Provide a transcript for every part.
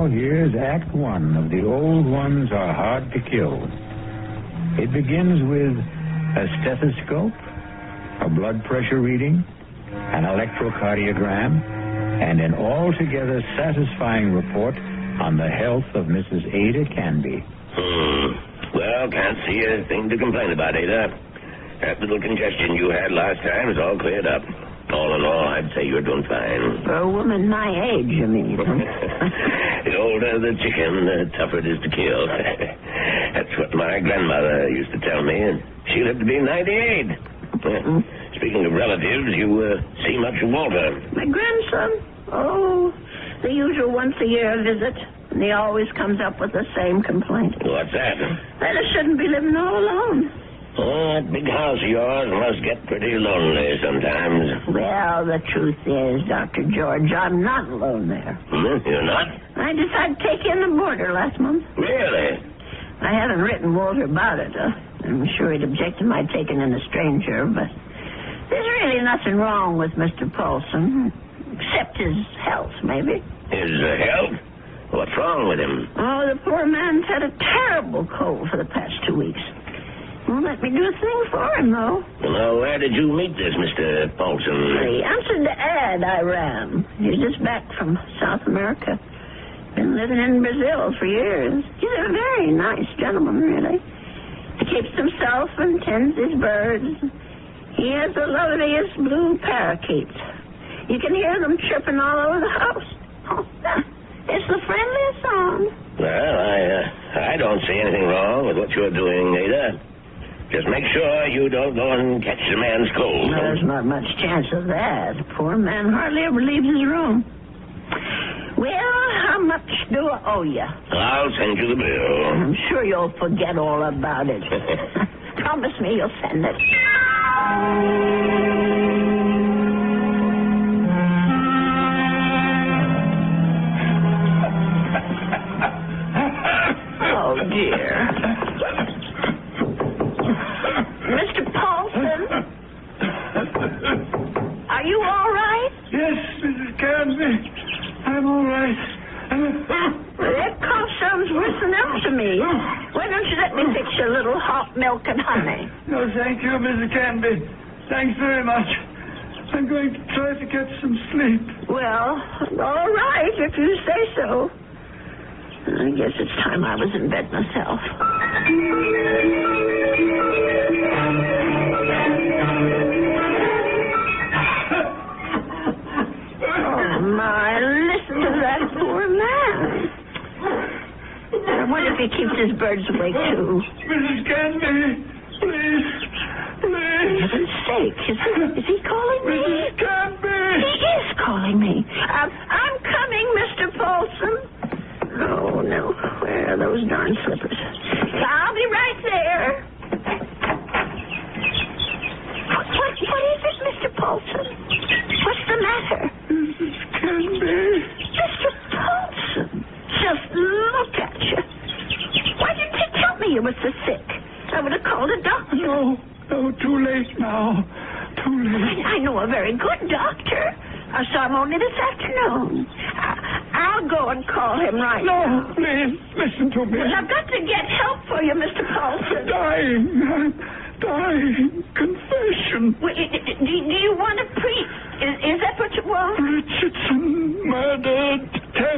now, here's Act One of The Old Ones Are Hard to Kill. It begins with a stethoscope, a blood pressure reading, an electrocardiogram, and an altogether satisfying report on the health of Mrs. Ada Canby. Well, can't see a thing to complain about, Ada. That little congestion you had last time is all cleared up. All in all, I'd say you're doing fine. For a woman my age, you mean? The older the chicken, the tougher it is to kill. That's what my grandmother used to tell me, and she lived to be 98. Speaking of relatives, you see much of Walter? My grandson? Oh, the usual once-a-year visit. And he always comes up with the same complaint. What's that? That I shouldn't be living all alone. Oh, that big house of yours must get pretty lonely sometimes. Well, the truth is, Dr. George, I'm not alone there. You're not? I decided to take in the boarder last month. Really? I haven't written Walter about it. I'm sure he'd object to my taking in a stranger, but there's really nothing wrong with Mr. Paulson, except his health, maybe. His health? What's wrong with him? Oh, the poor man's had a terrible cold for the past 2 weeks. Won't let me do a thing for him, though. Well, where did you meet this Mr. Paulson? He answered the ad I ran. He's just back from South America. Been living in Brazil for years. He's a very nice gentleman, really. He keeps himself and tends his birds. He has the loveliest blue parakeets. You can hear them chirping all over the house. Oh, it's the friendliest song. Well, I don't see anything wrong with what you're doing, Ada. Just make sure you don't go and catch the man's cold. No, there's not much chance of that. The poor man hardly ever leaves his room. Well, how much do I owe you? I'll send you the bill. I'm sure you'll forget all about it. Promise me you'll send it. Oh, dear. Mr. Paulson? Are you all right? Yes, Mrs. Canby. I'm all right. That cough sounds worse than ever to me. Why don't you let me fix you a little hot milk and honey? No, thank you, Mrs. Canby. Thanks very much. I'm going to try to get some sleep. Well, all right, if you say so. I guess it's time I was in bed myself. Oh, my, listen to that poor man. I wonder if he keeps his birds awake, too. Mrs. Canby, please. For heaven's sake, is he calling me? Mrs. Canby! He is calling me. I'm coming, Mr. Paulson. Oh, no. Where are those darn slippers? I'll be right there. What is it, Mr. Paulson? What's the matter? Mrs. Canby. Mr. Paulson, just look at you. Why didn't you tell me you were so sick? I would have called a doctor. No, too late now. Too late. I know a very good doctor. I saw him only this afternoon. I'll go and call him right now. No, please, listen to me. Well, I've got to get help for you, Mr. Paulson. I'm dying. Confession. Well, do you want to preach? Is that what you want? Richardson murdered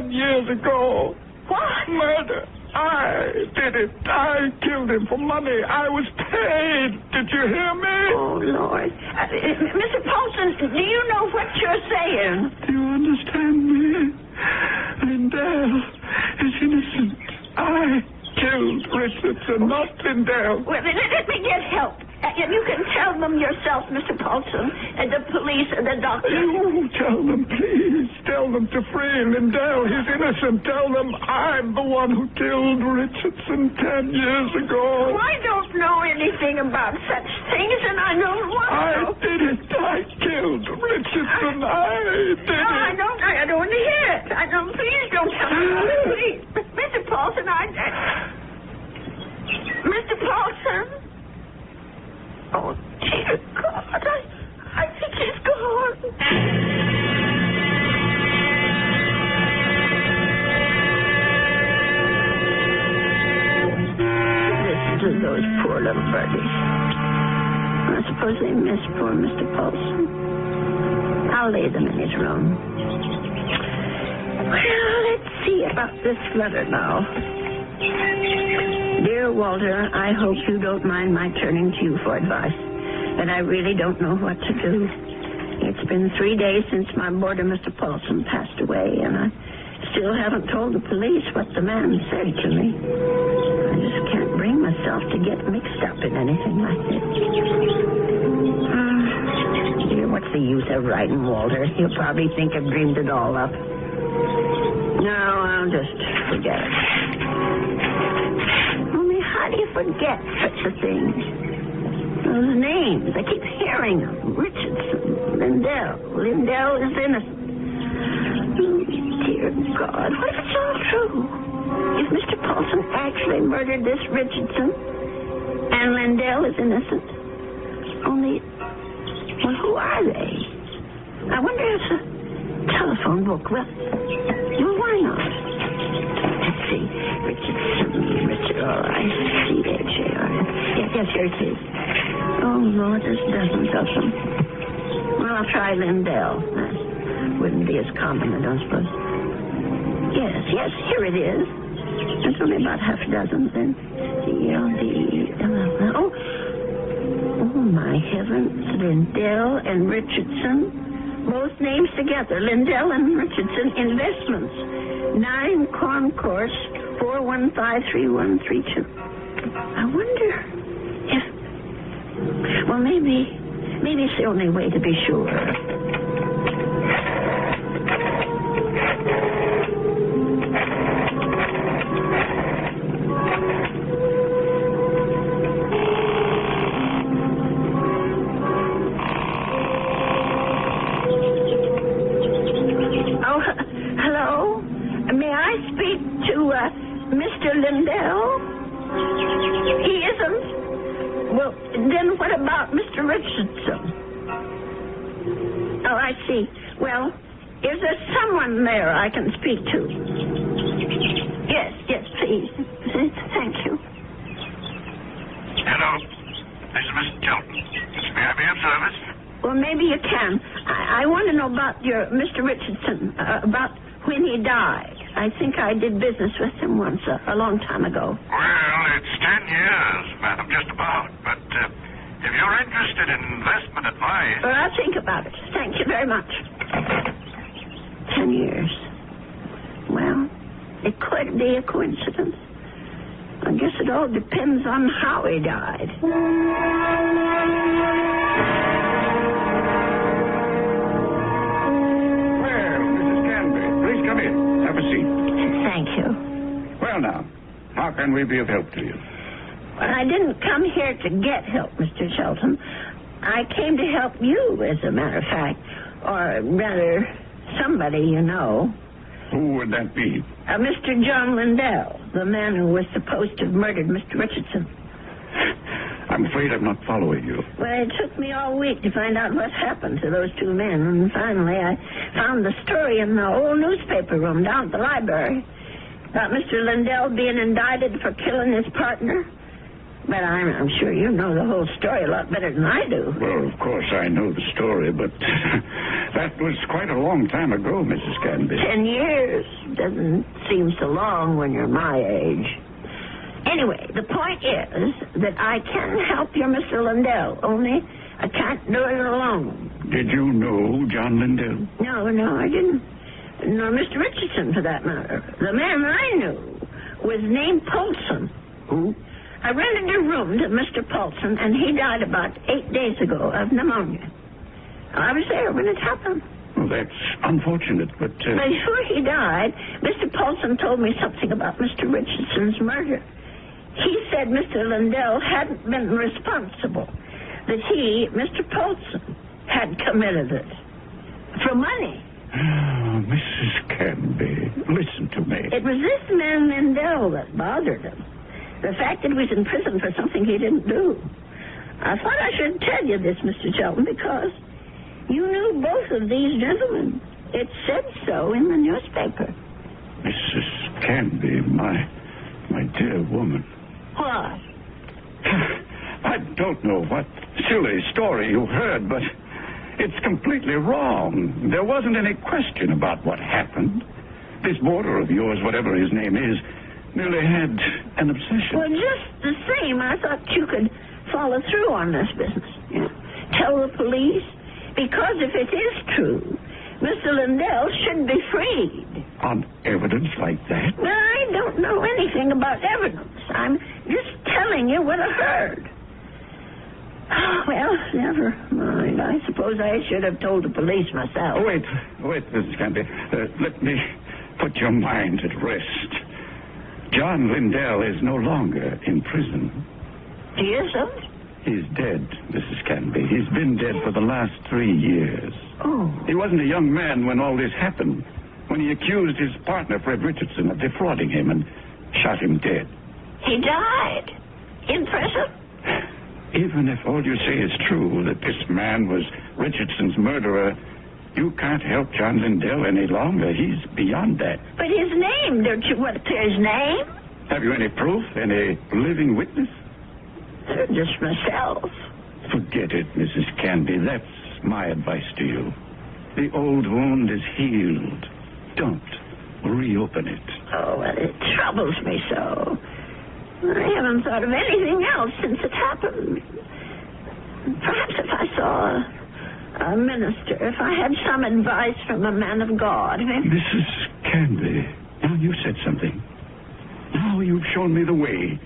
10 years ago. What? Murder. I did it. I killed him for money. I was paid. Did you hear me? Oh, Lord. Mr. Paulson, do you know what you're saying? Do you understand me? Lindell is innocent. I killed Richardson, not Lindell. Well, let me get help. You can tell them yourself, Mr. Paulson, and the police and the doctor. You tell them, please. Tell them to free Lindell. He's innocent. Tell them I'm the one who killed Richardson 10 years ago. Well, I don't know anything about such things, and I don't want to. I did it. I killed Richardson. I did it. I don't want to hear it. Please don't tell me. Please. Mr. Paulson, Mr. Paulson? Oh, dear God, I think he's gone. birdies. I suppose they miss poor Mr. Paulson. I'll lay them in his room. Well, let's see about this letter now. Dear Walter, I hope you don't mind my turning to you for advice, but I really don't know what to do. It's been 3 days since my boarder, Mr. Paulson, passed away, and I still haven't told the police what the man said to me. I just can't bring myself to get mixed up in anything like this. Dear, what's the use of writing Walter? He'll probably think I've dreamed it all up. No, I'll just forget it. Only how do you forget such a thing? Those names, I keep hearing them. Richardson, Lindell. Lindell is innocent. Oh, dear God, what if it's all true? If Mr. Paulson actually murdered this Richardson and Lindell is innocent? Only, well, who are they? I wonder if the telephone book, well, why not? Let's see. Richardson, Richard, R-I-C-H-A-R-N. Yes, here it is. Oh, Lord, there's dozens of them. Well, I'll try Lindell. That wouldn't be as common, I don't suppose. Yes, here it is. There's only about half a dozen then. C-L-D-L-L. Oh, my heavens. Lindell and Richardson. Both names together. Lindell and Richardson Investments. 9 Concourse 4153132. I wonder if... Well, maybe it's the only way to be sure. Oh, hello? May I speak to Mr. Lindell? He isn't? Well, then what about Mr. Richardson? Oh, I see. Well, is there someone there I can speak to? Yes, please. Thank you. Hello. This is Mr. Chesterton. May I be of service? Well, maybe you can. I want to know about your Mr. Richardson, about when he died. I think I did business with him once, a long time ago. Well, it's 10 years, madam, just about. But if you're interested in investment advice... Well, I'll think about it. Thank you very much. 10 years. Well, it could be a coincidence. I guess it all depends on how he died. Have a seat. Thank you. Well, now, how can we be of help to you? Well, I didn't come here to get help, Mr. Shelton. I came to help you, as a matter of fact. Or rather, somebody you know. Who would that be? Mr. John Lindell, the man who was supposed to have murdered Mr. Richardson. I'm afraid I'm not following you. Well, it took me all week to find out what happened to those two men, and finally I found the story in the old newspaper room down at the library about Mr. Lindell being indicted for killing his partner. But I'm sure you know the whole story a lot better than I do. Well, of course I know the story, but that was quite a long time ago, Mrs. Canby. 10 years doesn't seem so long when you're my age. Anyway, the point is that I can help your Mr. Lindell, only I can't do it alone. Did you know John Lindell? No, I didn't. Nor Mr. Richardson, for that matter. The man I knew was named Paulson. Who? I rented a room to Mr. Paulson, and he died about 8 days ago of pneumonia. I was there when it happened. Well, that's unfortunate, but... Before he died, Mr. Paulson told me something about Mr. Richardson's murder. He said Mr. Lindell hadn't been responsible, that he, Mr. Paulson, had committed it. For money. Oh, Mrs. Canby, listen to me. It was this man Lindell that bothered him. The fact that he was in prison for something he didn't do. I thought I should tell you this, Mr. Shelton, because you knew both of these gentlemen. It said so in the newspaper. Mrs. Canby, my dear woman. What? I don't know what silly story you heard, but it's completely wrong. There wasn't any question about what happened. This boarder of yours, whatever his name is, merely had an obsession. Well, just the same, I thought you could follow through on this business. Yeah. Tell the police, because if it is true, Mr. Lindell should be freed. On evidence like that? Well, I don't know anything about evidence. I'm just telling you what I heard. Oh, well, never mind. I suppose I should have told the police myself. Oh, wait, Mrs. Canby. Let me put your mind at rest. John Lindell is no longer in prison. He isn't? He's dead, Mrs. Canby. He's been dead for the last 3 years. Oh. He wasn't a young man when all this happened, when he accused his partner, Fred Richardson, of defrauding him and shot him dead. He died? In prison? Even if all you say is true, that this man was Richardson's murderer, you can't help John Lindell any longer. He's beyond that. But his name, don't you want to clear his name? Have you any proof? Any living witness? Just myself. Forget it, Mrs. Canby. That's my advice to you. The old wound is healed. Don't reopen it. Oh, well, it troubles me so. I haven't thought of anything else since it happened. Perhaps if I saw a minister, if I had some advice from a man of God. Mrs. Canby, now you said something. Now you've shown me the way.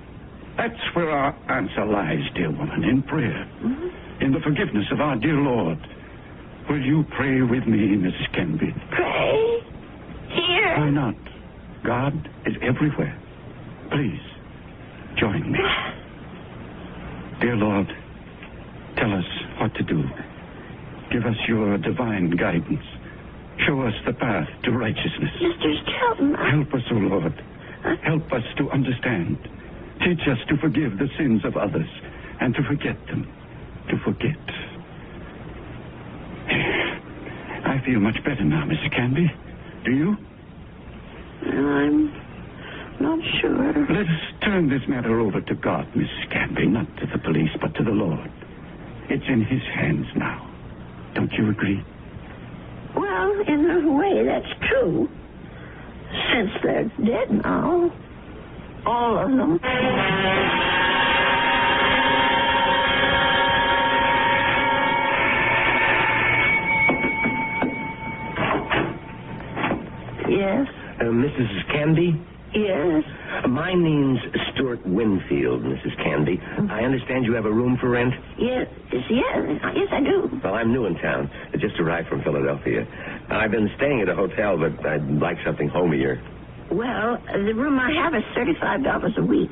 That's where our answer lies, dear woman, in prayer. Mm-hmm. In the forgiveness of our dear Lord. Will you pray with me, Mrs. Canby? Pray? Here? Why not? God is everywhere. Please, join me. Dear Lord, tell us what to do. Give us your divine guidance. Show us the path to righteousness. Mr. Chesterton, Help us, O Lord. Help us to understand. Teach us to forgive the sins of others and to forget them. To forget. I feel much better now, Mrs. Canby. Do you? I'm not sure. Let us turn this matter over to God, Mrs. Canby, not to the police, but to the Lord. It's in His hands now. Don't you agree? Well, in a way, that's true. Since they're dead now. All of them. Yes? Mrs. Canby? Yes? My name's Stuart Winfield, Mrs. Canby. Mm-hmm. I understand you have a room for rent? Yes, I do. Well, I'm new in town. I just arrived from Philadelphia. I've been staying at a hotel, but I'd like something homier. Well, the room I have is $35 a week.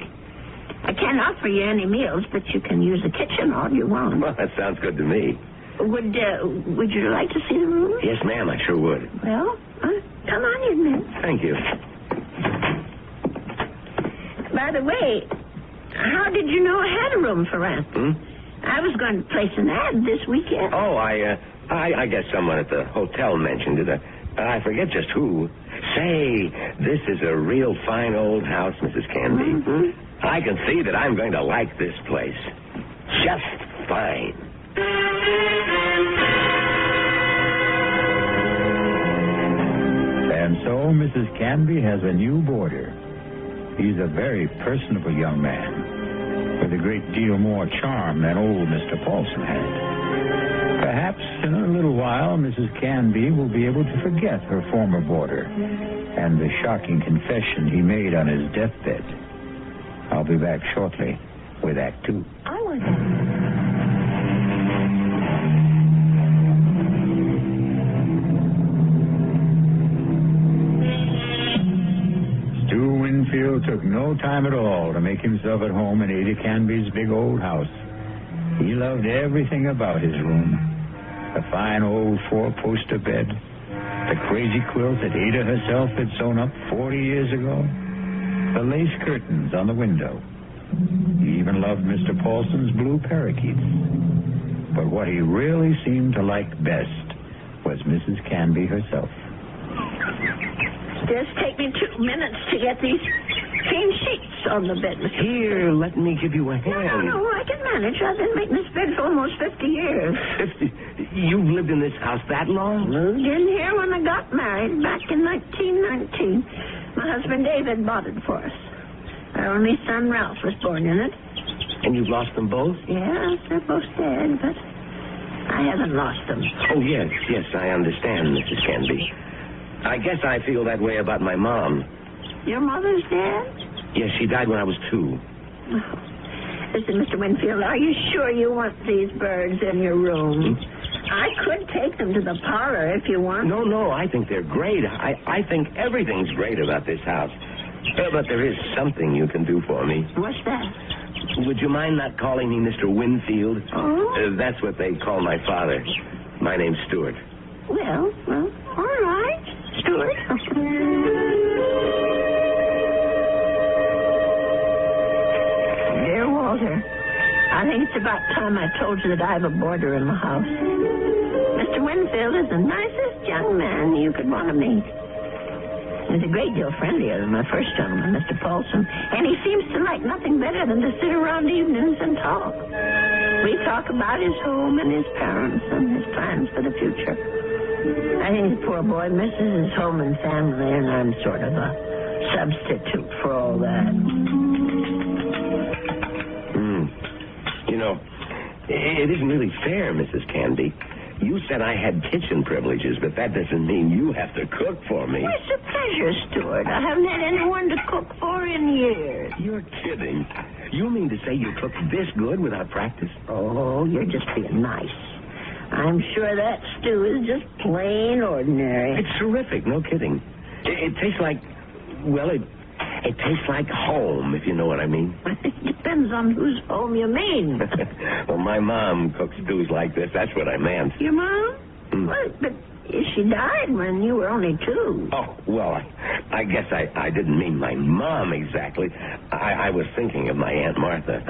I can't offer you any meals, but you can use the kitchen all you want. Well, that sounds good to me. Would you like to see the room? Yes, ma'am, I sure would. Well, come on in then. Thank you. By the way, how did you know I had a room for rent? I was going to place an ad this weekend. Oh, I guess someone at the hotel mentioned it. I forget just who. Say, this is a real fine old house, Mrs. Canby. Mm-hmm. I can see that I'm going to like this place. Just fine. And so Mrs. Canby has a new boarder. He's a very personable young man, with a great deal more charm than old Mr. Paulson had. Perhaps in a little while, Mrs. Canby will be able to forget her former boarder and the shocking confession he made on his deathbed. I'll be back shortly with Act 2. Stu Winfield took no time at all to make himself at home in Ada Canby's big old house. He loved everything about his room. The fine old four-poster bed, the crazy quilt that Ada herself had sewn up 40 years ago, the lace curtains on the window. He even loved Mr. Paulson's blue parakeets. But what he really seemed to like best was Mrs. Canby herself. Just take me 2 minutes to get these clean sheets on the bed. Here, let me give you a hand. No, I can manage. I've been making this bed for almost 50 years. 50? You've lived in this house that long? Moved in here when I got married back in 1919. My husband David bought it for us. Our only son Ralph was born in it. And you've lost them both? Yes, they're both dead, but I haven't lost them. Oh, yes, I understand, Mrs. Canby. I guess I feel that way about my mom. Your mother's dead? Yes, she died when I was 2. Oh. Listen, Mr. Winfield, are you sure you want these birds in your room? I could take them to the parlor if you want. No, I think they're great. I think everything's great about this house. But there is something you can do for me. What's that? Would you mind not calling me Mr. Winfield? Oh? That's what they call my father. My name's Stuart. Well, all right, Stuart. Dear Walter, I think it's about time I told you that I have a boarder in my house. Mr. Winfield is the nicest young man you could want to meet. He's a great deal friendlier than my first gentleman, Mr. Paulson, and he seems to like nothing better than to sit around evenings and talk. We talk about his home and his parents and his plans for the future. I think the poor boy misses his home and family, and I'm sort of a substitute for all that. You know, it isn't really fair, Mrs. Canby. You said I had kitchen privileges, but that doesn't mean you have to cook for me. Well, it's a pleasure, Stuart. I haven't had anyone to cook for in years. You're kidding. You mean to say you cook this good without practice? Oh, you're just being nice. I'm sure that stew is just plain ordinary. It's terrific, no kidding. It tastes like, well, it tastes like home, if you know what I mean. It depends on whose home you mean. Well, my mom cooks stews like this. That's what I meant. Your mom? Well, but she died when you were only 2. Oh, well, I guess I didn't mean my mom exactly. I was thinking of my Aunt Martha.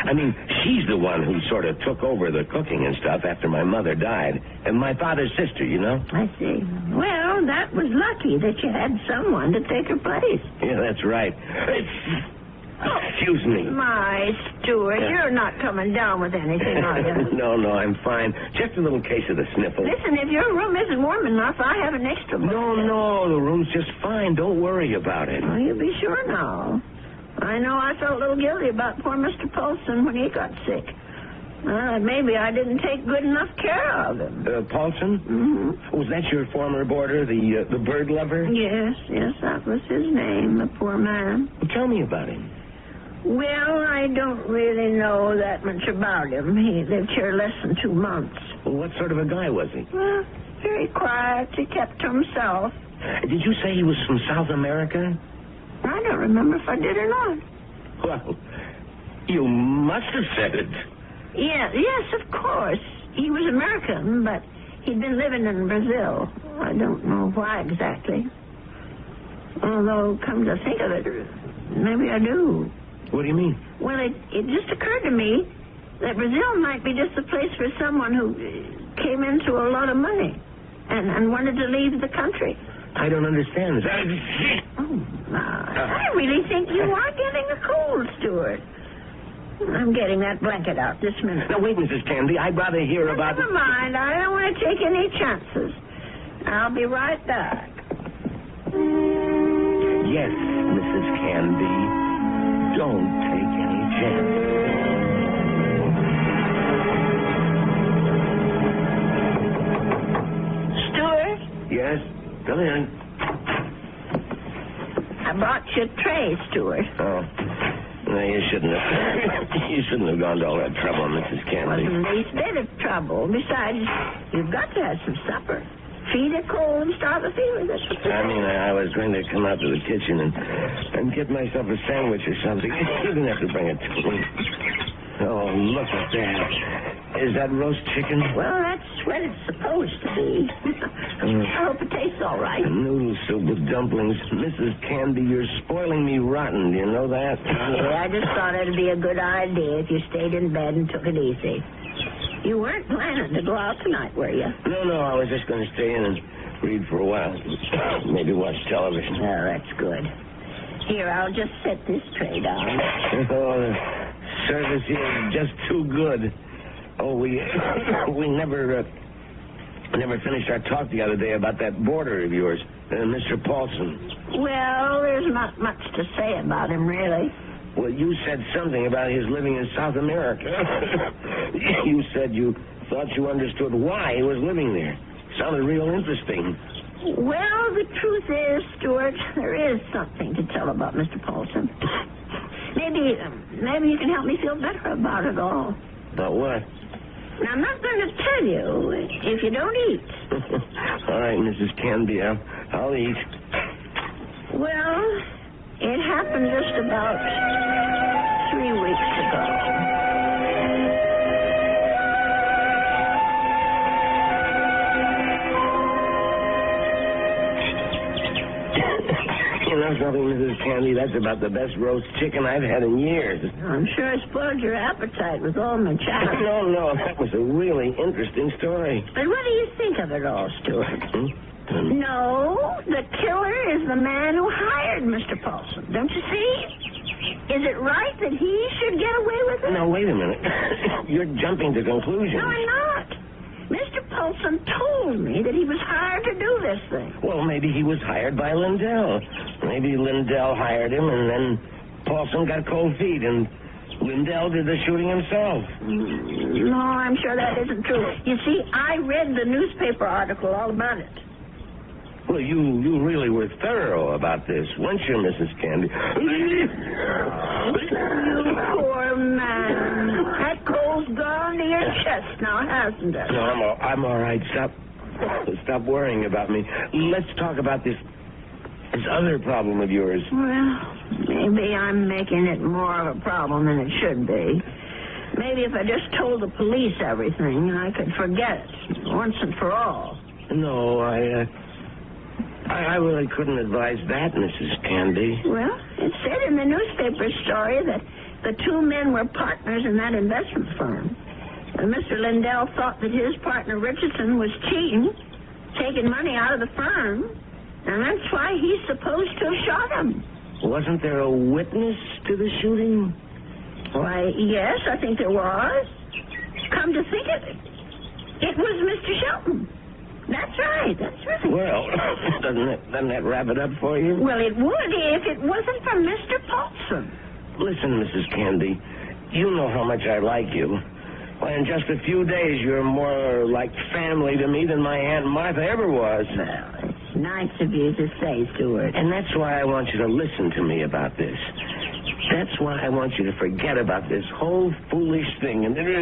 I mean, she's the one who sort of took over the cooking and stuff after my mother died. And my father's sister, you know? I see. Well, that was lucky that you had someone to take her place. Yeah, that's right. Excuse me. My, Stuart, you're not coming down with anything, are you? No, I'm fine. Just a little case of the sniffles. Listen, if your room isn't warm enough, I have an extra one. No, the room's just fine. Don't worry about it. Well, you be sure now. I know I felt a little guilty about poor Mr. Paulson when he got sick. Maybe I didn't take good enough care of him. Paulson? Mm-hmm. Was that your former boarder, the bird lover? Yes, that was his name, the poor man. Well, tell me about him. Well, I don't really know that much about him. He lived here less than 2 months. Well, what sort of a guy was he? Well, very quiet. He kept to himself. Did you say he was from South America? I don't remember if I did or not. Well, you must have said it. Yes, of course. He was American, but he'd been living in Brazil. I don't know why exactly. Although, come to think of it, maybe I do. What do you mean? Well, it just occurred to me that Brazil might be just the place for someone who came into a lot of money and wanted to leave the country. I don't understand. I really think you are getting a cold, Stuart. I'm getting that blanket out this minute. Now, wait, Mrs. Canby. I'd rather hear about... Never mind. I don't want to take any chances. I'll be right back. Yes, Mrs. Canby. Don't take any chances. Stuart? Yes? Come in. I brought you a tray, Stuart. Oh. No, you shouldn't have. You shouldn't have gone to all that trouble, Mrs. Canby. Wasn't the least bit of trouble. Besides, you've got to have some supper. Feed it cold and starve a fever. That's what I mean, I was going to come out to the kitchen and get myself a sandwich or something. You didn't have to bring it to me. Oh, look at that. Is that roast chicken? Well, that's what it's supposed to be. I hope it tastes all right. Noodle soup with dumplings. Mrs. Canby, you're spoiling me rotten. Do you know that? Yeah, I just thought it'd be a good idea if you stayed in bed and took it easy. You weren't planning to go out tonight, were you? No, I was just going to stay in and read for a while. Maybe watch television. Oh, that's good. Here, I'll just set this tray down. Oh, service here is just too good. Oh, we never finished our talk the other day about that boarder of yours, Mr. Paulson. Well, there's not much to say about him, really. Well, you said something about his living in South America. You said you thought you understood why he was living there. Sounded real interesting. Well, the truth is, Stuart, there is something to tell about Mr. Paulson. Maybe you can help me feel better about it all. About what? Now, I'm not going to tell you if you don't eat. All right, Mrs. Canby, I'll eat. Well, it happened just about 3 weeks ago. You know something, Mrs. Candy? That's about the best roast chicken I've had in years. I'm sure I spoiled your appetite with all my chatter. No, that was a really interesting story. But what do you think of it all, Stuart? No, the killer is the man who hired Mr. Paulson. Don't you see? Is it right that he should get away with it? Now, wait a minute. You're jumping to conclusions. No, I'm not. Mr. Paulson told me that he was hired to do this thing. Well, maybe he was hired by Lindell. Maybe Lindell hired him, and then Paulson got cold feet, and Lindell did the shooting himself. No, I'm sure that isn't true. You see, I read the newspaper article all about it. Well, you really were thorough about this, weren't you, Mrs. Candy? You poor man. That cold's gone to your chest now, hasn't it? No, I'm all right. Stop worrying about me. Let's talk about this other problem of yours. Well, maybe I'm making it more of a problem than it should be. Maybe if I just told the police everything, I could forget it once and for all. No, I really couldn't advise that, Mrs. Candy. Well, it said in the newspaper story that the two men were partners in that investment firm. And Mr. Lindell thought that his partner, Richardson, was cheating, taking money out of the firm, and that's why he's supposed to have shot him. Wasn't there a witness to the shooting? Why, yes, I think there was. Come to think of it, it was Mr. Shelton. That's right. Well, doesn't that wrap it up for you? Well, it would if it wasn't for Mr. Paulson. Listen, Mrs. Candy, you know how much I like you. Why, in just a few days, you're more like family to me than my Aunt Martha ever was. Well, it's nice of you to say, Stuart. And that's why I want you to listen to me about this. That's why I want you to forget about this whole foolish thing. And listen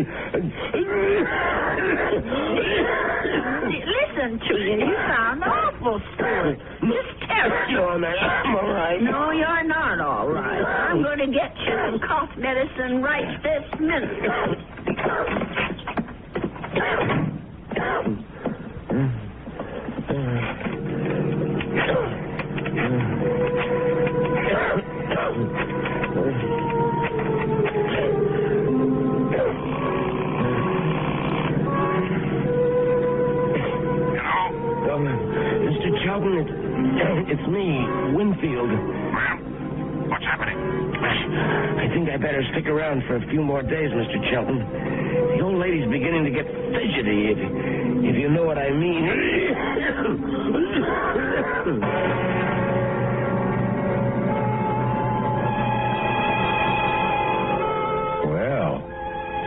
to you. You sound awful, Stuart. Just terrible. No, I'm all right. No, you're not all right. I'm going to get you some cough medicine right this minute. It's me, Winfield. Well, what's happening? I think I better stick around for a few more days, Mr. Chelton. The old lady's beginning to get fidgety, if you know what I mean. Well,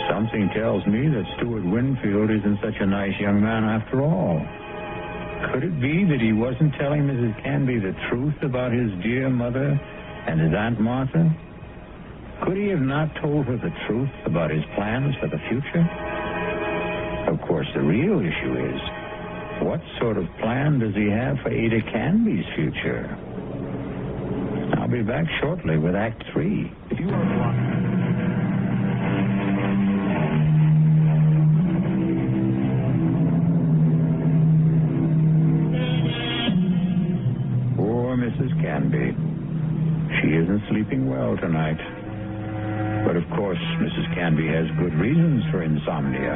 something tells me that Stuart Winfield isn't such a nice young man after all. Could it be that he wasn't telling Mrs. Canby the truth about his dear mother and his Aunt Martha? Could he have not told her the truth about his plans for the future? Of course, the real issue is, what sort of plan does he have for Ada Canby's future? I'll be back shortly with Act 3. If you want to watch... Mrs. Canby. She isn't sleeping well tonight. But of course, Mrs. Canby has good reasons for insomnia.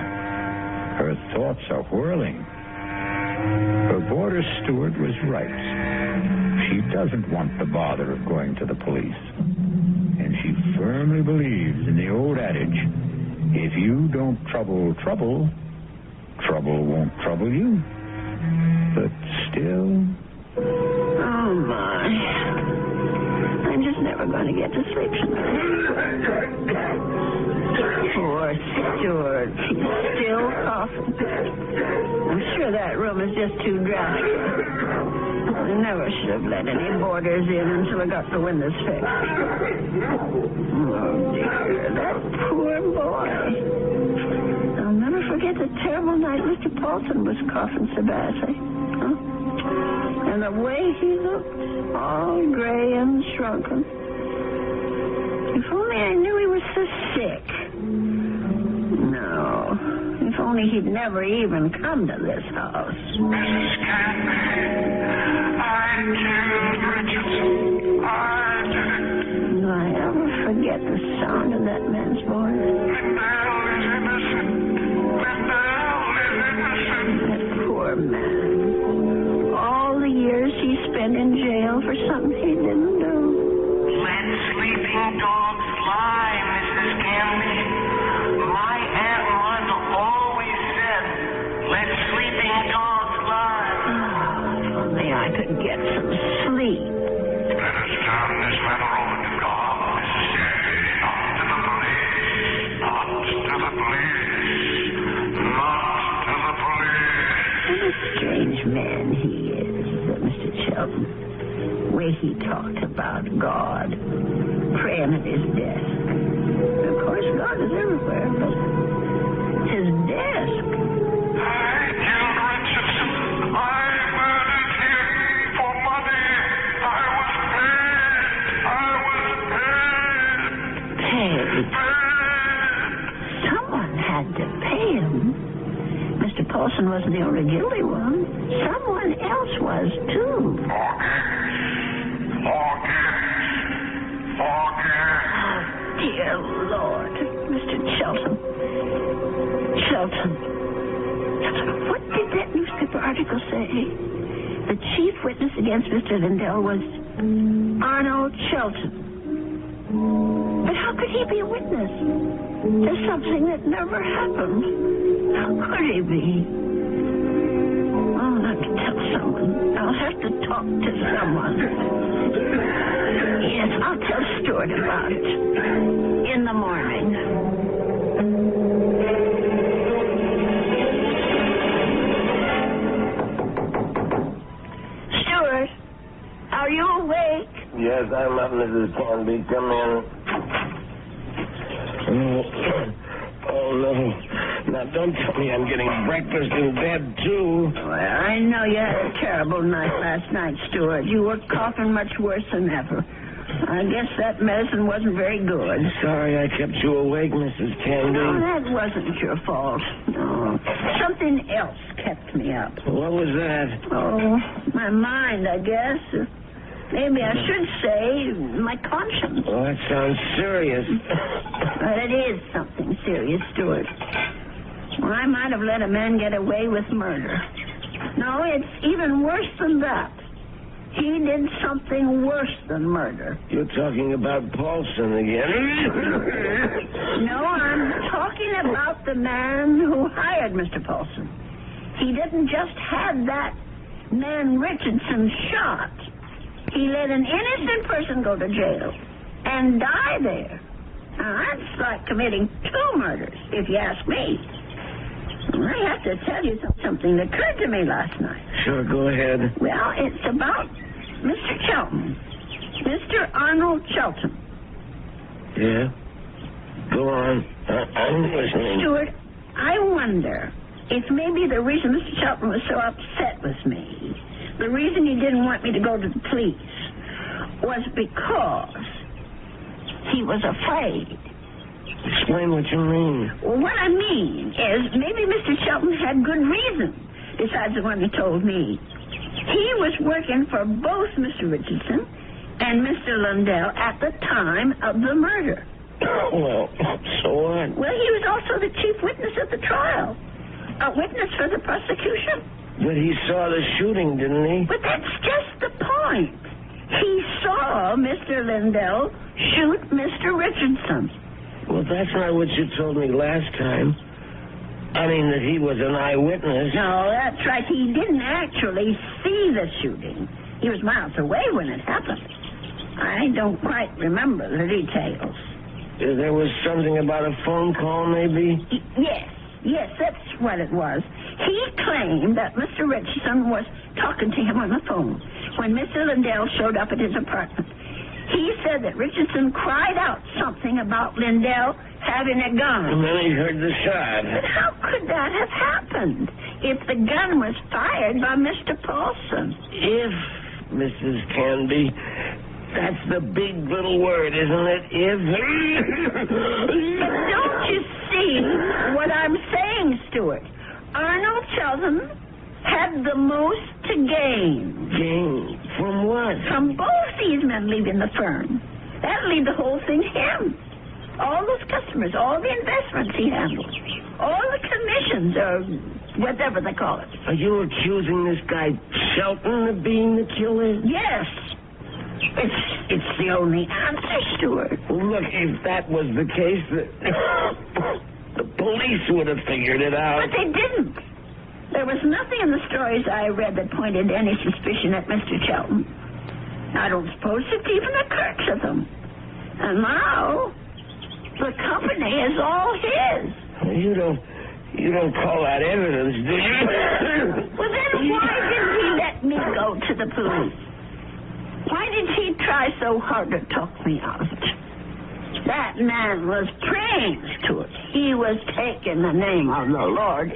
Her thoughts are whirling. Her boarder Stuart was right. She doesn't want the bother of going to the police. And she firmly believes in the old adage, if you don't trouble trouble, trouble won't trouble you. But still... Oh, my. I'm just never going to get to sleep tonight. Poor Stuart. He's still coughing. I'm sure that room is just too drafty. I never should have let any boarders in until I got the windows fixed. Oh, dear. That poor boy. I'll never forget the terrible night Mr. Paulson was coughing so badly. Huh? And the way he looked, all gray and shrunken. If only I knew he was so sick. No. If only he'd never even come to this house. Mrs. Canby, I killed Richardson. I did it. Do I ever forget the sound of that man's voice? Lindell is innocent. Lindell is innocent. That poor man. All the years he spent in jail for something he didn't do. Let sleeping dogs lie, Mrs. Canby. My Aunt Martha always said, let sleeping dogs lie. Oh, only I could get some sleep. Let us turn this matter over to God, Mrs. Canby. Not to the police. Not to the police. Not to the police. What a strange man he is, Mr. Shelton. The way he talked about God, praying at his desk. Of course, God is everywhere, but his desk. I killed Richardson. I murdered him for money. I was paid. Paid. Someone had to pay him. Mr. Paulson wasn't the only guilty one. Someone else was, too. Forget. Dear Lord, Mr. Chesterton. What did that newspaper article say? The chief witness against Mr. Lindell was Arnold Chesterton. But how could he be a witness to something that never happened? How could he be? I'll have to tell someone. I'll have to talk to someone. Yes, I'll tell Stuart about it in the morning. Stuart, are you awake? Yes, I'm up, Mrs. Canby. Come in. Oh, no. Now, don't tell me I'm getting breakfast in bed, too. Well, I know you had a terrible night last night, Stuart. You were coughing much worse than ever. I guess that medicine wasn't very good. Sorry I kept you awake, Mrs. Canby. No, that wasn't your fault. No. Something else kept me up. What was that? Oh, my mind, I guess. Maybe I should say my conscience. Oh, that sounds serious. But it is something serious, Stuart. Well, I might have let a man get away with murder. No, it's even worse than that. He did something worse than murder. You're talking about Paulson again? No, I'm talking about the man who hired Mr. Paulson. He didn't just have that man Richardson shot. He let an innocent person go to jail and die there. Now, that's like committing 2 murders, if you ask me. I have to tell you something that occurred to me last night. Sure, go ahead. Well, it's about Mr. Chelton. Mr. Arnold Chelton. Yeah? Go on. I'm listening. Stuart, I wonder if maybe the reason Mr. Chelton was so upset with me, the reason he didn't want me to go to the police, was because he was afraid. Explain what you mean. Well, what I mean is maybe Mr. Shelton had good reason, besides the one he told me. He was working for both Mr. Richardson and Mr. Lindell at the time of the murder. Well, so what? Well, he was also the chief witness at the trial, a witness for the prosecution. But he saw the shooting, didn't he? But that's just the point. He saw Mr. Lindell shoot Mr. Richardson. Well, that's not what you told me last time. I mean that he was an eyewitness. No, that's right. He didn't actually see the shooting. He was miles away when it happened. I don't quite remember the details. There was something about a phone call, maybe? Yes, that's what it was. He claimed that Mr. Richardson was talking to him on the phone when Mr. Lindell showed up at his apartment. He said that Richardson cried out something about Lindell having a gun. And then he heard the shot. But how could that have happened if the gun was fired by Mr. Paulson? If, Mrs. Canby, that's the big little word, isn't it? If. But don't you see what I'm saying, Stuart? Arnold Sheldon had the most to gain. Gain? From what? From both these men leaving the firm. That'll leave the whole thing to him. All those customers, all the investments he handles, all the commissions, or whatever they call it. Are you accusing this guy Shelton of being the killer? Yes. It's the only answer, Stuart. Well, look, if that was the case, the police would have figured it out. But they didn't. There was nothing in the stories I read that pointed any suspicion at Mr. Shelton. I don't suppose it even occurred to them. And now, the company is all his. You don't call that evidence, do you? Well, then why didn't he let me go to the police? Why did he try so hard to talk me out of it? That man was praying to it. He was taking the name of the Lord.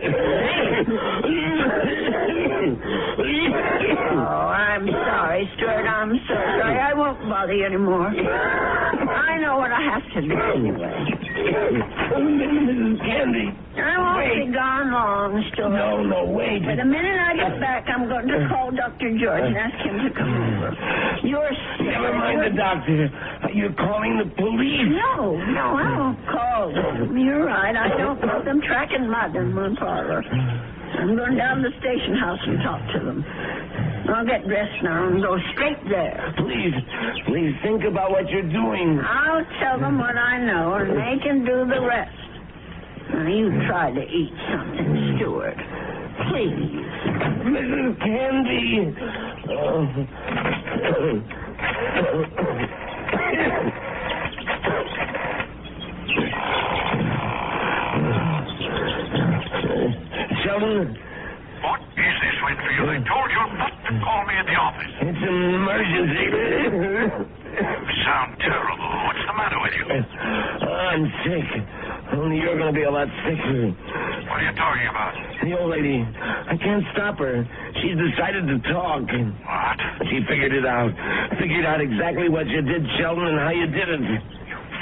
Oh, I'm sorry, Stuart. I'm so sorry. I won't bother you anymore. I know what I have to do anyway. Mrs. Candy. I won't be gone long, Stuart. No, wait. But the minute I get back, I'm going to call Dr. George and ask him to come over. You're sick. Never mind the doctor. You're calling the police. No, I won't call them. You're right. I don't want them tracking mud in my parlor. I'm going down to the station house and talk to them. I'll get dressed now and go straight there. Please think about what you're doing. I'll tell them what I know, and they can do the rest. Now, you try to eat something, Stuart. Please. Mrs. Candy. Sheldon? What is this, Winfield? I told you not to call me at the office. It's an emergency. You sound terrible. What's the matter with you? I'm sick. Only you're going to be a lot sicker. What are you talking about? The old lady. I can't stop her. She's decided to talk. What? She figured it out. Figured out exactly what you did, Sheldon, and how you did it. You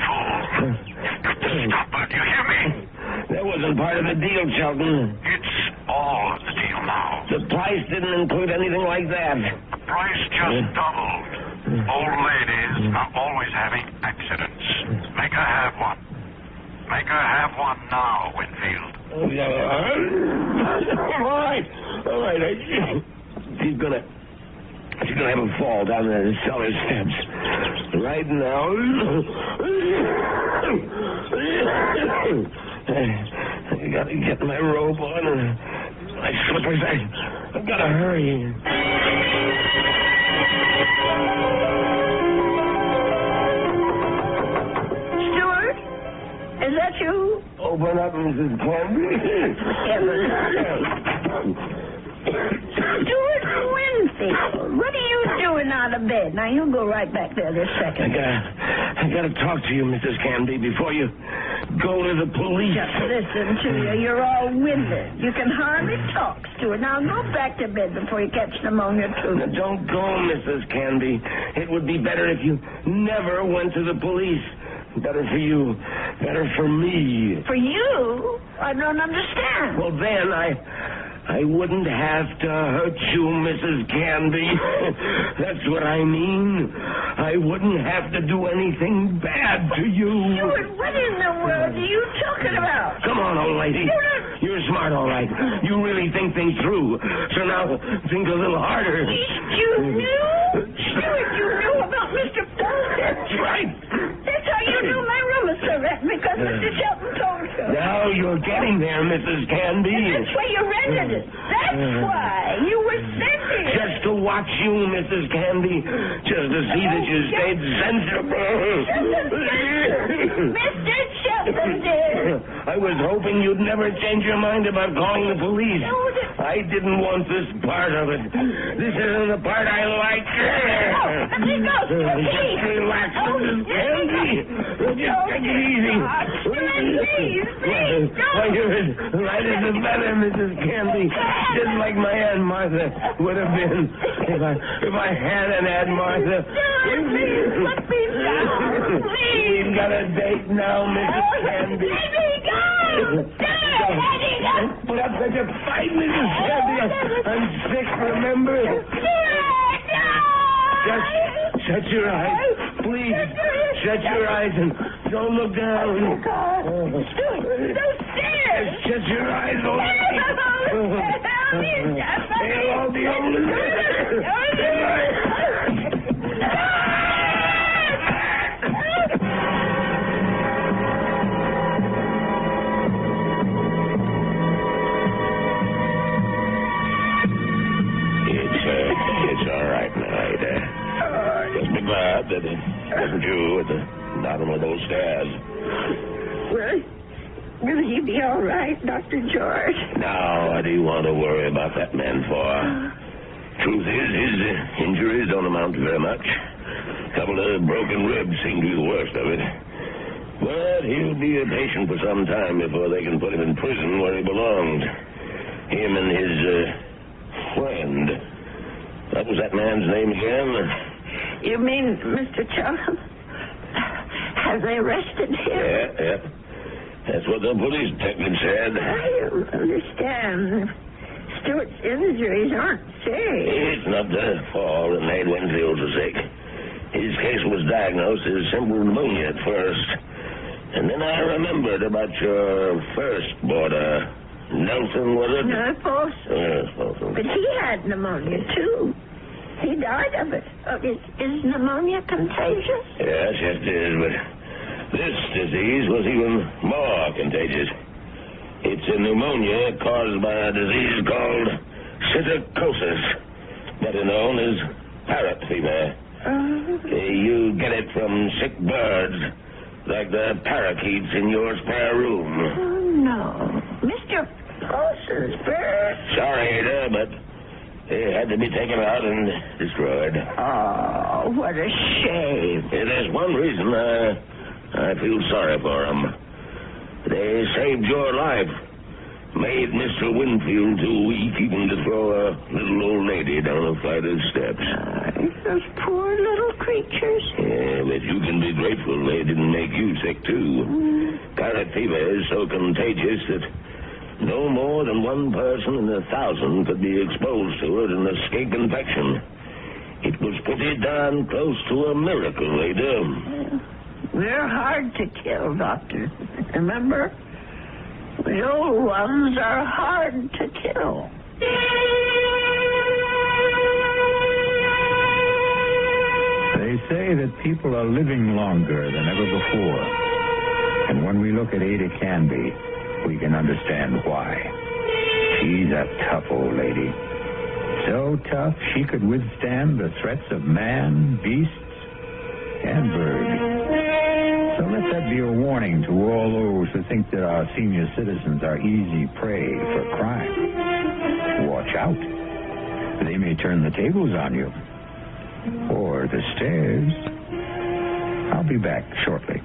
fool. You've got to stop her. Do you hear me? That wasn't part of the deal, Sheldon. It's all of the deal now. The price didn't include anything like that. The price just doubled. Old ladies are always having accidents. Make her have one. Make her have one now, Winfield. All right. She's gonna have a fall down the cellar steps. Right now. I gotta get my robe on and my slippers. I've gotta hurry. Stuart? Is that you? Open up, Mrs. Canby. Stuart Winfield, what are you doing out of bed? Now, you go right back there this second. I gotta talk to you, Mrs. Canby, before you go to the police. Just listen to you. You're all winded. You can hardly talk, Stuart. Now, go back to bed before you catch pneumonia, too. Now, don't go, Mrs. Canby. It would be better if you never went to the police. Better for you. Better for me. For you? I don't understand. Well, then I wouldn't have to hurt you, Mrs. Canby. That's what I mean. I wouldn't have to do anything bad to you. Stuart, what in the world are you talking about? Come on, old lady. Stuart! You're smart, all right. You really think things through. So now think a little harder. You knew? Stuart, you knew about Mr. Paulson. That's right. That's how you knew my room was so rent, because Mr. Shelton told you. Now you're getting there, Mrs. Canby. That's why you rented it. That's why you were sent here. Just to watch you, Mrs. Canby. Just to see that you stayed sensible. Mr. Shelton, dear. I was hoping you'd never change your mind about calling the police. I didn't want this part of it. This isn't the part I like. Let me go, Stuart. Just relax, Mrs. Canby. Just take it easy. Please, Why, you're as light as a feather, Mrs. Canby. Just like my Aunt Martha would have been if I had an Aunt Martha. Please, let me down. Please. We've got a date now, Mrs. Canby. Let me go. Let me go. Put up such a fight, Mrs. Canby. I'm sick, remember? Just shut your eyes. Please, shut your eyes and don't look down. Those stairs. Shut your eyes. They'll all be It's all right now, Ada. Just be glad that it wasn't you at the bottom of those stairs. Will he be all right, Dr. George? Now, what do you want to worry about that man for? Truth is, his injuries don't amount to very much. A couple of broken ribs seem to be the worst of it. But he'll be a patient for some time before they can put him in prison where he belongs. Him and his friend. What was that man's name again? You mean Mr. Chelton? Have they arrested him? Yeah. That's what the police detective said. I don't understand. Stuart's injuries aren't serious. It's not the fall that made Winfield so sick. His case was diagnosed as simple pneumonia at first. And then I remembered about your first boarder. Nelson, was it? No, Paulson. Yes, Paulson. But he had pneumonia, too. He died of it. Is pneumonia contagious? Yes, it is, but this disease was even more contagious. It's a pneumonia caused by a disease called psittacosis, better known as parrot fever. You get it from sick birds, like the parakeets in your spare room. Oh, no. Mr. Paulson's bird? Sorry, Ada, but they had to be taken out and destroyed. Oh, what a shame. There's one reason I feel sorry for them. They saved your life. Made Mr. Winfield too weak even to throw a little old lady down a flight of steps. Those poor little creatures. Yeah, but you can be grateful they didn't make you sick, too. Parrot fever is so contagious that no more than one person in 1,000 could be exposed to it and escape infection. It was pretty darn close to a miracle, Ada. We're hard to kill, Doctor. Remember? The old ones are hard to kill. They say that people are living longer than ever before. And when we look at Ada Canby, we can understand why. She's a tough old lady. So tough she could withstand the threats of man, beasts, and birds. So let that be a warning to all those who think that our senior citizens are easy prey for crime. Watch out. They may turn the tables on you. Or the stairs. I'll be back shortly.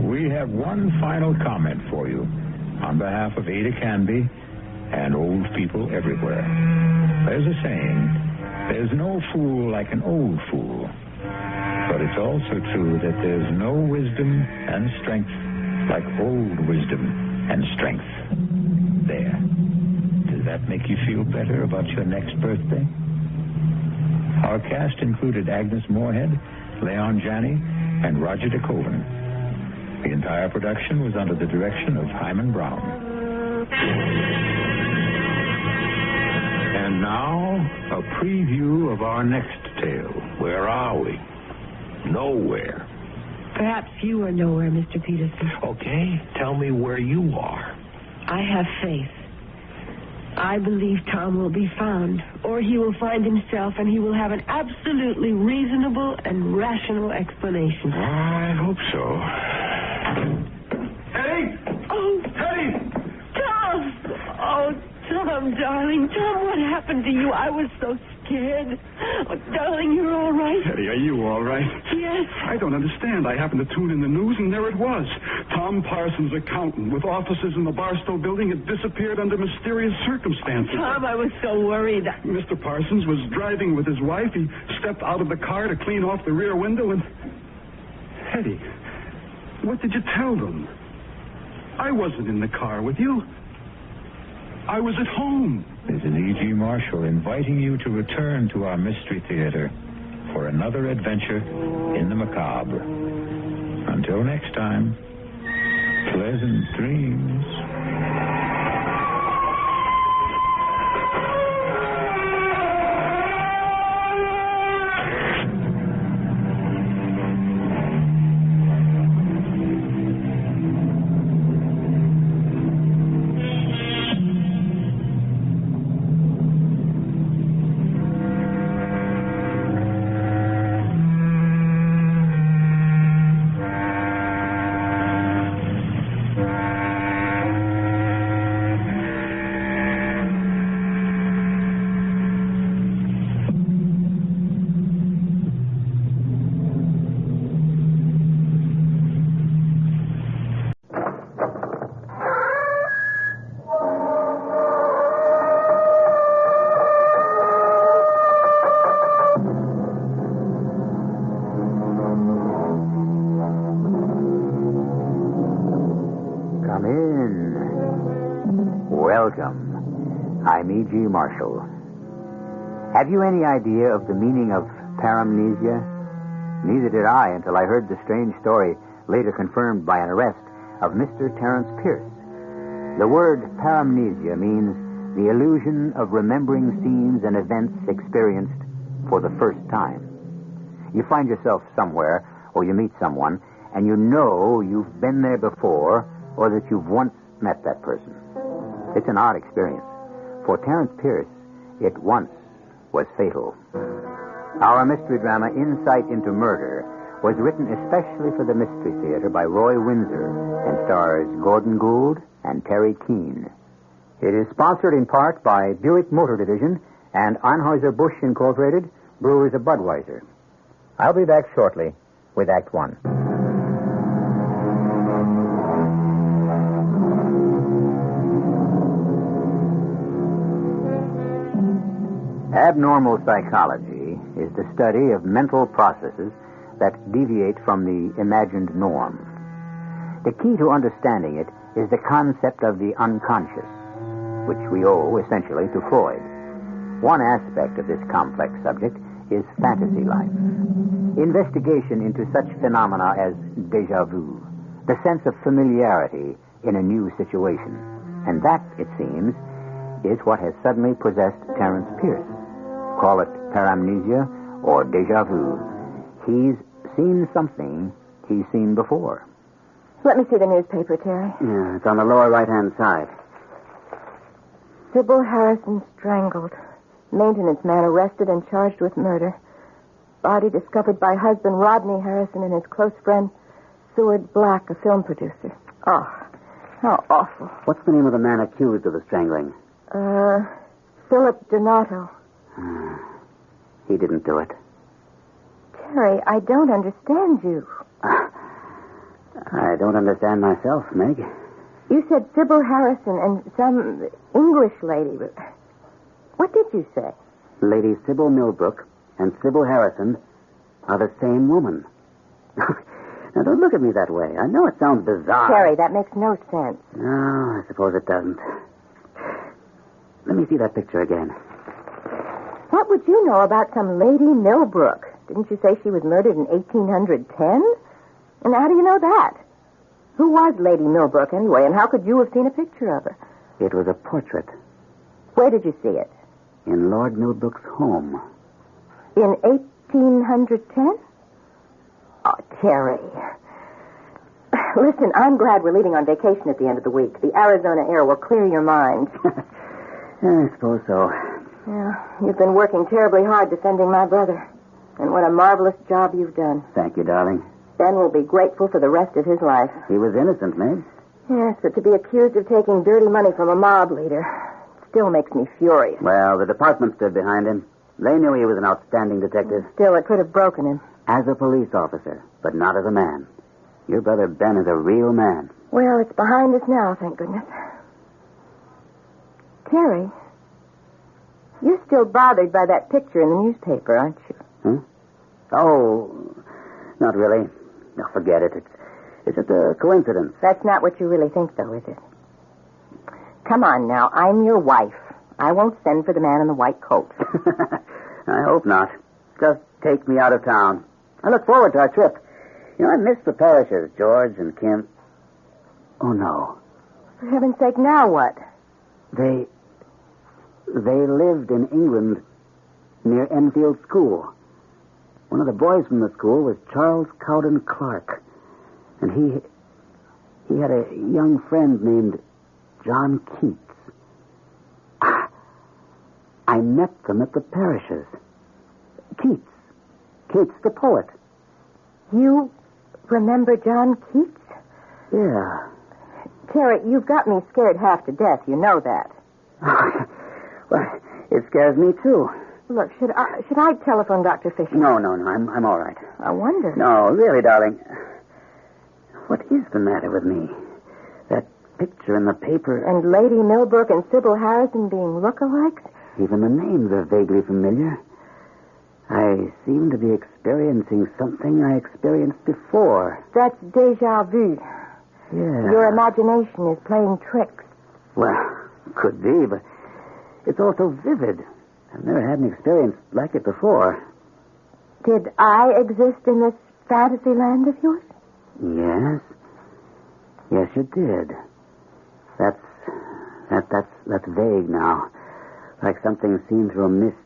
We have one final comment for you on behalf of Ada Canby and old people everywhere. There's a saying, there's no fool like an old fool. But it's also true that there's no wisdom and strength like old wisdom and strength. There. Does that make you feel better about your next birthday? Our cast included Agnes Moorehead, Leon Janney, and Roger DeCoven. The entire production was under the direction of Hyman Brown. And now, a preview of our next tale. Where are we? Nowhere. Perhaps you are nowhere, Mr. Peterson. Okay, tell me where you are. I have faith. I believe Tom will be found, or he will find himself, and he will have an absolutely reasonable and rational explanation. I hope so. Hetty! Oh, Hetty! Tom! Oh, Tom, darling. Tom, what happened to you? I was so scared. Oh, darling, you're all right? Hetty, are you all right? Yes. I don't understand. I happened to tune in the news, and there it was. Tom Parsons, accountant, with offices in the Barstow building, had disappeared under mysterious circumstances. Tom, I was so worried. Mr. Parsons was driving with his wife. He stepped out of the car to clean off the rear window, and... Hetty, what did you tell them? I wasn't in the car with you. I was at home. This is E.G. Marshall inviting you to return to our Mystery Theater for another adventure in the macabre. Until next time, pleasant dreams. Welcome. I'm E.G. Marshall. Have you any idea of the meaning of paramnesia? Neither did I until I heard the strange story, later confirmed by an arrest, of Mr. Terence Pierce. The word paramnesia means the illusion of remembering scenes and events experienced for the first time. You find yourself somewhere, or you meet someone, and you know you've been there before, or that you've once met that person. It's an odd experience. For Terence Pierce, it once was fatal. Our mystery drama, Insight into Murder, was written especially for the Mystery Theater by Roy Windsor and stars Gordon Gould and Terry Keane. It is sponsored in part by Buick Motor Division and Anheuser-Busch Incorporated, Brewers of Budweiser. I'll be back shortly with Act One. Abnormal psychology is the study of mental processes that deviate from the imagined norm. The key to understanding it is the concept of the unconscious, which we owe essentially to Freud. One aspect of this complex subject is fantasy life. Investigation into such phenomena as déjà vu, the sense of familiarity in a new situation. And that, it seems, is what has suddenly possessed Terence Pierce. Call it paramnesia or déjà vu. He's seen something he's seen before. Let me see the newspaper, Terry. Yeah, it's on the lower right-hand side. Sybil Harrison strangled. Maintenance man arrested and charged with murder. Body discovered by husband Rodney Harrison and his close friend Seward Black, a film producer. Oh, how awful. What's the name of the man accused of the strangling? Philip Donato. He didn't do it. Terry, I don't understand you. I don't understand myself, Meg. You said Sybil Harrison and some English lady. What did you say? Lady Sybil Millbrook and Sybil Harrison are the same woman. Now, don't look at me that way. I know it sounds bizarre. Terry, that makes no sense. No, I suppose it doesn't. Let me see that picture again. What would you know about some Lady Millbrook? Didn't you say she was murdered in 1810? And how do you know that? Who was Lady Millbrook, anyway, and how could you have seen a picture of her? It was a portrait Where did you see it? in Lord Millbrook's home. In 1810? Oh, Terry. Listen, I'm glad we're leaving on vacation at the end of the week. The Arizona air will clear your mind. I suppose so. Yeah, you've been working terribly hard defending my brother. And what a marvelous job you've done. Thank you, darling. Ben will be grateful for the rest of his life. He was innocent, Maid. Yes, but to be accused of taking dirty money from a mob leader still makes me furious. Well, the department stood behind him. They knew he was an outstanding detective. Still, it could have broken him. As a police officer, but not as a man. Your brother Ben is a real man. Well, it's behind us now, thank goodness. Terry, you're still bothered by that picture in the newspaper, aren't you? Huh? Oh, not really. No, forget it. It's just a coincidence. That's not what you really think, though, is it? Come on now, I'm your wife. I won't send for the man in the white coat. I hope not. Just take me out of town. I look forward to our trip. You know, I miss the parishes, George and Kim. Oh, no. For heaven's sake, now what? They lived in England near Enfield School. One of the boys from the school was Charles Cowden Clark. And he had a young friend named John Keats. I met them at the parishes. Keats the poet. You remember John Keats? Yeah. Terry, you've got me scared half to death. You know that. Well, it scares me, too. Look, should I telephone Dr. Fisher? No, I'm all right. I wonder. No, really, darling. What is the matter with me? That picture in the paper. And Lady Millbrook and Sybil Harrison being lookalikes? Even the names are vaguely familiar. I seem to be experiencing something I experienced before. That's déjà vu. Yeah. Your imagination is playing tricks. Well, could be, but it's also vivid. I've never had an experience like it before. Did I exist in this fantasy land of yours? Yes. Yes, you did. That's vague now. Like something seen through a mist.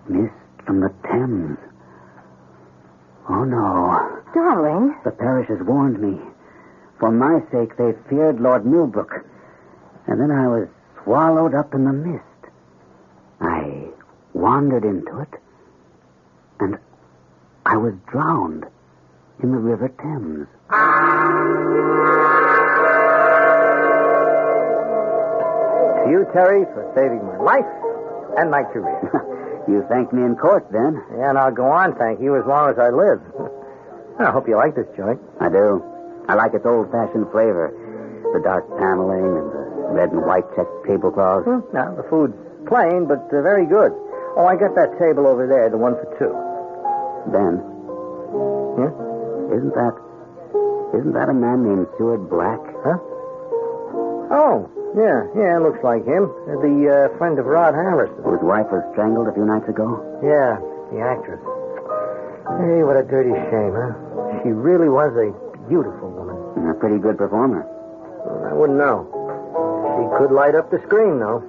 Mist from the Thames. Oh, no. Darling. The parish has warned me. For my sake, they feared Lord Millbrook. And then I was swallowed up in the mist. I wandered into it, and I was drowned in the River Thames. To you, Terry, for saving my life and my career. You thanked me in court, then. Yeah, and I'll go on thank you as long as I live. I hope you like this joint. I do. I like its old-fashioned flavor. The dark paneling and the red and white checked tablecloths. Now, the food's plain, but very good. Oh, I got that table over there, the one for two. Ben. Yeah? Isn't that a man named Seward Black? Huh? Oh, yeah, looks like him. The friend of Rod Harrison. Whose wife was strangled a few nights ago? Yeah, the actress. Hey, what a dirty shame, huh? She really was a beautiful woman. And a pretty good performer. Well, I wouldn't know. She could light up the screen, though.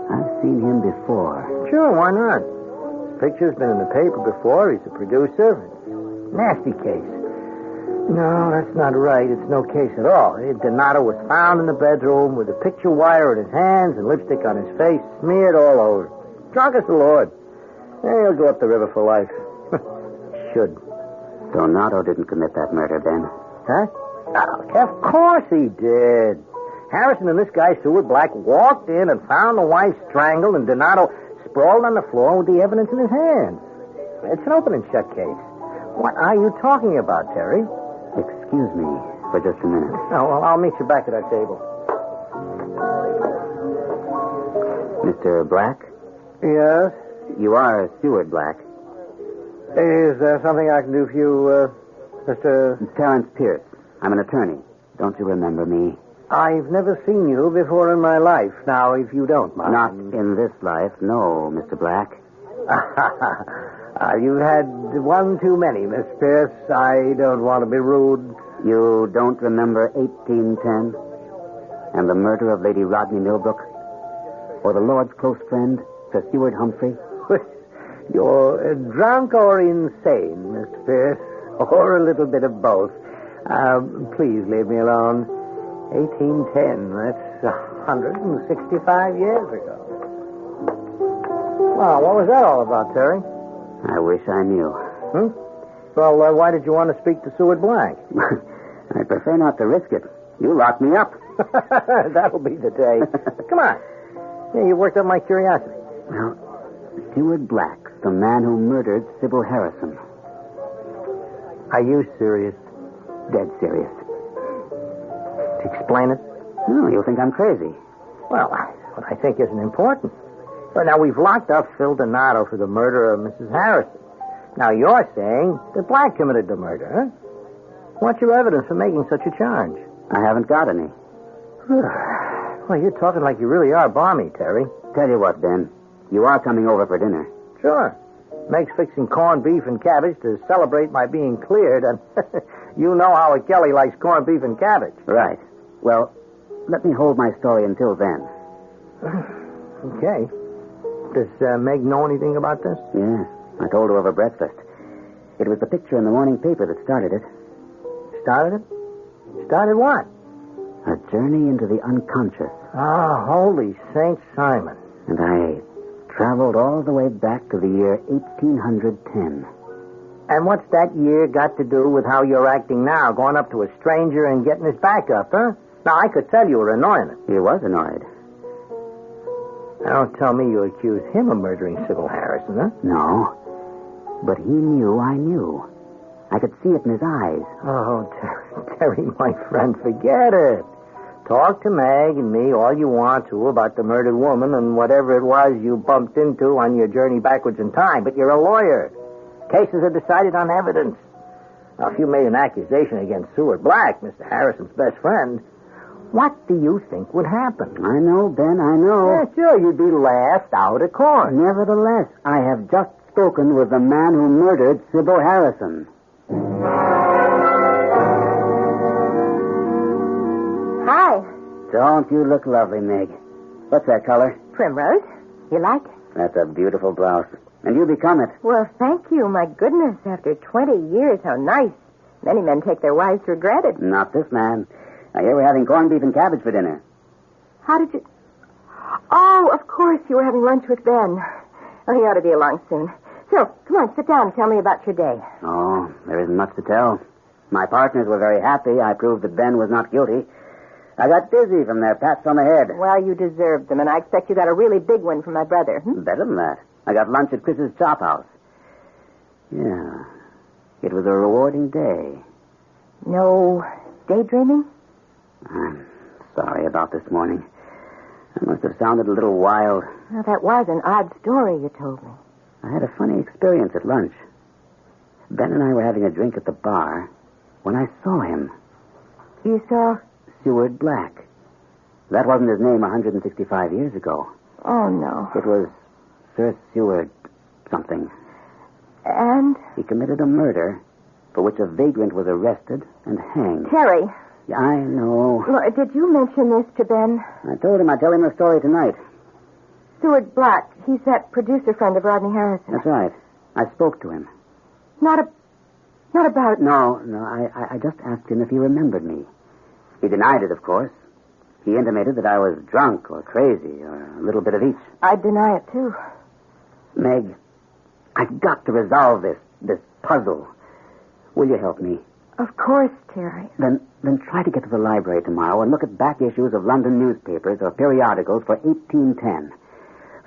I've seen him before. Sure, why not? His picture's been in the paper before. He's a producer. Nasty case. No, that's not right. It's no case at all. Donato was found in the bedroom with a picture wire in his hands and lipstick on his face, smeared all over. Drunk as the Lord. He'll go up the river for life. Should. Donato didn't commit that murder, Ben. Huh? Of course he did. Harrison and this guy, Seward Black, walked in and found the wife strangled and Donato sprawled on the floor with the evidence in his hands. It's an open and shut case. What are you talking about, Terry? Excuse me for just a minute. Oh, well, I'll meet you back at our table. Mr. Black? Yes? You are Seward Black. Is there something I can do for you, Mr... Terrence Pierce. I'm an attorney. Don't you remember me? I've never seen you before in my life. Now, if you don't mind... Not in this life, no, Mr. Black. You've had one too many, Miss Pierce. I don't want to be rude. You don't remember 1810? And the murder of Lady Rodney Millbrook? Or the Lord's close friend, Sir Seward Humphrey? You're drunk or insane, Mr. Pierce. Or a little bit of both. Please leave me alone. 1810, that's 165 years ago. Well, what was that all about, Terry? I wish I knew. Well, why did you want to speak to Seward Black? I prefer not to risk it. You locked me up. That'll be the day. Come on. Yeah, you worked up my curiosity. Now, Seward Black, the man who murdered Sybil Harrison. Are you serious? Dead serious. Explain it? No, you'll think I'm crazy. Well, what I think isn't important. But now we've locked up Phil Donato for the murder of Mrs. Harrison. Now you're saying that Black committed the murder, huh? What's your evidence for making such a charge? I haven't got any. Well, you're talking like you really are balmy, Terry. Tell you what, Ben. You are coming over for dinner. Sure. Meg's fixing corned beef and cabbage to celebrate my being cleared, and you know how a Kelly likes corned beef and cabbage. Right. Well, let me hold my story until then. Okay. Does Meg know anything about this? Yeah, I told her over breakfast. It was the picture in the morning paper that started it. Started it? Started what? A journey into the unconscious. Oh, holy Saint Simon. And I traveled all the way back to the year 1810. And what's that year got to do with how you're acting now, going up to a stranger and getting his back up, huh? Now, I could tell you were annoying it. He was annoyed. Now, don't tell me you accuse him of murdering Sybil Harrison, huh? No. But he knew I knew. I could see it in his eyes. Oh, Terry, my friend, forget it. Talk to Meg and me all you want to about the murdered woman and whatever it was you bumped into on your journey backwards in time. But you're a lawyer. Cases are decided on evidence. Now, if you made an accusation against Seward Black, Mr. Harrison's best friend, what do you think would happen? I know, Ben, I know. Yeah, sure, you'd be laughed out of court. Nevertheless, I have just spoken with the man who murdered Sybil Harrison. Hi. Don't you look lovely, Meg? What's that color? Primrose. You like it? That's a beautiful blouse. And you become it. Well, thank you. My goodness, after 20 years, how nice. Many men take their wives for granted. Not this man. I hear we're having corned beef and cabbage for dinner. How did you... Oh, of course, you were having lunch with Ben. Oh, he ought to be along soon. So, come on, sit down and tell me about your day. Oh, there isn't much to tell. My partners were very happy. I proved that Ben was not guilty. I got dizzy from their pats on the head. Well, you deserved them, and I expect you got a really big one from my brother. Better than that. I got lunch at Chris's Chop House. Yeah, it was a rewarding day. No daydreaming? I'm sorry about this morning. I must have sounded a little wild. Well, that was an odd story you told me. I had a funny experience at lunch. Ben and I were having a drink at the bar when I saw him. You saw? Seward Black. That wasn't his name 165 years ago. Oh, no. It was Sir Seward something. And? He committed a murder for which a vagrant was arrested and hanged. Terry. Yeah, I know. Look, did you mention this to Ben? I told him I'd tell him the story tonight. Seward Black. He's that producer friend of Rodney Harrison. That's right. I spoke to him. Not about... No. I just asked him if he remembered me. He denied it, of course. He intimated that I was drunk or crazy or a little bit of each. I'd deny it, too. Meg, I've got to resolve this puzzle. Will you help me? Of course, Terry. Then try to get to the library tomorrow and look at back issues of London newspapers or periodicals for 1810.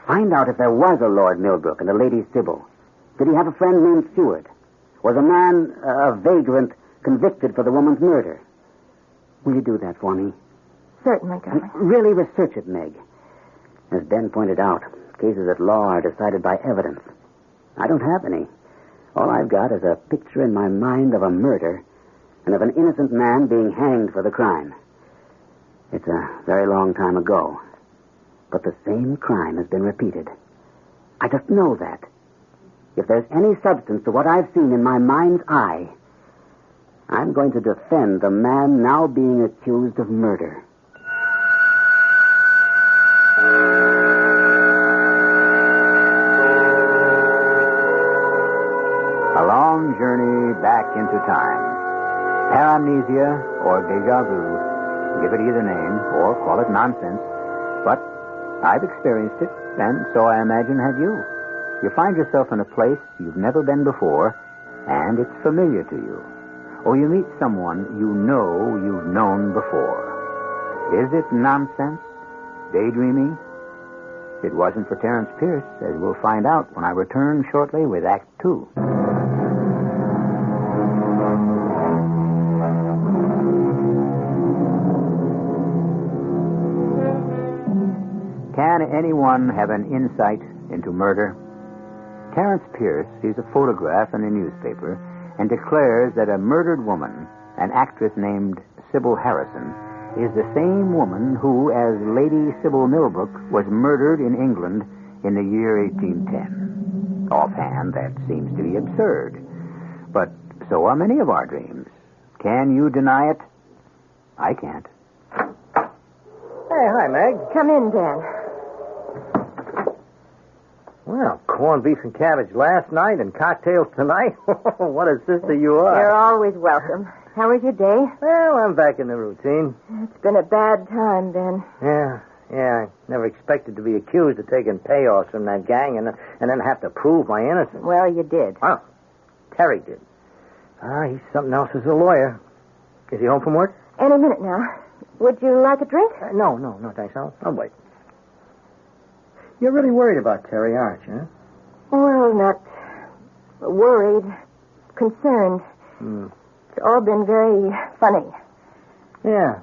Find out if there was a Lord Millbrook and a Lady Sybil. Did he have a friend named Seward? Was a man, a vagrant, convicted for the woman's murder? Will you do that for me? Certainly, darling. Really research it, Meg. As Ben pointed out, cases at law are decided by evidence. I don't have any. All I've got is a picture in my mind of a murder and of an innocent man being hanged for the crime. It's a very long time ago, but the same crime has been repeated. I just know that. if there's any substance to what I've seen in my mind's eye, I'm going to defend the man now being accused of murder. A long journey back into time. Paramnesia or déjà vu. Give it either name or call it nonsense. But I've experienced it, and so I imagine have you. You find yourself in a place you've never been before, and it's familiar to you. Or you meet someone you know you've known before. Is it nonsense? Daydreaming? It wasn't for Terence Pierce, as we'll find out when I return shortly with Act 2. Can anyone have an insight into murder? Terence Pierce sees a photograph in a newspaper and declares that a murdered woman, an actress named Sybil Harrison, is the same woman who, as Lady Sybil Millbrook, was murdered in England in the year 1810. Offhand, that seems to be absurd. But so are many of our dreams. Can you deny it? I can't. Hey, hi, Meg. Come in, Dan. Well, corned beef and cabbage last night and cocktails tonight. What a sister you are. You're always welcome. How was your day? Well, I'm back in the routine. It's been a bad time, Ben. Yeah. I never expected to be accused of taking payoffs from that gang and then have to prove my innocence. Well, you did. Oh, Terry did. He's something else as a lawyer. Is he home from work? Any minute now. Would you like a drink? No, thanks. I'll wait. You're really worried about Terry, aren't you? Well, not worried. Concerned. It's all been very funny. Yeah,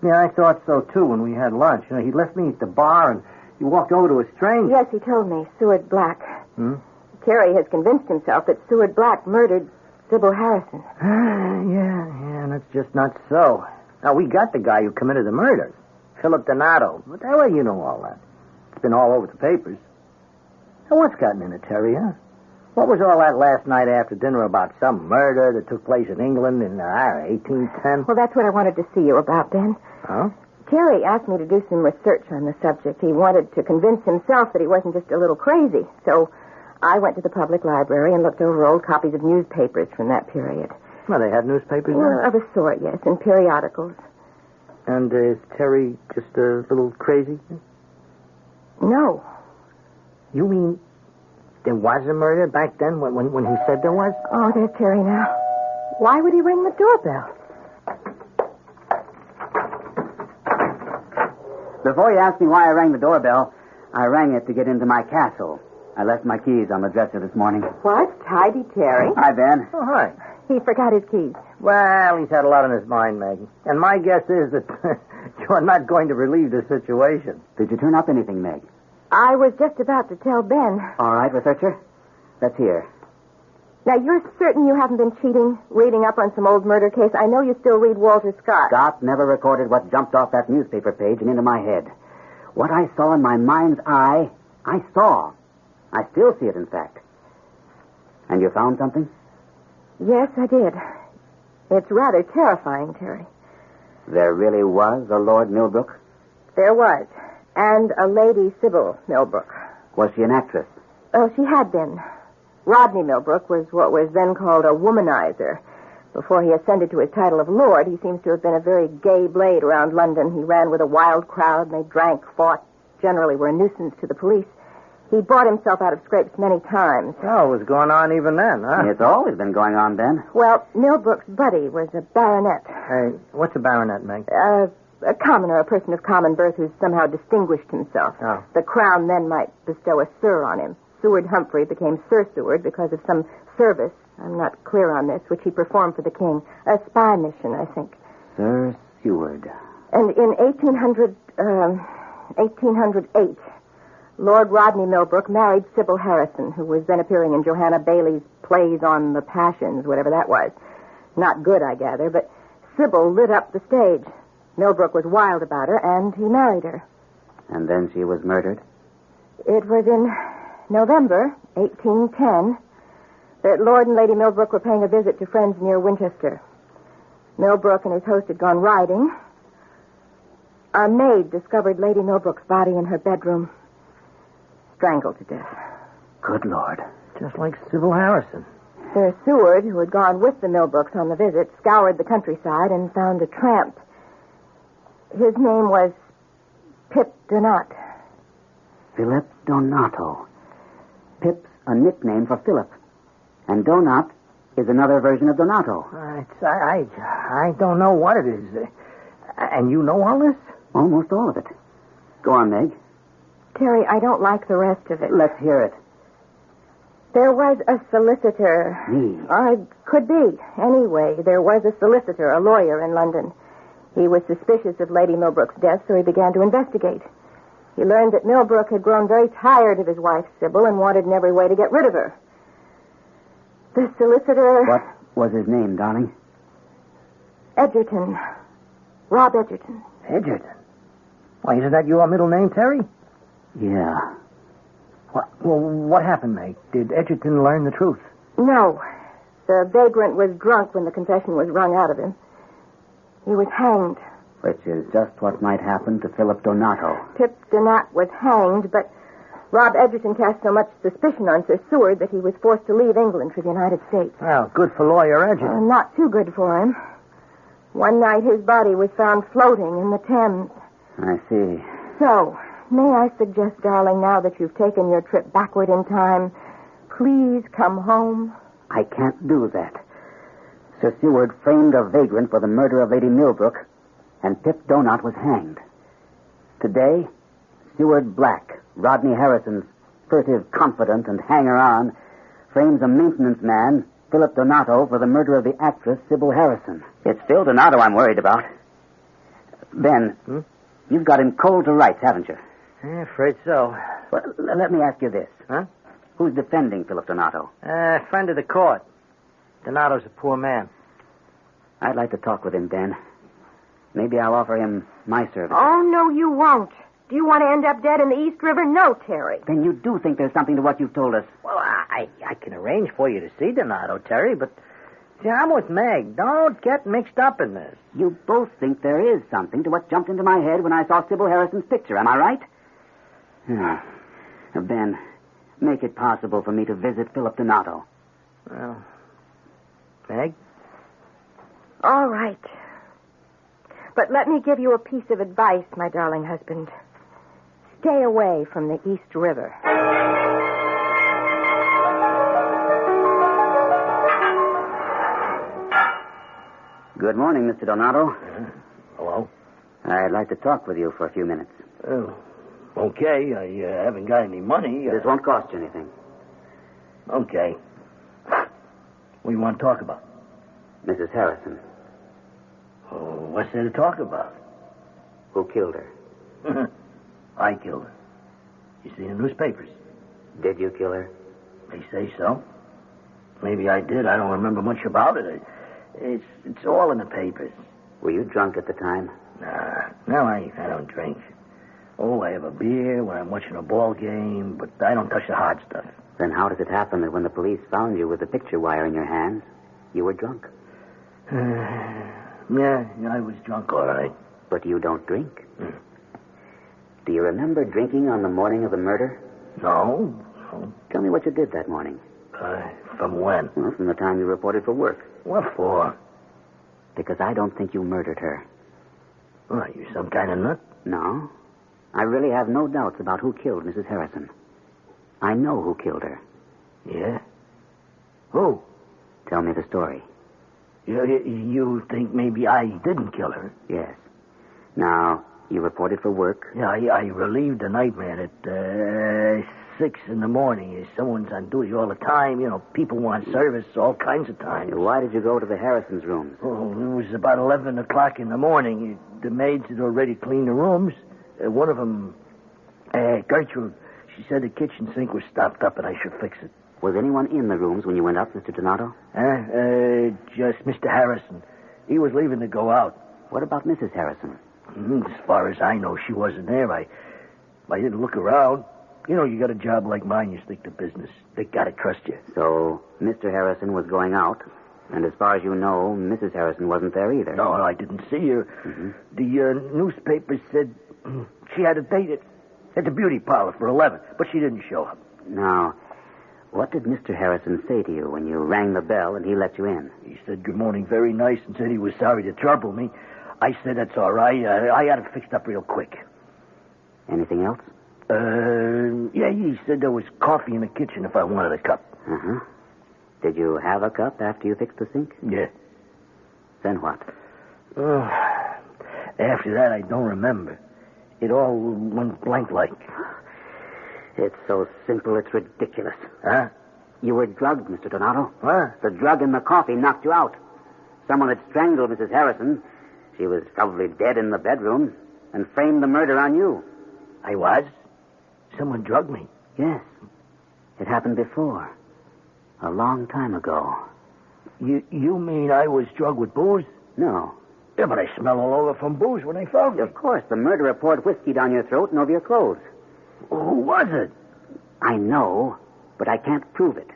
I thought so, too, when we had lunch. You know, he left me at the bar and he walked over to a stranger. Yes, he told me. Seward Black. Terry has convinced himself that Seward Black murdered Sybil Harrison. Yeah, and it's just not so. Now, we got the guy who committed the murder. Philip Donato. But how well you know all that? It's been all over the papers. Now, what's gotten into Terry, huh? What was all that last night after dinner about some murder that took place in England in 1810? Well, that's what I wanted to see you about, Ben. Huh? Terry asked me to do some research on the subject. He wanted to convince himself that he wasn't just a little crazy. So I went to the public library and looked over old copies of newspapers from that period. Well, they had newspapers Well, then? of a sort, yes, and periodicals. And is Terry just a little crazy? No. You mean there was a murder back then when he said there was? Oh, there's Terry now. Why would he ring the doorbell? Before you ask me why I rang the doorbell, I rang it to get into my castle. I left my keys on the dresser this morning. What? Tidy Terry? Hi, Ben. Oh, hi. He forgot his keys. Well, he's had a lot on his mind, Meg. And my guess is that you're not going to relieve the situation. Did you turn up anything, Meg? I was just about to tell Ben. All right, researcher. Let's hear. Now, you're certain you haven't been cheating, reading up on some old murder case? I know you still read Walter Scott. Scott never recorded what jumped off that newspaper page and into my head. What I saw in my mind's eye, I saw. I still see it, in fact. And you found something? Yes, I did. It's rather terrifying, Terry. There really was a Lord Millbrook? There was. And a Lady Sybil Millbrook. Was she an actress? Oh, she had been. Rodney Millbrook was what was then called a womanizer. Before he ascended to his title of Lord, he seems to have been a very gay blade around London. He ran with a wild crowd, and they drank, fought, generally were a nuisance to the police. He bought himself out of scrapes many times. Oh, it was going on even then, huh? It's always been going on, Ben. Well, Millbrook's buddy was a baronet. Hey, what's a baronet, Meg? A commoner, a person of common birth who's somehow distinguished himself. Oh. The crown then might bestow a Sir on him. Seward Humphrey became Sir Seward because of some service, I'm not clear on this, which he performed for the king. A spy mission, I think. Sir Seward. And in 1808, Lord Rodney Millbrook married Sybil Harrison, who was then appearing in Johanna Baillie's plays on the Passions, whatever that was. Not good, I gather, but Sybil lit up the stage. Millbrook was wild about her, and he married her. And then she was murdered? It was in November 1810, that Lord and Lady Millbrook were paying a visit to friends near Winchester. Millbrook and his host had gone riding. A maid discovered Lady Millbrook's body in her bedroom, strangled to death. Good Lord. Just like Sybil Harrison. Sir Seward, who had gone with the Millbrooks on the visit, scoured the countryside and found a tramp. His name was Pip Donat. Philip Donato. Pip's a nickname for Philip. And Donat is another version of Donato. I don't know what it is. And you know all this? Almost all of it. Go on, Meg. Terry, I don't like the rest of it. Let's hear it. There was a solicitor. Me? Could be. Anyway, there was a solicitor, a lawyer in London. He was suspicious of Lady Millbrook's death, so he began to investigate. He learned that Millbrook had grown very tired of his wife, Sybil, and wanted in every way to get rid of her. The solicitor... What was his name, darling? Edgerton. Rob Edgerton. Edgerton? Why, isn't that your middle name, Terry? Yeah. What happened, Meg? Did Edgerton learn the truth? No. The vagrant was drunk when the confession was wrung out of him. He was hanged. Which is just what might happen to Philip Donato. Pip Donat was hanged, but Rob Edgerton cast so much suspicion on Sir Seward that he was forced to leave England for the United States. Well, good for lawyer Edgerton. Not too good for him. One night his body was found floating in the Thames. I see. So, may I suggest, darling, now that you've taken your trip backward in time, please come home? I can't do that. Sir Seward framed a vagrant for the murder of Lady Millbrook, and Pip Donat was hanged. Today, Seward Black, Rodney Harrison's furtive confidant and hanger-on, frames a maintenance man, Philip Donato, for the murder of the actress Sybil Harrison. It's Phil Donato I'm worried about. Ben, you've got him cold to rights, haven't you? Afraid so. Well, let me ask you this. Huh? Who's defending Philip Donato? Friend of the court. Donato's a poor man. I'd like to talk with him, Ben. Maybe I'll offer him my service. Oh, no, you won't. Do you want to end up dead in the East River? No, Terry. Then you do think there's something to what you've told us. Well, I can arrange for you to see Donato, Terry, but see, I'm with Meg. Don't get mixed up in this. You both think there is something to what jumped into my head when I saw Sybil Harrison's picture. Am I right? Ben, make it possible for me to visit Philip Donato. Well, Meg? All right. But let me give you a piece of advice, my darling husband. Stay away from the East River. Good morning, Mr. Donato. Hello? I'd like to talk with you for a few minutes. Oh, okay. I haven't got any money. This won't cost you anything. Okay. What do you want to talk about? Mrs. Harrison. Oh, what's there to talk about? Who killed her? I killed her. You see in the newspapers. Did you kill her? They say so. Maybe I did. I don't remember much about it. It's all in the papers. Were you drunk at the time? No, I don't drink. Oh, I have a beer when I'm watching a ball game, but I don't touch the hard stuff. Then how does it happen that when the police found you with the picture wire in your hands, you were drunk? Yeah, I was drunk, all right. But you don't drink. Do you remember drinking on the morning of the murder? No. Tell me what you did that morning. From when? Well, from the time you reported for work. What for? Because I don't think you murdered her. Well, you some kind of nut? No. I really have no doubts about who killed Mrs. Harrison. I know who killed her. Yeah? Who? Tell me the story. You think maybe I didn't kill her? Yes. Now, you reported for work? Yeah, I relieved the nightman at 6 in the morning. Someone's on duty all the time. People want service all kinds of times. Why did you go to the Harrisons' rooms? Oh, it was about 11 o'clock in the morning. The maids had already cleaned the rooms. One of them, Gertrude, she said the kitchen sink was stopped up and I should fix it. Was anyone in the rooms when you went up, Mr. Donato? Just Mr. Harrison. He was leaving to go out. What about Mrs. Harrison? As far as I know, she wasn't there. I didn't look around. You know, you got a job like mine, you stick to business. They gotta trust you. So, Mr. Harrison was going out, and as far as you know, Mrs. Harrison wasn't there either. No, I didn't see her. Mm-hmm. The newspaper said she had a date at the beauty parlor for 11, but she didn't show up. Now, what did Mr. Harrison say to you when you rang the bell and he let you in? He said good morning very nice and said he was sorry to trouble me. I said that's all right. I had it fixed up real quick. Anything else? Yeah, he said there was coffee in the kitchen if I wanted a cup. Uh-huh. Did you have a cup after you fixed the sink? Yeah. Then what? After that, I don't remember. It all went blank-like. It's so simple, it's ridiculous. Huh? You were drugged, Mr. Donato. What? The drug in the coffee knocked you out. Someone had strangled Mrs. Harrison. She was probably dead in the bedroom and framed the murder on you. I was? Someone drugged me? Yes. It happened before. A long time ago. You mean I was drugged with booze? No. Yeah, but I smell all over from booze when they found me. Of course, the murderer poured whiskey down your throat and over your clothes. Who was it? I know, but I can't prove it.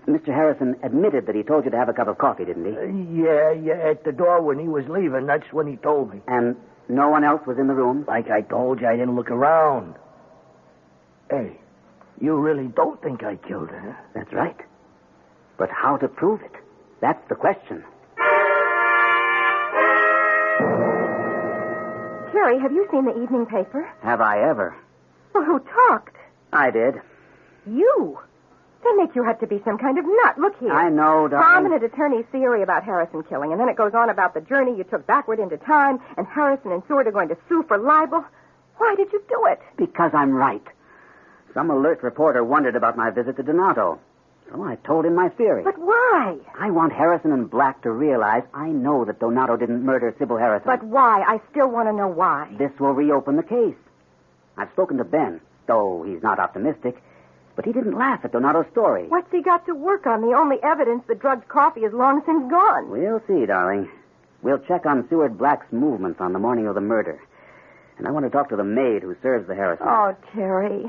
Mr. Harrison admitted that he told you to have a cup of coffee, didn't he? Yeah, at the door when he was leaving. That's when he told me. And no one else was in the room? Like I told you, I didn't look around. Hey, you really don't think I killed her? That's right. But how to prove it? That's the question. Terry, have you seen the evening paper? Have I ever? Well, who talked? I did. You? They make you have to be some kind of nut. Look here. I know, darling. Prominent attorney's theory about Harrison killing, and then it goes on about the journey you took backward into time, and Harrison and Seward are going to sue for libel. Why did you do it? Because I'm right. Some alert reporter wondered about my visit to Donato. So I told him my theory. But why? I want Harrison and Black to realize I know that Donato didn't murder Sybil Harrison. But why? I still want to know why. This will reopen the case. I've spoken to Ben, though he's not optimistic. But he didn't laugh at Donato's story. What's he got to work on? The only evidence the drugged coffee is long since gone. We'll see, darling. We'll check on Seward Black's movements on the morning of the murder. And I want to talk to the maid who serves the Harrisons. Oh, Terry.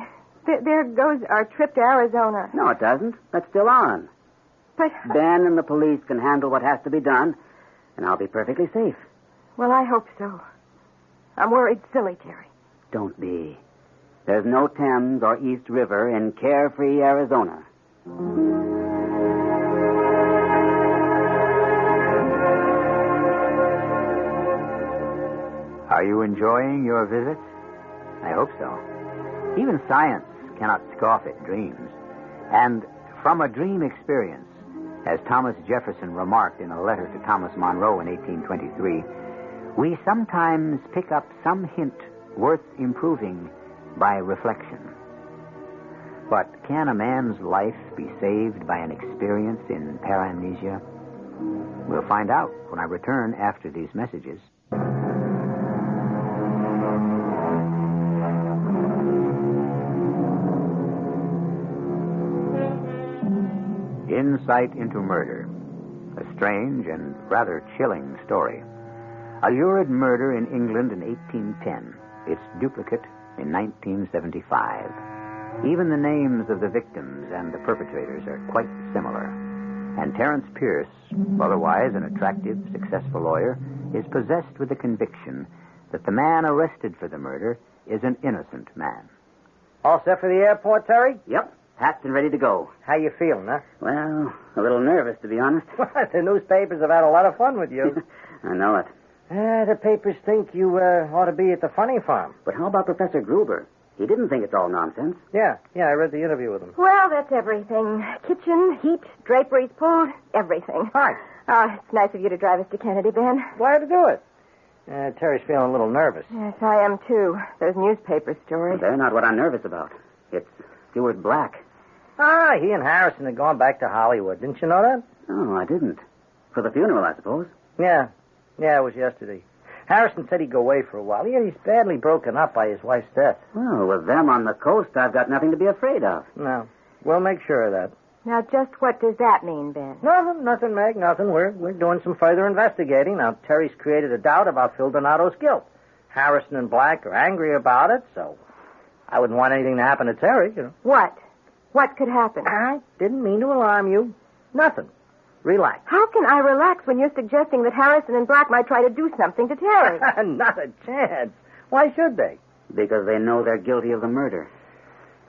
There goes our trip to Arizona. No, it doesn't. That's still on. But... Ben and the police can handle what has to be done, and I'll be perfectly safe. Well, I hope so. I'm worried silly, Terry. Don't be. There's no Thames or East River in carefree Arizona. Are you enjoying your visits? I hope so. Even science cannot scoff at dreams. And from a dream experience, as Thomas Jefferson remarked in a letter to Thomas Monroe in 1823, we sometimes pick up some hint worth improving by reflection. But can a man's life be saved by an experience in paramnesia? We'll find out when I return after these messages. Insight into Murder. A strange and rather chilling story. A lurid murder in England in 1810. Its duplicate in 1975. Even the names of the victims and the perpetrators are quite similar. And Terence Pierce, otherwise an attractive, successful lawyer, is possessed with the conviction that the man arrested for the murder is an innocent man. All set for the airport, Terry? Yep. Packed and ready to go. How you feeling, huh? Well, a little nervous, to be honest. The newspapers have had a lot of fun with you. I know it. The papers think you ought to be at the funny farm. But how about Professor Gruber? He didn't think it's all nonsense. Yeah, I read the interview with him. Well, that's everything. Kitchen, heat, draperies pulled, everything. Hi. It's nice of you to drive us to Kennedy, Ben. Glad to do it. Terry's feeling a little nervous. Yes, I am, too. Those newspaper stories. They're not what I'm nervous about. It's Seward Black. He and Harrison had gone back to Hollywood. Didn't you know that? Oh, I didn't. For the funeral, I suppose. Yeah, it was yesterday. Harrison said he'd go away for a while. Yeah, he's badly broken up by his wife's death. Well, with them on the coast, I've got nothing to be afraid of. No. We'll make sure of that. Now, just what does that mean, Ben? Nothing, Meg, nothing. We're doing some further investigating. Now, Terry's created a doubt about Phil Donato's guilt. Harrison and Black are angry about it, so I wouldn't want anything to happen to Terry, you know. What? What could happen? I didn't mean to alarm you. Nothing. Relax. How can I relax when you're suggesting that Harrison and Black might try to do something to Terry? Not a chance. Why should they? Because they know they're guilty of the murder.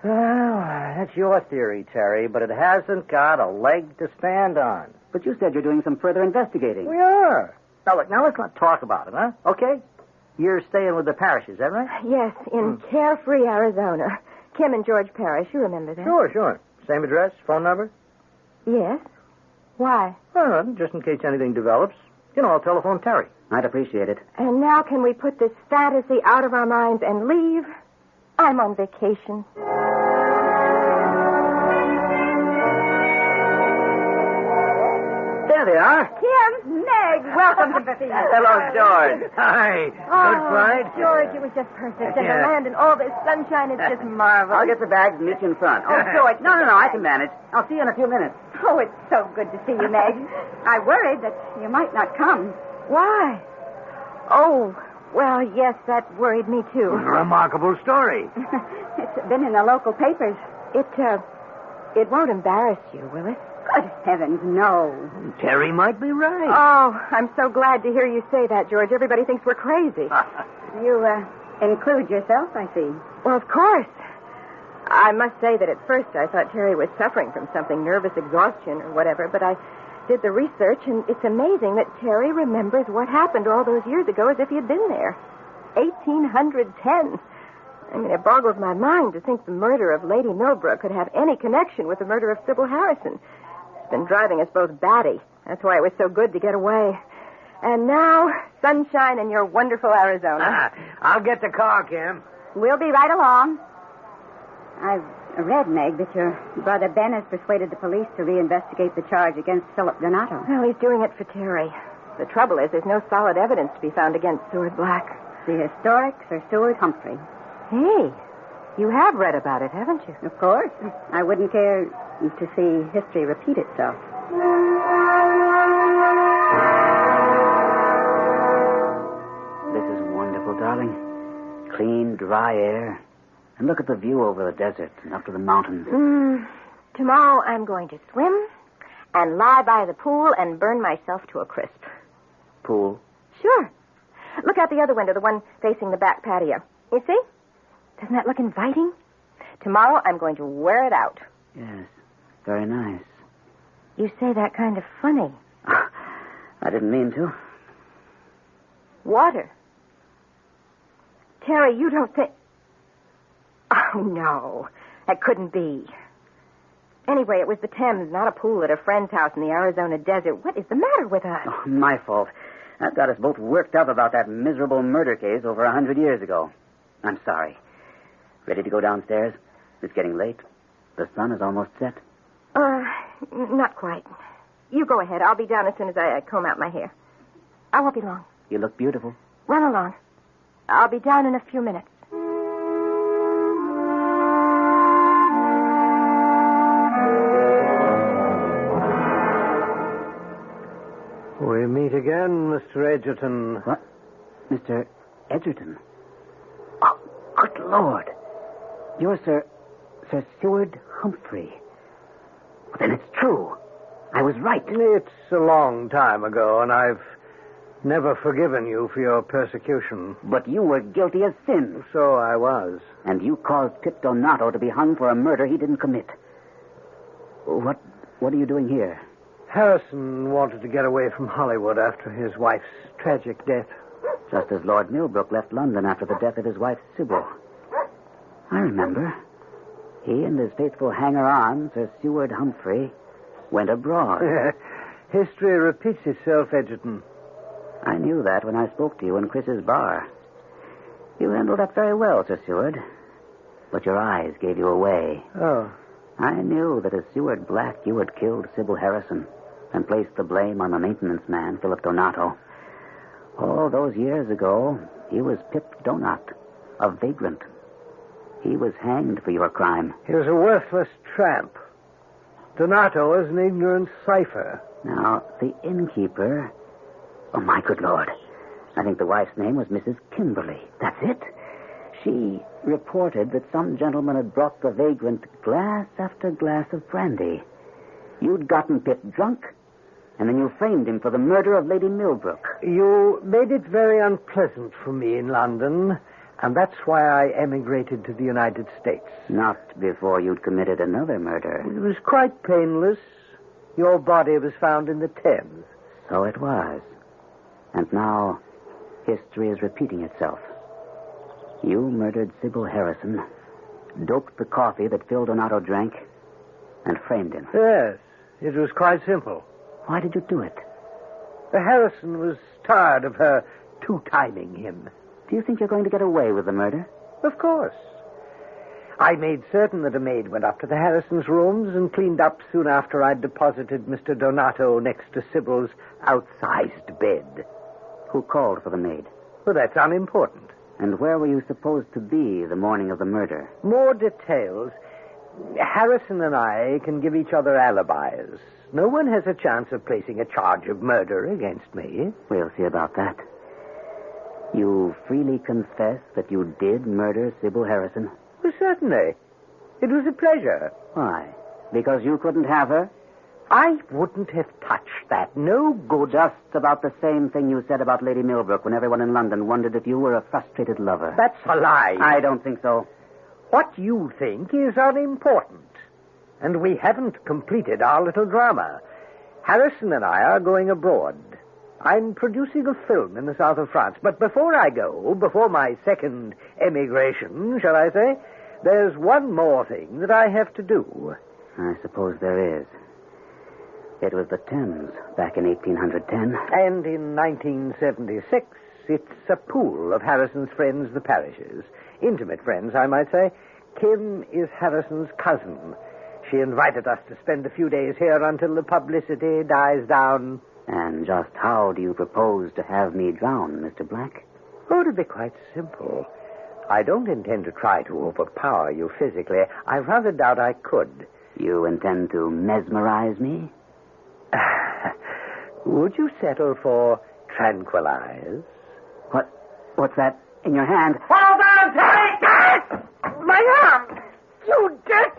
Well, that's your theory, Terry, but it hasn't got a leg to stand on. But you said you're doing some further investigating. We are. Now, look, let's not talk about it, huh? Okay? You're staying with the Parrish, is that right? Yes, in Carefree, Arizona. Kim and George Parrish, you remember that? Sure. Same address, phone number? Yes. Why? Well, just in case anything develops. You know, I'll telephone Terry. I'd appreciate it. And now can we put this fantasy out of our minds and leave? I'm on vacation. There they are. Kim, Meg, welcome to Bethany. Hello, George. Hi. Good flight? George, it was just perfect. And the land and all this sunshine is just marvelous. I'll get the bags and meet you in front. Oh, George. No, I can manage. I'll see you in a few minutes. Oh, it's so good to see you, Meg. I worried that you might not come. Why? Oh, well, yes, that worried me, too. Remarkable story. It's been in the local papers. It won't embarrass you, will it? Good heavens, no. Terry might be right. Oh, I'm so glad to hear you say that, George. Everybody thinks we're crazy. You include yourself, I see. Well, of course. I must say that at first I thought Terry was suffering from something, nervous exhaustion or whatever, but I did the research, and it's amazing that Terry remembers what happened all those years ago as if he had been there. 1810. I mean, it boggles my mind to think the murder of Lady Millbrook could have any connection with the murder of Sybil Harrison. It's been driving us both batty. That's why it was so good to get away. And now, sunshine in your wonderful Arizona. I'll get the car, Kim. We'll be right along. I've read, Meg, that your brother Ben has persuaded the police to reinvestigate the charge against Philip Donato. Well, he's doing it for Terry. The trouble is there's no solid evidence to be found against Seward Black. The historic Sir Seward Humphrey. Hey, you have read about it, haven't you? Of course. I wouldn't care to see history repeat itself. This is wonderful, darling. Clean, dry air. And look at the view over the desert and up to the mountains. Tomorrow I'm going to swim and lie by the pool and burn myself to a crisp. Pool? Sure. Look out the other window, the one facing the back patio. You see? Doesn't that look inviting? Tomorrow I'm going to wear it out. Yes, very nice. You say that kind of funny. I didn't mean to. Water. Terry, you don't think... Oh, no. That couldn't be. Anyway, it was the Thames, not a pool at a friend's house in the Arizona desert. What is the matter with us? Oh, my fault. That got us both worked up about that miserable murder case over 100 years ago. I'm sorry. Ready to go downstairs? It's getting late. The sun is almost set. Not quite. You go ahead. I'll be down as soon as I comb out my hair. I won't be long. You look beautiful. Run along. I'll be down in a few minutes. We meet again, Mr. Edgerton. What? Mr. Edgerton? Oh, good Lord. You're Sir Seward Humphrey. Well, then it's true. I was right. It's a long time ago, and I've never forgiven you for your persecution. But you were guilty of sin. So I was. And you caused Pip Donato to be hung for a murder he didn't commit. What are you doing here? Harrison wanted to get away from Hollywood after his wife's tragic death. Just as Lord Millbrook left London after the death of his wife, Sybil. I remember. He and his faithful hanger-on, Sir Seward Humphrey, went abroad. History repeats itself, Edgerton. I knew that when I spoke to you in Chris's bar. You handled that very well, Sir Seward. But your eyes gave you away. Oh. I knew that as Seward Black, you had killed Sybil Harrison and placed the blame on the maintenance man, Philip Donato. All those years ago, he was Pip Donat, a vagrant. He was hanged for your crime. He was a worthless tramp. Donato was an ignorant cipher. Now, the innkeeper... Oh, my good Lord. I think the wife's name was Mrs. Kimberly. That's it. She reported that some gentleman had brought the vagrant glass after glass of brandy. You'd gotten Pitt drunk, and then you framed him for the murder of Lady Millbrook. You made it very unpleasant for me in London, and that's why I emigrated to the United States. Not before you'd committed another murder. It was quite painless. Your body was found in the Thames. So it was. And now, history is repeating itself. You murdered Sybil Harrison, doped the coffee that Phil Donato drank, and framed him. Yes, it was quite simple. Why did you do it? Harrison was tired of her two-timing him. Do you think you're going to get away with the murder? Of course. I made certain that a maid went up to the Harrisons' rooms and cleaned up soon after I'd deposited Mr. Donato next to Sybil's outsized bed. Who called for the maid? Well, that's unimportant. And where were you supposed to be the morning of the murder? More details. Harrison and I can give each other alibis. No one has a chance of placing a charge of murder against me. We'll see about that. You freely confess that you did murder Sybil Harrison? Well, certainly. It was a pleasure. Why? Because you couldn't have her? I wouldn't have touched that. No good. Just about the same thing you said about Lady Millbrook when everyone in London wondered if you were a frustrated lover. That's a lie. I don't think so. What you think is unimportant. And we haven't completed our little drama. Harrison and I are going abroad. I'm producing a film in the south of France. But before I go, before my second emigration, shall I say, there's one more thing that I have to do. I suppose there is. It was the Thames back in 1810. And in 1976, it's a pool of Harrison's friends, the Parishes. Intimate friends, I might say. Kim is Harrison's cousin. She invited us to spend a few days here until the publicity dies down. And just how do you propose to have me drown, Mr. Black? Oh, it'll be quite simple. I don't intend to try to overpower you physically. I rather doubt I could. You intend to mesmerize me? Would you settle for tranquilize? What's that in your hand? Hold on, Terry! My arm! You dirty...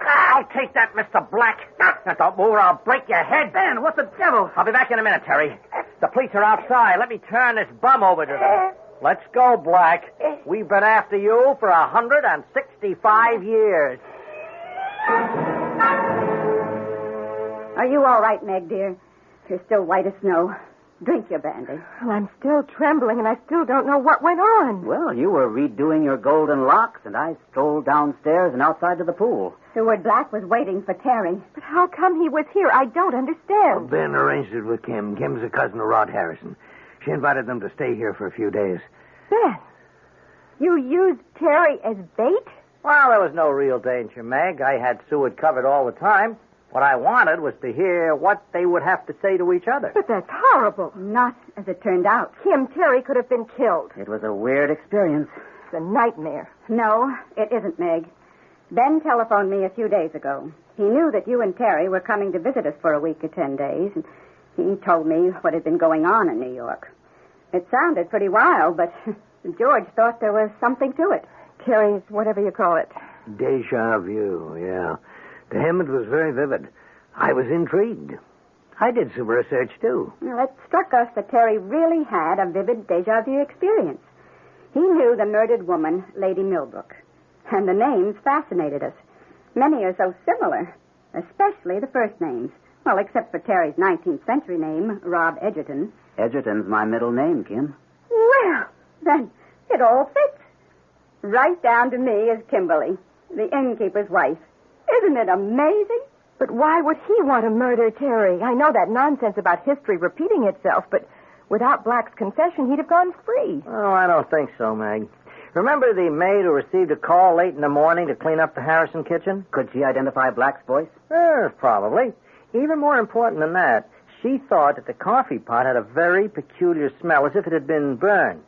I'll take that, Mr. Black. Now, don't move or I'll break your head. Ben, what the devil? I'll be back in a minute, Terry. The police are outside. Let me turn this bum over to them. Let's go, Black. We've been after you for 165 years. Are you all right, Meg, dear? You're still white as snow. Drink your brandy. Well, I'm still trembling, and I still don't know what went on. Well, you were redoing your golden locks, and I strolled downstairs and outside to the pool. Seward Black was waiting for Terry. But how come he was here? I don't understand. Ben arranged it with Kim. Kim's a cousin of Rod Harrison. She invited them to stay here for a few days. Ben, you used Terry as bait? Well, there was no real danger, Meg. I had Seward covered all the time. What I wanted was to hear what they would have to say to each other. But that's horrible. Not as it turned out. Kim Terry could have been killed. It was a weird experience. It's a nightmare. No, it isn't, Meg. Ben telephoned me a few days ago. He knew that you and Terry were coming to visit us for a week or 10 days, and he told me what had been going on in New York. It sounded pretty wild, but George thought there was something to it. Terry's whatever you call it. Deja vu, yeah. To him, it was very vivid. I was intrigued. I did some research, too. Well, it struck us that Terry really had a vivid deja vu experience. He knew the murdered woman, Lady Millbrook. And the names fascinated us. Many are so similar, especially the first names. Well, except for Terry's 19th century name, Rob Edgerton. Edgerton's my middle name, Kim. Well, then it all fits. Right down to me as Kimberly, the innkeeper's wife. Isn't it amazing? But why would he want to murder Terry? I know that nonsense about history repeating itself, but without Black's confession, he'd have gone free. Oh, I don't think so, Meg. Remember the maid who received a call late in the morning to clean up the Harrison kitchen? Could she identify Black's voice? Probably. Even more important than that, she thought that the coffee pot had a very peculiar smell, as if it had been burned.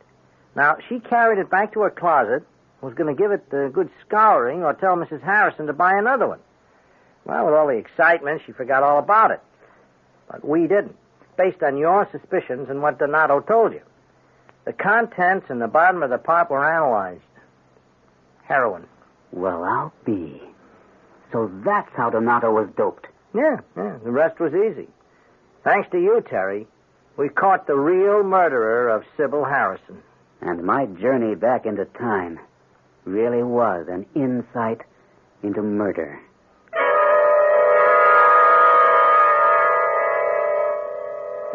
Now, she carried it back to her closet, was going to give it a good scouring or tell Mrs. Harrison to buy another one. Well, with all the excitement, she forgot all about it. But we didn't, based on your suspicions and what Donato told you. The contents in the bottom of the pot were analyzed. Heroin. Well, I'll be. So that's how Donato was doped. Yeah. The rest was easy. Thanks to you, Terry, we caught the real murderer of Sybil Harrison. And my journey back into time really was an insight into murder.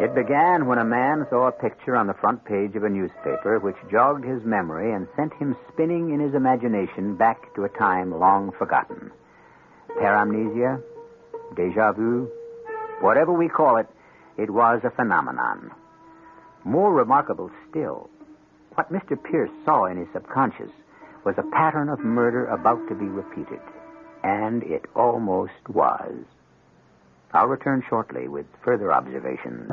It began when a man saw a picture on the front page of a newspaper which jogged his memory and sent him spinning in his imagination back to a time long forgotten. Paramnesia, déjà vu, whatever we call it, it was a phenomenon. More remarkable still, what Mr. Pierce saw in his subconscious was a pattern of murder about to be repeated. And it almost was. I'll return shortly with further observations.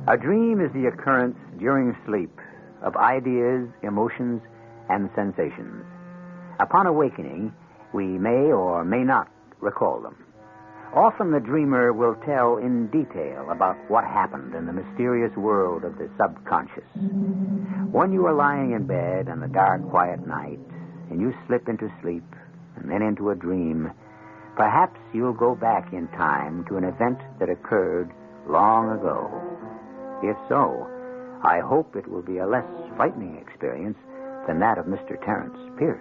A dream is the occurrence during sleep of ideas, emotions, and sensations. Upon awakening, we may or may not recall them. Often the dreamer will tell in detail about what happened in the mysterious world of the subconscious. When you are lying in bed on a dark, quiet night, and you slip into sleep and then into a dream, perhaps you'll go back in time to an event that occurred long ago. If so, I hope it will be a less frightening experience than that of Mr. Terence Pierce.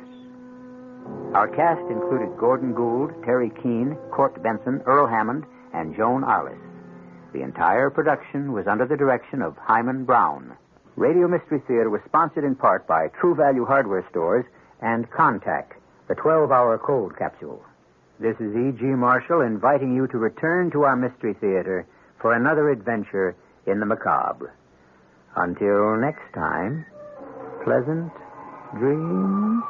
Our cast included Gordon Gould, Terry Keane, Court Benson, Earl Hammond, and Joan Arliss. The entire production was under the direction of Hyman Brown. Radio Mystery Theater was sponsored in part by True Value Hardware Stores and Contact, the 12-hour cold capsule. This is E.G. Marshall inviting you to return to our Mystery Theater for another adventure in the macabre. Until next time, pleasant dreams.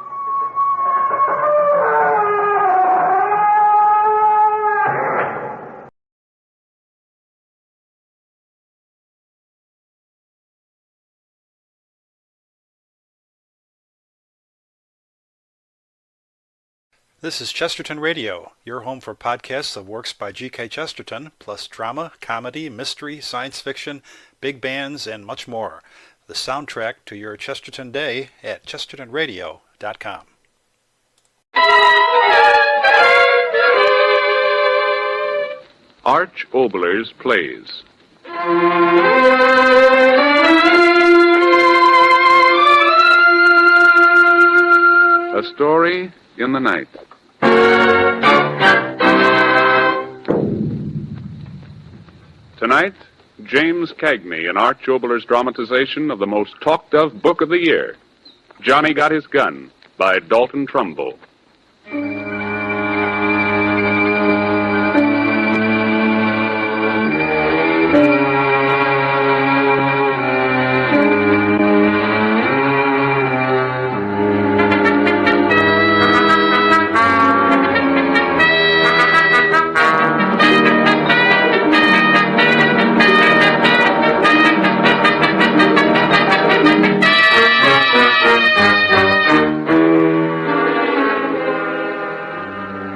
This is Chesterton Radio, your home for podcasts of works by G.K. Chesterton, plus drama, comedy, mystery, science fiction, big bands, and much more. The soundtrack to your Chesterton day at chestertonradio.com. Arch Oboler's Plays. A Story in the Night. Tonight, James Cagney in Arch Oboler's dramatization of the most talked-of book of the year, Johnny Got His Gun, by Dalton Trumbull.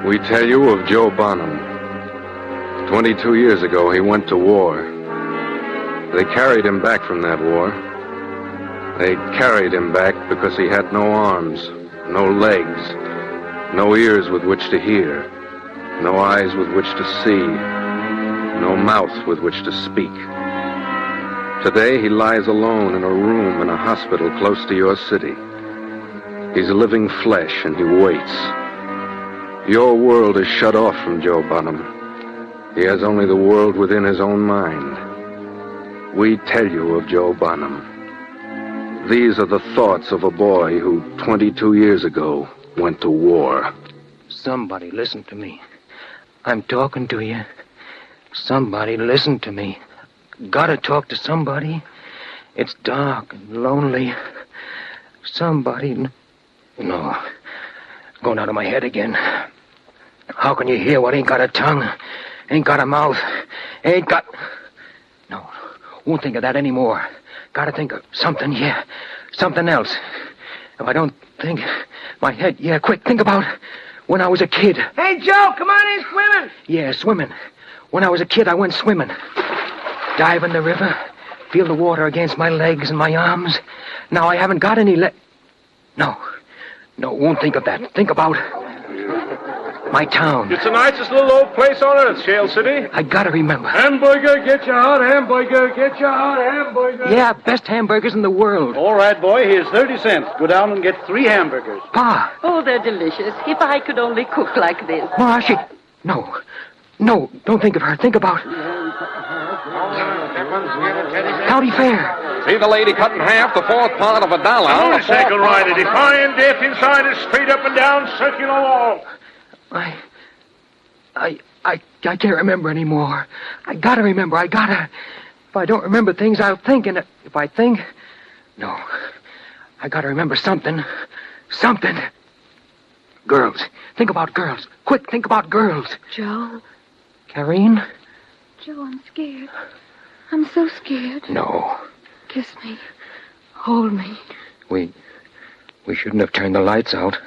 We tell you of Joe Bonham. 22 years ago, he went to war. They carried him back from that war. They carried him back because he had no arms, no legs, no ears with which to hear, no eyes with which to see, no mouth with which to speak. Today, he lies alone in a room in a hospital close to your city. He's living flesh, and he waits. Your world is shut off from Joe Bonham. He has only the world within his own mind. We tell you of Joe Bonham. These are the thoughts of a boy who, 22 years ago, went to war. Somebody listen to me. I'm talking to you. Somebody listen to me. Gotta talk to somebody. It's dark and lonely. Somebody... No. It's going out of my head again. How can you hear what ain't got a tongue, ain't got a mouth, ain't got... No, won't think of that anymore. Gotta think of something, yeah, something else. If I don't think, my head, yeah, quick, think about when I was a kid. Hey, Joe, come on in swimming. Yeah, swimming. When I was a kid, I went swimming. Dive in the river, feel the water against my legs and my arms. Now I haven't got any No, won't think of that. Think about my town. It's the nicest little old place on earth, Shale City. I gotta remember. Hamburger, get your hot hamburger, get your hot hamburger. Yeah, best hamburgers in the world. All right, boy, here's 30 cents. Go down and get 3 hamburgers. Pa. Oh, they're delicious. If I could only cook like this. Ma, No, don't think of her. Think about County Fair. See the lady cut in half, the fourth part of $1. Motorcycle rider, defying death inside a straight up and down circular wall. I can't remember anymore. I gotta remember. If I don't remember things, I'll think, and if I think... No. I gotta remember something. Something. Girls. Think about girls. Quick, think about girls. Joe. Karine? Joe, I'm scared. I'm so scared. No. Kiss me. Hold me. We shouldn't have turned the lights out.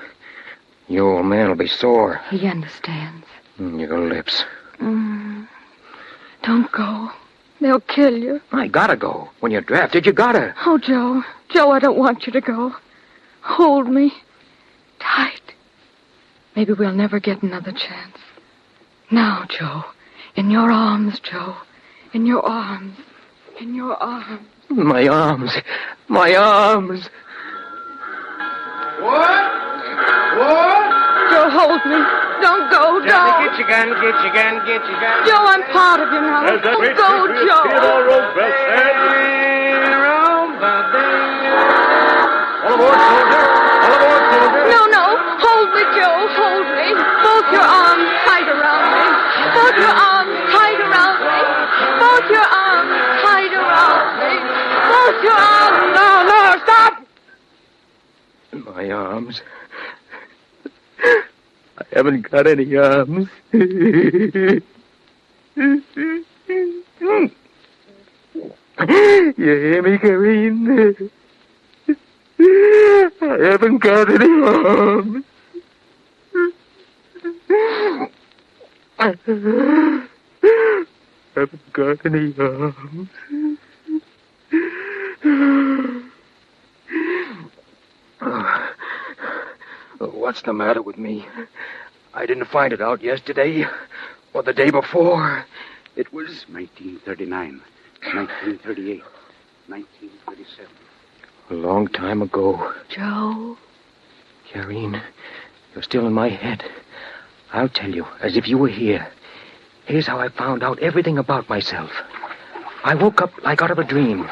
Your old man will be sore. He understands. Your lips. Don't go. They'll kill you. I gotta go. When you're drafted, you gotta. Oh, Joe. Joe, I don't want you to go. Hold me. Tight. Maybe we'll never get another chance. Now, Joe. In your arms, Joe. In your arms. In your arms. My arms. My arms. What? Joe, hold me. Don't go, Joe. Get your gun. Joe, I'm part of you now. There's that Don't great go, Joe. Theodore Roosevelt said. All aboard, soldier. All aboard, soldier. No. Hold me, Joe. Hold me. Both your arms tight around me. Both your arms tight around me. Both your arms tight around me. Both your arms. No, stop! My arms. I haven't got any arms. You hear me, Karine? I haven't got any arms. I haven't got any arms. What's the matter with me? I didn't find it out yesterday or the day before. It was 1939, 1938, 1937. a long time ago. Joe. Karine, you're still in my head. I'll tell you, as if you were here. Here's how I found out everything about myself. I woke up like out of a dream.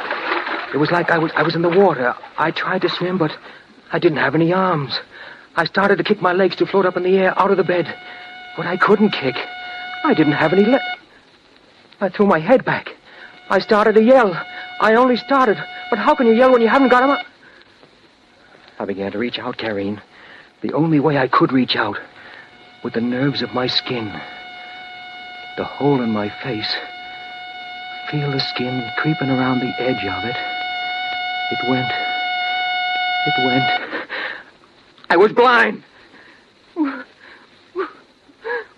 It was like I was in the water. I tried to swim, but I didn't have any arms. I started to kick my legs to float up in the air out of the bed, but I couldn't kick. I didn't have any I threw my head back. I started to yell. I only started, but how can you yell when you haven't got them up? I began to reach out, Karine. The only way I could reach out, with the nerves of my skin. The hole in my face. Feel the skin creeping around the edge of it. It went. I was blind.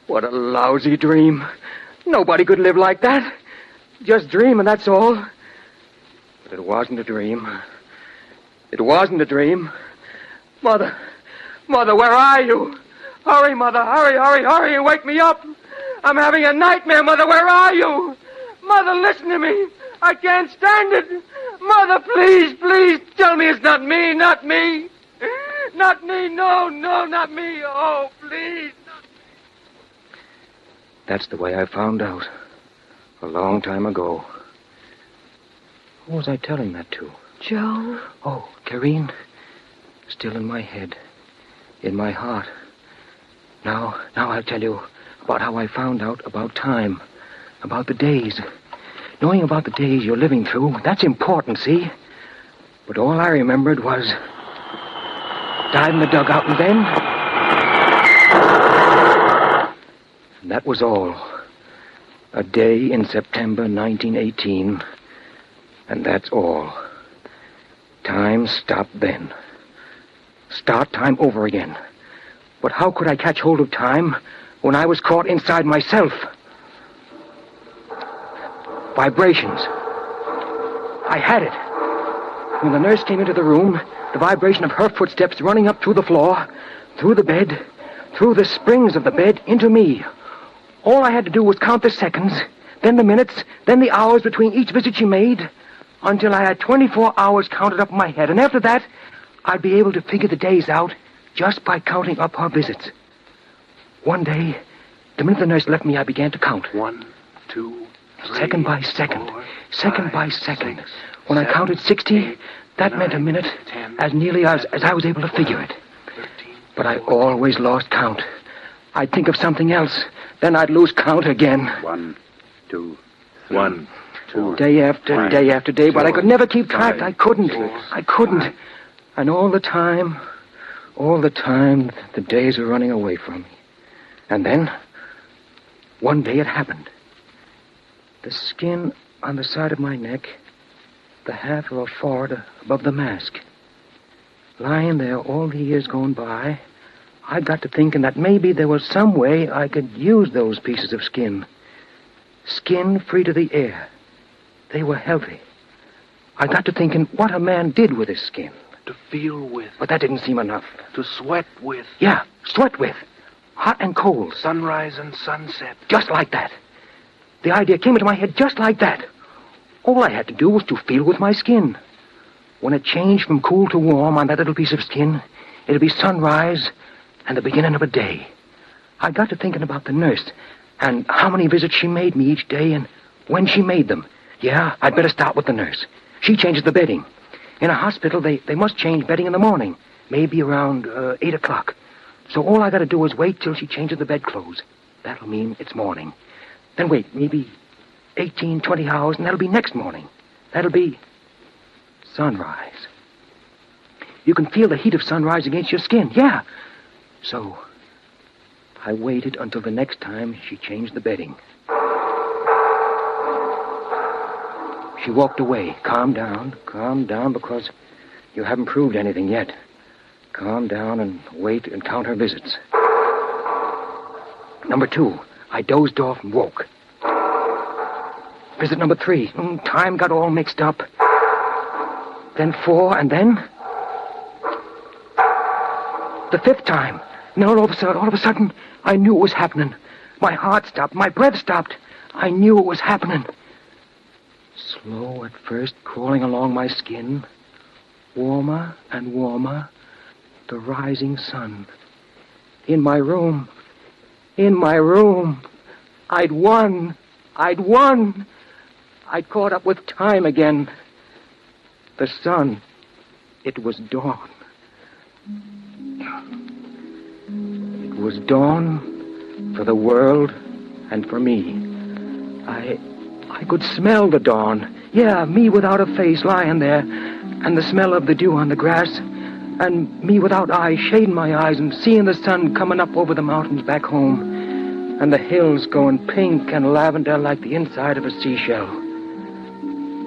What a lousy dream. Nobody could live like that. Just dream, and that's all. But it wasn't a dream. It wasn't a dream. Mother, where are you? Hurry, Mother, hurry, and wake me up. I'm having a nightmare, Mother, where are you? Mother, listen to me. I can't stand it. Mother, please, tell me it's not me. Not me, no, not me. Oh, please. That's the way I found out. A long time ago. Who was I telling that to? Joe. Oh, Karine. Still in my head. In my heart. Now I'll tell you about how I found out about time. About the days. Knowing about the days you're living through, that's important, see? But all I remembered was dive in the dugout and then... And that was all. A day in September 1918. And that's all. Time stopped then. Start time over again. But how could I catch hold of time when I was caught inside myself? Vibrations. I had it. When the nurse came into the room, the vibration of her footsteps running up through the floor, through the bed, through the springs of the bed, into me. All I had to do was count the seconds, then the minutes, then the hours between each visit she made, until I had 24 hours counted up in my head. And after that, I'd be able to figure the days out just by counting up her visits. One day, the minute the nurse left me, I began to count. 1, 2, 3, second by second, 4, second 5, by second. 6, when I 7, counted 60, 8, that 9, meant a minute, 10, as nearly as I was able to figure it. 13, But I always lost count. I'd think of something else, then I'd lose count again. 1, 2, 3, 1, 2. Day after day after day, but I could never keep track. 5, I couldn't. 6, I couldn't. And all the time, the days were running away from me. And then, one day it happened. The skin on the side of my neck, the half of a forehead above the mask. Lying there all the years going by, I got to thinking that maybe there was some way I could use those pieces of skin. Skin free to the air. They were healthy. I got to thinking what a man did with his skin. To feel with. But that didn't seem enough. To sweat with. Yeah, sweat with. Hot and cold. Sunrise and sunset. Just like that. The idea came into my head just like that. All I had to do was to feel with my skin. When it changed from cool to warm on that little piece of skin, it'd be sunrise and the beginning of a day. I got to thinking about the nurse and how many visits she made me each day and when she made them. Yeah, I'd better start with the nurse. She changes the bedding. In a hospital, they must change bedding in the morning, maybe around 8 o'clock. So all I got to do is wait till she changes the bedclothes. That'll mean it's morning. Then wait, maybe 18, 20 hours, and that'll be next morning. That'll be sunrise. You can feel the heat of sunrise against your skin, yeah. So I waited until the next time she changed the bedding. She walked away. Calm down, because you haven't proved anything yet. Calm down and wait and count her visits. Number 2, I dozed off and woke. Visit number 3, time got all mixed up. Then 4, and then the 5th time. And all of a sudden, I knew it was happening. My heart stopped, my breath stopped. I knew it was happening. Slow at first, crawling along my skin. Warmer and warmer, the rising sun. In my room. I'd won. I'd caught up with time again. The sun. It was dawn. It was dawn for the world and for me. I could smell the dawn. Yeah, me without a face lying there. And the smell of the dew on the grass. And me without eyes, shading my eyes and seeing the sun coming up over the mountains back home. And the hills going pink and lavender like the inside of a seashell.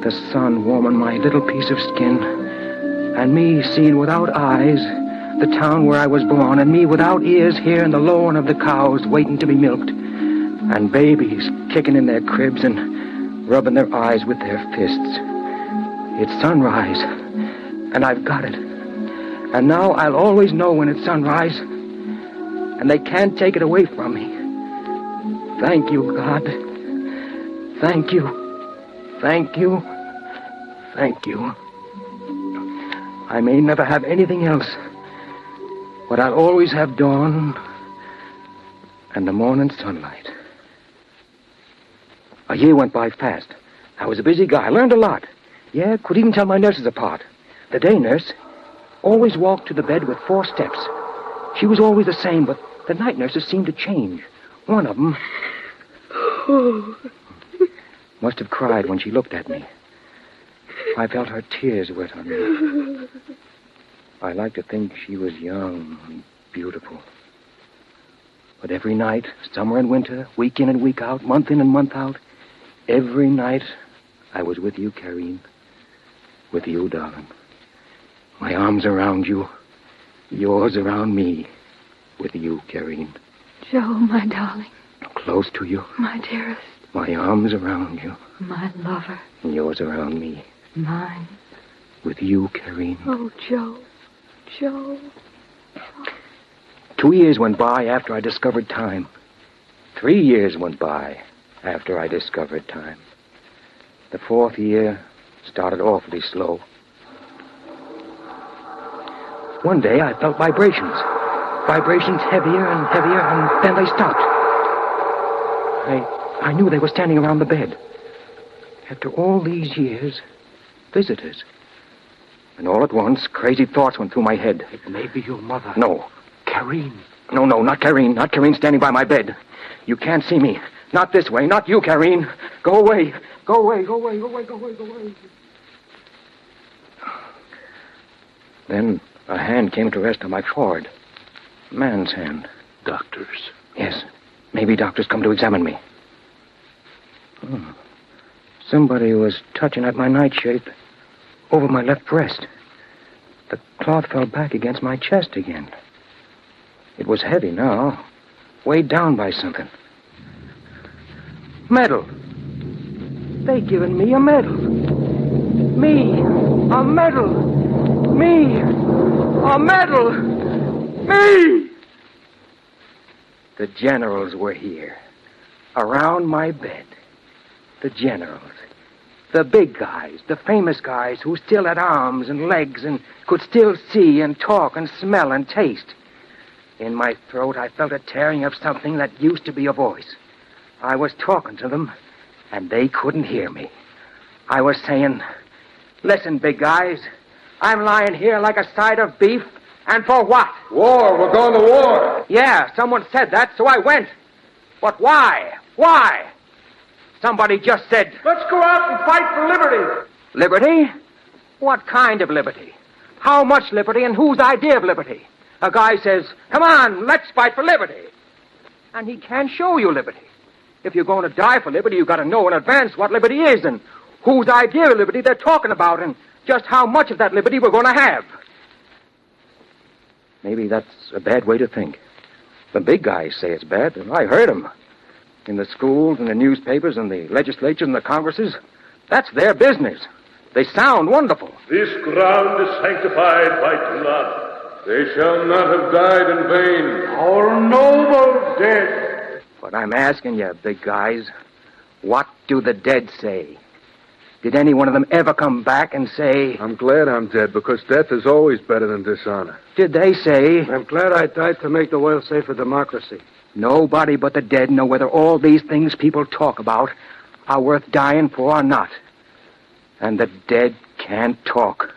The sun warming my little piece of skin. And me seeing without eyes the town where I was born. And me without ears hearing the lowing of the cows waiting to be milked. And babies kicking in their cribs and rubbing their eyes with their fists. It's sunrise, and I've got it. And now I'll always know when it's sunrise, and they can't take it away from me. Thank you, God. Thank you. Thank you. Thank you. I may never have anything else, but I'll always have dawn and the morning sunlight. A year went by fast. I was a busy guy. I learned a lot. Yeah, could even tell my nurses apart. The day nurse always walked to the bed with 4 steps. She was always the same, but the night nurses seemed to change. One of them must have cried when she looked at me. I felt her tears wet on me. I like to think she was young and beautiful. But every night, summer and winter, week in and week out, month in and month out, every night I was with you, Karine. With you, darling. My arms around you, yours around me. With you, Karine. Joe, my darling. Close to you. My dearest. My arms around you. My lover. And yours around me. Mine. With you, Karine. Oh, Joe. Joe. 2 years went by after I discovered time. 3 years went by after I discovered time. The 4th year started awfully slow. One day I felt vibrations. Vibrations heavier and heavier, and then they stopped. I knew they were standing around the bed. After all these years, visitors. And all at once, crazy thoughts went through my head. It may be your mother. No. Karine. No, not Karine. Not Karine standing by my bed. You can't see me. Not this way. Not you, Karine. Go away. Go away. Go away. Go away. Go away. Go away. Then a hand came to rest on my forehead. A man's hand. Doctors. Yes. Maybe doctors come to examine me. Somebody was touching at my nightshirt over my left breast. The cloth fell back against my chest again. It was heavy now, weighed down by something. Medal. They given me a medal. Me, a medal. Me, a medal. Me! The generals were here, around my bed. The generals. The big guys, the famous guys who still had arms and legs and could still see and talk and smell and taste. In my throat, I felt a tearing of something that used to be a voice. I was talking to them, and they couldn't hear me. I was saying, listen, big guys, I'm lying here like a side of beef, and for what? War. We're going to war. Yeah, someone said that, so I went. But why? Why? Somebody just said... Let's go out and fight for liberty. Liberty? What kind of liberty? How much liberty and whose idea of liberty? A guy says, come on, let's fight for liberty. And he can't show you liberty. If you're going to die for liberty, you've got to know in advance what liberty is and whose idea of liberty they're talking about and just how much of that liberty we're going to have. Maybe that's a bad way to think. The big guys say it's bad, and I heard them. In the schools and the newspapers and the legislatures and the congresses, that's their business. They sound wonderful. This ground is sanctified by blood. They shall not have died in vain. Our noble dead. But I'm asking you, big guys, what do the dead say? Did any one of them ever come back and say... I'm glad I'm dead, because death is always better than dishonor. Did they say... I'm glad I died to make the world safe for democracy. Nobody but the dead know whether all these things people talk about are worth dying for or not. And the dead can't talk.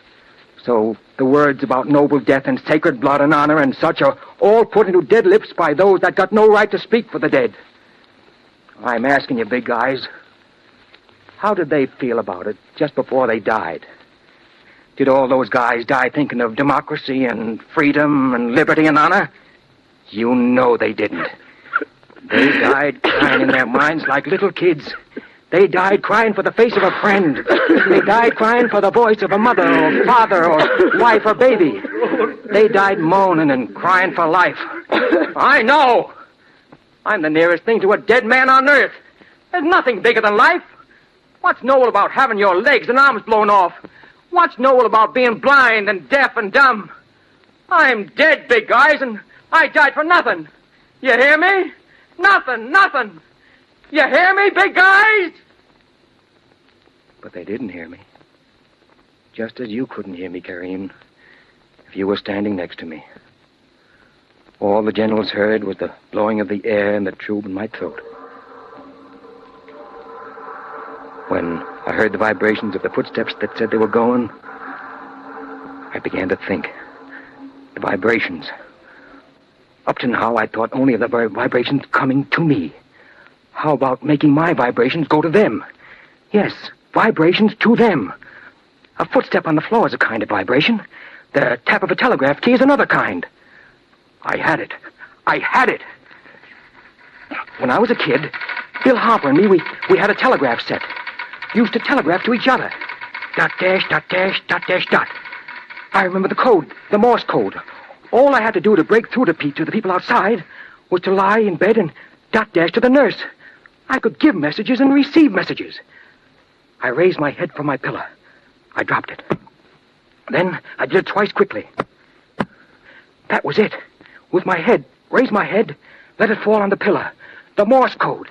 So the words about noble death and sacred blood and honor and such are all put into dead lips by those that got no right to speak for the dead. I'm asking you, big guys, how did they feel about it just before they died? Did all those guys die thinking of democracy and freedom and liberty and honor? You know they didn't. They died crying in their minds like little kids. They died crying for the face of a friend. They died crying for the voice of a mother or father or wife or baby. They died moaning and crying for life. I know. I'm the nearest thing to a dead man on earth. There's nothing bigger than life. What's noble about having your legs and arms blown off? What's noble about being blind and deaf and dumb? I'm dead, big guys, and I died for nothing. You hear me? Nothing. You hear me, big guys? But they didn't hear me. Just as you couldn't hear me, Karine, if you were standing next to me. All the generals heard was the blowing of the air in the tube in my throat. When I heard the vibrations of the footsteps that said they were going, I began to think. The vibrations. Up to now, I thought only of the vibrations coming to me. How about making my vibrations go to them? Yes, vibrations to them. A footstep on the floor is a kind of vibration. The tap of a telegraph key is another kind. I had it. When I was a kid, Bill Harper and me, we had a telegraph set. Used to telegraph to each other. Dot dash, dot dash, dot dash, dot. I remember the code, the Morse code. All I had to do to break through to the people outside was to lie in bed and dot dash to the nurse. I could give messages and receive messages. I raised my head from my pillow. I dropped it. Then I did it twice quickly. That was it. With my head, raised my head, let it fall on the pillow. The Morse code.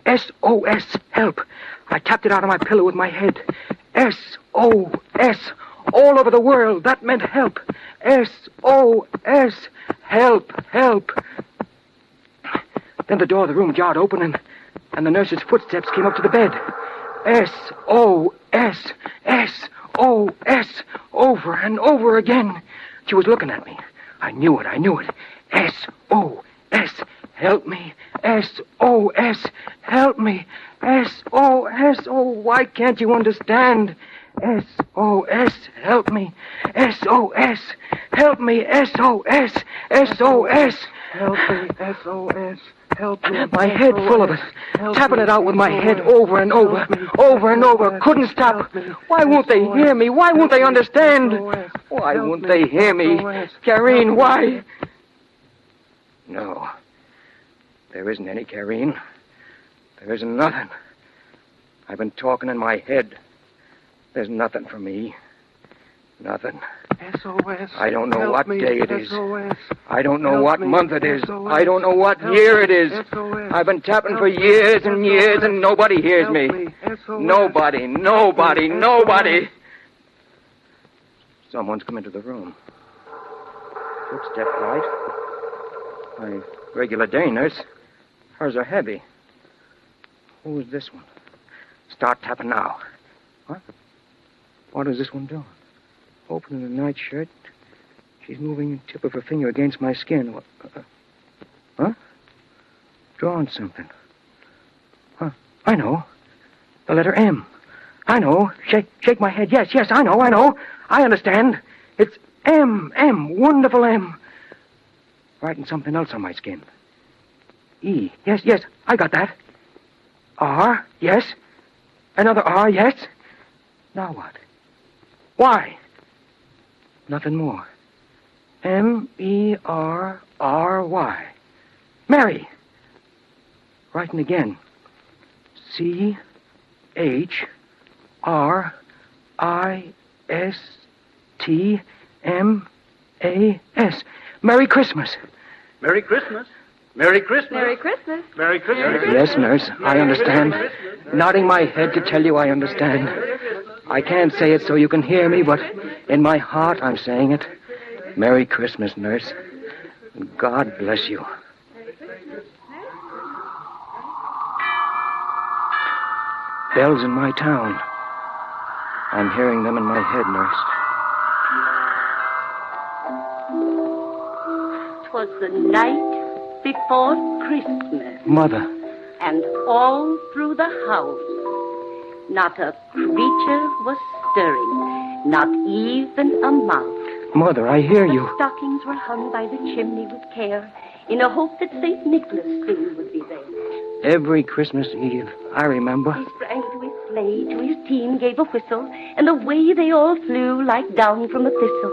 SOS, help. I tapped it out of my pillow with my head. SOS. All over the world, that meant help. SOS. Help, help. Then the door of the room jarred open and the nurse's footsteps came up to the bed. SOS. SOS. Over and over again. She was looking at me. I knew it. SOS. Help me. SOS. Help me. SOS. Oh, why can't you understand? SOS. Help me. SOS. Help me. SOS. SOS. Help me. SOS. Help me. My head full of it. Tapping it out with my head over and over. Over and over. Couldn't stop. Why won't they hear me? Why won't they understand? Why won't they hear me? Karine, why? No. There isn't any Karine. There isn't nothing. I've been talking in my head. There's nothing for me. Nothing. SOS. I don't know what day it is. SOS. I don't know what month it is. I don't know what year it is. I've been tapping for years and years and nobody hears me. Nobody. Someone's come into the room. Footstep light. My regular day nurse. Hers are heavy. Who is this one? Start tapping now. What? What is this one doing? Opening the nightshirt. She's moving the tip of her finger against my skin. What? Huh? Drawing something. Huh? I know. The letter M. I know. Shake my head. Yes, I know. I understand. It's M. Wonderful M. Writing something else on my skin. E. Yes, I got that. R. Yes. Another R. Yes. Now what? Y. Nothing more. M-E-R-R-Y. Mary. Writing again. C-H-R-I-S-T-M-A-S. Merry Christmas. Merry Christmas. Merry Christmas. Merry Christmas. Merry Christmas. Yes, nurse, I understand. Nodding my head to tell you I understand. I can't say it so you can hear me, but in my heart I'm saying it. Merry Christmas, nurse. God bless you. Bells in my town. I'm hearing them in my head, nurse. 'Twas the night before Christmas. Mother. And all through the house, not a creature was stirring, not even a mouse. Mother, I hear you. The stockings were hung by the chimney with care, in a hope that St. Nicholas soon would be there. Every Christmas Eve, I remember. He sprang to his sleigh, to his team gave a whistle, and away they all flew like down from a thistle.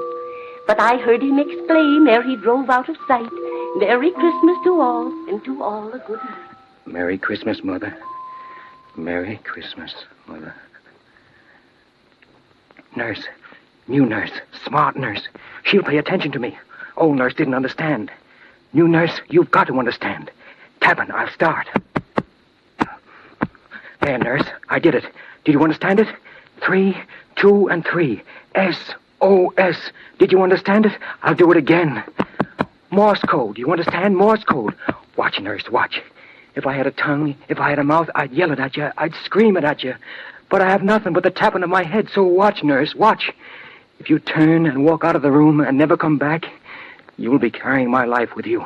But I heard him exclaim ere he drove out of sight, Merry Christmas to all, and to all a good night. Merry Christmas, Mother. Merry Christmas, Mother. Nurse. New nurse. Smart nurse. She'll pay attention to me. Old nurse didn't understand. New nurse, you've got to understand. Tapping, I'll start. There, nurse. I did it. Did you understand it? 3, 2, and 3. S-O-S. Did you understand it? I'll do it again. Morse code. You understand? Morse code. Watch, nurse, watch. If I had a tongue, if I had a mouth, I'd yell it at you. I'd scream it at you. But I have nothing but the tapping of my head, so watch, nurse, watch. If you turn and walk out of the room and never come back, you'll be carrying my life with you.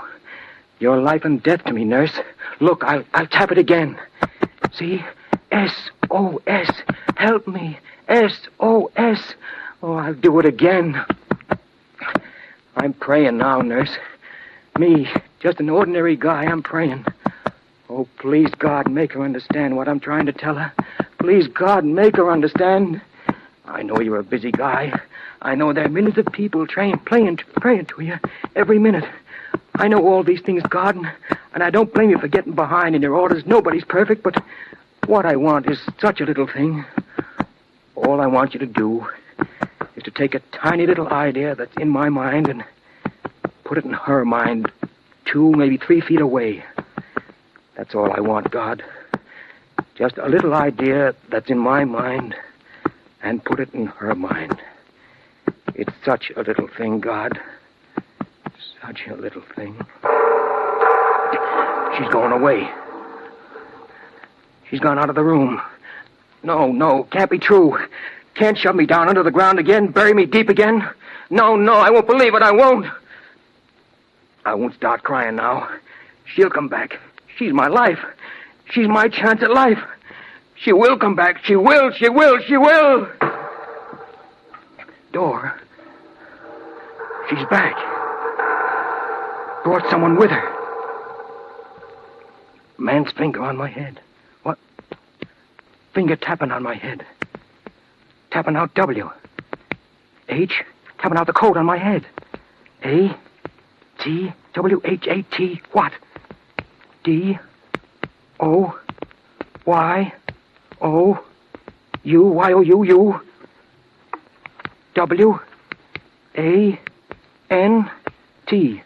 You're life and death to me, nurse. Look, I'll tap it again. See? S-O-S. Help me. S-O-S. Oh, I'll do it again. I'm praying now, nurse. Me, just an ordinary guy, I'm praying. Oh, please, God, make her understand what I'm trying to tell her. Please, God, make her understand. I know you're a busy guy. I know there are millions of people praying to you every minute. I know all these things, God, and And I don't blame you for getting behind in your orders. Nobody's perfect, but what I want is such a little thing. All I want you to do is to take a tiny little idea that's in my mind and put it in her mind 2, maybe 3 feet away. That's all I want, God. Just a little idea that's in my mind and put it in her mind. It's such a little thing, God. Such a little thing. She's going away. She's gone out of the room. No, can't be true. Can't shove me down under the ground again, bury me deep again. No, I won't believe it, I won't. I won't start crying now. She'll come back. She's my life. She's my chance at life. She will come back. She will. Door. She's back. Brought someone with her. Man's finger on my head. What? Finger tapping on my head. Tapping out W. H. Tapping out the code on my head. A. T. W. H. A. T. What? D. O. Y. O. U. Y. O. U. U. W. A. N. T.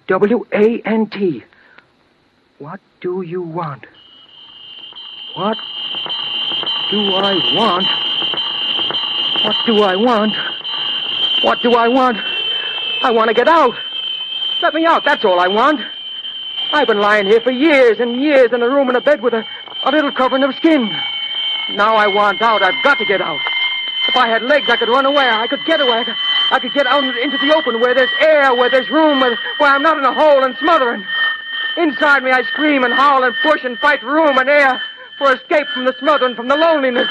W. A. N. T. What do you want? What do I want? What do I want? What do I want? I want to get out. Let me out, that's all I want. I've been lying here for years and years in a room in a bed with a little covering of skin. Now I want out. I've got to get out. If I had legs, I could run away. I could get away. I could get out into the open where there's air, where there's room, where I'm not in a hole and smothering. Inside me, I scream and howl and push and fight for room and air, for escape from the smothering, from the loneliness.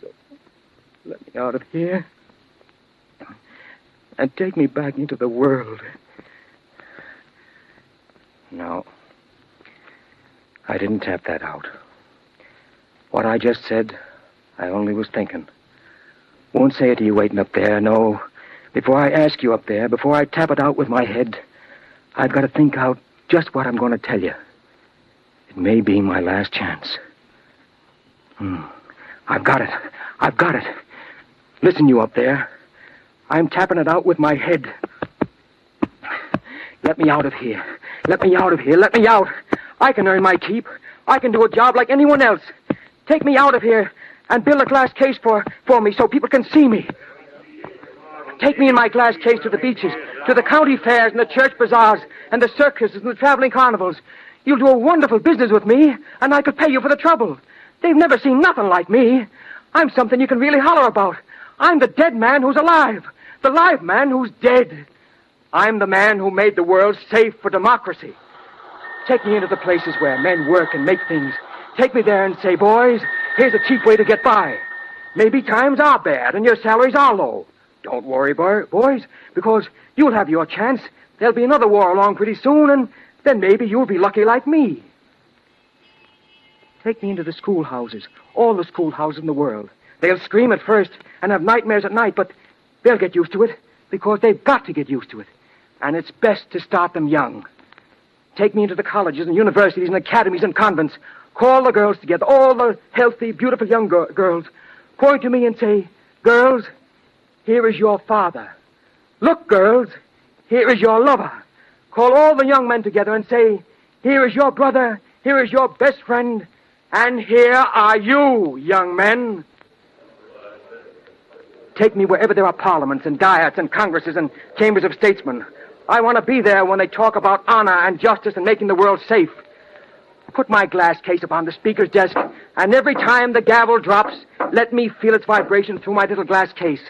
So, let me out of here and take me back into the world. No, I didn't tap that out. What I just said, I only was thinking. Won't say it to you waiting up there, no. Before I ask you up there, before I tap it out with my head, I've got to think out just what I'm going to tell you. It may be my last chance. I've got it. Listen, you up there. I'm tapping it out with my head. Let me out of here. Let me out. I can earn my keep. I can do a job like anyone else. Take me out of here and build a glass case for me so people can see me. Take me in my glass case to the beaches, to the county fairs and the church bazaars and the circuses and the traveling carnivals. You'll do a wonderful business with me, and I could pay you for the trouble. They've never seen nothing like me. I'm something you can really holler about. I'm the dead man who's alive, the live man who's dead. I'm the man who made the world safe for democracy. Take me into the places where men work and make things. Take me there and say, boys, here's a cheap way to get by. Maybe times are bad and your salaries are low. Don't worry, boys, because you'll have your chance. There'll be another war along pretty soon, and then maybe you'll be lucky like me. Take me into the schoolhouses, all the schoolhouses in the world. They'll scream at first and have nightmares at night, but they'll get used to it because they've got to get used to it. And it's best to start them young. Take me into the colleges and universities and academies and convents. Call the girls together, all the healthy, beautiful young girls. Point to me and say, girls, here is your father. Look, girls, here is your lover. Call all the young men together and say, here is your brother, here is your best friend, and here are you, young men. Take me wherever there are parliaments and diets and congresses and chambers of statesmen. I want to be there when they talk about honor and justice and making the world safe. Put my glass case upon the speaker's desk, and every time the gavel drops, let me feel its vibration through my little glass case.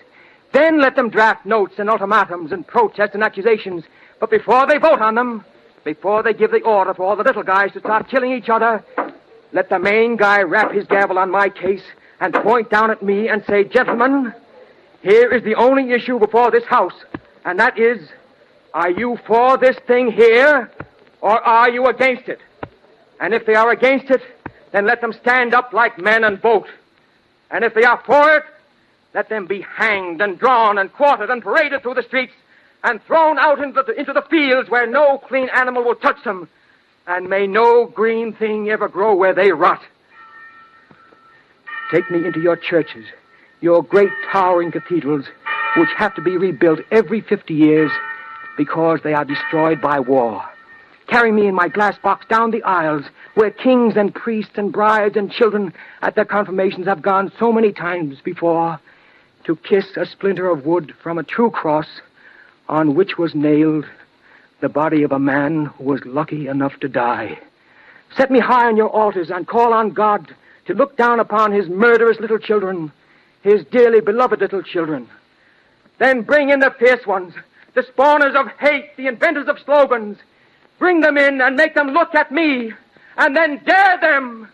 Then let them draft notes and ultimatums and protests and accusations. But before they vote on them, before they give the order for all the little guys to start killing each other, let the main guy rap his gavel on my case and point down at me and say, gentlemen, here is the only issue before this house, and that is, are you for this thing here, or are you against it? And if they are against it, then let them stand up like men and vote. And if they are for it, let them be hanged and drawn and quartered and paraded through the streets and thrown out into the fields where no clean animal will touch them. And may no green thing ever grow where they rot. Take me into your churches, your great towering cathedrals, which have to be rebuilt every 50 years because they are destroyed by war. Carry me in my glass box down the aisles where kings and priests and brides and children at their confirmations have gone so many times before to kiss a splinter of wood from a true cross on which was nailed the body of a man who was lucky enough to die. Set me high on your altars and call on God to look down upon his murderous little children, his dearly beloved little children. Then bring in the fierce ones, the spawners of hate, the inventors of slogans. Bring them in and make them look at me, and then dare them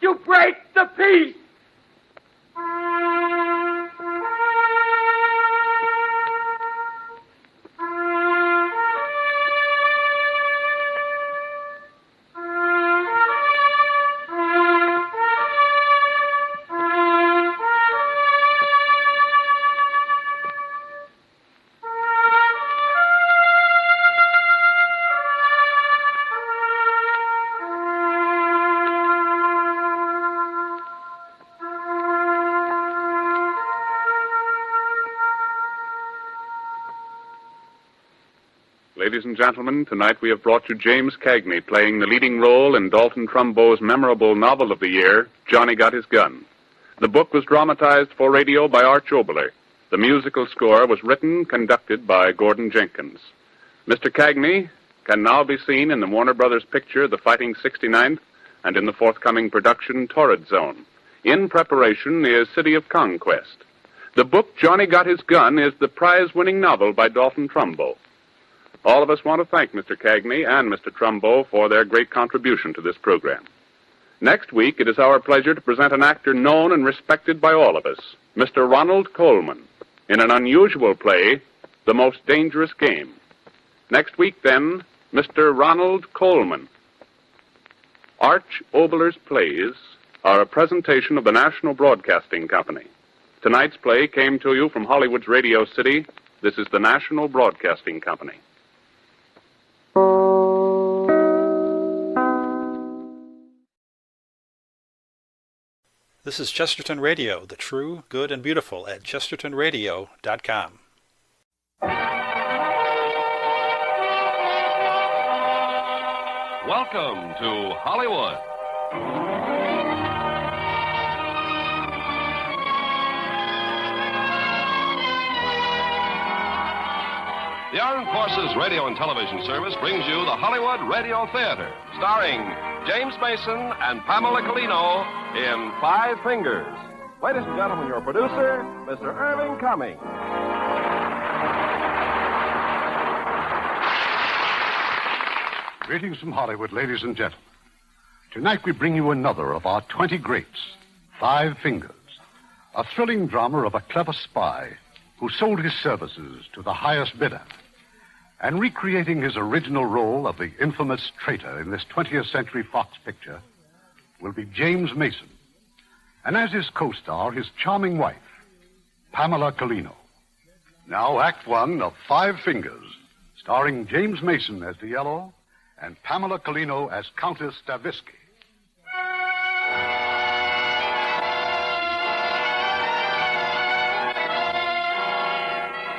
to break the peace. Ladies and gentlemen, tonight we have brought you James Cagney playing the leading role in Dalton Trumbo's memorable novel of the year, Johnny Got His Gun. The book was dramatized for radio by Arch Oboler. The musical score was written, conducted by Gordon Jenkins. Mr. Cagney can now be seen in the Warner Brothers picture, The Fighting 69th, and in the forthcoming production, Torrid Zone. In preparation is City of Conquest. The book, Johnny Got His Gun, is the prize-winning novel by Dalton Trumbo. All of us want to thank Mr. Cagney and Mr. Trumbo for their great contribution to this program. Next week, it is our pleasure to present an actor known and respected by all of us, Mr. Ronald Colman, in an unusual play, The Most Dangerous Game. Next week, then, Mr. Ronald Colman. Arch Oboler's plays are a presentation of the National Broadcasting Company. Tonight's play came to you from Hollywood's Radio City. This is the National Broadcasting Company. This is Chesterton Radio, the true, good, and beautiful at chestertonradio.com. Welcome to Hollywood. The Armed Forces Radio and Television Service brings you the Hollywood Radio Theater, starring James Mason and Pamela Collino in Five Fingers. Ladies and gentlemen, your producer, Mr. Irving Cummings. Greetings from Hollywood, ladies and gentlemen. Tonight we bring you another of our 20 greats, Five Fingers, a thrilling drama of a clever spy who sold his services to the highest bidder. And recreating his original role of the infamous traitor in this 20th Century Fox picture will be James Mason. And as his co-star, his charming wife, Pamela Collino. Now, Act One of Five Fingers, starring James Mason as the Yellow and Pamela Collino as Countess Stavisky.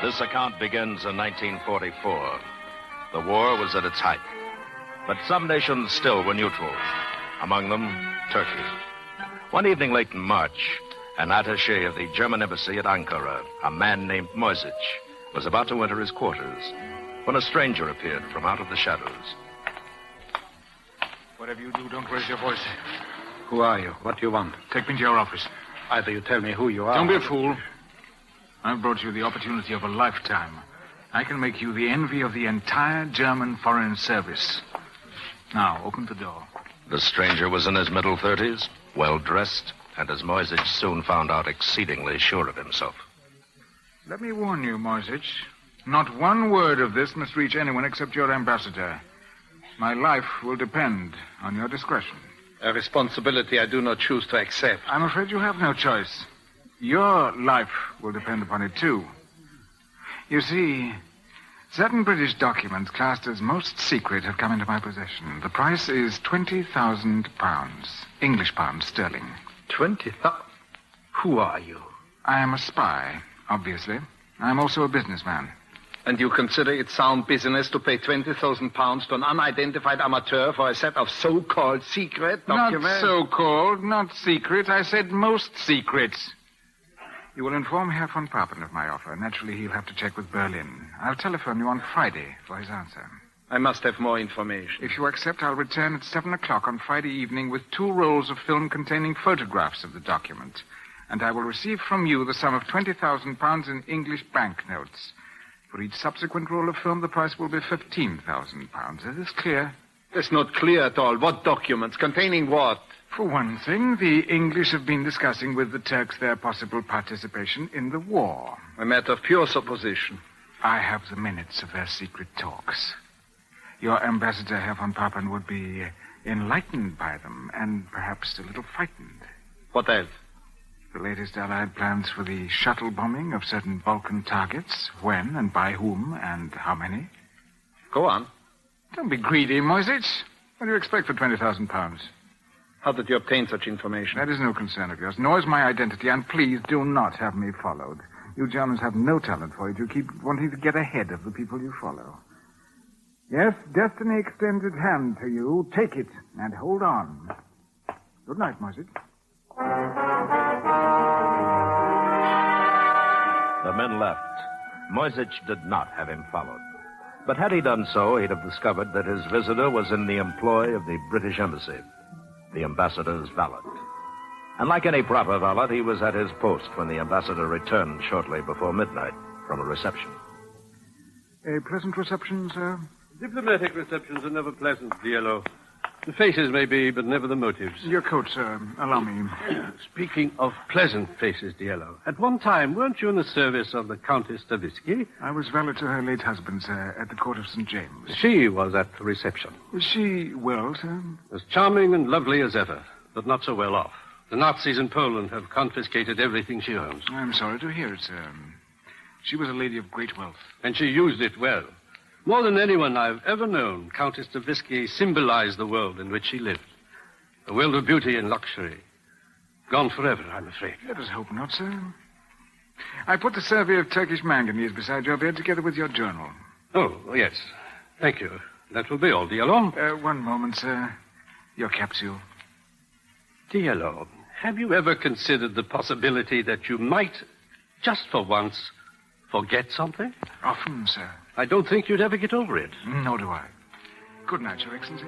This account begins in 1944. The war was at its height. But some nations still were neutral. Among them, Turkey. One evening late in March, an attaché of the German embassy at Ankara, a man named Moisic, was about to enter his quarters when a stranger appeared from out of the shadows. Whatever you do, don't raise your voice. Who are you? What do you want? Take me to your office. Either you tell me who you are... Don't be a fool. I've brought you the opportunity of a lifetime. I can make you the envy of the entire German Foreign Service. Now, open the door. The stranger was in his middle 30s, well-dressed, and as Moisic soon found out, exceedingly sure of himself. Let me warn you, Moisic. Not one word of this must reach anyone except your ambassador. My life will depend on your discretion. A responsibility I do not choose to accept. I'm afraid you have no choice. Your life will depend upon it, too. You see, certain British documents classed as most secret have come into my possession. The price is £20,000. English pounds sterling. 20,000? Who are you? I am a spy, obviously. I am also a businessman. And you consider it sound business to pay £20,000 to an unidentified amateur for a set of so-called secret documents? Not so-called, not secret. I said most secret. You will inform Herr von Papen of my offer. Naturally, he'll have to check with Berlin. I'll telephone you on Friday for his answer. I must have more information. If you accept, I'll return at 7 o'clock on Friday evening with 2 rolls of film containing photographs of the document. And I will receive from you the sum of £20,000 in English banknotes. For each subsequent roll of film, the price will be £15,000. Is this clear? It's not clear at all. What documents? Containing what? For one thing, the English have been discussing with the Turks their possible participation in the war. A matter of pure supposition. I have the minutes of their secret talks. Your ambassador, Herr von Papen, would be enlightened by them and perhaps a little frightened. What else? The latest Allied plans for the shuttle bombing of certain Balkan targets. When and by whom and how many? Go on. Don't be greedy, Moisich. What do you expect for £20,000? How did you obtain such information? That is no concern of yours, nor is my identity, and please do not have me followed. You Germans have no talent for it. You keep wanting to get ahead of the people you follow. Yes, destiny extends its hand to you. Take it and hold on. Good night, Moisich. The men left. Moisich did not have him followed. But had he done so, he'd have discovered that his visitor was in the employ of the British Embassy, the ambassador's valet. And like any proper valet, he was at his post when the ambassador returned shortly before midnight from a reception. A pleasant reception, sir? Diplomatic receptions are never pleasant, Diallo. The faces may be, but never the motives. Your coat, sir. Allow me. Speaking of pleasant faces, Diallo, at one time, weren't you in the service of the Countess Stavisky? I was valet to her late husband, sir, at the court of St. James. She was at the reception. Is she well, sir? As charming and lovely as ever, but not so well off. The Nazis in Poland have confiscated everything she owns. I'm sorry to hear it, sir. She was a lady of great wealth. And she used it well. More than anyone I've ever known, Countess Stavisky symbolized the world in which she lived. A world of beauty and luxury. Gone forever, I'm afraid. Let us hope not, sir. I put the survey of Turkish manganese beside your bed together with your journal. Oh, yes. Thank you. That will be all, Diallo. One moment, sir. Your capsule. Diallo, have you ever considered the possibility that you might, just for once, forget something? Often, sir. I don't think you'd ever get over it. Nor do I. Good night, Your Excellency.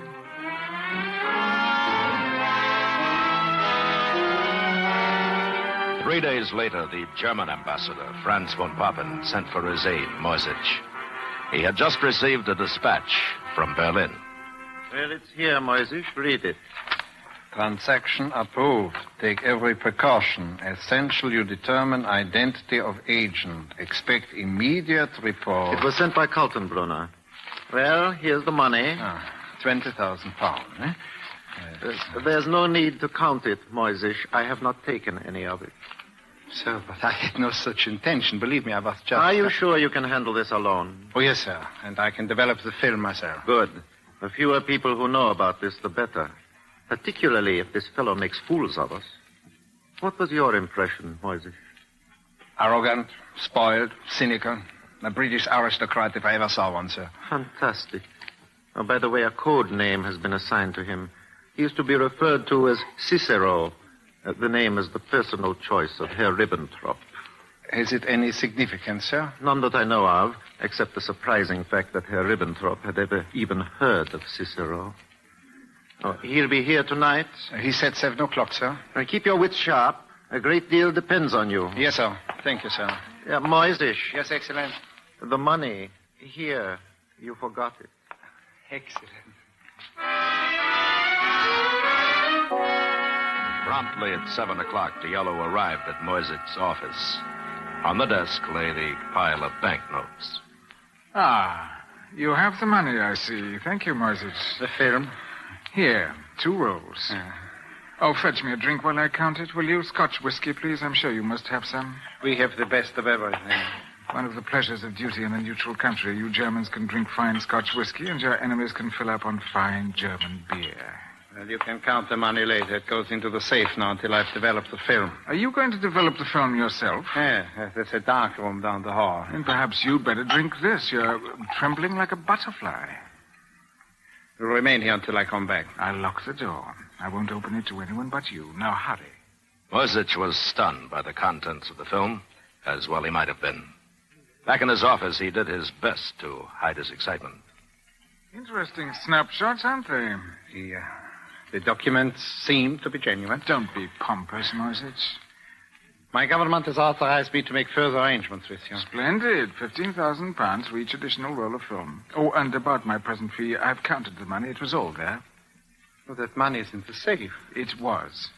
3 days later, the German ambassador, Franz von Papen, sent for his aide, Moisich. He had just received a dispatch from Berlin. Well, it's here, Moisich. Read it. Transaction approved. Take every precaution. Essential you determine identity of agent. Expect immediate report. It was sent by Kaltenbrunner. Well, here's the money. £20,000, eh? There's no need to count it, Moisich. I have not taken any of it. Sir, but I had no such intention. Believe me, I was just... Are you sure you can handle this alone? Oh, yes, sir. And I can develop the film myself. Good. The fewer people who know about this, the better. Particularly if this fellow makes fools of us. What was your impression, Moisich? Arrogant, spoiled, cynical. A British aristocrat if I ever saw one, sir. Fantastic. Oh, by the way, a code name has been assigned to him. He is to be referred to as Cicero. The name is the personal choice of Herr Ribbentrop. Has it any significance, sir? None that I know of, except the surprising fact that Herr Ribbentrop had ever even heard of Cicero. Oh, he'll be here tonight? He said 7 o'clock, sir. Keep your wits sharp. A great deal depends on you. Yes, sir. Thank you, sir. Yeah, Moisich. Yes, Excellent. The money. Here. You forgot it. Excellent. Promptly at 7 o'clock, Diallo arrived at Moisich's office. On the desk lay the pile of banknotes. Ah, you have the money, I see. Thank you, Moisich. The film? Here, 2 rolls. Oh, fetch me a drink while I count it, will you? Scotch whiskey, please. I'm sure you must have some. We have the best of everything. One of the pleasures of duty in a neutral country. You Germans can drink fine Scotch whiskey, and your enemies can fill up on fine German beer. Well, you can count the money later. It goes into the safe now until I've developed the film. Are you going to develop the film yourself? Yeah, there's a dark room down the hall. And perhaps you'd better drink this. You're trembling like a butterfly. You'll remain here until I come back. I'll lock the door. I won't open it to anyone but you. Now hurry. Moisich was stunned by the contents of the film, as well he might have been. Back in his office, he did his best to hide his excitement. Interesting snapshots, aren't they? The documents seem to be genuine. Don't be pompous, Moisich. My government has authorized me to make further arrangements with you. Splendid. £15,000 for each additional roll of film. Oh, and about my present fee, I've counted the money. It was all there. Well, that money's in the safe. It was.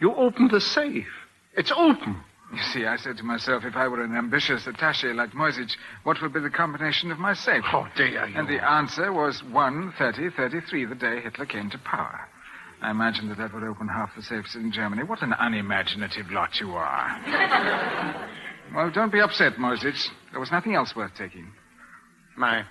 You opened the safe. It's open. You see, I said to myself, if I were an ambitious attaché like Moisich, what would be the combination of my safe? Oh, dear you. And the answer was 1/30/33, the day Hitler came to power. I imagined that would open half the safes in Germany. What an unimaginative lot you are. Well, don't be upset, Moisich. There was nothing else worth taking. My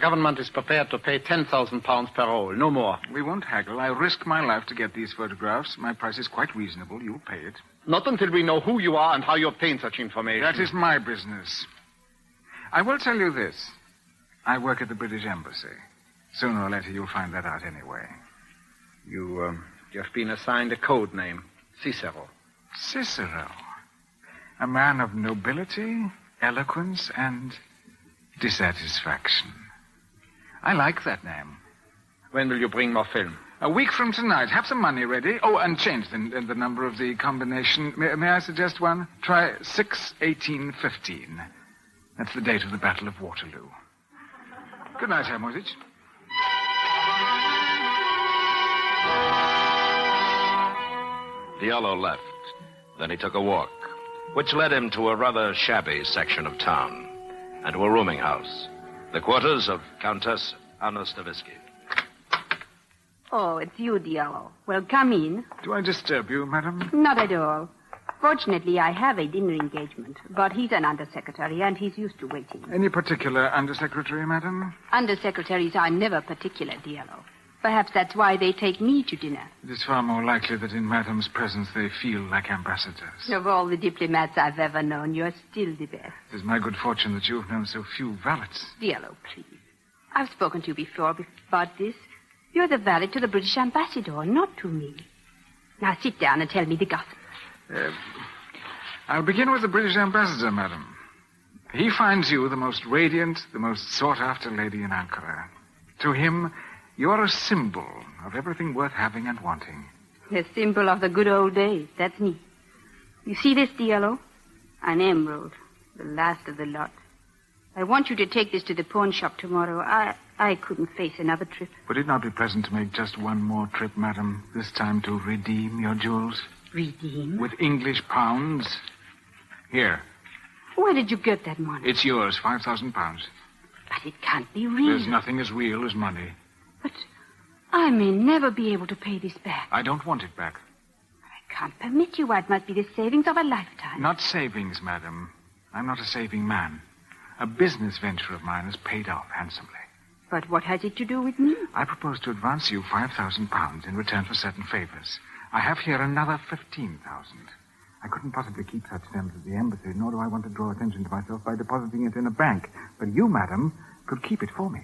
government is prepared to pay £10,000 per roll, no more. We won't haggle. I risk my life to get these photographs. My price is quite reasonable. You'll pay it. Not until we know who you are and how you obtain such information. That is my business. I will tell you this. I work at the British Embassy. Sooner or later, you'll find that out anyway. You've been assigned a code name, Cicero. Cicero. A man of nobility, eloquence, and dissatisfaction. I like that name. When will you bring more film? A week from tonight. Have some money ready. Oh, and change the number of the combination. May I suggest one? Try 6/18/15. That's the date of the Battle of Waterloo. Good night, Herr Moisich. Diallo left. Then he took a walk, which led him to a rather shabby section of town and to a rooming house, the quarters of Countess Anna Stavisky. Oh, it's you, Diallo. Well, come in. Do I disturb you, madam? Not at all. Fortunately, I have a dinner engagement, but he's an undersecretary, and he's used to waiting. Any particular undersecretary, madam? Undersecretaries are never particular, Diallo. Perhaps that's why they take me to dinner. It is far more likely that in madam's presence they feel like ambassadors. Of all the diplomats I've ever known, you're still the best. It is my good fortune that you've known so few valets. Diallo, please. I've spoken to you before about this. You're the valet to the British ambassador, not to me. Now sit down and tell me the gossip. I'll begin with the British ambassador, madam. He finds you the most radiant, the most sought-after lady in Ankara. To him, you're a symbol of everything worth having and wanting. A symbol of the good old days. That's me. You see this, Diallo? An emerald. The last of the lot. I want you to take this to the pawn shop tomorrow. I couldn't face another trip. Would it not be pleasant to make just one more trip, madam? This time to redeem your jewels? Redeem? With English pounds. Here. Where did you get that money? It's yours, £5,000. But it can't be real. There's nothing as real as money. But I may never be able to pay this back. I don't want it back. I can't permit you. It must be the savings of a lifetime. Not savings, madam. I'm not a saving man. A business venture of mine has paid off handsomely. But what has it to do with me? I propose to advance you £5,000 in return for certain favors. I have here another 15,000. I couldn't possibly keep such sums at the embassy, nor do I want to draw attention to myself by depositing it in a bank. But you, madam, could keep it for me.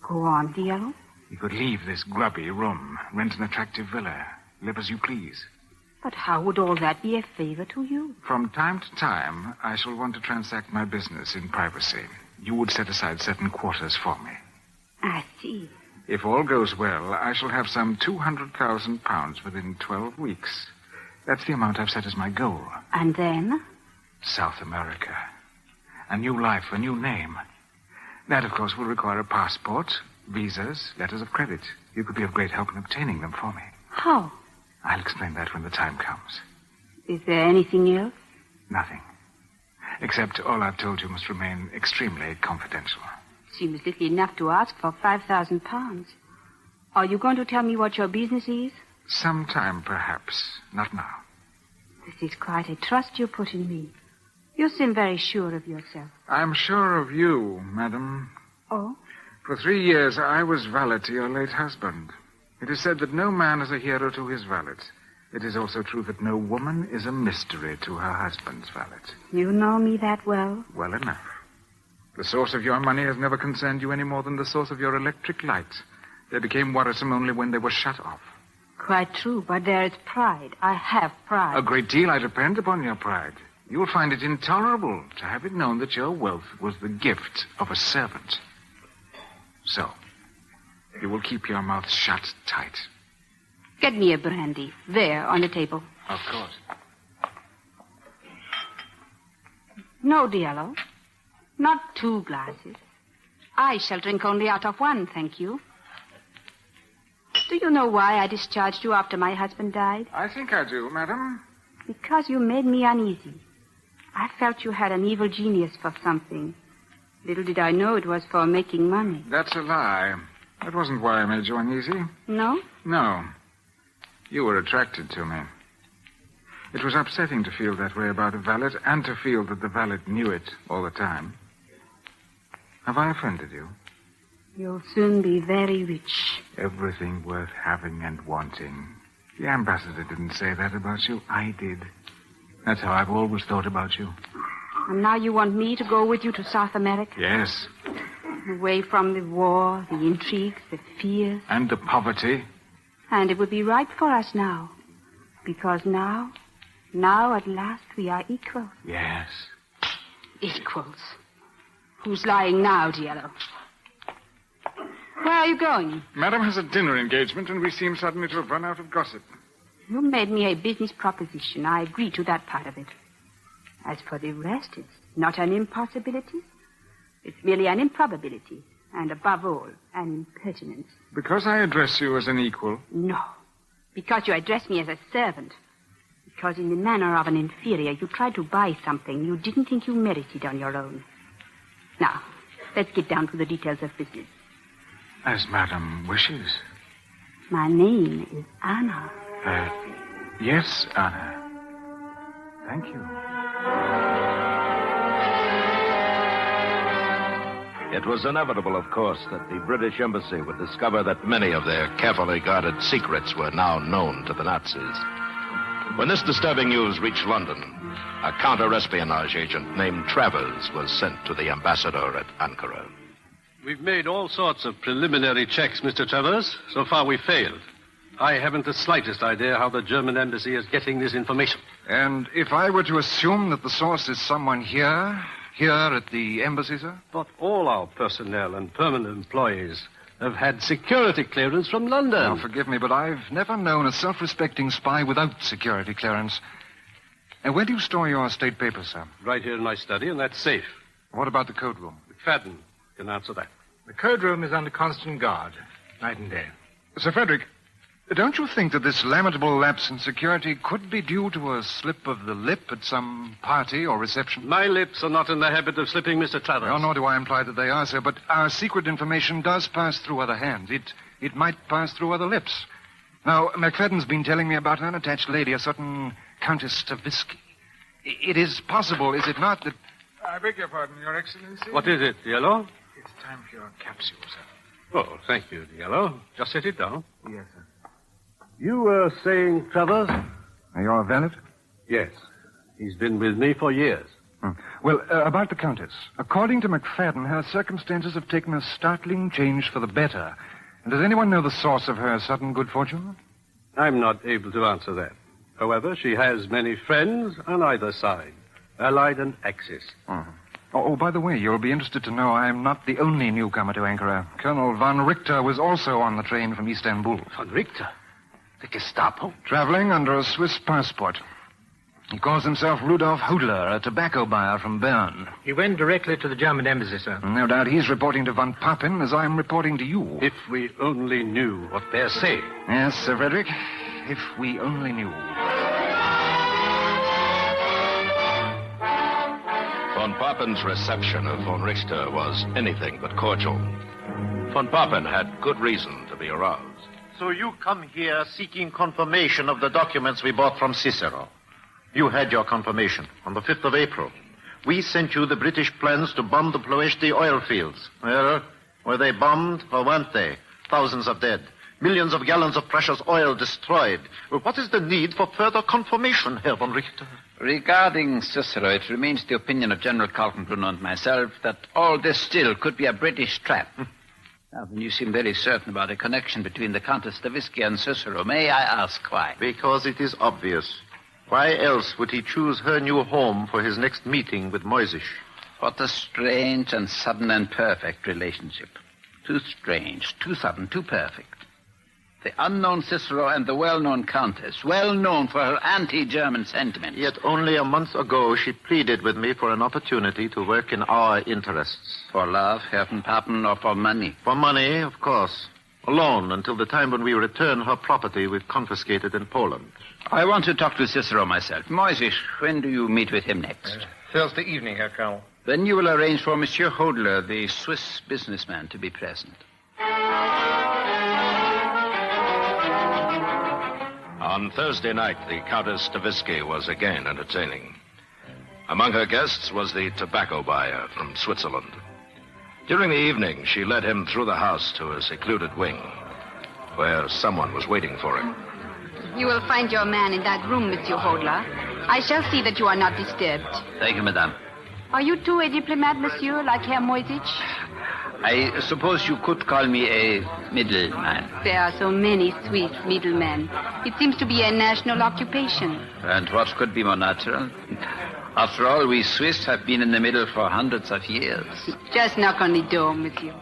Go on, Diallo. You could leave this grubby room, rent an attractive villa, live as you please. But how would all that be a favor to you? From time to time, I shall want to transact my business in privacy. You would set aside certain quarters for me. I see. If all goes well, I shall have some £200,000 within 12 weeks. That's the amount I've set as my goal. And then? South America. A new life, a new name. That, of course, will require a passport, visas, letters of credit. You could be of great help in obtaining them for me. How? I'll explain that when the time comes. Is there anything else? Nothing. Except all I've told you must remain extremely confidential. Seems little enough to ask for £5,000. Are you going to tell me what your business is? Sometime, perhaps. Not now. This is quite a trust you put in me. You seem very sure of yourself. I'm sure of you, madam. Oh? For 3 years, I was valet to your late husband. It is said that no man is a hero to his valet. It is also true that no woman is a mystery to her husband's valet. You know me that well? Well enough. The source of your money has never concerned you any more than the source of your electric lights. They became worrisome only when they were shut off. Quite true, but there is pride. I have pride. A great deal I depend upon your pride. You'll find it intolerable to have it known that your wealth was the gift of a servant. So, you will keep your mouth shut tight. Get me a brandy. There, on the table. Of course. No, Diallo. Not 2 glasses. I shall drink only out of 1, thank you. Do you know why I discharged you after my husband died? I think I do, madam. Because you made me uneasy. I felt you had an evil genius for something. Little did I know it was for making money. That's a lie. That wasn't why I made you uneasy. No? No. You were attracted to me. It was upsetting to feel that way about a valet and to feel that the valet knew it all the time. Have I offended you? You'll soon be very rich. Everything worth having and wanting. The ambassador didn't say that about you. I did. That's how I've always thought about you. And now you want me to go with you to South America? Yes. Away from the war, the intrigues, the fears. And the poverty. And it would be right for us now. Because now at last we are equal. Yes. Equals. Who's lying now, Diallo? Where are you going? Madam has a dinner engagement, and we seem suddenly to have run out of gossip. You made me a business proposition. I agree to that part of it. As for the rest, it's not an impossibility. It's merely an improbability. And above all, an impertinence. Because I address you as an equal? No. Because you address me as a servant. Because in the manner of an inferior, you tried to buy something you didn't think you merited on your own. Now, let's get down to the details of business. As Madam wishes. My name is Anna. Yes, Anna. Thank you. It was inevitable, of course, that the British embassy would discover that many of their carefully guarded secrets were now known to the Nazis. When this disturbing news reached London, a counter-espionage agent named Travers was sent to the ambassador at Ankara. We've made all sorts of preliminary checks, Mr. Travers. So far, we've failed. I haven't the slightest idea how the German embassy is getting this information. And if I were to assume that the source is someone here at the embassy, sir? But all our personnel and permanent employees have had security clearance from London. Now, forgive me, but I've never known a self-respecting spy without security clearance. And where do you store your state papers, sir? Right here in my study, and that's safe. What about the code room? McFadden can answer that. The code room is under constant guard, night and day. Sir Frederick, don't you think that this lamentable lapse in security could be due to a slip of the lip at some party or reception? My lips are not in the habit of slipping, Mr. Travers. Well, nor do I imply that they are, sir, but our secret information does pass through other hands. It might pass through other lips. Now, McFadden's been telling me about an unattached lady, a certain Countess Stavisky. It is possible, is it not, that... I beg your pardon, Your Excellency. What is it, Yellow? It's time for your capsule, sir. Oh, thank you, Yellow. Just set it down. Yes, sir. You were saying, Travers? Are you a valet? Yes. He's been with me for years. Well, about the Countess. According to McFadden, her circumstances have taken a startling change for the better. And does anyone know the source of her sudden good fortune? I'm not able to answer that. However, she has many friends on either side, Allied and Axis. Oh, by the way, you'll be interested to know I am not the only newcomer to Ankara. Colonel von Richter was also on the train from Istanbul. Von Richter? The Gestapo? Traveling under a Swiss passport. He calls himself Rudolf Hodler, a tobacco buyer from Bern. He went directly to the German embassy, sir. No doubt he's reporting to von Papen as I'm reporting to you. If we only knew what they're saying. Yes, Sir Frederick. If we only knew. Von Papen's reception of von Richter was anything but cordial. Von Papen had good reason to be aroused. So you come here seeking confirmation of the documents we bought from Cicero. You had your confirmation on the 5th of April. We sent you the British plans to bomb the Ploeshti oil fields. Well, were they bombed or weren't they? Thousands of dead. Millions of gallons of precious oil destroyed. Well, what is the need for further confirmation, Herr von Richter? Regarding Cicero, it remains the opinion of General Kaltenbrunner and myself that all this still could be a British trap. Now, then you seem very certain about a connection between the Countess Stavisky and Cicero. May I ask why? Because it is obvious. Why else would he choose her new home for his next meeting with Moisés? What a strange and sudden and perfect relationship. Too strange, too sudden, too perfect. The unknown Cicero and the well-known Countess, well known for her anti-German sentiments. Yet only a month ago she pleaded with me for an opportunity to work in our interests. For love, Herrn Papen, or for money? For money, of course. Alone until the time when we return her property we've confiscated in Poland. I want to talk to Cicero myself. Moisés, when do you meet with him next? Thursday evening, Herr Colonel. Then you will arrange for Monsieur Hodler, the Swiss businessman, to be present. On Thursday night, the Countess Stavisky was again entertaining. Among her guests was the tobacco buyer from Switzerland. During the evening, she led him through the house to a secluded wing, where someone was waiting for him. You will find your man in that room, Monsieur Hodler. I shall see that you are not disturbed. Thank you, madame. Are you too a diplomat, monsieur, like Herr Moisés? I suppose you could call me a middleman. There are so many Swiss middlemen. It seems to be a national occupation. And what could be more natural? After all, we Swiss have been in the middle for hundreds of years. Just knock on the door, monsieur.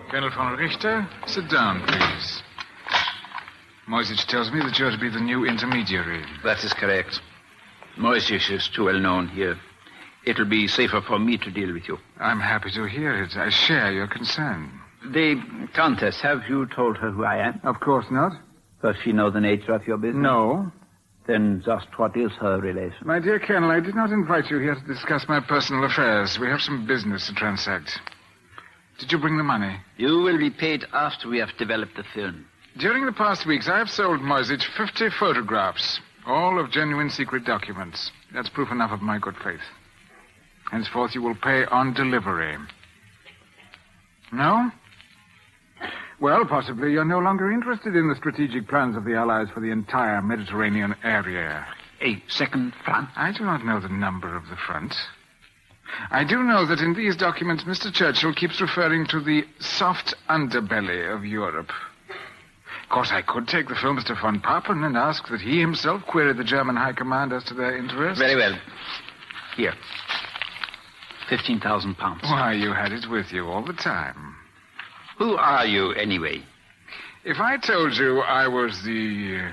Colonel von Richter, sit down, please. Moisés tells me that you're to be the new intermediary. That is correct. Moisés is too well known here. It'll be safer for me to deal with you. I'm happy to hear it. I share your concern. The Countess, have you told her who I am? Of course not. Does she know the nature of your business? No. Then just what is her relation? My dear Colonel, I did not invite you here to discuss my personal affairs. We have some business to transact. Did you bring the money? You will be paid after we have developed the film. During the past weeks, I have sold Moisés 50 photographs, all of genuine secret documents. That's proof enough of my good faith. Henceforth, you will pay on delivery. No? Well, possibly you're no longer interested in the strategic plans of the Allies for the entire Mediterranean area. A second front? I do not know the number of the front. I do know that in these documents, Mr. Churchill keeps referring to the soft underbelly of Europe. Of course, I could take the films to von Papen and ask that he himself query the German High Command as to their interest. Very well. Here. 15,000 pounds. Why, you had it with you all the time. Who are you, anyway? If I told you I was the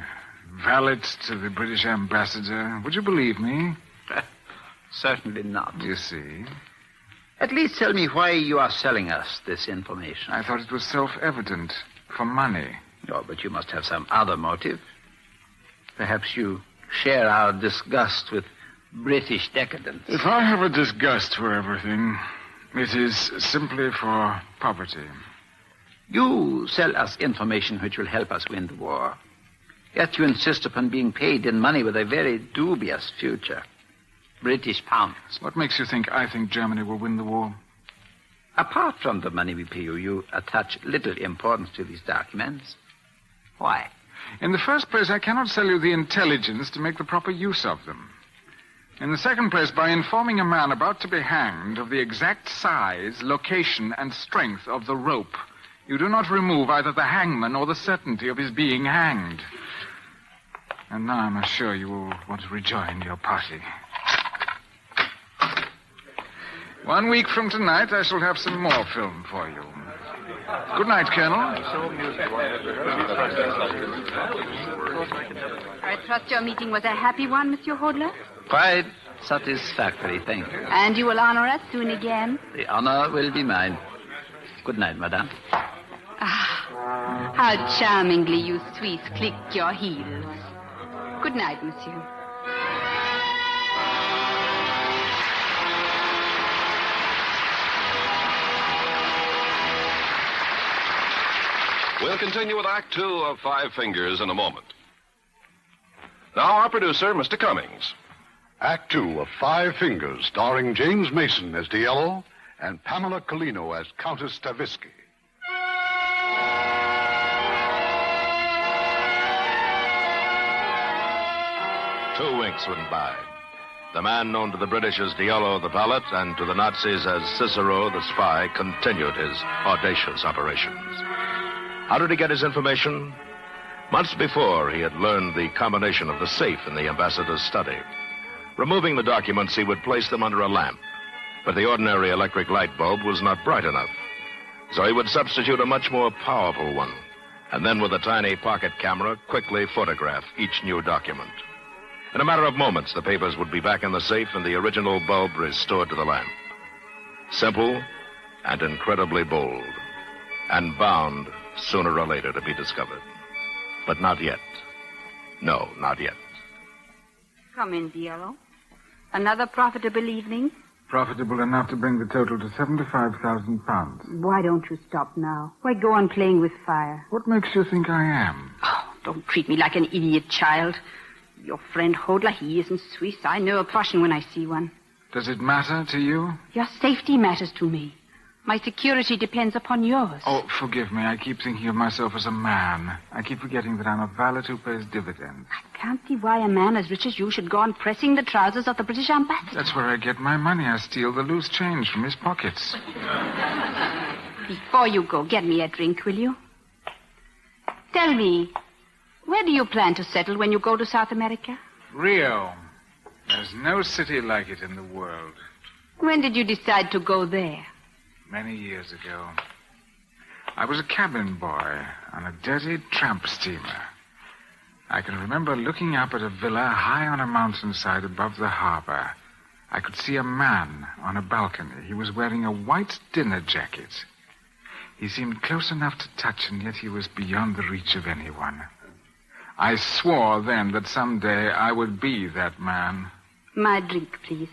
valet to the British ambassador, would you believe me? Certainly not. You see. At least tell me why you are selling us this information. I thought it was self-evident. For money. Oh, but you must have some other motive. Perhaps you share our disgust with British decadence. If I have a disgust for everything, it is simply for poverty. You sell us information which will help us win the war. Yet you insist upon being paid in money with a very dubious future. British pounds. What makes you think I think Germany will win the war? Apart from the money we pay you, you attach little importance to these documents. Why? In the first place, I cannot sell you the intelligence to make the proper use of them. In the second place, by informing a man about to be hanged of the exact size, location, and strength of the rope, you do not remove either the hangman or the certainty of his being hanged. And now I'm sure you will want to rejoin your party. 1 week from tonight, I shall have some more film for you. Good night, Colonel. I trust your meeting was a happy one, Monsieur Hodler? Quite satisfactory, thank you. And you will honor us soon again? The honor will be mine. Good night, madame. Ah, how charmingly you Swiss click your heels. Good night, monsieur. We'll continue with Act Two of Five Fingers in a moment. Now our producer, Mr. Cummings. Act 2 of Five Fingers, starring James Mason as Diello and Pamela Colino as Countess Stavisky. 2 weeks went by. The man known to the British as Diello the valet and to the Nazis as Cicero the spy continued his audacious operations. How did he get his information? Months before, he had learned the combination of the safe in the ambassador's study. Removing the documents, he would place them under a lamp. But the ordinary electric light bulb was not bright enough. So he would substitute a much more powerful one. And then with a tiny pocket camera, quickly photograph each new document. In a matter of moments, the papers would be back in the safe and the original bulb restored to the lamp. Simple and incredibly bold. And bound, sooner or later, to be discovered. But not yet. No, not yet. Come in, Diello. Another profitable evening? Profitable enough to bring the total to £75,000. Why don't you stop now? Why go on playing with fire? What makes you think I am? Oh, don't treat me like an idiot child. Your friend Hodler, he isn't Swiss. I know a Prussian when I see one. Does it matter to you? Your safety matters to me. My security depends upon yours. Oh, forgive me. I keep thinking of myself as a man. I keep forgetting that I'm a valet who pays dividends. I can't see why a man as rich as you should go on pressing the trousers of the British ambassador. That's where I get my money. I steal the loose change from his pockets. Before you go, get me a drink, will you? Tell me, where do you plan to settle when you go to South America? Rio. There's no city like it in the world. When did you decide to go there? Many years ago. I was a cabin boy on a dirty tramp steamer. I can remember looking up at a villa high on a mountainside above the harbor. I could see a man on a balcony. He was wearing a white dinner jacket. He seemed close enough to touch, and yet he was beyond the reach of anyone. I swore then that someday I would be that man. My drink, please.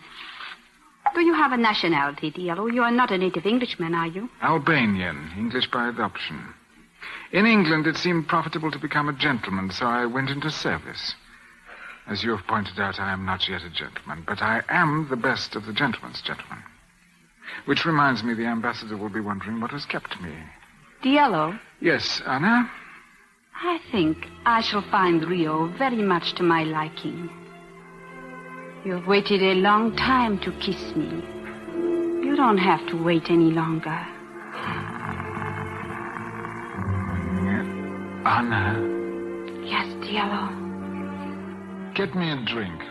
Do you have a nationality, Diello? You are not a native Englishman, are you? Albanian, English by adoption. In England, it seemed profitable to become a gentleman, so I went into service. As you have pointed out, I am not yet a gentleman, but I am the best of the gentleman's gentlemen. Which reminds me, the ambassador will be wondering what has kept me. Diello? Yes, Anna? I think I shall find Rio very much to my liking. You've waited a long time to kiss me. You don't have to wait any longer. Anna? Yes, Diello. Get me a drink.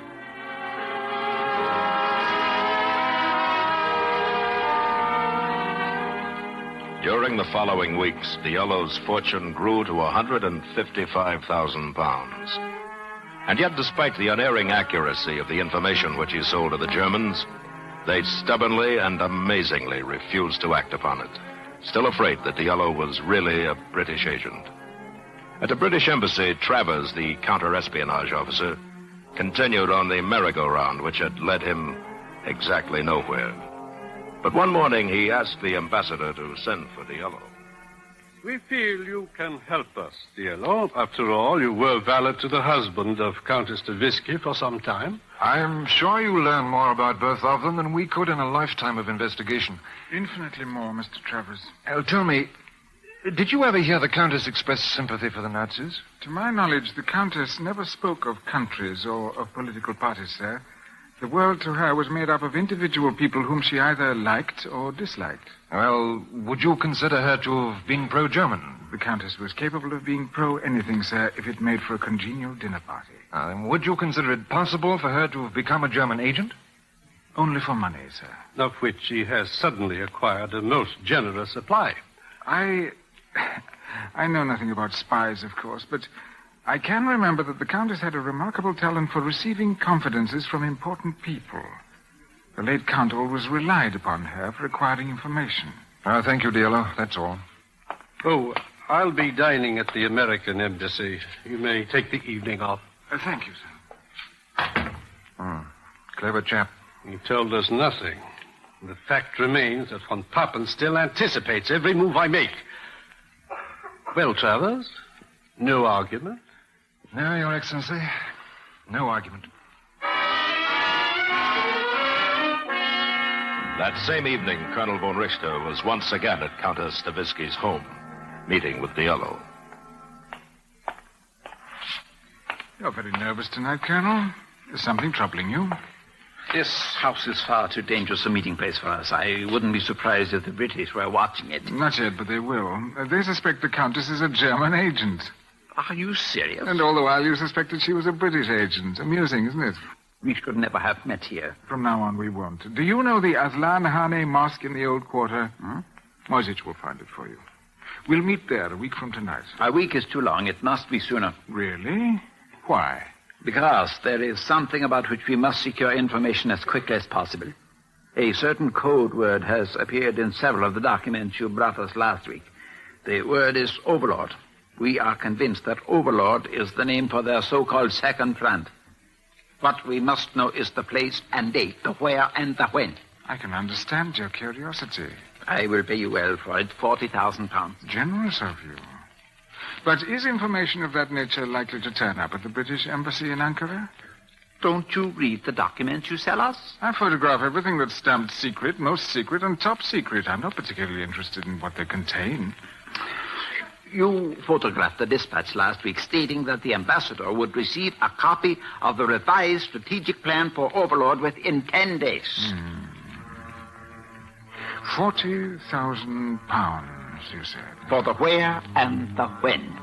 During the following weeks, Diello's fortune grew to £155,000. And yet, despite the unerring accuracy of the information which he sold to the Germans, they stubbornly and amazingly refused to act upon it, still afraid that Diello was really a British agent. At the British Embassy, Travers, the counter-espionage officer, continued on the merry-go-round which had led him exactly nowhere. But one morning he asked the ambassador to send for Diello. We feel you can help us, Diello. After all, you were valet to the husband of Countess Stavisky for some time. I'm sure you learn more about both of them than we could in a lifetime of investigation. Infinitely more, Mr. Travers. Tell me, did you ever hear the Countess express sympathy for the Nazis? To my knowledge, the Countess never spoke of countries or of political parties, sir. The world to her was made up of individual people whom she either liked or disliked. Well, would you consider her to have been pro-German? The Countess was capable of being pro-anything, sir, if it made for a congenial dinner party. Then would you consider it possible for her to have become a German agent? Only for money, sir. Of which she has suddenly acquired a most generous supply. I know nothing about spies, of course, but I can remember that the Countess had a remarkable talent for receiving confidences from important people. The late Count always relied upon her for acquiring information. Thank you, Diello. That's all. Oh, I'll be dining at the American Embassy. You may take the evening off. Thank you, sir. Clever chap. He told us nothing. The fact remains that von Papen still anticipates every move I make. Well, Travers, no argument? No, Your Excellency. No argument. That same evening, Colonel von Richter was once again at Countess Stavisky's home, meeting with Diallo. You're very nervous tonight, Colonel. Is something troubling you? This house is far too dangerous a meeting place for us. I wouldn't be surprised if the British were watching it. Not yet, but they will. They suspect the Countess is a German agent. Are you serious? And all the while you suspected she was a British agent. Amusing, isn't it? We should never have met here. From now on, we won't. Do you know the Aslan Hane Mosque in the Old Quarter? Moisic will find it for you. We'll meet there a week from tonight. A week is too long. It must be sooner. Really? Why? Because there is something about which we must secure information as quickly as possible. A certain code word has appeared in several of the documents you brought us last week. The word is Overlord. We are convinced that Overlord is the name for their so-called second front. What we must know is the place and date, the where and the when. I can understand your curiosity. I will pay you well for it, 40,000 pounds. Generous of you. But is information of that nature likely to turn up at the British Embassy in Ankara? Don't you read the documents you sell us? I photograph everything that's stamped secret, most secret, and top secret. I'm not particularly interested in what they contain. You photographed the dispatch last week stating that the ambassador would receive a copy of the revised strategic plan for Overlord within 10 days. 40,000 pounds, you said. For the where and the when.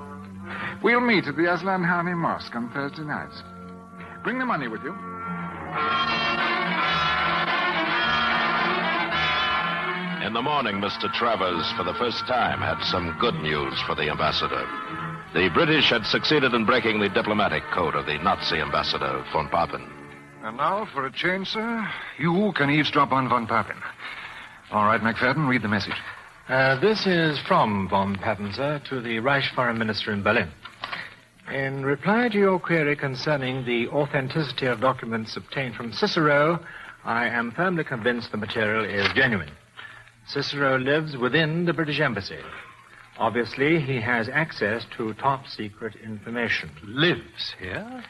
We'll meet at the Aslan Hane Mosque on Thursday night. Bring the money with you. In the morning, Mr. Travers, for the first time, had some good news for the ambassador. The British had succeeded in breaking the diplomatic code of the Nazi ambassador, von Papen. And now, for a change, sir, you can eavesdrop on von Papen. All right, McFadden, read the message. This is from von Papen, sir, to the Reich Foreign Minister in Berlin. In reply to your query concerning the authenticity of documents obtained from Cicero, I am firmly convinced the material is genuine. Cicero lives within the British Embassy. Obviously, he has access to top-secret information. Lives here?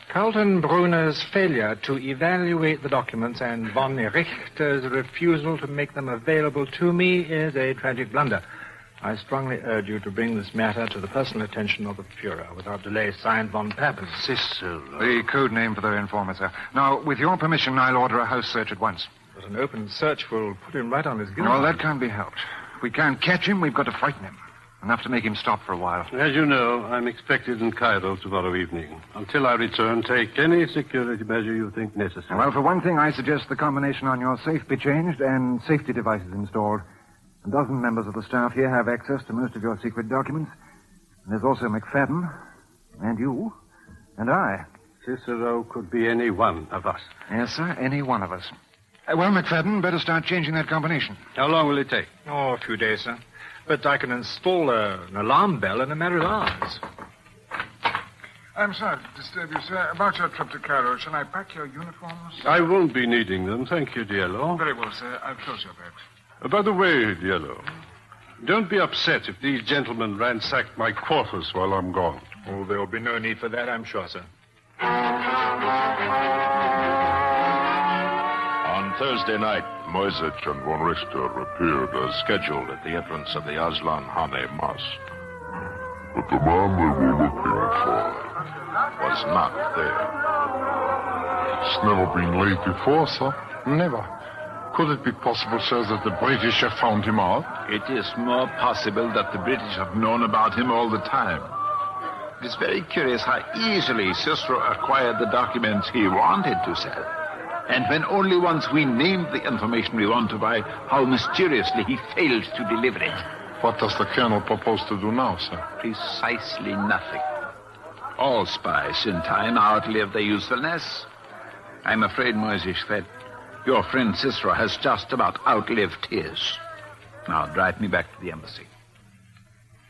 Kaltenbrunner's failure to evaluate the documents and von Richter's refusal to make them available to me is a tragic blunder. I strongly urge you to bring this matter to the personal attention of the Fuhrer. Without delay, signed, von Papen. Cicero. The code name for the informer, sir. Now, with your permission, I'll order a house search at once. But an open search will put him right on his guard. Well, that can't be helped. If we can't catch him, we've got to frighten him. Enough to make him stop for a while. As you know, I'm expected in Cairo tomorrow evening. Until I return, take any security measure you think necessary. Well, for one thing, I suggest the combination on your safe be changed and safety devices installed. A dozen members of the staff here have access to most of your secret documents. And there's also McFadden, and you, and I. Cicero could be any one of us. Yes, sir, any one of us. Well, McFadden, better start changing that combination. How long will it take? Oh, a few days, sir. But I can install an alarm bell in a matter of hours. I'm sorry to disturb you, sir. About your trip to Cairo, shall I pack your uniforms? I won't be needing them, thank you, Diallo. Very well, sir. I'll close your bags. By the way, Diallo, don't be upset if these gentlemen ransack my quarters while I'm gone. Oh, there'll be no need for that, I'm sure, sir. On Thursday night, Moisic and von Richter appeared as scheduled at the entrance of the Aslan Hane Mosque. But the man they were looking for was not there. It's never been late before, sir. Never. Could it be possible, sir, that the British have found him out? It is more possible that the British have known about him all the time. It is very curious how easily Cicero acquired the documents he wanted to sell. And when only once we named the information we want to buy, how mysteriously he failed to deliver it. What does the colonel propose to do now, sir? Precisely nothing. All spies in time outlive their usefulness. I'm afraid, Moisic, that your friend Cicero has just about outlived his. Now, drive me back to the embassy.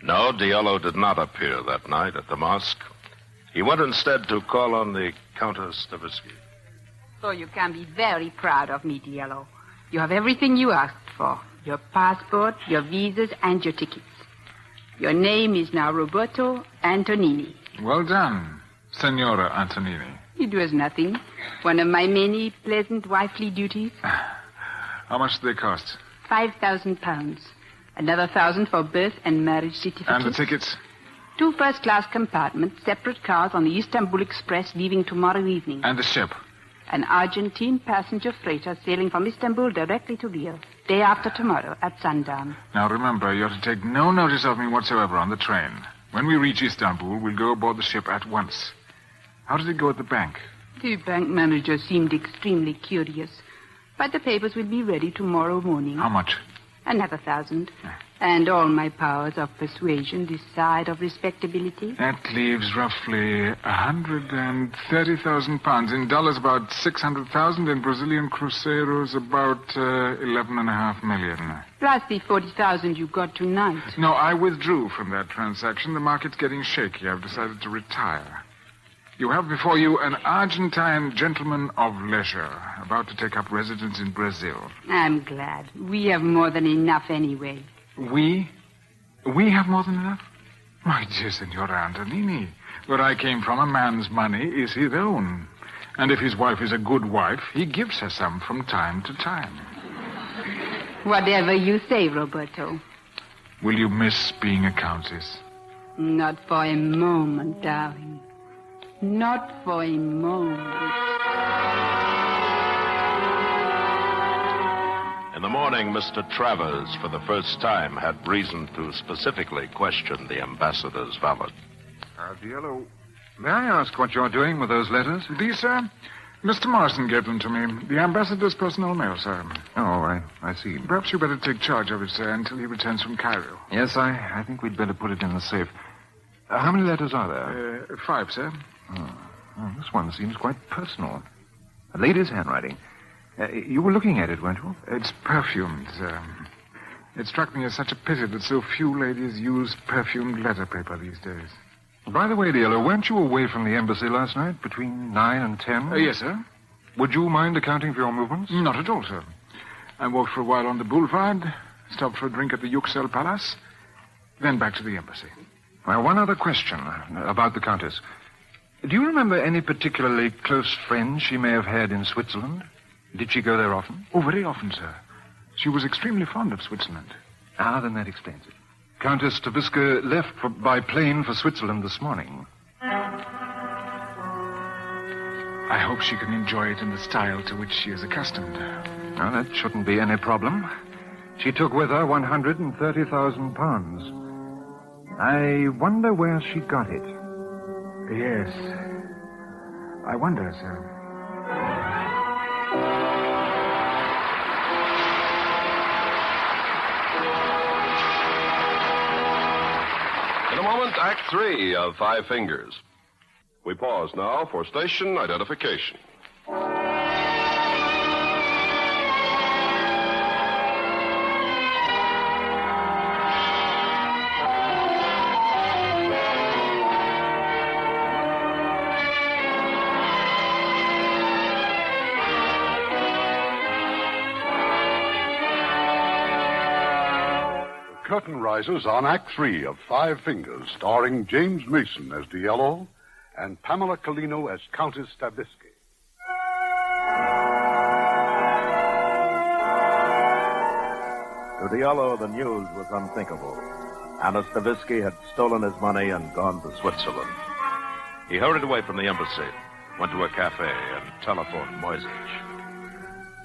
No, Diallo did not appear that night at the mosque. He went instead to call on the Countess Stavisky. So you can be very proud of me, Diallo. You have everything you asked for. Your passport, your visas, and your tickets. Your name is now Roberto Antonini. Well done, Signora Antonini. It was nothing. One of my many pleasant wifely duties. How much do they cost? £5,000. Another 1,000 for birth and marriage certificates. And the tickets? 2 first-class compartments, separate cars on the Istanbul Express leaving tomorrow evening. And the ship? An Argentine passenger freighter sailing from Istanbul directly to Rio, day after tomorrow at sundown. Now remember, you're to take no notice of me whatsoever on the train. When we reach Istanbul, we'll go aboard the ship at once. How did it go at the bank? The bank manager seemed extremely curious. But the papers will be ready tomorrow morning. How much? Another 1,000. And all my powers of persuasion this side of respectability. That leaves roughly 130,000 pounds. In dollars, about 600,000. In Brazilian cruzeros, about 11.5 million. Plus the 40,000 you got tonight. No, I withdrew from that transaction. The market's getting shaky. I've decided to retire. You have before you an Argentine gentleman of leisure, about to take up residence in Brazil. I'm glad. We have more than enough anyway. We? We have more than enough? My dear Signora Antonini, where I came from, a man's money is his own. And if his wife is a good wife, he gives her some from time to time. Whatever you say, Roberto. Will you miss being a countess? Not for a moment, darling. Not for a moment. In the morning, Mr. Travers, for the first time, had reason to specifically question the ambassador's valet. Diallo, may I ask what you're doing with those letters? These, sir? Mr. Morrison gave them to me. The ambassador's personal mail, sir. Oh, I see. Perhaps you better take charge of it, sir, until he returns from Cairo. Yes, I think we'd better put it in the safe. How many letters are there? 5, sir. Oh, this one seems quite personal. A lady's handwriting. You were looking at it, weren't you? It's perfumed, sir. It struck me as such a pity that so few ladies use perfumed letter paper these days. By the way, Diallo, weren't you away from the embassy last night between 9 and 10? Yes, sir. Would you mind accounting for your movements? Not at all, sir. I walked for a while on the boulevard, stopped for a drink at the Yüksel Palace, then back to the embassy. Well, one other question about the Countess. Do you remember any particularly close friends she may have had in Switzerland? Did she go there often? Oh, very often, sir. She was extremely fond of Switzerland. Ah, then that explains it. Countess Stavisca left by plane for Switzerland this morning. I hope she can enjoy it in the style to which she is accustomed. Well, that shouldn't be any problem. She took with her 130,000 pounds. I wonder where she got it. Yes. I wonder, sir. In a moment, Act 3 of Five Fingers. We pause now for station identification. Curtain rises on Act 3 of Five Fingers, starring James Mason as Diallo and Pamela Collino as Countess Stavisky. To Diallo, the news was unthinkable. Anna Stavisky had stolen his money and gone to Switzerland. He hurried away from the embassy, went to a cafe, and telephoned Moisich.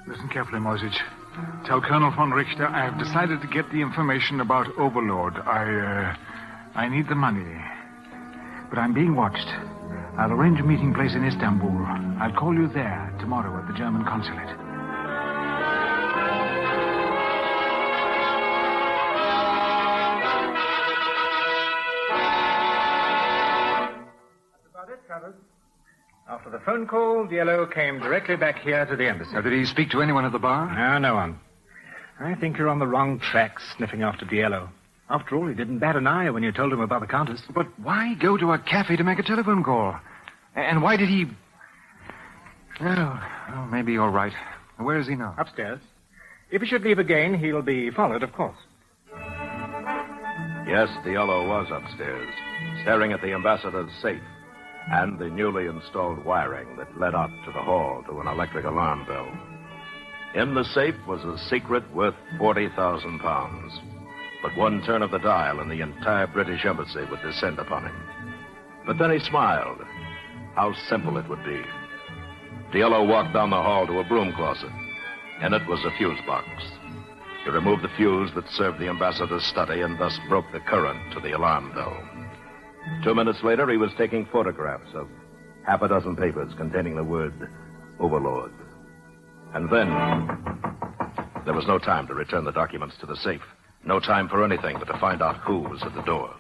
Listen carefully, Moisich. Tell Colonel von Richter I have decided to get the information about Overlord. I need the money. But I'm being watched. I'll arrange a meeting place in Istanbul. I'll call you there tomorrow at the German consulate. That's about it, Travers. After the phone call, Diallo came directly back here to the embassy. Did he speak to anyone at the bar? No, no one. I think you're on the wrong track, sniffing after Diallo. After all, he didn't bat an eye when you told him about the Countess. But why go to a cafe to make a telephone call? And why did he... Oh, maybe you're right. Where is he now? Upstairs. If he should leave again, he'll be followed, of course. Yes, Diallo was upstairs, staring at the ambassador's safe. and the newly installed wiring that led up to the hall to an electric alarm bell. In the safe was a secret worth 40,000 pounds. But one turn of the dial and the entire British embassy would descend upon him. But then he smiled. How simple it would be. Diallo walked down the hall to a broom closet. In it was a fuse box. He removed the fuse that served the ambassador's study and thus broke the current to the alarm bell. 2 minutes later, he was taking photographs of half a dozen papers containing the word Overlord. And then there was no time to return the documents to the safe. No time for anything but to find out who was at the door.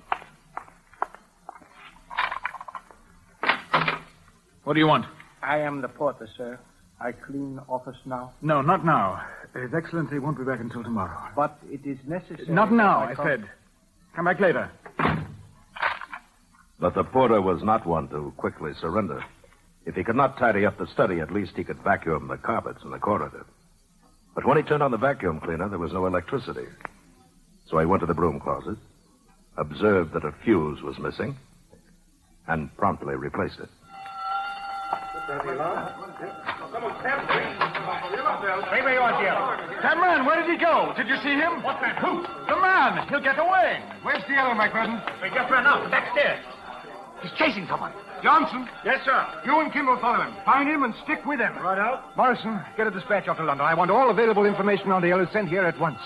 What do you want? I am the porter, sir. I clean the office now. No, not now. His Excellency won't be back until tomorrow. But it is necessary. Not now, I said. Come back later. But the porter was not one to quickly surrender. If he could not tidy up the study, at least he could vacuum the carpets in the corridor. But when he turned on the vacuum cleaner, there was no electricity. So he went to the broom closet, observed that a fuse was missing, and promptly replaced it. That man, where did he go? Did you see him? What's that? Who? The man. He'll get away. Where's Diallo, McFadden? We just ran out, backstairs. He's chasing someone. Johnson? Yes, sir. You and Kimball follow him. Find him and stick with him. Right out. Morrison, get a dispatch off to London. I want all available information on Diallo sent here at once.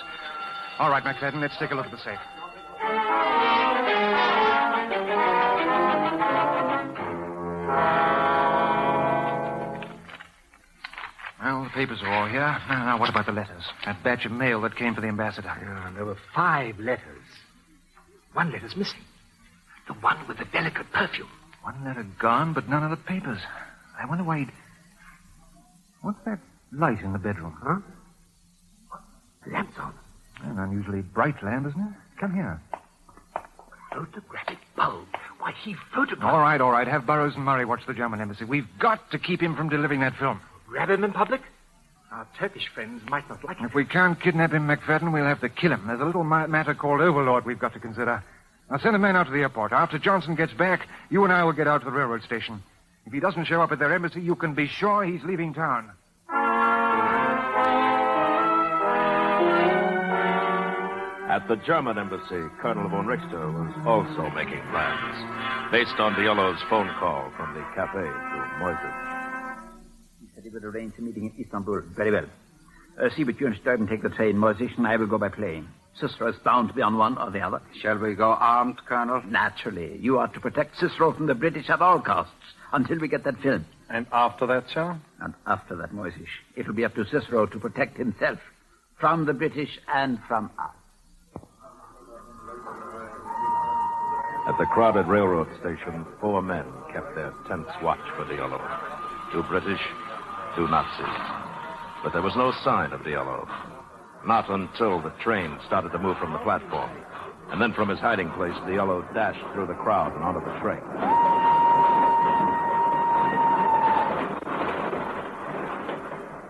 All right, McFadden, let's take a look at the safe. Well, the papers are all here. Now, what about the letters? That batch of mail that came for the ambassador. There were 5 letters. 1 letter's missing. The one with the delicate perfume. 1 letter gone, but none of the papers. I wonder why he'd... What's that light in the bedroom? Huh? The lamp's on. An unusually bright lamp, isn't it? Come here. Photographic bulb. Why, he photographed... All right. Have Burroughs and Murray watch the German embassy. We've got to keep him from delivering that film. Grab him in public? Our Turkish friends might not like it. If we can't kidnap him, McFadden, we'll have to kill him. There's a little matter called Overlord we've got to consider. I'll send a man out to the airport. After Johnson gets back, you and I will get out to the railroad station. If he doesn't show up at their embassy, you can be sure he's leaving town. At the German embassy, Colonel von Richter was also making plans, based on Diallo's phone call from the cafe to Moisés. He said he would arrange a meeting in Istanbul. Very well. See what you and Stuyven take the train, Moisés, and I will go by plane. Cicero is bound to be on one or the other. Shall we go armed, Colonel? Naturally. You are to protect Cicero from the British at all costs until we get that film. And after that, sir? And after that, Moisés, it will be up to Cicero to protect himself from the British and from us. At the crowded railroad station, 4 men kept their tense watch for Diallo. 2 British, 2 Nazis. But there was no sign of Diallo. Not until the train started to move from the platform. And then from his hiding place, Diallo dashed through the crowd and onto the train.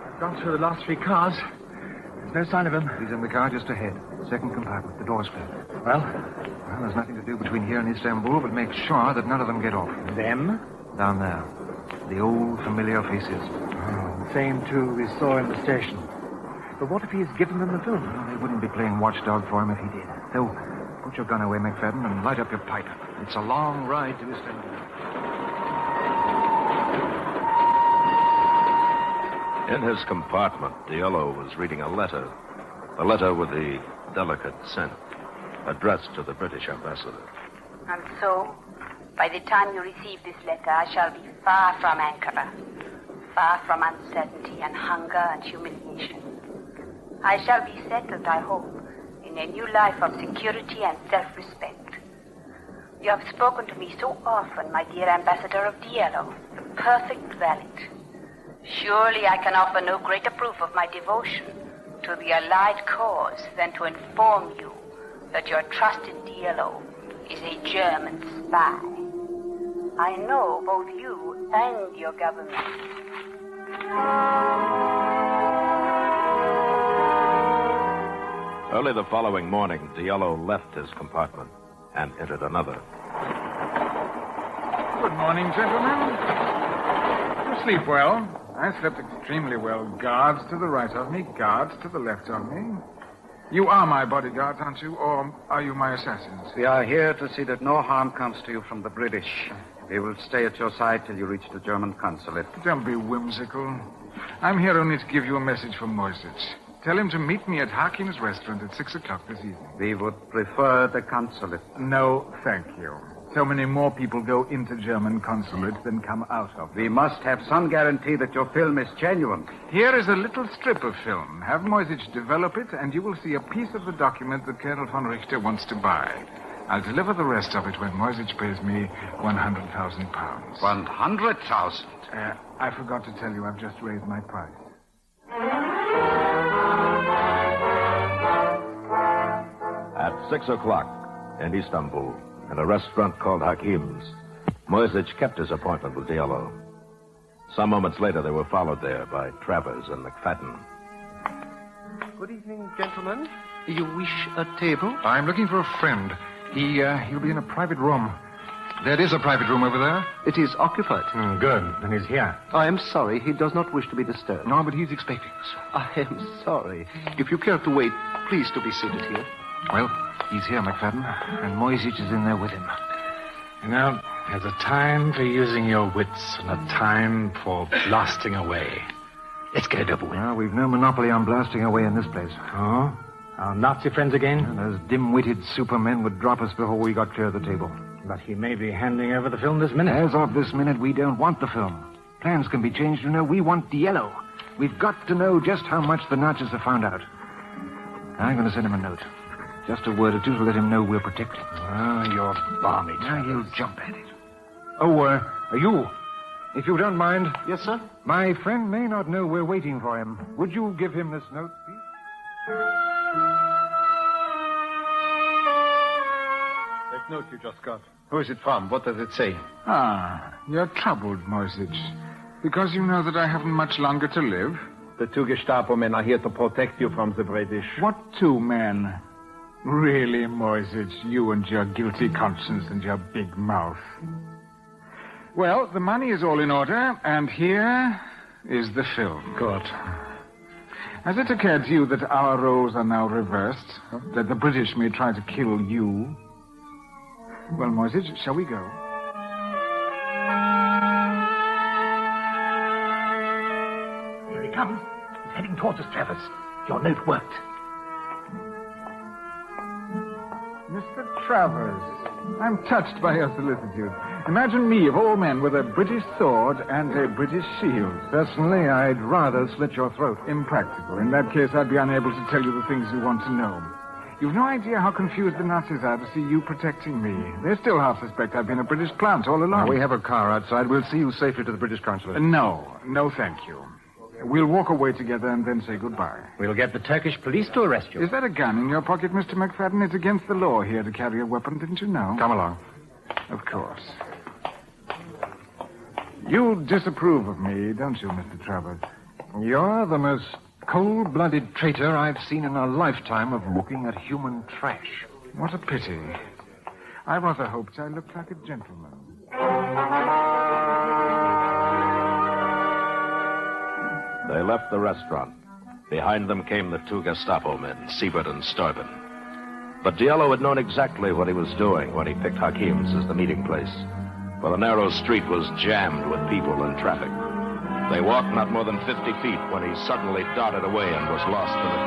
I've gone through the last 3 cars. There's no sign of him. He's in the car just ahead. Second compartment. The door's closed. Well, there's nothing to do between here and Istanbul but make sure that none of them get off. Them? Down there. The old familiar faces. Oh, the same 2 we saw in the station. But what if he's given them the film? Well, they wouldn't be playing watchdog for him if he did. So, put your gun away, McFadden, and light up your pipe. It's a long ride to Istanbul. In his compartment, Diallo was reading a letter. A letter with the delicate scent addressed to the British ambassador. And so, by the time you receive this letter, I shall be far from Ankara, far from uncertainty and hunger and humiliation. I shall be settled, I hope, in a new life of security and self-respect. You have spoken to me so often, my dear ambassador of Diallo, the perfect valet. Surely I can offer no greater proof of my devotion to the Allied cause than to inform you that your trusted Diallo is a German spy. I know both you and your government. Early the following morning, Diallo left his compartment and entered another. Good Good morning, gentlemen. You sleep well. I slept extremely well. Guards to the right of me, guards to the left of me. You are my bodyguards, aren't you? Or are you my assassins? We are here to see that no harm comes to you from the British. We will stay at your side till you reach the German consulate. Don't be whimsical. I'm here only to give you a message from Moisich. Tell him to meet me at Harkin's restaurant at 6 o'clock this evening. We would prefer the consulate. No, thank you. So many more people go into German consulate than come out of it. We must have some guarantee that your film is genuine. Here is a little strip of film. Have Moisich develop it, and you will see a piece of the document that Colonel von Richter wants to buy. I'll deliver the rest of it when Moisich pays me 100,000 pounds. 100,000? I forgot to tell you, I've just raised my price. At 6 o'clock in Istanbul, in a restaurant called Hakim's, Moisich kept his appointment with Diallo. Some moments later, they were followed there by Travers and McFadden. Good evening, gentlemen. You wish a table? I'm looking for a friend. He'll be in a private room. There is a private room over there. It is occupied. Good. Then he's here. I am sorry. He does not wish to be disturbed. No, but he's expecting us. I am sorry. If you care to wait, please to be seated here. Well, he's here, McFadden, and Moisich is in there with him. You know, there's a time for using your wits and a time for blasting away. Let's get it over with. Well, we've no monopoly on blasting away in this place. Oh? Our Nazi friends again? And those dim-witted supermen would drop us before we got clear of the table. But he may be handing over the film this minute. As of this minute, we don't want the film. Plans can be changed, you know. We want Diallo. We've got to know just how much the Nazis have found out. I'm going to send him a note. Just a word or two to let him know we're protected. Oh, you're balmy. Now he'll jump at it. Oh, you. If you don't mind. Yes, sir? My friend may not know we're waiting for him. Would you give him this note, please? That note you just got. Who is it from? What does it say? You're troubled, Moisich. Because you know that I haven't much longer to live? The 2 Gestapo men are here to protect you from the British. What 2 men? Really, Moisich, you and your guilty conscience and your big mouth. Well, the money is all in order, and here is the film. Good. Has it occurred to you that our roles are now reversed? That the British may try to kill you? Well, Moisich, shall we go? Here he comes. He's heading towards us, Travers. Your note worked. Mr. Travers, I'm touched by your solicitude. Imagine me, of all men, with a British sword and a British shield. Personally, I'd rather slit your throat. Impractical. In that case, I'd be unable to tell you the things you want to know. You've no idea how confused the Nazis are to see you protecting me. They still half suspect I've been a British plant all along. Now, we have a car outside. We'll see you safely to the British consulate. No, thank you. We'll walk away together and then say goodbye. We'll get the Turkish police to arrest you. Is that a gun in your pocket, Mr. McFadden? It's against the law here to carry a weapon, didn't you know? Come along. Of course. You disapprove of me, don't you, Mr. Travers? You're the most cold-blooded traitor I've seen in a lifetime of looking at human trash. What a pity. I rather hoped I looked like a gentleman. They left the restaurant. Behind them came the 2 Gestapo men, Siebert and Steuben. But Diallo had known exactly what he was doing when he picked Hakim's as the meeting place. For the narrow street was jammed with people and traffic. They walked not more than 50 feet when he suddenly darted away and was lost in the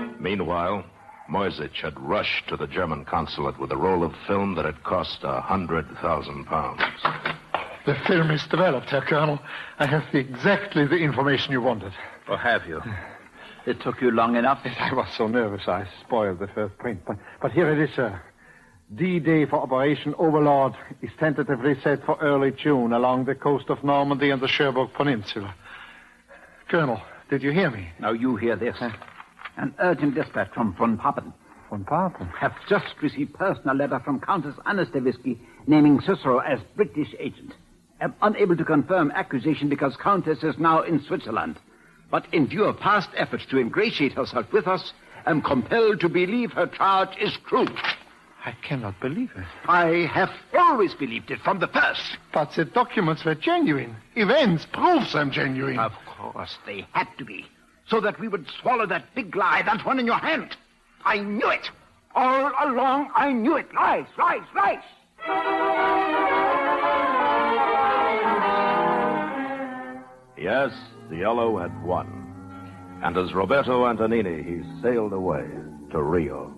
crowd. Meanwhile, Moisich had rushed to the German consulate with a roll of film that had cost 100,000 pounds. The film is developed, Herr Colonel. I have exactly the information you wanted. Or have you? It took you long enough? I was so nervous I spoiled the first print. But here it is, sir. D-Day for Operation Overlord is tentatively set for early June along the coast of Normandy and the Cherbourg Peninsula. Colonel, did you hear me? Now you hear this. An urgent dispatch from von Papen. Von Papen? Have just received personal letter from Countess Anna Stavisky naming Cicero as British agent. Am unable to confirm accusation because Countess is now in Switzerland. But in view of past efforts to ingratiate herself with us, am compelled to believe her charge is true. I cannot believe it. I have always believed it from the first. But the documents were genuine. Events, proofs I'm genuine. Of course, they had to be. So that we would swallow that big lie, that one in your hand. I knew it. All along, I knew it. Lies, lies, lies. Yes, the Yellow had won. And as Roberto Antonini, he sailed away to Rio.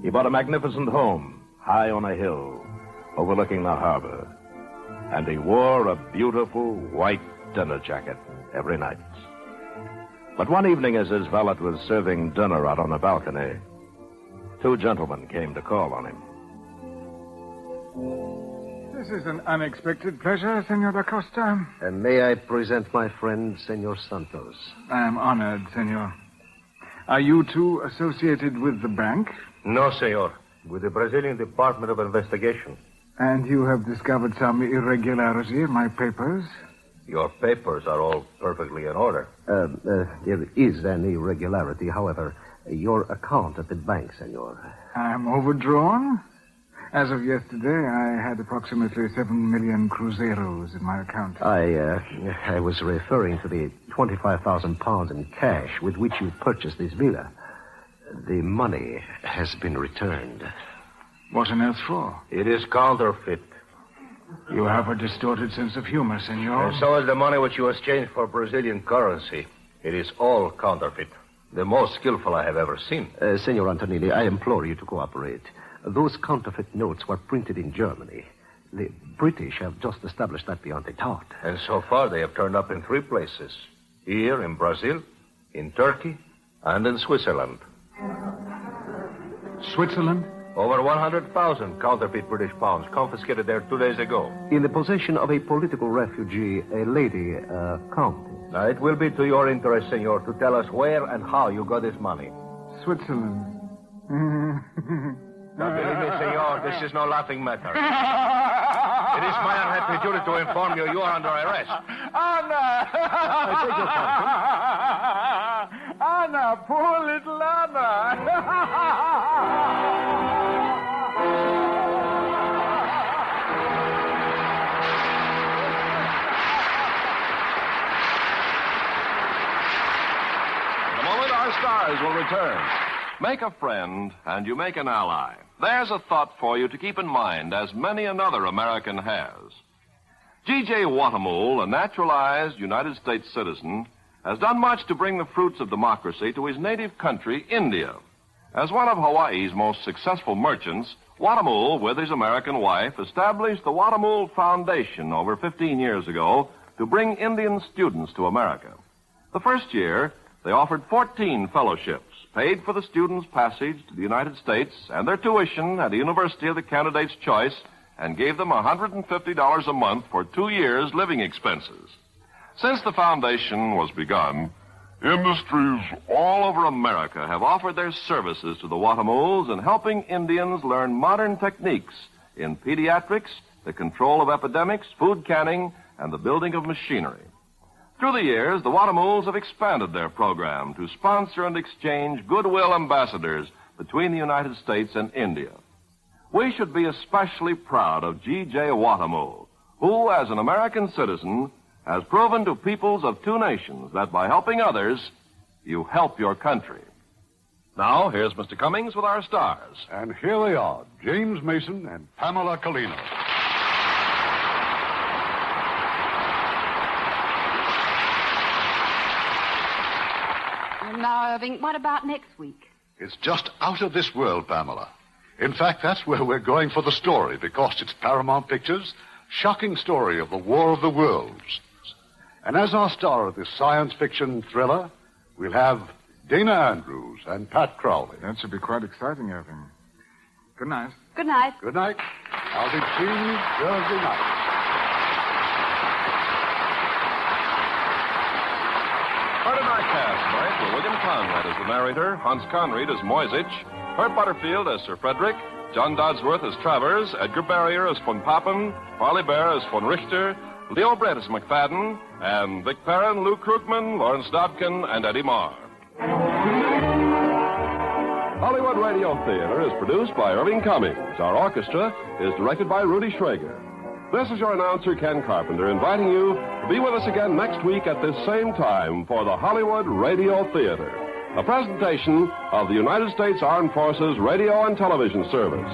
He bought a magnificent home high on a hill overlooking the harbor. And he wore a beautiful white dinner jacket every night. But one evening as his valet was serving dinner out on a balcony, two gentlemen came to call on him. This is an unexpected pleasure, Senor da Costa. And may I present my friend, Senor Santos? I am honored, Senor. Are you two associated with the bank? No, senor. With the Brazilian Department of Investigation. And you have discovered some irregularity in my papers? Your papers are all perfectly in order. There is an irregularity, however. Your account at the bank, senor. I am overdrawn. As of yesterday, I had approximately 7 million cruzeiros in my account. I was referring to the 25,000 pounds in cash with which you purchased this villa. The money has been returned. What on earth for? It is counterfeit. You have a distorted sense of humor, senor. And so is the money which you exchanged for Brazilian currency. It is all counterfeit. The most skillful I have ever seen. Senor Antonini, I implore you to cooperate. Those counterfeit notes were printed in Germany. The British have just established that beyond a doubt. And so far they have turned up in 3 places. Here in Brazil, in Turkey, and in Switzerland. Switzerland? Over 100,000 counterfeit British pounds confiscated there 2 days ago. In the possession of a political refugee, a lady, countess. Now, it will be to your interest, senor, to tell us where and how you got this money. Switzerland. Now, believe me, senor, this is no laughing matter. It is my unhappy duty to inform you are under arrest. Anna! Anna, poor little Anna! Our stars will return. Make a friend, and you make an ally. There's a thought for you to keep in mind, as many another American has. G.J. Watamul, a naturalized United States citizen, has done much to bring the fruits of democracy to his native country, India. As one of Hawaii's most successful merchants, Watamul, with his American wife, established the Watamul Foundation over 15 years ago to bring Indian students to America. The first year, they offered 14 fellowships, paid for the students' passage to the United States and their tuition at a university of the candidate's choice, and gave them $150 a month for 2 years' living expenses. Since the foundation was begun, industries all over America have offered their services to the Watamuls in helping Indians learn modern techniques in pediatrics, the control of epidemics, food canning, and the building of machinery. Through the years, the Watamuls have expanded their program to sponsor and exchange goodwill ambassadors between the United States and India. We should be especially proud of G.J. Watamul, who, as an American citizen, has proven to peoples of 2 nations that by helping others, you help your country. Now, here's Mr. Cummings with our stars. And here they are, James Mason and Pamela Colino. Now, Irving, what about next week? It's just out of this world, Pamela. In fact, that's where we're going for the story, because it's Paramount Pictures' shocking story of the War of the Worlds. And as our star of this science fiction thriller, we'll have Dana Andrews and Pat Crowley. That should be quite exciting, Irving. Good night. Good night. Good night. I'll be seeing you Thursday night. Part of our cast tonight were William Conrad as the narrator, Hans Conried as Moisich, Herb Butterfield as Sir Frederick, John Dodsworth as Travers, Edgar Barrier as von Papen, Parley Bear as von Richter, Leo Brett as McFadden, and Vic Perrin, Lou Krugman, Lawrence Dobkin, and Eddie Marr. Hollywood Radio Theater is produced by Irving Cummings. Our orchestra is directed by Rudy Schrager. This is your announcer, Ken Carpenter, inviting you to be with us again next week at this same time for the Hollywood Radio Theater, a presentation of the United States Armed Forces Radio and Television Service.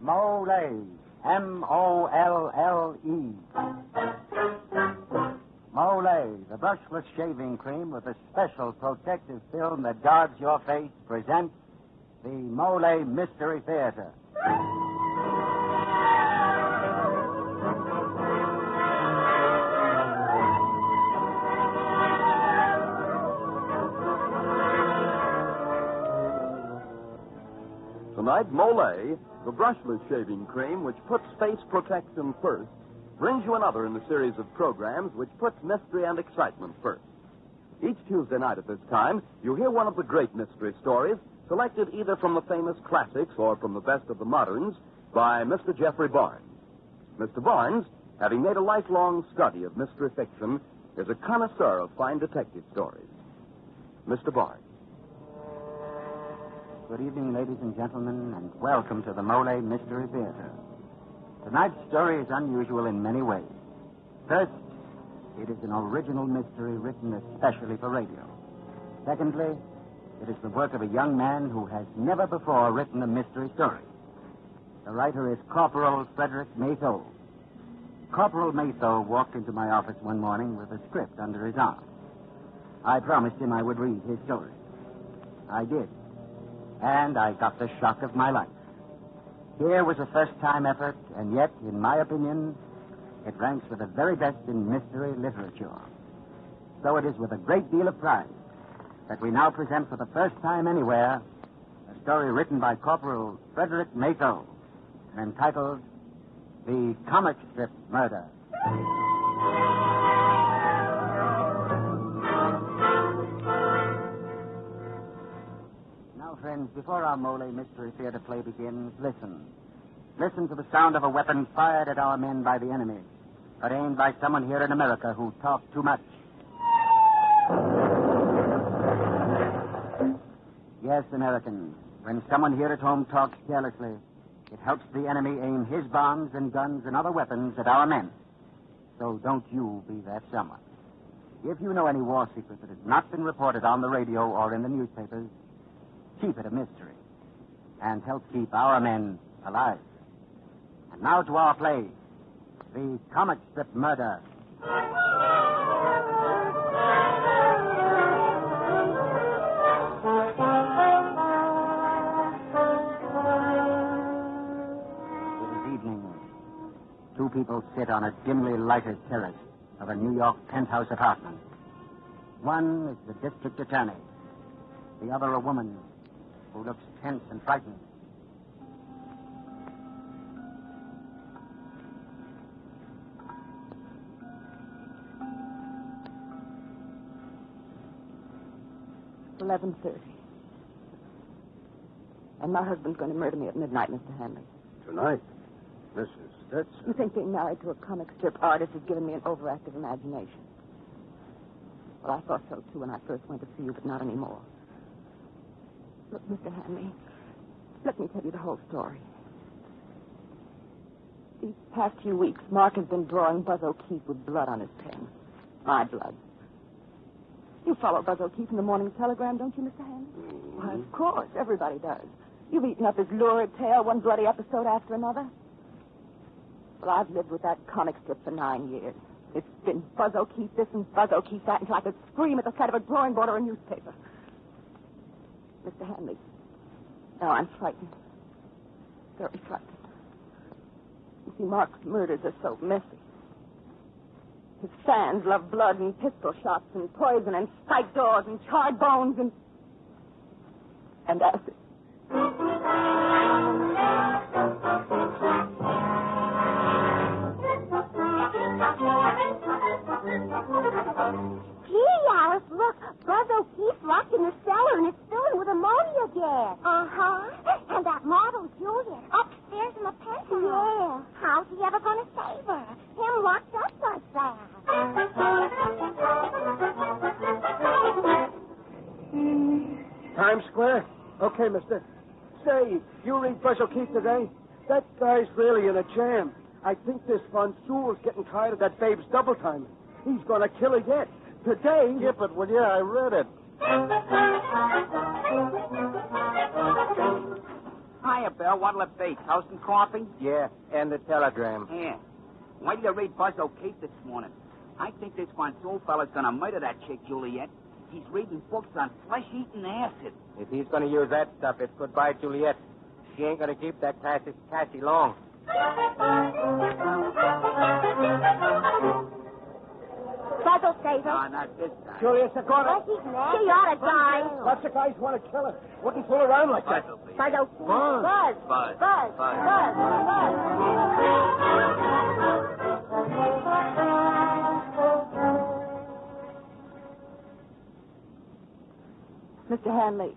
Molle, M-O-L-L-E. Molle, the brushless shaving cream with a special protective film that guards your face, presents the Molle Mystery Theater. Tonight, Molle, the brushless shaving cream which puts face protection first, brings you another in the series of programs which puts mystery and excitement first. Each Tuesday night at this time, you hear one of the great mystery stories selected either from the famous classics or from the best of the moderns by Mr. Jeffrey Barnes. Mr. Barnes, having made a lifelong study of mystery fiction, is a connoisseur of fine detective stories. Mr. Barnes. Good evening, ladies and gentlemen, and welcome to the Molle Mystery Theater. Tonight's story is unusual in many ways. First, it is an original mystery written especially for radio. Secondly, it is the work of a young man who has never before written a mystery story. The writer is Corporal Frederick Maytho. Corporal Maytho walked into my office one morning with a script under his arm. I promised him I would read his story. I did. And I got the shock of my life. Here was a first-time effort, and yet, in my opinion, it ranks with the very best in mystery literature. So it is with a great deal of pride that we now present for the first time anywhere a story written by Corporal Frederick Maytho and entitled The Comic Strip Murder. Friends, before our Molle Mystery Theater play begins, listen. Listen to the sound of a weapon fired at our men by the enemy, but aimed by someone here in America who talked too much. Yes, Americans, when someone here at home talks carelessly, it helps the enemy aim his bombs and guns and other weapons at our men. So don't you be that someone. If you know any war secret that has not been reported on the radio or in the newspapers, keep it a mystery, and help keep our men alive. And now to our play, The Comic Strip Murder. It is evening. Two people sit on a dimly lighted terrace of a New York penthouse apartment. One is the district attorney, the other a woman who looks tense and frightened. It's 11:30. And my husband's going to murder me at midnight, Mr. Hanley. Tonight? Mrs. Stetson. You think being married to a comic strip artist has given me an overactive imagination? Well, I thought so, too, when I first went to see you, but not anymore. Look, Mr. Hanley, let me tell you the whole story. These past few weeks, Mark has been drawing Buzz O'Keefe with blood on his pen. My blood. You follow Buzz O'Keefe in the Morning Telegram, don't you, Mr. Hanley? Why, of course. Everybody does. You've eaten up his lurid tale, one bloody episode after another. Well, I've lived with that comic strip for 9 years. It's been Buzz O'Keefe this and Buzz O'Keefe that until I could scream at the sight of a drawing board or a newspaper. Mr. Hanley, now I'm frightened. Very frightened. You see, Mark's murders are so messy. His fans love blood and pistol shots and poison and spiked doors and charred bones and acid. Gee, Alice, look. Buzz O'Keefe's locked in the cellar and it's filling with ammonia gas. Uh-huh. And that model, Julia, upstairs in the penthouse. Yeah. How's he ever going to save her? Him locked up like that. Times Square? Okay, mister. Say, you read Buzz O'Keefe today? That guy's really in a jam. I think this Von Sewell's getting tired of that babe's double timing. He's going to kill her yet. Today... Skip it, will you? I read it. Hiya, Bill. What'll it be? Toast and coffee? Yeah, and the telegram. Yeah. Why did you read Buzz O'Keefe this morning? I think this Von Sewell fella's going to murder that chick, Juliet. He's reading books on flesh-eating acid. If he's going to use that stuff, it's goodbye, Juliet. She ain't going to keep that Cassie long. Buzz will save her. No, not this time. Juliet, they're going to... She ought to die. Lots of guys want to kill her. Wouldn't fool around like that. Buzz O'Keefe. Buzz. Buzz. Buzz. Buzz. Buzz. Buzz. Mr. Hanley,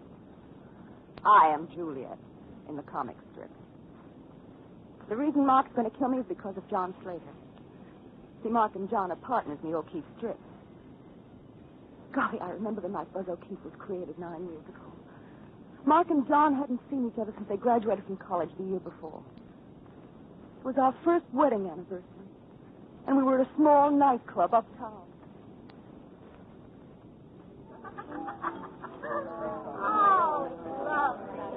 I am Juliet in the comic strip. The reason Mark's going to kill me is because of John Slater. See, Mark and John are partners in the O'Keefe strip. Golly, I remember the night Buzz O'Keefe was created 9 years ago. Mark and John hadn't seen each other since they graduated from college the year before. It was our first wedding anniversary, and we were at a small nightclub uptown.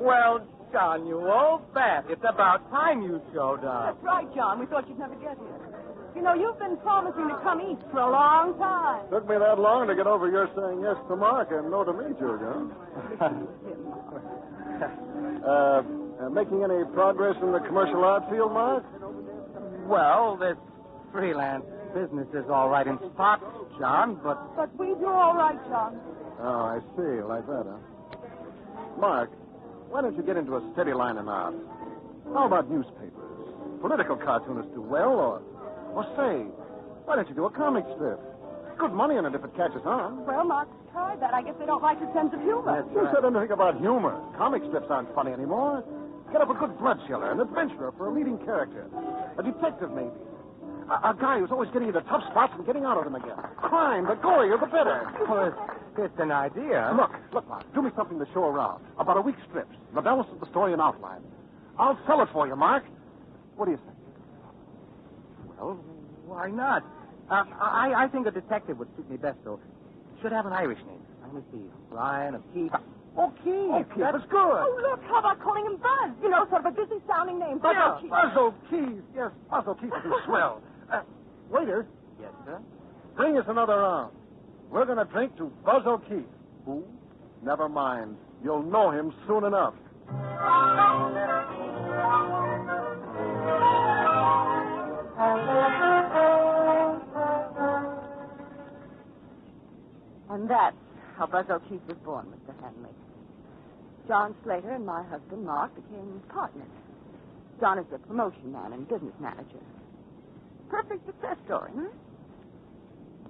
Well, John, you old bat. It's about time you showed up. That's right, John. We thought you'd never get here. You know, you've been promising to come east for a long time. Took me that long to get over your saying yes to Mark and no to me, Julia. Making any progress in the commercial art field, Mark? Well, this freelance business is all right in spots, John, but... But we do all right, John. Oh, I see. Like that, huh? Mark, why don't you get into a steady line in art? How about newspapers? Political cartoonists do well, or say, why don't you do a comic strip? Good money in it if it catches on. Well, Mark's tried that. I guess they don't like your sense of humor. Who said anything about humor? Comic strips aren't funny anymore. Get up a good blood chiller, an adventurer for a leading character. A detective, maybe. A guy who's always getting into tough spots and getting out of them again. Crime, the gorier, the better. Well, it's an idea. Look, Mark, do me something to show around. About a week's strips. The balance of the story and outline. I'll sell it for you, Mark. What do you think? Well, why not? I think a detective would suit me best, though. Should have an Irish name. Let me see. Ryan O'Keefe. O'Keefe. That's good. Oh, look, how about calling him Buzz? You know, sort of a busy-sounding name. Buzz O'Keefe. Buzz O'Keefe. Yes, Buzz O'Keefe is swell. Waiter. Yes, sir? Bring us another round. We're going to drink to Buzz O'Keefe. Who? Never mind. You'll know him soon enough. And that's how Buzz O'Keefe was born, Mr. Hanley. John Slater and my husband, Mark, became partners. John is a promotion man and business manager. Perfect success story, hmm?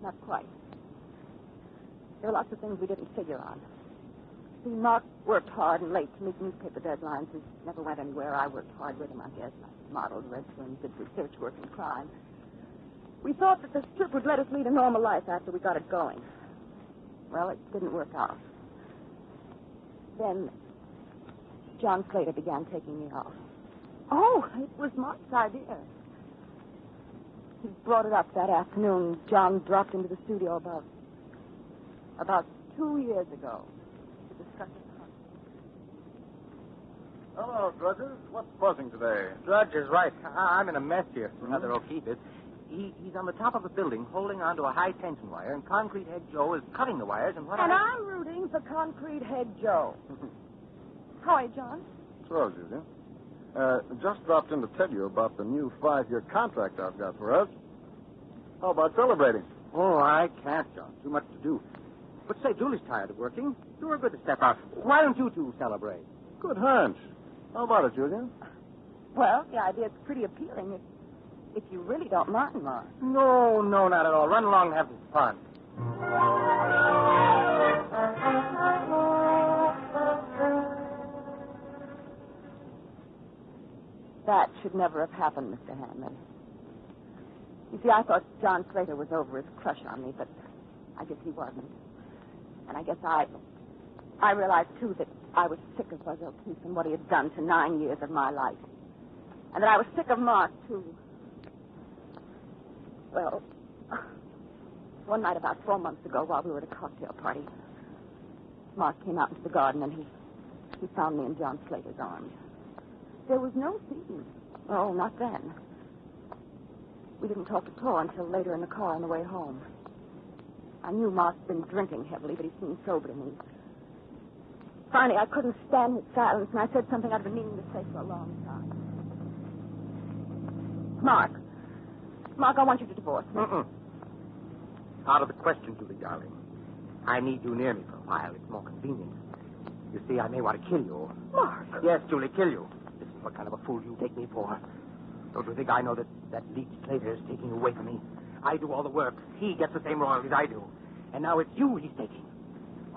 Not quite. There were lots of things we didn't figure on. See, Mark worked hard and late to meet newspaper deadlines. He never went anywhere. I worked hard with him, I guess. I modeled, read to him, did research work in crime. We thought that the strip would let us lead a normal life after we got it going. Well, it didn't work out. Then John Slater began taking me off. Oh, it was Mark's idea. He brought it up that afternoon. John dropped into the studio about about 2 years ago to discuss it. Hello, Drudges. What's buzzing today? Drudge is right. I'm in a mess here. Brother O'Keefe is. He's on the top of a building holding onto a high-tension wire, and Concrete Head Joe is cutting the wires, and I'm rooting for Concrete Head Joe. How are you, John? So, Susan. Just dropped in to tell you about the new 5-year contract I've got for us. How about celebrating? Oh, I can't, John. Too much to do. But say, Julie's tired of working. Do her good to step out. Why don't you two celebrate? Good hunch. How about it, Julian? Well, the idea's pretty appealing if you really don't mind, Mark. No, not at all. Run along and have some fun. That should never have happened, Mr. Hanley. You see, I thought John Slater was over his crush on me, but I guess he wasn't. And I guess I realized, too, that I was sick of Buzz O'Keefe and what he had done to 9 years of my life. And that I was sick of Mark, too. Well, one night about 4 months ago, while we were at a cocktail party, Mark came out into the garden and he found me in John Slater's arms. There was no scene. Oh, not then. We didn't talk at all until later in the car on the way home. I knew Mark's been drinking heavily, but he seemed sober to me. Finally, I couldn't stand his silence, and I said something I'd been meaning to say for a long time. Mark, I want you to divorce me. Out of the question, Julie, darling. I need you near me for a while. It's more convenient. You see, I may want to kill you. Mark! Yes, Julie, kill you. This is what kind of a fool you take me for. Don't you think I know that leech Slater is taking away from me? I do all the work. He gets the same royalties I do. And now it's you he's taking.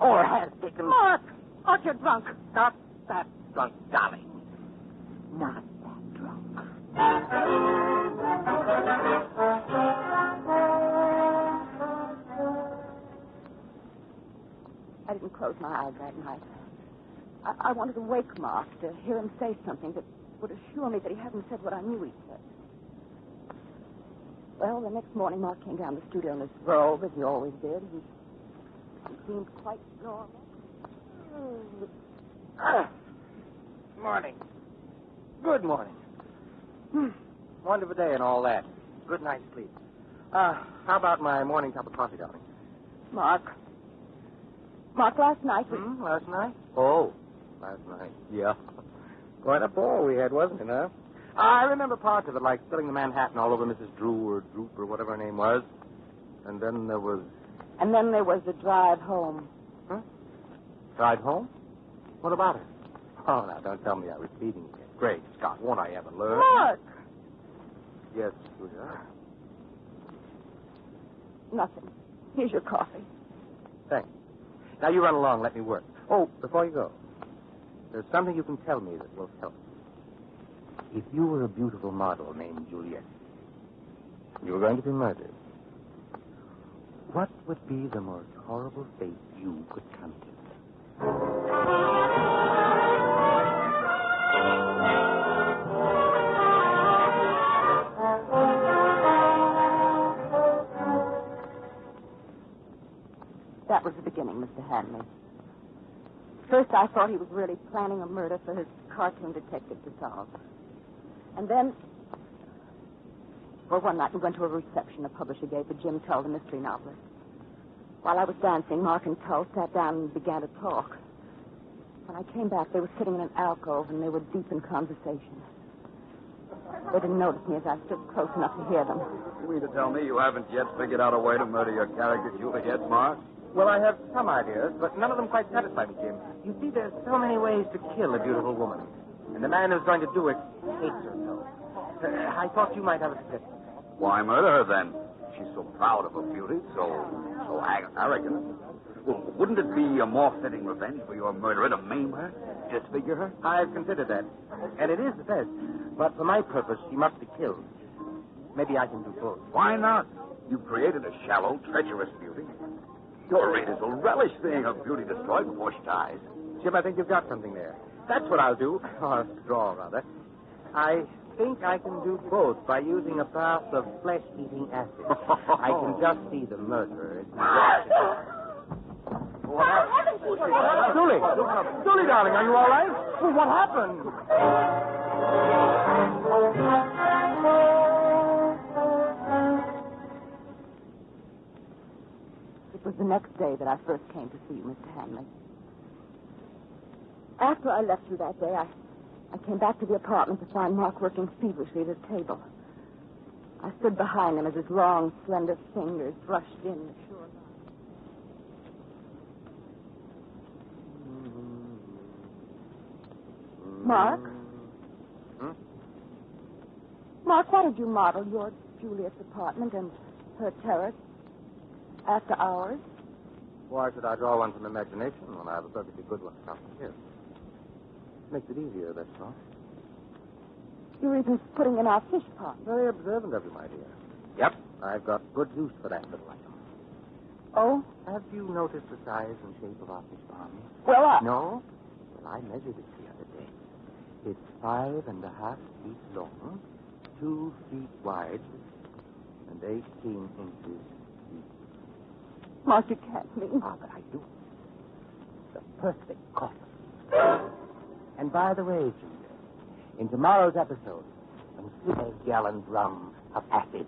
Or has taken. Mark! Oh, you're drunk. Not that drunk, darling. Not that drunk. I didn't close my eyes that night. I wanted to wake Mark, to hear him say something that would assure me that he hadn't said what I knew he'd said. Well, the next morning, Mark came down to the studio in his robe, as he always did. He seemed quite normal. Morning. Good morning. Wonderful day and all that. Good night's sleep. How about my morning cup of coffee, darling? Mark, last night Last night? Oh, last night. Yeah. Quite a ball we had, wasn't it, huh? I remember parts of it, like spilling the Manhattan all over Mrs. Drew or Droop or whatever her name was. And then there was... And then there was the drive home. Huh? Drive home? What about it? Oh, now, don't tell me I was feeding you. Great Scott, won't I ever learn? Mark! Yes, sweetheart. Nothing. Here's your coffee. Thanks. Now, you run along. Let me work. Oh, before you go, there's something you can tell me that will help. If you were a beautiful model named Juliet, you were going to be murdered, what would be the most horrible fate you could contemplate? That was the beginning, Mr. Hanley. First, I thought he was really planning a murder for his cartoon detective to solve. And then, well, one night we went to a reception a publisher gave for Jim Tull, the mystery novelist. While I was dancing, Mark and Tull sat down and began to talk. When I came back, they were sitting in an alcove, and they were deep in conversation. They didn't notice me as I stood close enough to hear them. You mean to tell me you haven't yet figured out a way to murder your character, Juliet, Mark? Well, I have some ideas, but none of them quite satisfy me, Jim. You see, there's so many ways to kill a beautiful woman. And the man who's going to do it hates her so. I thought you might have a suggestion. Why murder her, then? She's so proud of her beauty, so arrogant. Well, wouldn't it be a more fitting revenge for your murderer to maim her? Disfigure her? I've considered that. And it is the best. But for my purpose, she must be killed. Maybe I can do both. Why not? You've created a shallow, treacherous beauty. Your readers will relish seeing her beauty destroyed before she dies. Jim, I think you've got something there. That's what I'll do. Or draw, rather. I think I can do both by using a bath of flesh-eating acid. I can just see the murderer. Julie, darling, are you all right? Well, what happened? It was the next day that I first came to see you, Mr. Hanley. After I left you that day, I came back to the apartment to find Mark working feverishly at his table. I stood behind him as his long, slender fingers brushed in the sure line. Mark? Mark, why did you model your Juliet's apartment and her terrace after hours? Why should I draw one from imagination when I have a perfectly good one out here? Makes it easier, that's all. You're even putting in our fish pond. Very observant of you, my dear. Yep, I've got good use for that little item. Oh? Have you noticed the size and shape of our fish pond? Well, No? Well, I measured it the other day. It's 5.5 feet long, 2 feet wide, and 18 inches deep. Mark, you can't mean. Ah, but I do. The perfect coffin. And by the way, Julia, in tomorrow's episode, consider a gallon drum of acid.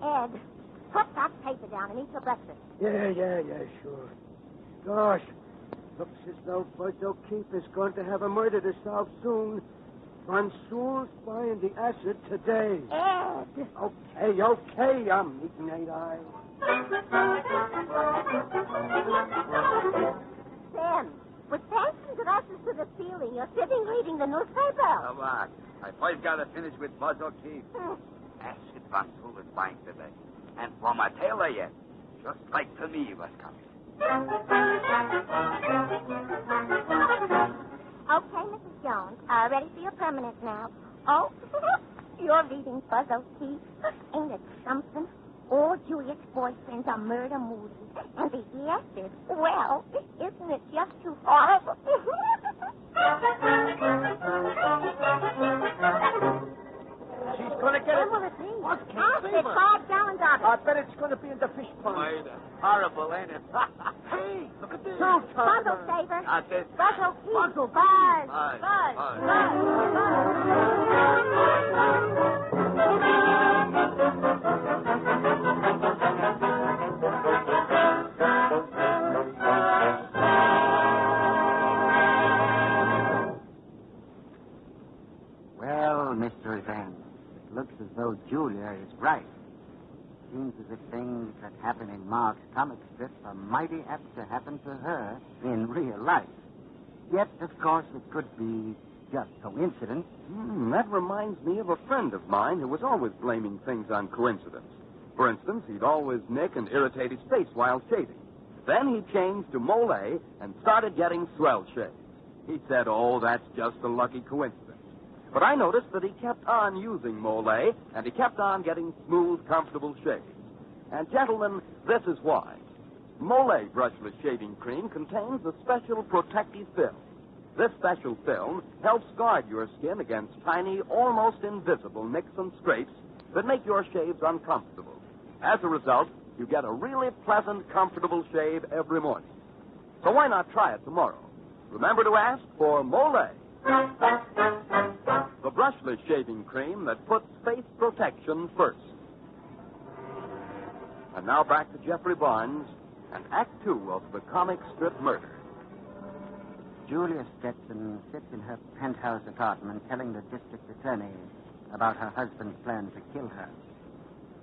Ed, put that paper down and eat your breakfast. Yeah, sure. Gosh, looks as though Buzz O'Keefe is going to have a murder to solve soon. Von Sewell's buying the acid today. Ed! Okay, I'm eating 8 eyes. Sam, with pencils glasses to the ceiling, you're sitting reading the newspaper. Come on. I first got to finish with Buzz O'Keefe. Acid Von Sewell is buying today. And from a tailor yet. Just like to me he was coming. Okay, Mrs. Jones. Ready for your permanent now. Oh, you're reading Buzz O'Keefe. Ain't it something? All Juliet's boyfriends are murder movies. And the acid, well, isn't it just too horrible? She's going to get it. What will it be? What Acid, 5 gallons of it. I bet it's going to be in the fish pond. Murder. Horrible, ain't it? Hey, look at this. Puzzle saver. Not this. Buzz O'Keefe. Puzzle. Buzz. Well, Mr. Evans, it looks as though Julia is right. Seems as if things that happen in Mark's comic strip are mighty apt to happen to her in real life. Yet, of course, it could be just coincidence. That reminds me of a friend of mine who was always blaming things on coincidence. For instance, he'd always nick and irritate his face while shaving. Then he changed to mole and started getting swell shaves. He said, oh, that's just a lucky coincidence. But I noticed that he kept on using mole, and he kept on getting smooth, comfortable shaves. And, gentlemen, this is why. Mole brushless shaving cream contains a special protective film. This special film helps guard your skin against tiny, almost invisible nicks and scrapes that make your shaves uncomfortable. As a result, you get a really pleasant, comfortable shave every morning. So why not try it tomorrow? Remember to ask for Mole, the brushless shaving cream that puts face protection first. And now back to Jeffrey Barnes and Act 2 of the comic strip Murder. Julia Stetson sits in her penthouse apartment telling the district attorney about her husband's plan to kill her.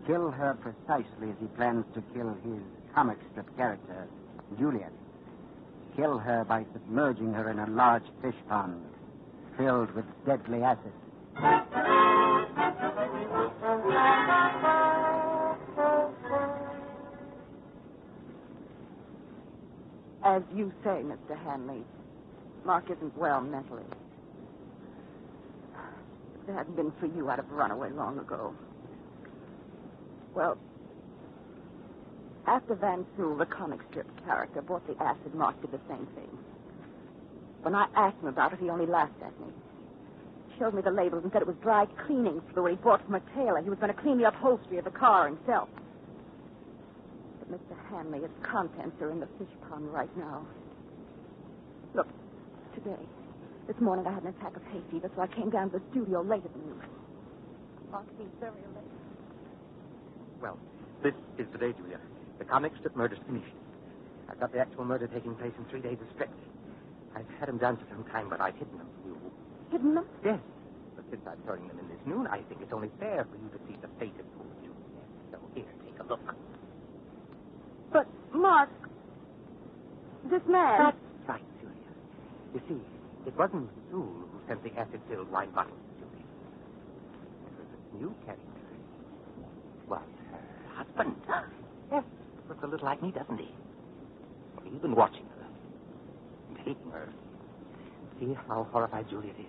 Kill her precisely as he plans to kill his comic strip character, Juliet. Kill her by submerging her in a large fish pond filled with deadly acid. As you say, Mr. Hanley, Mark isn't well mentally. If it hadn't been for you, I'd have run away long ago. Well, after Van Sewell, the comic strip character, bought the acid, Mark did the same thing. When I asked him about it, he only laughed at me. showed me the labels and said it was dry cleaning fluid he bought from a tailor. He was going to clean the upholstery of the car himself. But Mr. Hanley, its contents are in the fish pond right now. Look, this morning I had an attack of hay fever, so I came down to the studio later than usual. Mark being very late. Well, this is the day, Julia. The comic strip murder's finished. I've got the actual murder taking place in 3 days of stretch. I've had them done for some time, but I've hidden them from you. Hidden them? Yes. But since I'm throwing them in this noon, I think it's only fair for you to see the fate of poor Julia. So here, take a look. But, Mark, this man... That's right, Julia. You see, it wasn't Zool who sent the acid-filled wine bottles to Julia. It was a new character. What, her husband? Yes, looks a little like me, doesn't he? Well, he's been watching her and hating her. See how horrified Juliet is.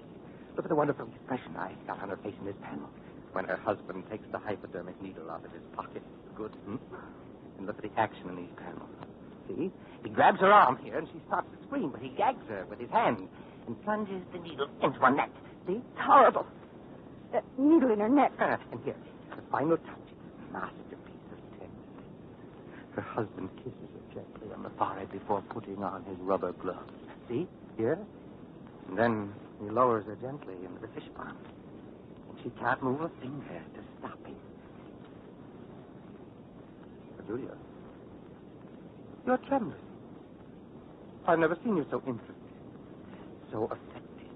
Look at the wonderful expression I got on her face in this panel when her husband takes the hypodermic needle out of his pocket. Good, And look at the action in these panels. See? He grabs her arm here, and she starts to scream, but he gags her with his hand and plunges the needle into her neck. See? It's horrible. That needle in her neck. And here, the final touch. Masterpiece of tenderness. Her husband kisses her gently on the forehead before putting on his rubber gloves. See? Here? And then he lowers her gently into the fish pond. And she can't move a finger to stop him. But Julia, you're trembling. I've never seen you so interested, so affected.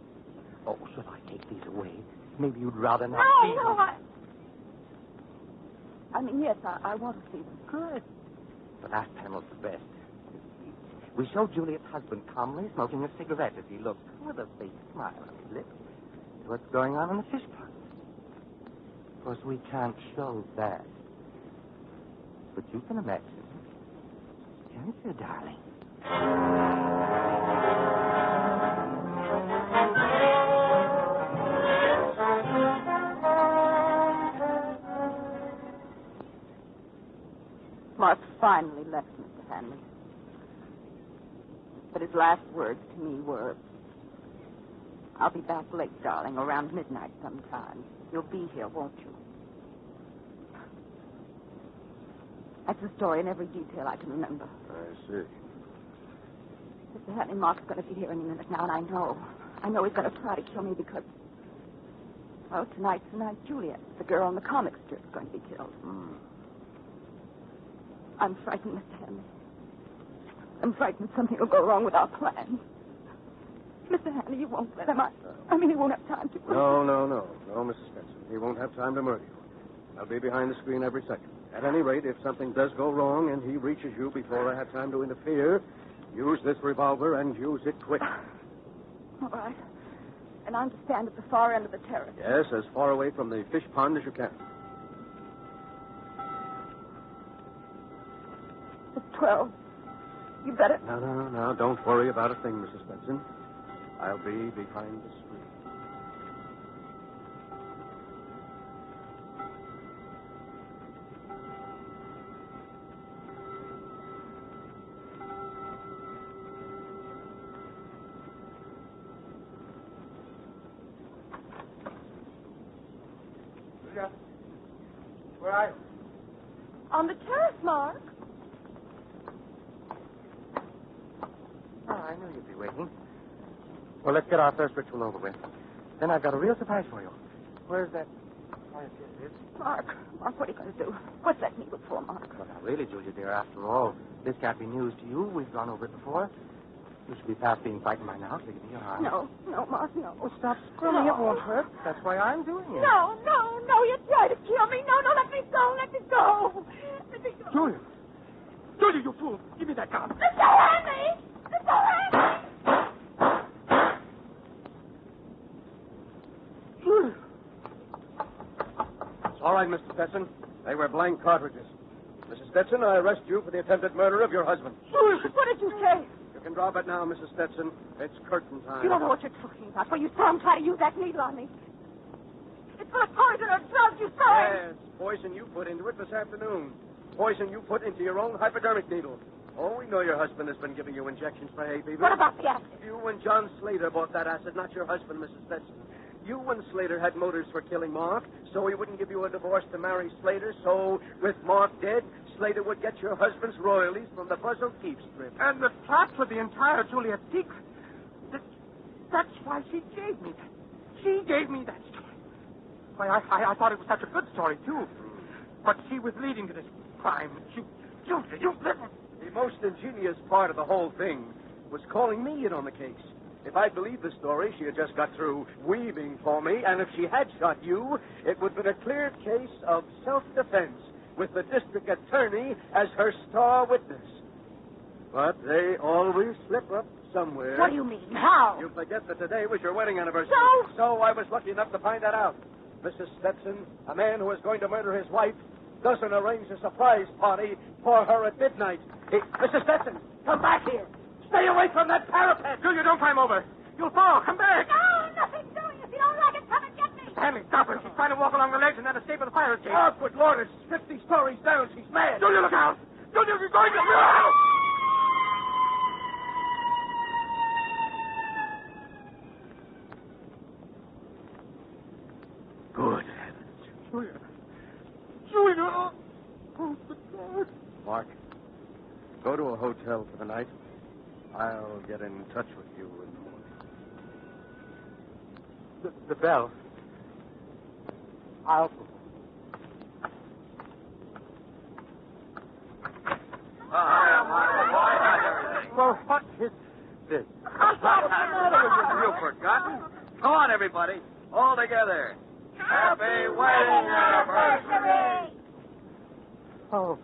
Oh, should I take these away? Maybe you'd rather not see them. I mean, yes, I want to see them. Good. The last panel's the best. We show Juliet's husband calmly smoking a cigarette as he looks with a fake smile on his lips at what's going on in the fish pond. Of course, we can't show that. But you can imagine. Can't you, darling? Mark finally left Mr. Hanley. But his last words to me were, I'll be back late, darling, around midnight sometime. You'll be here, won't you? That's the story in every detail I can remember. I see. Mr. Hanley, Mark's going to be here any minute now, and I know he's going to try to kill me because, well, tonight's the night Juliet, the girl in the comic strip, is going to be killed. I'm frightened, Mr. Hanley. I'm frightened something will go wrong with our plans. Mr. Hanley, you won't let him. I mean, he won't have time to... No, Mrs. Spencer. He won't have time to murder you. I'll be behind the screen every second. At any rate, if something does go wrong and he reaches you before I have time to interfere, use this revolver and use it quick. All right. And I'm to stand at the far end of the terrace. Yes, as far away from the fish pond as you can. It's 12. You better... No. Don't worry about a thing, Mrs. Benson. I'll be behind the screen. Where are you? On the terrace, Mark. Oh, I knew you'd be waiting. Well, let's get our first ritual over with. Then I've got a real surprise for you. Where's that? Oh, here it is. Mark, what are you going to do? What's that needle for, Mark? Well, now, really, Julia, dear, after all, this can't be news to you. We've gone over it before. You should be past being frightened by now. Give me your arm. No, Mark, no. Oh, stop screaming. No. It won't hurt. That's why I'm doing it. No, you tried to kill me. No, let me go. Let me go. Julia, you fool. Give me that gun. Mr. Hanley! Julia. It's all right, Mr. Stetson. They were blank cartridges. Mrs. Stetson, I arrest you for the attempted murder of your husband. What did you say? You can drop it now, Mrs. Stetson. It's curtain time. You don't know what you're talking about. Well, you saw him try to use that needle on me. It's full of poison or drugs, you saw it. Yes, poison you put into it this afternoon. Poison you put into your own hypodermic needle. Oh, we know your husband has been giving you injections for hay fever. What about the acid? You and John Slater bought that acid, not your husband, Mrs. Stetson. you and Slater had motives for killing Mark, so he wouldn't give you a divorce to marry Slater, so with Mark dead, Slater would get your husband's royalties from the Buzz O'Keefe strip. And the plot for the entire Juliet secret. That's why she gave me that. She gave me that story. Why, I thought it was such a good story, too. But she was leading to this crime. Julia, you listen. The most ingenious part of the whole thing was calling me in on the case. If I'd believed the story, she had just got through weaving for me, and if she had shot you, it would have been a clear case of self-defense with the district attorney as her star witness. But they always slip up somewhere. What do you mean? How? You forget that today was your wedding anniversary. So I was lucky enough to find that out. Mrs. Stetson, a man who is going to murder his wife, doesn't arrange a surprise party for her at midnight. Hey, Mrs. Stetson, come back here. Stay away from that parapet. Julia, don't climb over. You'll fall. Come back. No, nothing doing. If you don't like it, come and get me. Stanley, stop her. She's trying to walk along the ledge and then escape with the fire escape. Oh, good Lord, it's 50 stories down. She's mad. Julia, look out. Julia, you're going to... Good heavens. Julia. Julia. Oh, the Lord. Mark, go to a hotel for the night. I'll get in touch with you in the morning. The bell. I'll... Well, what is this? What's the matter with you? You've forgotten? Come on, everybody. All together. Happy wedding anniversary! Oh.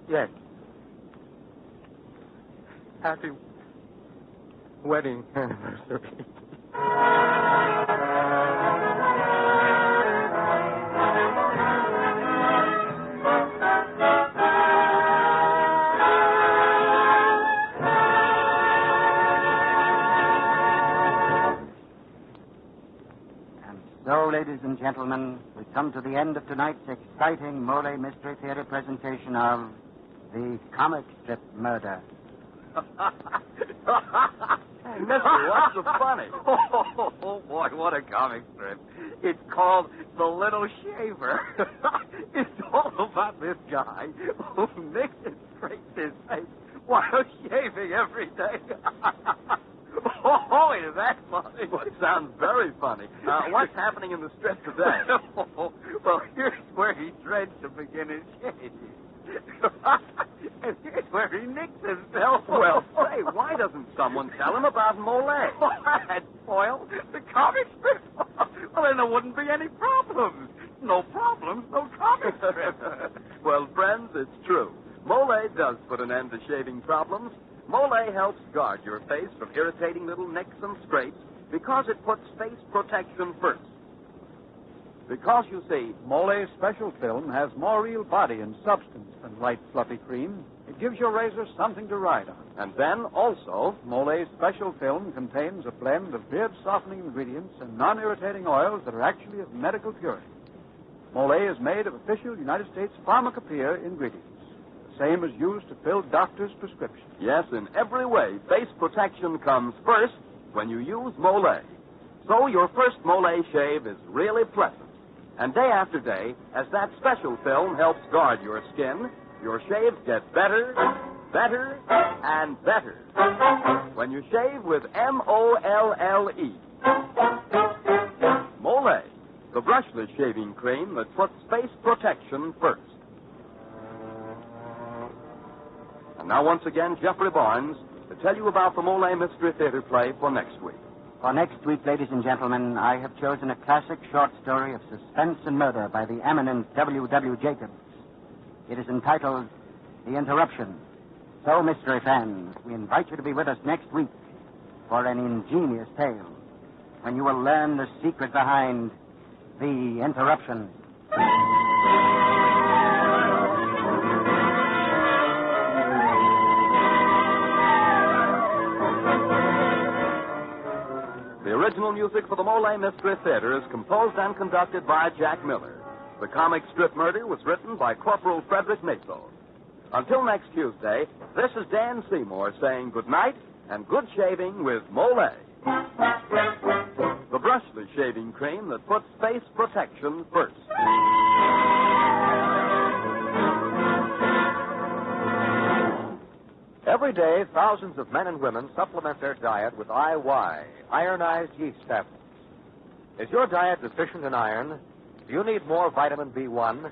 Yes. Happy wedding anniversary. So, ladies and gentlemen, we come to the end of tonight's exciting Mole Mystery Theater presentation of The Comic Strip Murder. Mister, what's so funny? Oh, boy, what a comic strip. It's called The Little Shaver. It's all about this guy who nicks and scrapes his face while shaving every day. Oh, is that funny? Well, it sounds very funny. What's happening in the strip today? Well, here's where he dreads to begin his shave. And here's where he nicks himself. Well, say, why doesn't someone tell him about Mole? That'd spoil the comic strip. Well, then there wouldn't be any problems. No problems, no comic strip. Well, friends, it's true. Mole does put an end to shaving problems. Mole helps guard your face from irritating little nicks and scrapes because it puts face protection first. Because, you see, Mole's special film has more real body and substance than light, fluffy cream. It gives your razor something to ride on. And then, also, Mole's special film contains a blend of beard-softening ingredients and non-irritating oils that are actually of medical purity. Mole is made of official United States pharmacopoeia ingredients, the same as used to fill doctors' prescriptions. Yes, in every way, face protection comes first when you use Mole. So your first Mole shave is really pleasant. And day after day, as that special film helps guard your skin, your shaves get better, better, and better. When you shave with M-O-L-L-E. Mole, the brushless shaving cream that puts face protection first. And now, once again, Jeffrey Barnes to tell you about the Mole Mystery Theater play for next week. For next week, ladies and gentlemen, I have chosen a classic short story of suspense and murder by the eminent W.W. Jacobs. It is entitled The Interruption. So, mystery fans, we invite you to be with us next week for an ingenious tale when you will learn the secret behind The Interruption. The original music for the Mole Mystery Theater is composed and conducted by Jack Miller. The comic strip Murder was written by Corporal Frederick Maso. Until next Tuesday, this is Dan Seymour saying good night and good shaving with Mole. the brushless shaving cream that puts face protection first. Every day, thousands of men and women supplement their diet with IY, ironized yeast tablets. Is your diet deficient in iron? Do you need more vitamin B1?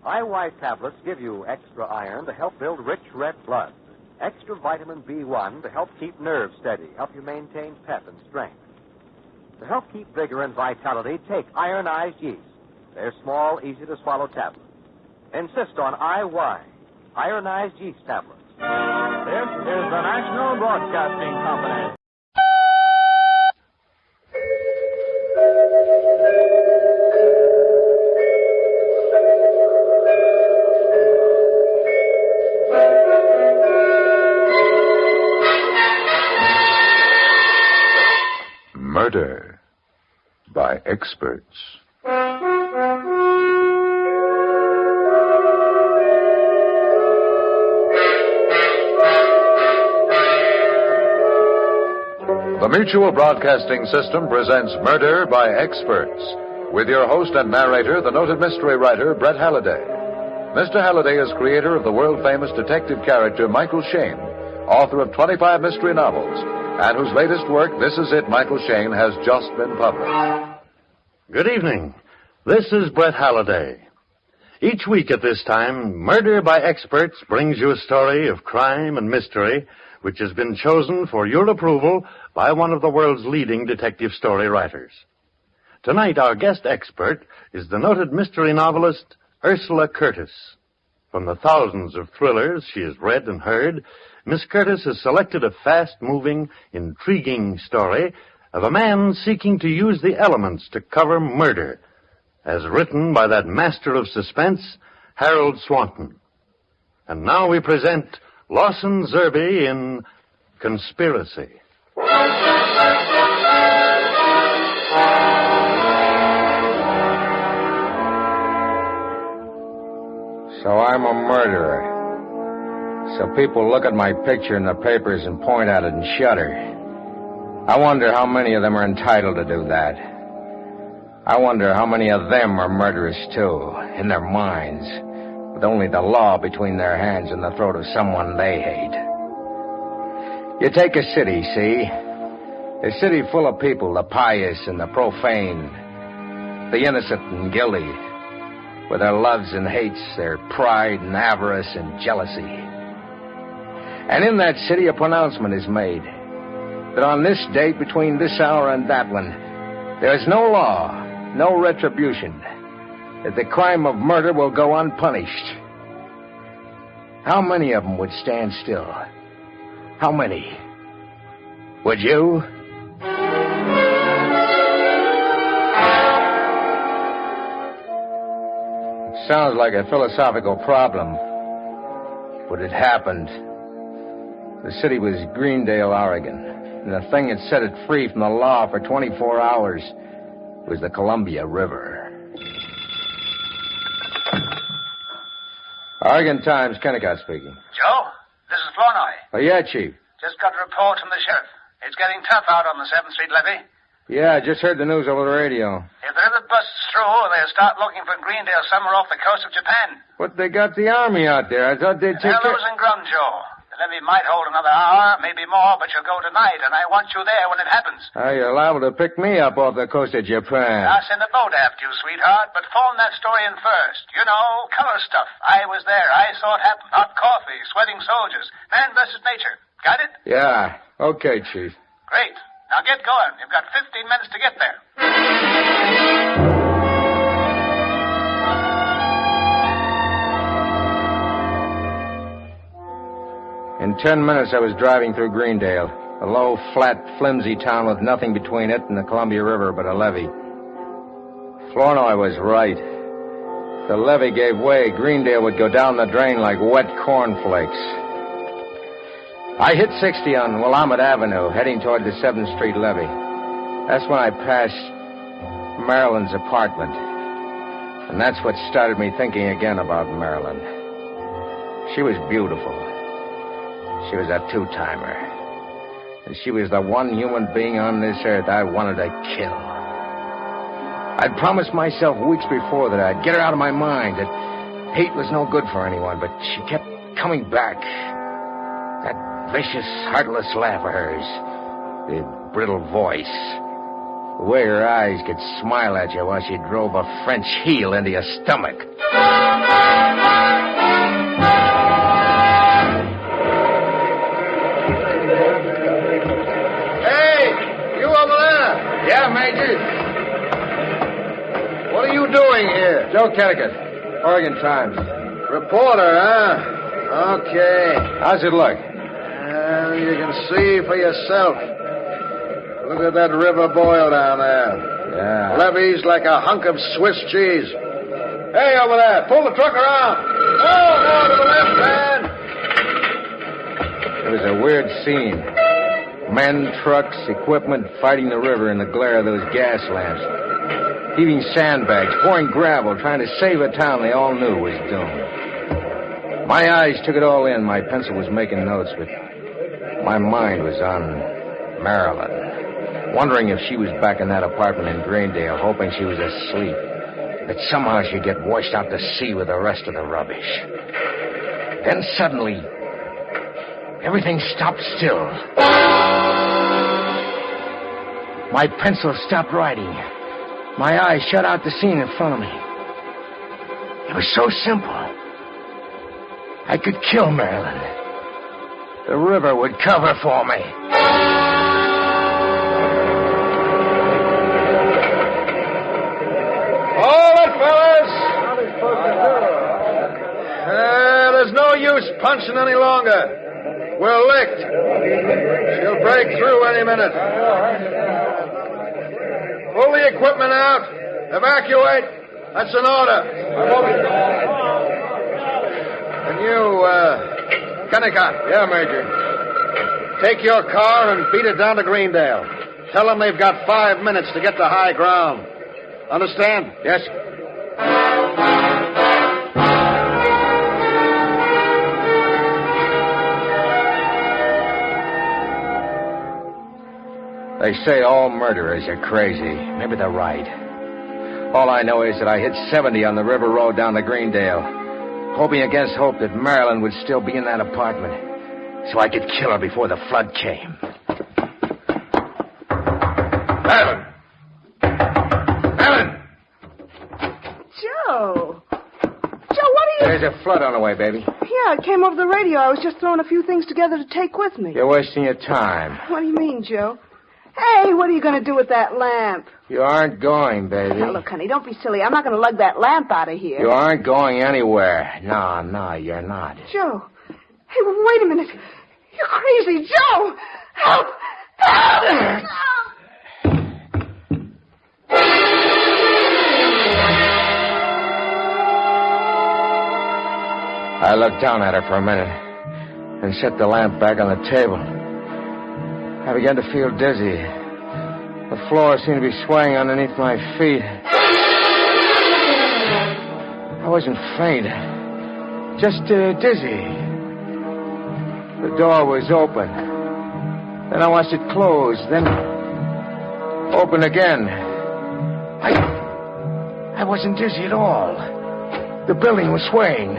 IY tablets give you extra iron to help build rich red blood, extra vitamin B1 to help keep nerves steady, help you maintain pep and strength. To help keep vigor and vitality, take ironized yeast. They're small, easy-to-swallow tablets. Insist on IY, ironized yeast tablets. This is the National Broadcasting Company. Murder by experts. The Mutual Broadcasting System presents Murder by Experts, with your host and narrator, the noted mystery writer, Brett Halliday. Mr. Halliday is creator of the world-famous detective character Michael Shayne, author of 25 mystery novels, and whose latest work, This Is It, Michael Shayne, has just been published. Good evening. This is Brett Halliday. Each week at this time, Murder by Experts brings you a story of crime and mystery which has been chosen for your approval by one of the world's leading detective story writers. Tonight, our guest expert is the noted mystery novelist Ursula Curtis. From the thousands of thrillers she has read and heard, Miss Curtis has selected a fast-moving, intriguing story of a man seeking to use the elements to cover murder, as written by that master of suspense, Harold Swanton. And now we present Lawson Zerbe in Conspiracy. So I'm a murderer. So people look at my picture in the papers and point at it and shudder. I wonder how many of them are entitled to do that. I wonder how many of them are murderers, too, in their minds, with only the law between their hands and the throat of someone they hate. You take a city, see? A city full of people, the pious and the profane, the innocent and guilty, with their loves and hates, their pride and avarice and jealousy. And in that city, a pronouncement is made that on this date, between this hour and that one, there is no law, no retribution, that the crime of murder will go unpunished. How many of them would stand still? How many? Would you? It sounds like a philosophical problem, but it happened. The city was Greendale, Oregon, and the thing that set it free from the law for 24 hours was the Columbia River. Oregon Times, Kennicott speaking. Joe, this is Flournoy. Oh, yeah, Chief. Just got a report from the sheriff. It's getting tough out on the 7th Street levee. Yeah, I just heard the news over the radio. If the river busts through, they'll start looking for Greendale somewhere off the coast of Japan. But they got the army out there. I thought they'd take They're losing ground, Joe. The levee might hold another hour, maybe more, but you'll go tonight, and I want you there when it happens. You're liable to pick me up off the coast of Japan. I'll send a boat after you, sweetheart, but phone that story in first. You know, color stuff. I was there. I saw it happen. Hot coffee, sweating soldiers. Man versus nature. Got it? Yeah. Okay, Chief. Great. Now get going. You've got 15 minutes to get there. In 10 minutes, I was driving through Greendale, a low, flat, flimsy town with nothing between it and the Columbia River but a levee. Flournoy was right. If the levee gave way, Greendale would go down the drain like wet cornflakes. I hit 60 on Willamette Avenue, heading toward the 7th Street levee. That's when I passed Marilyn's apartment. And that's what started me thinking again about Marilyn. She was beautiful. She was a two-timer. And she was the one human being on this earth I wanted to kill. I'd promised myself weeks before that I'd get her out of my mind, that hate was no good for anyone, but she kept coming back. That vicious, heartless laugh of hers, the brittle voice, the way her eyes could smile at you while she drove a French heel into your stomach. Yeah, Major. What are you doing here? Joe Kennicott, Oregon Times. Reporter, huh? Okay. How's it look? You can see for yourself. Look at that river boil down there. Yeah. Levees like a hunk of Swiss cheese. Hey, over there, pull the truck around. No, to the left, man. It was a weird scene. Men, trucks, equipment fighting the river in the glare of those gas lamps. Heaving sandbags, pouring gravel, trying to save a town they all knew was doomed. My eyes took it all in. My pencil was making notes, but my mind was on Marilyn. Wondering if she was back in that apartment in Greendale, hoping she was asleep. That somehow she'd get washed out to sea with the rest of the rubbish. Then suddenly, everything stopped still. My pencil stopped writing. My eyes shut out the scene in front of me. It was so simple. I could kill Marilyn. The river would cover for me. Hold it, fellas. There's no use punching any longer. We're licked. She'll break through any minute. Pull the equipment out. Evacuate. That's an order. And you, Kennicott. Yeah, Major. Take your car and beat it down to Greendale. Tell them they've got 5 minutes to get to high ground. Understand? Yes. They say all murderers are crazy. Maybe they're right. All I know is that I hit 70 on the river road down to Greendale, hoping against hope that Marilyn would still be in that apartment, so I could kill her before the flood came. Marilyn! Marilyn! Joe! Joe, what are you... There's a flood on the way, baby. Yeah, it came over the radio. I was just throwing a few things together to take with me. You're wasting your time. What do you mean, Joe? Hey, what are you going to do with that lamp? You aren't going, baby. Now, look, honey, don't be silly. I'm not going to lug that lamp out of here. You aren't going anywhere. No, you're not. Joe. Hey, wait a minute. You're crazy. Joe! Help! Help! I looked down at her for a minute and set the lamp back on the table. I began to feel dizzy. The floor seemed to be swaying underneath my feet. I wasn't faint, just dizzy. The door was open. Then I watched it close, then open again. I wasn't dizzy at all. The building was swaying.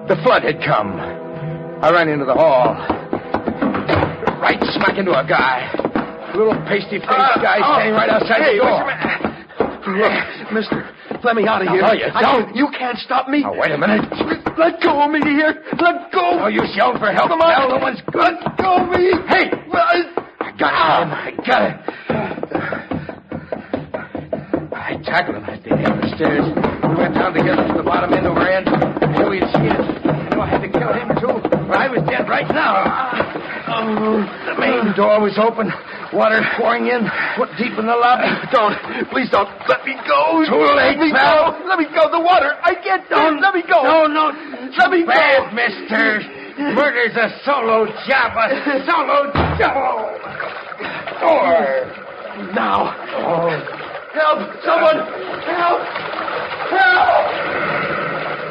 The flood had come. I ran into the hall. Right smack into a guy. A little pasty-faced guy standing right outside the door. Look, mister, let me out of here. No, you don't. You can't stop me. Oh, wait a minute. Let go of me here. Let go. No use yelling for help. Come on. Hell, no one's good. Let go of me. Hey. I got him. I got it. I tackled him at the end of the stairs. We went down together to the bottom end over end. I knew he'd seen it. I knew I had to kill him, too. But I was dead right now. The main door was open. Water pouring in. Foot deep in the lobby. Please don't. Let me go. Too late, pal. Let me go. The water. I can't do it. Let me go. No. Let me bad, go. mister. Murder's a solo job. A solo job. Door. Now. Oh. Help. Someone. Help. Help.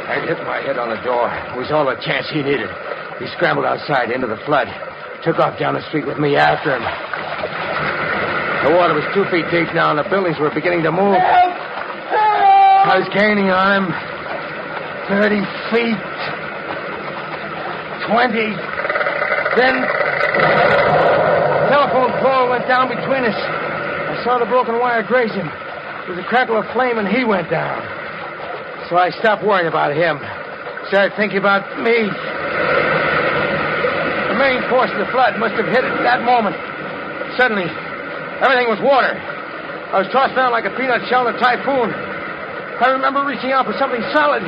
I hit my head on the door. It was all the chance he needed. He scrambled outside into the flood. took off down the street with me after him. The water was 2 feet deep now, and the buildings were beginning to move. I was gaining on him. 30 feet. 20. Then the telephone pole went down between us. I saw the broken wire graze him. There was a crackle of flame, and he went down. So I stopped worrying about him. Started thinking about me. The main force of the flood must have hit at that moment. Suddenly, everything was water. I was tossed down like a peanut shell in a typhoon. I remember reaching out for something solid,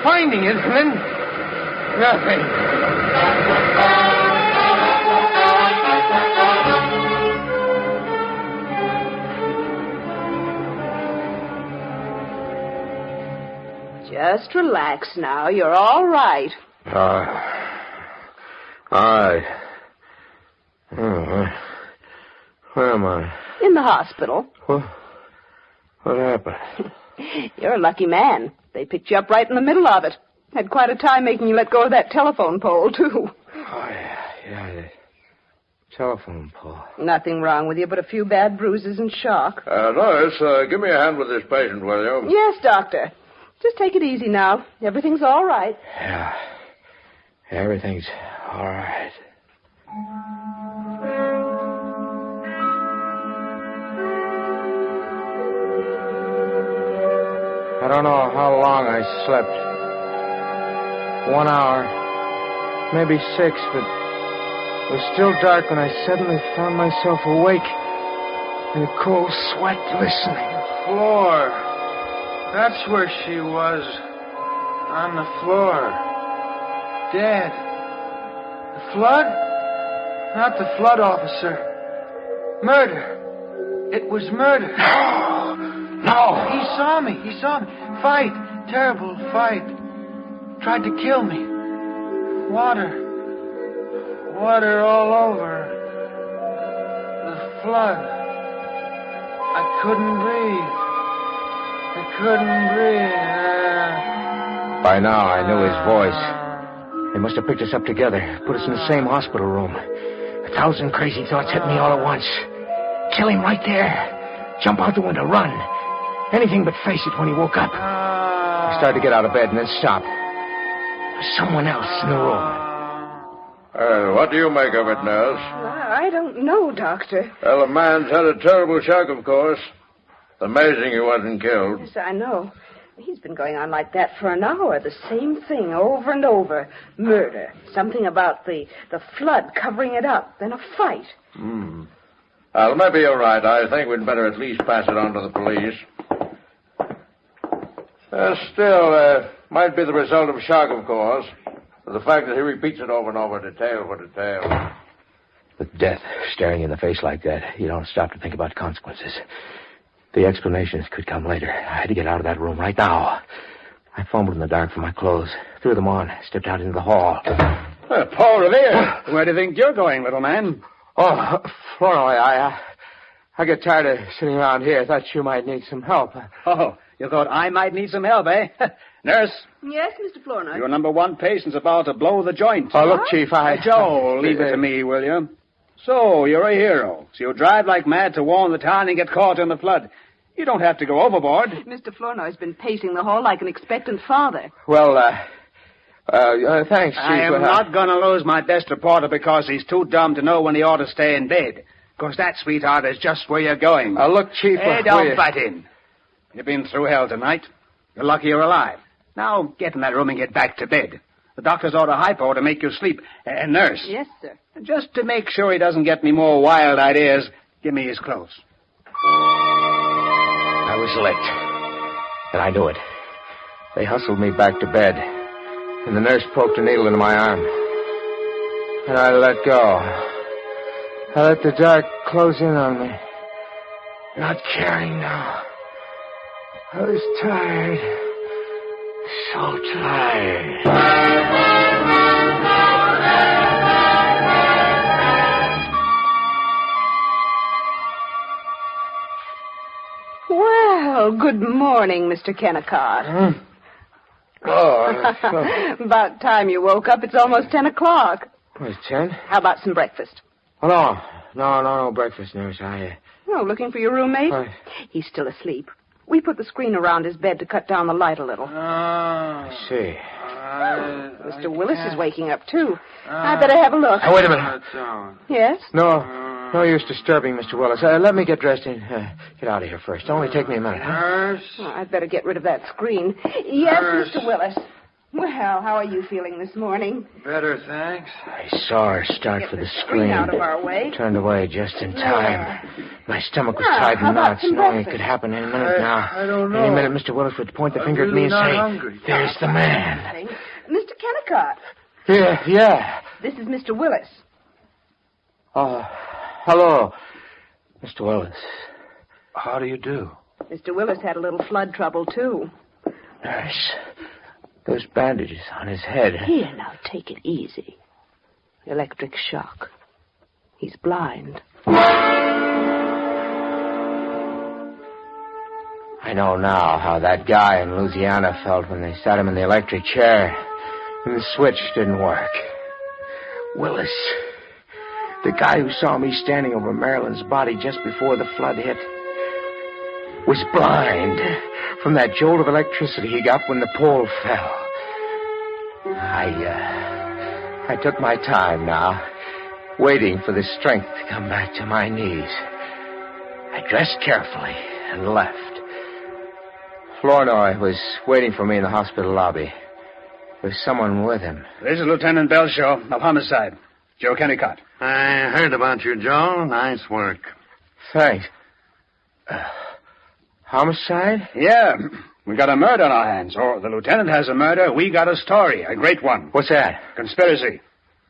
finding it, and then nothing. Just relax now. You're all right. All right. Where am I? In the hospital. What happened? You're a lucky man. They picked you up right in the middle of it. Had quite a time making you let go of that telephone pole, too. Oh, yeah, the telephone pole. Nothing wrong with you but a few bad bruises and shock. Nurse, give me a hand with this patient, will you? Yes, doctor. Just take it easy now. Everything's all right. Yeah, everything's all right. I don't know how long I slept. 1 hour, maybe 6, but it was still dark when I suddenly found myself awake in a cold sweat glistening. The floor. That's where she was. On the floor. Dead. The flood? Not the flood officer. Murder. It was murder. No! He saw me. Fight. Terrible fight. Tried to kill me. Water all over. The flood. I couldn't breathe. By now, I knew his voice. They must have picked us up together, put us in the same hospital room. 1,000 crazy thoughts hit me all at once. Kill him right there. Jump out the window, run. Anything but face it when he woke up. I started to get out of bed and then stop. There's someone else in the room. What do you make of it, nurse? I don't know, doctor. Well, the man's had a terrible shock, of course. It's amazing he wasn't killed. Yes, I know. He's been going on like that for an hour. The same thing over and over. Murder. Something about the flood covering it up. Then a fight. Well, maybe you're right. I think we'd better at least pass it on to the police. Still, might be the result of shock, of course. The fact that he repeats it over and over, detail for detail. With death staring you in the face like that, you don't stop to think about consequences. The explanations could come later. I had to get out of that room right now. I fumbled in the dark for my clothes, threw them on, stepped out into the hall. Paul Revere, where do you think you're going, little man? Oh, Flournoy, I get tired of sitting around here. I thought you might need some help. Oh, you thought I might need some help, eh? Nurse, Yes, Mr. Flournoy. your number 1 patient's about to blow the joint. Oh, look, Chief, Joe, leave it to me, will you? So, you're a hero. So you drive like mad to warn the town and get caught in the flood. You don't have to go overboard. Mr. Flournoy's been pacing the hall like an expectant father. Well, thanks, Chief. I am not going to lose my best reporter because he's too dumb to know when he ought to stay in bed. Because that, sweetheart, is just where you're going. Look, Chief... Hey, don't butt in. You've been through hell tonight. You're lucky you're alive. Now, get in that room and get back to bed. The doctor's ordered hypo to make you sleep. And nurse. Yes, sir. Just to make sure he doesn't get any more wild ideas, give me his clothes. I was licked. And I knew it. They hustled me back to bed. And the nurse poked a needle into my arm. And I let go. I let the dark close in on me. Not caring now. I was tired. So tired. Well, good morning, Mr. Kennicott. Oh. About time you woke up. It's almost 10 o'clock. Well, it's 10. How about some breakfast? Oh, no breakfast, nurse. Oh, looking for your roommate? What? He's still asleep. We put the screen around his bed to cut down the light a little. I see. Mr. Willis is waking up, too. I better have a look. Wait a minute. Yes? No use disturbing, Mr. Willis. Let me get dressed and get out of here first. Only take me a minute. Nurse? I'd better get rid of that screen. Yes, Nurse. Mr. Willis. Well, how are you feeling this morning? Better, thanks. I saw her start for the screen. Out of our way. Turned away just in time. My stomach was tied in knots, knowing it could happen any minute now. I don't know. Any minute, Mr. Willis would point the finger at me and say, hungry. There's the man. Mr. Kennicott. Yeah. This is Mr. Willis. Oh, hello, Mr. Willis. How do you do? Mr. Willis had a little flood trouble, too. Nurse, those bandages on his head. Here, now, take it easy. Electric shock. He's blind. I know now how that guy in Louisiana felt when they sat him in the electric chair and the switch didn't work. Willis, the guy who saw me standing over Marilyn's body just before the flood hit, was blind from that jolt of electricity he got when the pole fell. I took my time now, waiting for the strength to come back to my knees. I dressed carefully and left. Flournoy was waiting for me in the hospital lobby. There's someone with him. This is Lieutenant Belshaw of Homicide. Joe Kennicott. I heard about you, Joe. Nice work. Thanks. Homicide? Yeah. We got a murder on our hands. Or the lieutenant has a murder. We got a story. A great one. What's that? Conspiracy.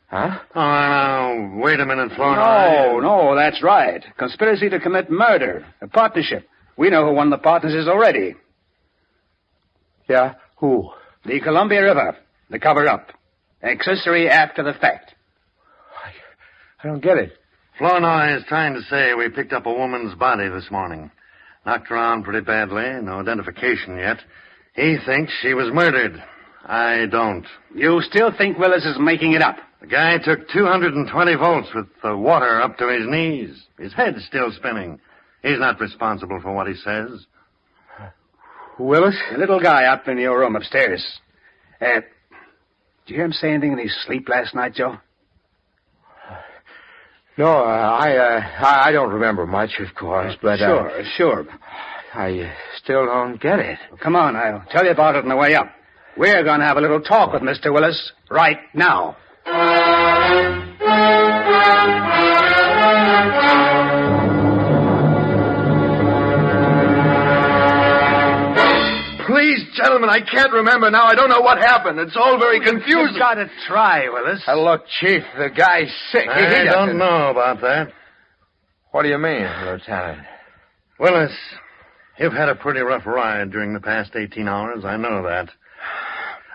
Huh? Oh, wait a minute, Flournoy. No, that's right. Conspiracy to commit murder. A partnership. We know who one of the partners is already. Yeah? Who? The Columbia River. The cover-up. Accessory after the fact. I don't get it. Flournoy is trying to say we picked up a woman's body this morning. Knocked around pretty badly. No identification yet. He thinks she was murdered. I don't. You still think Willis is making it up? The guy took 220 volts with the water up to his knees. His head's still spinning. He's not responsible for what he says. Willis? The little guy up in your room upstairs. Did you hear him say anything in his sleep last night, Joe? No, I don't remember much, of course, but... Sure. I still don't get it. Well, come on, I'll tell you about it on the way up. We're going to have a little talk with Mr. Willis right now. Please, gentlemen, I can't remember now. I don't know what happened. It's all very confusing. You've got to try, Willis. Look, Chief, the guy's sick. I don't know about that. What do you mean, Lieutenant? Willis, you've had a pretty rough ride during the past 18 hours. I know that.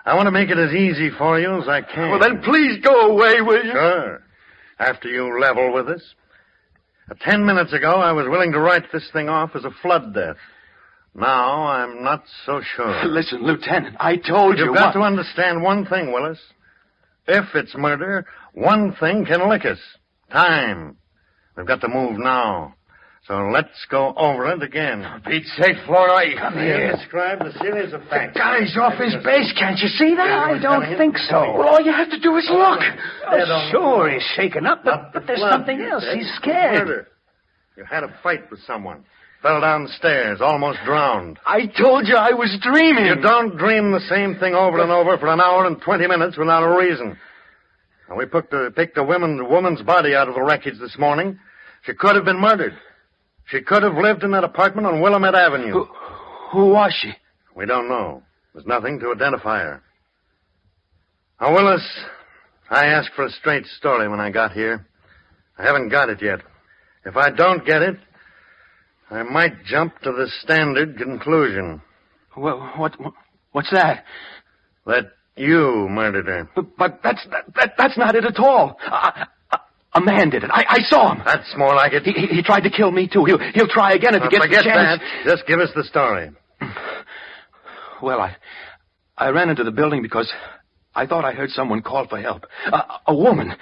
I want to make it as easy for you as I can. Well, then please go away, will you? Sure. After you level with us. 10 minutes ago, I was willing to write this thing off as a flood death. Now, I'm not so sure. Listen, Lieutenant, I told you... You've got to understand one thing, Willis. If it's murder, one thing can lick us. Time. We've got to move now. So let's go over it again. For Pete's sake, Flournoy, come here. Describe the series of facts. The guy's off his base. Can't you see that? I don't think so. Well, all you have to do is look. Sure, he's shaken up, but there's something else. He's scared. Murder. You had a fight with someone. Fell down the stairs, almost drowned. I told you I was dreaming. You don't dream the same thing over and over for an hour and 20 minutes without a reason. And we picked a woman's body out of the wreckage this morning. She could have been murdered. She could have lived in that apartment on Willamette Avenue. Who was she? We don't know. There's nothing to identify her. Now, Willis, I asked for a straight story when I got here. I haven't got it yet. If I don't get it, I might jump to the standard conclusion. Well, what's that? That you murdered her. But that's not it at all. A man did it. I saw him. That's more like it. He tried to kill me, too. He'll try again if he gets the chance. Forget that. Just give us the story. Well, I ran into the building because I thought I heard someone call for help. A woman.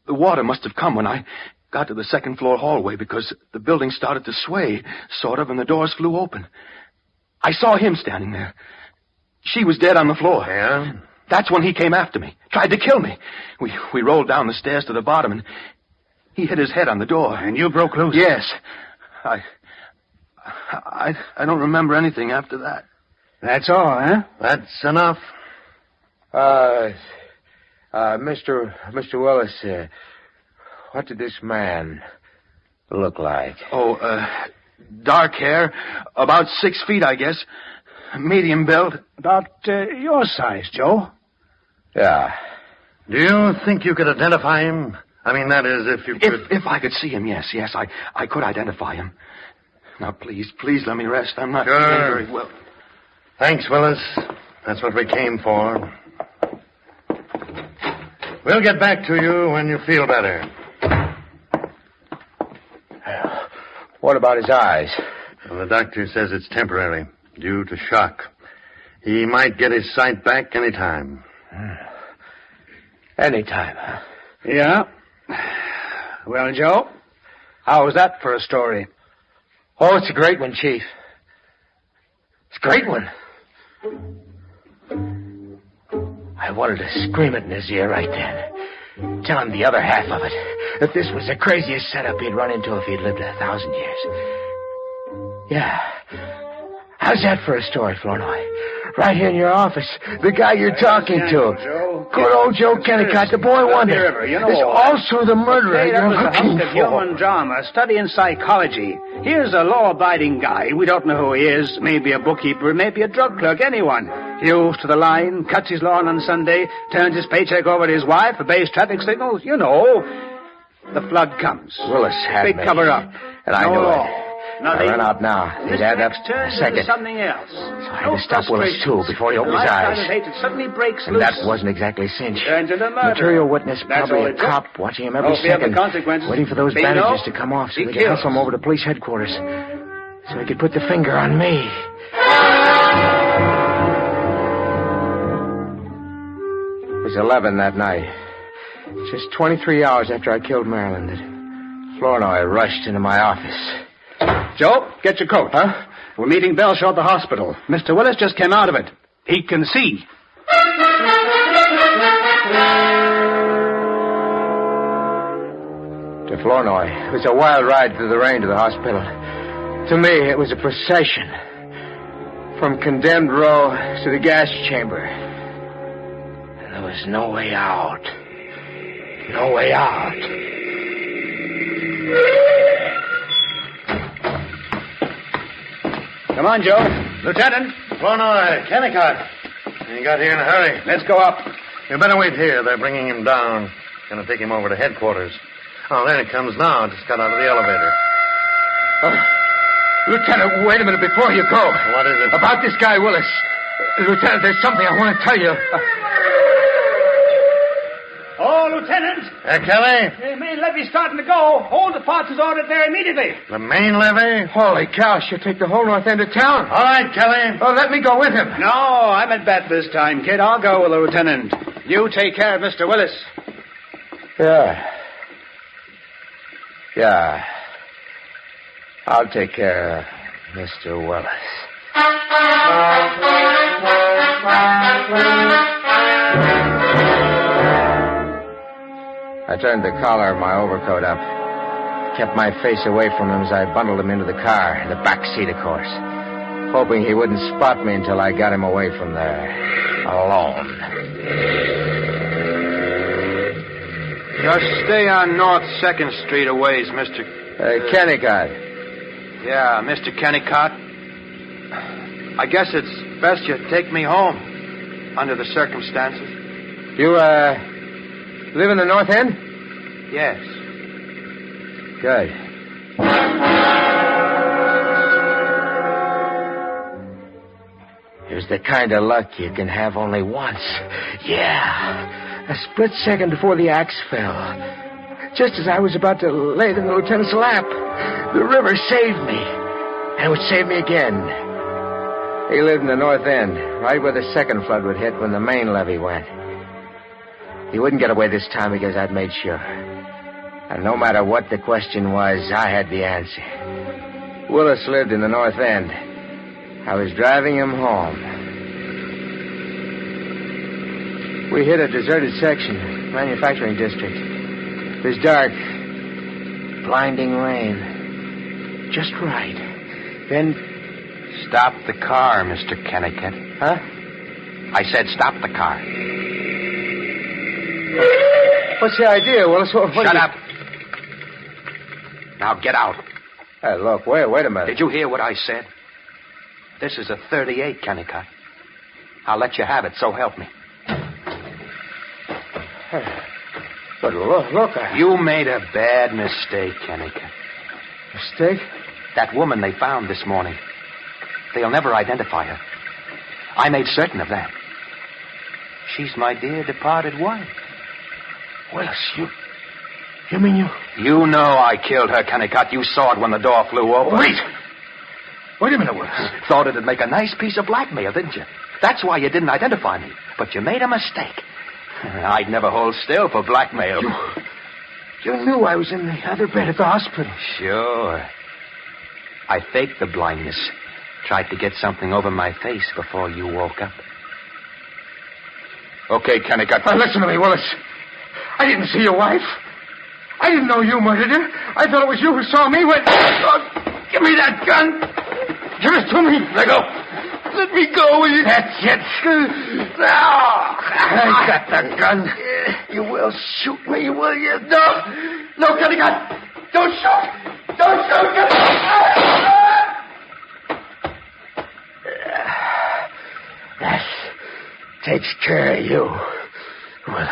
The water must have come when I got to the second-floor hallway because the building started to sway, sort of, and the doors flew open. I saw him standing there. She was dead on the floor. Yeah? That's when he came after me, tried to kill me. We rolled down the stairs to the bottom, and he hit his head on the door. And you broke loose? Yes. I don't remember anything after that. That's all, huh? That's enough. Mr. Willis, what did this man look like? Oh, dark hair, about 6 feet, I guess. Medium build. About your size, Joe. Yeah. Do you think you could identify him? I mean, that is, if you could... If I could see him, yes, I could identify him. Now, please let me rest. I'm not feeling very well. Thanks, Willis. That's what we came for. We'll get back to you when you feel better. What about his eyes? Well, the doctor says it's temporary, due to shock. He might get his sight back any time. Any time, huh? Yeah. Well, Joe, how was that for a story? Oh, it's a great one, Chief. It's a great one. I wanted to scream it in his ear right then. Tell him the other half of it. That this was the craziest setup he'd run into if he'd lived 1,000 years. Yeah. How's that for a story, Flournoy? Right here in your office. The guy you're talking to. Good old Joe Kennicott, the boy wonder. Is also the murderer you're looking for. Human drama, studying psychology. Here's a law-abiding guy. We don't know who he is. Maybe a bookkeeper, maybe a drug clerk, anyone. Used to the line, cuts his lawn on Sunday, turns his paycheck over to his wife, obeys traffic signals. You know. The flood comes. Willis had Big me. cover-up. And I knew it. Nothing. I run out now. He'd add up a second. Something else. So I had to stop Willis, too, before he opened his eyes. Suddenly breaks And loose. that wasn't exactly cinch. Turns into murder. Material witness, That's probably all a it took. cop watching him every Hope we have the second, consequences. waiting for those Bingo. bandages to come off so He they could kills. hustle him over to police headquarters, so he could put the finger on me. It was 11 that night. Just 23 hours after I killed Marilyn that Flournoy rushed into my office. Joe, get your coat. Huh? We're meeting Bellshaw at the hospital. Mr. Willis just came out of it. He can see. To Flournoy, it was a wild ride through the rain to the hospital. To me, it was a procession. From condemned row to the gas chamber. And there was no way out. No way out. Come on, Joe. Lieutenant. Flournoy, Kennicott. You got here in a hurry. Let's go up. You better wait here. They're bringing him down. Gonna take him over to headquarters. Oh, there he comes now. Just got out of the elevator. Lieutenant, wait a minute before you go. What is it? About this guy, Willis. Lieutenant, there's something I want to tell you. Oh, Lieutenant. Kelly? The main levee's starting to go. Hold the parts is ordered there immediately. The main levee? Holy cow, she'll take the whole north end of town. All right, Kelly. Oh, let me go with him. No, I'm at bat this time, kid. I'll go with the lieutenant. You take care of Mr. Willis. Yeah. I'll take care of Mr. Willis. I turned the collar of my overcoat up. Kept my face away from him as I bundled him into the car, the back seat, of course. Hoping he wouldn't spot me until I got him away from there. Alone. Just stay on North 2nd Street a ways, Mr. Kennicott. Yeah, Mr. Kennicott. I guess it's best you take me home, under the circumstances. You, live in the North End? Yes. Good. Here's the kind of luck you can have only once. Yeah. A split second before the axe fell. Just as I was about to lay it in the lieutenant's lap, the river saved me. And it would save me again. He lived in the North End, right where the second flood would hit when the main levee went. He wouldn't get away this time because I'd made sure. And no matter what the question was, I had the answer. Willis lived in the North End. I was driving him home. We hit a deserted section, manufacturing district. It was dark, blinding rain. Just right. Then... Stop the car, Mr. Kennicott. Huh? I said stop the car. What's the idea, Willis? Shut up. Now get out. Hey, look, wait a minute. Did you hear what I said? This is a 38, Kennicott. I'll let you have it, so help me. But look. You made a bad mistake, Kennicott. Mistake? That woman they found this morning. They'll never identify her. I made certain of that. She's my dear departed wife. Willis, you mean you... You know I killed her, Kennicott. You saw it when the door flew open. Wait a minute, Willis. Thought it'd make a nice piece of blackmail, didn't you? That's why you didn't identify me. But you made a mistake. I'd never hold still for blackmail. You knew I was in the other bed at the hospital. Sure. I faked the blindness. Tried to get something over my face before you woke up. Okay, Kennicott. Now, listen to me, Willis. I didn't see your wife. I didn't know you murdered her. I thought it was you who saw me when... Oh, give me that gun. Give it to me. Let go. Let me go, will you? That's it. Now, I got the gun. You will shoot me, will you? No, Kennicott. Don't shoot. Don't shoot. That takes care of you, Willis.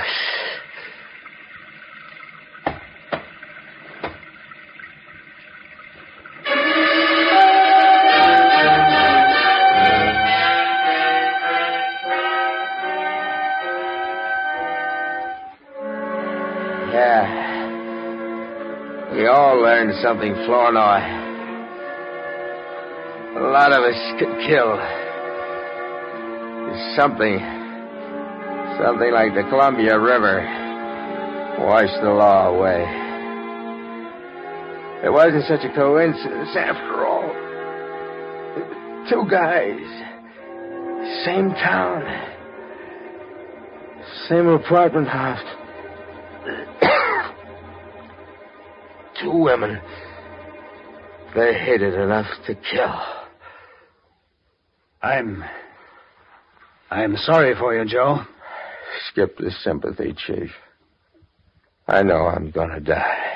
We all learned something, Flournoy. A lot of us could kill. Something like the Columbia River washed the law away. It wasn't such a coincidence after all. 2 guys, same town, same apartment house. 2 women. They hated enough to kill. I'm sorry for you, Joe. Skip the sympathy, Chief. I know I'm gonna die.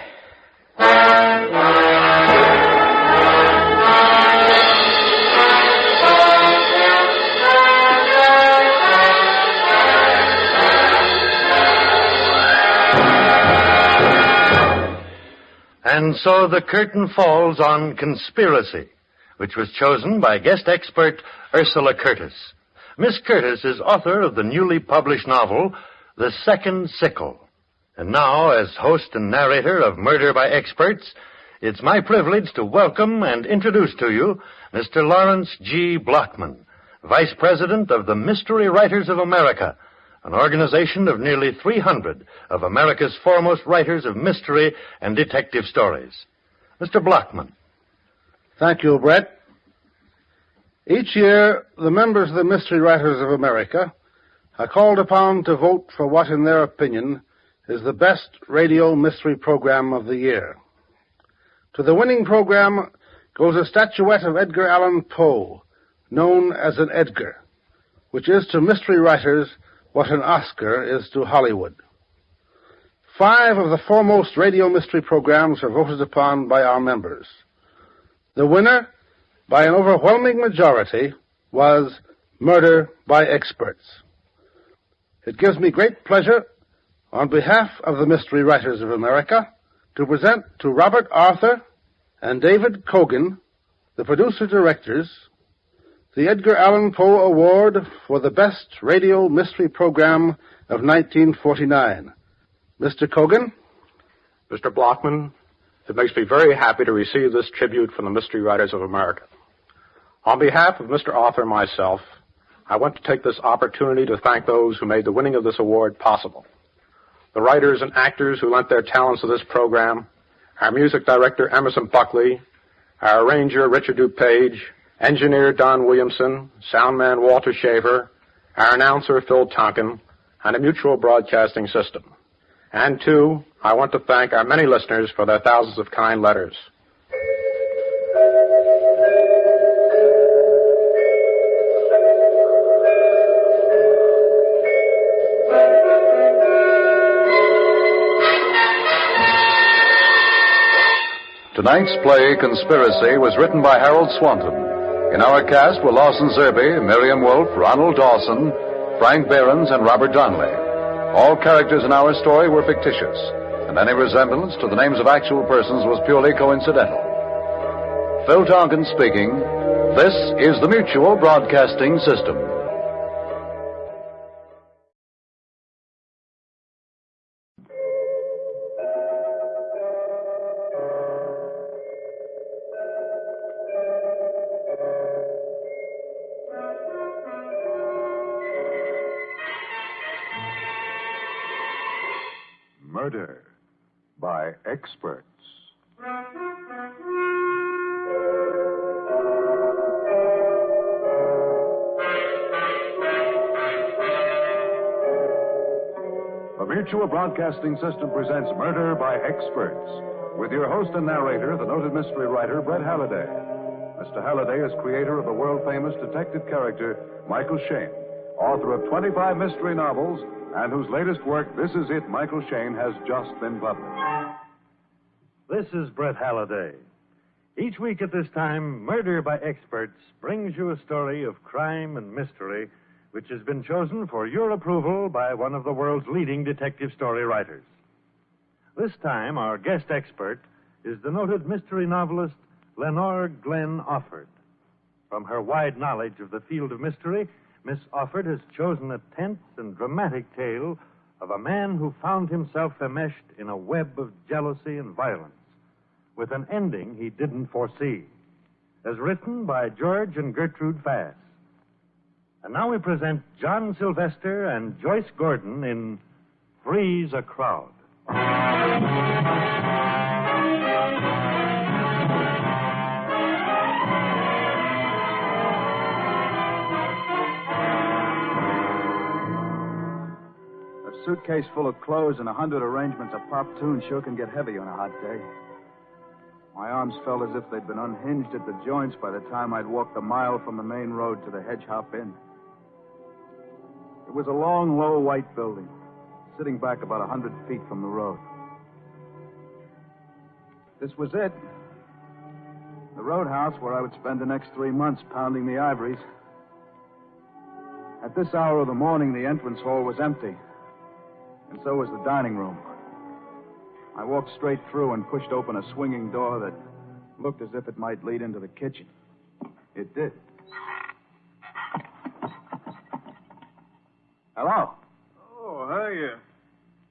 And so the curtain falls on Conspiracy, which was chosen by guest expert Ursula Curtis. Miss Curtis is author of the newly published novel, The Second Sickle. And now, as host and narrator of Murder by Experts, it's my privilege to welcome and introduce to you Mr. Lawrence G. Blockman, Vice President of the Mystery Writers of America, an organization of nearly 300 of America's foremost writers of mystery and detective stories. Mr. Blockman. Thank you, Brett. Each year, the members of the Mystery Writers of America are called upon to vote for what, in their opinion, is the best radio mystery program of the year. To the winning program goes a statuette of Edgar Allan Poe, known as an Edgar, which is to mystery writers what an Oscar is to Hollywood. 5 of the foremost radio mystery programs are voted upon by our members. The winner, by an overwhelming majority, was Murder by Experts. It gives me great pleasure, on behalf of the Mystery Writers of America, to present to Robert Arthur and David Cogan, the producer-directors, the Edgar Allan Poe Award for the Best Radio Mystery Program of 1949. Mr. Cogan? Mr. Blockman, it makes me very happy to receive this tribute from the Mystery Writers of America. On behalf of Mr. Arthur and myself, I want to take this opportunity to thank those who made the winning of this award possible. the writers and actors who lent their talents to this program, our music director, Emerson Buckley, our arranger, Richard DuPage, engineer, Don Williamson, soundman, Walter Shaver, our announcer, Phil Tonkin, and a Mutual Broadcasting System. And, too, I want to thank our many listeners for their thousands of kind letters. Tonight's play, Conspiracy, was written by Harold Swanton. In our cast were Lawson Zerbe, Miriam Wolfe, Ronald Dawson, Frank Behrens, and Robert Donnelly. All characters in our story were fictitious, and any resemblance to the names of actual persons was purely coincidental. Phil Tonkin speaking. This is the Mutual Broadcasting System. Murder by Experts. The Mutual Broadcasting System presents Murder by Experts, with your host and narrator, the noted mystery writer, Brett Halliday. Mr. Halliday is creator of the world-famous detective character, Michael Shayne, author of 25 mystery novels, and whose latest work, This Is It, Michael Shayne, has just been published. This is Brett Halliday. Each week at this time, Murder by Experts brings you a story of crime and mystery which has been chosen for your approval by one of the world's leading detective story writers. This time, our guest expert is the noted mystery novelist Lenore Glenn Offord. From her wide knowledge of the field of mystery, Miss Offord has chosen a tense and dramatic tale of a man who found himself enmeshed in a web of jealousy and violence, with an ending he didn't foresee, as written by George and Gertrude Fass. And now we present John Sylvester and Joyce Gordon in Freeze a Crowd. Suitcase full of clothes and 100 arrangements of pop tunes sure can get heavy on a hot day. My arms felt as if they'd been unhinged at the joints by the time I'd walked a mile from the main road to the Hedge Hop Inn. It was a long, low, white building, sitting back about 100 feet from the road. This was it. The roadhouse where I would spend the next 3 months pounding the ivories. At this hour of the morning, the entrance hall was empty. And so was the dining room. I walked straight through and pushed open a swinging door that looked as if it might lead into the kitchen. It did. Hello. Oh, hiya.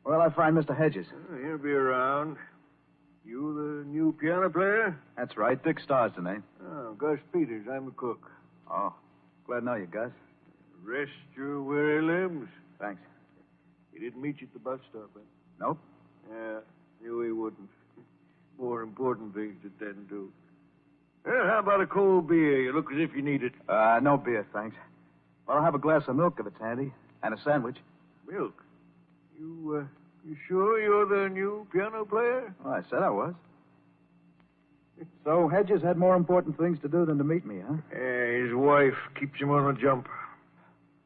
Where'll I find Mr. Hedges? He'll be around. You the new piano player? That's right. Dick Starr's the name. Oh, Gus Peters. I'm the cook. Oh, glad to know you, Gus. Rest your weary limbs. Thanks. He didn't meet you at the bus stop, eh? Nope. Yeah, knew he wouldn't. More important things to tend to. Well, how about a cold beer? You look as if you need it. No beer, thanks. Well, I'll have a glass of milk if it's handy. And a sandwich. Milk? You sure you're the new piano player? Well, I said I was. So Hedges had more important things to do than to meet me, huh? Yeah, his wife keeps him on the jump.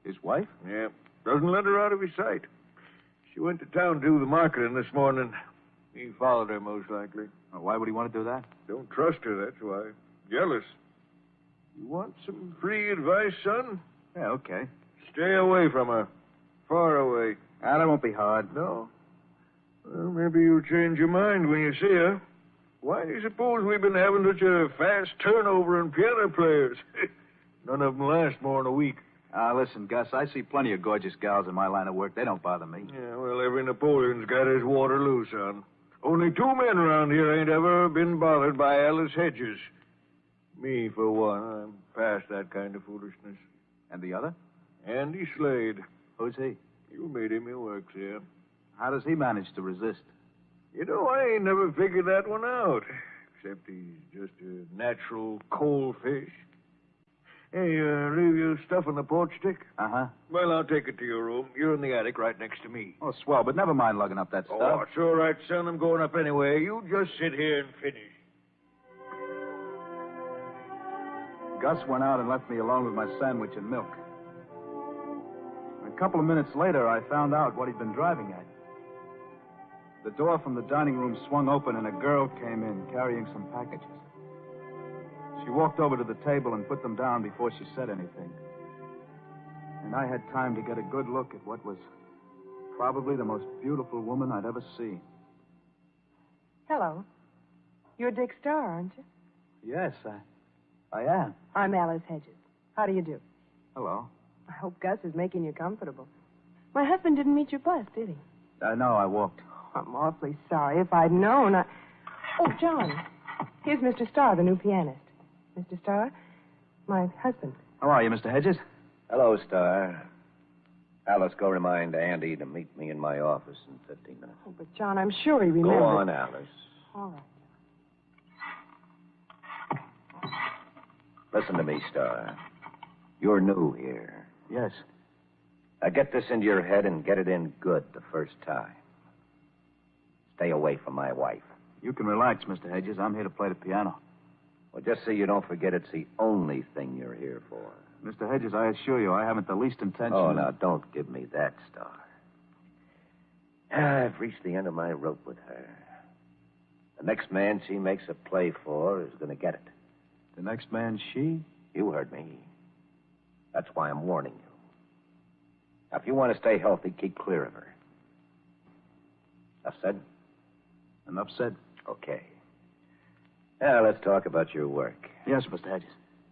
His wife? Yeah. Doesn't let her out of his sight. She went to town to do the marketing this morning. He followed her, most likely. Well, why would he want to do that? Don't trust her, that's why. Jealous. You want some free advice, son? Yeah, okay. Stay away from her. Far away. That won't be hard. No? Well, maybe you'll change your mind when you see her. Why do you suppose we've been having such a fast turnover in piano players? None of them last more than a week. Listen, Gus, I see plenty of gorgeous gals in my line of work. They don't bother me. Yeah, well, every Napoleon's got his Waterloo, son. Only 2 men around here ain't ever been bothered by Alice Hedges. Me, for one. I'm past that kind of foolishness. And the other? Andy Slade. Who's he? You made him. He works here. How does he manage to resist? You know, I ain't never figured that one out. Except he's just a natural cold fish. Hey, leave your stuff on the porch, Dick? Uh-huh. Well, I'll take it to your room. You're in the attic right next to me. Oh, swell, but never mind lugging up that stuff. Oh, it's all right, son. I'm going up anyway. You just sit here and finish. Gus went out and left me alone with my sandwich and milk. A couple of minutes later, I found out what he'd been driving at. The door from the dining room swung open and a girl came in carrying some packages. She walked over to the table and put them down before she said anything. And I had time to get a good look at what was probably the most beautiful woman I'd ever seen. Hello. You're Dick Starr, aren't you? Yes, I am. I'm Alice Hedges. How do you do? Hello. I hope Gus is making you comfortable. My husband didn't meet your bus, did he? No, I walked. I'm awfully sorry. If I'd known, Oh, John. Here's Mr. Starr, the new pianist. Mr. Starr, my husband. How are you, Mr. Hedges? Hello, Star. Alice, go remind Andy to meet me in my office in 15 minutes. Oh, but, John, I'm sure he remembers. Go on, Alice. All right. Listen to me, Star. You're new here. Yes. Now get this into your head and get it in good the first time. Stay away from my wife. You can relax, Mr. Hedges. I'm here to play the piano. Well, just so you don't forget it's the only thing you're here for. Mr. Hedges, I assure you, I haven't the least intention Oh, of... now, don't give me that, Star. I've reached the end of my rope with her. The next man she makes a play for is going to get it. The next man she? You heard me. That's why I'm warning you. Now, if you want to stay healthy, keep clear of her. Enough said? Enough said. Okay. Now, let's talk about your work. Yes, Mr. Hedges.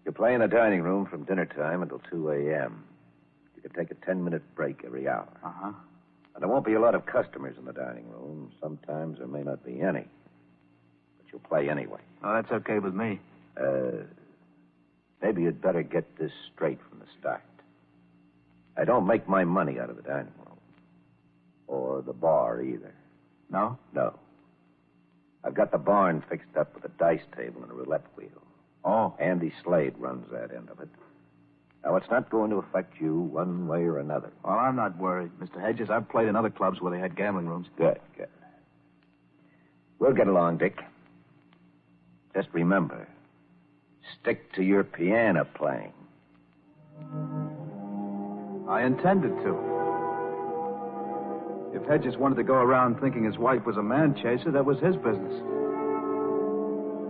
You play in the dining room from dinner time until 2 a.m. You can take a 10-minute break every hour. Uh-huh. Now, there won't be a lot of customers in the dining room. Sometimes there may not be any. But you'll play anyway. Oh, that's okay with me. Maybe you'd better get this straight from the start. I don't make my money out of the dining room. Or the bar, either. No? No. I've got the barn fixed up with a dice table and a roulette wheel. Oh. Andy Slade runs that end of it. Now, it's not going to affect you one way or another. Well, I'm not worried, Mr. Hedges. I've played in other clubs where they had gambling rooms. Good. We'll get along, Dick. Just remember, stick to your piano playing. I intended to. If Hedges wanted to go around thinking his wife was a man chaser, that was his business.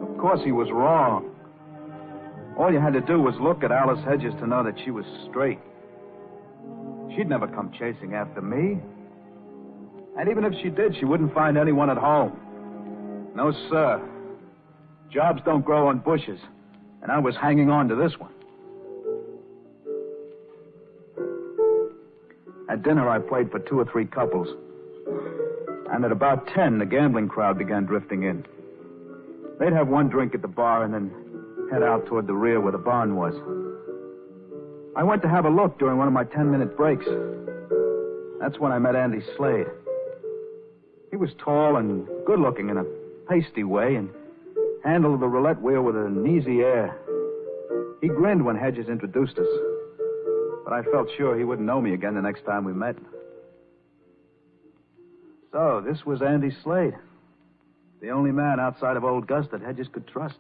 Of course, he was wrong. All you had to do was look at Alice Hedges to know that she was straight. She'd never come chasing after me. And even if she did, she wouldn't find anyone at home. No, sir. Jobs don't grow on bushes. And I was hanging on to this one. At dinner, I played for 2 or 3 couples. And at about 10, the gambling crowd began drifting in. They'd have one drink at the bar and then head out toward the rear where the barn was. I went to have a look during one of my 10-minute breaks. That's when I met Andy Slade. He was tall and good-looking in a pasty way and handled the roulette wheel with an easy air. He grinned when Hedges introduced us. But I felt sure he wouldn't know me again the next time we met. So, this was Andy Slade. The only man outside of old Gus that Hedges could trust.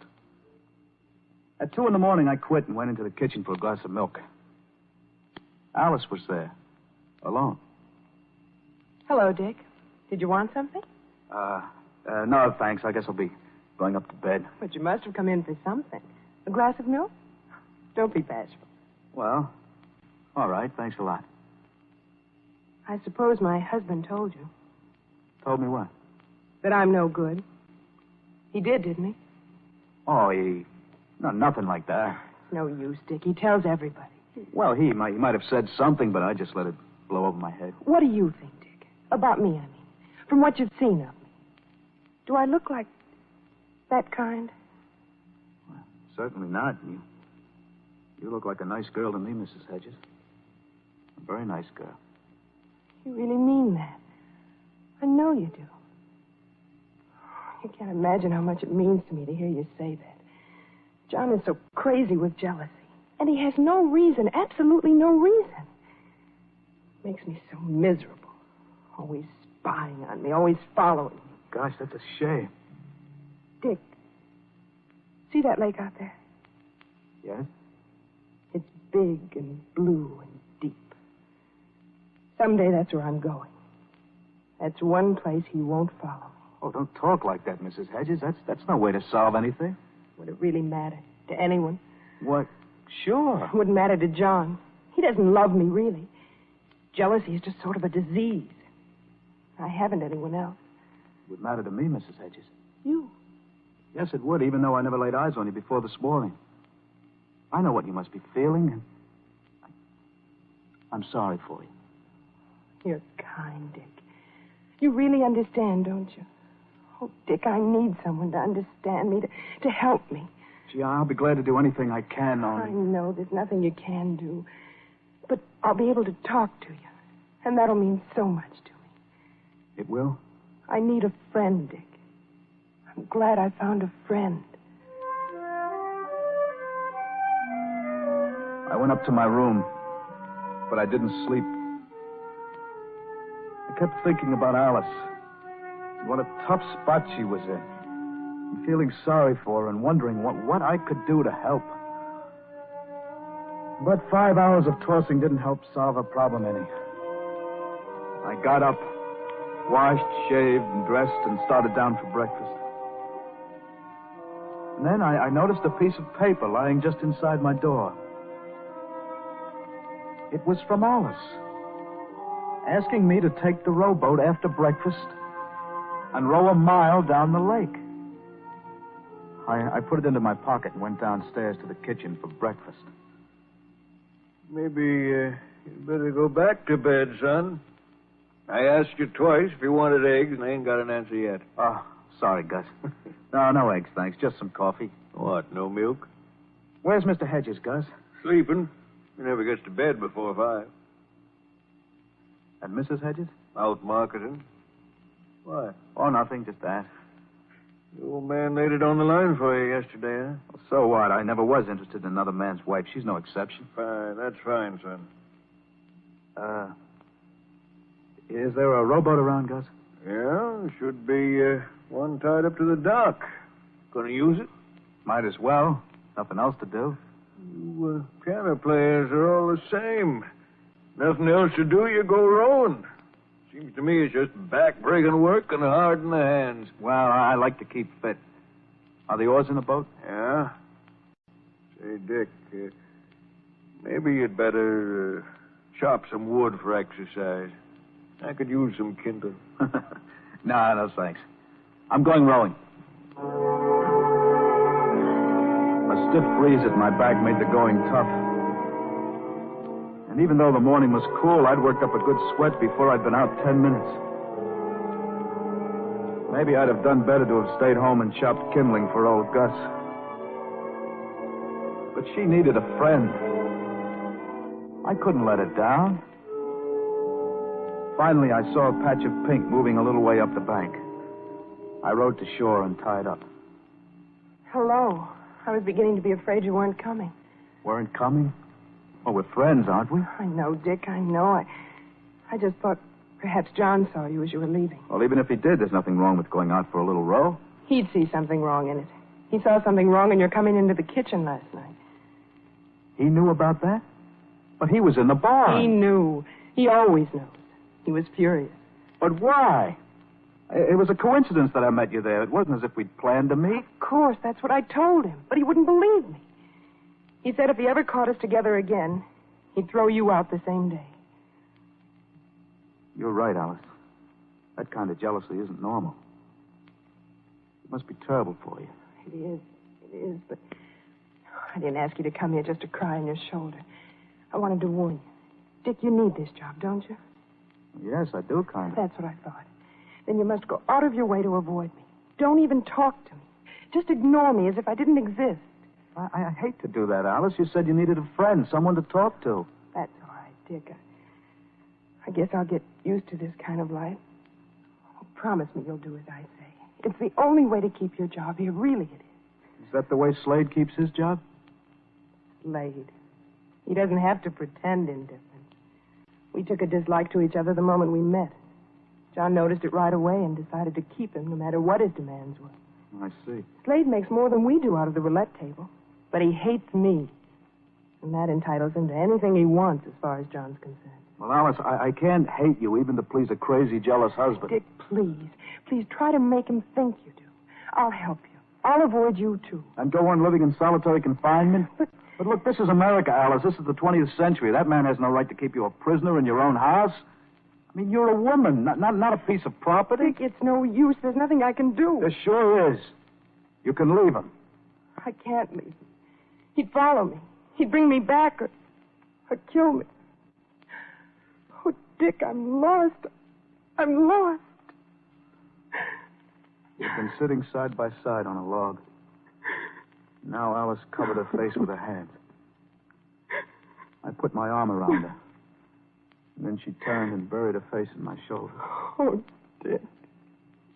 At 2 a.m, I quit and went into the kitchen for a glass of milk. Alice was there, alone. Hello, Dick. Did you want something? No, thanks. I guess I'll be going up to bed. But you must have come in for something. A glass of milk? Don't be bashful. Well, all right. Thanks a lot. I suppose my husband told you. Told me what? That I'm no good. He did, didn't he? Oh, No, nothing like that. No use, Dick. He tells everybody. Well, he might have said something, but I just let it blow over my head. What do you think, Dick? About me, I mean. From what you've seen of me. Do I look like that kind? Well, certainly not. You look like a nice girl to me, Mrs. Hedges. A very nice girl. You really mean that? I know you do. You can't imagine how much it means to me to hear you say that. John is so crazy with jealousy. And he has no reason, absolutely no reason. Makes me so miserable. Always spying on me, always following me. Gosh, that's a shame. Dick, see that lake out there? Yes? It's big and blue and deep. Someday that's where I'm going. That's one place he won't follow me. Oh, don't talk like that, Mrs. Hedges. That's no way to solve anything. Would it really matter to anyone? What? Sure. It wouldn't matter to John. He doesn't love me, really. Jealousy is just sort of a disease. I haven't anyone else. It would matter to me, Mrs. Hedges. You? Yes, it would, even though I never laid eyes on you before this morning. I know what you must be feeling, and I'm sorry for you. You're kind, Dick. You really understand, don't you? Oh, Dick, I need someone to understand me, to help me. Gee, I'll be glad to do anything I can, only... I know there's nothing you can do. But I'll be able to talk to you. And that'll mean so much to me. It will? I need a friend, Dick. I'm glad I found a friend. I went up to my room, but I didn't sleep. I kept thinking about Alice. What a tough spot she was in. And feeling sorry for her and wondering what I could do to help. But 5 hours of tossing didn't help solve her problem any. I got up, washed, shaved, and dressed, and started down for breakfast. And then I noticed a piece of paper lying just inside my door. It was from Alice, asking me to take the rowboat after breakfast and row a mile down the lake. I put it into my pocket and went downstairs to the kitchen for breakfast. Maybe you'd better go back to bed, son. I asked you twice if you wanted eggs, and I ain't got an answer yet. Oh, sorry, Gus. No eggs, thanks. Just some coffee. What, no milk? Where's Mr. Hedges, Gus? Sleeping. He never gets to bed before 5. And Mrs. Hedges? Out marketing. Why? Oh, nothing, just that. The old man laid it on the line for you yesterday, huh? Well, so what? I never was interested in another man's wife. She's no exception. Fine, that's fine, son. Is there a rowboat around, Gus? Yeah, should be one tied up to the dock. Gonna use it? Might as well. Nothing else to do. You piano players are all the same. Nothing else to do, you go rowing. Seems to me it's just back-breaking work and hard in the hands. Well, I like to keep fit. Are the oars in the boat? Yeah? Say, Dick, maybe you'd better chop some wood for exercise. I could use some kindle. No, thanks. I'm going rowing. A stiff breeze at my back made the going tough. And even though the morning was cool, I'd worked up a good sweat before I'd been out 10 minutes. Maybe I'd have done better to have stayed home and chopped kindling for old Gus. But she needed a friend. I couldn't let her down. Finally, I saw a patch of pink moving a little way up the bank. I rowed to shore and tied up. Hello. I was beginning to be afraid you weren't coming. Weren't coming? Well, we're friends, aren't we? I know, Dick, I know. I just thought perhaps John saw you as you were leaving. Well, even if he did, there's nothing wrong with going out for a little row. He'd see something wrong in it. He saw something wrong in your coming into the kitchen last night. He knew about that? But he was in the barn. He knew. He always knows. He was furious. But why? It was a coincidence that I met you there. It wasn't as if we'd planned to meet. Of course, that's what I told him. But he wouldn't believe me. He said if he ever caught us together again, he'd throw you out the same day. You're right, Alice. That kind of jealousy isn't normal. It must be terrible for you. It is, but I didn't ask you to come here just to cry on your shoulder. I wanted to warn you. Dick, you need this job, don't you? Yes, I do, kind of. That's what I thought. Then you must go out of your way to avoid me. Don't even talk to me. Just ignore me as if I didn't exist. I hate to do that, Alice. You said you needed a friend, someone to talk to. That's all right, Dick. I guess I'll get used to this kind of life. promise me you'll do as I say. It's the only way to keep your job here. Really it is. Is that the way Slade keeps his job? Slade. He doesn't have to pretend indifference. We took a dislike to each other the moment we met. John noticed it right away and decided to keep him no matter what his demands were. I see. Slade makes more than we do out of the roulette table. But he hates me. And that entitles him to anything he wants as far as John's concerned. Well, Alice, I can't hate you even to please a crazy, jealous husband. Dick, please. Please try to make him think you do. I'll help you. I'll avoid you, too. And go on living in solitary confinement? But look, this is America, Alice. This is the 20th century. That man has no right to keep you a prisoner in your own house. I mean, you're a woman, not a piece of property. Dick, it's no use. There's nothing I can do. There sure is. You can leave him. I can't leave him. He'd follow me. He'd bring me back or kill me. Oh, Dick, I'm lost. I'm lost. We've been sitting side by side on a log. Now Alice covered her face with her hands. I put my arm around her. And then she turned and buried her face in my shoulder. Oh, Dick.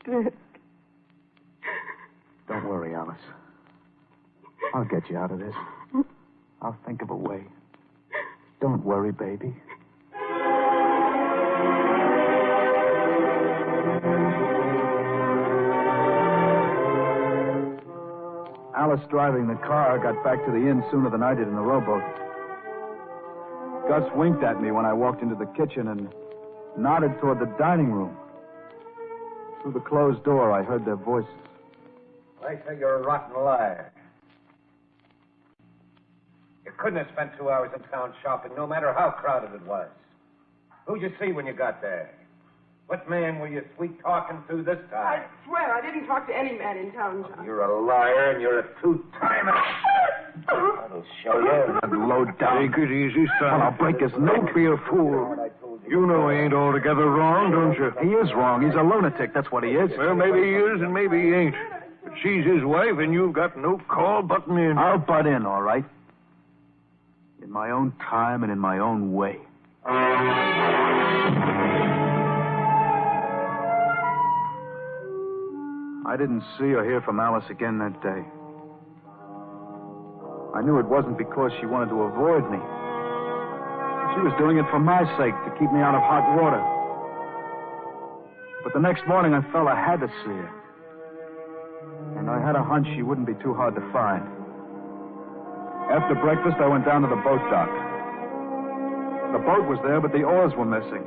Dick. Don't worry, Alice. I'll get you out of this. I'll think of a way. Don't worry, baby. Alice, driving the car, got back to the inn sooner than I did in the rowboat. Gus winked at me when I walked into the kitchen and nodded toward the dining room. Through the closed door, I heard their voices. I think you're a rotten liar. You couldn't have spent 2 hours in town shopping, no matter how crowded it was. Who'd you see when you got there? What man were you sweet-talking to this time? I swear I didn't talk to any man in town, John. You're a liar, and you're a two-timer. That'll show you. And low down. Take it easy, son. Well, I'll break his neck. Don't be a fool. You know he ain't altogether wrong, don't you? He is wrong. He's a lunatic. That's what he is. Well, maybe he is and maybe he ain't. But she's his wife, and you've got no call butting in. I'll butt in, all right. In my own time and in my own way. I didn't see or hear from Alice again that day. I knew it wasn't because she wanted to avoid me. She was doing it for my sake, to keep me out of hot water. But the next morning, I felt I had to see her. And I had a hunch she wouldn't be too hard to find. After breakfast, I went down to the boat dock. The boat was there, but the oars were missing.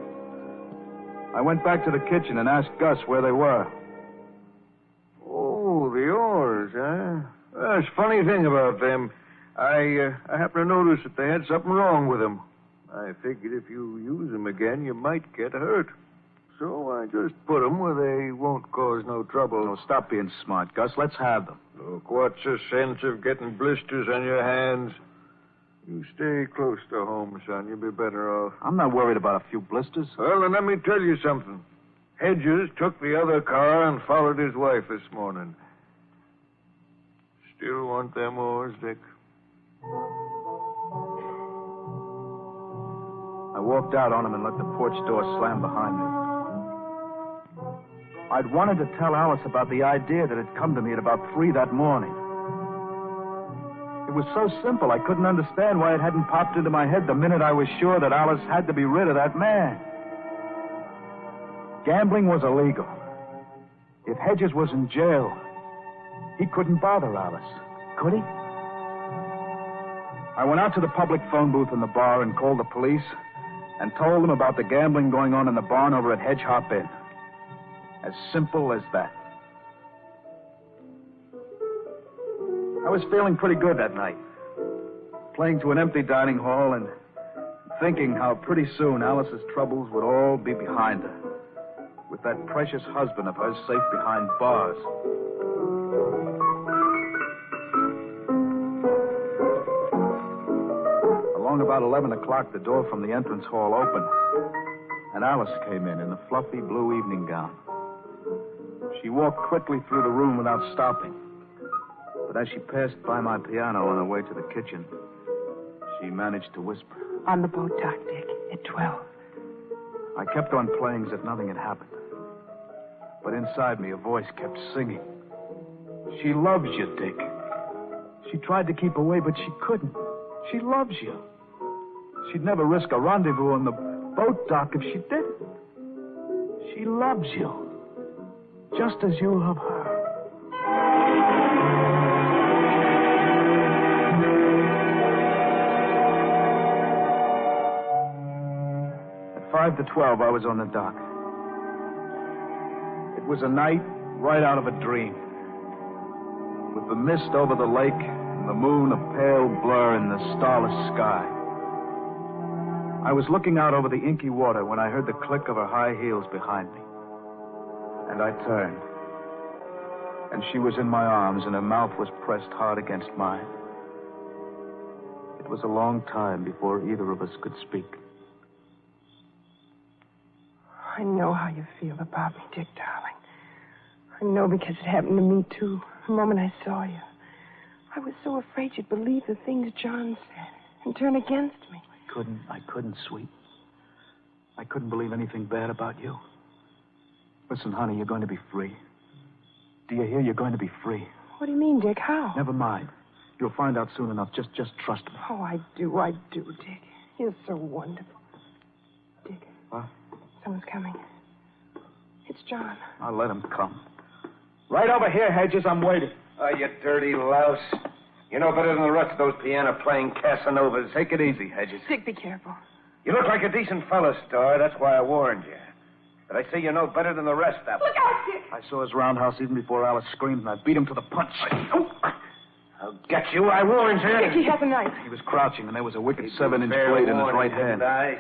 I went back to the kitchen and asked Gus where they were. Oh, the oars, huh? Well, there's a funny thing about them. I happened to notice that they had something wrong with them. I figured if you use them again, you might get hurt. So I just put them where they won't cause no trouble. No, stop being smart, Gus. Let's have them. Look, what's the sense of getting blisters on your hands? You stay close to home, son. You'll be better off. I'm not worried about a few blisters. Well, then let me tell you something. Hedges took the other car and followed his wife this morning. Still want them oars, Dick? I walked out on him and let the porch door slam behind me. I'd wanted to tell Alice about the idea that had come to me at about 3 that morning. It was so simple, I couldn't understand why it hadn't popped into my head the minute I was sure that Alice had to be rid of that man. Gambling was illegal. If Hedges was in jail, he couldn't bother Alice, could he? I went out to the public phone booth in the bar and called the police and told them about the gambling going on in the barn over at Hedge Hop Inn. As simple as that. I was feeling pretty good that night, playing to an empty dining hall and thinking how pretty soon Alice's troubles would all be behind her, with that precious husband of hers safe behind bars. Along about 11 o'clock, the door from the entrance hall opened, and Alice came in a fluffy blue evening gown. She walked quickly through the room without stopping. But as she passed by my piano on her way to the kitchen, she managed to whisper. On the boat dock, Dick, at 12. I kept on playing as if nothing had happened. But inside me, a voice kept singing. She loves you, Dick. She tried to keep away, but she couldn't. She loves you. She'd never risk a rendezvous on the boat dock if she didn't. She loves you, just as you love her. At 5 to 12, I was on the dock. It was a night right out of a dream. With the mist over the lake and the moon a pale blur in the starless sky. I was looking out over the inky water when I heard the click of her high heels behind me. And I turned. And she was in my arms, and her mouth was pressed hard against mine. It was a long time before either of us could speak. I know how you feel about me, Dick, darling. I know because it happened to me, too, the moment I saw you. I was so afraid you'd believe the things John said and turn against me. I couldn't, sweet. I couldn't believe anything bad about you. Listen, honey, you're going to be free. Do you hear? You're going to be free. What do you mean, Dick? How? Never mind. You'll find out soon enough. Just trust me. Oh, I do, Dick. You're so wonderful. Dick. What? Someone's coming. It's John. I'll let him come. Right over here, Hedges. I'm waiting. Oh, you dirty louse. You know better than the rest of those piano-playing Casanovas. Take it easy, Hedges. Dick, be careful. You look like a decent fellow, Star. That's why I warned you. But I say you know better than the rest of them. Look out, Dick! I saw his roundhouse even before Alice screamed, and I beat him to the punch. I'll get you. I warned you. Dick, he has a knife. He was crouching, and there was a wicked 7-inch blade in his right hand. I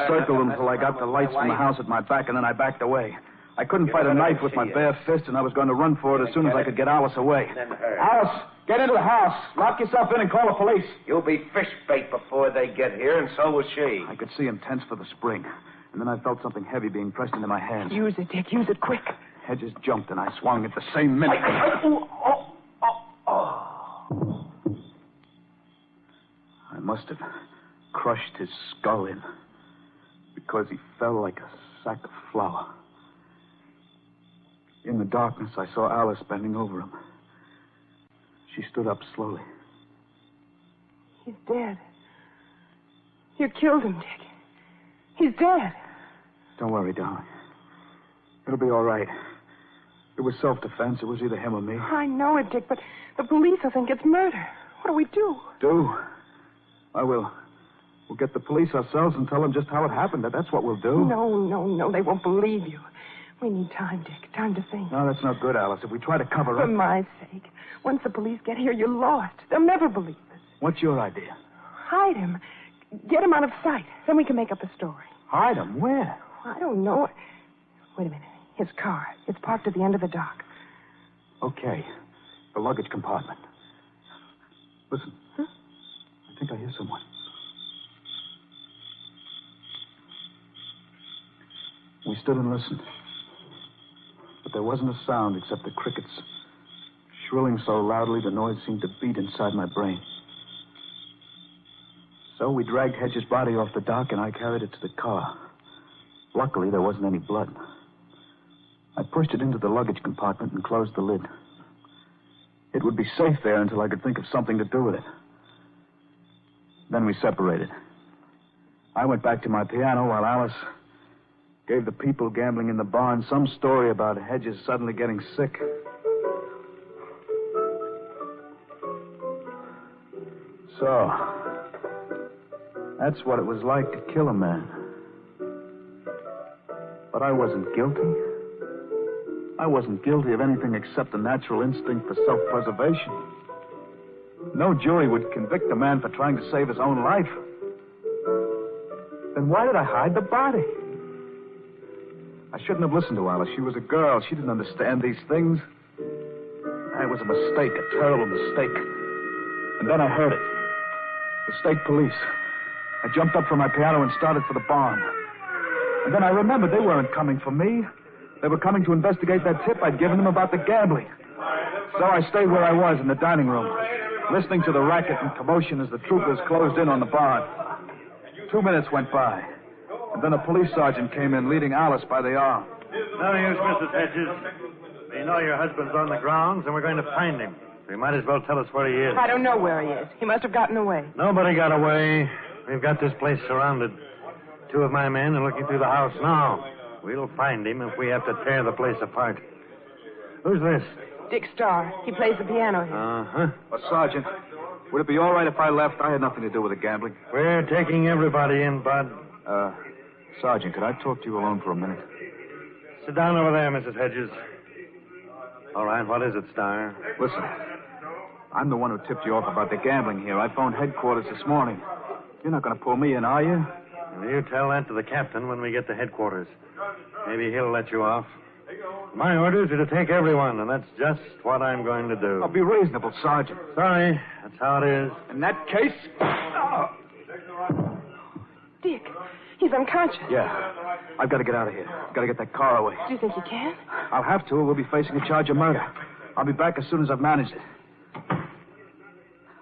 circled him until I got the lights from the house at my back, and then I backed away. I couldn't fight a knife with my bare fist, and I was going to run for it as soon as I could get Alice away. Alice, get into the house. Lock yourself in and call the police. You'll be fish bait before they get here, and so will she. I could see him tense for the spring, and then I felt something heavy being pressed into my hand. Use it, Dick. Use it quick. Hedges jumped, and I swung at the same minute. I must have crushed his skull in, because he fell like a sack of flour. In the darkness, I saw Alice bending over him. She stood up slowly. He's dead. You killed him, Dick. He's dead. Don't worry, darling. It'll be all right. It was self-defense. It was either him or me. I know it, Dick, but the police will think it's murder. What do we do? We'll get the police ourselves and tell them just how it happened. That's what we'll do. No. They won't believe you. We need time, Dick. Time to think. No, that's not good, Alice. If we try to cover up... For my sake. Once the police get here, you're lost. They'll never believe us. What's your idea? Hide him. Get him out of sight. Then we can make up a story. Hide him? Where? I don't know. Wait a minute. His car. It's parked at the end of the dock. Okay. The luggage compartment. Listen. Huh? I think I hear someone. We stood and listened. But there wasn't a sound except the crickets, shrilling so loudly the noise seemed to beat inside my brain. So we dragged Hedges' body off the dock, and I carried it to the car. Luckily, there wasn't any blood. I pushed it into the luggage compartment and closed the lid. It would be safe there until I could think of something to do with it. Then we separated. I went back to my piano while Alice gave the people gambling in the barn some story about Hedges suddenly getting sick. So, that's what it was like to kill a man. But I wasn't guilty. I wasn't guilty of anything except a natural instinct for self-preservation. No jury would convict a man for trying to save his own life. Then why did I hide the body? I shouldn't have listened to Alice. She was a girl. She didn't understand these things. It was a mistake, a terrible mistake. And then I heard it. The state police. I jumped up from my piano and started for the barn. And then I remembered they weren't coming for me. They were coming to investigate that tip I'd given them about the gambling. So I stayed where I was in the dining room, listening to the racket and commotion as the troopers closed in on the barn. 2 minutes went by, and then a police sergeant came in leading Alice by the arm. No use, Mrs. Hedges. We know your husband's on the grounds, and we're going to find him. So you might as well tell us where he is. I don't know where he is. He must have gotten away. Nobody got away. We've got this place surrounded. 2 of my men are looking through the house now. We'll find him if we have to tear the place apart. Who's this? Dick Starr. He plays the piano here. Uh-huh. Sergeant, would it be all right if I left? I had nothing to do with the gambling. We're taking everybody in, Bud. Sergeant, could I talk to you alone for a minute? Sit down over there, Mrs. Hedges. All right, what is it, Starr? Listen, I'm the one who tipped you off about the gambling here. I phoned headquarters this morning. You're not going to pull me in, are you? Well, you tell that to the captain when we get to headquarters. Maybe he'll let you off. My orders are to take everyone, and that's just what I'm going to do. I'll be reasonable, Sergeant. Sorry, that's how it is. In that case... Dick, he's unconscious. Yeah. I've got to get out of here. Got to get that car away. Do you think you can? I'll have to, or we'll be facing a charge of murder. I'll be back as soon as I've managed it.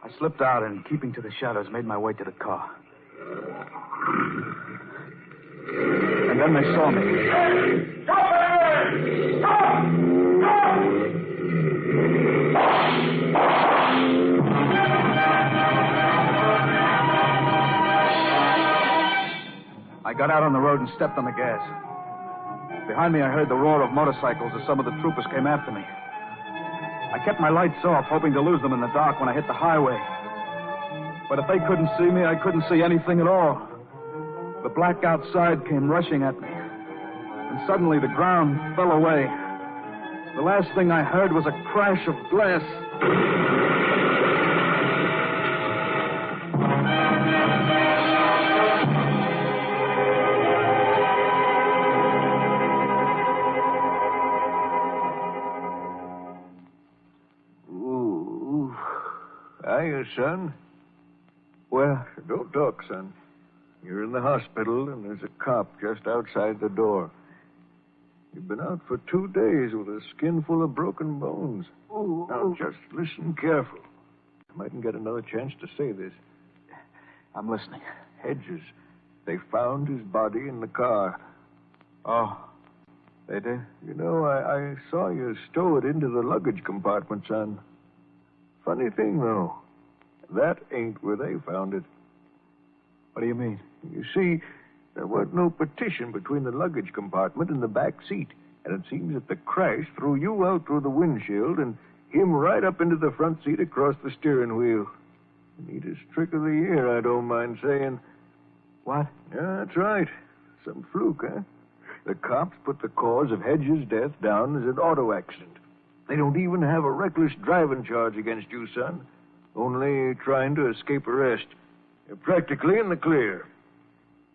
I slipped out and, keeping to the shadows, made my way to the car. And then they saw me. I got out on the road and stepped on the gas. Behind me, I heard the roar of motorcycles as some of the troopers came after me. I kept my lights off, hoping to lose them in the dark when I hit the highway. But if they couldn't see me, I couldn't see anything at all. The black outside came rushing at me. And suddenly the ground fell away. The last thing I heard was a crash of glass. Ooh. Hiya, son. Well, don't talk, son. You're in the hospital, and there's a cop just outside the door. You've been out for 2 days with a skin full of broken bones. Now, just listen careful. I mightn't get another chance to say this. I'm listening. Hedges. They found his body in the car. Oh, they did? You know, I saw you stow it into the luggage compartment, son. Funny thing, though. That ain't where they found it. What do you mean? You see, there wasn't no partition between the luggage compartment and the back seat. And it seems that the crash threw you out through the windshield and him right up into the front seat across the steering wheel. Neatest trick of the year, I don't mind saying. What? Yeah, that's right. Some fluke, huh? The cops put the cause of Hedges' death down as an auto accident. They don't even have a reckless driving charge against you, son. Only trying to escape arrest. You're practically in the clear.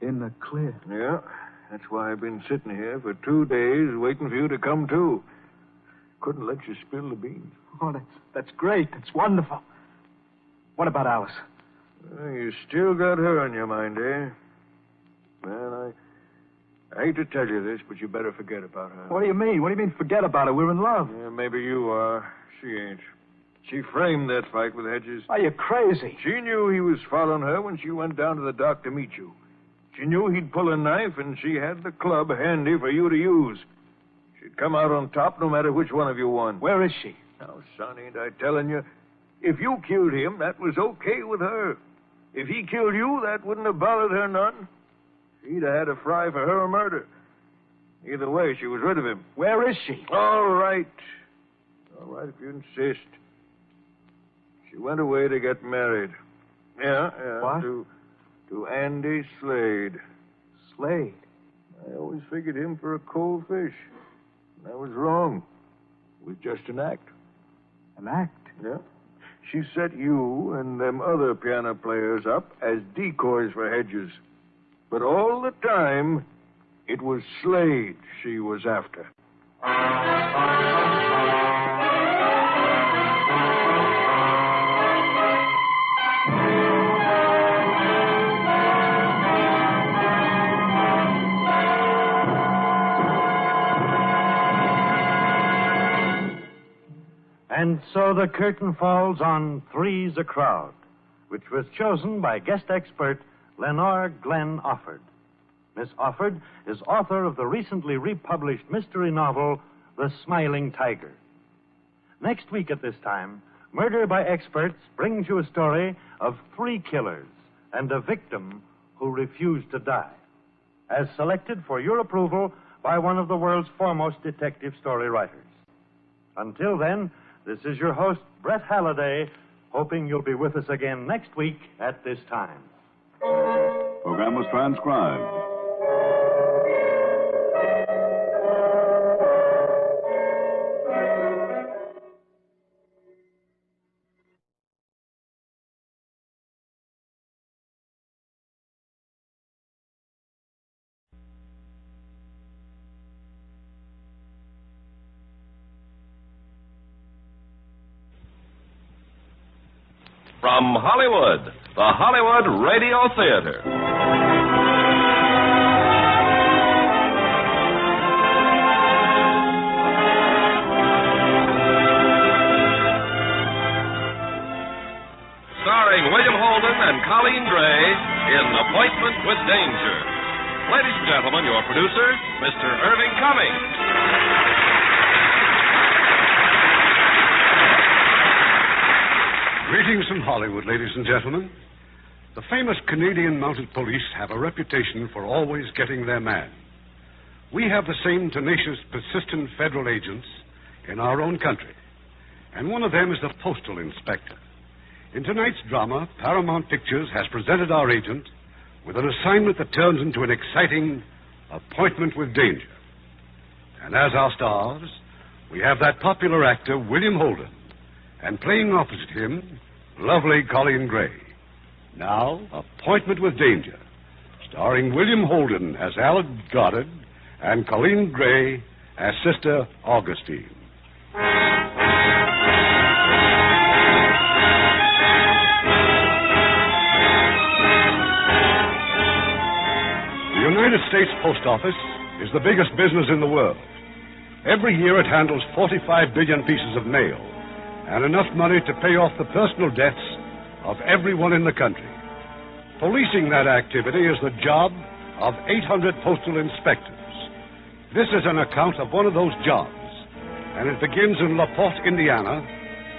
In the clear? Yeah. That's why I've been sitting here for 2 days waiting for you to come to. Couldn't let you spill the beans. Oh, that's great. That's wonderful. What about Alice? You still got her on your mind, eh? Well, I hate to tell you this, but you better forget about her. What do you mean? What do you mean forget about her? We're in love. Yeah, maybe you are. She ain't. She framed that fight with Hedges. Are you crazy? She knew he was following her when she went down to the dock to meet you. She knew he'd pull a knife, and she had the club handy for you to use. She'd come out on top no matter which one of you won. Where is she? Now, son, ain't I telling you? If you killed him, that was okay with her. If he killed you, that wouldn't have bothered her none. She'd have had a fry for her murder. Either way, she was rid of him. Where is she? All right. All right, if you insist. She went away to get married. Yeah. What? To Andy Slade. Slade? I always figured him for a cold fish. And I was wrong. It was just an act. An act? Yeah. She set you and them other piano players up as decoys for Hedges. But all the time, it was Slade she was after. And so the curtain falls on Three's a Crowd, which was chosen by guest expert Lenore Glenn Offord. Miss Offord is author of the recently republished mystery novel, The Smiling Tiger. Next week at this time, Murder by Experts brings you a story of 3 killers and a victim who refused to die, as selected for your approval by one of the world's foremost detective story writers. Until then, this is your host, Brett Halliday, hoping you'll be with us again next week at this time. Program was transcribed. From Hollywood, the Hollywood Radio Theater. Starring William Holden and Colleen Gray in Appointment with Danger. Ladies and gentlemen, your producer, Mr. Irving Cummings. Greetings from Hollywood, ladies and gentlemen. The famous Canadian Mounted Police have a reputation for always getting their man. We have the same tenacious, persistent federal agents in our own country, and one of them is the Postal Inspector. In tonight's drama, Paramount Pictures has presented our agent with an assignment that turns into an exciting Appointment with Danger. And as our stars, we have that popular actor, William Holden, and playing opposite him, lovely Colleen Gray. Now, Appointment with Danger, starring William Holden as Alec Goddard and Colleen Gray as Sister Augustine. The United States Post Office is the biggest business in the world. Every year it handles 45 billion pieces of mail, and enough money to pay off the personal debts of everyone in the country. Policing that activity is the job of 800 postal inspectors. This is an account of one of those jobs, and it begins in La Porte, Indiana,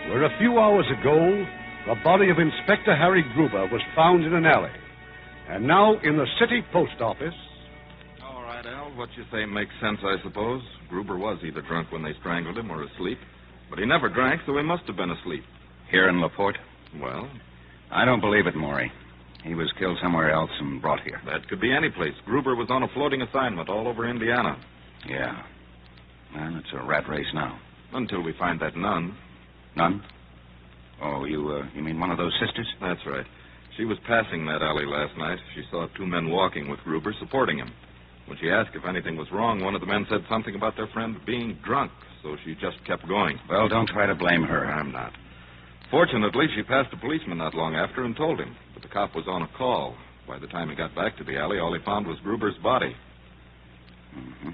where a few hours ago, the body of Inspector Harry Gruber was found in an alley. And now in the city post office... All right, Al, what you say makes sense, I suppose. Gruber was either drunk when they strangled him or asleep. But he never drank, so he must have been asleep. Here in La Porte? Well? I don't believe it, Maury. He was killed somewhere else and brought here. That could be any place. Gruber was on a floating assignment all over Indiana. Yeah. Well, it's a rat race now. Until we find that nun. Nun? Oh, you mean one of those sisters? That's right. She was passing that alley last night. She saw 2 men walking with Gruber, supporting him. When she asked if anything was wrong, one of the men said something about their friend being drunk, so she just kept going. Well, don't try to blame her. I'm not. Fortunately, she passed a policeman not long after and told him, but the cop was on a call. By the time he got back to the alley, all he found was Gruber's body. Mm-hmm.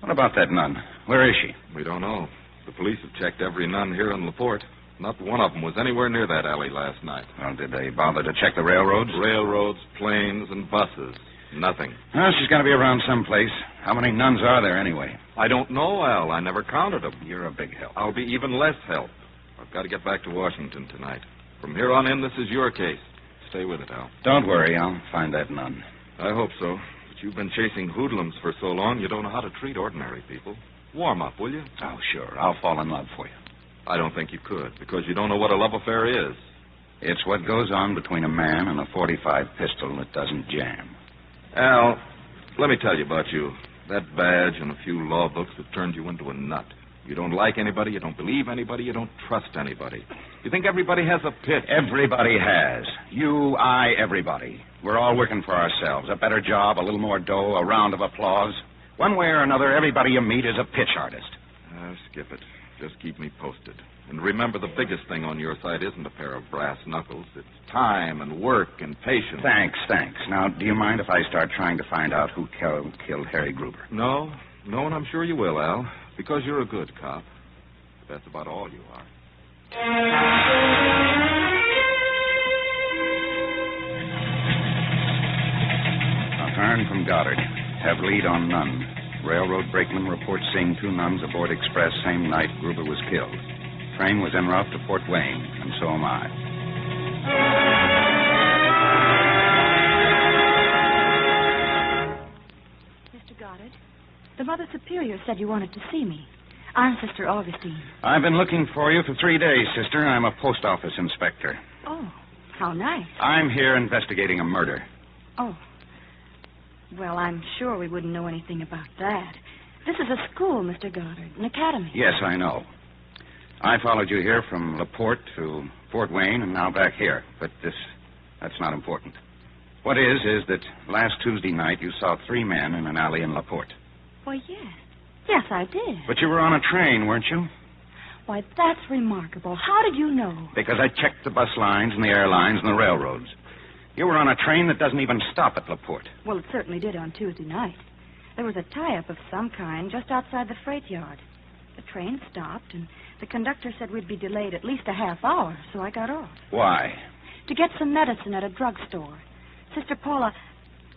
What about that nun? Where is she? We don't know. The police have checked every nun here in La Porte. Not one of them was anywhere near that alley last night. Well, did they bother to check the railroads? Railroads, planes, and buses. Nothing. Well, she's got to be around someplace. How many nuns are there, anyway? I don't know, Al. I never counted them. You're a big help. I'll be even less help. I've got to get back to Washington tonight. From here on in, this is your case. Stay with it, Al. Don't worry. I'll find that nun. I hope so. But you've been chasing hoodlums for so long, you don't know how to treat ordinary people. Warm up, will you? Oh, sure. I'll fall in love for you. I don't think you could, because you don't know what a love affair is. It's what goes on between a man and a .45 pistol that doesn't jam. Al, let me tell you about you. That badge and a few law books have turned you into a nut. You don't like anybody, you don't believe anybody, you don't trust anybody. You think everybody has a pitch. Everybody has. You, I, everybody. We're all working for ourselves. A better job, a little more dough, a round of applause. One way or another, everybody you meet is a pitch artist. Skip it. Just keep me posted. And remember, the biggest thing on your side isn't a pair of brass knuckles. It's time and work and patience. Thanks. Now, do you mind if I start trying to find out who killed Harry Gruber? No, and I'm sure you will, Al. Because you're a good cop. That's about all you are. Now, return from Goddard. Have lead on nun. Railroad brakeman reports seeing 2 nuns aboard express same night Gruber was killed. Train was en route to Fort Wayne, and so am I. Mr. Goddard, the Mother Superior said you wanted to see me. I'm Sister Augustine. I've been looking for you for 3 days, sister. I'm a post office inspector. Oh, how nice. I'm here investigating a murder. Oh. Well, I'm sure we wouldn't know anything about that. This is a school, Mr. Goddard, an academy. Yes, I know. I followed you here from LaPorte to Fort Wayne and now back here. But that's not important. What is that last Tuesday night you saw 3 men in an alley in LaPorte. Why, yes. Yes, I did. But you were on a train, weren't you? Why, that's remarkable. How did you know? Because I checked the bus lines and the airlines and the railroads. You were on a train that doesn't even stop at LaPorte. Well, it certainly did on Tuesday night. There was a tie-up of some kind just outside the freight yard. The train stopped, and the conductor said we'd be delayed at least a half hour, so I got off. Why? To get some medicine at a drugstore. Sister Paula,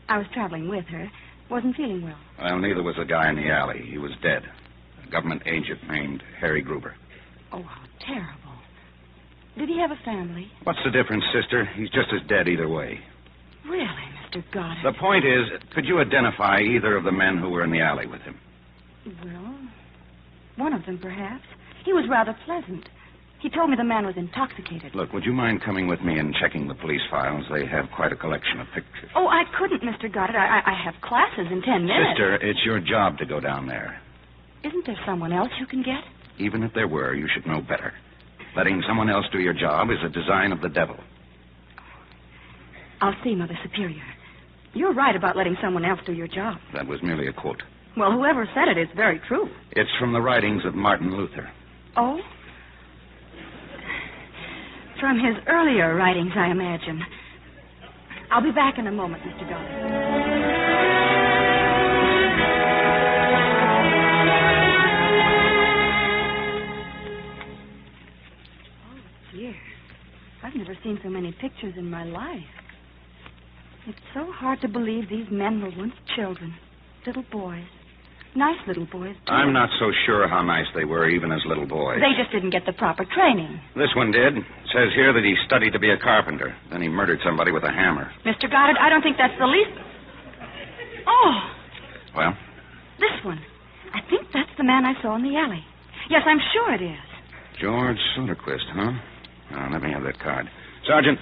I was traveling with her, wasn't feeling well. Well, neither was the guy in the alley. He was dead. A government agent named Harry Gruber. Oh, how terrible. Did he have a family? What's the difference, sister? He's just as dead either way. Really, Mr. Goddard? The point is, could you identify either of the men who were in the alley with him? Well, one of them, perhaps. He was rather pleasant. He told me the man was intoxicated. Look, would you mind coming with me and checking the police files? They have quite a collection of pictures. Oh, I couldn't, Mr. Goddard. I have classes in 10 minutes. Sister, it's your job to go down there. Isn't there someone else you can get? Even if there were, you should know better. Letting someone else do your job is a design of the devil. I'll see, Mother Superior. You're right about letting someone else do your job. That was merely a quote. Well, whoever said it is very true. It's from the writings of Martin Luther. Oh? From his earlier writings, I imagine. I'll be back in a moment, Mr. Goddard. I've never seen so many pictures in my life. It's so hard to believe these men were once children, little boys. Nice little boys, too. I'm not so sure how nice they were, even as little boys. They just didn't get the proper training. This one did. It says here that he studied to be a carpenter. Then he murdered somebody with a hammer. Mr. Goddard, I don't think that's the least... Oh! Well? This one. I think that's the man I saw in the alley. Yes, I'm sure it is. George Soderquist, huh? Oh, let me have that card. Sergeant.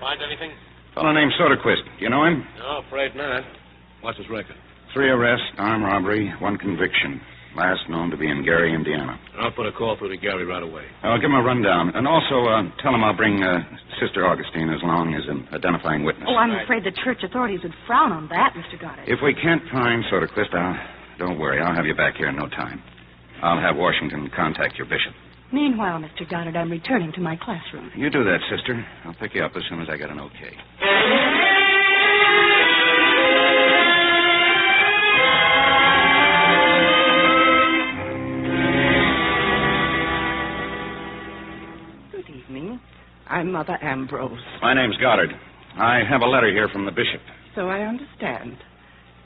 Find anything? Fellow named Soderquist. You know him? No, afraid not. What's his record? 3 arrests, armed robbery, 1 conviction. Last known to be in Gary, Indiana. I'll put a call through to Gary right away. I'll give him a rundown. And also, tell him I'll bring Sister Augustine as long as an identifying witness. Oh, I'm afraid the church authorities would frown on that, Mr. Goddard. If we can't find Soderquist, don't worry. I'll have you back here in no time. I'll have Washington contact your bishop. Meanwhile, Mr. Goddard, I'm returning to my classroom. You do that, sister. I'll pick you up as soon as I get an okay. Good evening. I'm Mother Ambrose. My name's Goddard. I have a letter here from the bishop. So I understand.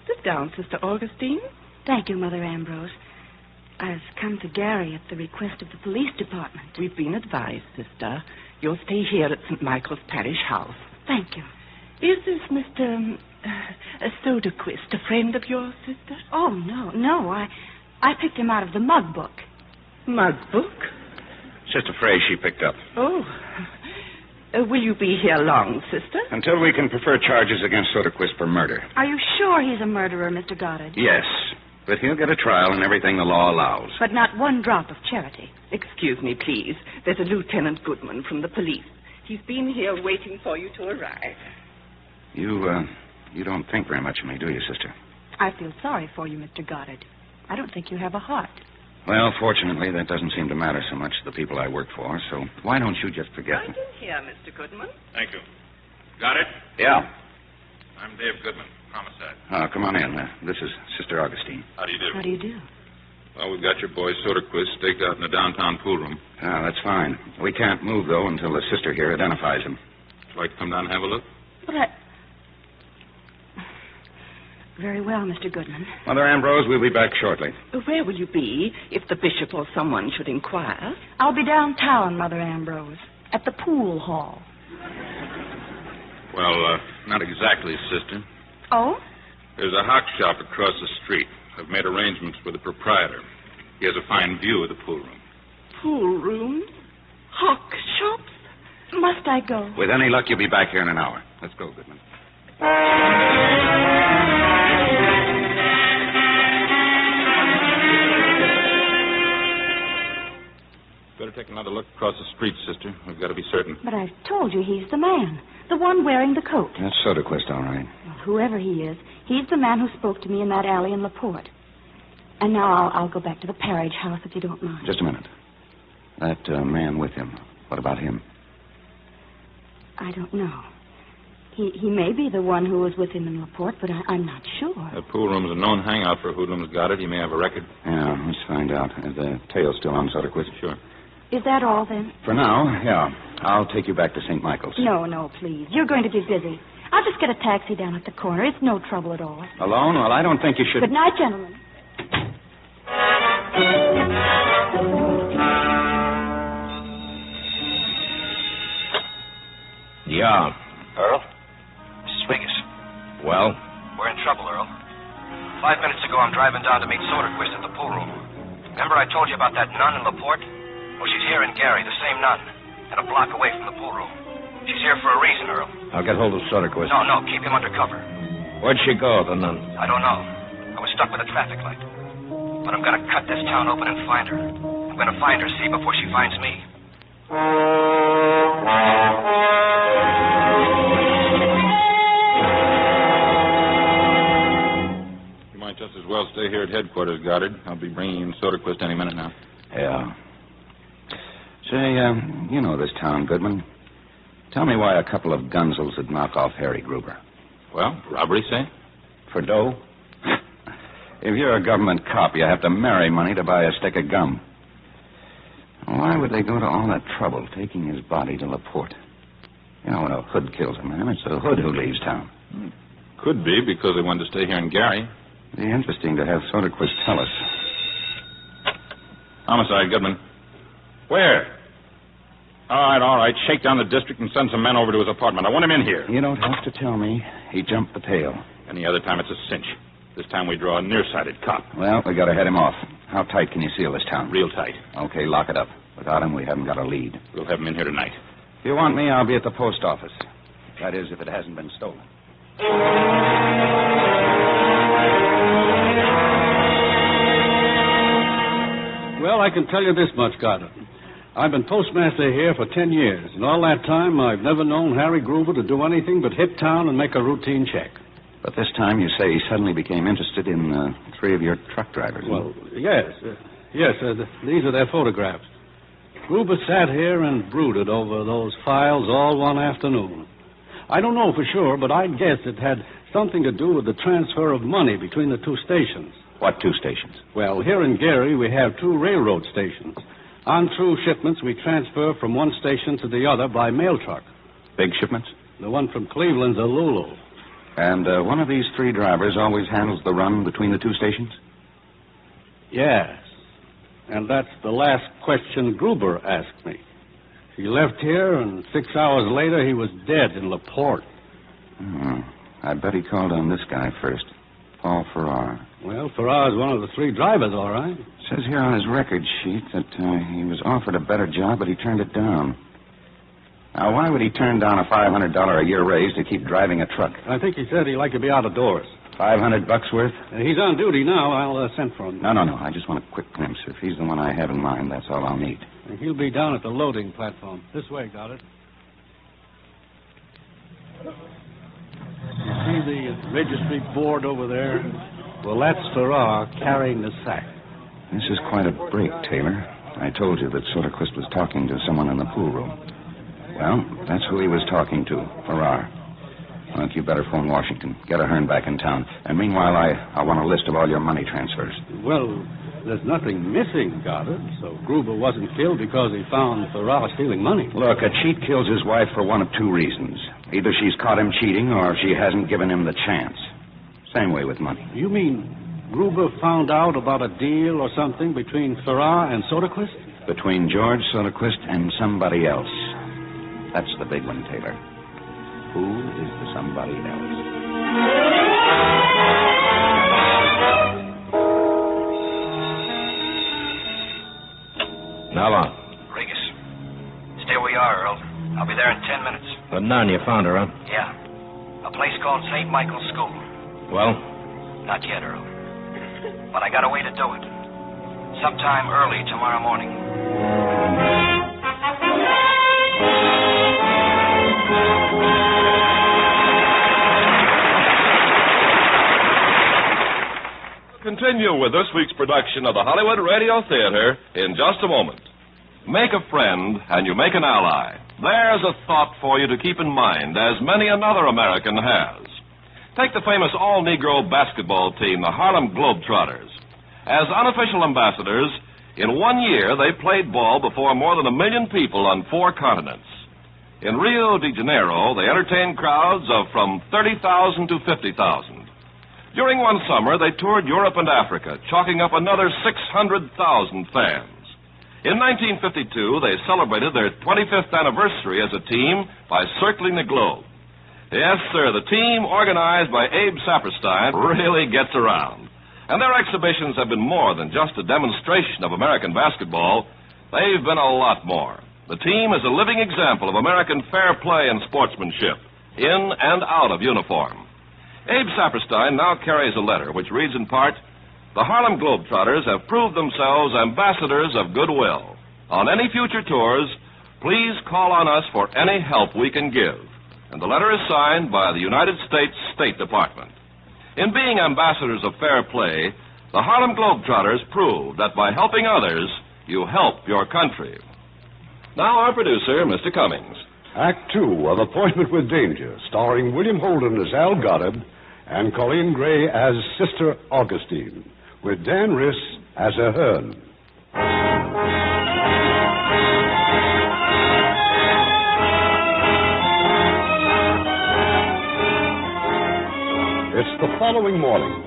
Sit down, Sister Augustine. Thank you, Mother Ambrose. I've come to Gary at the request of the police department. We've been advised, Sister. You'll stay here at St. Michael's Parish House. Thank you. Is this Mr. Soderquist a friend of yours, Sister? Oh, no. I picked him out of the mug book. Mug book? It's just a phrase she picked up. Oh. Will you be here long, Sister? Until we can prefer charges against Soderquist for murder. Are you sure he's a murderer, Mr. Goddard? Yes. But he'll get a trial and everything the law allows. But not one drop of charity. Excuse me, please. There's a Lieutenant Goodman from the police. He's been here waiting for you to arrive. You don't think very much of me, do you, sister? I feel sorry for you, Mr. Goddard. I don't think you have a heart. Well, fortunately, that doesn't seem to matter so much to the people I work for, so why don't you just forget me? Right in here, Mr. Goodman. Thank you. Got it? Yeah. I'm Dave Goodman, homicide. Come on in. This is Sister Augustine. How do you do? How do you do? Well, we've got your boy Soderquist staked out in the downtown pool room. That's fine. We can't move, though, until the sister here identifies him. Would you like to come down and have a look? But Very well, Mr. Goodman. Mother Ambrose, we'll be back shortly. Where will you be if the bishop or someone should inquire? I'll be downtown, Mother Ambrose, at the pool hall. Well, not exactly, sister. Oh? There's a hock shop across the street. I've made arrangements with the proprietor. He has a fine view of the pool room. Pool room? Hock shops? Must I go? With any luck, you'll be back here in an hour. Let's go, Goodman. Better take another look across the street, sister. We've got to be certain. But I've told you he's the man. The one wearing the coat. That's Soderquist, all right. Well, whoever he is, he's the man who spoke to me in that alley in LaPorte. And now I'll go back to the Parriage house, if you don't mind. Just a minute. That man with him, what about him? I don't know. He may be the one who was with him in LaPorte, but I'm not sure. The pool room's a known hangout for hoodlums got it. He may have a record. Yeah, let's find out. The tail's still on Soderquist. Sure. Is that all, then? For now, yeah. I'll take you back to St. Michael's. No, please. You're going to be busy. I'll just get a taxi down at the corner. It's no trouble at all. Alone? Well, I don't think you should... Good night, gentlemen. Yeah. Earl? This is Wiggis. Well? We're in trouble, Earl. 5 minutes ago, I'm driving down to meet Soderquist at the pool room. Remember I told you about that nun in LaPorte? Well, she's here in Gary, the same nun, and a block away from the pool room. She's here for a reason, Earl. I'll get hold of Soderquist. No, keep him under cover. Where'd she go, the nun? I don't know. I was stuck with a traffic light. But I'm going to cut this town open and find her. I'm going to find her, see, before she finds me. You might just as well stay here at headquarters, Goddard. I'll be bringing in Soderquist any minute now. Yeah. Say, you know this town, Goodman. Tell me why a couple of gunzels would knock off Harry Gruber. Well, robbery, say? For dough? If you're a government cop, you have to marry money to buy a stick of gum. Why would they go to all that trouble taking his body to LaPorte? You know, when a hood kills a man, it's the hood who leaves town. Could be because they wanted to stay here in Gary. It'd be interesting to have Soderquist tell us. Homicide, Goodman. Where? All right. Shake down the district and send some men over to his apartment. I want him in here. You don't have to tell me. He jumped the tail. Any other time, it's a cinch. This time we draw a nearsighted cop. Well, we got to head him off. How tight can you seal this town? Real tight. Okay, lock it up. Without him, we haven't got a lead. We'll have him in here tonight. If you want me, I'll be at the post office. That is, if it hasn't been stolen. Well, I can tell you this much, Goddard. I've been postmaster here for 10 years, and all that time I've never known Harry Gruber to do anything but hit town and make a routine check. But this time you say he suddenly became interested in 3 of your truck drivers. Well, yes. These are their photographs. Gruber sat here and brooded over those files all one afternoon. I don't know for sure, but I'd guess it had something to do with the transfer of money between the 2 stations. What 2 stations? Well, here in Gary, we have 2 railroad stations. On through shipments, we transfer from one station to the other by mail truck. Big shipments? The one from Cleveland's a Lulu. And one of these 3 drivers always handles the run between the 2 stations? Yes. And that's the last question Gruber asked me. He left here, and 6 hours later, he was dead in LaPorte. I bet he called on this guy first, Paul Farrar. Well, Farrar's one of the 3 drivers, all right. Says here on his record sheet that he was offered a better job, but he turned it down. Now, why would he turn down a $500 a year raise to keep driving a truck? I think he said he'd like to be out of doors. $500 worth? He's on duty now. I'll send for him. No. I just want a quick glimpse. If he's the one I have in mind, that's all I'll need. He'll be down at the loading platform. This way, Goddard. You see the registry board over there? Well, that's Farrar carrying the sack. This is quite a break, Taylor. I told you that Soderquist was talking to someone in the pool room. Well, that's who he was talking to, Farrar. Look, you better phone Washington. Get Ahern back in town. And meanwhile, I want a list of all your money transfers. Well, there's nothing missing, Goddard. So Gruber wasn't killed because he found Farrar stealing money. Look, a cheat kills his wife for one of 2 reasons. Either she's caught him cheating or she hasn't given him the chance. Same way with money. You mean Gruber found out about a deal or something between Farrar and Soderquist? Between George Soderquist and somebody else. That's the big one, Taylor. Who is the somebody else? Now on. Regis. Stay where you are, Earl. I'll be there in 10 minutes. The nun, you found her, huh? Yeah. A place called St. Michael's School. Well? Not yet, Earl. But I got a way to do it. Sometime early tomorrow morning. Continue with this week's production of the Hollywood Radio Theater in just a moment. Make a friend and you make an ally. There's a thought for you to keep in mind, as many another American has. Take the famous all-Negro basketball team, the Harlem Globetrotters. As unofficial ambassadors, in 1 year they played ball before more than 1 million people on 4 continents. In Rio de Janeiro, they entertained crowds of from 30,000 to 50,000. During one summer, they toured Europe and Africa, chalking up another 600,000 fans. In 1952, they celebrated their 25th anniversary as a team by circling the globe. Yes, sir, the team, organized by Abe Saperstein, really gets around. And their exhibitions have been more than just a demonstration of American basketball. They've been a lot more. The team is a living example of American fair play and sportsmanship, in and out of uniform. Abe Saperstein now carries a letter which reads in part, "The Harlem Globetrotters have proved themselves ambassadors of goodwill. On any future tours, please call on us for any help we can give." And the letter is signed by the United States State Department. In being ambassadors of fair play, the Harlem Globetrotters prove that by helping others, you help your country. Now our producer, Mr. Cummings. Act 2 of Appointment with Danger, starring William Holden as Al Goddard and Colleen Gray as Sister Augustine, with Dan Riss as Ahern. It's the following morning.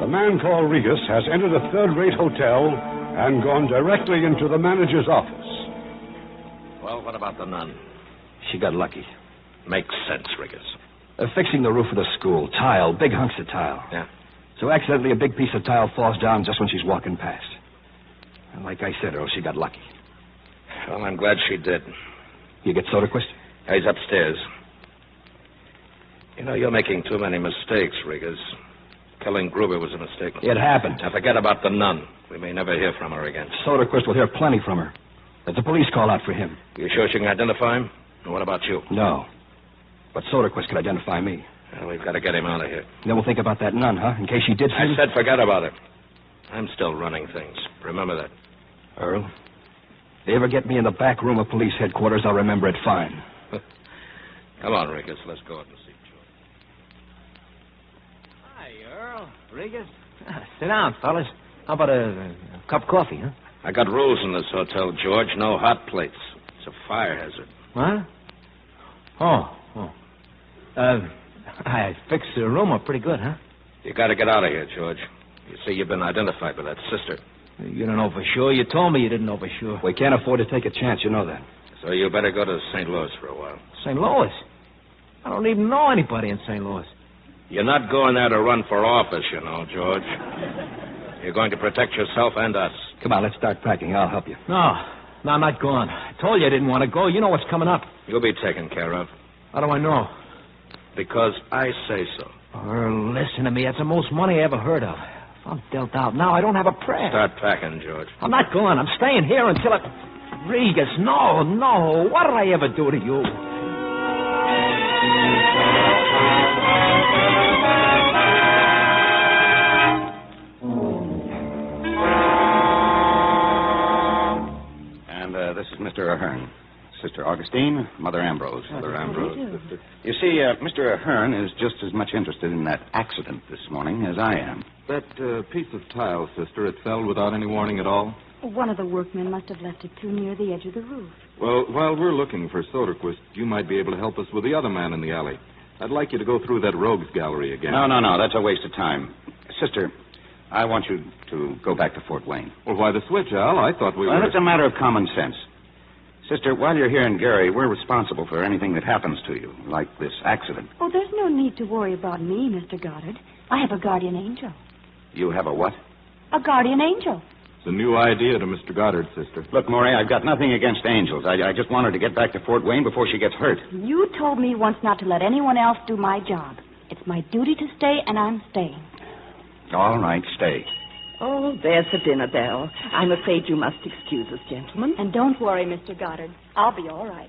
The man called Regis has entered a third-rate hotel and gone directly into the manager's office. Well, what about the nun? She got lucky. Makes sense, Riggers. Fixing the roof of the school. Tile. Big hunks of tile. Yeah. So accidentally a big piece of tile falls down just when she's walking past. And like I said, Earl, she got lucky. Well, I'm glad she did. You get Soderquist? He's upstairs. You know, you're making too many mistakes, Riggers. Killing Gruber was a mistake. It happened. Now, forget about the nun. We may never hear from her again. Soderquist will hear plenty from her. There's a police call out for him. You sure she can identify him? And what about you? No. But Soderquist could identify me. Well, we've got to get him out of here. Then we'll think about that nun, huh? In case she did I said forget about it. I'm still running things. Remember that. Earl, if they ever get me in the back room of police headquarters, I'll remember it fine. Come on, Riggers. Let's go out and see George. Hi, Earl. Riggers. Sit down, fellas. How about a cup of coffee, huh? I got rules in this hotel, George. No hot plates. It's a fire hazard. What? Oh. I fixed the room up pretty good, huh? You got to get out of here, George. You see, you've been identified by that sister. You don't know for sure. You told me you didn't know for sure. We can't afford to take a chance, you know that. So you better go to St. Louis for a while. St. Louis? I don't even know anybody in St. Louis. You're not going there to run for office, you know, George. You're going to protect yourself and us. Come on, let's start packing. I'll help you. No, I'm not going. I told you I didn't want to go. You know what's coming up. You'll be taken care of. How do I know? Because I say so. Earl, listen to me. That's the most money I ever heard of. If I'm dealt out now, I don't have a prayer. Start packing, George. I'm not going. I'm staying here until it... Regis, no. What did I ever do to you? And this is Mr. Ahern. Sister Augustine, Mother Ambrose. Mother Ambrose. You see, Mr. Ahern is just as much interested in that accident this morning as I am. That piece of tile, Sister, it fell without any warning at all? One of the workmen must have left it too near the edge of the roof. Well, while we're looking for Soderquist, you might be able to help us with the other man in the alley. I'd like you to go through that rogues gallery again. No. That's a waste of time. Sister, I want you to go back to Fort Wayne. Well, why the switch, Al? I thought we were... Well, it's a matter of common sense. Sister, while you're here in Gary, we're responsible for anything that happens to you, like this accident. Oh, there's no need to worry about me, Mr. Goddard. I have a guardian angel. You have a what? A guardian angel. It's a new idea to Mr. Goddard, sister. Look, Maury, I've got nothing against angels. I just want her to get back to Fort Wayne before she gets hurt. You told me once not to let anyone else do my job. It's my duty to stay, and I'm staying. All right, stay. Oh, there's the dinner bell. I'm afraid you must excuse us, gentlemen. And don't worry, Mr. Goddard. I'll be all right.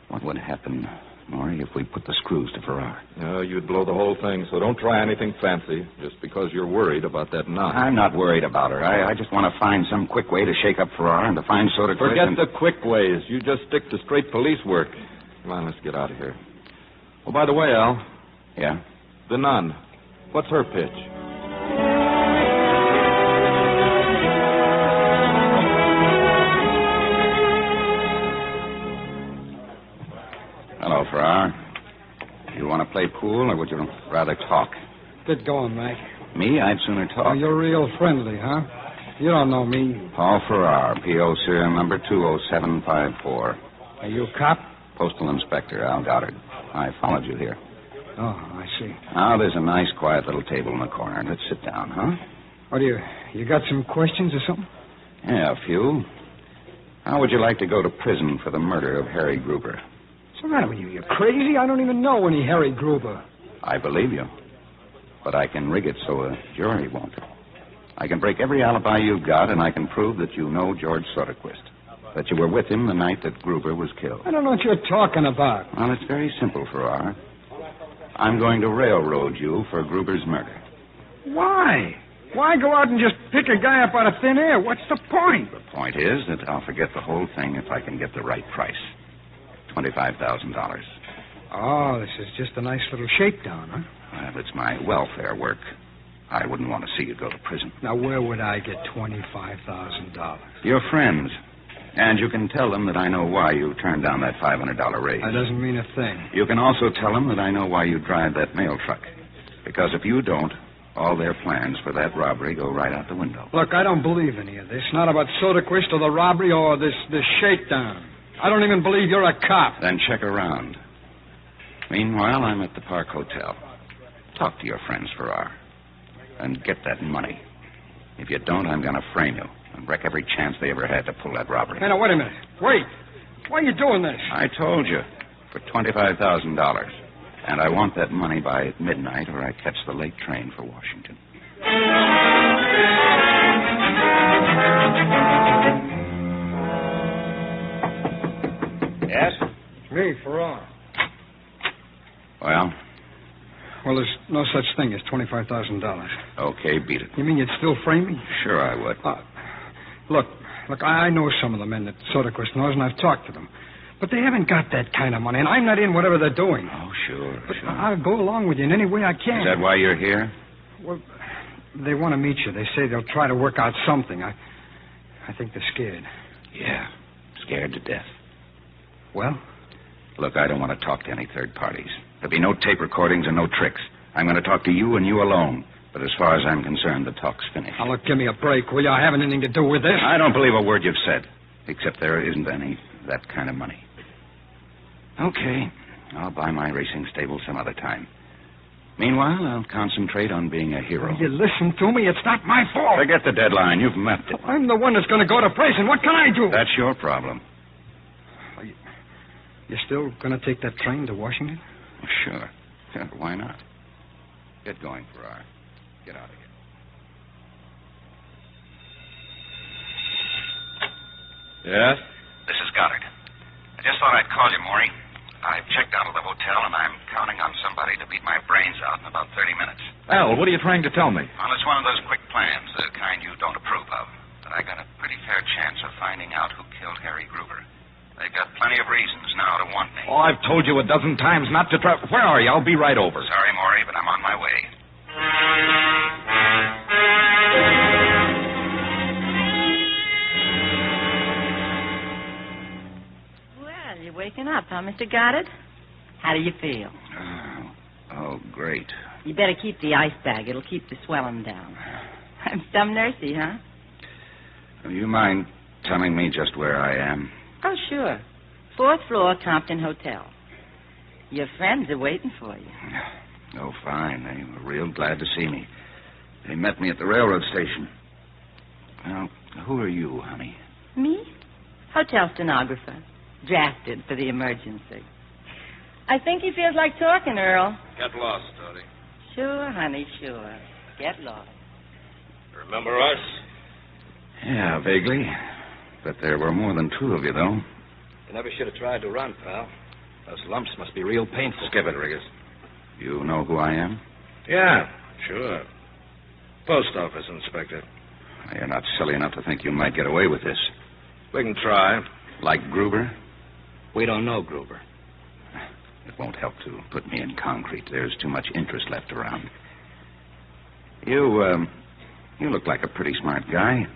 What would happen, Maury, if we put the screws to Farrar? No, you'd blow the whole thing, so don't try anything fancy just because you're worried about that knot. I'm not worried about her. I just want to find some quick way to shake up Farrar and to find Soderquist. Forget the quick ways. You just stick to straight police work. Come on, let's get out of here. Oh, by the way, Al. Yeah? The nun. What's her pitch? Hello, Farrar. You want to play pool, or would you rather talk? Get going, Mac. Me? I'd sooner talk. Oh, you're real friendly, huh? You don't know me. Paul Farrar, P.O. serial number 20754. Are you a cop? Postal Inspector Al Goddard. I followed you here. Oh, I see. Now, there's a nice, quiet little table in the corner. Let's sit down, huh? What do you got some questions or something? Yeah, a few. How would you like to go to prison for the murder of Harry Gruber? What's the matter with you? You're crazy? I don't even know any Harry Gruber. I believe you. But I can rig it so a jury won't. I can break every alibi you've got, and I can prove that you know George Soderquist. That you were with him the night that Gruber was killed. I don't know what you're talking about. Well, it's very simple, Farrar. I'm going to railroad you for Gruber's murder. Why? Why go out and just pick a guy up out of thin air? What's the point? The point is that I'll forget the whole thing if I can get the right price. $25,000. Oh, this is just a nice little shakedown, huh? Well, it's my welfare work. I wouldn't want to see you go to prison. Now, where would I get $25,000? Your friends. And you can tell them that I know why you turned down that $500 raise. That doesn't mean a thing. You can also tell them that I know why you drive that mail truck. Because if you don't, all their plans for that robbery go right out the window. Look, I don't believe any of this. Not about Soderquist or the robbery or this shakedown. I don't even believe you're a cop. Then check around. Meanwhile, I'm at the Park Hotel. Talk to your friends, Farrar. And get that money. If you don't, I'm going to frame you and wreck every chance they ever had to pull that robbery. Hey, now, wait a minute. Wait. Why are you doing this? I told you. For $25,000. And I want that money by midnight or I catch the late train for Washington. Yes? It's me, Farrar. Well? Well, there's no such thing as $25,000. Okay, beat it. You mean you'd still frame me? Sure I would. Look, I know some of the men that Soderquist knows, and I've talked to them. But they haven't got that kind of money, and I'm not in whatever they're doing. Oh, sure, but sure. I'll go along with you in any way I can. Is that why you're here? Well, they want to meet you. They say they'll try to work out something. I think they're scared. Yeah, scared to death. Well? Look, I don't want to talk to any third parties. There'll be no tape recordings and no tricks. I'm going to talk to you and you alone. But as far as I'm concerned, the talk's finished. Now, look, give me a break, will you? I haven't anything to do with this. I don't believe a word you've said, except there isn't any that kind of money. Okay, I'll buy my racing stable some other time. Meanwhile, I'll concentrate on being a hero. Will you listen to me? It's not my fault. Forget the deadline. You've met it. I'm the one that's going to go to prison. What can I do? That's your problem. You still going to take that train to Washington? Sure. Yeah, why not? Get going, Farrar. Get out of here. Yes? This is Goddard. I just thought I'd call you, Maury. I've checked out of the hotel, and I'm counting on somebody to beat my brains out in about 30 minutes. Al, what are you trying to tell me? Well, it's one of those quick plans, the kind you don't approve of. But I got a pretty fair chance of finding out who killed Harry Gruber. They've got plenty of reasons now to want me. Oh, I've told you a dozen times not to try. Where are you? I'll be right over. Sorry, Maury, but I'm on my way. Well, you're waking up, huh, Mr. Goddard? How do you feel? Oh, great. You better keep the ice bag. It'll keep the swelling down. I'm some nursey, huh? Do you mind telling me just where I am? Oh, sure. 4th floor, Compton Hotel. Your friends are waiting for you. Oh, fine. They were real glad to see me. They met me at the railroad station. Well, who are you, honey? Me? Hotel stenographer. Drafted for the emergency. I think he feels like talking, Earl. Get lost, Tony. Sure, honey, sure. Get lost. Remember us? Yeah, vaguely. But there were more than 2 of you, though. You never should have tried to run, pal. Those lumps must be real painful. Skip it, Riggers. You know who I am? Yeah, sure. Post office inspector. You're not silly enough to think you might get away with this. We can try. Like Gruber? We don't know Gruber. It won't help to put me in concrete. There's too much interest left around. You look like a pretty smart guy.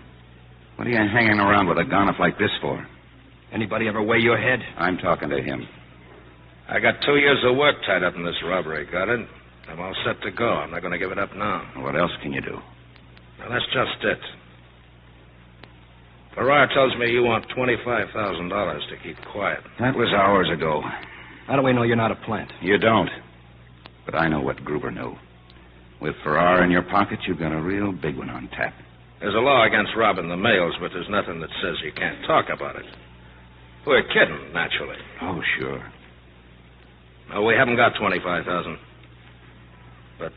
What are you hanging around with a gonif like this for? Anybody ever weigh your head? I'm talking to him. I got 2 years of work tied up in this robbery, got it? I'm all set to go. I'm not going to give it up now. What else can you do? Now, that's just it. Farrar tells me you want $25,000 to keep quiet. That was hours ago. How do we know you're not a plant? You don't. But I know what Gruber knew. With Farrar in your pocket, you've got a real big one on tap. There's a law against robbing the mails, but there's nothing that says you can't talk about it. We're kidding, naturally. Oh, sure. No, we haven't got $25,000. But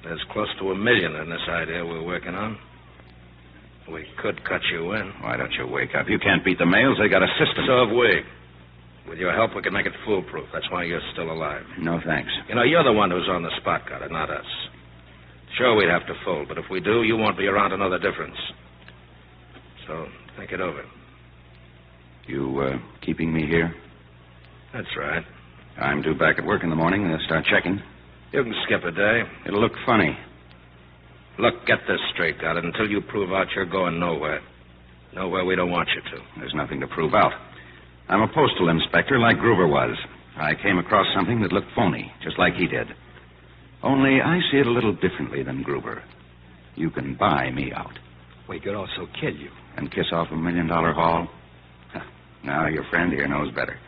there's close to $1 million in this idea we're working on. We could cut you in. Why don't you wake up? You can't beat the mails. They got a system. So have we. With your help, we can make it foolproof. That's why you're still alive. No, thanks. You know, you're the one who's on the spot, got it, not us. Sure, we'd have to fold, but if we do, you won't be around to know the difference. So, think it over. You, keeping me here? That's right. I'm due back at work in the morning. They'll start checking. You can skip a day. It'll look funny. Look, get this straight, got it. Until you prove out you're going nowhere. Nowhere we don't want you to. There's nothing to prove out. I'm a postal inspector like Gruber was. I came across something that looked phony, just like he did. Only I see it a little differently than Gruber. You can buy me out. We could also kill you. And kiss off $1 million haul? Now, your friend here knows better.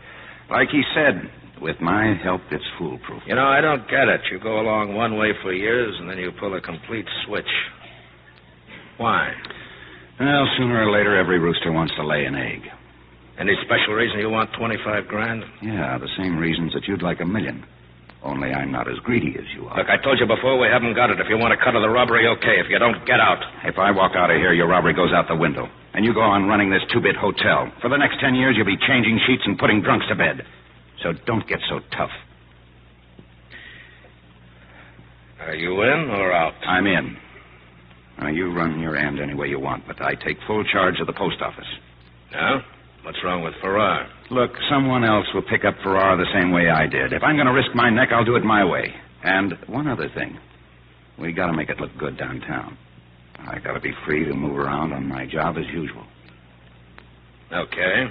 Like he said, with my help, it's foolproof. You know, I don't get it. You go along one way for years, and then you pull a complete switch. Why? Well, sooner or later, every rooster wants to lay an egg. Any special reason you want $25,000? Yeah, the same reasons that you'd like $1 million. Only I'm not as greedy as you are. Look, I told you before, we haven't got it. If you want to cut of the robbery, okay. If you don't, get out. If I walk out of here, your robbery goes out the window. And you go on running this 2-bit hotel. For the next 10 years, you'll be changing sheets and putting drunks to bed. So don't get so tough. Are you in or out? I'm in. Now, you run your end any way you want, but I take full charge of the post office. No? What's wrong with Farrar? Look, someone else will pick up Farrar the same way I did. If I'm going to risk my neck, I'll do it my way. And one other thing. We got to make it look good downtown. I got to be free to move around on my job as usual. Okay.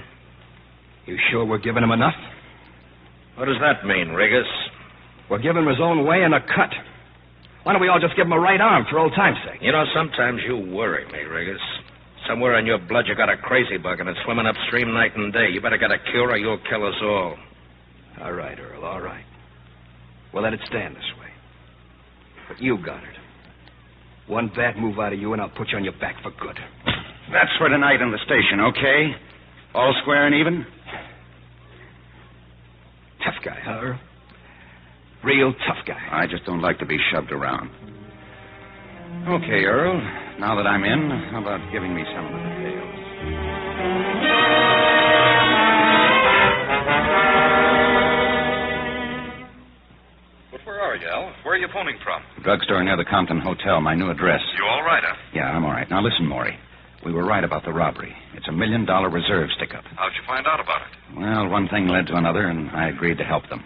You sure we're giving him enough? What does that mean, Riggers? We're giving him his own way and a cut. Why don't we all just give him a right arm for old time's sake? You know, sometimes you worry me, Riggers. Somewhere in your blood you got a crazy bug and it's swimming upstream night and day. You better get a cure or you'll kill us all. All right, Earl, all right. We'll let it stand this way. But you got it. One bad move out of you and I'll put you on your back for good. That's for tonight in the station, okay? All square and even? Tough guy, huh, Earl? Real tough guy. I just don't like to be shoved around. Okay, Earl. Now that I'm in, how about giving me some of the details? But where are you, Al? Where are you phoning from? Drugstore near the Compton Hotel, my new address. You all right, huh? Yeah, I'm all right. Now listen, Maury. We were right about the robbery. It's $1 million reserve stick-up. How'd you find out about it? Well, one thing led to another, and I agreed to help them.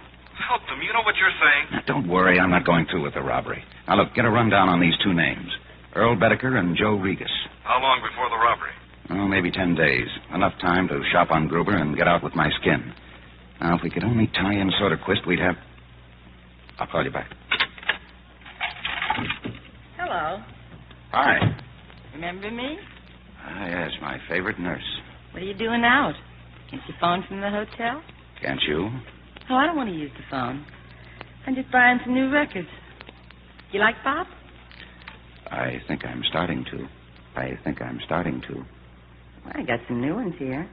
Help them? You know what you're saying? Now, don't worry. I'm not going through with the robbery. Now, look, get a rundown on these 2 names. Earl Bedecker and Joe Regas. How long before the robbery? Oh, maybe 10 days. Enough time to shop on Gruber and get out with my skin. Now, if we could only tie in Soderquist, we'd have... I'll call you back. Hello. Hi. Remember me? Ah, yes, my favorite nurse. What are you doing out? Can't you phone from the hotel? Can't you? Oh, I don't want to use the phone. I'm just buying some new records. You like pop? I think I'm starting to. I got some new ones here.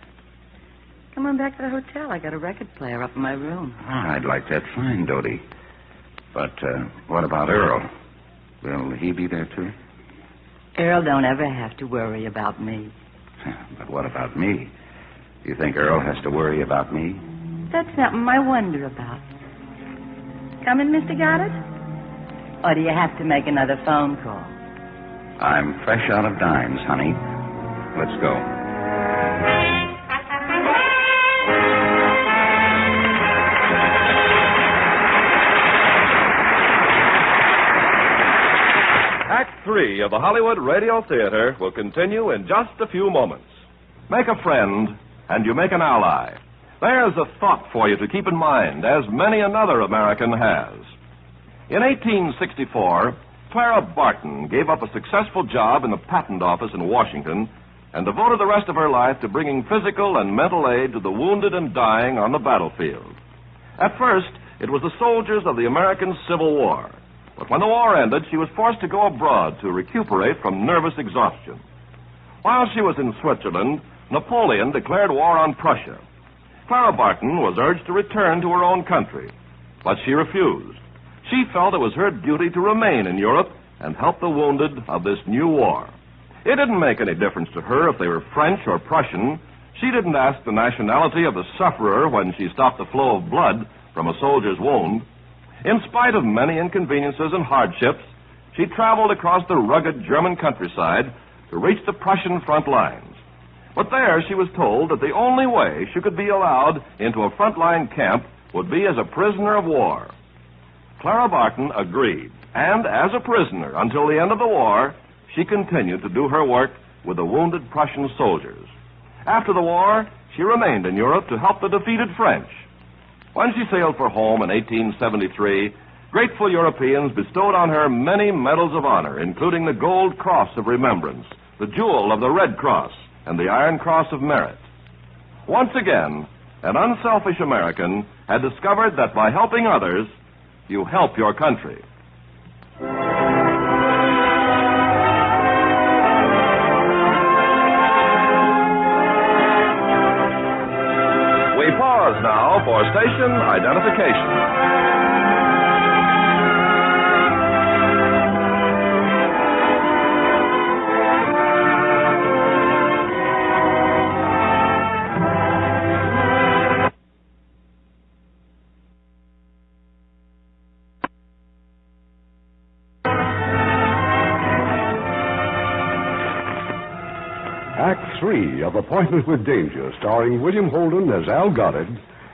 Come on back to the hotel. I got a record player up in my room. Ah, I'd like that fine, Dodie. But what about Earl? Will he be there, too? Earl don't ever have to worry about me. But what about me? Do you think Earl has to worry about me? That's something I wonder about. Coming, Mr. Goddard? Or do you have to make another phone call? I'm fresh out of dimes, honey. Let's go. Act 3 of the Hollywood Radio Theater will continue in just a few moments. Make a friend, and you make an ally. There's a thought for you to keep in mind, as many another American has. In 1864, Clara Barton gave up a successful job in the patent office in Washington and devoted the rest of her life to bringing physical and mental aid to the wounded and dying on the battlefield. At first, it was the soldiers of the American Civil War. But when the war ended, she was forced to go abroad to recuperate from nervous exhaustion. While she was in Switzerland, Napoleon declared war on Prussia. Clara Barton was urged to return to her own country, but she refused. She felt it was her duty to remain in Europe and help the wounded of this new war. It didn't make any difference to her if they were French or Prussian. She didn't ask the nationality of the sufferer when she stopped the flow of blood from a soldier's wound. In spite of many inconveniences and hardships, she traveled across the rugged German countryside to reach the Prussian front lines. But there she was told that the only way she could be allowed into a frontline camp would be as a prisoner of war. Clara Barton agreed, and as a prisoner until the end of the war, she continued to do her work with the wounded Prussian soldiers. After the war, she remained in Europe to help the defeated French. When she sailed for home in 1873, grateful Europeans bestowed on her many medals of honor, including the Gold Cross of Remembrance, the Jewel of the Red Cross, and the Iron Cross of Merit. Once again, an unselfish American had discovered that by helping others, you help your country. We pause now for station identification. Act 3 of Appointment with Danger, starring William Holden as Al Goddard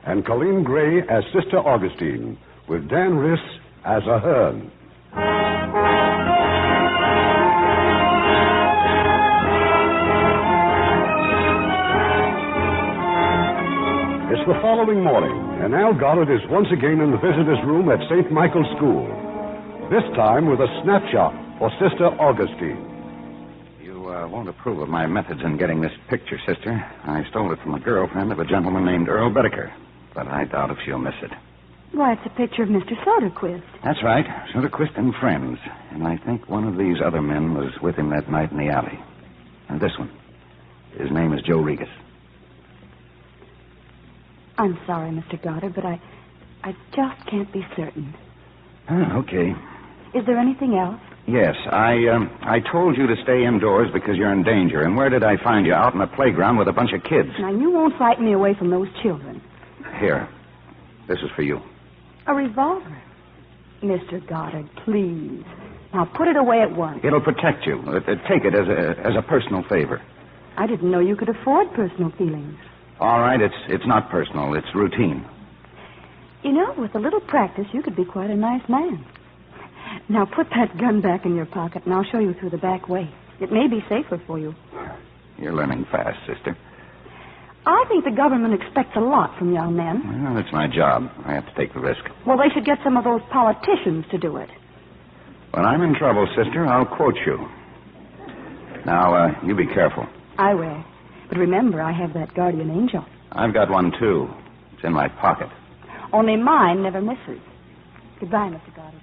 and Colleen Gray as Sister Augustine, with Dan Riss as Ahern. It's the following morning, and Al Goddard is once again in the visitor's room at St. Michael's School, this time with a snapshot for Sister Augustine. Won't approve of my methods in getting this picture, sister. I stole it from a girlfriend of a gentleman named Earl Bedecker, but I doubt if she'll miss it. Why, it's a picture of Mr. Soderquist. That's right, Soderquist and friends. And I think one of these other men was with him that night in the alley. And this one. His name is Joe Regas. I'm sorry, Mr. Goddard, but I just can't be certain. Okay. Is there anything else? Yes, I told you to stay indoors because you're in danger. And where did I find you? Out in the playground with a bunch of kids. Now, you won't frighten me away from those children. Here. This is for you. A revolver? Mr. Goddard, please. Now, put it away at once. It'll protect you. Take it as a personal favor. I didn't know you could afford personal feelings. All right, it's not personal. It's routine. You know, with a little practice, you could be quite a nice man. Now, put that gun back in your pocket, and I'll show you through the back way. It may be safer for you. You're learning fast, sister. I think the government expects a lot from young men. Well, it's my job. I have to take the risk. Well, they should get some of those politicians to do it. When I'm in trouble, sister, I'll quote you. Now, you be careful. I will. But remember, I have that guardian angel. I've got one, too. It's in my pocket. Only mine never misses. Goodbye, Mr. Goddard.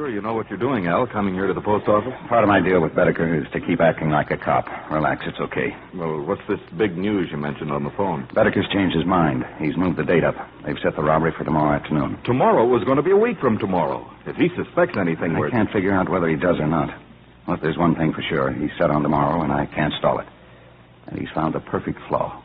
You know what you're doing, Al, coming here to the post office? Part of my deal with Bedecker is to keep acting like a cop. Relax, it's okay. Well, what's this big news you mentioned on the phone? Bedecker's changed his mind. He's moved the date up. They've set the robbery for tomorrow afternoon. Tomorrow was going to be a week from tomorrow. If he suspects anything, I can't figure out whether he does or not. But there's one thing for sure. He's set on tomorrow, and I can't stall it. And he's found a perfect flaw.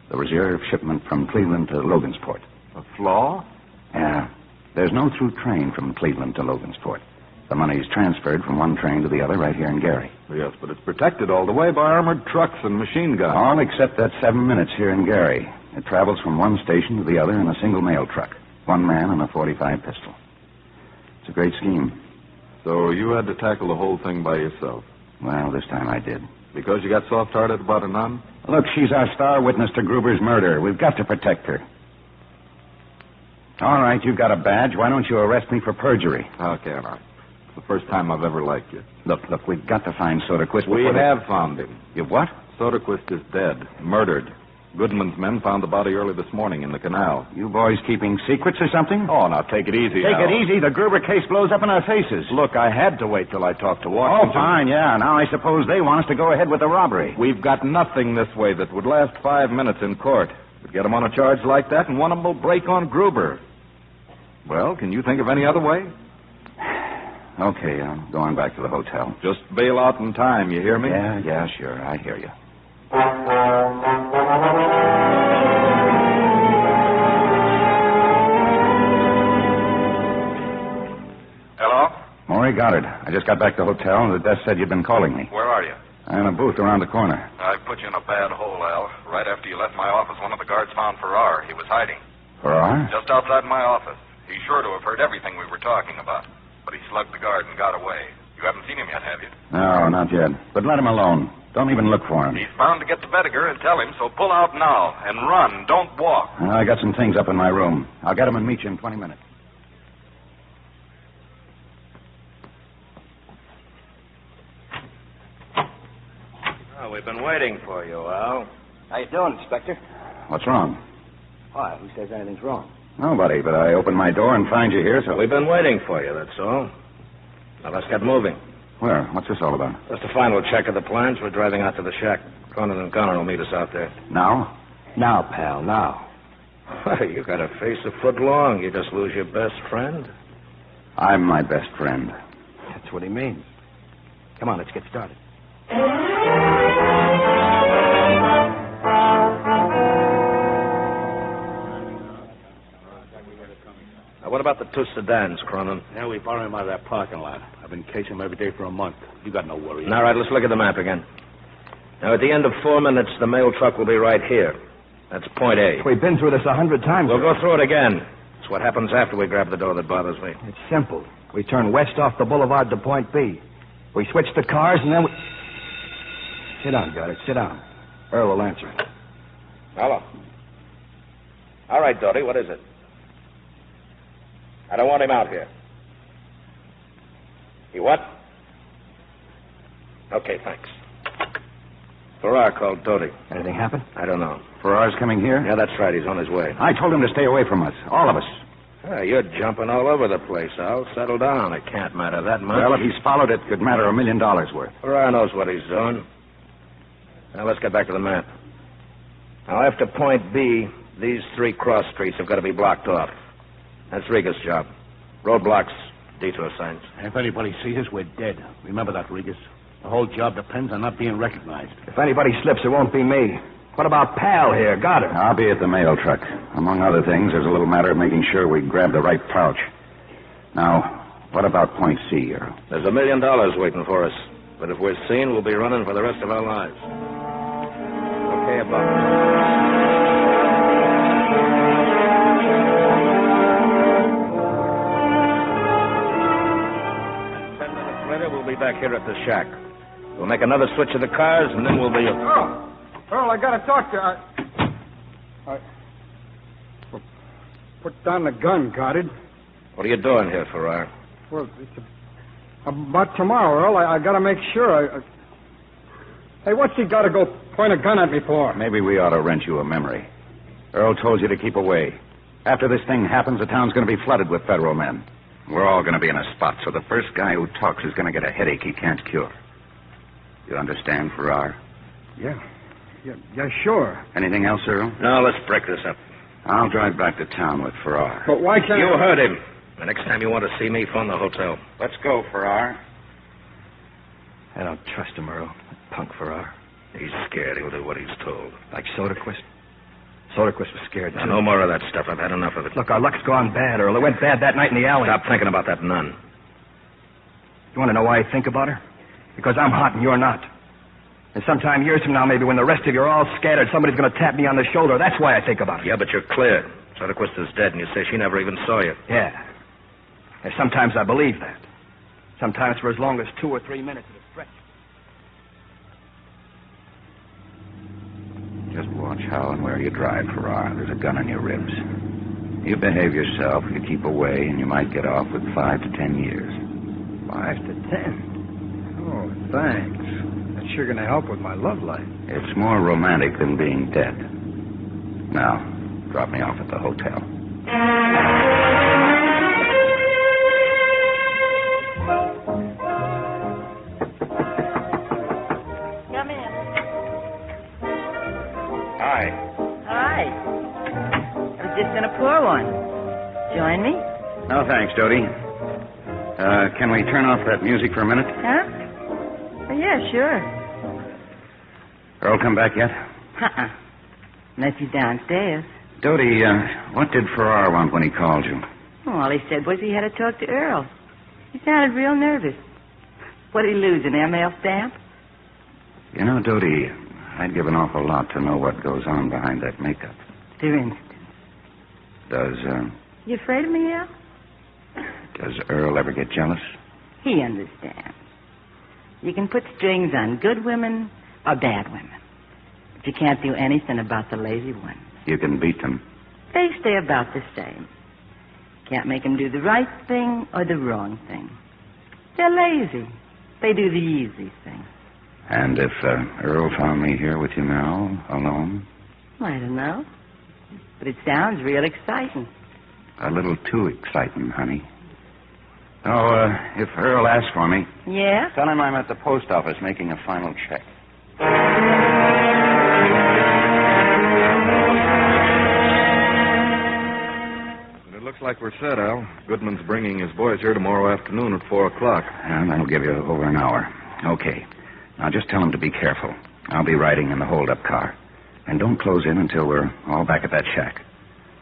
The reserve shipment from Cleveland to Logansport. A flaw? Yeah. There's no through train from Cleveland to Logansport. The money's transferred from one train to the other right here in Gary. Yes, but it's protected all the way by armored trucks and machine guns. All except that 7 minutes here in Gary. It travels from one station to the other in a single mail truck. One man and a .45 pistol. It's a great scheme. So you had to tackle the whole thing by yourself? Well, this time I did. Because you got soft-hearted about a nun? Look, she's our star witness to Gruber's murder. We've got to protect her. All right, you've got a badge. Why don't you arrest me for perjury? How can I? It's the first time I've ever liked you. Look, we've got to find Soderquist. We have found him. You've what? Soderquist is dead, murdered. Goodman's men found the body early this morning in the canal. You boys keeping secrets or something? Oh, now take it easy. Take it easy. The Gruber case blows up in our faces. Look, I had to wait till I talked to Washington. Oh, fine, yeah. Now I suppose they want us to go ahead with the robbery. We've got nothing this way that would last 5 minutes in court. We'd get them on a charge like that, and one of them will break on Gruber. Well, can you think of any other way? Okay, I'm going back to the hotel. Just bail out in time, you hear me? Yeah, sure. I hear you. Hello? Maury Goddard. I just got back to the hotel, and the desk said you'd been calling me. Where are you? I'm in a booth around the corner. I put you in a bad hole, Al. Right after you left my office, one of the guards found Farrar. He was hiding. Farrar? Just outside my office. He's sure to have heard everything we were talking about. But he slugged the guard and got away. You haven't seen him yet, have you? No, not yet. But let him alone. Don't even look for him. He's bound to get to Bedecker and tell him, so pull out now and run. Don't walk. I got some things up in my room. I'll get him and meet you in 20 minutes. Oh, we've been waiting for you, Al. How you doing, Inspector? What's wrong? Why, who says anything's wrong? Nobody, but I opened my door and find you here, so... We've been waiting for you, that's all. Now, let's get moving. Where? What's this all about? Just a final check of the plans. We're driving out to the shack. Cronin and Connor will meet us out there. Now? Now, pal, now. You got a face a foot long. You just lose your best friend? I'm my best friend. That's what he means. Come on, let's get started. Now, what about the two sedans, Cronin? Yeah, we borrow him out of that parking lot. I've been casing him every day for a month. You got no worries. All right, let's look at the map again. Now, at the end of 4 minutes, the mail truck will be right here. That's point A. We've been through this 100 times. We'll go through it again. It's what happens after we grab the door that bothers me. It's simple. We turn west off the boulevard to point B. We switch the cars, and then we... Sit down, Goddard. Sit down. Earl will answer. Hello. All right, Doty, what is it? I don't want him out here. He what? Okay, thanks. Farrar called Doty. Anything happen? I don't know. Farrar's coming here? Yeah, that's right. He's on his way. I told him to stay away from us. All of us. You're jumping all over the place, Al. Settle down. It can't matter that much. Well, if he's followed, it could matter $1 million worth. Farrar knows what he's doing. Now, let's get back to the map. Now, after point B, these 3 cross streets have got to be blocked off. That's Riga's job. Roadblocks, detour signs. If anybody sees us, we're dead. Remember that, Rigas. The whole job depends on not being recognized. If anybody slips, it won't be me. What about Pal here? Got her. I'll be at the mail truck. Among other things, there's a little matter of making sure we grab the right pouch. Now, what about point C, Earl? There's $1 million waiting for us. But if we're seen, we'll be running for the rest of our lives. Okay, about back here at the shack. We'll make another switch of the cars, and then we'll be... Earl, I gotta talk to... Well, put down the gun, Goddard. What are you doing here, Farrar? Well, it's about tomorrow, Earl. I gotta make sure. Hey, what's he gotta go point a gun at me for? Maybe we ought to rent you a memory. Earl told you to keep away. After this thing happens, the town's going to be flooded with federal men. We're all going to be in a spot, so the first guy who talks is going to get a headache he can't cure. You understand, Farrar? Yeah, sure. Anything else, Earl? No, let's break this up. I'll drive back to town with Farrar. But why can't... You heard him. The next time you want to see me, phone the hotel. Let's go, Farrar. I don't trust him, Earl. Punk Farrar. He's scared. He'll do what he's told. Like Soderquist? Soderquist was scared, too. Now, no more of that stuff. I've had enough of it. Look, our luck's gone bad, Earl. It went bad that night in the alley. Stop thinking about that nun. You want to know why I think about her? Because I'm hot and you're not. And sometime years from now, maybe when the rest of you are all scattered, somebody's going to tap me on the shoulder. That's why I think about it. Yeah, but you're clear. Soderquist is dead, and you say she never even saw you. Yeah. And sometimes I believe that. Sometimes for as long as 2 or 3 minutes at a stretch. Just watch how and where you drive, Farrar. There's a gun in your ribs. You behave yourself, you keep away, and you might get off with 5 to 10 years. 5 to 10? Oh, thanks. That's sure going to help with my love life. It's more romantic than being dead. Now, drop me off at the hotel. Come in. Hi. Hi. I was just going to pour one. Join me? No, thanks, Dodie. Can we turn off that music for a minute? Huh? Oh, yeah, sure. Earl come back yet? Uh-uh. Unless he's downstairs. Dodie, what did Farrar want when he called you? Oh, all he said was he had to talk to Earl. He sounded real nervous. What did he lose, an ML stamp? You know, Dodie, I'd give an awful lot to know what goes on behind that makeup. For instance. You afraid of me, Al? Does Earl ever get jealous? He understands. You can put strings on good women or bad women. But you can't do anything about the lazy ones. You can beat them. They stay about the same. Can't make them do the right thing or the wrong thing. They're lazy. They do the easy thing. And if Earl found me here with you now, alone? I don't know. But it sounds real exciting. A little too exciting, honey. Oh, if Earl asks for me... Yeah? Tell him I'm at the post office making a final check. It looks like we're set, Al. Goodman's bringing his boys here tomorrow afternoon at 4 o'clock. And that'll give you over an hour. Okay. Now, just tell him to be careful. I'll be riding in the hold-up car. And don't close in until we're all back at that shack.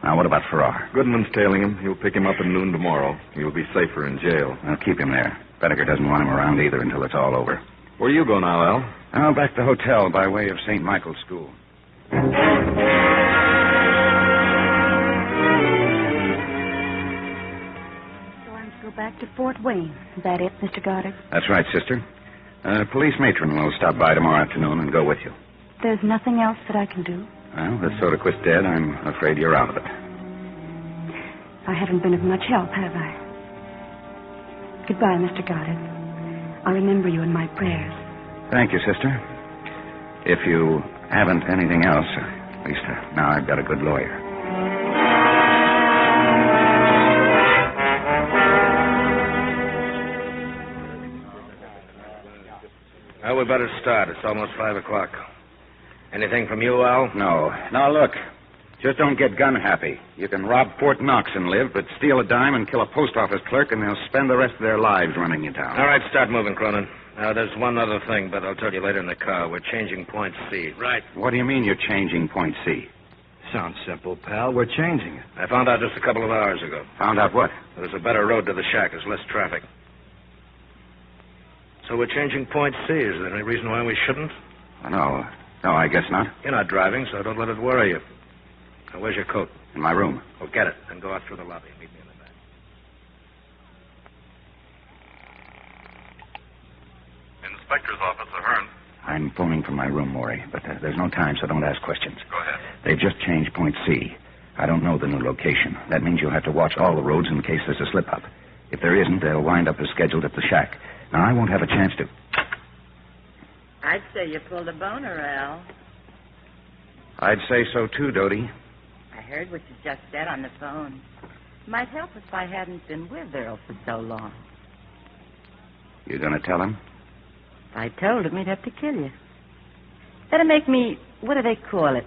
Now, what about Farrar? Goodman's tailing him. He'll pick him up at noon tomorrow. He'll be safer in jail. I'll keep him there. Bedecker doesn't want him around either until it's all over. Where you go now, Al? I'll back to the hotel by way of St. Michael's School. So I'm to go back to Fort Wayne. Is that it, Mr. Goddard? That's right, sister. Police matron will stop by tomorrow afternoon and go with you. There's nothing else that I can do? Well, with Soderquist dead, I'm afraid you're out of it. I haven't been of much help, have I? Goodbye, Mr. Goddard. I'll remember you in my prayers. Thank you, sister. If you haven't anything else, at least now I've got a good lawyer. Well, we better start. It's almost 5 o'clock. Anything from you, Al? No. Now, look. Just don't get gun happy. You can rob Fort Knox and live, but steal a dime and kill a post office clerk, and they'll spend the rest of their lives running you down. All right, start moving, Cronin. Now, there's one other thing, but I'll tell you later in the car. We're changing point C. Right. What do you mean you're changing point C? Sounds simple, pal. We're changing it. I found out just a couple of hours ago. Found out what? There's a better road to the shack. There's less traffic. So we're changing point C. Is there any reason why we shouldn't? No, I guess not. You're not driving, so don't let it worry you. Now, where's your coat? In my room. Well, get it, and go out through the lobby. Meet me in the back. inspector's office, Ahern. I'm phoning from my room, Maury, but there's no time, so don't ask questions. Go ahead. They've just changed point C. I don't know the new location. That means you'll have to watch all the roads in case there's a slip-up. If there isn't, they'll wind up as scheduled at the shack. Now, I won't have a chance to... I'd say you pulled a boner, Al. I'd say so, too, Dodie. I heard what you just said on the phone. Might help if I hadn't been with Earl for so long. You gonna tell him? If I told him, he'd have to kill you. That'd make me, what do they call it,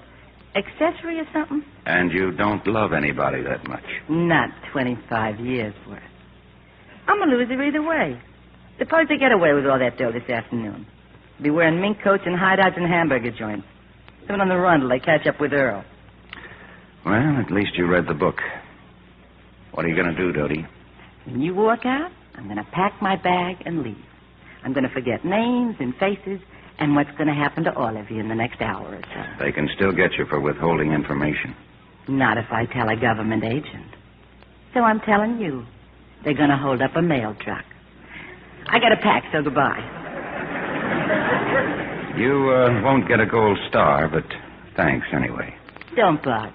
accessory or something? And you don't love anybody that much. Not 25 years worth. I'm a loser either way. Suppose they get away with all that dough this afternoon. Be wearing mink coats and hideouts and hamburger joints. Living on the run till they catch up with Earl. Well, at least you read the book. What are you going to do, Dodie? When you walk out, I'm going to pack my bag and leave. I'm going to forget names and faces and what's going to happen to all of you in the next hour or so. They can still get you for withholding information. Not if I tell a government agent. So I'm telling you, they're going to hold up a mail truck. I got to pack, so goodbye. You won't get a gold star, but thanks anyway. Don't bother.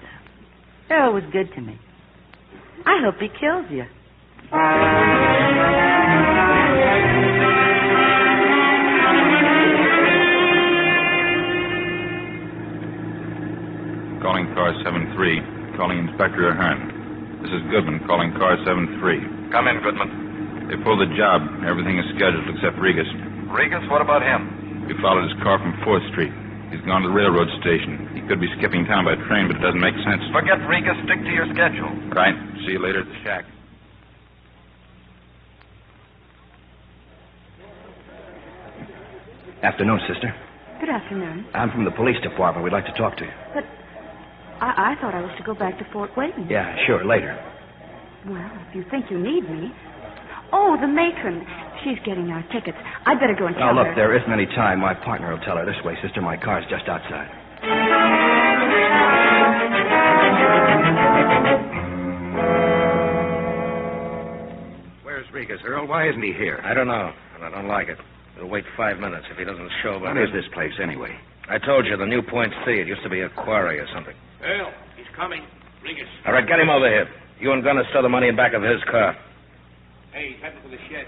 Earl was good to me. I hope he kills you. Calling car 73. Calling Inspector Ahern. This is Goodman calling car 73. Come in, Goodman. They pulled the job. Everything is scheduled except Regas. Regas, what about him? We followed his car from 4th Street. He's gone to the railroad station. He could be skipping town by train, but it doesn't make sense. Forget Regas. Stick to your schedule. Right. See you later at the shack. Afternoon, sister. Good afternoon. I'm from the police department. We'd like to talk to you. But I thought I was to go back to Fort Wayne. Yeah, sure, later. Well, if you think you need me. Oh, the matron. She's getting our tickets. I'd better go and tell Now, look, her. there isn't any time. My partner will tell her. This way, sister. My car's just outside. Where's Regas, Earl? Why isn't he here? I don't know, and I don't like it. We'll wait 5 minutes if he doesn't show. What is this place, anyway? I told you, the new Point C. It used to be a quarry or something. Earl, he's coming. Regas. All right, get him over here. You and Gunner stow the money in back of his car. Hey, he's heading for the shed.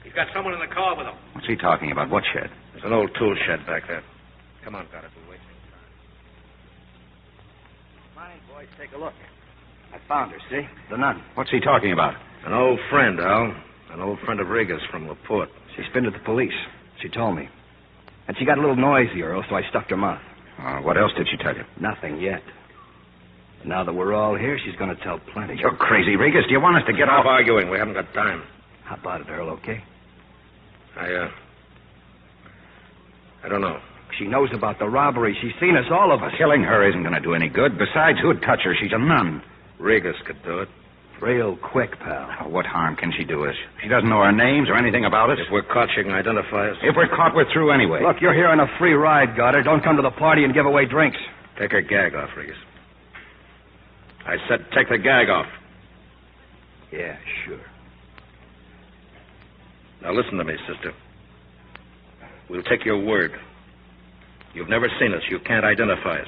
He's got someone in the car with him. What's he talking about? What shed? There's an old tool shed back there. Come on, Gunner. We're wasting time. Come on in, boys. Take a look. I found her, see? The nun. What's he talking about? An old friend, Al. An old friend of Regas from LaPorte. She's been to the police. She told me. And she got a little noisy, Earl, so I stuffed her mouth. What else did she tell you? Nothing yet. Now that we're all here, she's going to tell plenty. You're crazy, Regas. Do you want us to get off? Stop arguing. We haven't got time. How about it, Earl, okay? I don't know. She knows about the robbery. She's seen us, all of us. Killing her isn't going to do any good. Besides, who'd touch her? She's a nun. Regas could do it. Real quick, pal. Oh, what harm can she do us? She doesn't know our names or anything about us. If we're caught, she can identify us. If we're caught, we're through anyway. Look, you're here on a free ride, Goddard. Don't come to the party and give away drinks. Take her gag off, Regas. I said take the gag off. Yeah, sure. Now listen to me, sister. We'll take your word. You've never seen us. You can't identify us.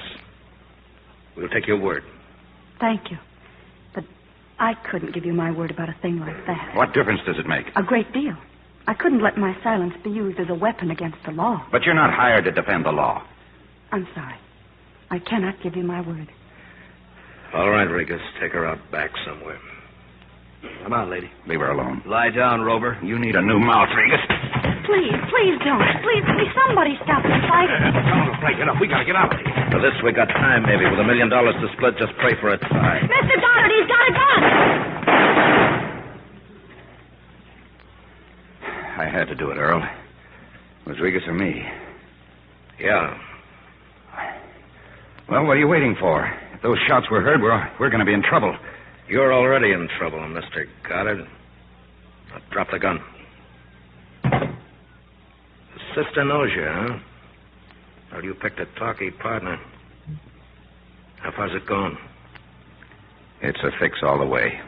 We'll take your word. Thank you. But I couldn't give you my word about a thing like that. What difference does it make? A great deal. I couldn't let my silence be used as a weapon against the law. But you're not hired to defend the law. I'm sorry. I cannot give you my word. All right, Regas. Take her out back somewhere. Come on, lady. Leave her alone. Lie down, Rover. You need a new mouth, Regas. Please don't. Please, somebody stop the fighting. No, Frank, get up. We got to get out of here. For this, we got time, maybe. With $1 million to split, just pray for a tie. Mr. Goddard, he's got a gun! I had to do it, Earl. It was Regas or me. Yeah. Well, what are you waiting for? If those shots were heard, we're going to be in trouble. You're already in trouble, Mr. Goddard. Now, drop the gun. The sister knows you, huh? Well, you picked a talky partner. How far's it gone? It's a fix all the way.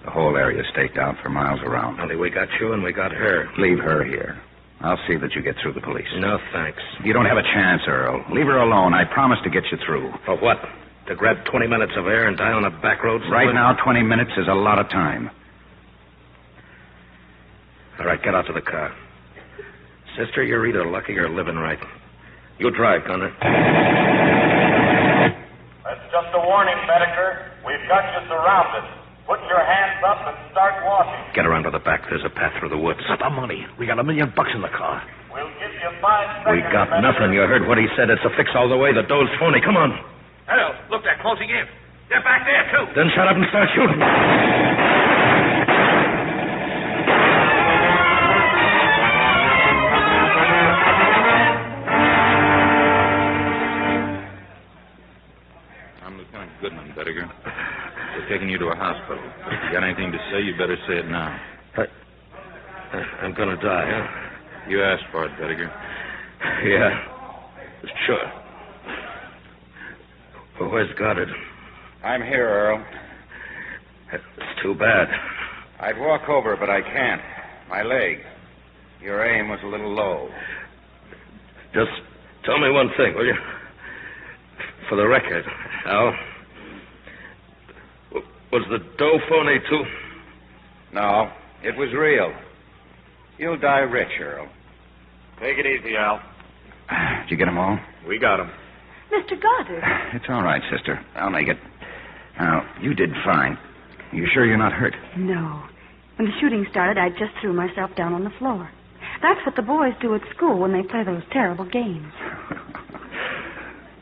The whole area's staked out for miles around. Only we got you and we got her. Leave her here. I'll see that you get through the police. No, thanks. You don't have a chance, Earl. Leave her alone. I promise to get you through. For what? To grab 20 minutes of air and die on a back road? Right now, 20 minutes is a lot of time. All right, get out to the car. Sister, you're either lucky or living right. You drive, Connor. That's just a warning, Medicker. We've got you surrounded. Put your hands up and start walking. Get around to the back. There's a path through the woods. Not the money. We got $1 million in the car. We'll give you 5 seconds. We got nothing. You heard what he said. It's a fix all the way. The doe's phony. Come on. Hell, look, they're closing in. They're back there, too. Then shut up and start shooting. I'm Lieutenant Goodman, Bettiger. We're taking you to a hospital. If you got anything to say, you better say it now. I'm gonna die, huh? You asked for it, Bettiger. Yeah. Sure. Well, where's Goddard? I'm here, Earl. It's too bad. I'd walk over, but I can't. My leg. Your aim was a little low. Just tell me one thing, will you? For the record, Al. Was the dough phony, too? No, it was real. You'll die rich, Earl. Take it easy, Al. Did you get them all? We got him. Mr. Goddard. It's all right, sister. I'll make it. Now, you did fine. You sure you're not hurt? No. When the shooting started, I just threw myself down on the floor. That's what the boys do at school when they play those terrible games.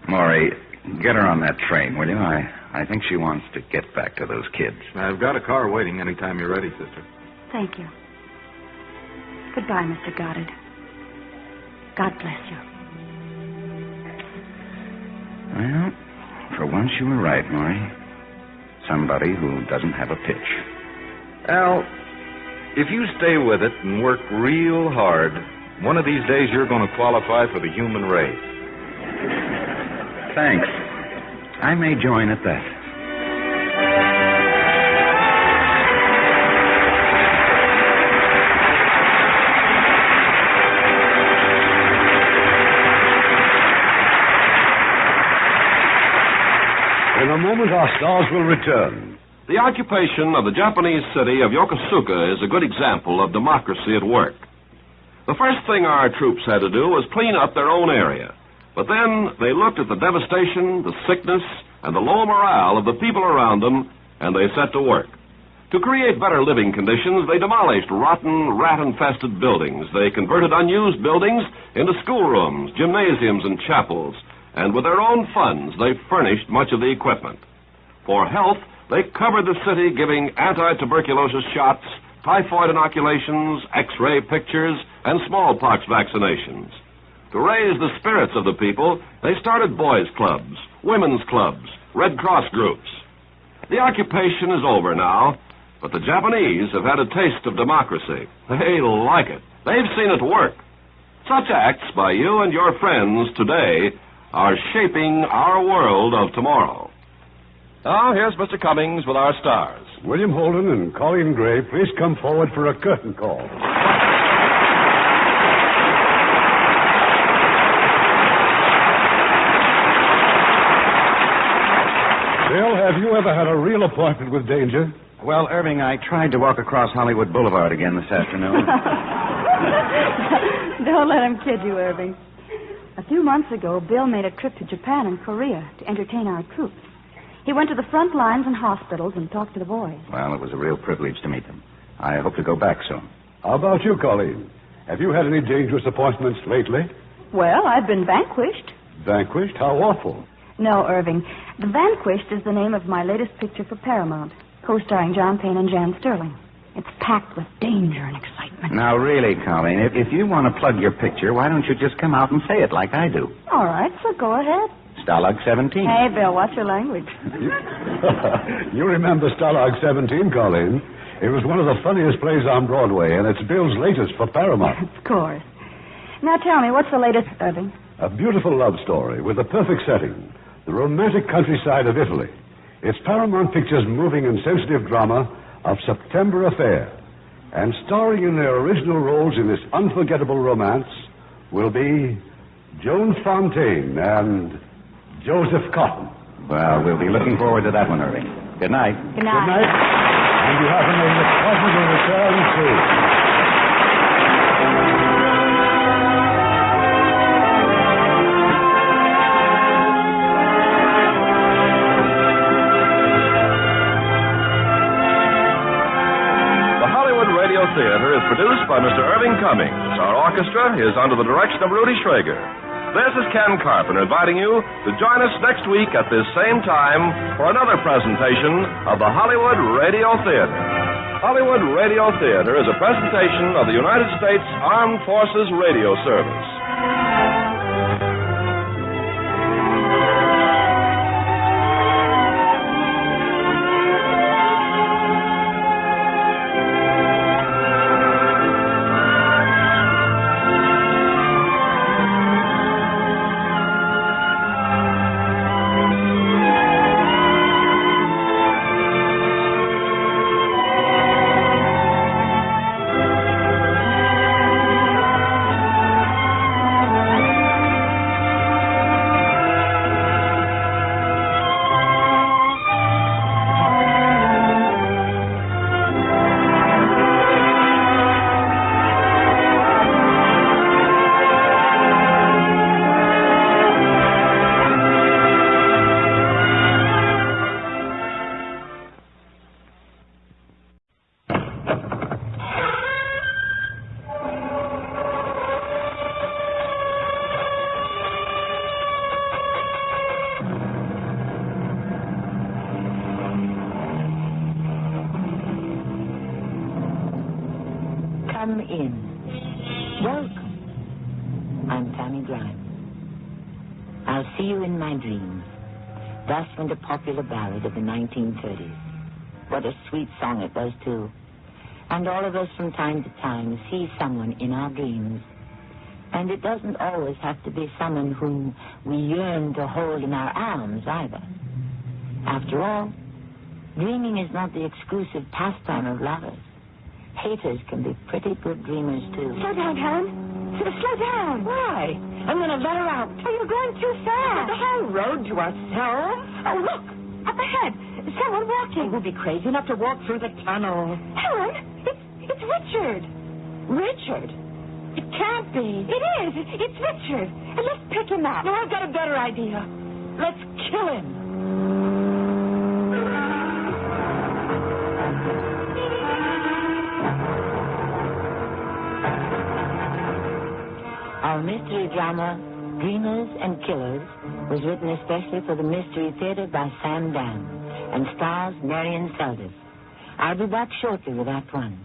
Maury, get her on that train, will you? I think she wants to get back to those kids. I've got a car waiting anytime you're ready, sister. Thank you. Goodbye, Mr. Goddard. God bless you. Well, for once you were right, Maury. Somebody who doesn't have a pitch. Al, if you stay with it and work real hard, one of these days you're going to qualify for the human race. Thanks. I may join at that. In a moment, our stars will return. The occupation of the Japanese city of Yokosuka is a good example of democracy at work. The first thing our troops had to do was clean up their own area. But then they looked at the devastation, the sickness, and the low morale of the people around them, and they set to work. To create better living conditions, they demolished rotten, rat-infested buildings. They converted unused buildings into schoolrooms, gymnasiums, and chapels. And with their own funds, they furnished much of the equipment. For health, they covered the city giving anti-tuberculosis shots, typhoid inoculations, X-ray pictures, and smallpox vaccinations. To raise the spirits of the people, they started boys' clubs, women's clubs, Red Cross groups. The occupation is over now, but the Japanese have had a taste of democracy. They like it. They've seen it work. Such acts by you and your friends today are shaping our world of tomorrow. Now, here's Mr. Cummings with our stars. William Holden and Colleen Gray, please come forward for a curtain call. Bill, have you ever had a real appointment with danger? Well, Irving, I tried to walk across Hollywood Boulevard again this afternoon. Don't let him kid you, Irving. A few months ago, Bill made a trip to Japan and Korea to entertain our troops. He went to the front lines and hospitals and talked to the boys. Well, it was a real privilege to meet them. I hope to go back soon. How about you, Colleen? Have you had any dangerous appointments lately? Well, I've been vanquished. Vanquished? How awful. No, Irving. The Vanquished is the name of my latest picture for Paramount, co-starring John Payne and Jan Sterling. It's packed with danger and excitement. Now, really, Colleen, if you want to plug your picture, why don't you just come out and say it like I do? All right, so go ahead. Stalag 17. Hey, Bill, watch your language. You remember Stalag 17, Colleen. It was one of the funniest plays on Broadway, and it's Bill's latest for Paramount. Of course. Now tell me, what's the latest, Irving? A beautiful love story with a perfect setting. The romantic countryside of Italy. It's Paramount Pictures' moving and sensitive drama of September Affair. And starring in their original roles in this unforgettable romance will be Joan Fontaine and Joseph Cotton. Well, we'll be looking forward to that one, Irving. Good night. Good night. Good night. And you have a possible return soon. Theater is produced by Mr. Irving Cummings. Our orchestra is under the direction of Rudy Schrager. This is Ken Carpenter inviting you to join us next week at this same time for another presentation of the Hollywood Radio Theater. Hollywood Radio Theater is a presentation of the United States Armed Forces Radio Service. Come in. Welcome. I'm Tammy Grimes. I'll see you in my dreams. Thus went a popular ballad of the 1930s. What a sweet song it was, too. And all of us from time to time see someone in our dreams. And it doesn't always have to be someone whom we yearn to hold in our arms, either. After all, dreaming is not the exclusive pastime of lovers. Haters can be pretty good dreamers, too. Slow down, Helen. Slow down. Why? I'm going to let her out. Oh, you're going too fast. The whole road to ourselves. Oh, look. Up ahead. Someone walking. We'll be crazy enough to walk through the tunnel. Helen, it's Richard. Richard? It can't be. It is. It's Richard. And let's pick him up. No, I've got a better idea. Let's kill him. Our mystery drama, Dreamers and Killers, was written especially for the Mystery Theater by Sam Dan and stars Marion Seldes. I'll be back shortly with Act One.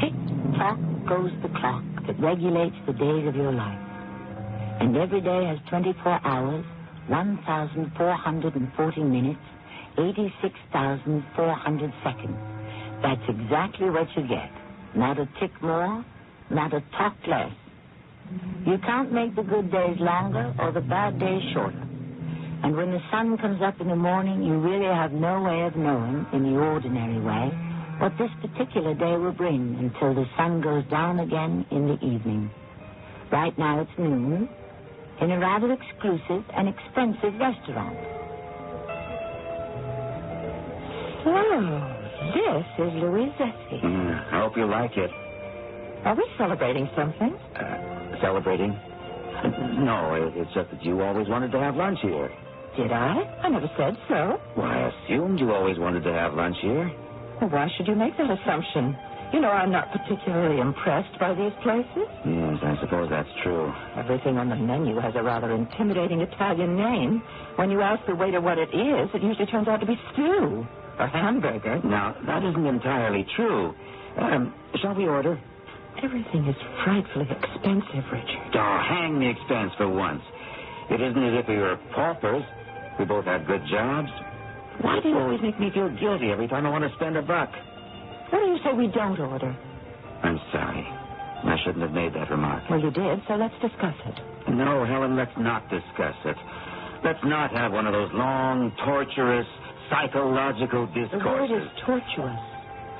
Tick-tock goes the clock that regulates the days of your life. And every day has 24 hours, 1,440 minutes, 86,400 seconds. That's exactly what you get. Not a tick more, not a tock less. You can't make the good days longer or the bad days shorter. And when the sun comes up in the morning, you really have no way of knowing, in the ordinary way, what this particular day will bring until the sun goes down again in the evening. Right now it's noon, in a rather exclusive and expensive restaurant. So, this is Louisetti. I hope you like it. Are we celebrating something? Celebrating? No, it's just that you always wanted to have lunch here. Did I? I never said so. Well, I assumed you always wanted to have lunch here. Well, why should you make that assumption? You know, I'm not particularly impressed by these places. Yes, I suppose that's true. Everything on the menu has a rather intimidating Italian name. When you ask the waiter what it is, it usually turns out to be stew or hamburger. Now, that isn't entirely true. Shall we order? Everything is frightfully expensive, Richard. Oh, hang the expense for once. It isn't as if we were paupers. We both have good jobs. Why do you always make me feel guilty every time I want to spend $1? What do you say we don't order? I'm sorry. I shouldn't have made that remark. Well, you did, so let's discuss it. No, Helen, let's not discuss it. Let's not have one of those long, torturous, psychological discourses. The word is tortuous.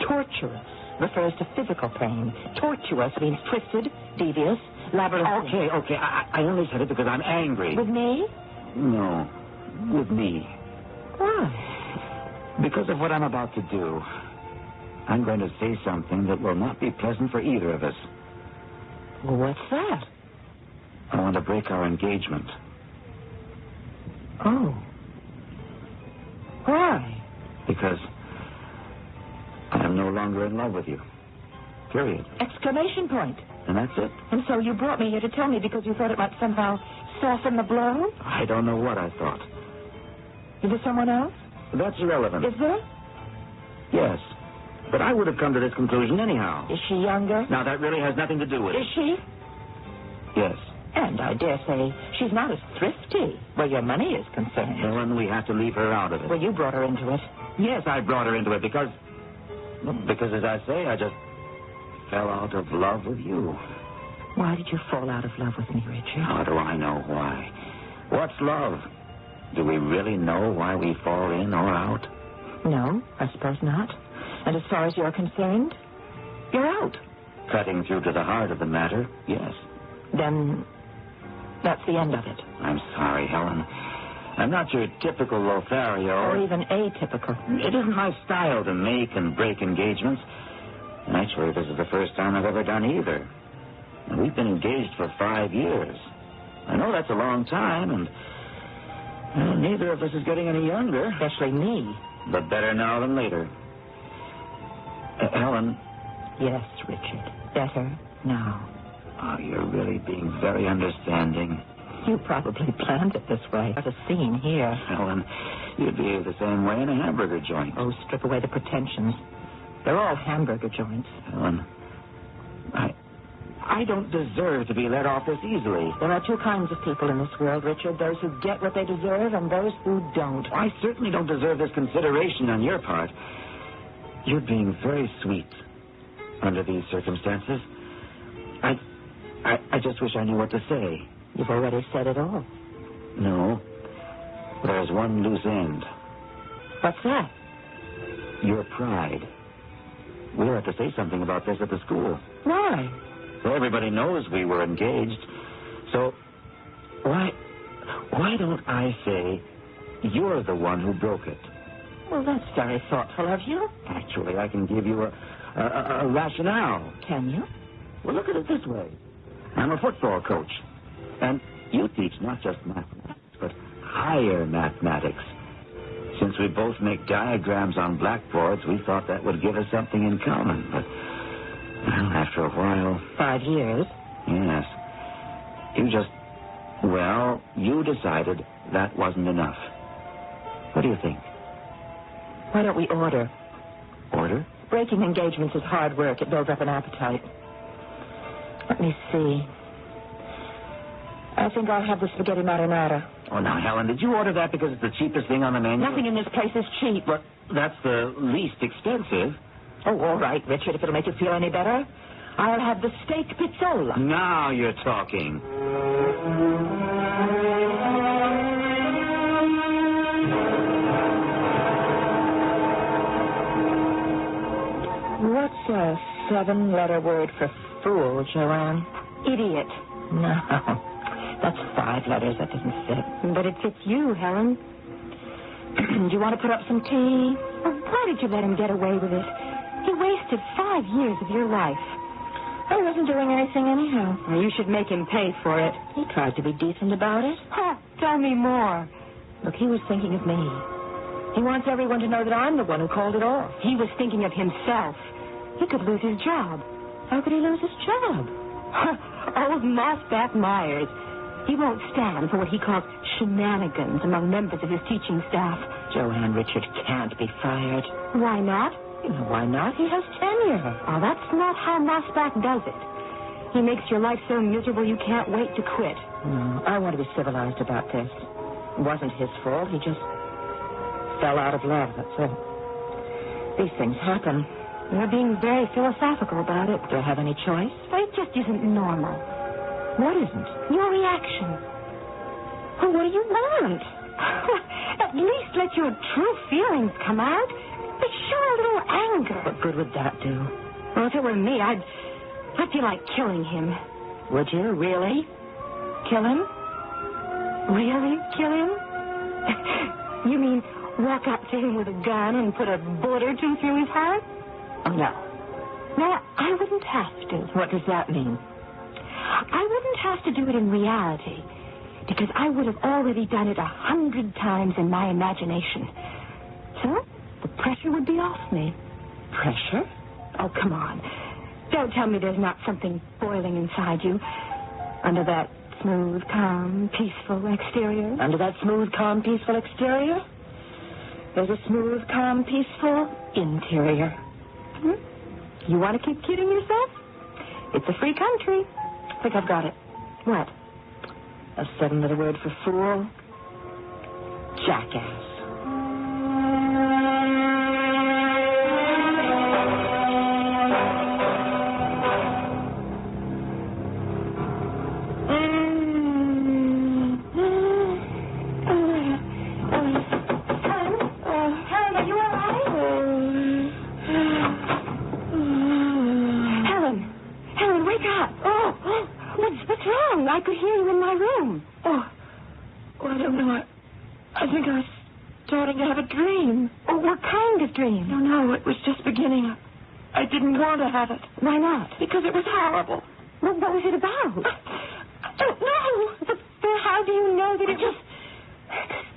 Torturous refers to physical pain. Tortuous means twisted, devious, labyrinthine. Okay. I only said it because I'm angry. With me? No, with me. Why? Because of what I'm about to do. I'm going to say something that will not be pleasant for either of us. Well, what's that? I want to break our engagement. Oh. Why? Because I am no longer in love with you. Period. Exclamation point. And that's it. And so you brought me here to tell me because you thought it might somehow soften the blow? I don't know what I thought. Is there someone else? That's irrelevant. Is there? Yes. But I would have come to this conclusion anyhow. Is she younger? Now, that really has nothing to do with it. Is she? Yes. And I dare say she's not as thrifty where your money is concerned. Helen, we have to leave her out of it. Well, you brought her into it. Yes, I brought her into it because, as I say, I just fell out of love with you. Why did you fall out of love with me, Richard? How do I know why? What's love? Do we really know why we fall in or out? No, I suppose not. And as far as you're concerned, you're out. Cutting through to the heart of the matter, yes. Then that's the end of it. I'm sorry, Helen. I'm not your typical Lothario. Or even atypical. It isn't my style to make and break engagements. And actually, this is the first time I've ever done either. And we've been engaged for 5 years. I know that's a long time, and well, neither of us is getting any younger. Especially me. But better now than later. Helen. Yes, Richard. Better now. Oh, you're really being very understanding. You probably planned it this way. There's a scene here. Helen, you'd behave the same way in a hamburger joint. Oh, strip away the pretensions. They're all hamburger joints. Helen, I don't deserve to be let off this easily. There are two kinds of people in this world, Richard. Those who get what they deserve and those who don't. I certainly don't deserve this consideration on your part. You're being very sweet under these circumstances. I just wish I knew what to say. You've already said it all. No. There's one loose end. What's that? Your pride. We'll have to say something about this at the school. Why? Well, everybody knows we were engaged. So, why don't I say you're the one who broke it? Well, that's very thoughtful of you. Actually, I can give you a rationale. Can you? Well, look at it this way. I'm a football coach. And you teach not just mathematics, but higher mathematics. Since we both make diagrams on blackboards, we thought that would give us something in common. But, well, after a while... 5 years? Yes. You decided that wasn't enough. What do you think? Why don't we order? Order? Breaking engagements is hard work. It builds up an appetite. Let me see. I think I'll have the spaghetti marinara. Oh, now, Helen, did you order that because it's the cheapest thing on the menu? Nothing in this place is cheap. But that's the least expensive. Oh, all right, Richard, if it'll make you feel any better. I'll have the steak pizzola. Now you're talking. What's a 7-letter word for fool, Joanne? Idiot. No. That's 5 letters. That doesn't fit. But it fits you, Helen. Do you want to put up some tea? Oh, why did you let him get away with it? He wasted 5 years of your life. I wasn't doing anything anyhow. Well, you should make him pay for it. He tried to be decent about it. Huh, tell me more. Look, he was thinking of me. He wants everyone to know that I'm the one who called it off. He was thinking of himself. He could lose his job. How could he lose his job? Old Mossback Myers. He won't stand for what he calls shenanigans among members of his teaching staff. Joanne Richard can't be fired. Why not? You know why not? He has tenure. Oh, that's not how Mossback does it. He makes your life so miserable you can't wait to quit. No, I want to be civilized about this. It wasn't his fault. He just fell out of love, that's all. These things happen. You're being very philosophical about it. Do I have any choice? It just isn't normal. What isn't? Your reaction. Well, what do you want? At least let your true feelings come out. But show a little anger. What good would that do? Well, if it were me, I'd feel like killing him. Would you? Really? Kill him? Really kill him? You mean walk up to him with a gun and put a bullet or two through his heart? Oh, no. No, I wouldn't have to. What does that mean? I wouldn't have to do it in reality, because I would have already done it 100 times in my imagination. So, the pressure would be off me. Pressure? Oh, come on. Don't tell me there's not something boiling inside you under that smooth, calm, peaceful exterior. Under that smooth, calm, peaceful exterior, there's a smooth, calm, peaceful interior. You want to keep kidding yourself? It's a free country. I think I've got it. What? A 7-letter word for fool. Jackass. I could hear you in my room. Oh, I don't know. I think I was starting to have a dream. Oh, what kind of dream? No, it was just beginning. I didn't want to have it. Why not? Because it was horrible. Well, what was it about? I don't know. But how do you know that it was...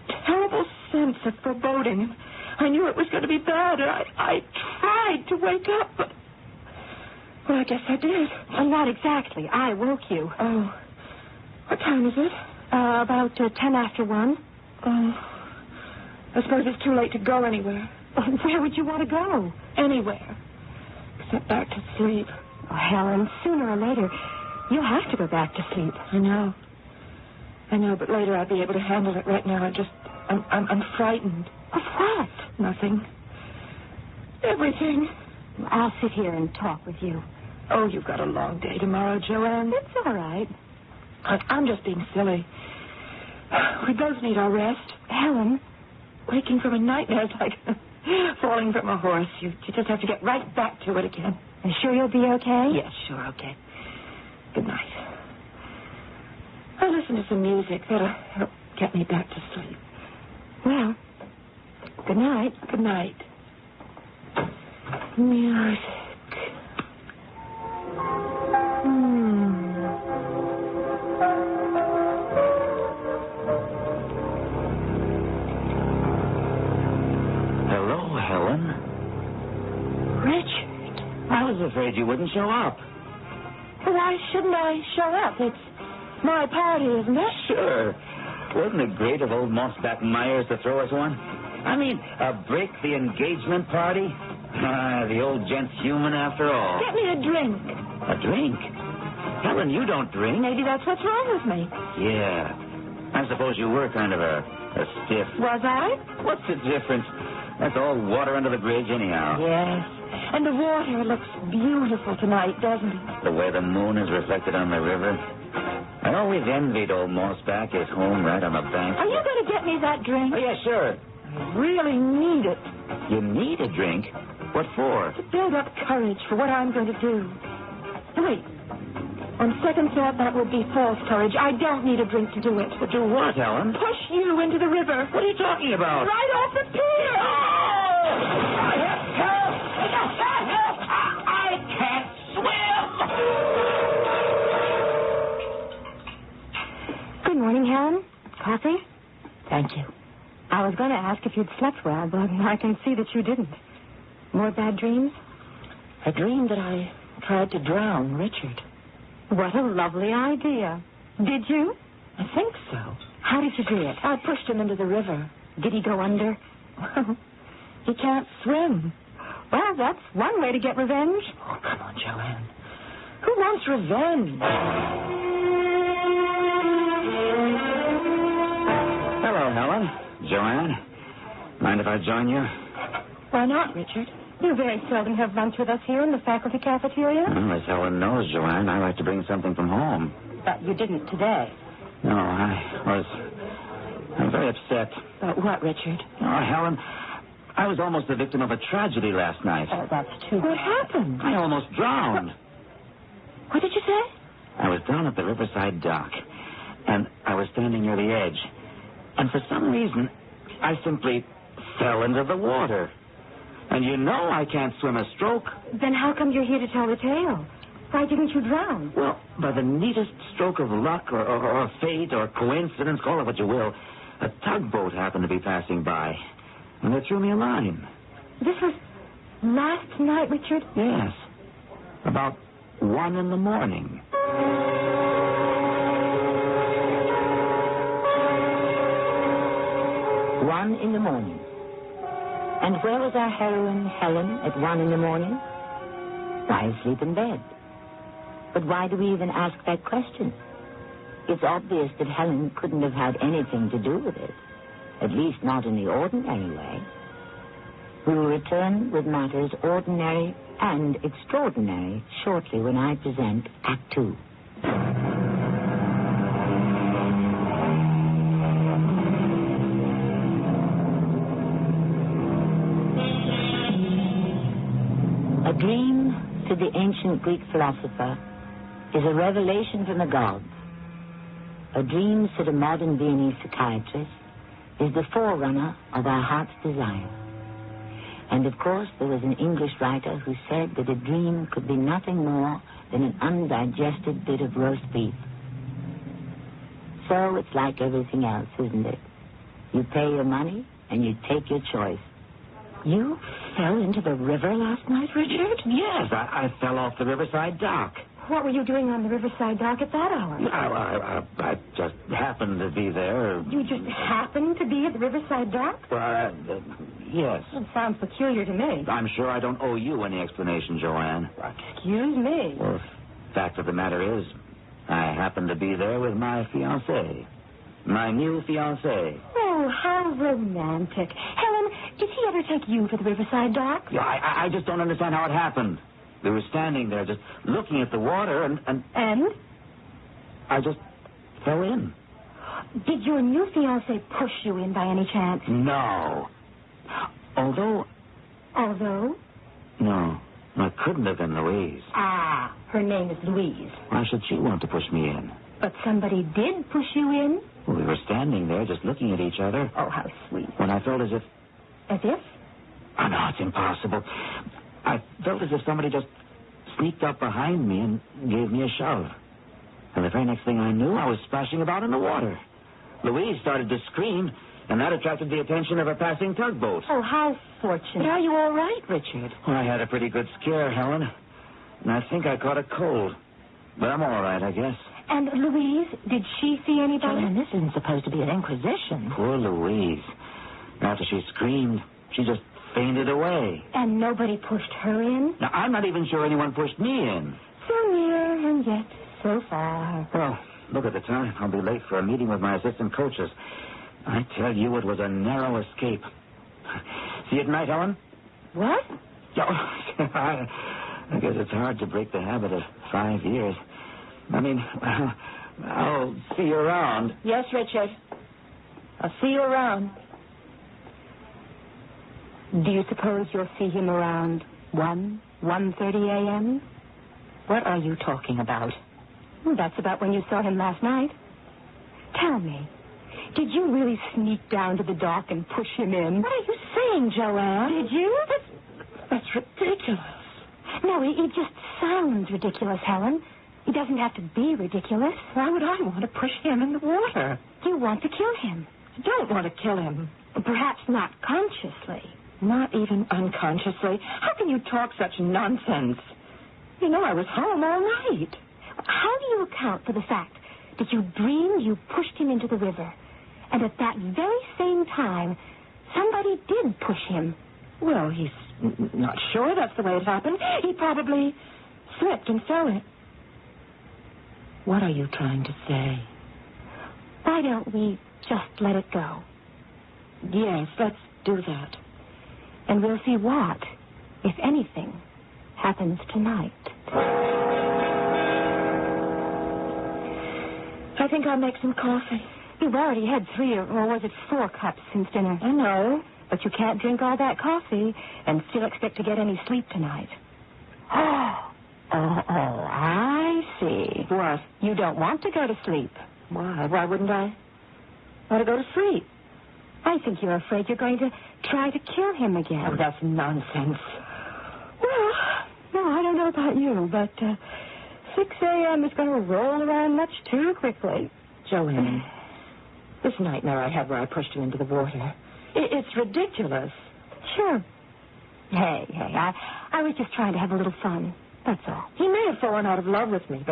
This terrible sense of foreboding. I knew it was going to be bad, and I tried to wake up, but... Well, I guess I did. Well, not exactly. I woke you. Oh. What time is it? About 10 after 1. Oh. I suppose it's too late to go anywhere. Where would you want to go? Anywhere. Except back to sleep. Oh, Helen, sooner or later, you'll have to go back to sleep. I know, but later I'll be able to handle it. Right now, I'm frightened. Of what? Nothing. Everything. I'll sit here and talk with you. Oh, you've got a long day tomorrow, Joanne. It's all right. I'm just being silly. We both need our rest. Helen, waking from a nightmare is like falling from a horse. You just have to get right back to it again. You sure you'll be okay? Yes, sure, okay. Good night. I'll listen to some music. That'll help get me back to sleep. Well, good night. Good night. Music. Hello, Helen. Richard. I was afraid you wouldn't show up. Why shouldn't I show up? It's my party, isn't it? Sure. Wasn't it great of old Mossback Myers to throw us one? I mean, a break the engagement party? The old gent's human after all. Get me a drink. A drink? Helen, you don't drink. Maybe that's what's wrong with me. Yeah. I suppose you were kind of a stiff. Was I? What's the difference? That's all water under the bridge anyhow. Yes. And the water looks beautiful tonight, doesn't it? The way the moon is reflected on the river. I always envied old Mossback, his home right on the bank. Are you going to get me that drink? Oh, yeah, sure. I really need it. You need a drink? What for? To build up courage for what I'm going to do. Wait. On second thought, that would be false courage. I don't need a drink to do it. To do what, Helen? Push you into the river. What are you talking about? Right off the pier. I can't swim. Good morning, Helen. Coffee? Thank you. I was going to ask if you'd slept well, but I can see that you didn't. More bad dreams? I dreamed that I tried to drown Richard. What a lovely idea. Did you? I think so. How did you do it? I pushed him into the river. Did he go under? Well, he can't swim. Well, that's one way to get revenge. Oh, come on, Joanne. Who wants revenge? Hello, Helen. Joanne, mind if I join you? Why not, Richard? You very seldom have lunch with us here in the faculty cafeteria. Well, as Helen knows, Joanne, I like to bring something from home. But you didn't today. No, I'm very upset. About what, Richard? Oh, Helen, I was almost the victim of a tragedy last night. Oh, that's too bad. What happened? I almost drowned. What did you say? I was down at the riverside dock, and I was standing near the edge. And for some reason, I simply fell into the water. And you know I can't swim a stroke. Then how come you're here to tell the tale? Why didn't you drown? Well, by the neatest stroke of luck or fate or coincidence, call it what you will, a tugboat happened to be passing by. And they threw me a line. This was last night, Richard? Yes. About 1 in the morning. One in the morning. And where was our heroine, Helen, at 1 in the morning? Why, asleep in bed. But why do we even ask that question? It's obvious that Helen couldn't have had anything to do with it. At least not in the ordinary way. We will return with matters ordinary and extraordinary shortly when I present Act 2. A dream, said the ancient Greek philosopher, is a revelation from the gods. A dream, said a modern Viennese psychiatrist, is the forerunner of our heart's desire. And of course, there was an English writer who said that a dream could be nothing more than an undigested bit of roast beef. So it's like everything else, isn't it? You pay your money and you take your choice. You fell into the river last night, Richard? Yes, I fell off the riverside dock. What were you doing on the riverside dock at that hour? I just happened to be there. You just happened to be at the riverside dock? Yes. It sounds peculiar to me. I'm sure I don't owe you any explanation, Joanne. Excuse me. Well, the fact of the matter is, I happened to be there with my fiancée. My new fiancée. Oh, how romantic. Helen, did he ever take you to the riverside dock? Yeah, I just don't understand how it happened. We were standing there just looking at the water and... I just fell in. Did your new fiancée push you in by any chance? No. Although? No, it couldn't have been Louise. Ah, her name is Louise. Why should she want to push me in? But somebody did push you in? Well, we were standing there just looking at each other. Oh, how sweet. When I felt as if... As if? Oh, no, it's impossible. I felt as if somebody just sneaked up behind me and gave me a shove. And the very next thing I knew, I was splashing about in the water. Louise started to scream, and that attracted the attention of a passing tugboat. Oh, how fortunate. Are you all right, Richard? Well, I had a pretty good scare, Helen. And I think I caught a cold. But I'm all right, I guess. And Louise, did she see anybody? John, this isn't supposed to be an inquisition. Poor Louise. After she screamed, she just fainted away. And nobody pushed her in? Now, I'm not even sure anyone pushed me in. So near and yet so far. Well, look at the time. I'll be late for a meeting with my assistant coaches. I tell you, it was a narrow escape. See you tonight, Helen? What? I guess it's hard to break the habit of 5 years. I mean, I'll see you around. Yes, Richard. I'll see you around. Do you suppose you'll see him around 1:30 a.m.? What are you talking about? Well, that's about when you saw him last night. Tell me, did you really sneak down to the dock and push him in? What are you saying, Joanne? Did you? That's ridiculous. No, it just sounds ridiculous, Helen. It doesn't have to be ridiculous. Why would I want to push him in the water? You want to kill him. I don't want to kill him. Perhaps not consciously. Not even unconsciously. How can you talk such nonsense? You know I was home all night. How do you account for the fact that you dreamed you pushed him into the river, and at that very same time, somebody did push him? Well, he's not sure that's the way it happened. He probably slipped and fell in. What are you trying to say? Why don't we just let it go? Yes, let's do that. And we'll see what if anything happens tonight. I think I'll make some coffee. You've already had 3 or was it 4 cups since dinner? I know, but you can't drink all that coffee and still expect to get any sleep tonight. Oh, I see. What? You don't want to go to sleep. Why? Why wouldn't I want to go to sleep? I think you're afraid you're going to try to kill him again. Oh, that's nonsense. Well, no, I don't know about you, but 6 a.m. is going to roll around much too quickly. Joanne, this nightmare I had where I pushed him into the water, it's ridiculous. Sure. Hey, I was just trying to have a little fun. That's all. He may have fallen out of love with me,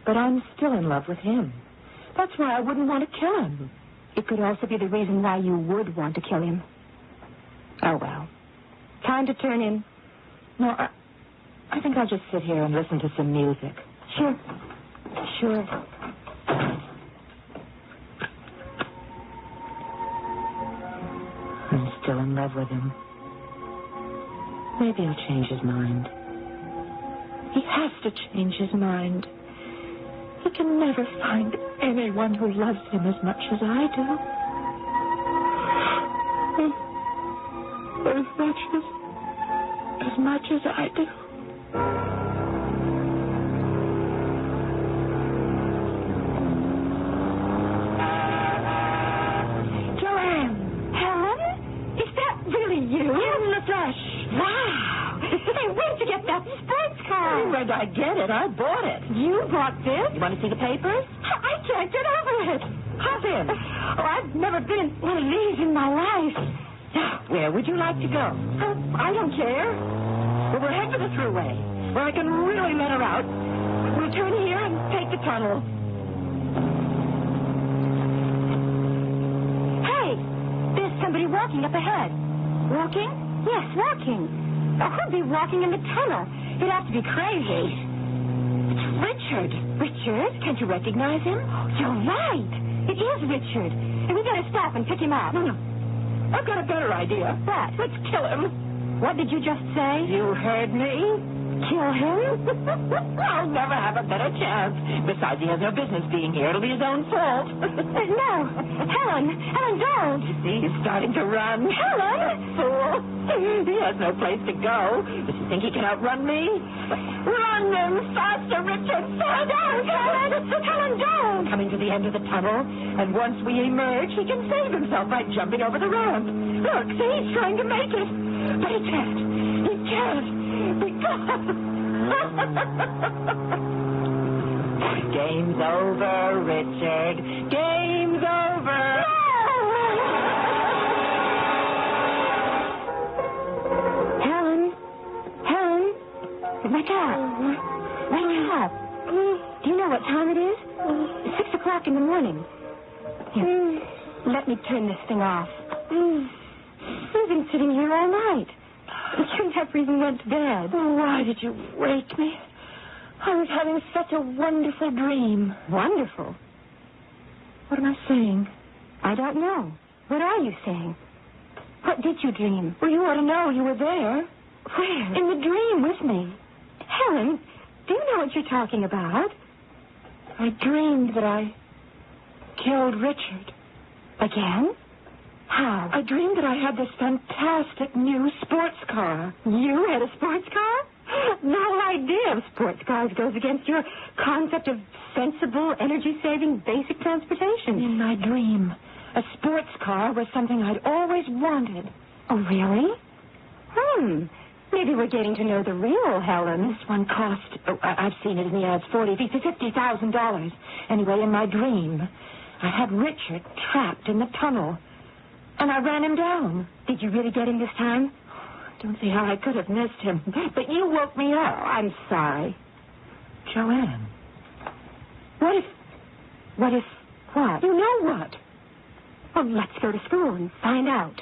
but I'm still in love with him. That's why I wouldn't want to kill him. It could also be the reason why you would want to kill him. Oh, well. Time to turn in. No, I think I'll just sit here and listen to some music. Sure. I'm still in love with him. Maybe he'll change his mind. He has to change his mind. He can never find anyone who loves him as much as I do. As much as I do. Joanne! Helen? Is that really you? In the flesh. Wow! Hey, where'd you get that sports car? Where'd I get it? I bought it. You bought this? You want to see the papers? I can't get over it. Hop in. Oh, I've never been in one of these in my life. Now, where would you like to go? I don't care. Well, we'll head for the thruway, where I can really let her out. We'll turn here and take the tunnel. Hey, there's somebody walking up ahead. Walking? Yes, walking. Who'd be walking in the tunnel? He'd have to be crazy. It's Richard. Richard? Can't you recognize him? You're right. It is Richard. And we better stop and pick him up. No. I've got a better idea. What? Let's kill him. What did you just say? You heard me. Kill him? I'll never have a better chance. Besides, he has no business being here. It'll be his own fault. No. Helen, don't. You see, he's starting to run. Helen! Fool. He has no place to go. Does he think he can outrun me? Run him faster, Richard. Faster! Helen, don't. Coming to the end of the tunnel, and once we emerge, he can save himself by jumping over the ramp. Look, see, he's trying to make it. But he can't. He can't. Game's over, Richard. Game's over. Helen. Wake up. Do you know what time it is? It's 6 o'clock in the morning. Here, let me turn this thing off. We've been sitting here all night. You never even went to bed. Oh, why did you wake me? I was having such a wonderful dream. Wonderful? What am I saying? I don't know. What are you saying? What did you dream? Well, you ought to know. You were there. Where? In the dream with me. Helen, do you know what you're talking about? I dreamed that I killed Richard. Again? How? I dreamed that I had this fantastic new sports car. You had a sports car? The whole idea of sports cars goes against your concept of sensible, energy-saving, basic transportation. In my dream, a sports car was something I'd always wanted. Oh, really? Maybe we're getting to know the real Helen. This one cost, I've seen it in the ads, $50,000. Anyway, in my dream, I had Richard trapped in the tunnel. And I ran him down. Did you really get him this time? Don't see how I could have missed him. But you woke me up. I'm sorry. Joanne. What if... What? You know what? Well, let's go to school and find out.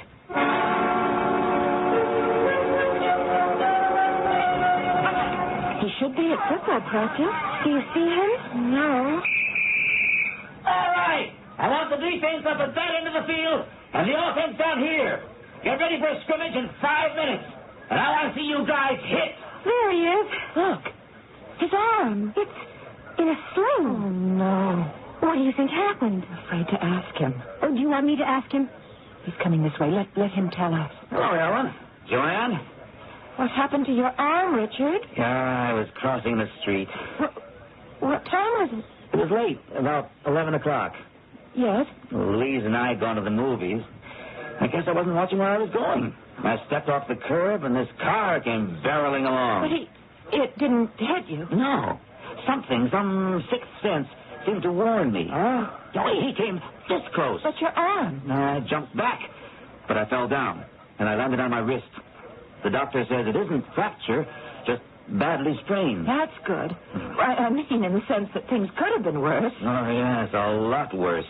He should be at football practice. Do you see him? No. All right. I want the defense up at that end of the field and the offense down here. Get ready for a scrimmage in 5 minutes. And I want to see you guys hit. There he is. Look. His arm. It's in a sling. Oh, no. What do you think happened? I'm afraid to ask him. Oh, do you want me to ask him? He's coming this way. Let him tell us. Hello, Ellen. Joanne? What's happened to your arm, Richard? I was crossing the street. What time was it? It was late, about 11 o'clock. Yes? Lise and I had gone to the movies. I guess I wasn't watching where I was going. I stepped off the curb, and this car came barreling along. But it didn't hit you. No. Some sixth sense seemed to warn me. Oh. He came this close. But your arm. I jumped back, but I fell down, and I landed on my wrist. The doctor says it isn't fracture, just badly sprained. That's good. I mean, in the sense that things could have been worse. Oh, yes, a lot worse.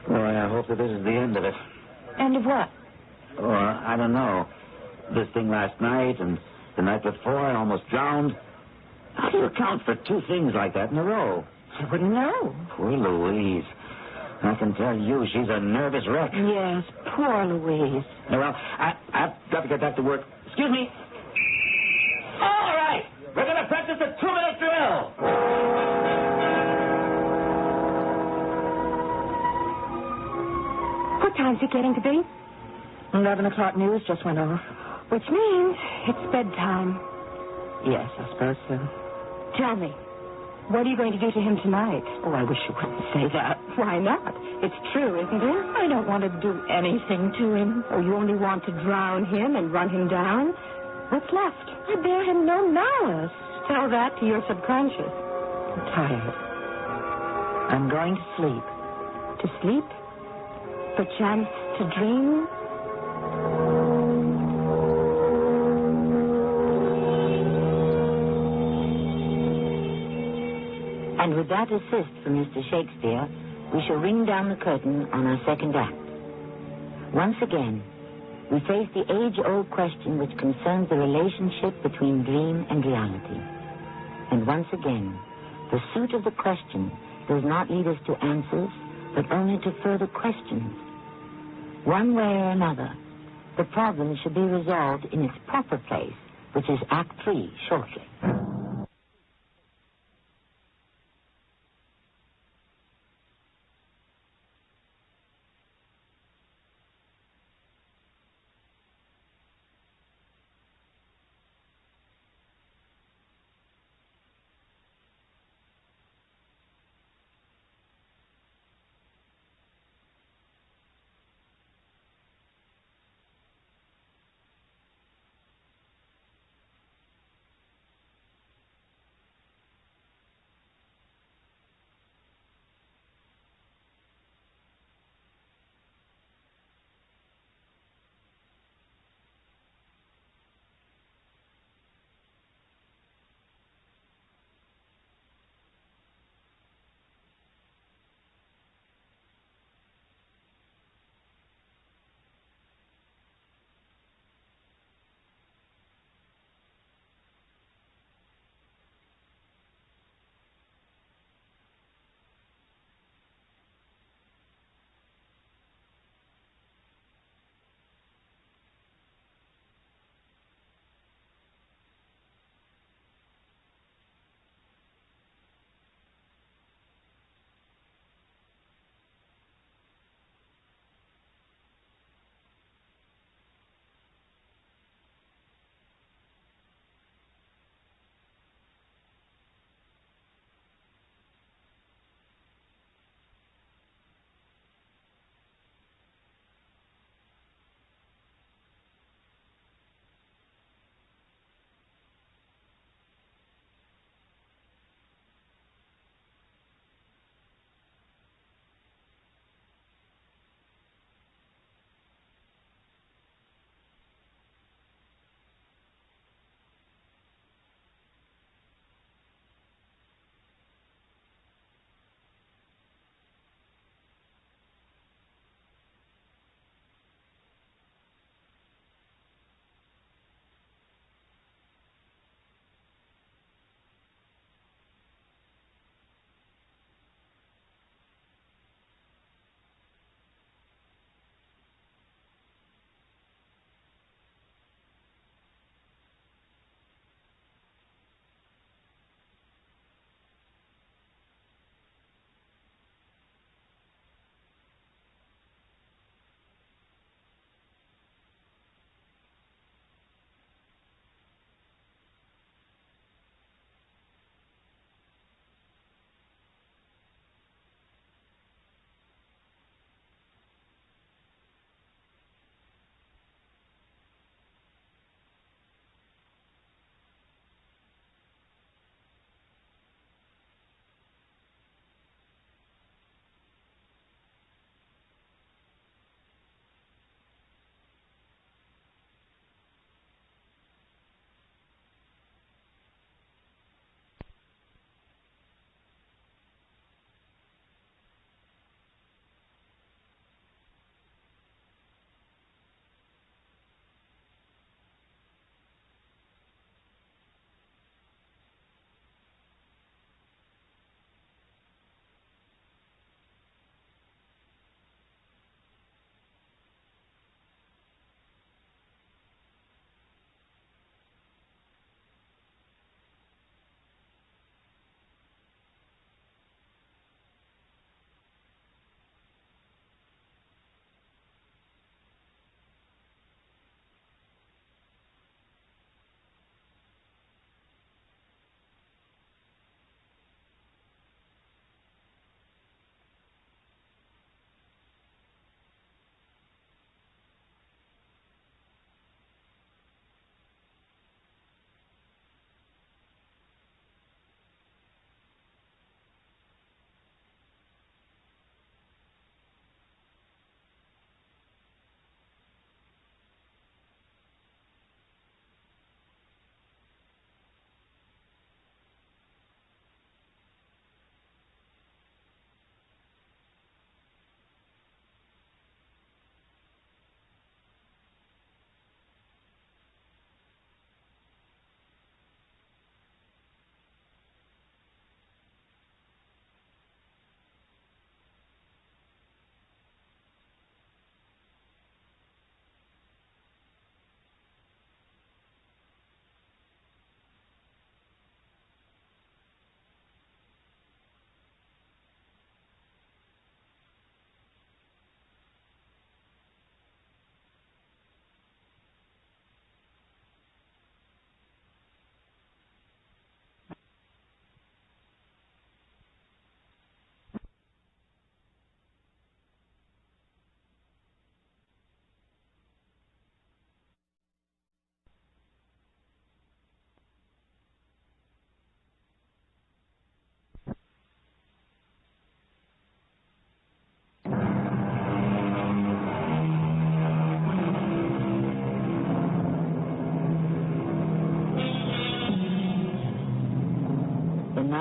Boy, I hope that this is the end of it. End of what? Oh, I don't know. This thing last night and the night before, I almost drowned. How do you account for two things like that in a row? I wouldn't know. Poor Louise. I can tell you she's a nervous wreck. Yes, poor Louise. Well, I've got to get back to work. Excuse me. All right. We're going to practice a 2-minute drill. What time's it getting to be? 11 o'clock news just went off. Which means it's bedtime. Yes, I suppose so. Tell me, what are you going to do to him tonight? Oh, I wish you wouldn't say that. Why not? It's true, isn't it? I don't want to do anything to him. Oh, you only want to drown him and run him down? What's left? I bear him no malice. Tell that to your subconscious. I'm tired. I'm going to sleep. To sleep? Perchance to dream? And with that assist from Mr. Shakespeare, we shall ring down the curtain on our second act. Once again, we face the age-old question which concerns the relationship between dream and reality. And once again, the suit of the question does not lead us to answers, but only to further questions. One way or another, the problem should be resolved in its proper place, which is Act 3 shortly.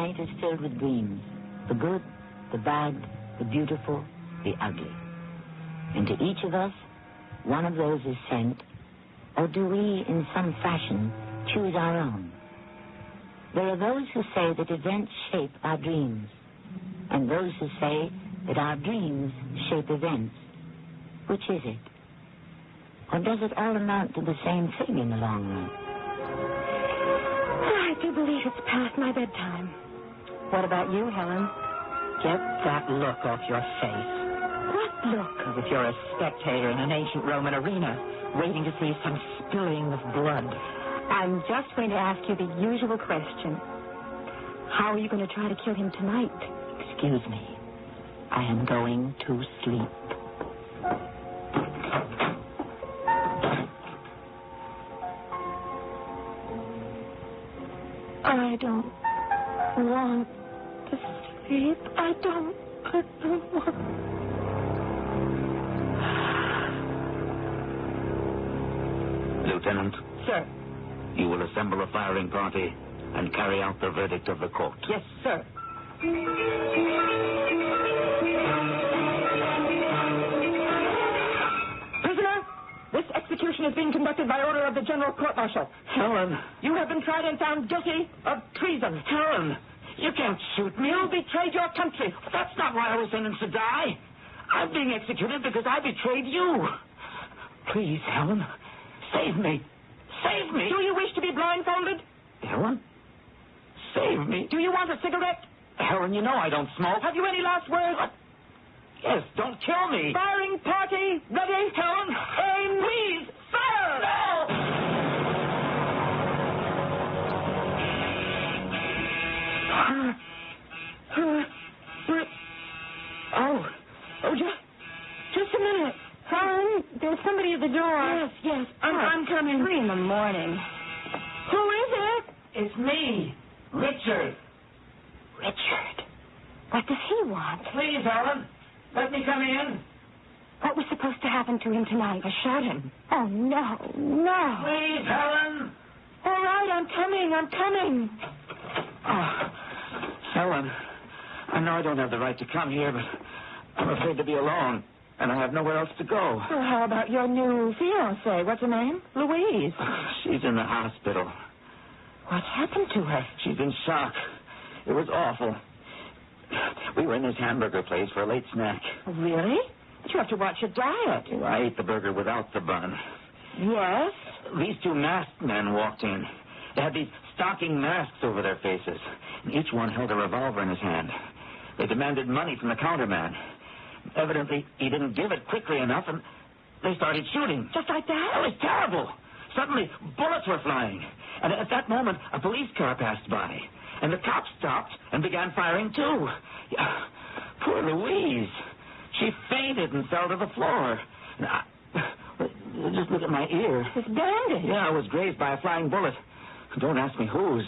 night is filled with dreams. The good, the bad, the beautiful, the ugly. And to each of us, one of those is sent, or do we, in some fashion, choose our own? There are those who say that events shape our dreams, and those who say that our dreams shape events. Which is it? Or does it all amount to the same thing in the long run? I do believe it's past my bedtime. What about you, Helen? Get that look off your face. What look? As if you're a spectator in an ancient Roman arena, waiting to see some spilling of blood. I'm just going to ask you the usual question. How are you going to try to kill him tonight? Excuse me. I am going to sleep. I don't want to sleep. I don't want... Lieutenant. Sir. You will assemble a firing party and carry out the verdict of the court. Yes, sir. Prisoner, this execution is being conducted by order of the General Court-Martial. Helen. You have been tried and found guilty of treason. Helen, you can't shoot me. You betrayed your country. That's not why I was sentenced to die. I'm being executed because I betrayed you. Please, Helen, save me. Save me. Do you wish to be blindfolded? Helen, save me. Do you want a cigarette? Helen, you know I don't smoke. Have you any last words? Yes, don't kill me. Firing party, ready? Helen, aim, please, fire! No! Oh, just a minute. Helen, there's somebody at the door. Yes, I'm coming. 3 a.m. Who is it? It's me, Richard. Richard. What does he want? Please, Helen, let me come in. What was supposed to happen to him tonight? I shot him. Oh, no. Please, Helen. All right, I'm coming. Oh, Helen, I know I don't have the right to come here, but I'm afraid to be alone, and I have nowhere else to go. Well, how about your new fiancée? What's her name? Louise. She's in the hospital. What happened to her? She's in shock. It was awful. We were in this hamburger place for a late snack. Really? But you have to watch your diet. Oh, I ate the burger without the bun. Yes? These 2 masked men walked in. They had these stocking masks over their faces, and each one held a revolver in his hand. They demanded money from the counterman. Evidently, he didn't give it quickly enough, and they started shooting. Just like that? It was terrible. Suddenly, bullets were flying. And at that moment, a police car passed by. And the cops stopped and began firing, too. Poor Louise. She fainted and fell to the floor. Just look at my ear. It's bandaged. Yeah, I was grazed by a flying bullet. Don't ask me whose.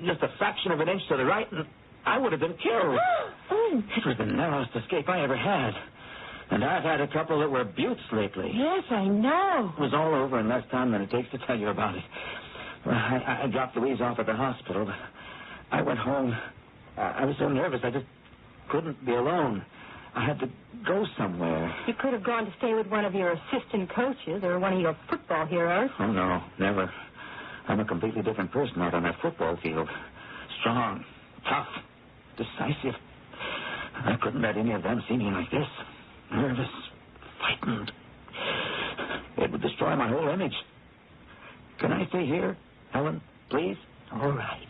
Just a fraction of an inch to the right, and I would have been killed. It was the narrowest escape I ever had. And I've had a couple that were buttes lately. Yes, I know. It was all over in less time than it takes to tell you about it. Well, I dropped Louise off at the hospital, but I went home. I was so nervous, I just couldn't be alone. I had to go somewhere. You could have gone to stay with one of your assistant coaches or one of your football heroes. Oh, no, never. I'm a completely different person out on that football field. Strong, tough, decisive. I couldn't let any of them see me like this. Nervous, frightened. It would destroy my whole image. Can I stay here, Helen, please? All right.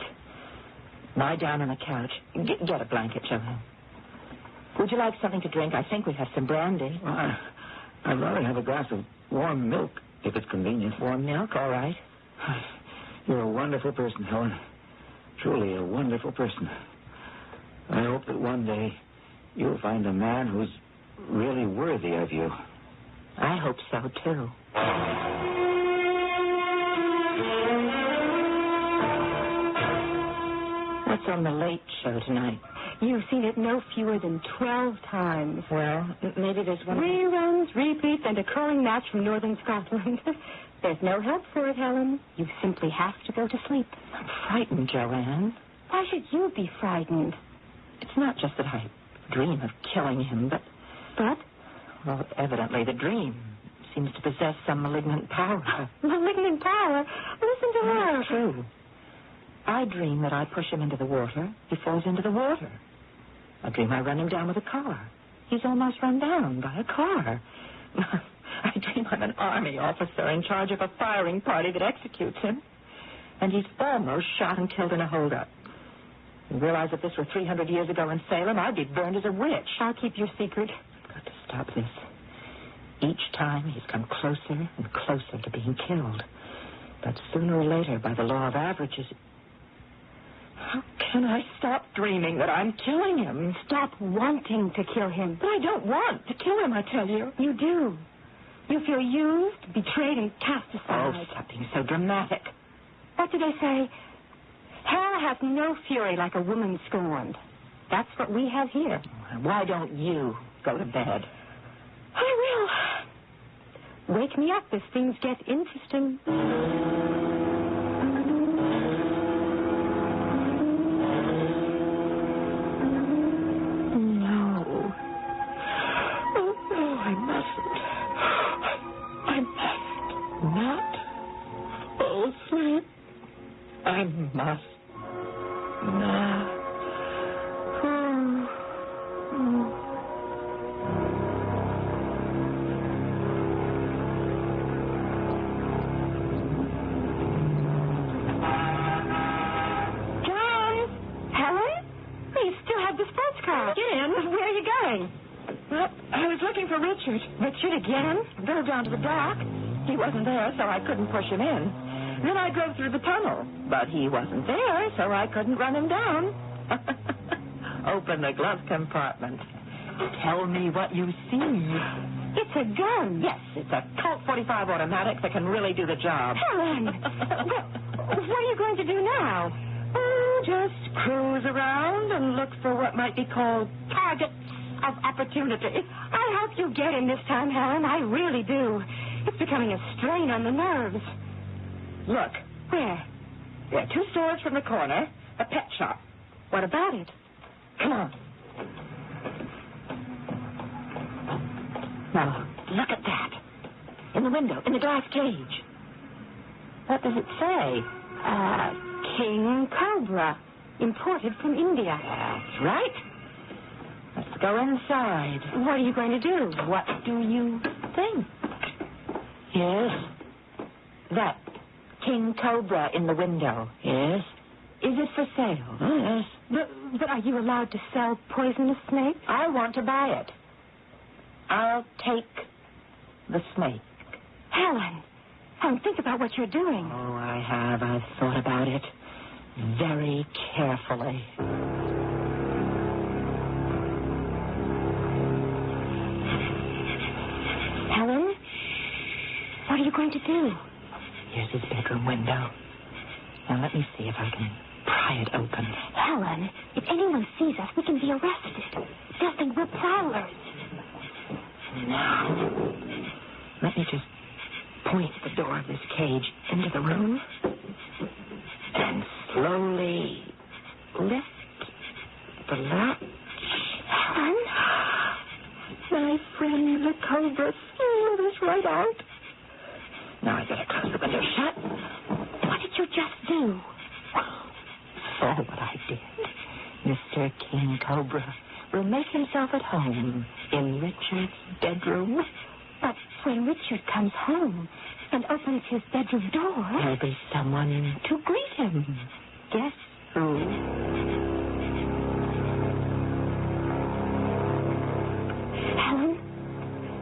Lie down on the couch. Get a blanket, Joanne. Would you like something to drink? I think we have some brandy. Well, I'd rather have a glass of warm milk, if it's convenient. Warm milk? All right. You're a wonderful person, Helen. Truly a wonderful person. I hope that one day you'll find a man who's really worthy of you. I hope so, too. What's on the late show tonight? You've seen it no fewer than 12 times. Well, maybe there's one... Reruns, repeats, and a curling match from northern Scotland. There's no help for it, Helen. You simply have to go to sleep. I'm frightened, Joanne. Why should you be frightened? It's not just that I dream of killing him, but... But? Well, evidently the dream seems to possess some malignant power. Malignant power? Listen to her. It's true. I dream that I push him into the water. He falls into the water. I dream I run him down with a car. He's almost run down by a car. I dream I'm an army officer in charge of a firing party that executes him. And he's almost shot and killed in a holdup. You realize if this were 300 years ago in Salem, I'd be burned as a witch. I'll keep your secret. I've got to stop this. Each time he's come closer and closer to being killed. But sooner or later, by the law of averages... How can I stop dreaming that I'm killing him? Stop wanting to kill him. But I don't want to kill him, I tell you. You do. You feel used, betrayed, and cast aside. Oh, stop being so dramatic. What do they say? Hell has no fury like a woman scorned. That's what we have here. Why don't you go to bed? I will. Wake me up if things get interesting. I must not. John? Helen? You still have the sports car. Get in. Where are you going? Well, I was looking for Richard. Richard again? I drove down to the dock. He wasn't there, so I couldn't push him in. Then I drove through the tunnel, but he wasn't there, so I couldn't run him down. Open the glove compartment. Tell me what you see. It's a gun. Yes, it's a Colt 45 automatic that can really do the job. Helen! What are you going to do now? Oh, just cruise around and look for what might be called targets of opportunity. I hope you get him this time, Helen. I really do. It's becoming a strain on the nerves. Look. Where? There are 2 stores from the corner, a pet shop. What about it? Come on. Now, look at that. In the window, in the glass cage. What does it say? King Cobra, imported from India. That's right. Let's go inside. What are you going to do? What do you think? Yes. That King Cobra in the window. Yes. Is it for sale? Yes. But are you allowed to sell poisonous snakes? I want to buy it. I'll take the snake. Helen, think about what you're doing. Oh, I have. I've thought about it very carefully. Helen, what are you going to do? Here's his bedroom window. Now let me see if I can pry it open. Helen, if anyone sees us, we can be arrested. They'll think we're prowlers. Now, let me just point the door of this cage into the room and slowly lift the latch. Helen? My friend, the cobra slithers right out. Now I better close the window shut. What did you just do? Saw what I did. Mr. King Cobra will make himself at home in Richard's bedroom. But when Richard comes home and opens his bedroom door... There'll be someone to greet him. Guess who?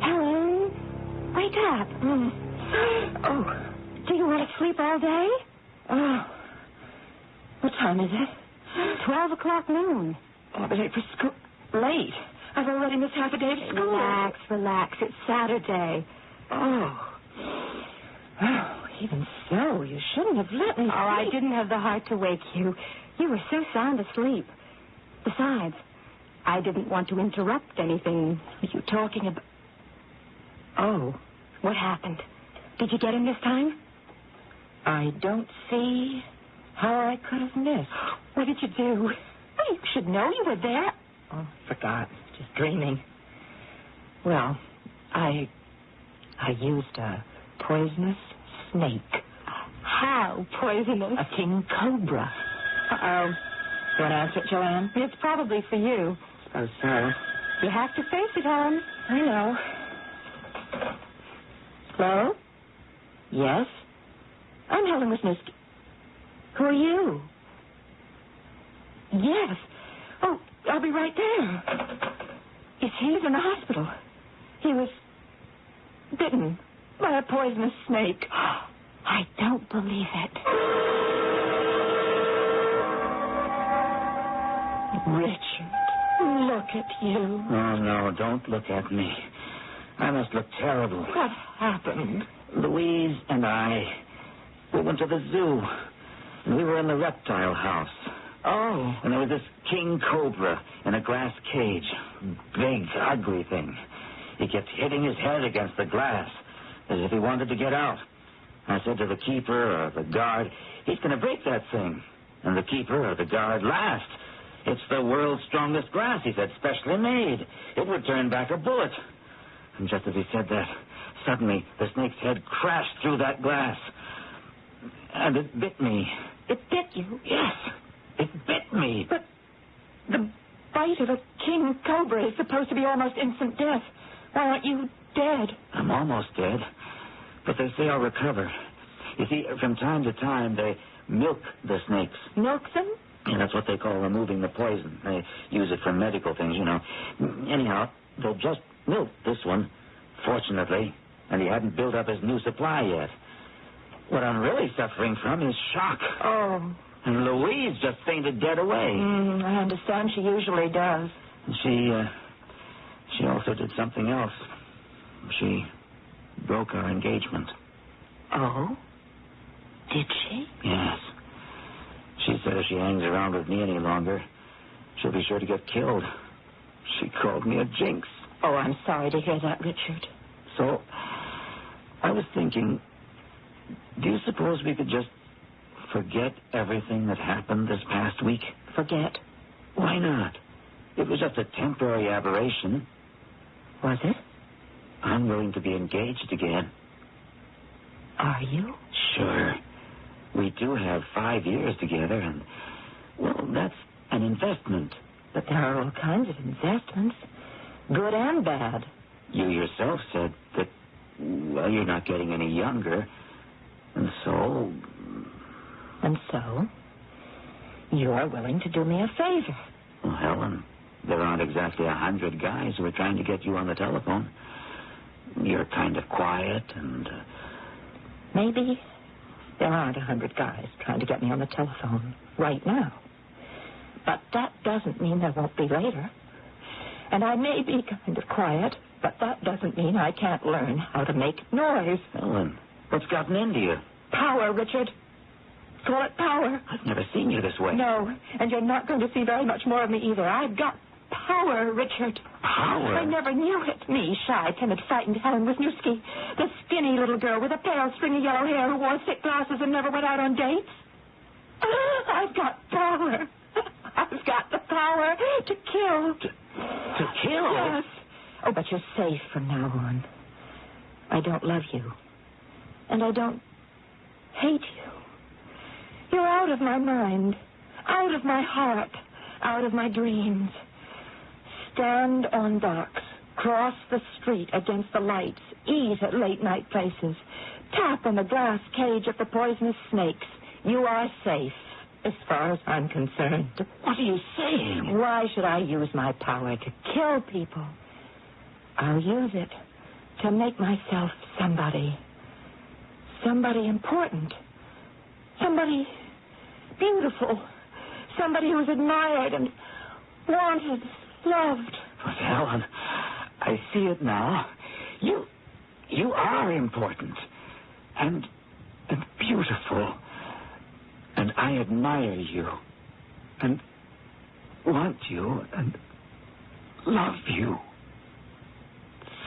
Helen, wake up. Oh. Do you want to sleep all day? Oh. What time is it? 12 o'clock noon. Oh, I'll be late for school. Late? I've already missed half a day of school. Relax. It's Saturday. Oh, even so, you shouldn't have let me sleep. Oh, I didn't have the heart to wake you. You were so sound asleep. Besides, I didn't want to interrupt anything. Are you talking about... Oh. What happened? Did you get him this time? I don't see How I could have missed. What did you do? Well, you should know you were there. Oh, forgot. Just dreaming. Well, I used a poisonous snake. How poisonous? A king cobra. Uh-oh. You want to answer it, Joanne? It's probably for you. Suppose so. You have to face it, Helen. I know. Hello? Yes? I'm Helen Wisniewski. Who are you? Yes. Oh, I'll be right there. He's in the hospital. He was bitten by a poisonous snake. I don't believe it. Richard, look at you. Oh, no, don't look at me. I must look terrible. What happened? Louise and I, we went to the zoo, and we were in the reptile house. Oh. And there was this king cobra in a glass cage. Big, ugly thing. He kept hitting his head against the glass as if he wanted to get out. I said to the keeper or the guard, he's going to break that thing. And the keeper or the guard laughed. It's the world's strongest glass, he said, specially made. It would turn back a bullet. And just as he said that, suddenly the snake's head crashed through that glass. And it bit me. It bit you? Yes. It bit me. But the bite of a king cobra is supposed to be almost instant death. Why aren't you dead? I'm almost dead. But they say I'll recover. You see, from time to time, they milk the snakes. Milk them? Yeah, that's what they call removing the poison. They use it for medical things, you know. Anyhow, they've just milked this one, fortunately, and he hadn't built up his new supply yet. What I'm really suffering from is shock. Oh. And Louise just fainted dead away. I understand. She usually does. She also did something else. She broke our engagement. Oh? Did she? Yes. She said if she hangs around with me any longer, she'll be sure to get killed. She called me a jinx. Oh, I'm sorry to hear that, Richard. So, I was thinking, do you suppose we could just forget everything that happened this past week? Forget? Why not? It was just a temporary aberration. Was it? I'm willing to be engaged again. Are you? Sure. We do have 5 years together, and, well, that's an investment. But there are all kinds of investments, good and bad. You yourself said that, well, you're not getting any younger, and so... And so, you are willing to do me a favor. Well, Helen, there aren't exactly 100 guys who are trying to get you on the telephone. You're kind of quiet and... Maybe there aren't 100 guys trying to get me on the telephone right now. But that doesn't mean there won't be later. And I may be kind of quiet, but that doesn't mean I can't learn how to make noise. Helen, what's gotten into you? Power, Richard. Call it power. I've never seen you this way. No, and you're not going to see very much more of me either. I've got power, Richard. Power? I never knew it. Me, shy, timid, frightened Helen Wisniewski. The skinny little girl with the pale, stringy yellow hair who wore thick glasses and never went out on dates. I've got power. I've got the power to kill. To kill? Yes. Oh, but you're safe from now on. I don't love you. And I don't hate you. You're out of my mind, out of my heart, out of my dreams. Stand on docks, cross the street against the lights, eat at late-night places, tap on the glass cage of the poisonous snakes. You are safe, as far as I'm concerned. What are you saying? Why should I use my power to kill people? I'll use it to make myself somebody. Somebody important. Somebody beautiful. Somebody who is admired and wanted, loved. But Helen, I see it now. You are important and beautiful. And I admire you and want you and love you.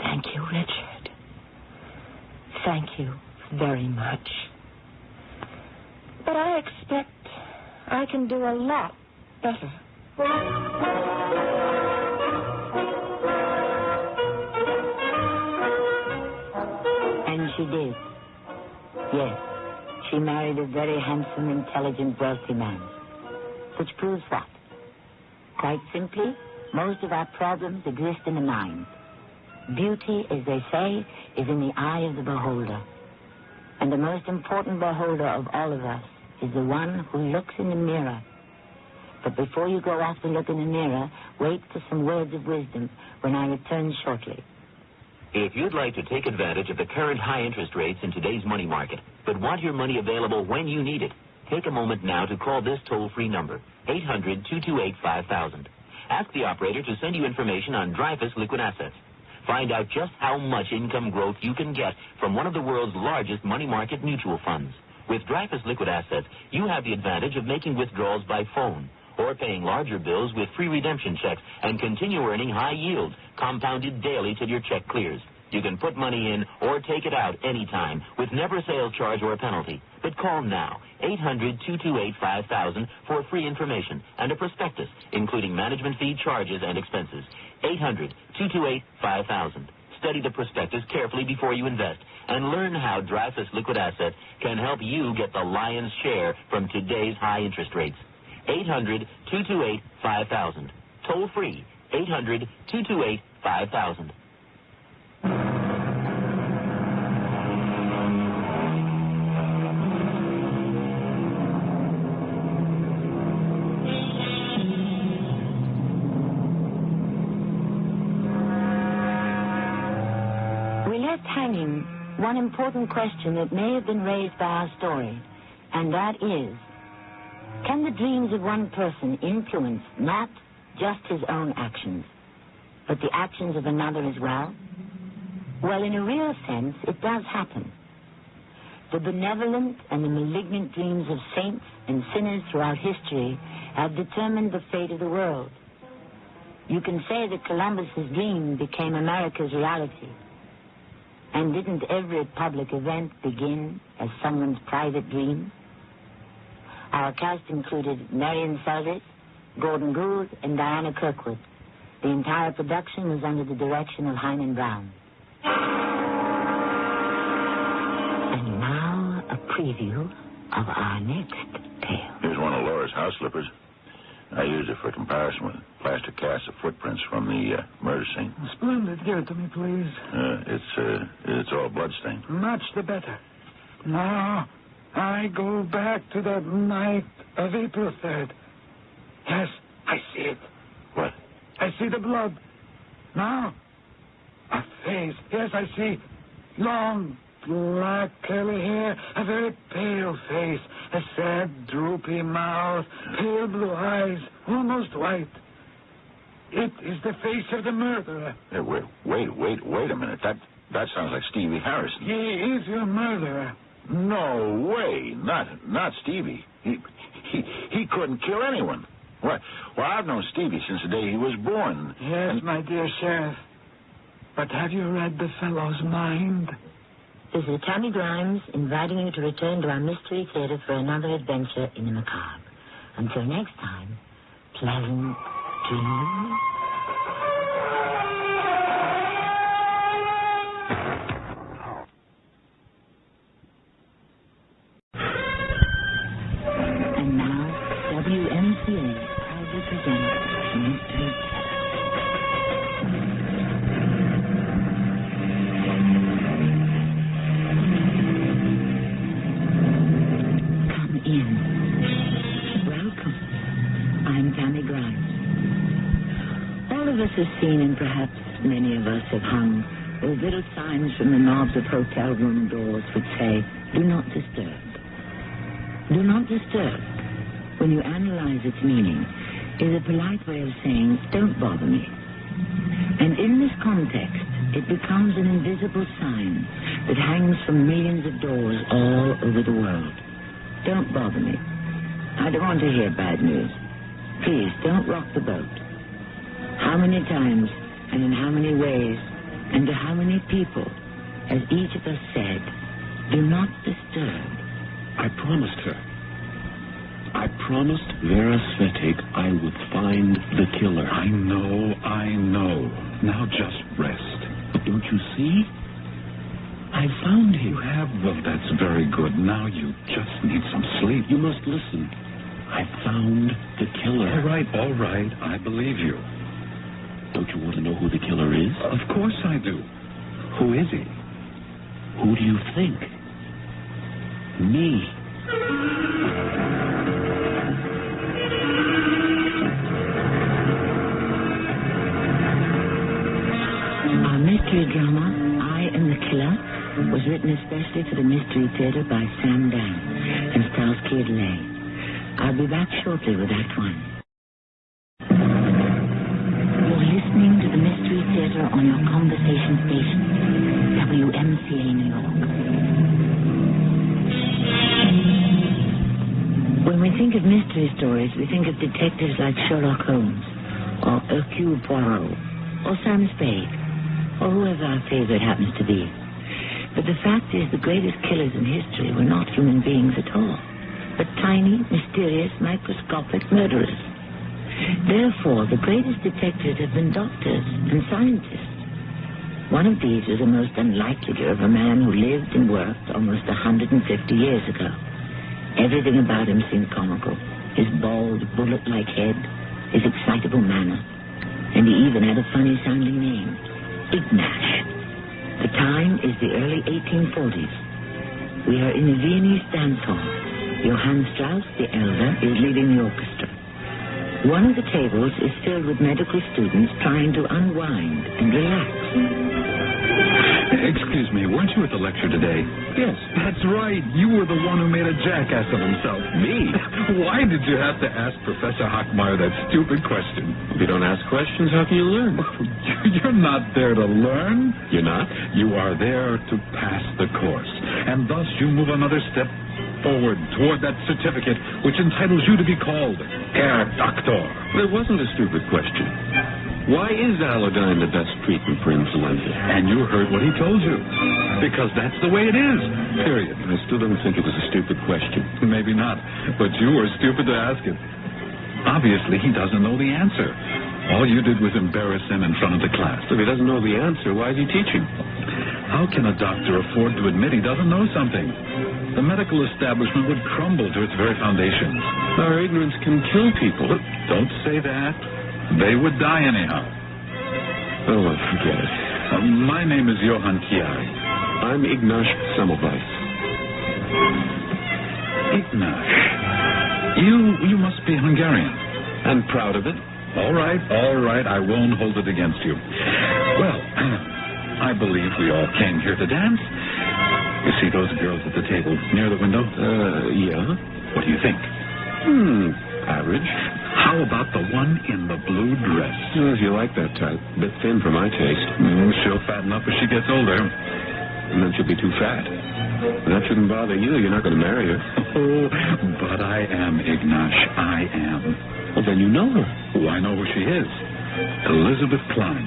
Thank you, Richard. Thank you very much. But I expect I can do a lot better. And she did. Yes, she married a very handsome, intelligent, wealthy man. Which proves what? Quite simply, most of our problems exist in the mind. Beauty, as they say, is in the eye of the beholder. And the most important beholder of all of us is the one who looks in the mirror. But before you go off to look in the mirror, wait for some words of wisdom when I return shortly. If you'd like to take advantage of the current high interest rates in today's money market, but want your money available when you need it, take a moment now to call this toll-free number, 800-228-5000. Ask the operator to send you information on Dreyfus Liquid Assets. Find out just how much income growth you can get from one of the world's largest money market mutual funds. With Dreyfus Liquid Assets, you have the advantage of making withdrawals by phone or paying larger bills with free redemption checks and continue earning high yields, compounded daily till your check clears. You can put money in or take it out anytime with never sales charge or a penalty. But call now, 800-228-5000 for free information and a prospectus, including management fee, charges, and expenses. 800-228-5000. Study the prospectus carefully before you invest and learn how Dreyfus Liquid Assets can help you get the lion's share from today's high interest rates. 800-228-5000. Toll free, 800-228-5000. Hanging one important question that may have been raised by our story, and that is, can the dreams of one person influence not just his own actions, but the actions of another as well? Well, in a real sense, it does happen. The benevolent and the malignant dreams of saints and sinners throughout history have determined the fate of the world. You can say that Columbus's dream became America's reality. And didn't every public event begin as someone's private dream? Our cast included Marion Seldes, Gordon Gould, and Diana Kirkwood. The entire production was under the direction of Hyman Brown. And now a preview of our next tale. Here's one of Laura's house slippers. I used it for comparison with plaster casts of footprints from the murder scene. Splendid. Give it to me, please. It's all bloodstained. Much the better. Now, I go back to that night of April 3rd. Yes, I see it. What? I see the blood. Now, a face. Yes, I see. Long, black, curly hair, a very pale face, a sad, droopy mouth, pale blue eyes, almost white. It is the face of the murderer. Hey, wait a minute. That sounds like Stevie Harrison. He is your murderer. No way. Not Stevie. He couldn't kill anyone. What? Well, I've known Stevie since the day he was born. Yes, my dear Sheriff. But have you read the fellow's mind? This is Tammy Grimes inviting you to return to our Mystery Theater for another adventure in the macabre. Until next time, pleasant dreams. And now, WMCA proudly presents Mystery Theater. All of us have seen, and perhaps many of us have hung, those little signs from the knobs of hotel room doors which say, "Do not disturb." Do not disturb, when you analyze its meaning, is a polite way of saying, "Don't bother me." And in this context, it becomes an invisible sign that hangs from millions of doors all over the world. Don't bother me. I don't want to hear bad news. Please, don't rock the boat. How many times and in how many ways and to how many people has each of us said, "Do not disturb"? I promised her. I promised Vera Svetig I would find the killer. I know. Now just rest. But don't you see? I found him. You have? Well, that's very good. Now you just need some sleep. You must listen. I found the killer. All right. I believe you. Don't you want to know who the killer is? Of course I do. Who is he? Who do you think? Me. Our mystery drama, I Am the Killer, was written especially for the Mystery Theater by Sam Dan and stars Kid Lay. I'll be back shortly with Act One. You're listening to the Mystery Theater on your conversation station, WMCA New York. When we think of mystery stories, we think of detectives like Sherlock Holmes, or Hercule Poirot, or Sam Spade, or whoever our favorite happens to be. But the fact is, the greatest killers in history were not human beings at all, but tiny, mysterious, microscopic murderers. Therefore, the greatest detectives have been doctors and scientists. One of these was the most unlikely of a man who lived and worked almost 150 years ago. Everything about him seemed comical. His bald, bullet-like head, his excitable manner, and he even had a funny-sounding name, Ignash. The time is the early 1840s. We are in the Viennese dance hall. Johann Strauss, the elder, is leading the orchestra. One of the tables is filled with medical students trying to unwind and relax. Excuse me, weren't you at the lecture today? Yes. That's right. You were the one who made a jackass of himself. Me? Why did you have to ask Professor Hockmeyer that stupid question? If you don't ask questions, how can you learn? You're not there to learn. You're not? You are there to pass the course. And thus you move another step forward toward that certificate which entitles you to be called Herr Doctor. That wasn't a stupid question. Why is Allerdyne the best treatment for influenza? And you heard what he told you. Because that's the way it is. Period. I still don't think it was a stupid question. Maybe not. But you were stupid to ask it. Obviously, he doesn't know the answer. All you did was embarrass him in front of the class. If he doesn't know the answer, why is he teaching? How can a doctor afford to admit he doesn't know something? The medical establishment would crumble to its very foundations. Our ignorance can kill people. Don't say that. They would die anyhow. Oh, well, forget it. My name is Johann Kiai. I'm Ignash Semmelweis. Ignash. You must be Hungarian. I'm proud of it. All right. I won't hold it against you. Well, I believe we all came here to dance. You see those girls at the table near the window? Yeah. What do you think? Average. How about the one in the blue dress? If you like that type. Bit thin for my taste. She'll fatten up as she gets older. And then she'll be too fat. That shouldn't bother you. You're not going to marry her. Oh, but I am, Ignash. I am. Well, then you know her. Oh, I know who she is. Elizabeth Klein.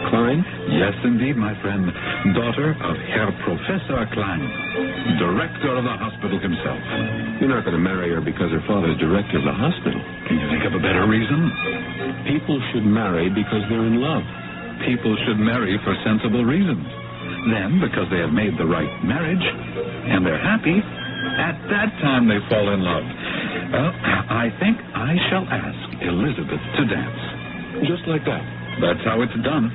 Klein? Yes, indeed, my friend. Daughter of Herr Professor Klein, director of the hospital himself. You're not going to marry her because her father's director of the hospital. Can you think of a better reason? People should marry because they're in love. People should marry for sensible reasons. Then, because they have made the right marriage, and they're happy, at that time they fall in love. Well, I think I shall ask Elizabeth to dance. Just like that? That's how it's done.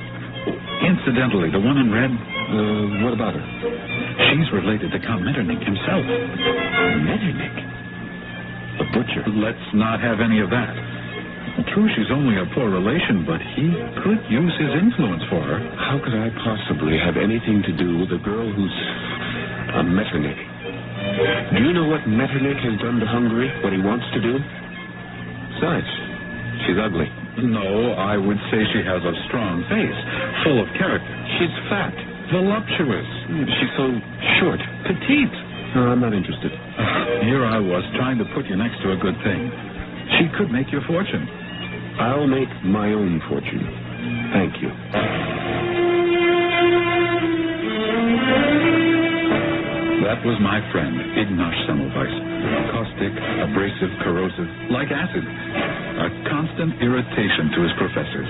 Incidentally, the one in red, what about her? She's related to Count Metternich himself. Metternich? The butcher? Let's not have any of that. True, she's only a poor relation, but he could use his influence for her. How could I possibly have anything to do with a girl who's a Metternich? Do you know what Metternich has done to Hungary, what he wants to do? Besides, she's ugly. No, I would say she has a strong face, full of character. She's fat. Voluptuous. She's so short. Petite. No, I'm not interested. Here I was trying to put you next to a good thing. She could make your fortune. I'll make my own fortune. Thank you. That That was my friend, Ignaz Semmelweis. Caustic, abrasive, corrosive, like acid. A constant irritation to his professors.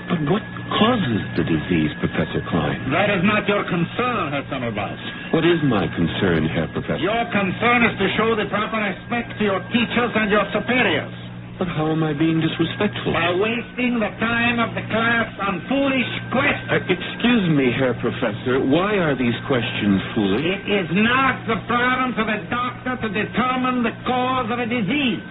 But what causes the disease, Professor Klein? That is not your concern, Herr Semmelweis. What is my concern, Herr Professor? Your concern is to show the proper respect to your teachers and your superiors. But how am I being disrespectful? By wasting the time of the class on foolish questions. Excuse me, Herr Professor. Why are these questions foolish? It is not the province of a doctor to determine the cause of a disease.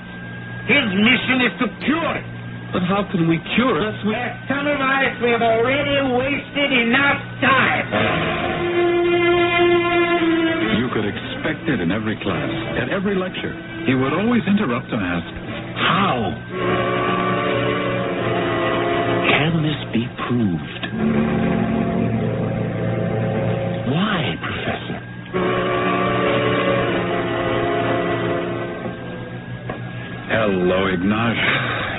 His mission is to cure it. But how can we cure it? Herr Semmelweis, we have already wasted enough time. You could expect it in every class, at every lecture. He would always interrupt and ask, how? Can this be proved? Why, Professor? Hello, Ignaz.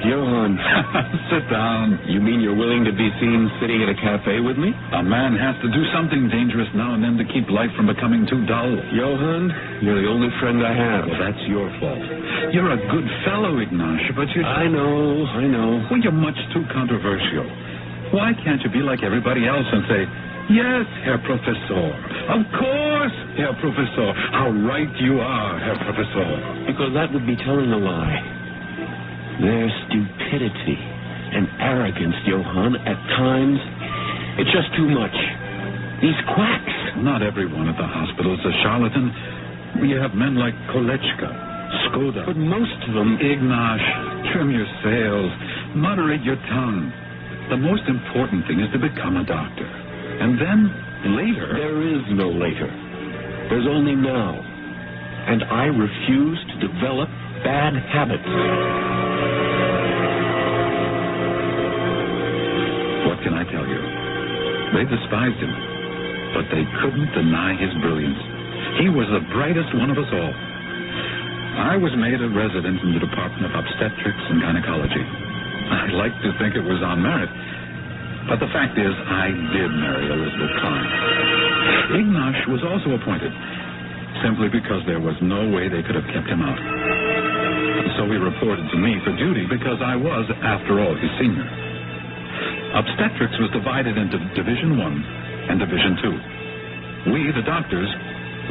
Johann. Sit down. You mean you're willing to be seen sitting at a cafe with me? A man has to do something dangerous now and then to keep life from becoming too dull. Johann, you're the only friend I have. Well, that's your fault. You're a good fellow, Ignaz, but you... I know. Well, you're much too controversial. Why can't you be like everybody else and say, yes, Herr Professor. Of course, Herr Professor. How right you are, Herr Professor. Because that would be telling a lie. Their stupidity and arrogance, Johann, at times, it's just too much. These quacks. Not everyone at the hospital is a charlatan. We have men like Kolechka, Skoda. But most of them... Ignaz, trim your sails. Moderate your tongue. The most important thing is to become a doctor. And then, later... There is no later. There's only now. And I refuse to develop bad habits. What can I tell you? They despised him, but they couldn't deny his brilliance. He was the brightest one of us all. I was made a resident in the Department of Obstetrics and Gynecology. I like to think it was on merit, but the fact is I did marry Elizabeth Klein. Ignaz was also appointed, simply because there was no way they could have kept him out. So he reported to me for duty because I was, after all, his senior. Obstetrics was divided into Division 1 and Division 2. We, the doctors,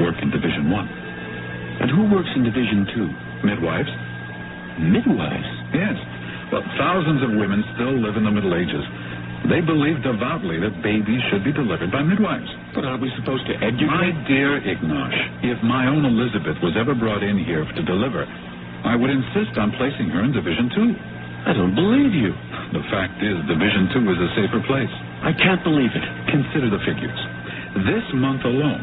work in Division 1. And who works in Division 2? Midwives. Midwives? Yes. Well, thousands of women still live in the Middle Ages. They believe devoutly that babies should be delivered by midwives. But aren't we supposed to educate? My dear Ignaz, if my own Elizabeth was ever brought in here to deliver, I would insist on placing her in Division 2. I don't believe you. The fact is, Division 2 is a safer place. I can't believe it. Consider the figures. This month alone,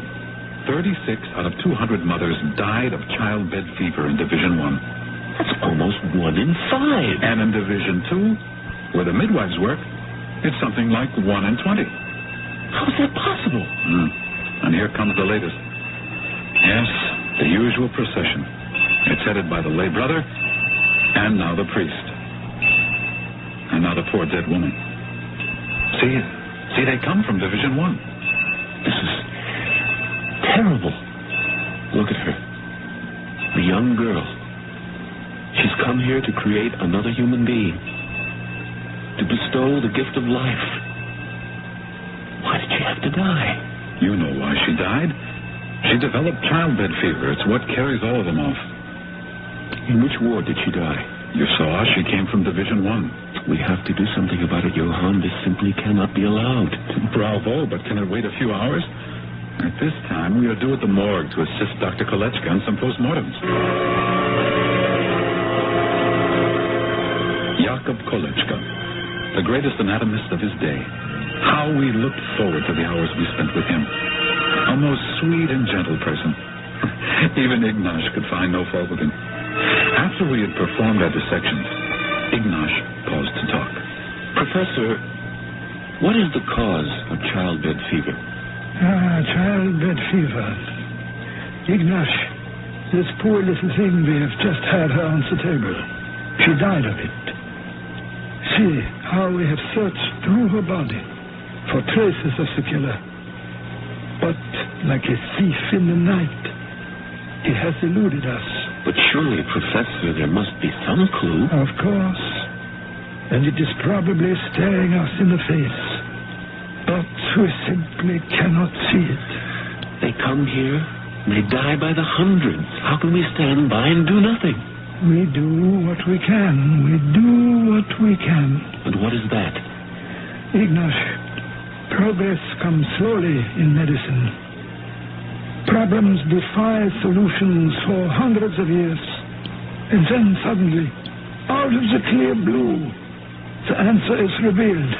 36 out of 200 mothers died of childbed fever in Division 1. That's almost 1 in 5. And in Division 2, where the midwives work, it's something like 1 in 20. How is that possible? And here comes the latest. Yes, the usual procession. It's headed by the lay brother, and now the priest. And now the poor dead woman. See, they come from Division 1. This is terrible. Look at her. The young girl. She's come here to create another human being. To bestow the gift of life. Why did she have to die? You know why she died. She developed childbed fever. It's what carries all of them off. In which ward did she die? You saw she came from Division 1. We have to do something about it, Johann. This simply cannot be allowed. Bravo, but can it wait a few hours? At this time, we are due at the morgue to assist Dr. Kolechka on some postmortems. Jakob Kolechka, the greatest anatomist of his day. How we looked forward to the hours we spent with him. A most sweet and gentle person. Even Ignaz could find no fault with him. After we had performed our dissections, Ignaz paused to talk. Professor, what is the cause of childbed fever? Childbed fever. Ignaz, this poor little thing we have just had her on the table. She died of it. See how we have searched through her body for traces of the killer. But like a thief in the night, He has eluded us. But surely, Professor, there must be some clue. Of course. And it is probably staring us in the face. But we simply cannot see it. They come here, and they die by the hundreds. How can we stand by and do nothing? We do what we can. We do what we can. And what is that? Ignash, progress comes slowly in medicine. Problems defy solutions for hundreds of years. And then suddenly, out of the clear blue, the answer is revealed.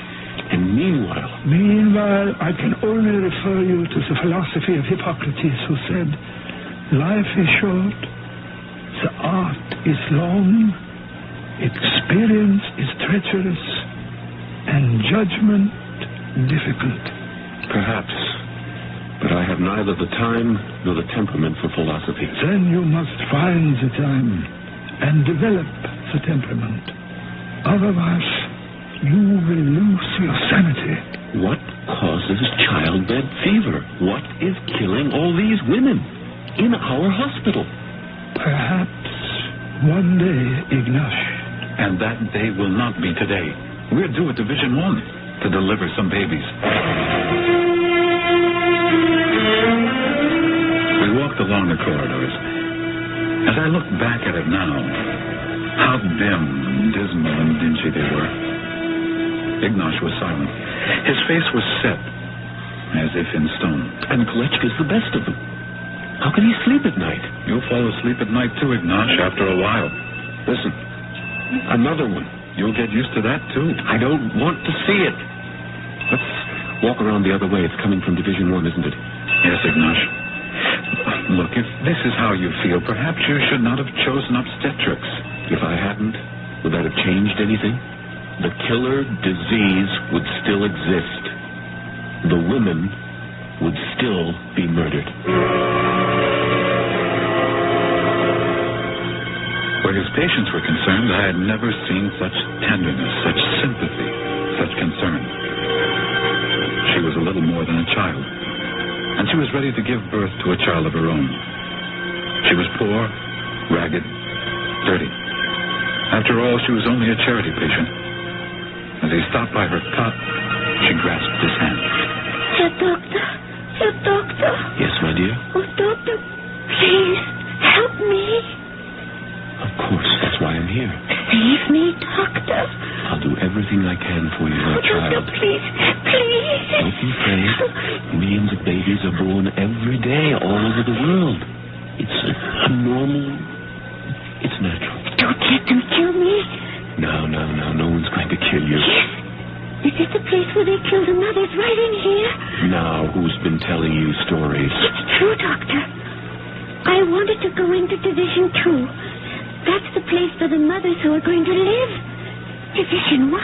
And meanwhile? Meanwhile, I can only refer you to the philosophy of Hippocrates, who said, life is short, the art is long, experience is treacherous, and judgment difficult. Perhaps. But I have neither the time nor the temperament for philosophy. Then you must find the time and develop the temperament. Otherwise, you will lose your sanity. What causes childbed fever? What is killing all these women in our hospital? Perhaps one day, Ignash. And that day will not be today. We're due at Division 1 to deliver some babies. We walked along the corridors. As I look back at it now, how dim and dismal and dingy they were. Ignash was silent. His face was set, as if in stone. And Kolechka's the best of them. How can he sleep at night? You'll fall asleep at night too, Ignash, after a while. Listen, another one. You'll get used to that, too. I don't want to see it. Let's walk around the other way. It's coming from Division 1, isn't it? Yes, Ignash. Look, if this is how you feel, perhaps you should not have chosen obstetrics. If I hadn't, would that have changed anything? The killer disease would still exist. The women would still be murdered. Where his patients were concerned, I had never seen such tenderness, such sympathy, such concern. She was a little more than a child, and she was ready to give birth to a child of her own. She was poor, ragged, dirty. After all, she was only a charity patient. As he stopped by her cot, she grasped his hand. Herr Doctor. Herr Doctor. Yes, my dear? Oh, Doctor, please, help me. Of course, that's why I'm here. Save me, Doctor. I'll do everything I can for you, my child. Doctor, please, please. Don't be afraid. Millions of babies are born every day all over the world. It's a normal... It's natural. Don't let them kill me. No. No one's going to kill you. Yes. Is this the place where they kill the mothers right in here? Now, who's been telling you stories? It's true, Doctor. I wanted to go into Division 2. That's the place for the mothers who are going to live. Division 1.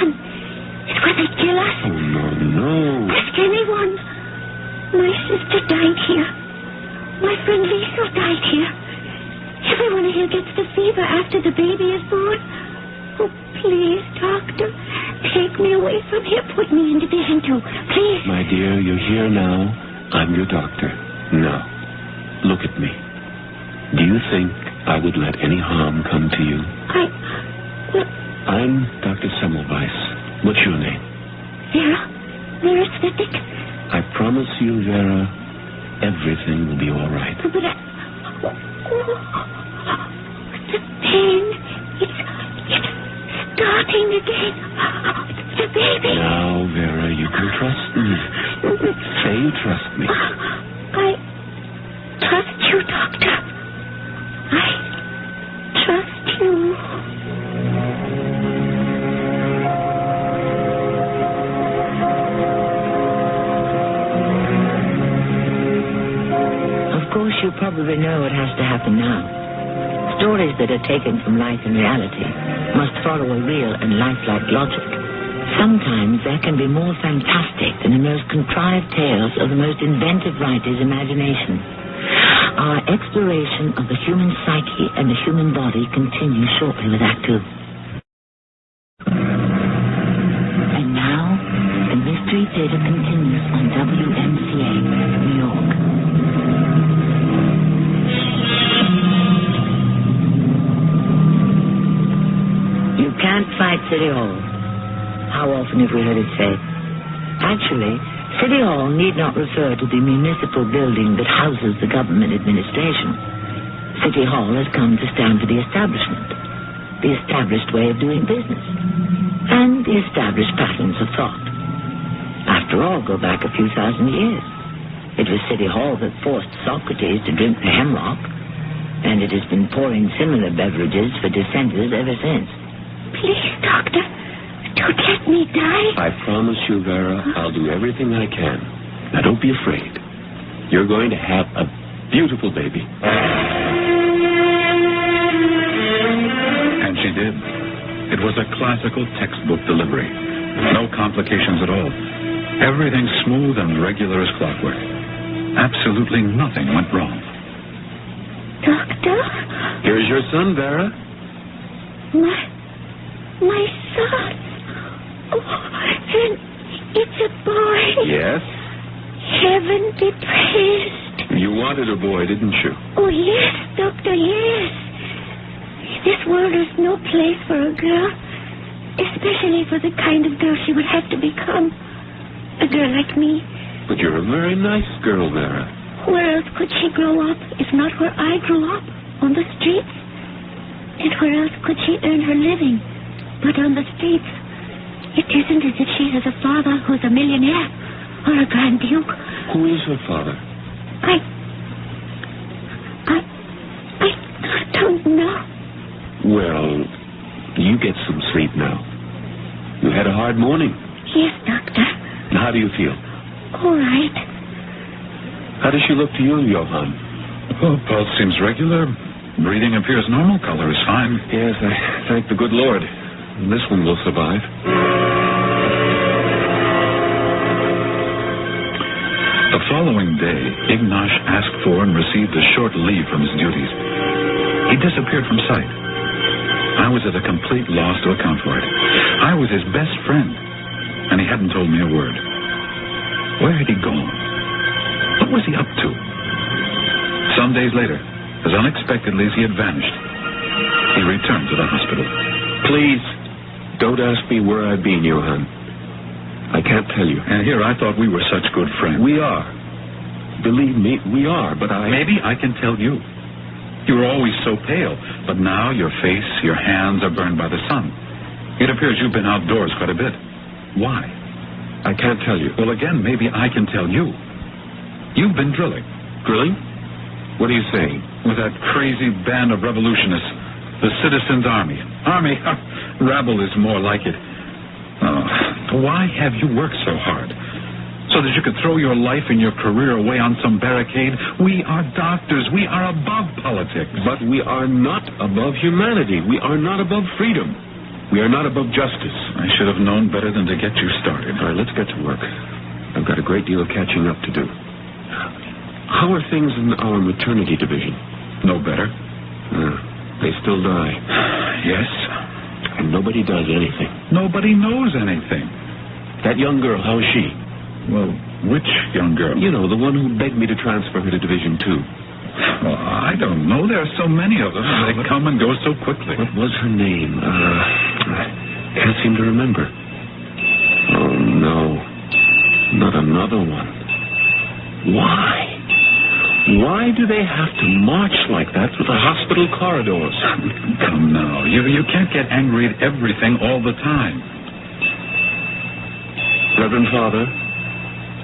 It's where they kill us. Oh, no. Ask anyone. My sister died here. My friend Liesel died here. Everyone here gets the fever after the baby is born. Oh, please, Doctor, take me away from here. Put me in Division 2, please. My dear, you're here now. I'm your doctor. Now, look at me. Do you think I would let any harm come to you? I'm Dr. Semmelweis. What's your name? Vera Svetic. I promise you, Vera, everything will be all right. But the pain, it's starting again. The baby. Now, Vera, you can trust me. Say you trust me. I trust you, Doctor. I trust you. Of course, you probably know what has to happen now. Stories that are taken from life and reality must follow a real and lifelike logic. Sometimes there can be more fantastic than the most contrived tales of the most inventive writer's imagination. Our exploration of the human psyche and the human body continues shortly with Act 2. And now, the Mystery Theater continues on WMCA, New York. City Hall. How often have we heard it said? Actually, City Hall need not refer to the municipal building that houses the government administration. City Hall has come to stand for the establishment, the established way of doing business, and the established patterns of thought. After all, go back a few thousand years. It was City Hall that forced Socrates to drink the hemlock, and it has been pouring similar beverages for dissenters ever since. Please, Doctor, don't let me die. I promise you, Vera, I'll do everything I can. Now, don't be afraid. You're going to have a beautiful baby. And she did. It was a classical textbook delivery. No complications at all. Everything smooth and regular as clockwork. Absolutely nothing went wrong. Doctor? Here's your son, Vera. My son. Oh, and it's a boy. Yes? Heaven be praised. You wanted a boy, didn't you? Oh, yes, Doctor, yes. This world is no place for a girl, especially for the kind of girl she would have to become. A girl like me. But you're a very nice girl, Vera. Where else could she grow up, if not where I grew up, on the streets? And where else could she earn her living, but on the streets? It isn't as if she has a father who's a millionaire or a Grand Duke. Who is her father? I don't know. Well, you get some sleep now. You had a hard morning. Yes, Doctor. How do you feel? All right. How does she look to you, Johann? Well, pulse seems regular. Breathing appears normal. Color is fine. Yes, I thank the good Lord. This one will survive. The following day, Ignash asked for and received a short leave from his duties. He disappeared from sight. I was at a complete loss to account for it. I was his best friend, and he hadn't told me a word. Where had he gone? What was he up to? Some days later, as unexpectedly as he had vanished, he returned to the hospital. Please, don't ask me where I've been, Johann. I can't tell you. And here I thought we were such good friends. We are. Believe me, we are, but Maybe I can tell you. You were always so pale, but now your face, your hands are burned by the sun. It appears you've been outdoors quite a bit. Why? I can't tell you. Well, again, maybe I can tell you. You've been drilling. Drilling? What are you saying? With that crazy band of revolutionists, the Citizens' Army. Army? Rabble is more like it. Oh, why have you worked so hard? So that you could throw your life and your career away on some barricade? We are doctors. We are above politics. But we are not above humanity. We are not above freedom. We are not above justice. I should have known better than to get you started. All right, let's get to work. I've got a great deal of catching up to do. How are things in our maternity division? No better. They still die. Yes. And nobody does anything. Nobody knows anything. That young girl, how is she? Well, which young girl? You know, the one who begged me to transfer her to Division 2. Well, I don't know. There are so many of them. They come and go so quickly. What was her name? I can't seem to remember. Oh, no. Not another one. Why? Why do they have to march like that through the hospital corridors? Come now. You can't get angry at everything all the time. Reverend Father,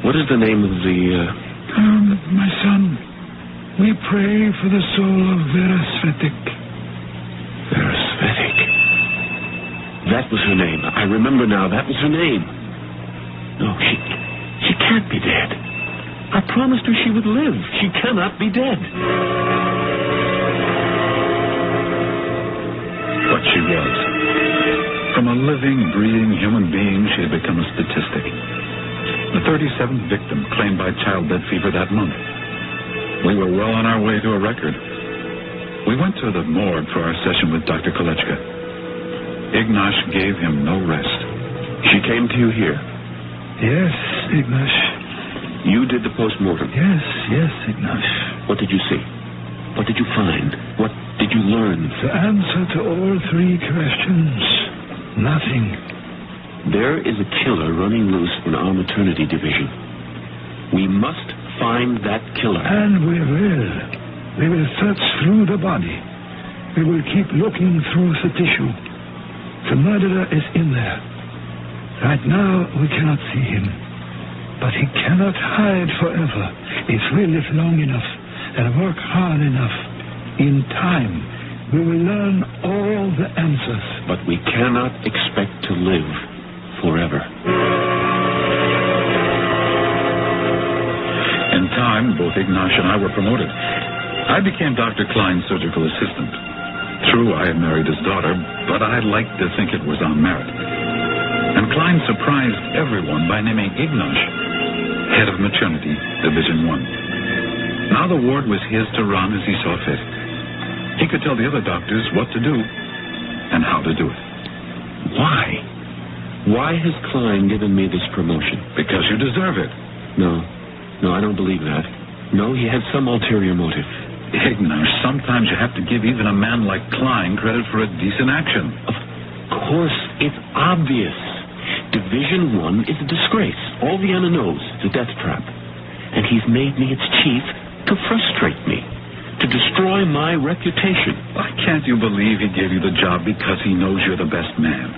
what is the name of the... My son, we pray for the soul of Vera Svetic. Vera Svetic. That was her name. I remember now. That was her name. No, she can't be dead. I promised her she would live. She cannot be dead. But she was. From a living, breathing human being, she had become a statistic. The 37th victim claimed by childbed fever that month. We were well on our way to a record. We went to the morgue for our session with Dr. Kolechka. Ignash gave him no rest. She came to you here? Yes, Ignash. You did the postmortem? Yes, Ignash. What did you see? What did you find? What did you learn? The answer to all three questions. Nothing. There is a killer running loose in our maternity division. We must find that killer. And we will. We will search through the body. We will keep looking through the tissue. The murderer is in there. Right now, we cannot see him. But he cannot hide forever. If we live long enough and work hard enough, in time, we will learn all the answers. But we cannot expect to live forever. In time, both Ignash and I were promoted. I became Dr. Klein's surgical assistant. True, I had married his daughter, but I liked to think it was on merit. And Klein surprised everyone by naming Ignash head of maternity, Division 1. Now the ward was his to run as he saw fit. He could tell the other doctors what to do and how to do it. Why? Why has Klein given me this promotion? Because you deserve it. No, I don't believe that. No, he has some ulterior motive. Ignash, sometimes you have to give even a man like Klein credit for a decent action. Of course, it's obvious. Division 1 is a disgrace. All Vienna knows it's a death trap. And he's made me its chief to frustrate me, to destroy my reputation. Why can't you believe he gave you the job because he knows you're the best man?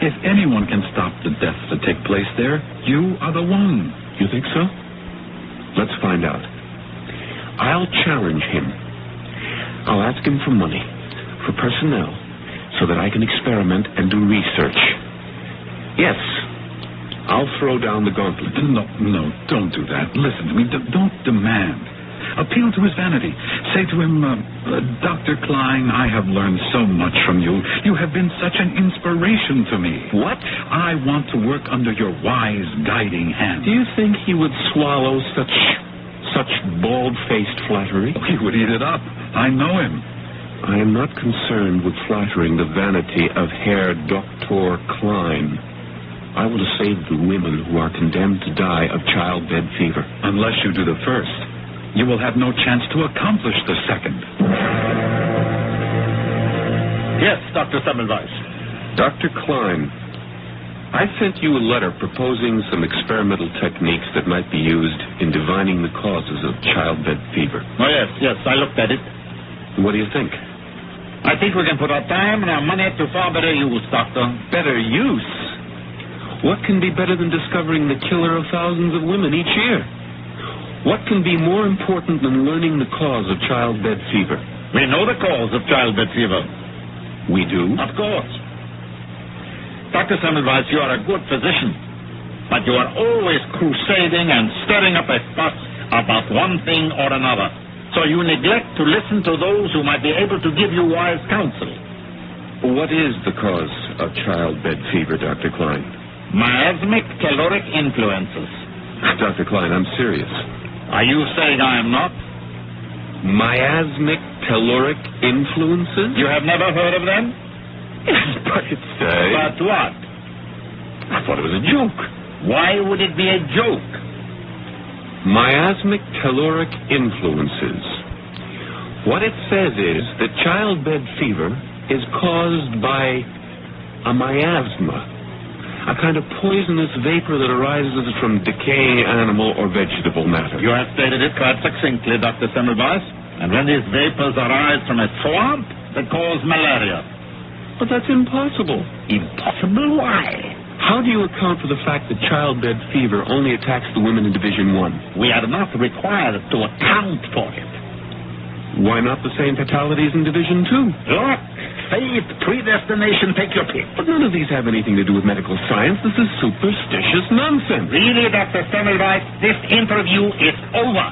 If anyone can stop the deaths that take place there, you are the one. You think so? Let's find out. I'll challenge him. I'll ask him for money, for personnel, so that I can experiment and do research. Yes, I'll throw down the gauntlet. No, don't do that. Listen to me. Don't demand. Appeal to his vanity. Say to him, Dr. Klein, I have learned so much from you. You have been such an inspiration to me. What? I want to work under your wise, guiding hand. Do you think he would swallow such bald-faced flattery? He would eat it up. I know him. I am not concerned with flattering the vanity of Herr Dr. Klein. I want to save the women who are condemned to die of childbed fever. Unless you do the first, you will have no chance to accomplish the second. Yes, Dr. Semmelweis. Dr. Klein, I sent you a letter proposing some experimental techniques that might be used in divining the causes of childbed fever. Oh, yes, I looked at it. What do you think? I think we can put our time and our money to far better use, Doctor. Better use? What can be better than discovering the killer of thousands of women each year? What can be more important than learning the cause of childbed fever? We know the cause of childbed fever. We do? Of course. Dr. Semmelweis, you are a good physician, but you are always crusading and stirring up a fuss about one thing or another. So you neglect to listen to those who might be able to give you wise counsel. What is the cause of childbed fever, Dr. Klein? Miasmic caloric influences. Dr. Klein, I'm serious. Are you saying I am not? Miasmic caloric influences? You have never heard of them? Yes, but it's But what? I thought it was a joke. Why would it be a joke? Miasmic caloric influences. What it says is that childbed fever is caused by a miasma, a kind of poisonous vapor that arises from decaying animal or vegetable matter. You have stated it quite succinctly, Dr. Semmelweis. And when these vapors arise from a swamp, they cause malaria. But that's impossible. Impossible? Why? How do you account for the fact that childbed fever only attacks the women in Division 1? We are not required to account for it. Why not the same fatalities in Division 2? Look, faith, predestination, take your pick. But none of these have anything to do with medical science. This is superstitious nonsense. Really, Dr. Semmelweis, this interview is over.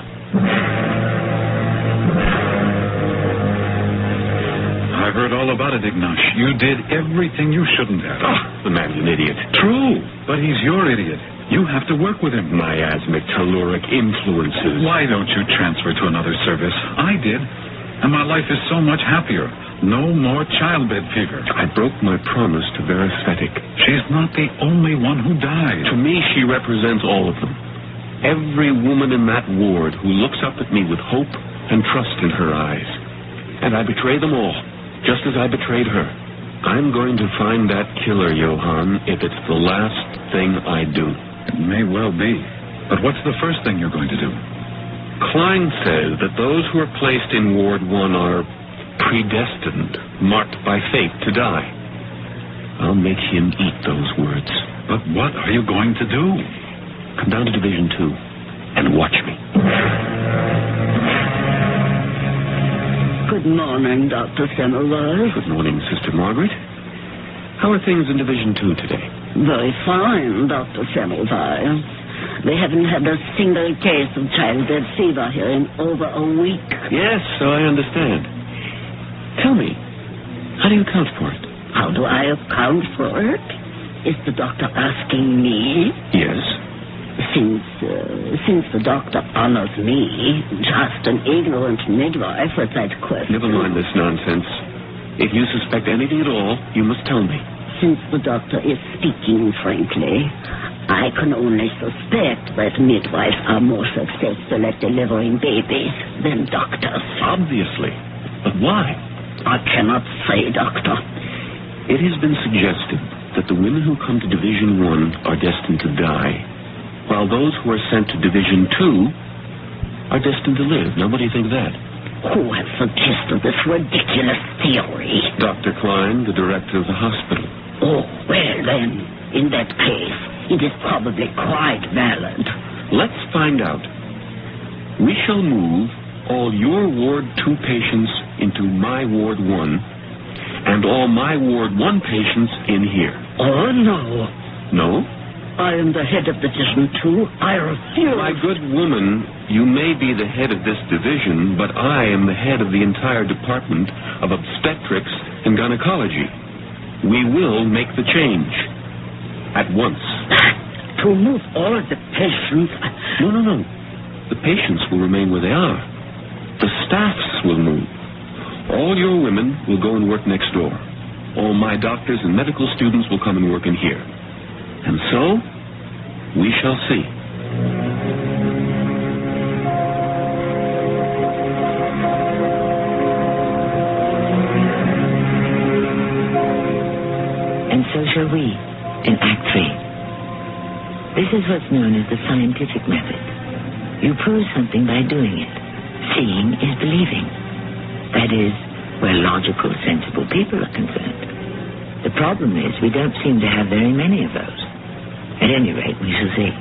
I've heard all about it, Ignash. You did everything you shouldn't have. The man's an idiot. True, but he's your idiot. You have to work with him. Miasmic caloric influences. Why don't you transfer to another service? I did, and my life is so much happier. No more childbed fever. I broke my promise to Vera Svetic. She's not the only one who died. To me, she represents all of them. Every woman in that ward who looks up at me with hope and trust in her eyes. And I betray them all, just as I betrayed her. I'm going to find that killer, Johann, if it's the last thing I do. It may well be. But what's the first thing you're going to do? Klein says that those who are placed in Ward 1 are predestined, marked by fate to die. I'll make him eat those words. But what are you going to do? Come down to Division 2 and watch me. Good morning, Dr. Semmelweis. Good morning, Sister Margaret. How are things in Division 2 today? Very fine, Dr. Semmelweis. We haven't had a single case of childbed fever here in over a week. Yes, so I understand. Tell me, how do you account for it? How do I account for it? Is the doctor asking me? Yes. Since the doctor honors me, just an ignorant midwife with that question. Never mind this nonsense. If you suspect anything at all, you must tell me. Since the doctor is speaking frankly, I can only suspect that midwives are more successful at delivering babies than doctors. Obviously. But why? I cannot say, Doctor. It has been suggested that the women who come to Division 1 are destined to die, while those who are sent to Division 2 are destined to live. Now, what do you think of that? Who has suggested this ridiculous theory? Dr. Klein, the director of the hospital. Oh, well then, in that case, it is probably quite valid. Let's find out. We shall move all your Ward 2 patients into my Ward 1, and all my Ward 1 patients in here. Oh, no. No? I am the head of Division 2. I refuse. My good woman, you may be the head of this division, but I am the head of the entire department of obstetrics and gynecology. We will make the change. At once. To move all the patients? No. The patients will remain where they are. The staffs will move. All your women will go and work next door. All my doctors and medical students will come and work in here. And so, we shall see. And so shall we, in Act 3. This is what's known as the scientific method. You prove something by doing it. Seeing is believing. That is, where logical, sensible people are concerned. The problem is we don't seem to have very many of those. At any rate, we shall see.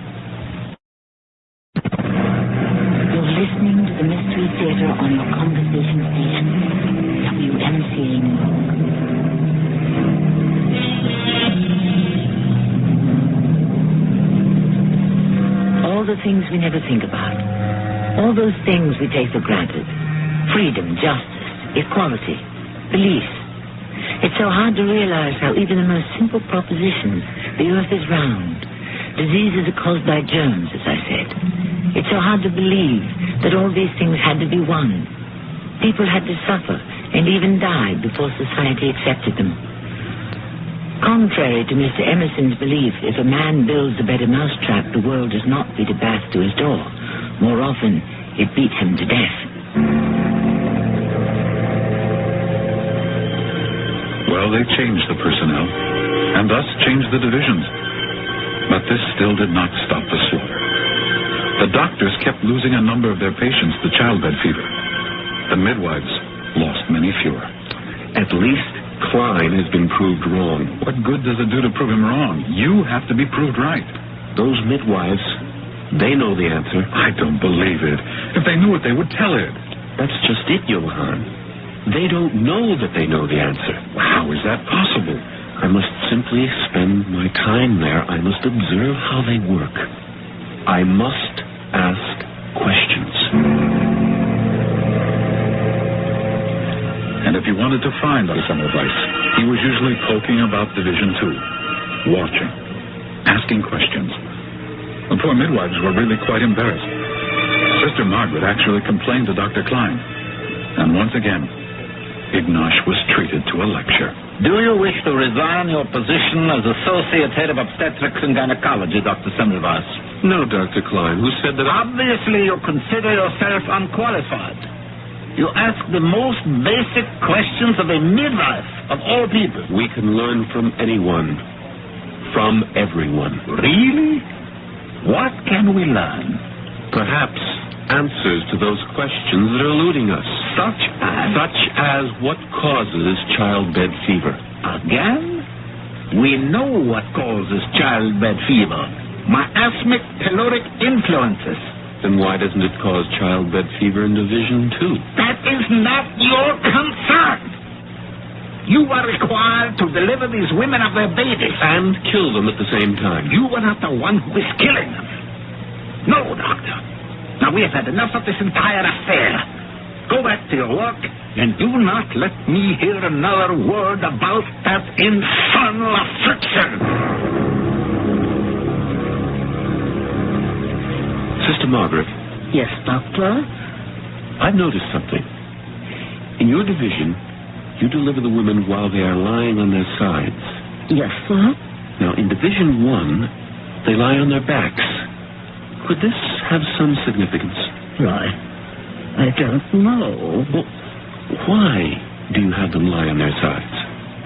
You're listening to the Mystery Theater on your conversation station, WMCA New York. All the things we never think about. All those things we take for granted. Freedom, justice, equality, belief. It's so hard to realize how even the most simple propositions, the earth is round, diseases are caused by germs, as I said. It's so hard to believe that all these things had to be won. People had to suffer and even die before society accepted them. Contrary to Mr. Emerson's belief, if a man builds a better mousetrap, the world does not beat a bath to his door. More often, it beats him to death. Well, they changed the personnel, and thus changed the divisions. But this still did not stop the slaughter. The doctors kept losing a number of their patients to childbed fever. The midwives lost many fewer. At least Klein has been proved wrong. What good does it do to prove him wrong? You have to be proved right. Those midwives, they know the answer. I don't believe it. If they knew it, they would tell it. That's just it, Johann. They don't know that they know the answer. How is that possible? I must simply spend my time there. I must observe how they work. I must ask questions. And if you wanted to find some advice, he was usually poking about Division 2, watching, asking questions. The poor midwives were really quite embarrassed. Sister Margaret actually complained to Dr. Klein. And once again, Ignash was treated to a lecture. Do you wish to resign your position as Associate Head of Obstetrics and Gynecology, Dr. Semmelweis? No, Dr. Klein. Who said that? Obviously, you consider yourself unqualified. You ask the most basic questions of a midwife, of all people. We can learn from anyone, from everyone. Really? What can we learn? Perhaps answers to those questions that are eluding us. Such as what causes childbed fever. Again? We know what causes childbed fever. Miasmic caloric influences. Then why doesn't it cause childbed fever in Division 2? That is not your concern. You were required to deliver these women of their babies. And kill them at the same time. You were not the one who was killing them. No, Doctor. Now, we have had enough of this entire affair. Go back to your work, and do not let me hear another word about that infernal affliction. Sister Margaret. Yes, Doctor? I've noticed something. In your division, you deliver the women while they are lying on their sides. Yes, sir. Now, in Division 1, they lie on their backs. Could this have some significance? I don't know. Well, why do you have them lie on their sides?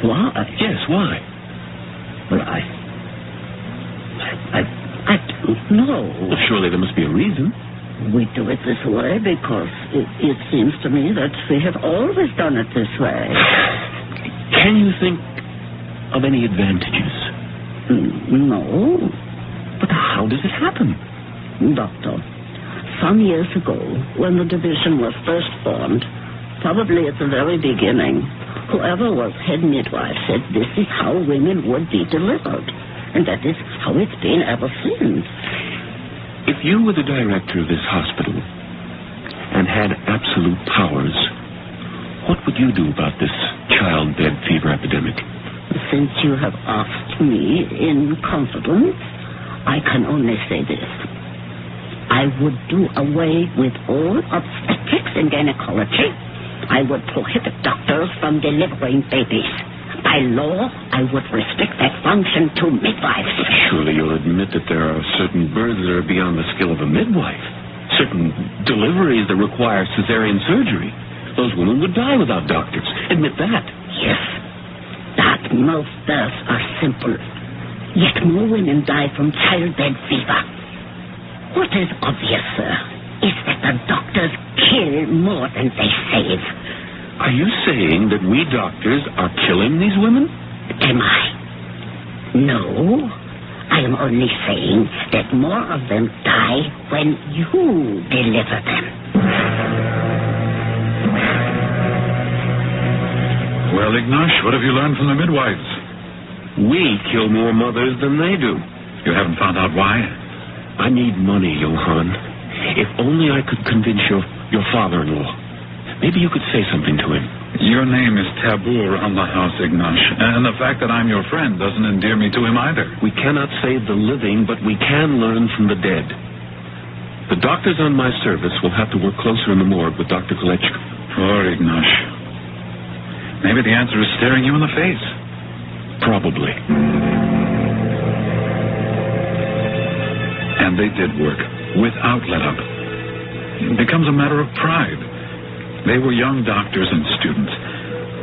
Why? Yes, why? Well, I don't know. Well, surely there must be a reason. We do it this way because it seems to me that we have always done it this way. Can you think of any advantages? No. But how does it happen? Doctor, some years ago, when the division was first formed, probably at the very beginning, whoever was head midwife said this is how women would be delivered. And that is how it's been ever since. If you were the director of this hospital and had absolute powers, what would you do about this childbed fever epidemic? Since you have asked me in confidence, I can only say this. I would do away with all obstetrics and gynecology. I would prohibit doctors from delivering babies. By law, I would restrict that function to midwives. Surely you'll admit that there are certain births that are beyond the skill of a midwife. Certain deliveries that require cesarean surgery. Those women would die without doctors. Admit that. Yes. That most births are simple. Yet more women die from childbed fever. What is obvious, sir, is that the doctors kill more than they save. Are you saying that we doctors are killing these women? Am I? No. I am only saying that more of them die when you deliver them. Well, Ignash, what have you learned from the midwives? We kill more mothers than they do. You haven't found out why? I need money, Johann. If only I could convince your father-in-law. Maybe you could say something to him. Your name is taboo around the house, Ignash. And the fact that I'm your friend doesn't endear me to him either. We cannot save the living, but we can learn from the dead. The doctors on my service will have to work closer in the morgue with Dr. Kolechka. Poor Ignash. Maybe the answer is staring you in the face. Probably. And they did work, without let-up. It becomes a matter of pride. They were young doctors and students,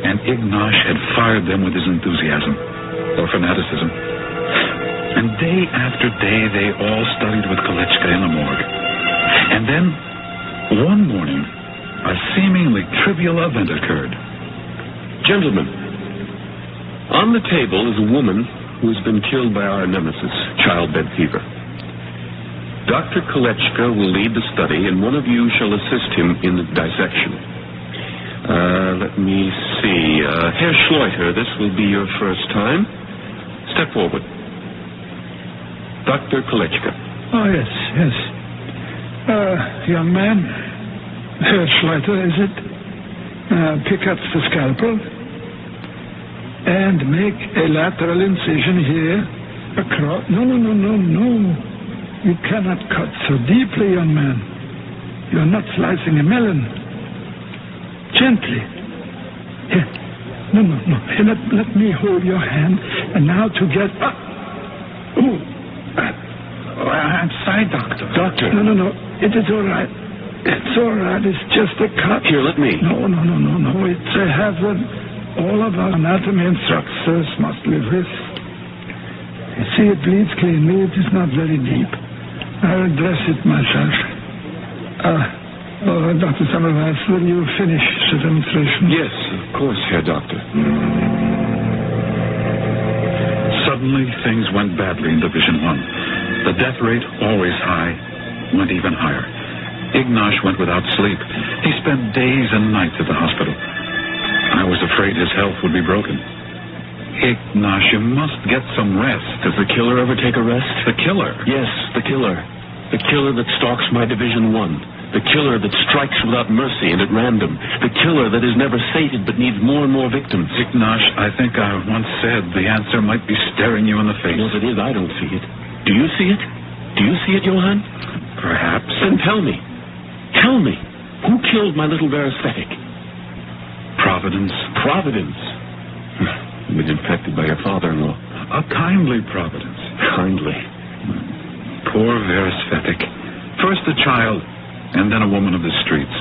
and Ignash had fired them with his enthusiasm, or fanaticism. And day after day, they all studied with Kolechka in the morgue. And then, one morning, a seemingly trivial event occurred. Gentlemen, on the table is a woman who has been killed by our nemesis, childbed fever. Dr. Kolechka will lead the study, and one of you shall assist him in the dissection. Let me see. Herr Schleuter, this will be your first time. Step forward. Dr. Kolechka. Oh, yes. Young man, Herr Schleuter, is it? Pick up the scalpel and make a lateral incision here across. No. You cannot cut so deeply, young man. You're not slicing a melon. Gently. Here. No. Here, let me hold your hand. And now to get up. I'm sorry, Doctor. Doctor. No. It is all right. It's all right. It's just a cut. Here, let me. No. It's I have all of our anatomy instructors must live with. You see, it bleeds cleanly. It is not very deep. I'll dress it myself. Dr. Semmelweis, will you finish the demonstration? Yes, of course, Herr Doctor. Suddenly, things went badly in Division 1. The death rate, always high, went even higher. Ignash went without sleep. He spent days and nights at the hospital. I was afraid his health would be broken. Ignash, you must get some rest. Does the killer ever take a rest? The killer? Yes, the killer. The killer that stalks my Division 1. The killer that strikes without mercy and at random. The killer that is never sated but needs more and more victims. Ignash, I think I once said the answer might be staring you in the face. Well, if it is, I don't see it. Do you see it? Do you see it, Johann? Perhaps. Then tell me. Tell me. Who killed my little Veresthetic? Providence. Providence? You've been infected by your father-in-law. A kindly Providence. Kindly. Poor Veresthetic. First a child, and then a woman of the streets.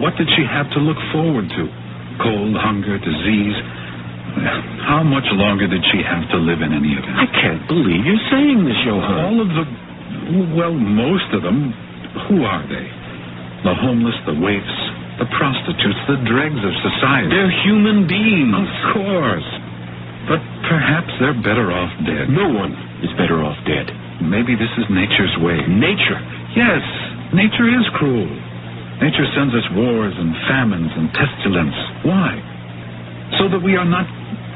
What did she have to look forward to? Cold, hunger, disease. How much longer did she have to live in any event? I can't believe you're saying this, Johann. All of the... Well, most of them. Who are they? The homeless, the waifs, the prostitutes, the dregs of society. They're human beings. Of course. But perhaps they're better off dead. No one is better off dead. Maybe this is nature's way. Nature? Yes, nature is cruel. Nature sends us wars and famines and pestilence. Why? So that we are not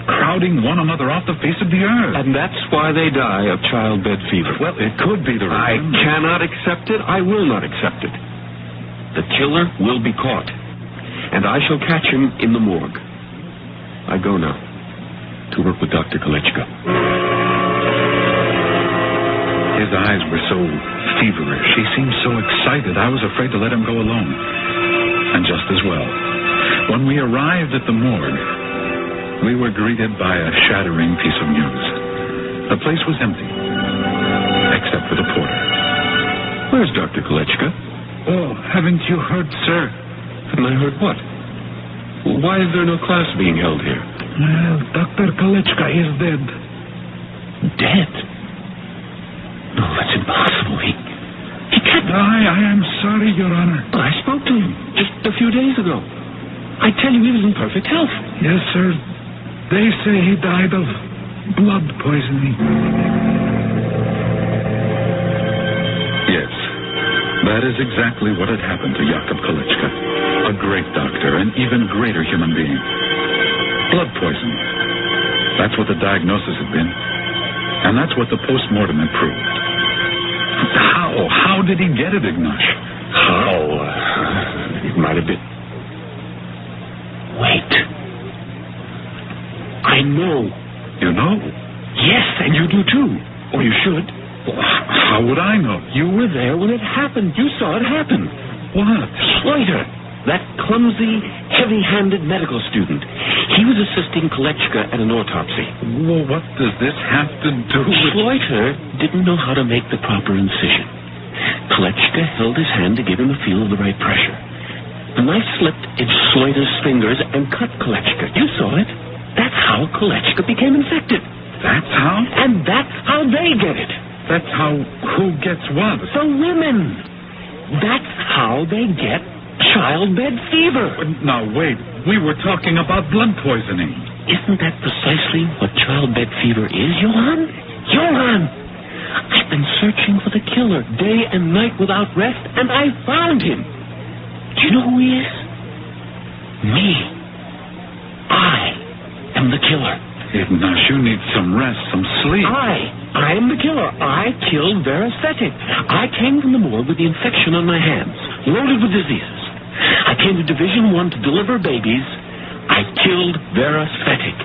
crowding one another off the face of the earth. And that's why they die of childbed fever. Well, it could be the reason. I cannot accept it. I will not accept it. The killer will be caught, and I shall catch him in the morgue. I go now to work with Dr. Kolechka. His eyes were so feverish. He seemed so excited. I was afraid to let him go alone. And just as well. When we arrived at the morgue, we were greeted by a shattering piece of news. The place was empty, except for the porter. Where's Dr. Kolechka? Oh, haven't you heard, sir? Haven't I heard what? Why is there no class being held here? Well, Dr. Kolechka is dead. Dead? No, that's impossible. He can't... I am sorry, Your Honor. But I spoke to him just a few days ago. I tell you, he was in perfect health. Yes, sir. They say he died of blood poisoning. Yes, that is exactly what had happened to Jakob Kolechka. A great doctor, an even greater human being. Blood poisoning. That's what the diagnosis had been. And that's what the post-mortem had proved. How did he get it, Ignash? How? It might have been... Wait. I know. You know? Yes, and you do too. Or you should. Well, how would I know? You were there when it happened. You saw it happen. What? Slater, that clumsy, heavy-handed medical student. He was assisting Kolechka at an autopsy. Well, what does this have to do with... Slater didn't know how to make the proper incision. Kolechka held his hand to give him a feel of the right pressure. The knife slipped in Slater's fingers and cut Kolechka. You saw it. That's how Kolechka became infected. That's how? And that's how they get it. That's how... Who gets what? The women. That's how they get childbed fever. Now, wait. We were talking about blood poisoning. Isn't that precisely what childbed fever is, Johann? Johann! I've been searching for the killer day and night without rest, and I found him. Do you know who he is? Me. I am the killer. Ignash, you need some rest, some sleep. I am the killer. I killed Veresthetic. I came from the morgue with the infection on my hands, loaded with diseases. I came to Division 1 to deliver babies. I killed Veresthetic.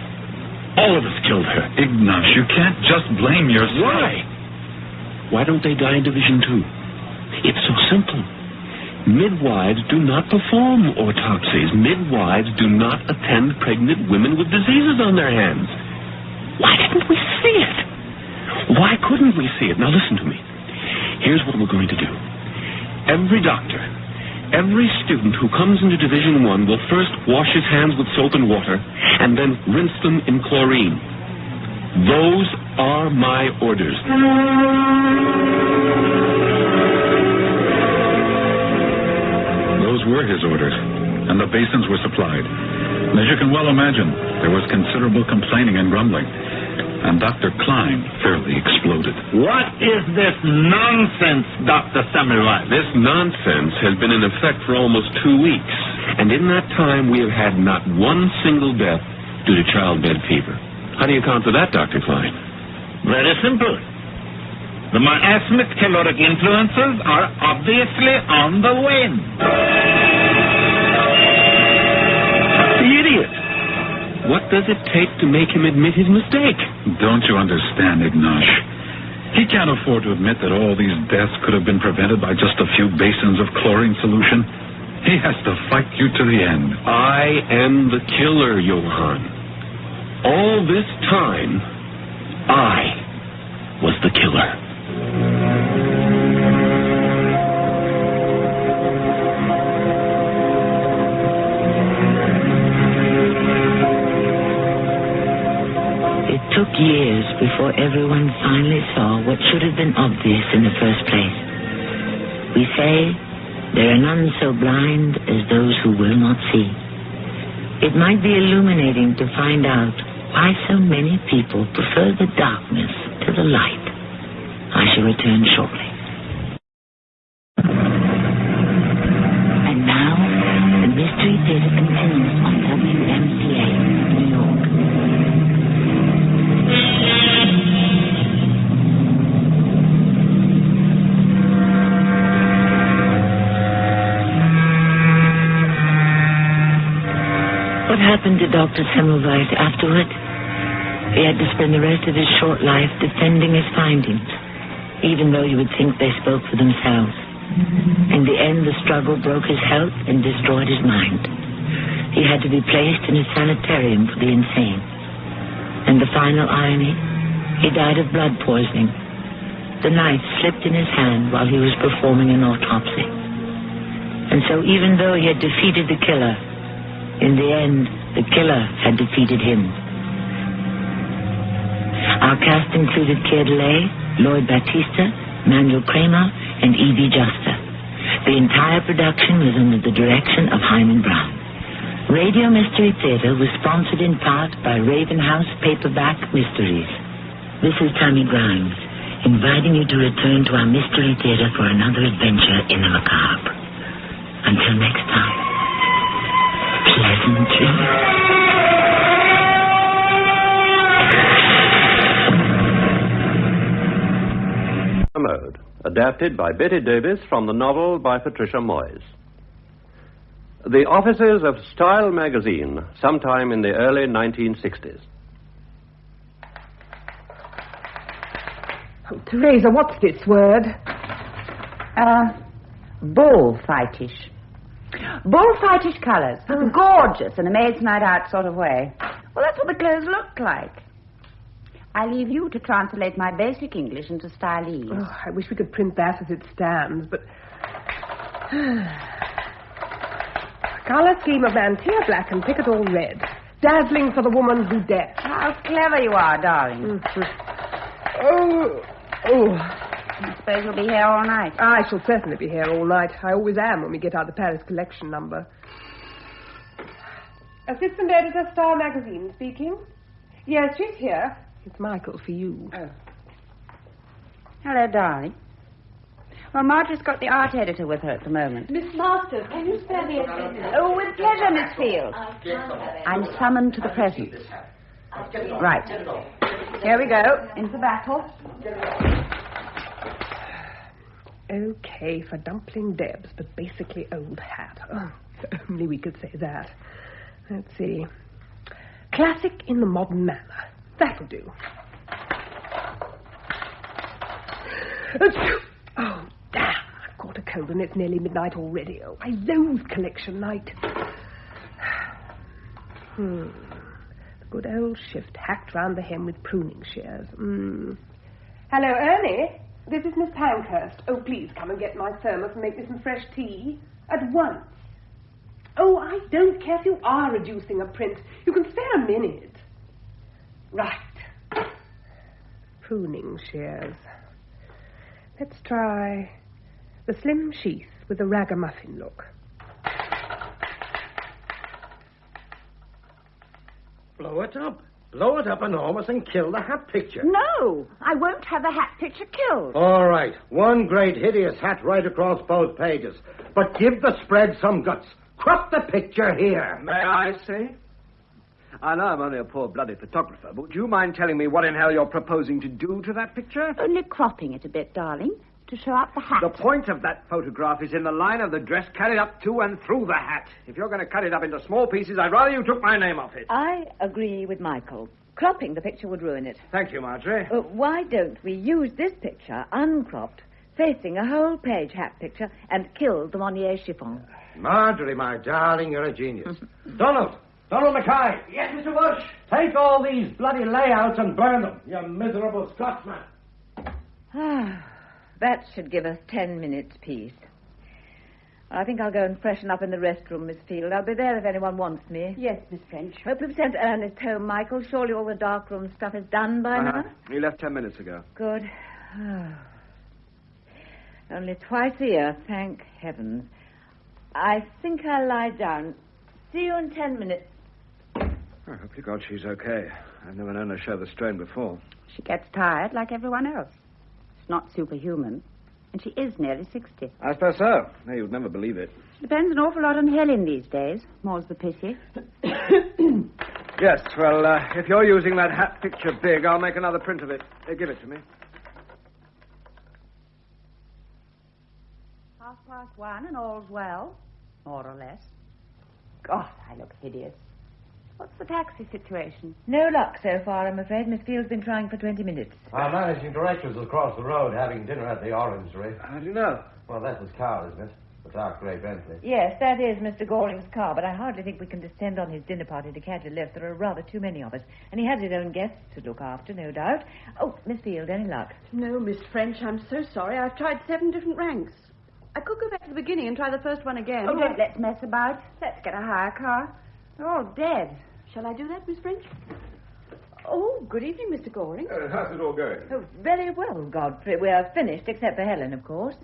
All of us killed her. Ignash, you can't just blame yourself. Why? Why don't they die in Division 2? It's so simple. Midwives do not perform autopsies. Midwives do not attend pregnant women with diseases on their hands. Why didn't we see it? Why couldn't we see it? Now listen to me. Here's what we're going to do. Every doctor, every student who comes into Division 1 will first wash his hands with soap and water and then rinse them in chlorine. Those are my orders. Those were his orders, and the basins were supplied. And as you can well imagine, there was considerable complaining and grumbling, and Dr. Klein fairly exploded. What is this nonsense, Dr. Semmelweis? This nonsense has been in effect for almost 2 weeks, and in that time we have had not one single death due to childbed fever. How do you account for that, Dr. Klein? Very simple. The miasmic caloric influences are obviously on the wane. The idiot! What does it take to make him admit his mistake? Don't you understand, Ignash? He can't afford to admit that all these deaths could have been prevented by just a few basins of chlorine solution. He has to fight you to the end. I am the killer, Johann. All this time, I was the killer. It took years before everyone finally saw what should have been obvious in the first place. We say there are none so blind as those who will not see. It might be illuminating to find out why so many people prefer the darkness to the light. I shall return shortly. And now, the Mystery Theater continues on WMCA, New York. What happened to Dr. Semmelweis afterward? He had to spend the rest of his short life defending his findings, even though you would think they spoke for themselves. In the end, the struggle broke his health and destroyed his mind. He had to be placed in a sanitarium for the insane. And the final irony, he died of blood poisoning. The knife slipped in his hand while he was performing an autopsy. And so even though he had defeated the killer, in the end, the killer had defeated him. Our cast included Keir Delay, Lloyd Battista, Manuel Kramer, and Evie Juster. The entire production was under the direction of Hyman Brown. Radio Mystery Theater was sponsored in part by Raven House Paperback Mysteries. This is Tammy Grimes, inviting you to return to our Mystery Theater for another adventure in the macabre. Until next time, pleasant dreams. Mode, adapted by Betty Davis from the novel by Patricia Moyes. The offices of Style magazine, sometime in the early 1960s. Oh, Teresa, what's this word? Bullfightish. Bullfightish colours. Gorgeous in a maid's night out sort of way. Well, that's what the clothes look like. I leave you to translate my basic English into stylese. Oh, I wish we could print that as it stands, but... Colour scheme of Mantia black and picket all red. Dazzling for the woman who dares. How clever you are, darling. I suppose you'll be here all night. I shall certainly be here all night. I always am when we get out the Paris collection number. Assistant Editor, Star Magazine, speaking. Yes, she's here. It's Michael for you. Oh. Hello, darling. Well, Marjorie's got the art editor with her at the moment. Miss Masters, can you spare me a minute? Oh, with pleasure, Miss Field. I'm summoned to the presence. Right. Here we go. Into battle. Okay for Dumpling Debs, but basically old hat. Oh, if only we could say that. Let's see. Classic in the modern manner. That'll do. Oh, damn. I've caught a cold and it's nearly midnight already. Oh, I loathe collection night. The good old shift hacked round the hem with pruning shears. Hello, Ernie. This is Miss Pankhurst. Oh, please come and get my thermos and make me some fresh tea. At once. Oh, I don't care if you are reducing a print. You can spare a minute. Right. Pruning shears. Let's try the slim sheath with the ragamuffin look. Blow it up. Blow it up enormous and kill the hat picture. No, I won't have the hat picture killed. All right. One great hideous hat right across both pages. But give the spread some guts. Crop the picture here. May I say? I know I'm only a poor bloody photographer, but would you mind telling me what in hell you're proposing to do to that picture? Only cropping it a bit, darling, to show up the hat. The point of that photograph is in the line of the dress carried up to and through the hat. If you're going to cut it up into small pieces, I'd rather you took my name off it. I agree with Michael. Cropping the picture would ruin it. Thank you, Marjorie. Why don't we use this picture, uncropped, facing a whole page hat picture, and kill the Monnier chiffon? Marjorie, my darling, you're a genius. Donald Mackay. Yes, Mr. Bush. Take all these bloody layouts and burn them, you miserable Scotsman. That should give us 10 minutes peace. I think I'll go and freshen up in the restroom, Miss Field. I'll be there if anyone wants me. Yes, Miss French. Hope you've sent Ernest home, Michael. Surely all the darkroom stuff is done by now? He left 10 minutes ago. Good. Only twice a year, thank heavens. I think I'll lie down. See you in 10 minutes. I hope to God she's okay. I've never known her show the strain before. She gets tired like everyone else. It's not superhuman. And she is nearly 60. I suppose so. No, you'd never believe it. Depends an awful lot on Helen these days. More's the pity. Yes, well, if you're using that hat picture big, I'll make another print of it. Give it to me. 1:30 and all's well. More or less. God, I look hideous. What's the taxi situation? No luck so far, I'm afraid. Miss Field's been trying for 20 minutes. Our managing director's across the road having dinner at the Orangery. How do you know? Well, that's his car, isn't it? The dark grey Bentley. Yes, that is Mr. Goring's car, but I hardly think we can descend on his dinner party to catch a lift. There are rather too many of us. And he has his own guests to look after, no doubt. Oh, Miss Field, any luck? No, Miss French, I'm so sorry. I've tried 7 different ranks. I could go back to the beginning and try the first one again. Oh, don't let's mess about. Let's get a hire car. They're all dead. Shall I do that, Miss French? Oh, good evening, Mr. Goring. How's it all going? Oh, very well, Godfrey. We are finished, except for Helen, of course.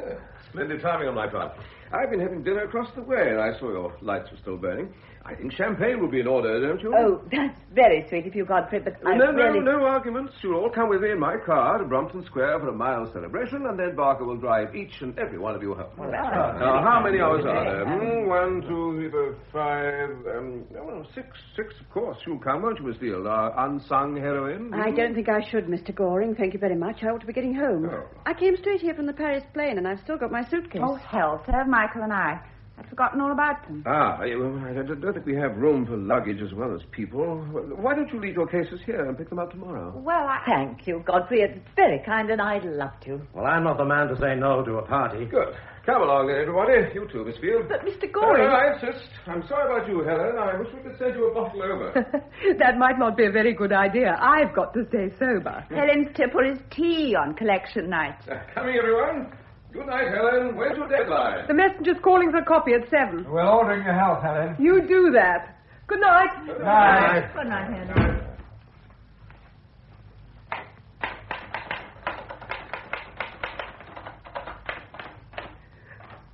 Splendid timing on my part. I've been having dinner across the way, and I saw your lights were still burning. I think champagne will be in order, don't you? Oh, that's very sweet of you, Godfrey, but No arguments. You'll all come with me in my car to Brompton Square for a mild celebration, and then Barker will drive each and every one of you home. Well, that's right. Now, how many hours are there? 1, 2, 3, 4, 5... 6, of course. You'll come, won't you, Miss Field? Our unsung heroine? I don't think I should, Mr. Goring. Thank you very much. I ought to be getting home. Oh. I came straight here from the Paris plane, and I've still got my suitcase. Oh, hell, sir, Michael and I. I'd forgotten all about them. I don't think we have room for luggage as well as people. Why don't you leave your cases here and pick them up tomorrow? Well, Thank you, Godfrey. It's very kind, and I'd love to. Well, I'm not the man to say no to a party. Good. Come along then, everybody. You too, Miss Field. But, Mr. Goring... I insist. I'm sorry about you, Helen. I wish we could send you a bottle over. That might not be a very good idea. I've got to stay sober. Helen's tipple is tea on collection night. Coming, everyone. Good night, Helen. Where's your deadline? The messenger's calling for a copy at 7. We're ordering your health, Helen. You do that. Good night. Good night. Good night, Helen.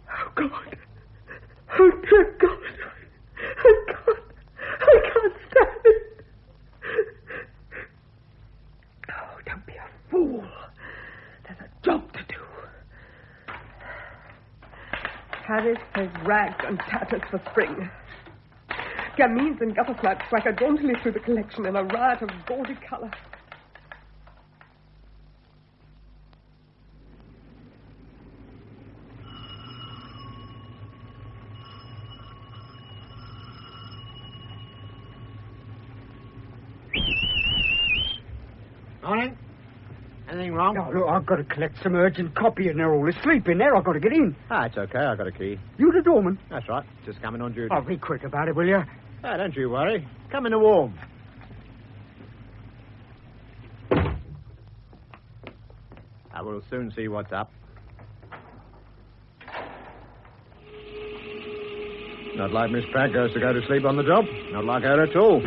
Oh, God. Oh, dear God. I can't stand it. Oh, don't be a fool. There's a job to do. Paris has rags and tatters for spring. Gamines and gutterflies swagger jauntily through the collection in a riot of gaudy colour. Morning. Anything wrong? Oh, look, I've got to collect some urgent copy, and they're all asleep in there. I've got to get in. It's okay. I've got a key. You the doorman? That's right. Just coming on duty. Oh, be quick about it, will you? Don't you worry. Come in the warm. I will soon see what's up. Not like Miss Pankhurst to go to sleep on the job. Not like her at all.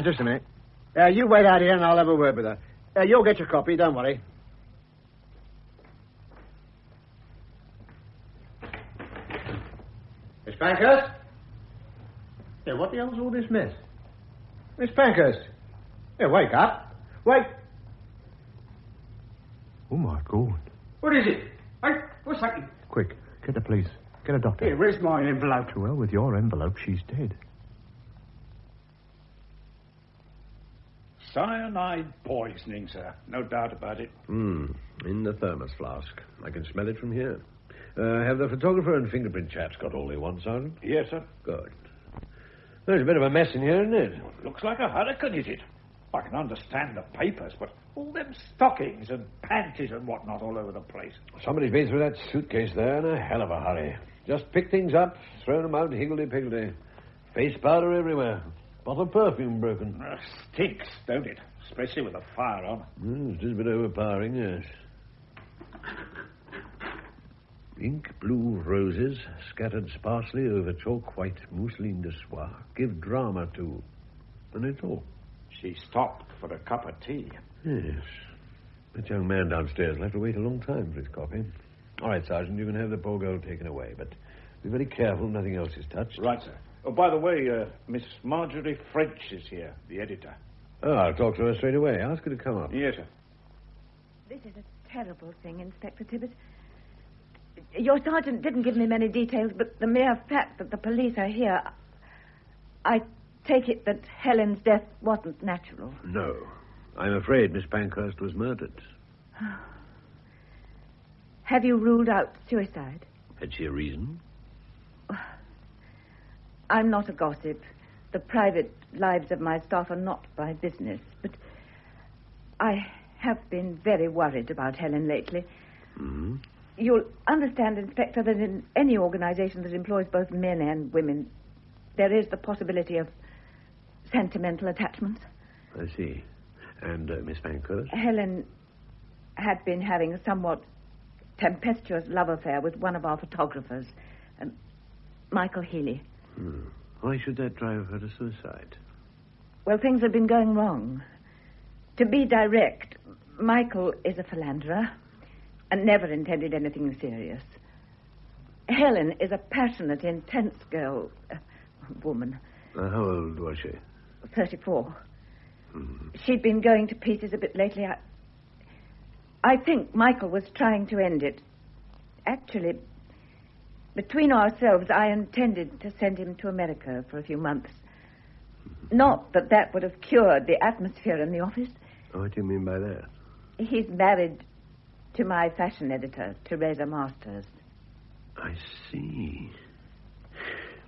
Just a minute. You wait out here and I'll have a word with her. You'll get your copy, don't worry. Miss Pankhurst? Yeah, what the hell's all this mess? Miss Pankhurst? Yeah, wake up. Wake. Oh, my God. What is it? Hey, what's happening? Quick, get the police. Get a doctor. Here, where's my envelope? Well, with your envelope, she's dead. Cyanide poisoning, sir. No doubt about it. In the thermos flask. I can smell it from here. Have the photographer and fingerprint chaps got all they want, Sergeant? Yes, sir. Good. There's a bit of a mess in here, isn't it? Looks like a hurricane, is it? I can understand the papers, but all them stockings and panties and whatnot all over the place. Somebody's been through that suitcase there in a hell of a hurry. Just picked things up, thrown them out higgledy-piggledy. Face powder everywhere. Bottle of perfume broken. Stinks, don't it? Especially with the fire on. It's just a bit overpowering, yes. Ink blue roses scattered sparsely over chalk white mousseline de soie give drama to... And it's all. She stopped for a cup of tea. Yes. That young man downstairs will have to wait a long time for his coffee. All right, Sergeant, you can have the poor girl taken away, but be very careful nothing else is touched. Right, sir. Oh, by the way, Miss Marjorie French is here, the editor. Oh, I'll talk to her straight away. Ask her to come up. Yes, sir. This is a terrible thing, Inspector Tibbet. Your sergeant didn't give me many details, but the mere fact that the police are here, I take it that Helen's death wasn't natural. No. I'm afraid Miss Pankhurst was murdered. Have you ruled out suicide? Had she a reason? I'm not a gossip. The private lives of my staff are not my business, but I have been very worried about Helen lately. Mm-hmm. You'll understand, Inspector, that in any organization that employs both men and women, there is the possibility of sentimental attachment. I see. And Miss Pankhurst? Helen had been having a somewhat tempestuous love affair with one of our photographers, Michael Healy. Why should that drive her to suicide? Well, things have been going wrong. To be direct, Michael is a philanderer and never intended anything serious. Helen is a passionate, intense girl, woman. How old was she? 34. She'd been going to pieces a bit lately. I think Michael was trying to end it. Actually, between ourselves, I intended to send him to America for a few months. Not that that would have cured the atmosphere in the office. What do you mean by that? He's married to my fashion editor, Teresa Masters. I see.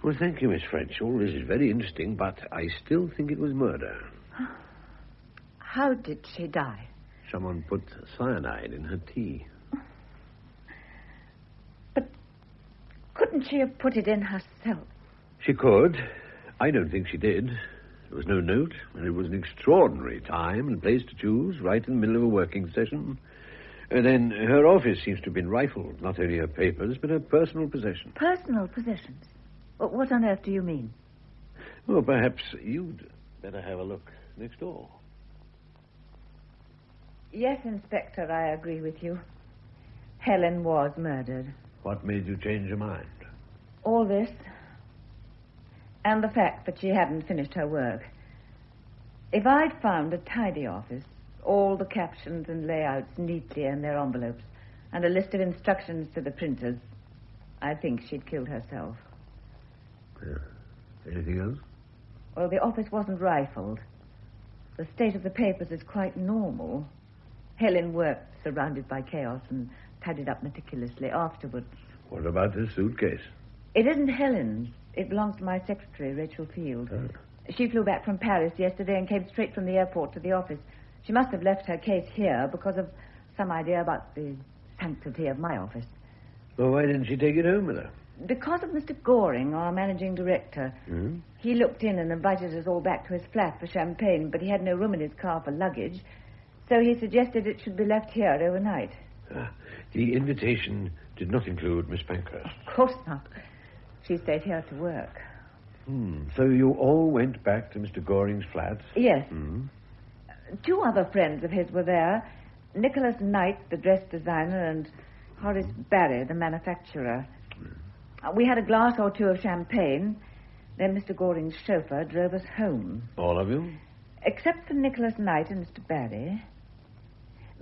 Well, thank you, Miss French. All this is very interesting, but I still think it was murder. How did she die? Someone put cyanide in her tea. Couldn't she have put it in herself? She could. I don't think she did. There was no note, and it was an extraordinary time and place to choose, right in the middle of a working session. And then her office seems to have been rifled, not only her papers, but her personal possessions. Personal possessions? What on earth do you mean? Well, perhaps you'd better have a look next door. Yes, Inspector, I agree with you. Helen was murdered. What made you change your mind? All this, and the fact that she hadn't finished her work. If I'd found a tidy office, all the captions and layouts neatly in their envelopes, and a list of instructions to the printers, I think she'd killed herself. Yeah. Anything else? Well, the office wasn't rifled. The state of the papers is quite normal. Helen worked surrounded by chaos and tidied up meticulously afterwards. What about this suitcase? It isn't Helen's. It belongs to my secretary, Rachel Field. Oh. She flew back from Paris yesterday and came straight from the airport to the office. She must have left her case here because of some idea about the sanctity of my office. Well, why didn't she take it home with her? Because of Mr. Goring, our managing director. Hmm? He looked in and invited us all back to his flat for champagne, but he had no room in his car for luggage, so he suggested it should be left here overnight. The invitation did not include Miss Pankhurst. Of course not. She stayed here to work. So you all went back to Mr. Goring's flat? Yes. Hmm. 2 other friends of his were there. Nicholas Knight, the dress designer, and Horace Barry, the manufacturer. We had a glass or 2 of champagne. Then Mr. Goring's chauffeur drove us home. All of you? Except for Nicholas Knight and Mr. Barry.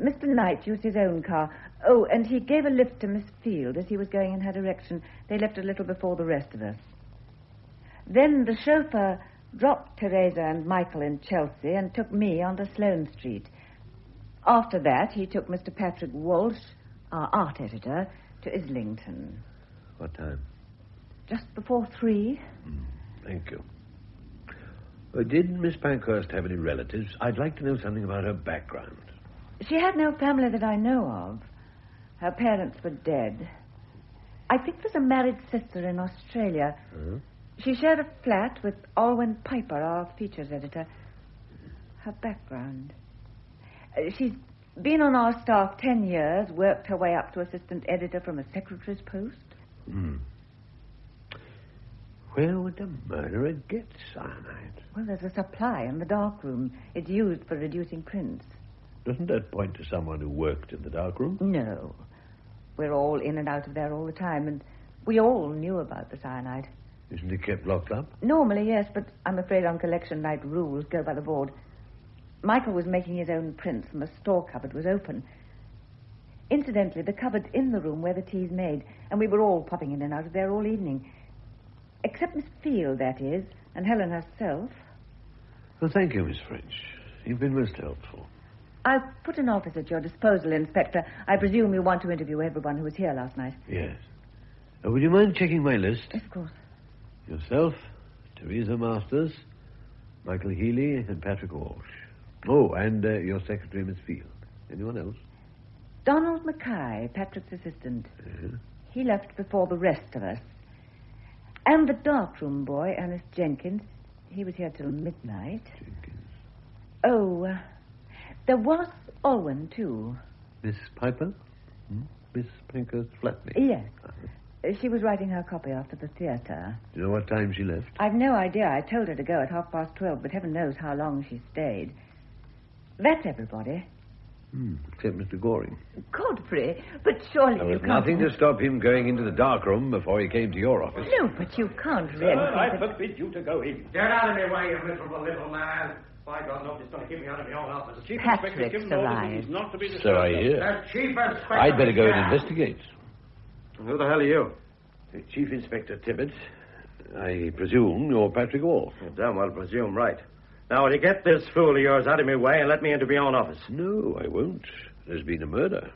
Mr. Knight used his own car. Oh, and he gave a lift to Miss Field as he was going in her direction. They left a little before the rest of us. Then the chauffeur dropped Teresa and Michael in Chelsea and took me onto Sloane Street. After that, he took Mr. Patrick Walsh, our art editor, to Islington. What time? Just before 3. Thank you. Did Miss Pankhurst have any relatives? I'd like to know something about her background. She had no family that I know of. Her parents were dead. I think there's a married sister in Australia. Huh? She shared a flat with Alwyn Piper, our features editor. Her background. She's been on our staff 10 years, worked her way up to assistant editor from a secretary's post. Where would the murderer get cyanide? Well, there's a supply in the darkroom. It's used for reducing prints. Doesn't that point to someone who worked in the darkroom? No. We're all in and out of there all the time, and we all knew about the cyanide. Isn't it kept locked up? Normally, yes, but I'm afraid on collection night rules go by the board. Michael was making his own prints, and the store cupboard was open. Incidentally, the cupboard's in the room where the tea's made, and we were all popping in and out of there all evening. Except Miss Field, that is, and Helen herself. Well, thank you, Miss French. You've been most helpful. I've put an office at your disposal, Inspector. I presume you want to interview everyone who was here last night. Yes. Would you mind checking my list? Of course. Yourself, Teresa Masters, Michael Healy, and Patrick Walsh. Oh, and your secretary, Miss Field. Anyone else? Donald Mackay, Patrick's assistant. Uh-huh. He left before the rest of us. And the darkroom boy, Ernest Jenkins. He was here till midnight. Jenkins. Oh, there was Alwyn, too. Miss Piper? Miss Pankhurst's flatmate? Yes. She was writing her copy after the theatre. Do you know what time she left? I've no idea. I told her to go at 12:30, but heaven knows how long she stayed. That's everybody. Except Mr. Goring. Godfrey, but surely There you was can't... nothing to stop him going into the darkroom before he came to your office. No, but you can't really... I forbid you to go in. Get out of my way, you miserable little man. By God, nobody's going to keep me out of my own office. The chief Patrick's inspector's given orders that he's arrived. not to be disturbed. So I hear. The chief inspector... I'd better go and Yeah. investigate. Who the hell are you? Chief Inspector Tibbet. I presume you're Patrick Walsh. You damn well presume right. Now, will you get this fool of yours out of my way and let me into my own office? No, I won't. There's been a murder.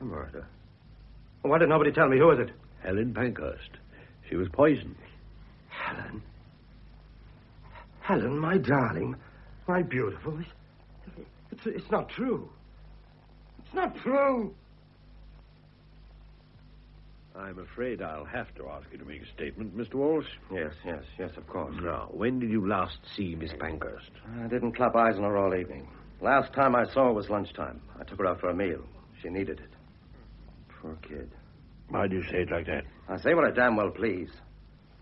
A murder? Well, why did nobody tell me? Who is it? Helen Pankhurst. She was poisoned. Helen? Helen, my darling, my beautiful. It's not true. It's not true. I'm afraid I'll have to ask you to make a statement, Mr. Walsh. Yes, of course. Now, when did you last see Miss Pankhurst? I didn't clap eyes on her all evening. Last time I saw her was lunchtime. I took her out for a meal. She needed it. Poor kid. Why do you say it like that? I say what I damn well please.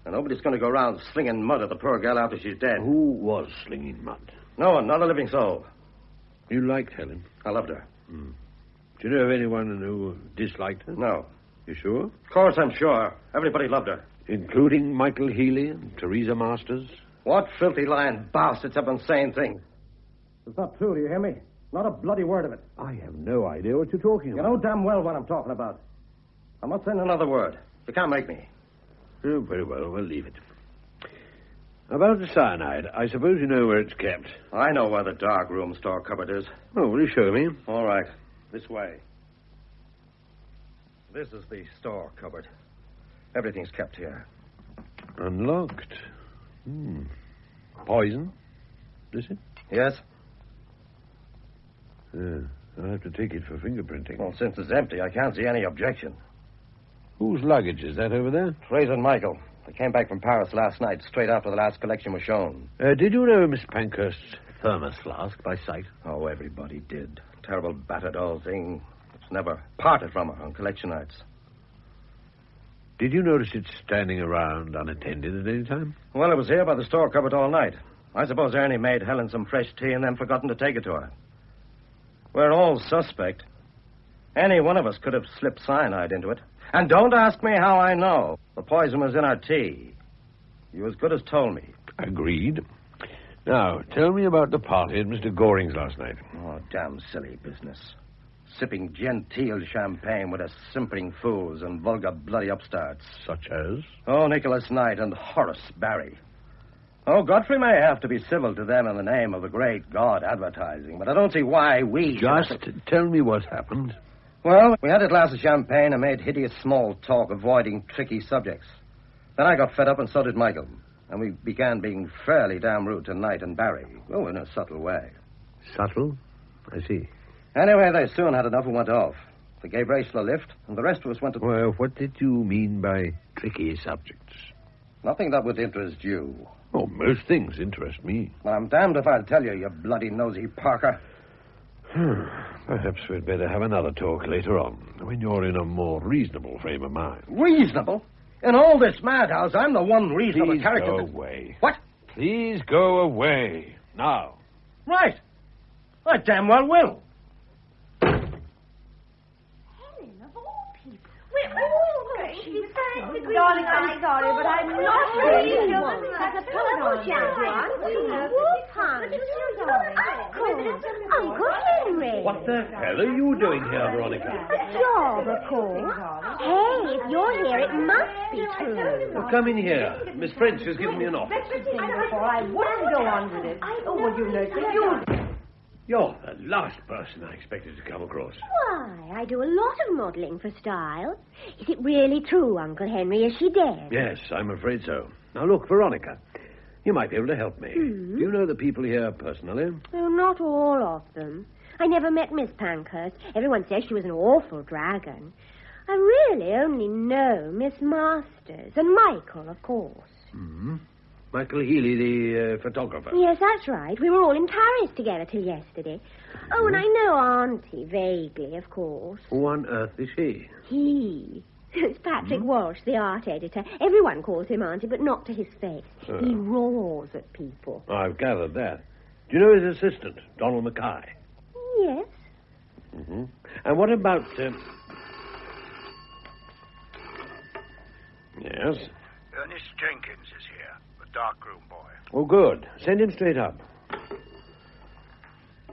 And nobody's going to go around slinging mud at the poor girl after she's dead. Who was slinging mud? No one, not a living soul. You liked Helen? I loved her. Do you know of anyone who disliked her? No. You sure? Of course I'm sure. Everybody loved her. Including Michael Healy and Teresa Masters? What filthy lying bastards have been saying things? It's not true, do you hear me? Not a bloody word of it. I have no idea what you're talking You about. know damn well what I'm talking about. I'm not saying another word. You can't make me. Oh, very well, we'll leave it. About the cyanide, I suppose you know where it's kept. I know where the dark room store cupboard is. Oh, will you show me? All right. This way. This is the store cupboard. Everything's kept here. Unlocked. Poison, is it? Yes? I'll have to take it for fingerprinting. Well, since it's empty, I can't see any objection. Whose luggage is that over there? Fraser and Michael. They came back from Paris last night, straight after the last collection was shown. Did you know Miss Pankhurst's thermos flask by sight? Oh, everybody did. Terrible battered old thing. It's never parted from her on collection nights. Did you notice it standing around unattended at any time? Well, it was here by the store cupboard all night. I suppose Ernie made Helen some fresh tea and then forgotten to take it to her. We're all suspect. Any one of us could have slipped cyanide into it. And don't ask me how I know. The poison was in our tea. You as good as told me. Agreed. Now, tell me about the party at Mr. Goring's last night. Oh, damn silly business. Sipping genteel champagne with us simpering fools and vulgar bloody upstarts. Such as? Oh, Nicholas Knight and Horace Barry. Oh, Godfrey may have to be civil to them in the name of the great God advertising, but I don't see why we... Just tell me what happened. Well, we had a glass of champagne and made hideous small talk, avoiding tricky subjects. Then I got fed up and so did Michael. And we began being fairly damn rude to Knight and Barry. Oh, in a subtle way. Subtle? I see. Anyway, they soon had enough and went off. They gave Rachel a lift, and the rest of us went to... Well, what did you mean by tricky subjects? Nothing that would interest you. Oh, most things interest me. Well, I'm damned if I'll tell you, you bloody nosy Parker. Perhaps we'd better have another talk later on, when you're in a more reasonable frame of mind. Reasonable? In all this madhouse, I'm the one reasonable Please character... go away. What? Please go away. Now. Right. I damn well will. Darling, I'm sorry, but I'm not really Uncle Henry. What the hell are you doing here, Veronica? A job, of course. Hey, if you're here, it must be true. Well, come in here. Miss French has given me an office. I wouldn't go on with it. Oh, well, you know, so you... You're the last person I expected to come across. Why, I do a lot of modelling for style. Is it really true, Uncle Henry? Is she dead? Yes, I'm afraid so. Now, look, Veronica, you might be able to help me. Do you know the people here personally? Oh, not all of them. I never met Miss Pankhurst. Everyone says she was an awful dragon. I really only know Miss Masters and Michael, of course. Mm-hmm. Michael Healy, the photographer. Yes, that's right. We were all in Paris together till yesterday. Oh, and I know Auntie, vaguely, of course. Who on earth is he? He. It's Patrick Walsh, the art editor. Everyone calls him Auntie, but not to his face. He roars at people. I've gathered that. Do you know his assistant, Donald Mackay? Yes. Mm-hmm. And what about... Yes? Ernest Jenkins is here. Darkroom boy. Oh, good. Send him straight up.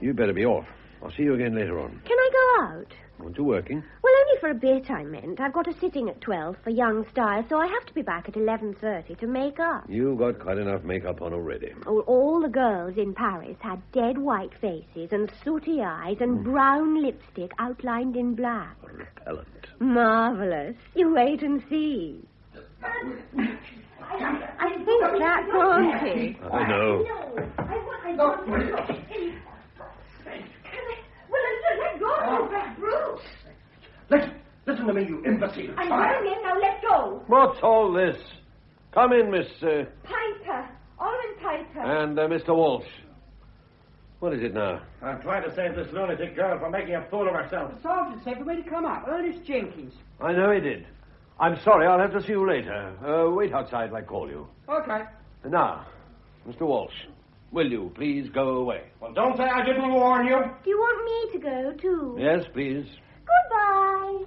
You better be off. I'll see you again later on. Can I go out? Aren't you working? Well, only for a bit, I meant. I've got a sitting at 12 for young style, so I have to be back at 11:30 to make up. You've got quite enough makeup on already. Oh, all the girls in Paris had dead white faces and sooty eyes and brown lipstick outlined in black. Repellent. Marvelous. You wait and see. I think that's Auntie. I know. Listen to me, you imbecile. I'm going in, now let go. What's all this? Come in, Miss... Piper. Almond Piper. And Mr. Walsh. What is it now? I'm trying to save this lunatic girl from making a fool of herself. The sergeant said the way to come up. Ernest Jenkins. I know he did. I'm sorry, I'll have to see you later. Wait outside, I call you. Okay. Now, Mr. Walsh, will you please go away? Well, don't say I didn't warn you. Do you want me to go, too? Yes, please. Goodbye.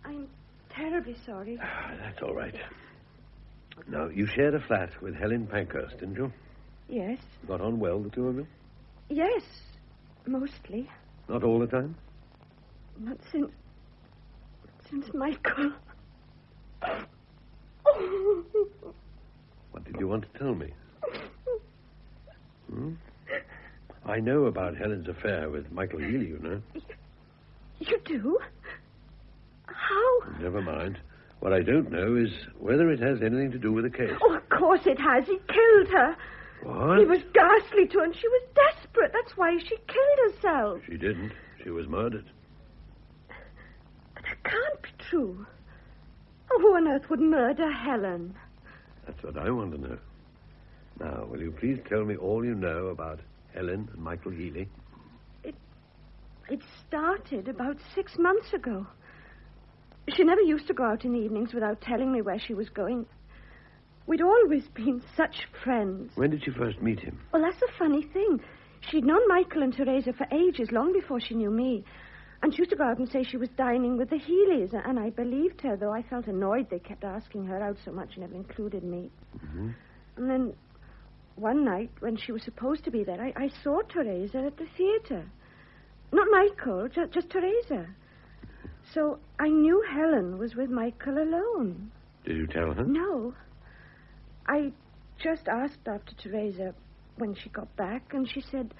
I'm terribly sorry. That's all right. Now, you shared a flat with Helen Pankhurst, didn't you? Yes. Got on well, the two of you? Yes, mostly. Not all the time? Not since Michael. What did you want to tell me? I know about Helen's affair with Michael Healy, you know. You do? How? Never mind. What I don't know is whether it has anything to do with the case. Oh, of course it has. He killed her. What? He was ghastly to her, and she was desperate. That's why she killed herself. She didn't. She was murdered. true? Oh, who on earth would murder Helen? That's what I want to know. Now, will you please tell me all you know about Helen and Michael Healy? It started about 6 months ago. She never used to go out in the evenings without telling me where she was going. We'd always been such friends. When did you first meet him? Well, that's the funny thing. She'd known Michael and Teresa for ages, long before she knew me. And she used to go out and say she was dining with the Healys, and I believed her, though I felt annoyed they kept asking her out so much and never included me. Mm-hmm. And then one night, when she was supposed to be there, I saw Teresa at the theater. Not Michael, just Teresa. So I knew Helen was with Michael alone. Did you tell her? No. I just asked after Teresa when she got back, and she said,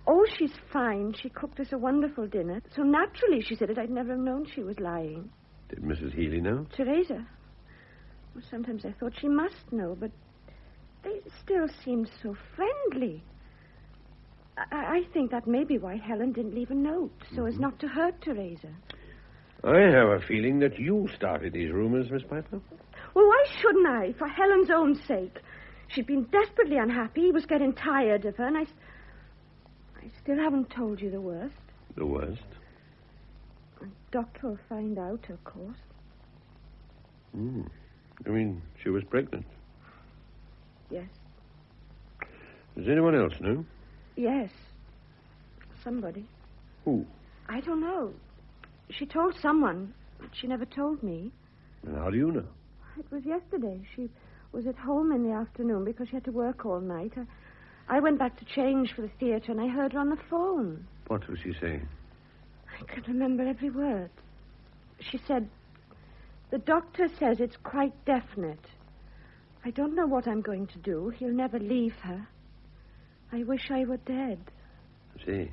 "Oh, she's fine. She cooked us a wonderful dinner." So naturally she said it. I'd never known she was lying. Did Mrs. Healy know? Teresa? Well, sometimes I thought she must know, but they still seemed so friendly. I think that may be why Helen didn't leave a note, so as not to hurt Teresa. I have a feeling that you started these rumors, Miss Piper. Well, why shouldn't I? For Helen's own sake. She'd been desperately unhappy. He was getting tired of her, and I still haven't told you the worst. The worst? The doctor will find out, of course. You mean she was pregnant? Yes. Does anyone else know? Yes. Somebody. Who? I don't know. She told someone, but she never told me. And how do you know? It was yesterday. She was at home in the afternoon because she had to work all night. I went back to change for the theater, and I heard her on the phone. What was she saying? I can remember every word. She said, "The doctor says it's quite definite. I don't know what I'm going to do. He'll never leave her. I wish I were dead." I see.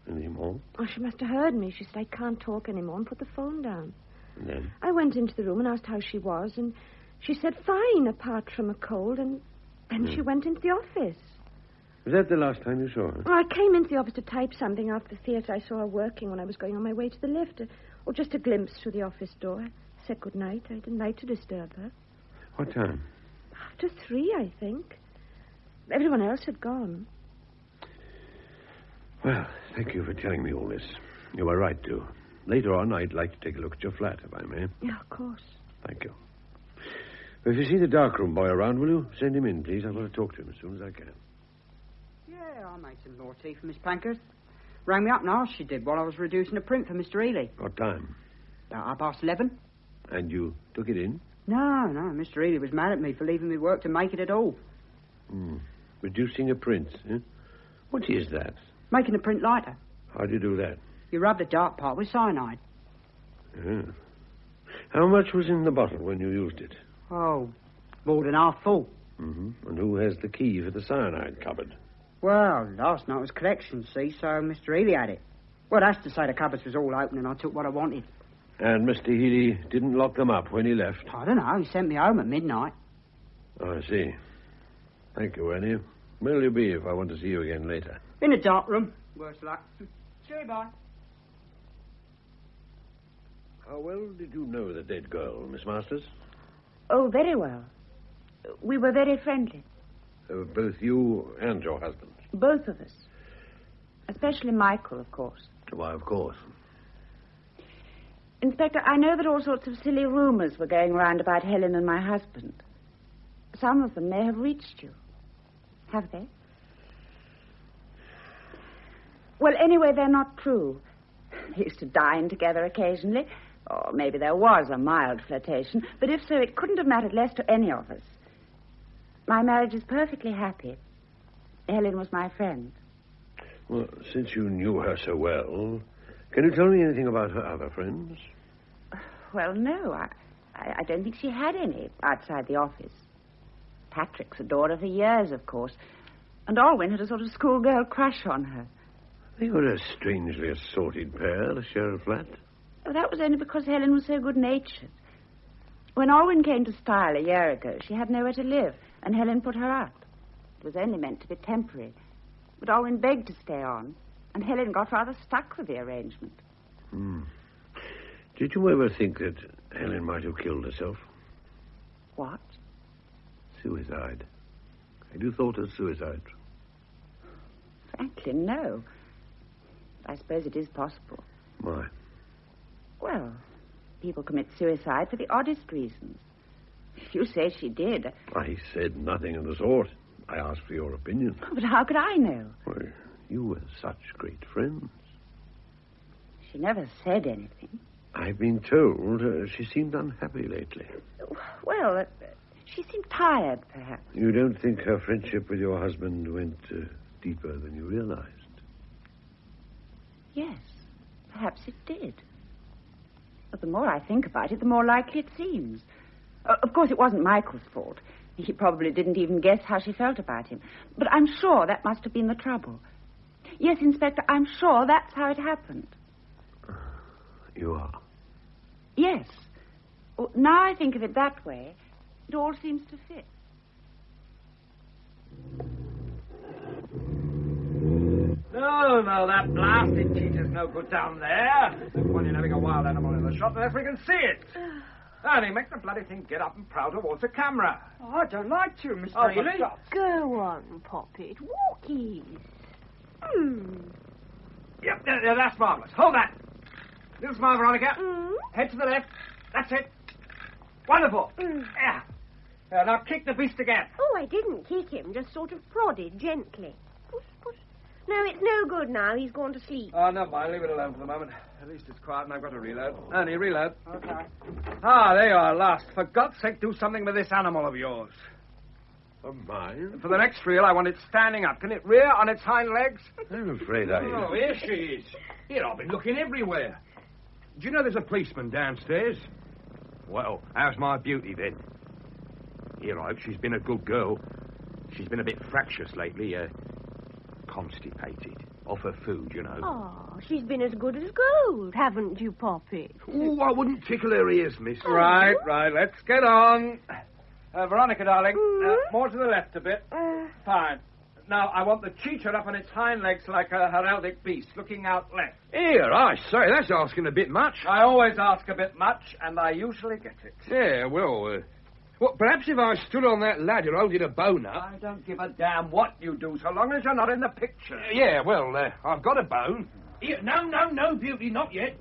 Any more? Oh, she must have heard me. She said, "I can't talk anymore," and put the phone down. And then? I went into the room and asked how she was, and she said fine, apart from a cold, and then she went into the office. Was that the last time you saw her? Well, I came into the office to type something after the theater. I saw her working when I was going on my way to the lift, or just a glimpse through the office door. I said good night. I didn't like to disturb her. What time? After 3, I think. Everyone else had gone. Well, thank you for telling me all this. You were right, too. Later on, I'd like to take a look at your flat, if I may. Yeah, of course. Thank you. If you see the darkroom boy around, will you send him in, please? I want to talk to him as soon as I can. Yeah, I'll make some more tea for Miss Pankhurst. Rang me up and asked she did while I was reducing a print for Mr. Ely. What time? About 11:30. And you took it in? No, Mr. Ely was mad at me for leaving me work to make it at all. Reducing a print, eh? What is that? Making the print lighter. How do you do that? You rub the dark part with cyanide. Yeah. How much was in the bottle when you used it? Oh, more than half full. And who has the key for the cyanide cupboard? Well, last night was collection, see, so Mr. Ely had it. Well, that's to say the cupboards was all open and I took what I wanted. And Mr. Healy didn't lock them up when he left? I don't know. He sent me home at midnight. Oh, I see. Thank you, Annie. Where'll you be if I want to see you again later? In the dark room. Worse luck. Cheery, bye. How well did you know the dead girl, Miss Masters? Oh, very well. We were very friendly. Both you and your husband? Both of us. Especially Michael, of course. Why, of course. Inspector, I know that all sorts of silly rumors were going round about Helen and my husband. Some of them may have reached you. Have they? Well, anyway, they're not true. They used to dine together occasionally, or maybe there was a mild flirtation, but if so, it couldn't have mattered less to any of us. My marriage is perfectly happy. Helen was my friend. Well, since you knew her so well, can you tell me anything about her other friends? Well, no, I don't think she had any outside the office. Patrick's adored her for years, of course, and Alwyn had a sort of schoolgirl crush on her. They were a strangely assorted pair, the sheriff flat. Oh, that was only because Helen was so good-natured. When Alwyn came to Style a year ago, she had nowhere to live, and Helen put her up. It was only meant to be temporary. But Alwyn begged to stay on, and Helen got rather stuck with the arrangement. Do Did you ever think that Helen might have killed herself? What? Suicide. Had you thought of suicide? Frankly, no. I suppose it is possible. Why? Well, people commit suicide for the oddest reasons. If you say she did... I said nothing of the sort. I asked for your opinion. But how could I know? Well, you were such great friends. She never said anything. I've been told she seemed unhappy lately. Well, she seemed tired, perhaps. You don't think her friendship with your husband went deeper than you realized? Yes, perhaps it did. But the more I think about it, the more likely it seems. Of course, it wasn't Michael's fault. He probably didn't even guess how she felt about him. But I'm sure that must have been the trouble. Yes, Inspector, I'm sure that's how it happened. You are? Yes. Well, now I think of it that way, it all seems to fit. No, that blasted cheetah's no good down there. There's no point in having a wild animal in the shop unless we can see it. And he make the bloody thing get up and prowl towards the camera. Oh, I don't like to, Miss Oh, Bailey. Go on, Poppet. Walk easy. Yep, that's marvellous. Hold that. Little smile, Veronica. Head to the left. That's it. Wonderful. Yeah. Now kick the beast again. Oh, I didn't kick him, just sort of prodded gently. Push, push. No, it's no good now. He's gone to sleep. Oh, never mind. Leave it alone for the moment. At least it's quiet and I've got to reload. Ernie, reload. Okay. Ah, there you are, last. For God's sake, do something with this animal of yours. Of mine? For the next reel, I want it standing up. Can it rear on its hind legs? I'm afraid I... Oh, here she is. Here, I've been looking everywhere. Do you know there's a policeman downstairs? Well, how's my beauty, then? Here, I hope she's been a good girl. She's been a bit fractious lately, constipated. Off her food, you know. Oh, she's been as good as gold, haven't you, Poppet? Oh, I wouldn't tickle her ears, miss. Right, let's get on. Veronica, darling, more to the left a bit. Fine. Now, I want the cheetah up on its hind legs like a heraldic beast, looking out left. Here, I say, that's asking a bit much. I always ask a bit much, and I usually get it. Yeah, well, perhaps if I stood on that ladder holding a bone up... I don't give a damn what you do, so long as you're not in the picture. Yeah, well, I've got a bone. Here, no, Beauty, not yet.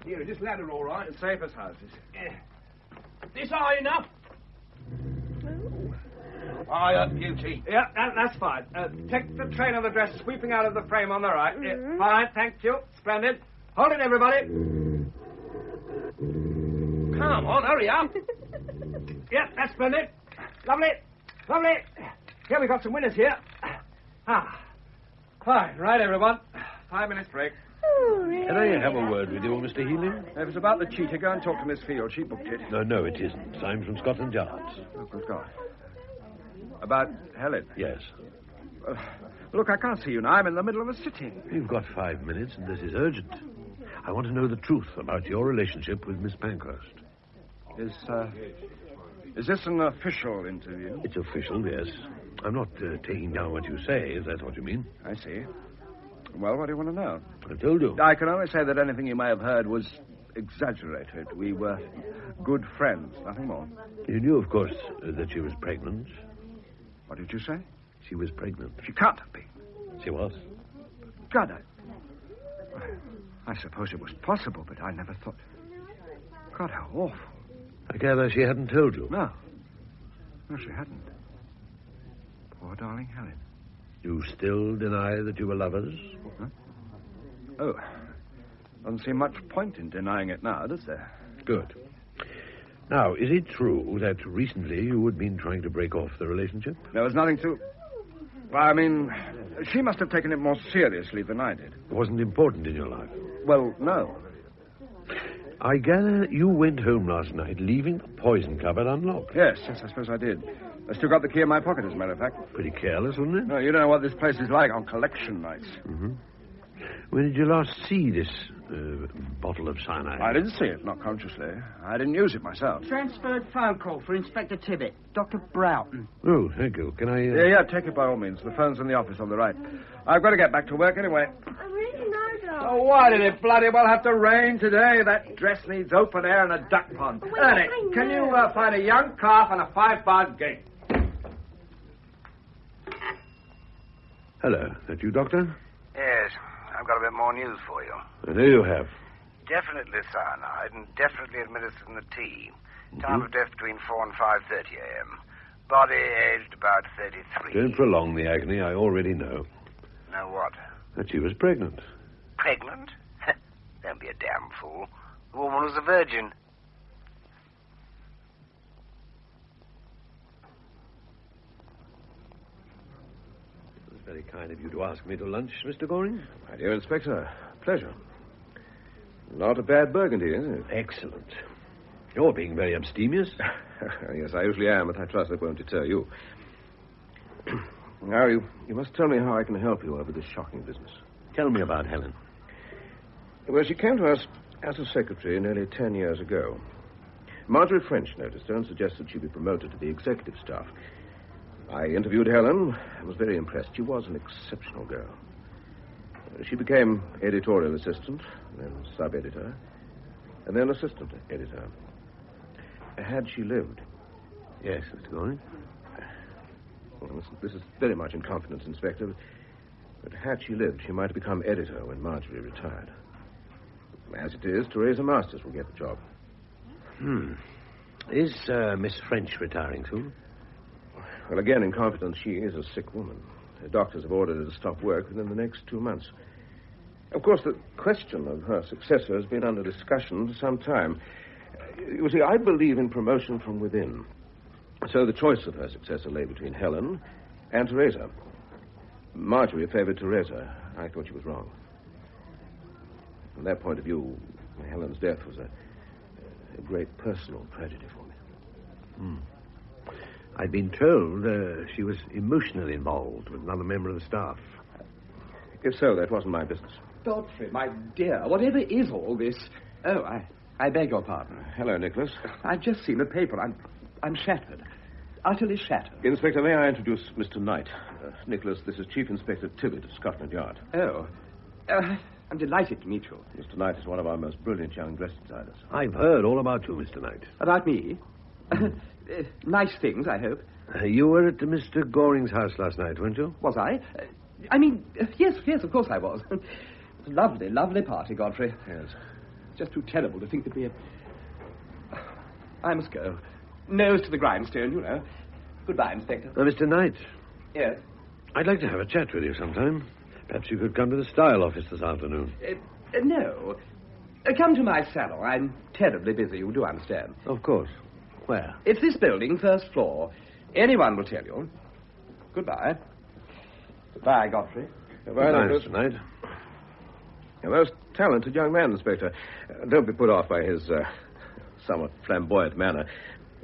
Here, is this ladder all right? As safe as houses. Yeah. This high enough? High up, Beauty. Yeah, that's fine. Take the train of the dress sweeping out of the frame on the right. Yeah, fine, thank you. Splendid. Hold it, everybody. Come on, hurry up. Yeah, that's splendid. Lovely. Here, we got some winners here. Fine. Right, everyone. 5 minutes break. Can I have a word with you, Mr. Healy? If it's about the cheetah, go and talk to Miss Field. She booked it. No, it isn't. I'm from Scotland Yard. Oh, good God. About Helen? Yes. Look, I can't see you now. I'm in the middle of a sitting. You've got 5 minutes, and this is urgent. I want to know the truth about your relationship with Miss Pankhurst. Is this an official interview? It's official, yes. I'm not taking down what you say, if that's what you mean. I see. Well, what do you want to know? I told you. I can only say that anything you may have heard was exaggerated. We were good friends, nothing more. You knew, of course, that she was pregnant. What did you say? She was pregnant. She can't have been. She was. God, I suppose it was possible, but I never thought... God, how awful. I gather she hadn't told you. No, she hadn't. Poor darling Helen. You still deny that you were lovers? Huh? Oh, doesn't seem much point in denying it now, does there? Good. Now, is it true that recently you had been trying to break off the relationship? There was nothing to... I mean, she must have taken it more seriously than I did. It wasn't important in your life? Well, no. I gather you went home last night, leaving the poison cupboard unlocked. Yes, I suppose I did. I still got the key in my pocket, as a matter of fact. Pretty careless, wasn't it? No, you don't know what this place is like on collection nights. Mm-hmm. When did you last see this bottle of cyanide? I didn't see it, not consciously. I didn't use it myself. Transferred phone call for Inspector Tibbet. Dr. Broughton. Oh, thank you. Can I... Yeah, take it by all means. The phone's in the office on the right. I've got to get back to work anyway. I'm ready now, Oh, why did it bloody well have to rain today? That dress needs open air and a duck pond. Ernie, can you find a young calf and a 5-pound gate? Hello. That you, Doctor? Yes, I've got a bit more news for you. There you have. Definitely cyanide and definitely administered in the tea. Time of death between 4 and 5:30 a.m. Body aged about 33. Don't prolong the agony. I already know. Know what? That she was pregnant. Pregnant? Don't be a damn fool. The woman was a virgin. It was very kind of you to ask me to lunch, Mr. Goring. My dear Inspector, pleasure. Not a bad burgundy, is it? Excellent. You're being very abstemious. Yes, I usually am, but I trust that won't deter you. Now, you must tell me how I can help you over this shocking business. Tell me about Helen. Well, she came to us as a secretary nearly 10 years ago. Marjorie French noticed her and suggested she be promoted to the executive staff. I interviewed Helen and was very impressed. She was an exceptional girl. She became editorial assistant, then sub-editor, and then assistant editor. Had she lived... Yes, Mr. Goring? Well, this is very much in confidence, Inspector. But had she lived, she might have become editor when Marjorie retired. As it is, Teresa Masters will get the job. Is Miss French retiring soon? Well, again, in confidence, she is a sick woman. The doctors have ordered her to stop work within the next 2 months. Of course, the question of her successor has been under discussion for some time. You see, I believe in promotion from within. So the choice of her successor lay between Helen and Teresa. Marjorie favored Teresa. I thought she was wrong. From that point of view, Helen's death was a great personal tragedy for me. I'd been told she was emotionally involved with another member of the staff. If so, that wasn't my business. Godfrey, my dear, whatever is all this? Oh, I beg your pardon. Hello, Nicholas. I've just seen the paper. I'm shattered. Utterly shattered. Inspector, may I introduce Mr. Knight? Nicholas, this is Chief Inspector Tibbett of Scotland Yard. Oh. I'm delighted to meet you. Mr. Knight is one of our most brilliant young dress designers. I've heard all about you, Mr. Knight. About me? Nice things, I hope. You were at Mr. Goring's house last night, weren't you? Was I? Yes, of course I was. It was a lovely, lovely party, Godfrey. Yes. Just too terrible to think that I must go. Nose to the grindstone, you know. Goodbye, Inspector. Mr. Knight. Yes? I'd like to have a chat with you sometime. Perhaps you could come to the style office this afternoon. No. Come to my salon. I'm terribly busy, you do understand. Of course. Where? It's this building, first floor. Anyone will tell you. Goodbye. Goodbye, Godfrey. Goodbye, Mr. Knight. A most talented young man, Inspector. Don't be put off by his somewhat flamboyant manner.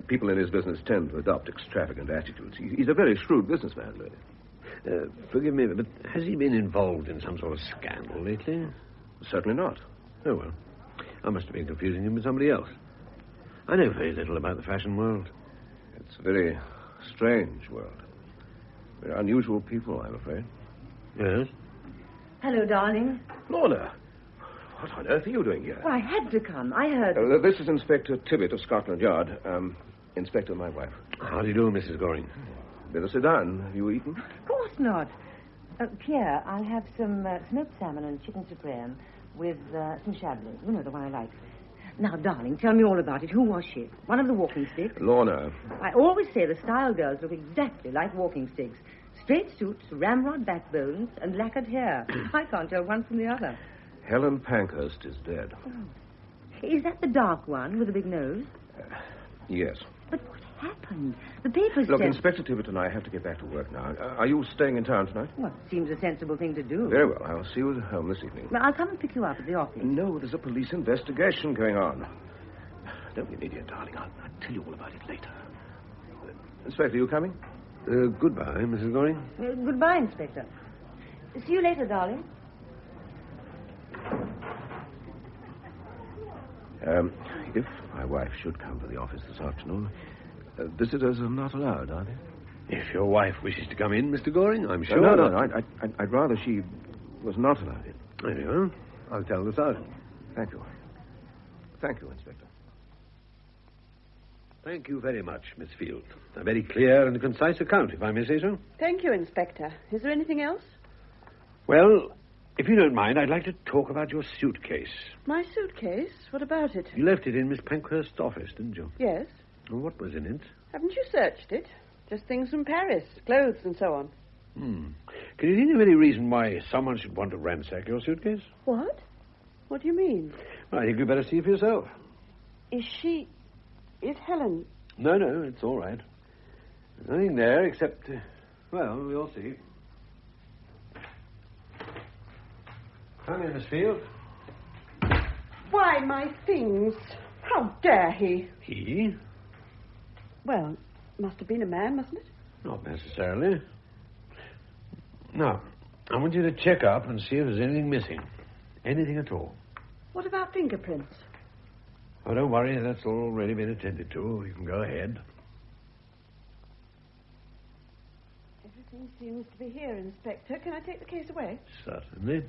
People in his business tend to adopt extravagant attitudes. He's a very shrewd businessman, really. Forgive me, but has he been involved in some sort of scandal lately? Certainly not. Oh, well. I must have been confusing him with somebody else. I know very little about the fashion world. It's a very strange world. Very unusual people, I'm afraid. Yes? Hello, darling. Lorna, what on earth are you doing here? Well, I had to come. I heard... This is Inspector Tibbett of Scotland Yard. Inspector, my wife. How do you do, Mrs. Goring? Better sit down. Have you eaten? Of course not. Pierre, I'll have some smoked salmon and chicken supreme with some chablis. You know, the one I like. Now, darling, tell me all about it. Who was she? One of the walking sticks? Lorna. I always say the style girls look exactly like walking sticks. Straight suits, ramrod backbones, and lacquered hair. I can't tell one from the other. Helen Pankhurst is dead. Oh. Is that the dark one with the big nose? Yes. But what happened? The papers Look, said... Inspector Tibbett and I have to get back to work now. Are you staying in town tonight? Well, it seems a sensible thing to do. Very well. I'll see you at home this evening. Well, I'll come and pick you up at the office. No, there's a police investigation going on. Don't be an idiot, darling. I'll tell you all about it later. Inspector, you coming? Goodbye, Mrs. Goring. Goodbye, Inspector. See you later, darling. If my wife should come to the office this afternoon, visitors are not allowed, are they? If your wife wishes to come in, Mr. Goring, I'm sure... No. I'd rather she was not allowed in. There you are. I'll tell the sergeant. Thank you. Thank you, Inspector. Thank you very much, Miss Field. A very clear and concise account, if I may say so. Thank you, Inspector. Is there anything else? Well, if you don't mind, I'd like to talk about your suitcase. My suitcase? What about it? You left it in Miss Pankhurst's office, didn't you? Yes. Well, what was in it? Haven't you searched it? Just things from Paris, clothes and so on. Can you think of any reason why someone should want to ransack your suitcase? What? What do you mean? Well, I think you'd better see for yourself. Is Helen... No, it's all right. There's nothing there except... well, we'll see. Come in, Miss Field. Why, my things. How dare he? He? Well, must have been a man, mustn't it? Not necessarily. Now, I want you to check up and see if there's anything missing. Anything at all. What about fingerprints? Oh, don't worry. That's already been attended to. You can go ahead. Everything seems to be here, Inspector. Can I take the case away? Certainly.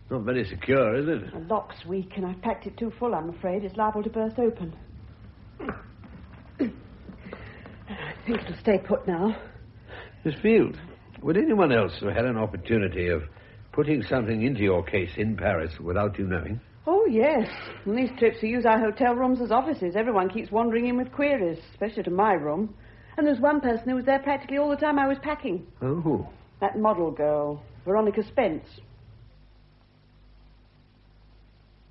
Not very secure, is it? The lock's weak, and I've packed it too full, I'm afraid. It's liable to burst open. I think it'll stay put now. Miss Field, would anyone else have had an opportunity of putting something into your case in Paris without you knowing? Oh, yes. On these trips, we use our hotel rooms as offices. Everyone keeps wandering in with queries, especially to my room. And there's one person who was there practically all the time I was packing. Oh, who? That model girl, Veronica Spence.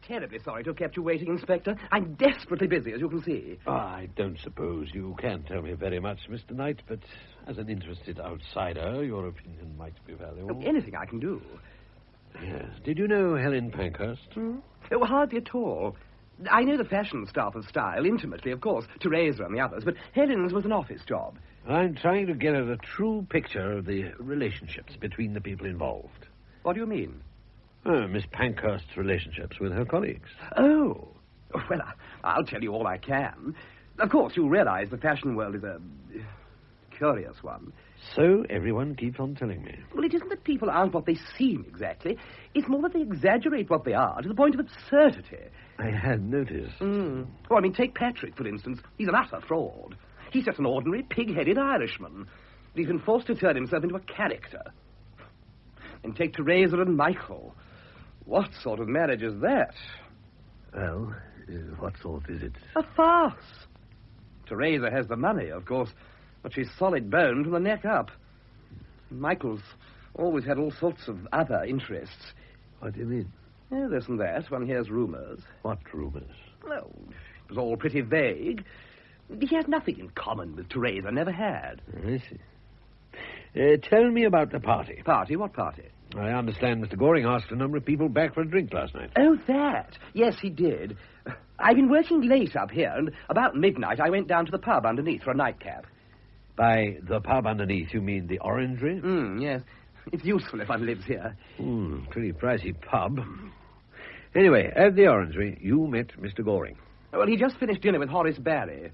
Terribly sorry to have kept you waiting, Inspector. I'm desperately busy, as you can see. I don't suppose you can tell me very much, Mr. Knight, but as an interested outsider, your opinion might be valuable. Anything I can do. Yes. Did you know Helen Pankhurst? Oh, hardly at all. I know the fashion staff of Style intimately, of course, Teresa and the others, but Helen's was an office job. I'm trying to get at a true picture of the relationships between the people involved. What do you mean? Miss Pankhurst's relationships with her colleagues. Oh. Well, I'll tell you all I can. Of course, you realize the fashion world is a curious one. So everyone keeps on telling me. Well, it isn't that people aren't what they seem exactly. It's more that they exaggerate what they are to the point of absurdity. I had noticed. Oh, I mean, take Patrick, for instance. He's an utter fraud. He's just an ordinary pig-headed Irishman. He's been forced to turn himself into a character. And take Teresa and Michael. What sort of marriage is that? Well, what sort is it? A farce. Teresa has the money, of course, but she's solid bone from the neck up. Michael's always had all sorts of other interests. What do you mean? Oh, this and that. One hears rumours. What rumours? Well, it was all pretty vague. He has nothing in common with Teresa, never had. I see. Tell me about the party. Party? What party? I understand Mr. Goring asked a number of people back for a drink last night. Oh, that. Yes, he did. I've been working late up here, and about midnight I went down to the pub underneath for a nightcap. By the pub underneath, you mean the Orangery? Yes. It's useful if one lives here. Pretty pricey pub. Anyway, at the Orangery, you met Mr. Goring. Well, he just finished dinner with Horace Barry.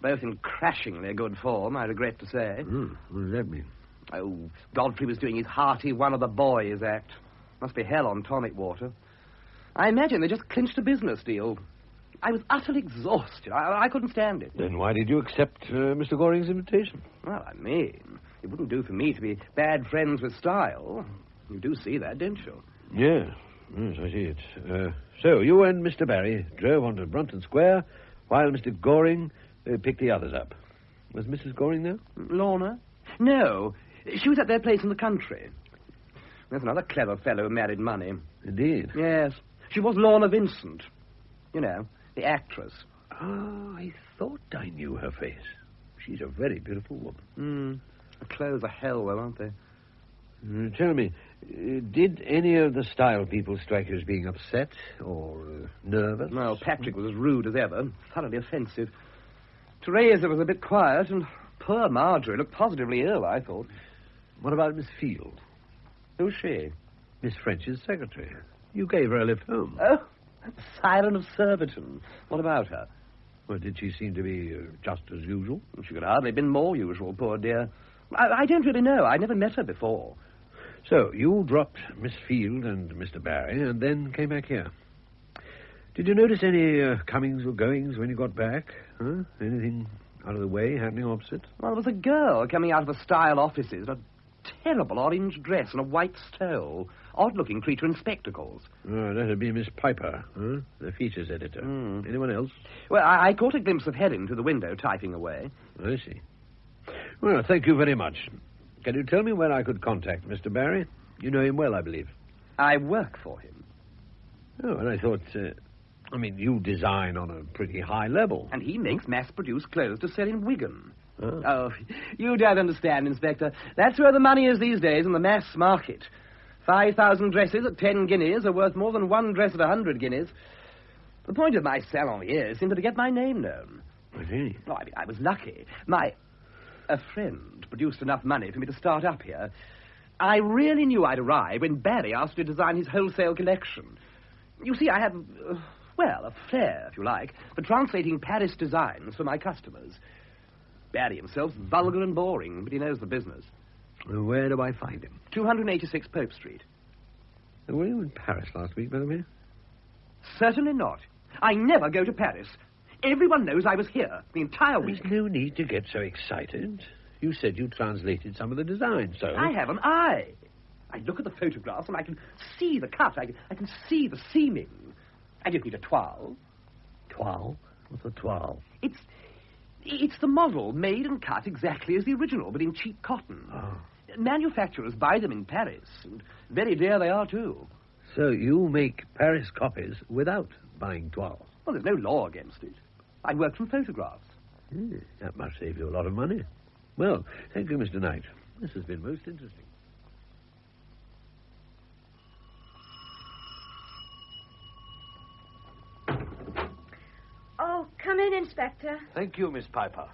Both in crashingly good form, I regret to say. What does that mean? Oh, Godfrey was doing his hearty one of the boys act. Must be hell on tonic water. I imagine they just clinched a business deal. I was utterly exhausted. I couldn't stand it. Then why did you accept Mr. Goring's invitation? Well, I mean, it wouldn't do for me to be bad friends with Style. You do see that, don't you? Yes, I see it. So, you and Mr. Barry drove onto Brunton Square while Mr. Goring picked the others up. Was Mrs. Goring there? Lorna? No. She was at their place in the country. There's another clever fellow who married money. Indeed? Yes. She was Lorna Vincent. You know, the actress. Ah, I thought I knew her face. She's a very beautiful woman. Her clothes are hell, though, aren't they? Tell me, did any of the Style people strike you as being upset or nervous? Well, Patrick was as rude as ever, thoroughly offensive. Teresa was a bit quiet, and poor Marjorie looked positively ill, I thought. What about Miss Field? Who's she? Miss French's secretary. You gave her a lift home. Oh, Siren of Surbiton. What about her? Well, did she seem to be just as usual? She could hardly have been more usual, poor dear. I don't really know. I never met her before. So, you dropped Miss Field and Mr. Barry and then came back here. Did you notice any comings or goings when you got back? Huh? Anything out of the way happening opposite? Well, there was a girl coming out of the style offices, a terrible orange dress and a white stole. Odd-looking creature in spectacles. Oh, that'd be Miss Piper, huh? The features editor. Anyone else? Well, I caught a glimpse of Helen through the window, typing away. I see. Well, thank you very much. Can you tell me where I could contact Mr. Barry? You know him well, I believe. I work for him. Oh, and I thought... you design on a pretty high level. And he makes mass-produced clothes to sell in Wigan. Oh, you don't understand, Inspector. That's where the money is these days, in the mass market. 5,000 dresses at 10 guineas are worth more than one dress at 100 guineas. The point of my salon here is simply to get my name known. I see. No, I was lucky. A friend produced enough money for me to start up here. I really knew I'd arrive when Barry asked me to design his wholesale collection. You see, I have, a flair, if you like, for translating Paris designs for my customers. Barry himself's vulgar and boring, but he knows the business. Where do I find him? 286 Pope Street. Were you in Paris last week, Benjamin? Certainly not. I never go to Paris. Everyone knows I was here the entire week. There's no need to get so excited. You said you translated some of the designs, so... I have an eye. I look at the photographs and I can see the cut. I can see the seaming. I don't need a toile. Toile? What's a toile? It's the model, made and cut exactly as the original, but in cheap cotton. Oh. Manufacturers buy them in Paris, and very dear they are, too. So you make Paris copies without buying toiles? Well, there's no law against it. I work from photographs. That must save you a lot of money. Well, thank you, Mr. Knight. This has been most interesting. Oh, come in, Inspector. Thank you, Miss Piper.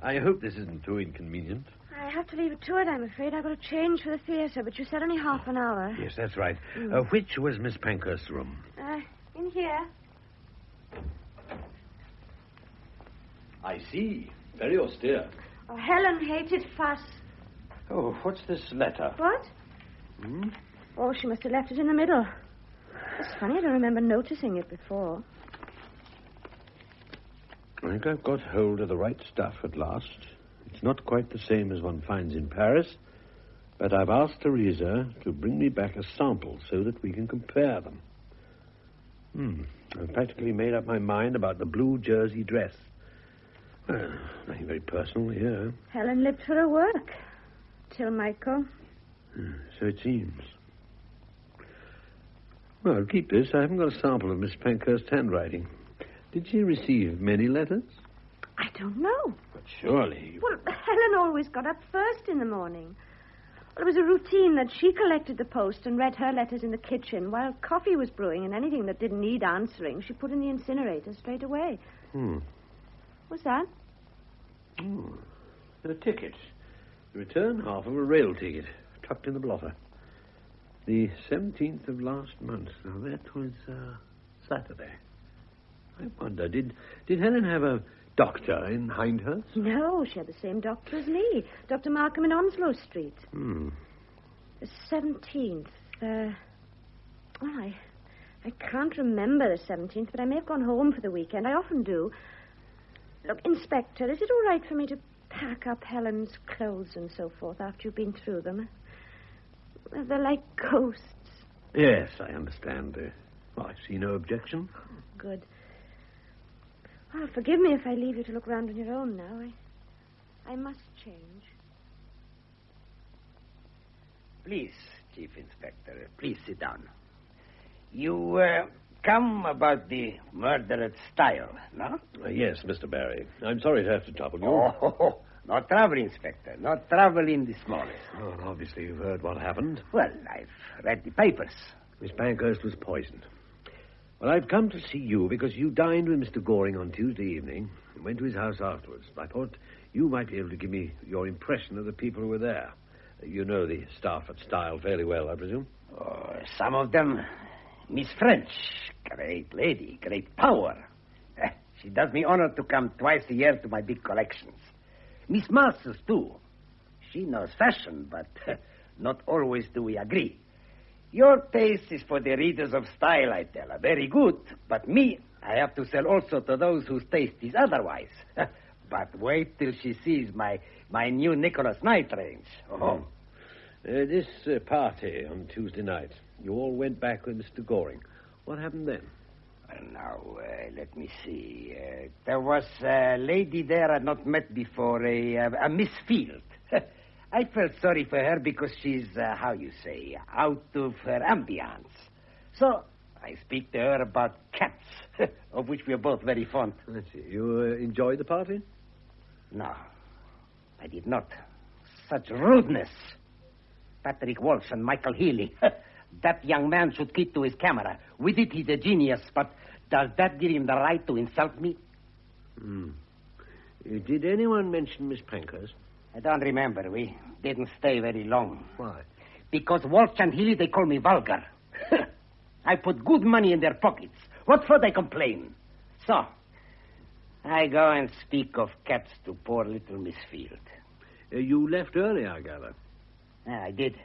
I hope this isn't too inconvenient. I have to leave at 2, I'm afraid. I've got to change for the theatre, but you said only half an hour. Yes, that's right. Which was Miss Pankhurst's room? In here. I see. Very austere. Oh, Helen hated fuss. Oh, what's this letter? What? Oh, she must have left it in the middle. It's funny, I don't remember noticing it before. I think I've got hold of the right stuff at last. It's not quite the same as one finds in Paris, but I've asked Teresa to bring me back a sample so that we can compare them. I've practically made up my mind about the blue jersey dress. Nothing very personal here. Helen lived for her work. Till Michael. So it seems. Well, I'll keep this. I haven't got a sample of Miss Pankhurst's handwriting. Did she receive many letters? I don't know. But surely... Well, Helen always got up first in the morning. Well, it was a routine that she collected the post and read her letters in the kitchen while coffee was brewing, and anything that didn't need answering she put in the incinerator straight away. What's that? A ticket. The return half of a rail ticket, tucked in the blotter. The 17th of last month. Now, that was Saturday. I wonder, did Helen have a doctor in Hindhurst? No, she had the same doctor as me. Dr. Markham in Onslow Street. The 17th. I can't remember the 17th, but I may have gone home for the weekend. I often do. Look, Inspector, is it all right for me to pack up Helen's clothes and so forth after you've been through them? They're like ghosts. Yes, I understand. I see no objection. Good. Well, forgive me if I leave you to look round on your own now. I must change. Please, Chief Inspector, please sit down. You come about the murder at Style, no? Yes, Mr. Barry. I'm sorry to have to trouble you. Oh, no trouble, Inspector. No trouble in the smallest. Oh, obviously you've heard what happened. Well, I've read the papers. Miss Pankhurst was poisoned. Well, I've come to see you because you dined with Mr. Goring on Tuesday evening and went to his house afterwards. I thought you might be able to give me your impression of the people who were there. You know the staff at Style fairly well, I presume? Oh, some of them. Miss French, great lady, great power. She does me honor to come twice a year to my big collections. Miss Masters, too. She knows fashion, but not always do we agree. Your taste is for the readers of style, I tell her. Very good. But me, I have to sell also to those whose taste is otherwise. But wait till she sees my new Nicholas Knight range. Oh. This party on Tuesday night, you all went back with Mr. Goring. What happened then? Now, let me see. There was a lady there I'd not met before, a Miss Field. I felt sorry for her because she's, how you say, out of her ambience. So I speak to her about cats, of which we are both very fond. Let's see. You enjoyed the party? No, I did not. Such rudeness. Patrick Walsh and Michael Healy. That young man should keep to his camera. With it, he's a genius, but does that give him the right to insult me? Did anyone mention Miss Pankhurst? I don't remember. We didn't stay very long. Why? Because Walsh and Healy, they call me vulgar. I put good money in their pockets. What for they complain? So, I go and speak of cats to poor little Miss Field. You left early, I gather. I did.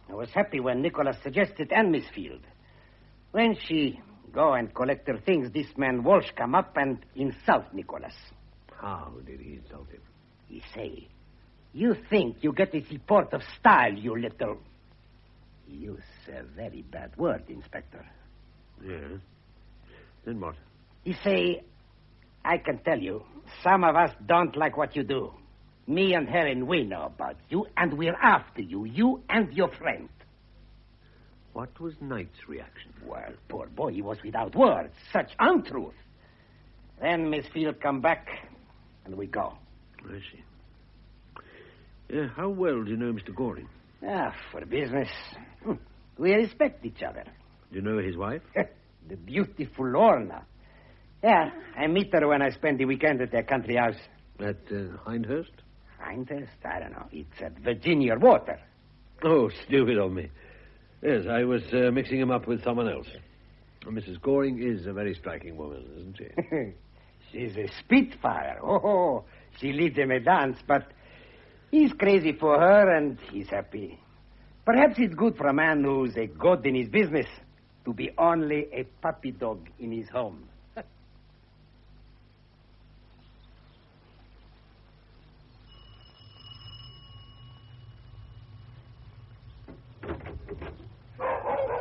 I was happy when Nicholas suggested and Miss Field. When she go and collect her things, this man Walsh come up and insult Nicholas. How did he insult him? He say, "You think you get a report of style, you little..." He used a very bad word, Inspector. Yes. Then what? He say, "I can tell you, some of us don't like what you do. Me and Helen, we know about you, and we're after you, you and your friend." What was Knight's reaction? Well, poor boy, he was without words. Such untruth. Then Miss Field come back, and we go. I see. How well do you know Mr. Goring? For business. We respect each other. Do you know his wife? The beautiful Lorna. Yeah, I meet her when I spend the weekend at their country house. At Hindhurst? Hindhurst? I don't know. It's at Virginia Water. Oh, stupid of me. Yes, I was mixing him up with someone else. Mrs. Goring is a very striking woman, isn't she? She's a spitfire. Oh, she leads him a dance, but he's crazy for her and he's happy. Perhaps it's good for a man who's a god in his business to be only a puppy dog in his home.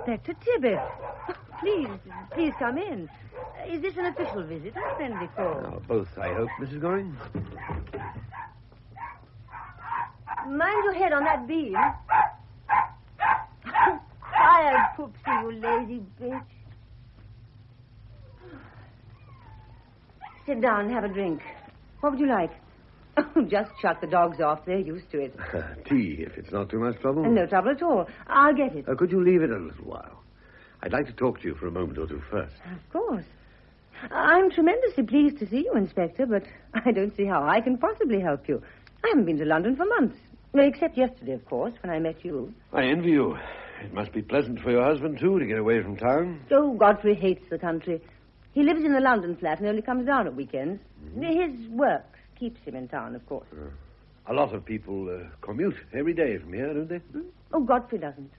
Inspector Tibbet. Please come in. Is this an official visit or a friendly call? Both, I hope, Mrs. Goring. Mind your head on that beam. Quiet, Poopsie, you lazy bitch. Sit down and have a drink. What would you like? Just shut the dogs off. They're used to it. Tea, if it's not too much trouble. No trouble at all. I'll get it. Could you leave it a little while? I'd like to talk to you for a moment or two first. Of course. I'm tremendously pleased to see you, Inspector, but I don't see how I can possibly help you. I haven't been to London for months. Well, except yesterday, of course, when I met you. I envy you. It must be pleasant for your husband, too, to get away from town. Oh, Godfrey hates the country. He lives in the London flat and only comes down at weekends. His work keeps him in town, of course. A lot of people commute every day from here, don't they? Oh, Godfrey doesn't.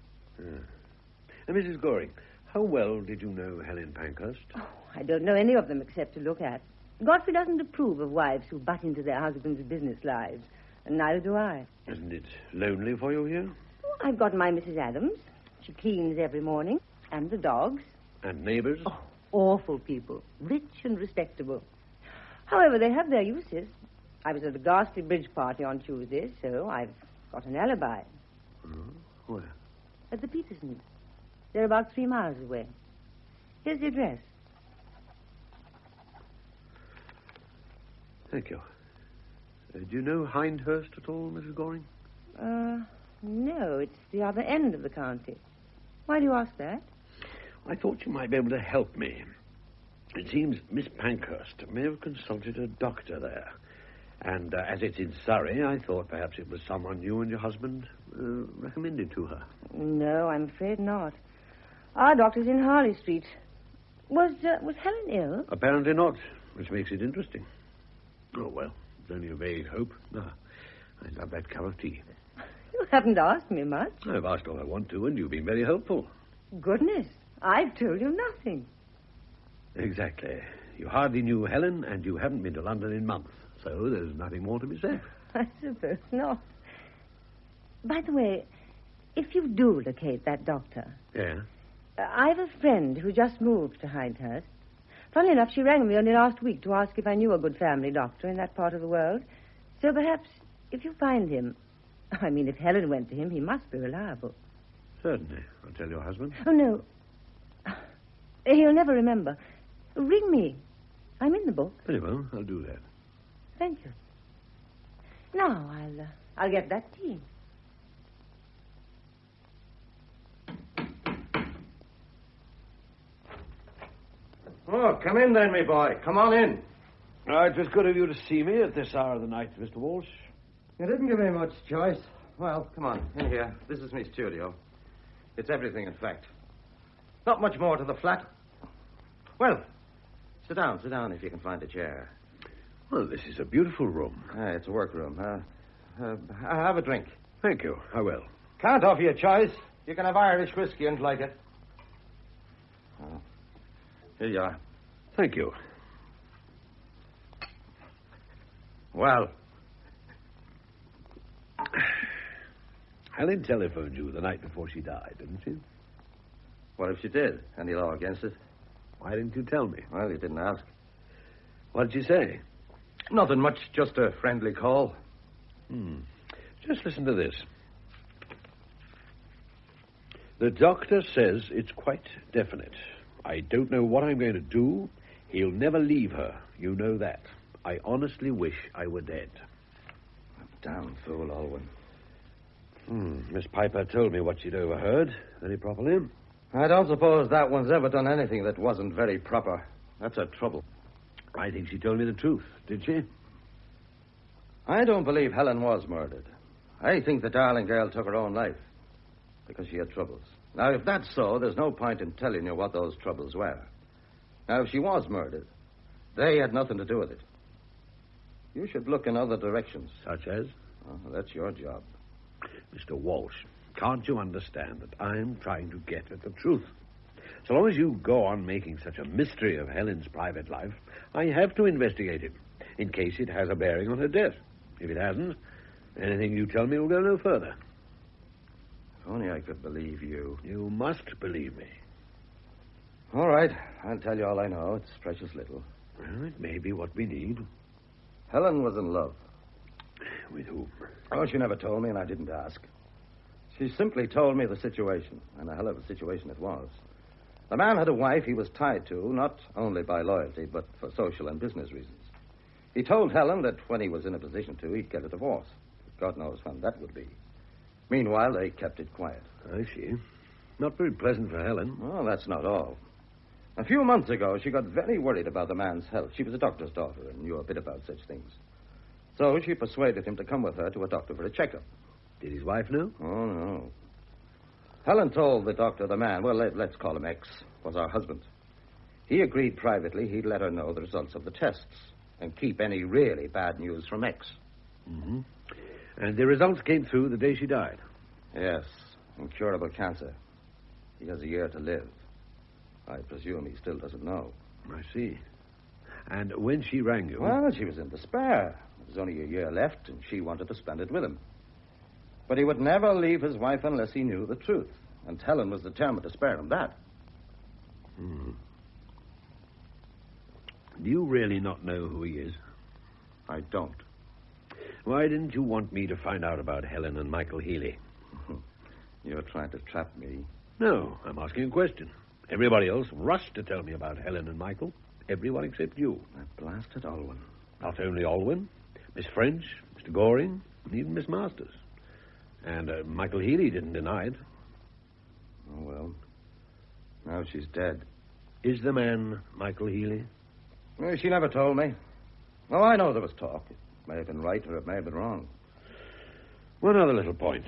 Mrs. Goring, how well did you know Helen Pankhurst? Oh, I don't know any of them except to look at. Godfrey doesn't approve of wives who butt into their husbands' business lives, and neither do I. Isn't it lonely for you here? Oh, I've got my Mrs. Adams. She cleans every morning, and the dogs. And neighbors? Oh, awful people, rich and respectable. However, they have their uses. I was at the ghastly bridge party on Tuesday, so I've got an alibi. Where? At the Petersons. They're about 3 miles away. Here's the address. Thank you. Do you know Hindhurst at all, Mrs. Goring? No, it's the other end of the county. Why do you ask that? I thought you might be able to help me. It seems Miss Pankhurst may have consulted a doctor there. And as it's in Surrey, I thought perhaps it was someone you and your husband recommended to her. No, I'm afraid not. Our doctor's in Harley Street. Was Helen ill? Apparently not, which makes it interesting. Oh, well, it's only a vague hope. I love that cup of tea. You haven't asked me much. I've asked all I want to, and you've been very helpful. Goodness, I've told you nothing. Exactly. You hardly knew Helen, and you haven't been to London in months, so there's nothing more to be said. I suppose not. By the way, if you do locate that doctor... Yeah? I've a friend who just moved to Hindhurst. Funnily enough, she rang me only last week to ask if I knew a good family doctor in that part of the world. So perhaps, if you find him... I mean, if Helen went to him, he must be reliable. Certainly. I'll tell your husband. Oh, no. He'll never remember. Ring me. I'm in the book. Very well. I'll do that. Thank you. Now, I'll get that tea. Oh, come in then, me boy. Come on in. It was good of you to see me at this hour of the night, Mr. Walsh. You didn't give me much choice. Well, come on, in here. This is my studio. It's everything, in fact. Not much more to the flat. Well, sit down if you can find a chair. Well, this is a beautiful room. It's a workroom. Have a drink. Thank you. I will. Can't offer you a choice. You can have Irish whiskey and like it. Oh. Here you are. Thank you. Well. Helen telephoned you the night before she died, didn't she? What if she did? Any law against it? Why didn't you tell me? Well, you didn't ask. What did she say? Nothing much, just a friendly call. Just listen to this. The doctor says it's quite definite. I don't know what I'm going to do. He'll never leave her. You know that. I honestly wish I were dead. Damn fool, Alwyn. Miss Piper told me what she'd overheard. Very properly. I don't suppose that one's ever done anything that wasn't very proper. That's her trouble. I think she told me the truth. Did she? I don't believe Helen was murdered. I think the darling girl took her own life because she had troubles. Now, if that's so, there's no point in telling you what those troubles were. Now, if she was murdered, they had nothing to do with it. You should look in other directions. Such as? Oh, that's your job. Mr. Walsh, can't you understand that I'm trying to get at the truth? So long as you go on making such a mystery of Helen's private life, I have to investigate it, in case it has a bearing on her death. If it hasn't, anything you tell me will go no further. If only I could believe you. You must believe me. All right, I'll tell you all I know. It's precious little. Well, it may be what we need. Helen was in love. With whom? Oh, she never told me, and I didn't ask. She simply told me the situation, and a hell of a situation it was. The man had a wife he was tied to, not only by loyalty, but for social and business reasons. He told Helen that when he was in a position to, he'd get a divorce. God knows when that would be. Meanwhile, they kept it quiet. I see. Not very pleasant for Helen. Well, that's not all. A few months ago, she got very worried about the man's health. She was a doctor's daughter and knew a bit about such things. So she persuaded him to come with her to a doctor for a checkup. Did his wife know? Oh, no. Helen told the doctor the man, well, let's call him X, was her husband. He agreed privately he'd let her know the results of the tests and keep any really bad news from X. Mm-hmm. And the results came through the day she died? Yes, incurable cancer. He has a year to live. I presume he still doesn't know. I see. And when she rang you... Well, she was in despair. There was only a year left, and she wanted to spend it with him. But he would never leave his wife unless he knew the truth. And Helen was determined to spare him that. Do you really not know who he is? I don't. Why didn't you want me to find out about Helen and Michael Healy? You're trying to trap me. No, I'm asking a question. Everybody else rushed to tell me about Helen and Michael. Everyone except you. That blasted Alwyn. Not only Alwyn, Miss French, Mr. Goring, and even Miss Masters. And Michael Healy didn't deny it. Oh, well. Now she's dead. Is the man Michael Healy? Well, she never told me. Oh, I know there was talk. It may have been right or it may have been wrong. One other little point.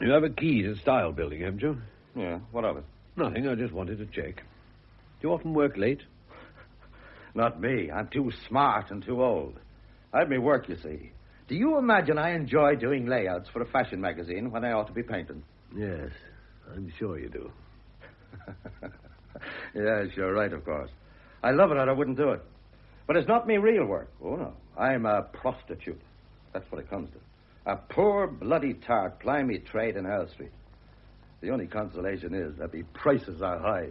You have a key to the style building, haven't you? Yeah, what of it? Nothing, I just wanted to check. Do you often work late? Not me. I'm too smart and too old. I have me work, you see. Do you imagine I enjoy doing layouts for a fashion magazine when I ought to be painting? Yes, I'm sure you do. Yes, you're right, of course. I love it or I wouldn't do it. But it's not me real work. Oh, no. I'm a prostitute. That's what it comes to. A poor, bloody tart plying me trade in Earl Street. The only consolation is that the prices are high.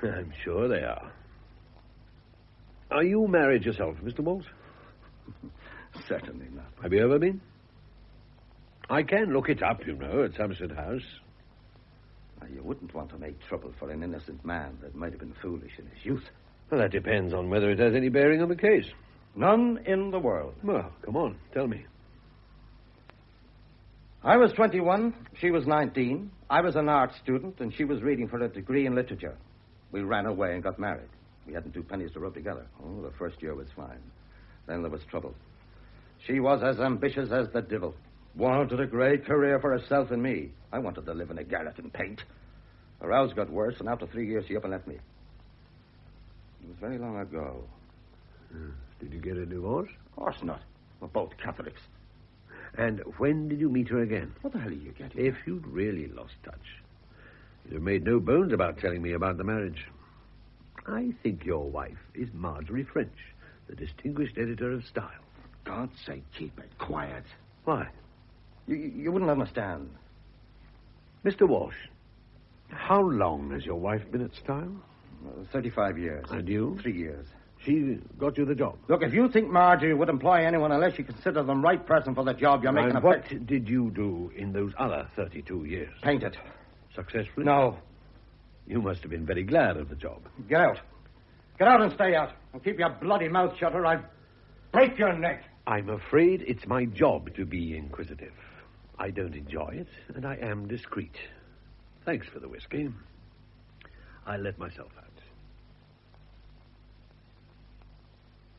I'm sure they are. Are you married yourself, Mr. Walsh? Certainly not. Have you ever been? I can look it up, you know, at Chesterton House. Now, you wouldn't want to make trouble for an innocent man that might have been foolish in his youth. Well, that depends on whether it has any bearing on the case. None in the world. Well, come on, tell me. I was 21, she was 19. I was an art student, and she was reading for a degree in literature. We ran away and got married. We hadn't 2 pennies to rub together. Oh, the first year was fine. Then there was trouble. She was as ambitious as the devil. Wanted a great career for herself and me. I wanted to live in a garret and paint. Her house got worse, and after 3 years, she up and left me. It was very long ago. Did you get a divorce? Of course not. We're both Catholics. And when did you meet her again? What the hell are you getting? If you'd really lost touch, you'd have made no bones about telling me about the marriage. I think your wife is Marjorie French, the distinguished editor of Style. For God's sake, keep it quiet. Why? You wouldn't understand. Mr. Walsh, how long has your wife been at Style? 35 years. And you? 3 years. She got you the job. Look, if you think Marjorie would employ anyone unless you consider them right person for the job, you're making and a... what did you do in those other 32 years? Paint it. Successfully? No. You must have been very glad of the job. Get out. Get out and stay out. And keep your bloody mouth shut or I'll break your neck. I'm afraid it's my job to be inquisitive. I don't enjoy it, and I am discreet. Thanks for the whiskey. I'll let myself out.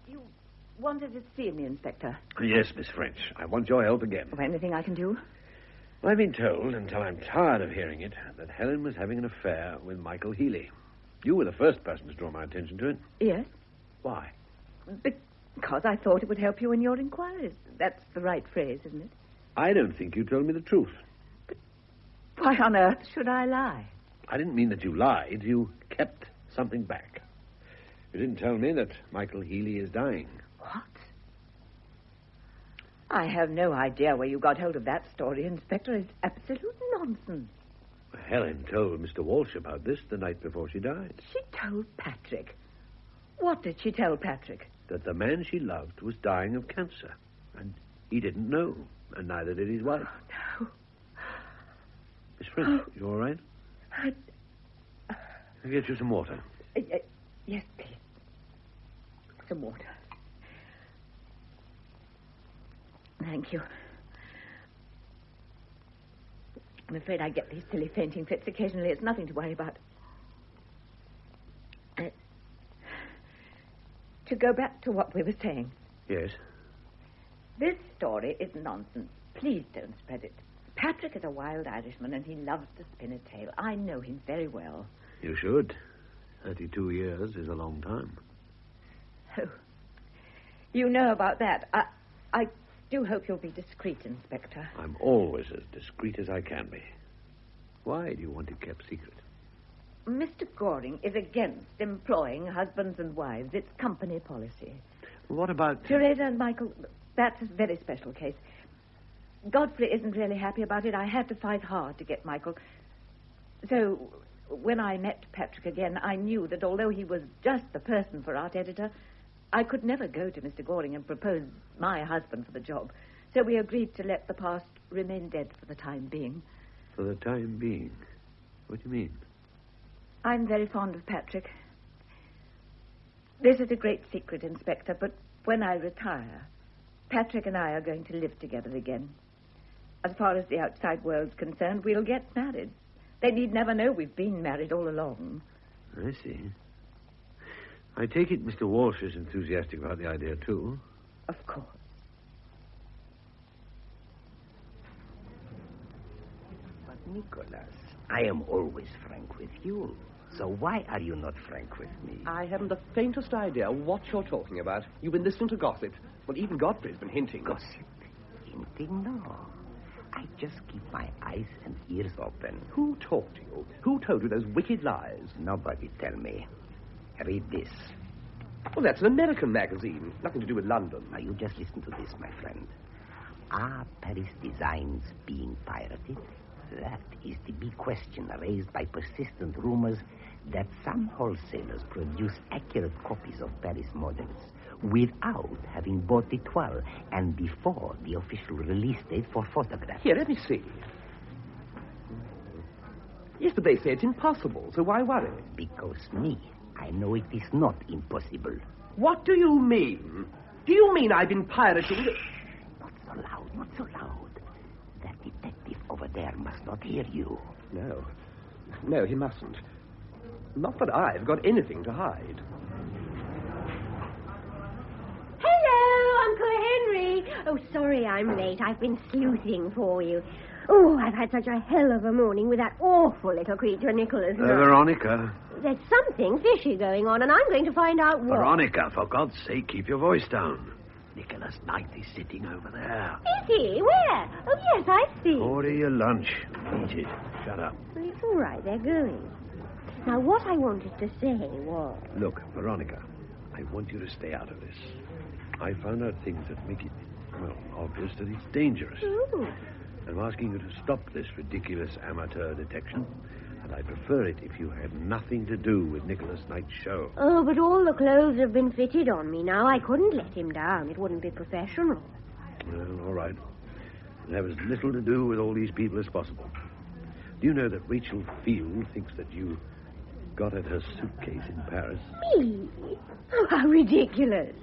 You wanted to see me, Inspector? Yes, Miss French. I want your help again. Or anything I can do? I've been told, until I'm tired of hearing it, that Helen was having an affair with Michael Healy. You were the first person to draw my attention to it. Yes. Why? Because I thought it would help you in your inquiries. That's the right phrase, isn't it? I don't think you told me the truth. But why on earth should I lie? I didn't mean that you lied. You kept something back. You didn't tell me that Michael Healy is dying. What? I have no idea where you got hold of that story, Inspector. It's absolute nonsense. Helen told Mr. Walsh about this the night before she died. She told Patrick. What did she tell Patrick? That the man she loved was dying of cancer. And he didn't know. And neither did his wife. Oh, no. Miss French, you all right? I'll get you some water. Yes, please. Some water. Thank you. I'm afraid I get these silly fainting fits occasionally. It's nothing to worry about. To go back to what we were saying. Yes? This story is nonsense. Please don't spread it. Patrick is a wild Irishman, and he loves to spin a tale. I know him very well. You should. 32 years is a long time. Oh. You know about that. I do hope you'll be discreet, Inspector. I'm always as discreet as I can be. Why do you want it kept secret? Mr. Goring is against employing husbands and wives. It's company policy. What about... Teresa and Michael, that's a very special case. Godfrey isn't really happy about it. I had to fight hard to get Michael. So, when I met Patrick again, I knew that although he was just the person for art editor, I could never go to Mr. Goring and propose my husband for the job. So we agreed to let the past remain dead for the time being. For the time being? What do you mean? I'm very fond of Patrick. This is a great secret, Inspector, but when I retire, Patrick and I are going to live together again. As far as the outside world's concerned, we'll get married. They need never know we've been married all along. I see. I take it Mr. Walsh is enthusiastic about the idea, too. Of course. But, Nicholas, I am always frank with you. So why are you not frank with me? I haven't the faintest idea what you're talking about. You've been listening to gossip. Well, even Godfrey's been hinting. Gossip? something? No. I just keep my eyes and ears open. Who talked to you? Who told you those wicked lies? Nobody tell me. Read this. Well, that's an American magazine. Nothing to do with London. Now, you just listen to this, my friend. Are Paris designs being pirated? That is the big question raised by persistent rumors that some wholesalers produce accurate copies of Paris models without having bought the toile and before the official release date for photographs. Here, let me see. Yes, but they say it's impossible, so why worry? Because I know it is not impossible. What do you mean? Do you mean I've been pirating? Not so loud. That detective over there must not hear you. No, he mustn't. Not that I've got anything to hide. Hello, Uncle Henry. Oh, sorry I'm late. I've been sleuthing for you. Oh, I've had such a hell of a morning with that awful little creature, Nicholas. Veronica. There's something fishy going on, and I'm going to find out what. Veronica, for God's sake, keep your voice down. Nicholas Knight is sitting over there. Is he? Where? Oh, yes, I see. Order your lunch. Eat it. Shut up. Well, it's all right. They're going. Now, what I wanted to say was... Look, Veronica, I want you to stay out of this. I found out things that make it, obvious that it's dangerous. Ooh. I'm asking you to stop this ridiculous amateur detection, and I prefer it if you had nothing to do with Nicholas Knight's show. Oh, but all the clothes have been fitted on me now. I couldn't let him down. It wouldn't be professional. Well, all right. I'll have as little to do with all these people as possible. Do you know that Rachel Field thinks that you got at her suitcase in Paris? Me? Oh, how ridiculous.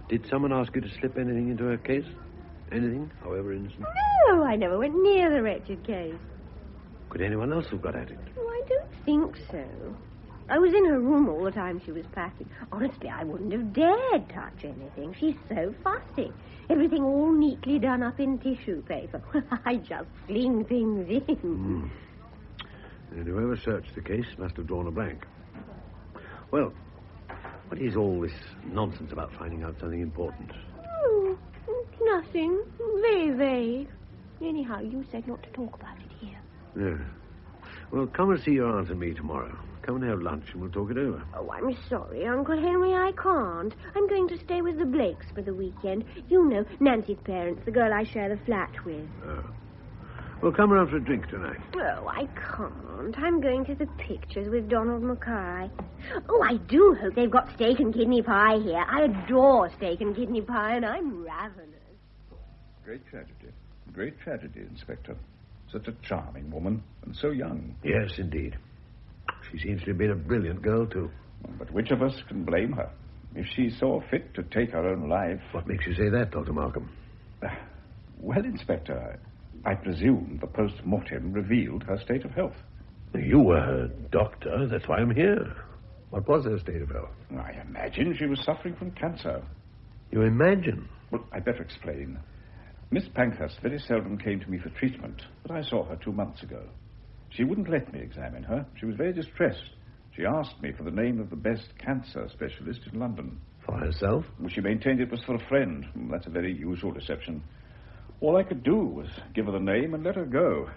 Did someone ask you to slip anything into her case? Anything, however innocent? No, I never went near the wretched case. Could anyone else have got at it? Oh, I don't think so. I was in her room all the time she was packing. Honestly, I wouldn't have dared touch anything. She's so fussy. Everything all neatly done up in tissue paper. I just fling things in. And whoever searched the case must have drawn a blank. Well, what is all this nonsense about finding out something important? Oh, nothing. Very vague. Anyhow, you said not to talk about it here. Yeah. Well, come and see your aunt and me tomorrow. Come and have lunch and we'll talk it over. Oh, I'm sorry, Uncle Henry, I can't. I'm going to stay with the Blakes for the weekend. You know, Nancy's parents, the girl I share the flat with. Oh. Well, come around for a drink tonight. Oh, I can't. I'm going to the pictures with Donald Mackay. Oh, I do hope they've got steak and kidney pie here. I adore steak and kidney pie, and I'm ravenous. Great tragedy, Inspector. Such a charming woman, and so young. Yes, indeed. She seems to have been a brilliant girl, too. But which of us can blame her? If she saw fit to take her own life... What makes you say that, Dr. Markham? Well, Inspector, I presume the post-mortem revealed her state of health. You were her doctor. That's why I'm here. What was her state of health? I imagine she was suffering from cancer. You imagine? Well, I'd better explain. Miss Pankhurst very seldom came to me for treatment, but I saw her 2 months ago. She wouldn't let me examine her. She was very distressed. She asked me for the name of the best cancer specialist in London. For herself? Well, she maintained it was for a friend. That's a very usual reception. All I could do was give her the name and let her go.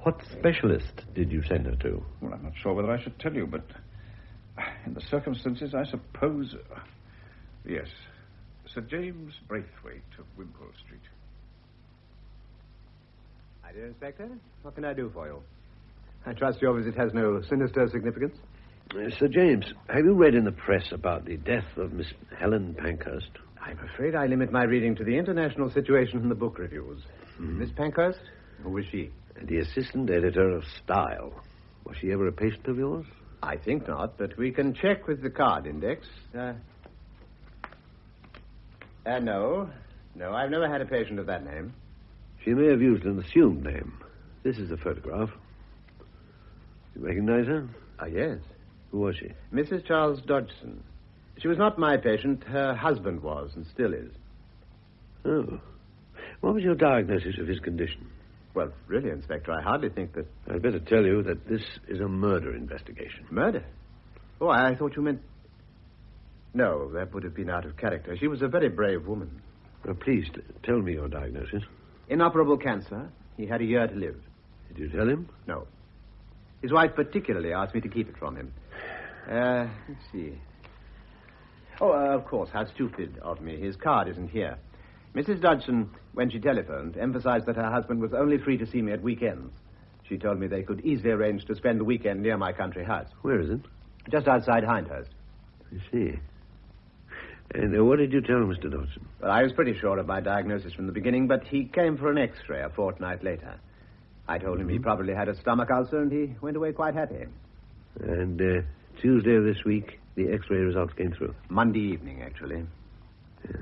What specialist did you send her to? Well, I'm not sure whether I should tell you, but in the circumstances, I suppose... Yes, Sir James Braithwaite of Wimpole Street. Hi, dear Inspector. What can I do for you? I trust your visit has no sinister significance? Sir James, have you read in the press about the death of Miss Helen Pankhurst? I'm afraid I limit my reading to the international situation in the book reviews. Miss Pankhurst? Who was she? The assistant editor of Style. Was she ever a patient of yours? I think not, but we can check with the card index. No. No, I've never had a patient of that name. She may have used an assumed name. This is the photograph. You recognize her? Yes. Who was she? Mrs. Charles Dodgson. She was not my patient. Her husband was, and still is. Oh. What was your diagnosis of his condition? Well, really, Inspector, I hardly think that... I'd better tell you that this is a murder investigation. Murder? Oh, I thought you meant... No, that would have been out of character. She was a very brave woman. Please, tell me your diagnosis. Inoperable cancer. He had a year to live. Did you tell him? No. His wife particularly asked me to keep it from him. Let's see. Oh, of course, how stupid of me. His card isn't here. Mrs. Dodgson, when she telephoned, emphasized that her husband was only free to see me at weekends. She told me they could easily arrange to spend the weekend near my country house. Where is it? Just outside Hindhurst. I see. And what did you tell Mr. Dodgson? Well, I was pretty sure of my diagnosis from the beginning, but he came for an X-ray a fortnight later. I told him he probably had a stomach ulcer, and he went away quite happy. And Tuesday of this week, the X-ray results came through? Monday evening, actually. Yeah.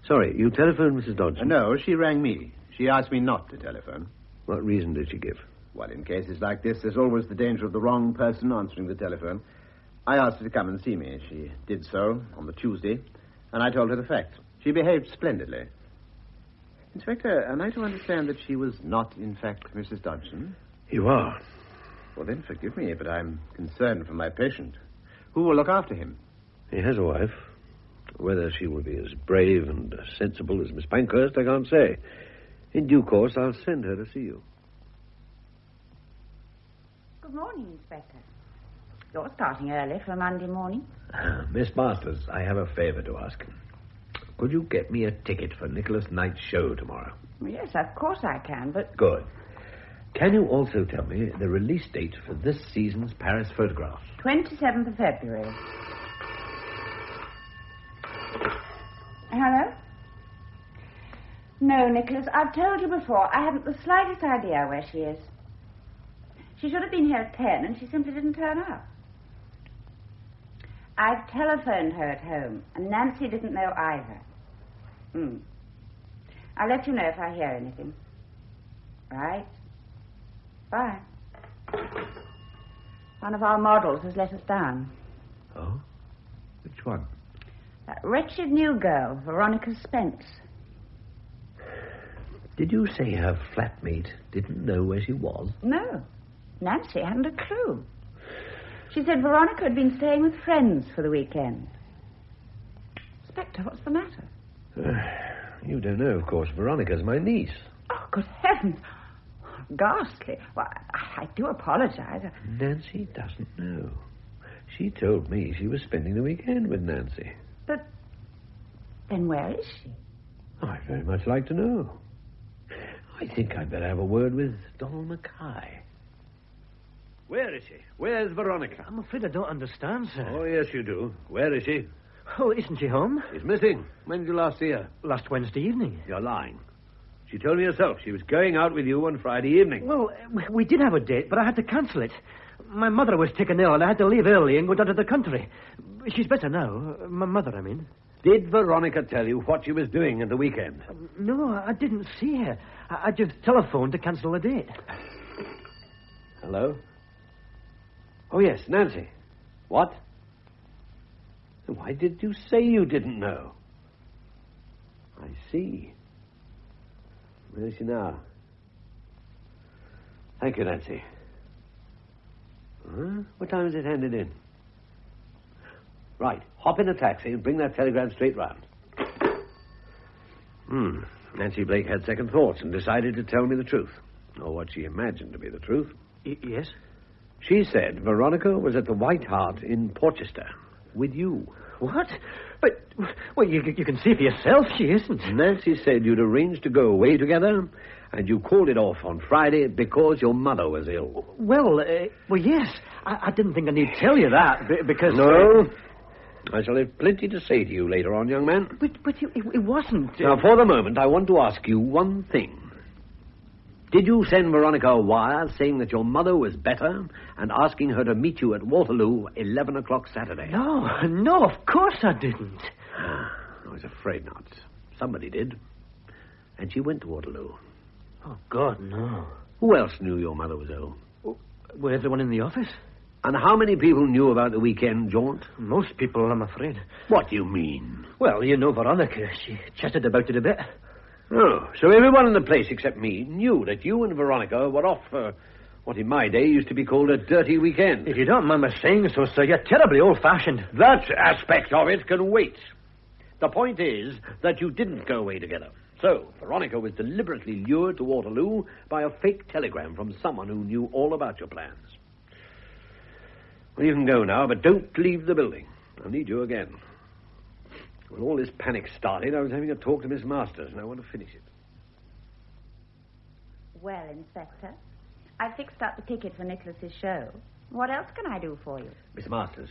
Sorry, you telephoned Mrs. Dodgson? No, she rang me. She asked me not to telephone. What reason did she give? Well, in cases like this, there's always the danger of the wrong person answering the telephone. I asked her to come and see me. She did so on the Tuesday, and I told her the facts. She behaved splendidly. Inspector, am I to understand that she was not, in fact, Mrs. Dodgson? You are. Well, then forgive me, but I'm concerned for my patient. Who will look after him? He has a wife. Whether she will be as brave and as sensible as Miss Pankhurst, I can't say. In due course, I'll send her to see you. Good morning, Inspector. You're starting early for a Monday morning. Miss Masters, I have a favor to ask. Could you get me a ticket for Nicholas Knight's show tomorrow? Yes, of course I can, but... Good. Can you also tell me the release date for this season's Paris photograph? 27th of February. Hello? No, Nicholas, I've told you before, I haven't the slightest idea where she is. She should have been here at 10, and she simply didn't turn up. I've telephoned her at home, and Nancy didn't know either. I'll let you know if I hear anything. Right. Bye. One of our models has let us down. Oh? Which one? That wretched new girl, Veronica Spence. Did you say her flatmate didn't know where she was? No. Nancy hadn't a clue. She said Veronica had been staying with friends for the weekend. Inspector, what's the matter? You don't know, of course. Veronica's my niece. Oh, good heavens. Ghastly. Well, I do apologize. Nancy doesn't know. She told me she was spending the weekend with Nancy. But then where is she? I'd very much like to know. I think I'd better have a word with Donald Mackay. Where is she? Where's Veronica? I'm afraid I don't understand, sir. Oh, yes, you do. Where is she? Oh, isn't she home? She's missing. When did you last see her? Last Wednesday evening. You're lying. She told me herself she was going out with you on Friday evening. Well, we did have a date, but I had to cancel it. My mother was taken ill, and I had to leave early and go down to the country. She's better now. My mother, I mean. Did Veronica tell you what she was doing at the weekend? No, I didn't see her. I just telephoned to cancel the date. Hello? Oh, yes, Nancy. What? Why did you say you didn't know? I see. Where is she now? Thank you, Nancy. Huh? What time is it handed in? Right. Hop in a taxi and bring that telegram straight round. Nancy Blake had second thoughts and decided to tell me the truth. Or what she imagined to be the truth. Yes? She said Veronica was at the White Hart in Porchester with you. What? But, well, you can see for yourself she isn't. Nancy said you'd arranged to go away together, and you called it off on Friday because your mother was ill. Well, yes. I didn't think I need tell you that, because... No. I shall have plenty to say to you later on, young man. But it wasn't... Now, for the moment, I want to ask you one thing. Did you send Veronica a wire saying that your mother was better and asking her to meet you at Waterloo 11 o'clock Saturday? No, of course I didn't. I was afraid not. Somebody did. And she went to Waterloo. Oh, God, no. Who else knew your mother was ill? Were everyone in the office? And how many people knew about the weekend jaunt? Most people, I'm afraid. What do you mean? Well, you know Veronica. She chatted about it a bit. Oh, so everyone in the place except me knew that you and Veronica were off for what in my day used to be called a dirty weekend. If you don't mind my saying so, sir, you're terribly old-fashioned. That aspect of it can wait. The point is that you didn't go away together. So, Veronica was deliberately lured to Waterloo by a fake telegram from someone who knew all about your plans. Well, you can go now, but don't leave the building. I'll need you again. When all this panic started, I was having a talk to Miss Masters, and I want to finish it. Well, Inspector, I fixed up the ticket for Nicholas's show. What else can I do for you? Miss Masters,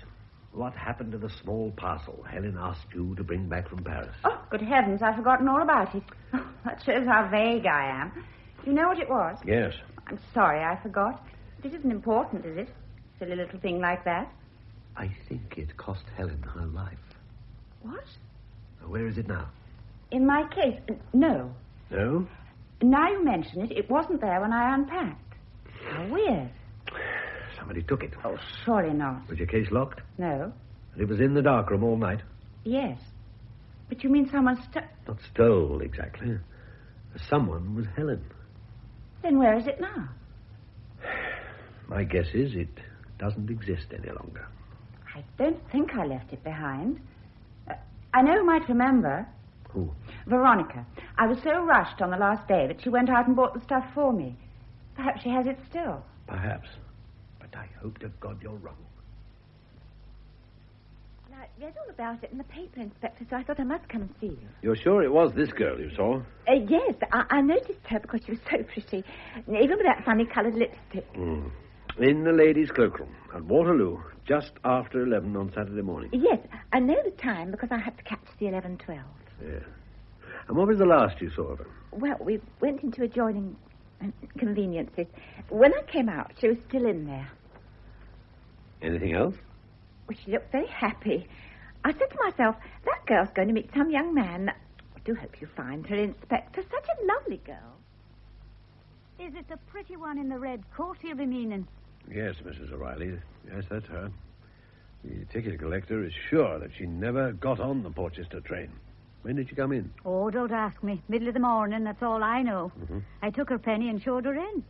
what happened to the small parcel Helen asked you to bring back from Paris? Oh, good heavens, I've forgotten all about it. That shows how vague I am. Do you know what it was? Yes. I'm sorry, I forgot. It isn't important, is it? Silly little thing like that. I think it cost Helen her life. What? Where is it now? In my case? No. No? Now you mention it, it wasn't there when I unpacked. How weird. Somebody took it. Oh, surely not. Was your case locked? No. And it was in the darkroom all night? Yes. But you mean someone Not stole, exactly. Someone was Helen. Then where is it now? My guess is it doesn't exist any longer. I don't think I left it behind. I know who might remember. Who? Veronica. I was so rushed on the last day that she went out and bought the stuff for me. Perhaps she has it still. Perhaps. But I hope to God you're wrong. I read all about it in the paper, Inspector, so I thought I must come and see you. You're sure it was this girl you saw? Yes, I noticed her because she was so pretty, even with that funny-coloured lipstick. In the ladies' cloakroom at Waterloo, just after 11 on Saturday morning. Yes, I know the time because I had to catch the 11:12. Yeah. And what was the last you saw of her? Well, we went into adjoining conveniences. When I came out, she was still in there. Anything else? Well, she looked very happy. I said to myself, that girl's going to meet some young man. I do hope you find her, Inspector. Such a lovely girl. Is it the pretty one in the red coat you'll be meaning? Yes, Mrs. O'Reilly. Yes, that's her. The ticket collector is sure that she never got on the Portchester train. When did she come in? Oh, don't ask me. Middle of the morning, that's all I know. Mm-hmm. I took her penny and showed her in.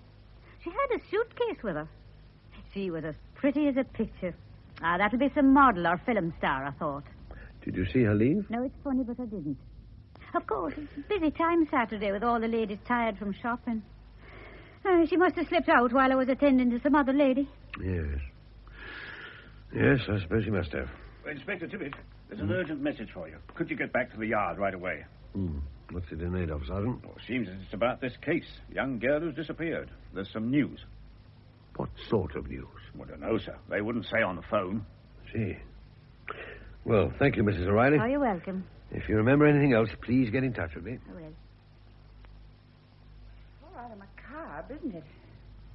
She had a suitcase with her. She was as pretty as a picture. That'll be some model or film star, I thought. Did you see her leave? No, it's funny, but I didn't. Of course, it's a busy time Saturday with all the ladies tired from shopping. She must have slipped out while I was attending to some other lady. Yes. Yes, I suppose she must have. Inspector Tibbet, there's an urgent message for you. Could you get back to the yard right away? What's it in aid of, Sergeant? Well, it seems that it's about this case. The young girl who's disappeared. There's some news. What sort of news? Well, I don't know, sir. They wouldn't say on the phone. See. Well, thank you, Mrs. O'Reilly. Oh, you're welcome. If you remember anything else, please get in touch with me. I will. All right, I'm a carb, isn't it?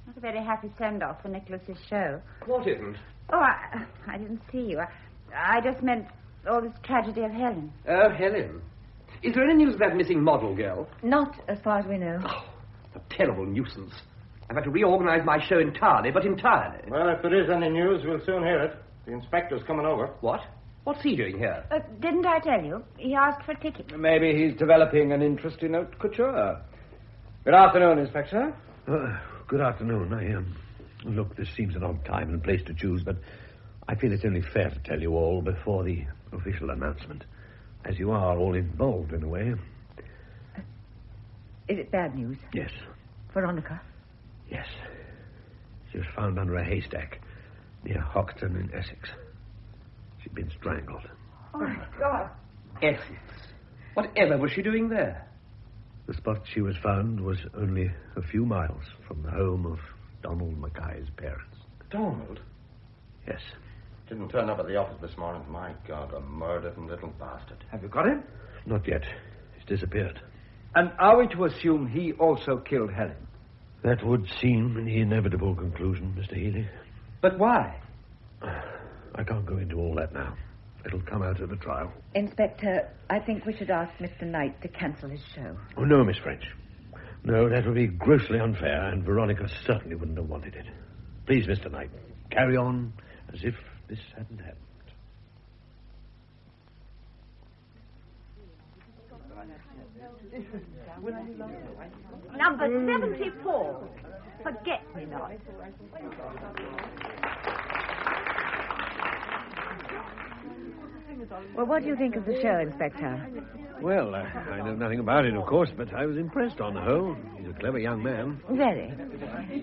Not a very happy send-off for Nicholas's show. What isn't? Oh, I didn't see you. I just meant all this tragedy of Helen. Oh, Helen. Is there any news of that missing model girl? Not as far as we know. Oh, a terrible nuisance. I've had to reorganize my show entirely, but entirely. Well, if there is any news, we'll soon hear it. The inspector's coming over. What? What's he doing here? Didn't I tell you? He asked for a ticket. Maybe he's developing an interest in haute couture. Good afternoon, Inspector. Good afternoon. Look, this seems an odd time and place to choose, but I feel it's only fair to tell you all before the official announcement, as you are all involved in a way. Is it bad news? Yes. Veronica? Yes. She was found under a haystack near Hoxton in Essex. She'd been strangled. Oh, my God. Essex? Whatever was she doing there? The spot she was found was only a few miles from the home of Donald Mackay's parents. Donald? Yes. Didn't turn up at the office this morning. My God, a murdered little bastard. Have you got him? Not yet. He's disappeared. And are we to assume he also killed Helen? That would seem the inevitable conclusion, Mr. Healy. But why? I can't go into all that now. It'll come out at the trial. Inspector, I think we should ask Mr. Knight to cancel his show. Oh, no, Miss French. No, that would be grossly unfair, and Veronica certainly wouldn't have wanted it. Please, Mr. Knight, carry on as if this hadn't happened. Number 74. Forget-me-not. Well, what do you think of the show, Inspector? Well, I know nothing about it, of course, but I was impressed on the whole. He's a clever young man. Very.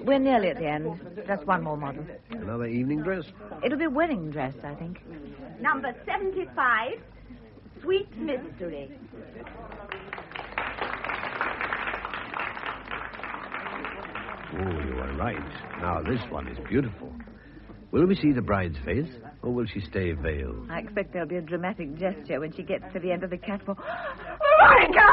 We're nearly at the end. Just one more model. Another evening dress? It'll be a wedding dress, I think. Number 75, Sweet Mystery. Oh, you are right. Now, this one is beautiful. Will we see the bride's face, or will she stay veiled? I expect there'll be a dramatic gesture when she gets to the end of the catwalk. Veronica!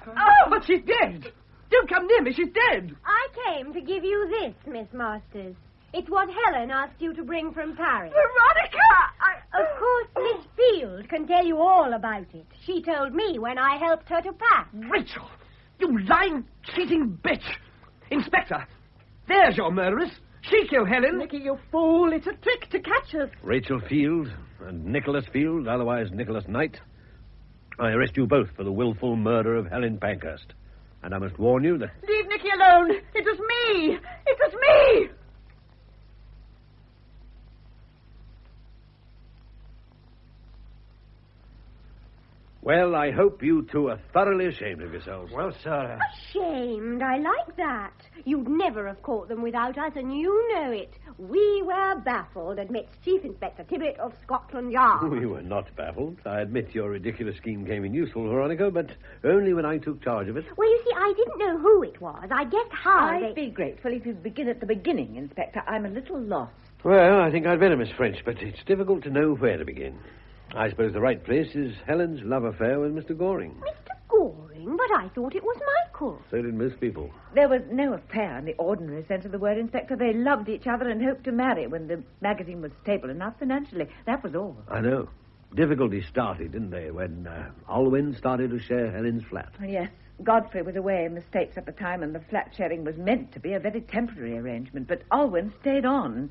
Oh, but she's dead. Don't come near me. She's dead. I came to give you this, Miss Masters. It's what Helen asked you to bring from Paris. Veronica! Of course, Miss Field can tell you all about it. She told me when I helped her to pack. Rachel! You lying, cheating bitch! Inspector, there's your murderess. She killed Helen. Nicky, you fool. It's a trick to catch us. Rachel Field and Nicholas Field, otherwise Nicholas Knight. I arrest you both for the willful murder of Helen Pankhurst. And I must warn you that... Leave Nicky alone. It was me. It was me. Well, I hope you two are thoroughly ashamed of yourselves. Well, sir... Ashamed. I like that. You'd never have caught them without us, and you know it. We were baffled, admits Chief Inspector Tibbet of Scotland Yard. We were not baffled. I admit your ridiculous scheme came in useful, Veronica, but only when I took charge of it. Well, you see, I didn't know who it was. I guessed how I'd be grateful if you'd begin at the beginning, Inspector. I'm a little lost. Well, I think I'd better, Miss French, but it's difficult to know where to begin. I suppose the right place is Helen's love affair with Mr. Goring. Mr. Goring? But I thought it was Michael. So did most people. There was no affair in the ordinary sense of the word, Inspector. They loved each other and hoped to marry when the magazine was stable enough financially. That was all. I know. Difficulties started, didn't they, when Alwyn started to share Helen's flat? Yes. Godfrey was away in the States at the time, and the flat sharing was meant to be a very temporary arrangement. But Alwyn stayed on.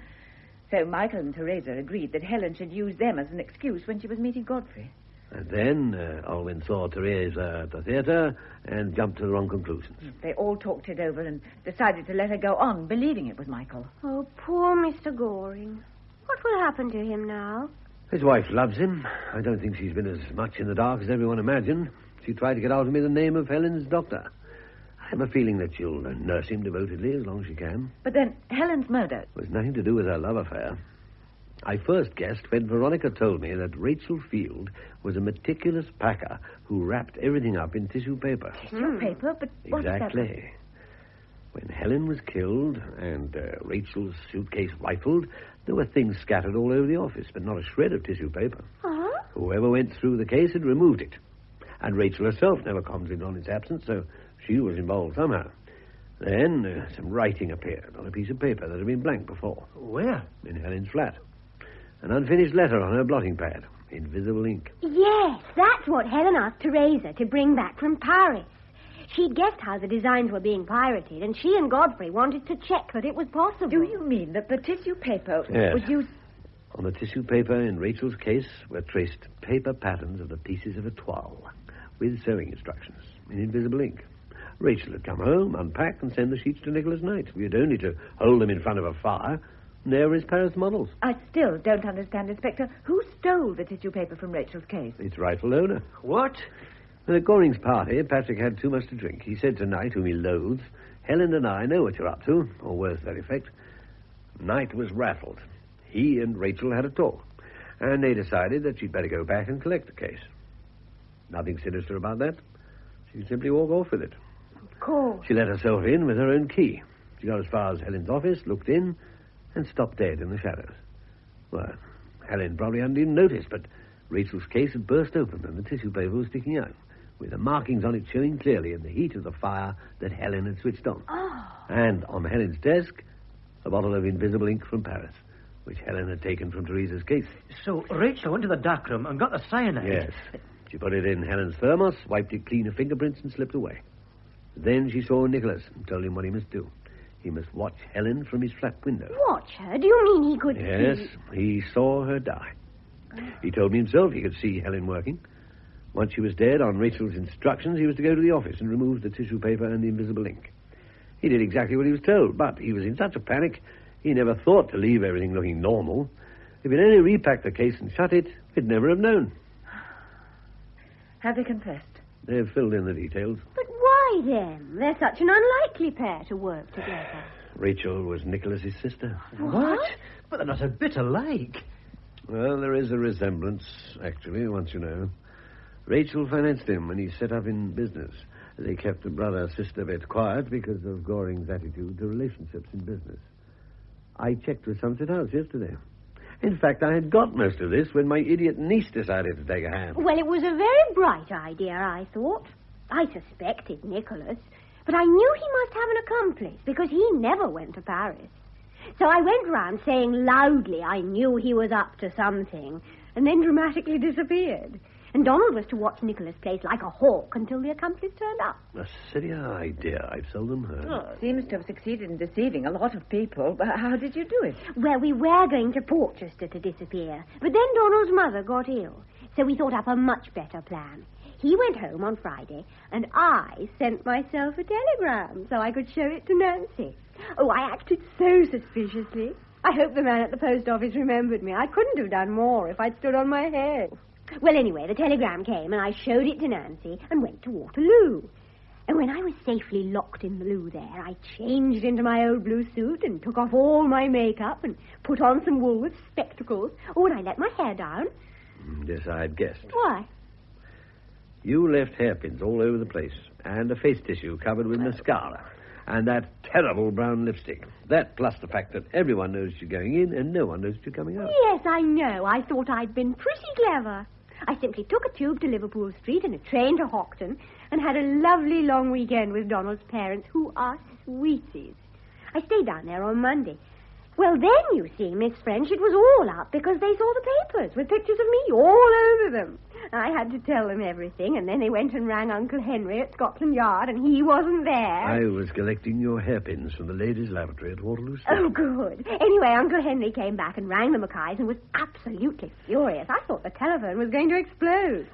So Michael and Teresa agreed that Helen should use them as an excuse when she was meeting Godfrey. And then Alwyn saw Teresa at the theatre and jumped to the wrong conclusions. They all talked it over and decided to let her go on, believing it was Michael. Oh, poor Mr. Goring. What will happen to him now? His wife loves him. I don't think she's been as much in the dark as everyone imagined. She tried to get out of me the name of Helen's doctor. I have a feeling that she'll nurse him devotedly as long as she can. But then Helen's murder... It was nothing to do with her love affair. I first guessed when Veronica told me that Rachel Field was a meticulous packer who wrapped everything up in tissue paper. Tissue paper? But what Exactly. When Helen was killed and Rachel's suitcase rifled, there were things scattered all over the office, but not a shred of tissue paper. Huh? Whoever went through the case had removed it. And Rachel herself never commented on its absence, so she was involved somehow. Then some writing appeared on a piece of paper that had been blank before. Where? In Helen's flat. An unfinished letter on her blotting pad. Invisible ink. Yes, that's what Helen asked Teresa to bring back from Paris. She'd guessed how the designs were being pirated, and she and Godfrey wanted to check that it was possible. Do you mean that the tissue paper Yes. was used... On the tissue paper in Rachel's case were traced paper patterns of the pieces of a toile, with sewing instructions in invisible ink. Rachel had come home, unpack, and send the sheets to Nicholas Knight. We had only to hold them in front of a fire, and there were his Paris models. I still don't understand, Inspector. Who stole the tissue paper from Rachel's case? Its rightful owner. What? At Goring's party, Patrick had too much to drink. He said to Knight, whom he loathes, Helen and I know what you're up to, or words to that effect. Knight was rattled. He and Rachel had a talk, and they decided that she'd better go back and collect the case. Nothing sinister about that. She'd simply walk off with it. Of course. She let herself in with her own key. She got as far as Helen's office, looked in, and stopped dead in the shadows. Well, Helen probably hadn't even noticed, but Rachel's case had burst open and the tissue paper was sticking out, with the markings on it showing clearly in the heat of the fire that Helen had switched on. Oh. And on Helen's desk, a bottle of invisible ink from Paris, which Helen had taken from Teresa's case. So Rachel went to the darkroom and got the cyanide? Yes. She put it in Helen's thermos, wiped it clean of fingerprints, and slipped away. Then she saw Nicholas and told him what he must do. He must watch Helen from his flat window. Watch her? Do you mean he could Yes, see? he saw her die. He told me himself he could see Helen working. Once she was dead, on Rachel's instructions, he was to go to the office and remove the tissue paper and the invisible ink. He did exactly what he was told, but he was in such a panic, he never thought to leave everything looking normal. If he'd only repacked the case and shut it, we'd never have known. Have they confessed? They've filled in the details. But why then? They're such an unlikely pair to work together. Rachel was Nicholas's sister. What? But they're not a bit alike. Well, there is a resemblance, actually, once you know. Rachel financed him when he set up in business. They kept the brother-sister bit quiet because of Goring's attitude to relationships in business. I checked with Somerset House yesterday. In fact, I had got most of this when my idiot niece decided to take a hand. Well, it was a very bright idea, I thought. I suspected Nicholas, but I knew he must have an accomplice because he never went to Paris. So I went round saying loudly I knew he was up to something, and then dramatically disappeared. And Donald was to watch Nicholas' place like a hawk until the accomplice turned up. A sillier idea I've seldom heard. Oh, seems to have succeeded in deceiving a lot of people. But how did you do it? Well, we were going to Portchester to disappear, but then Donald's mother got ill, so we thought up a much better plan. He went home on Friday, and I sent myself a telegram so I could show it to Nancy. Oh, I acted so suspiciously. I hope the man at the post office remembered me. I couldn't have done more if I'd stood on my head. Well, anyway, the telegram came, and I showed it to Nancy and went to Waterloo. And when I was safely locked in the loo there, I changed into my old blue suit and took off all my makeup and put on some Woolworth spectacles. Oh, and I let my hair down. This I'd guessed. Why? You left hairpins all over the place, and a face tissue covered with mascara, and that terrible brown lipstick. That plus the fact that everyone knows you're going in and no one knows you're coming out. Yes, I know. I thought I'd been pretty clever. I simply took a tube to Liverpool Street and a train to Hoxton and had a lovely long weekend with Donald's parents, who are sweeties. I stayed down there on Monday. Well, then, you see, Miss French, it was all up because they saw the papers with pictures of me all over them. I had to tell them everything, and then they went and rang Uncle Henry at Scotland Yard, and he wasn't there. I was collecting your hairpins from the ladies' lavatory at Waterloo Station. Oh, good. Anyway, Uncle Henry came back and rang the Mackays and was absolutely furious. I thought the telephone was going to explode.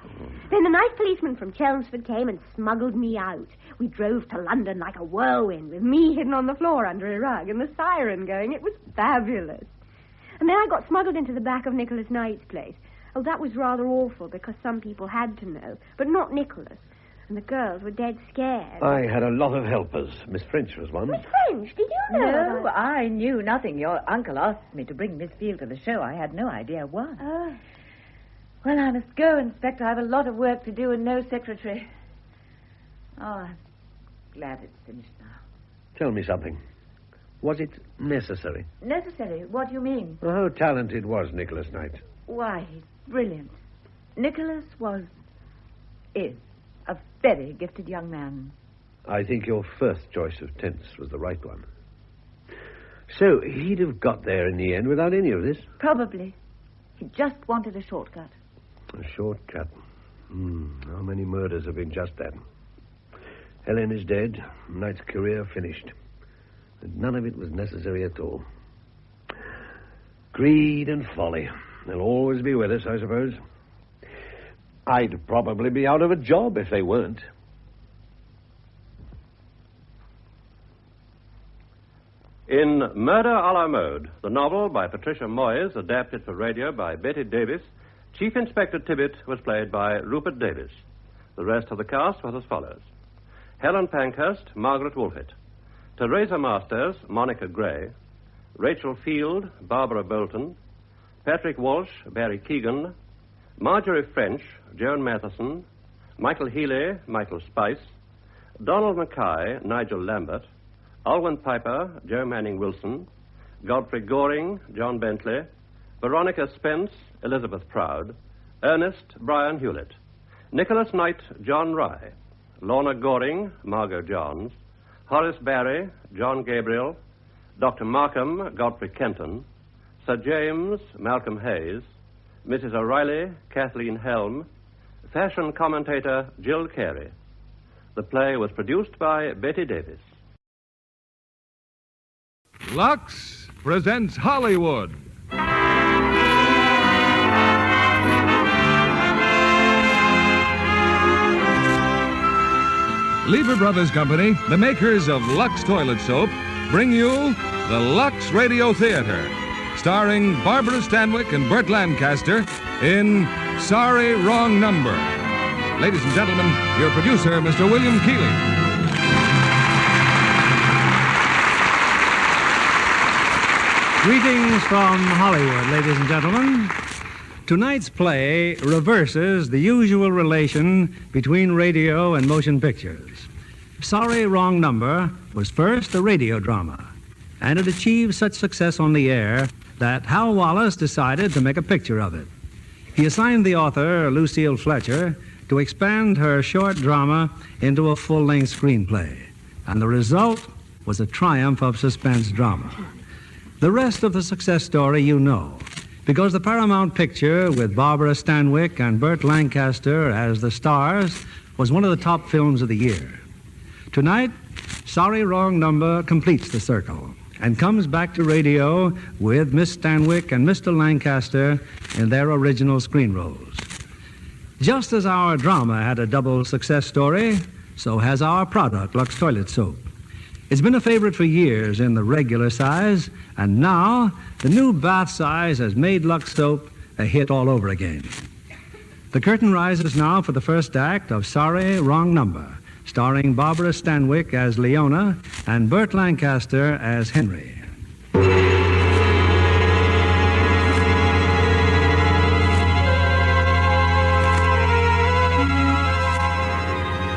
Then the nice policeman from Chelmsford came and smuggled me out. We drove to London like a whirlwind, with me hidden on the floor under a rug and the siren going. It was fabulous. And then I got smuggled into the back of Nicholas Knight's place. Oh, that was rather awful because some people had to know, but not Nicholas. And the girls were dead scared. I had a lot of helpers. Miss French was one. Miss French? Did you know? No, I knew nothing. Your uncle asked me to bring Miss Field to the show. I had no idea why. Oh. Well, I must go, Inspector. I have a lot of work to do and no secretary. Oh, I'm glad it's finished now. Tell me something. Was it necessary? Necessary? What do you mean? Well, how talented was Nicholas Knight? Why, he's brilliant. Nicholas is a very gifted young man. I think your first choice of tense was the right one. So he'd have got there in the end without any of this? Probably. He just wanted a shortcut. A shortcut? How many murders have been just that? Helen is dead. Knight's career finished. And none of it was necessary at all. Greed and folly. They'll always be with us, I suppose. I'd probably be out of a job if they weren't. In Murder à la Mode, the novel by Patricia Moyes, adapted for radio by Betty Davis, Chief Inspector Tibbet was played by Rupert Davis. The rest of the cast was as follows: Helen Pankhurst, Margaret Woolfett; Teresa Masters, Monica Gray; Rachel Field, Barbara Bolton; Patrick Walsh, Barry Keegan; Marjorie French, Joan Matheson; Michael Healy, Michael Spice; Donald Mackay, Nigel Lambert; Alwyn Piper, Joe Manning Wilson; Godfrey Goring, John Bentley; Veronica Spence, Elizabeth Proud; Ernest, Brian Hewlett; Nicholas Knight, John Rye; Lorna Goring, Margot Johns; Horace Barry, John Gabriel; Dr. Markham, Godfrey Kenton; Sir James, Malcolm Hayes; Mrs. O'Reilly, Kathleen Helm; fashion commentator, Jill Carey. The play was produced by Betty Davis. Lux presents Hollywood. Lever Brothers Company, the makers of Lux Toilet Soap, bring you the Lux Radio Theater, starring Barbara Stanwyck and Burt Lancaster in Sorry, Wrong Number. Ladies and gentlemen, your producer, Mr. William Keeley. Greetings from Hollywood, ladies and gentlemen. Tonight's play reverses the usual relation between radio and motion pictures. Sorry, Wrong Number was first a radio drama, and it achieved such success on the air that Hal Wallace decided to make a picture of it. He assigned the author, Lucille Fletcher, to expand her short drama into a full-length screenplay, and the result was a triumph of suspense drama. The rest of the success story you know, because the Paramount picture with Barbara Stanwyck and Burt Lancaster as the stars was one of the top films of the year. Tonight, Sorry, Wrong Number completes the circle and comes back to radio with Miss Stanwyck and Mr. Lancaster in their original screen roles. Just as our drama had a double success story, so has our product, Lux Toilet Soap. It's been a favorite for years in the regular size, and now the new bath size has made Lux Soap a hit all over again. The curtain rises now for the first act of Sorry, Wrong Number, starring Barbara Stanwyck as Leona and Burt Lancaster as Henry.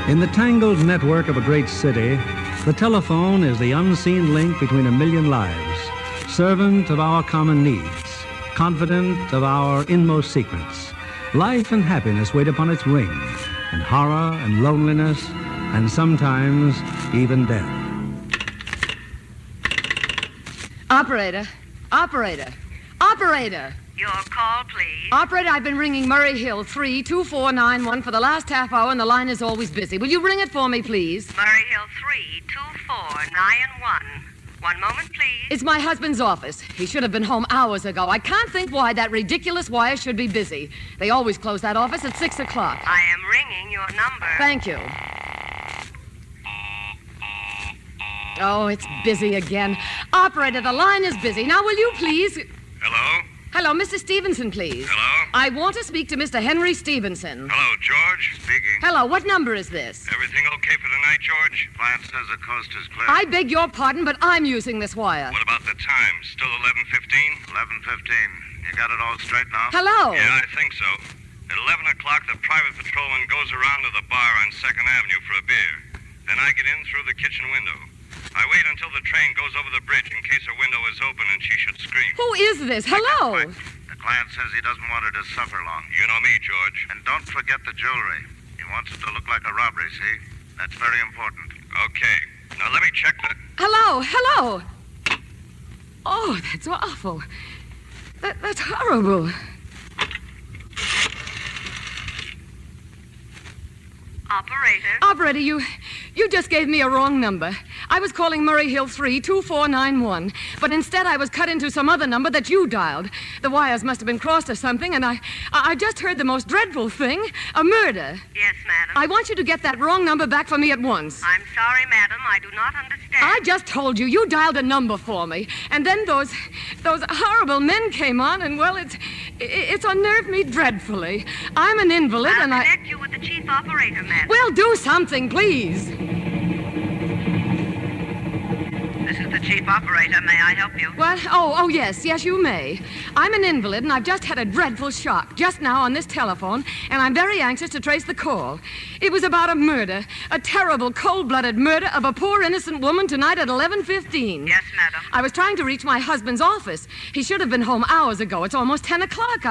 In the tangled network of a great city, the telephone is the unseen link between a million lives, servant of our common needs, confidant of our inmost secrets. Life and happiness wait upon its ring, and horror and loneliness, and sometimes even death. Operator. Operator. Operator. Your call, please. Operator, I've been ringing Murray Hill 32491 for the last half hour, and the line is always busy. Will you ring it for me, please? Murray Hill 32491. One moment, please. It's my husband's office. He should have been home hours ago. I can't think why that ridiculous wire should be busy. They always close that office at 6 o'clock. I am ringing your number. Thank you. Oh, it's busy again. Operator, the line is busy. Now, will you please... Hello? Hello, Mr. Stevenson, please. Hello? I want to speak to Mr. Henry Stevenson. Hello, George. Speaking. Hello, what number is this? Everything okay for tonight, George? Client says the coast is clear. I beg your pardon, but I'm using this wire. What about the time? Still 11:15? 11:15. You got it all straight now? Hello? Yeah, I think so. At 11 o'clock, the private patrolman goes around to the bar on 2nd Avenue for a beer. Then I get in through the kitchen window. I wait until the train goes over the bridge in case a window is open and she should scream. Who is this? Hello? The client says he doesn't want her to suffer long. You know me, George. And don't forget the jewelry. He wants it to look like a robbery, see? That's very important. Okay. Now let me check the... Hello? Hello? Oh, that's awful. That's horrible. Operator? Operator, you just gave me a wrong number. I was calling Murray Hill 32491, but instead I was cut into some other number that you dialed. The wires must have been crossed or something, and I just heard the most dreadful thing, a murder. Yes, madam. I want you to get that wrong number back for me at once. I'm sorry, madam. I do not understand. I just told you. You dialed a number for me, and then those horrible men came on, and, well, it's unnerved me dreadfully. I'm an invalid, I'll and connect you with the chief operator, madam. Well, do something, please. This is the chief operator. May I help you? What? Oh, yes, you may. I'm an invalid, and I've just had a dreadful shock just now on this telephone, and I'm very anxious to trace the call. It was about a murder, a terrible, cold-blooded murder of a poor, innocent woman tonight at 11:15. Yes, madam. I was trying to reach my husband's office. He should have been home hours ago. It's almost 10 o'clock.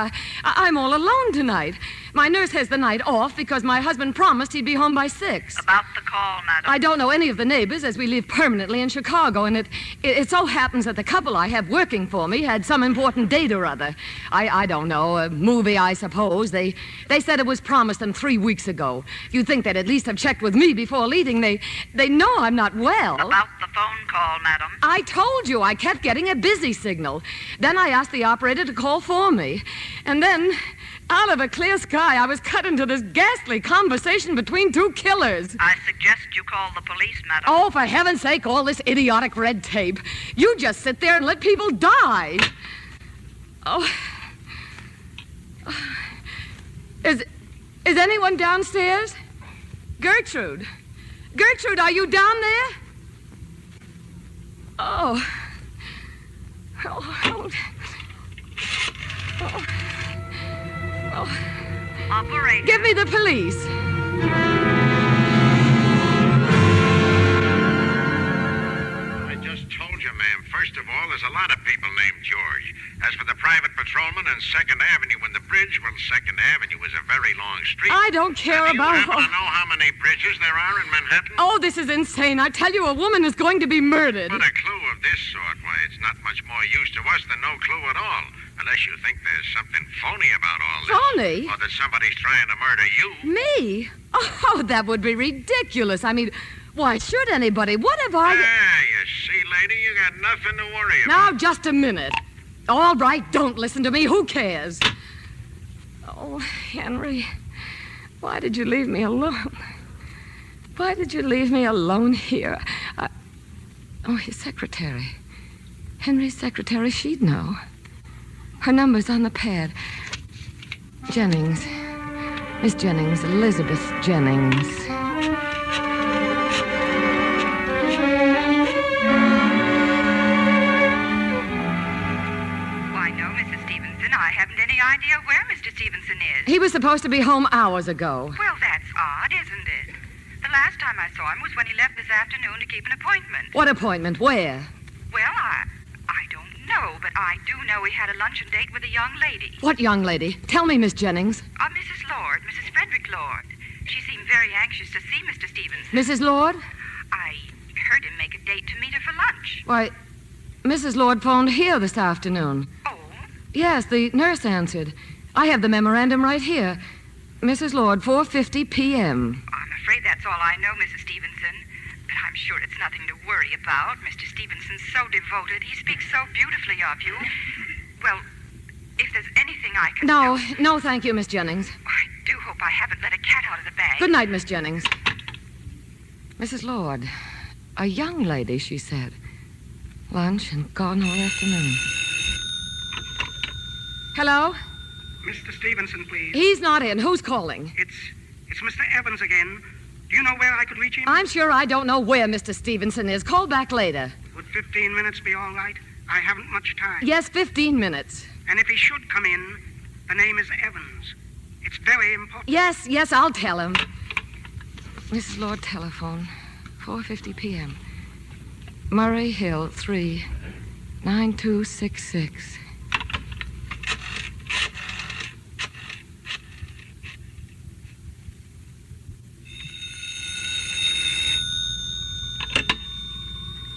I'm all alone tonight. My nurse has the night off because my husband promised he'd be home by 6. About the call, madam. I don't know any of the neighbors, as we live permanently in Chicago, and it so happens that the couple I have working for me had some important date or other. I don't know, a movie, I suppose. They said it was promised them 3 weeks ago. You'd think they'd at least have checked with me before leaving. They know I'm not well. About the phone call, madam. I told you I kept getting a busy signal. Then I asked the operator to call for me. And then, out of a clear sky, I was cut into this ghastly conversation between two killers. I suggest you call the police, madam. Oh, for heaven's sake, all this idiotic red tape. You just sit there and let people die. Oh. Is anyone downstairs? Gertrude? Gertrude, are you down there? Oh. Oh. Operator. Give me the police. I just told you, ma'am. First of all, there's a lot of people named George. As for the private patrolman on 2nd Avenue and the bridge, well, 2nd Avenue is a very long street. I don't care Do you about... happen to know how many bridges there are in Manhattan? Oh, this is insane. I tell you, a woman is going to be murdered. But a clue of this sort, why, it's not much more use to us than no clue at all. Unless you think there's something phony about all this. Phony? Or that somebody's trying to murder you. Me? Oh, that would be ridiculous. I mean, why should anybody? What have I... Yeah, you see, lady, you got nothing to worry about. Now, just a minute. All right, don't listen to me. Who cares? Oh, Henry, why did you leave me alone? Why did you leave me alone here? Oh, his secretary. Henry's secretary, she'd know. Her number's on the pad. Jennings. Miss Jennings, Elizabeth Jennings. Why, no, Mrs. Stevenson. I haven't any idea where Mr. Stevenson is. He was supposed to be home hours ago. Well, that's odd, isn't it? The last time I saw him was when he left this afternoon to keep an appointment. What appointment? Where? Well, I don't know, but I do know he had a luncheon date with a young lady. What young lady? Tell me, Miss Jennings. Mrs. Lord, Mrs. Frederick Lord. She seemed very anxious to see Mr. Stevenson. Mrs. Lord? I heard him make a date to meet her for lunch. Why, Mrs. Lord phoned here this afternoon. Oh? Yes, the nurse answered. I have the memorandum right here. Mrs. Lord, 4:50 p.m. I'm afraid that's all I know, Mrs. Stevenson. But I'm sure it's nothing to worry about. Mr. Stevenson's so devoted. He speaks so beautifully of you. Well, if there's anything I can do... No, thank you, Miss Jennings. I do hope I haven't let a cat out of the bag. Good night, Miss Jennings. Mrs. Lord, a young lady, she said. Lunch and gone all afternoon. Hello? Mr. Stevenson, please. He's not in. Who's calling? It's Mr. Evans again. Do you know where I could reach him? I'm sure I don't know where Mr. Stevenson is. Call back later. Would 15 minutes be all right? I haven't much time. Yes, 15 minutes. And if he should come in, the name is Evans. It's very important. Yes, I'll tell him. Mrs. Lord telephone, 4:50 p.m. Murray Hill, 3, 9266.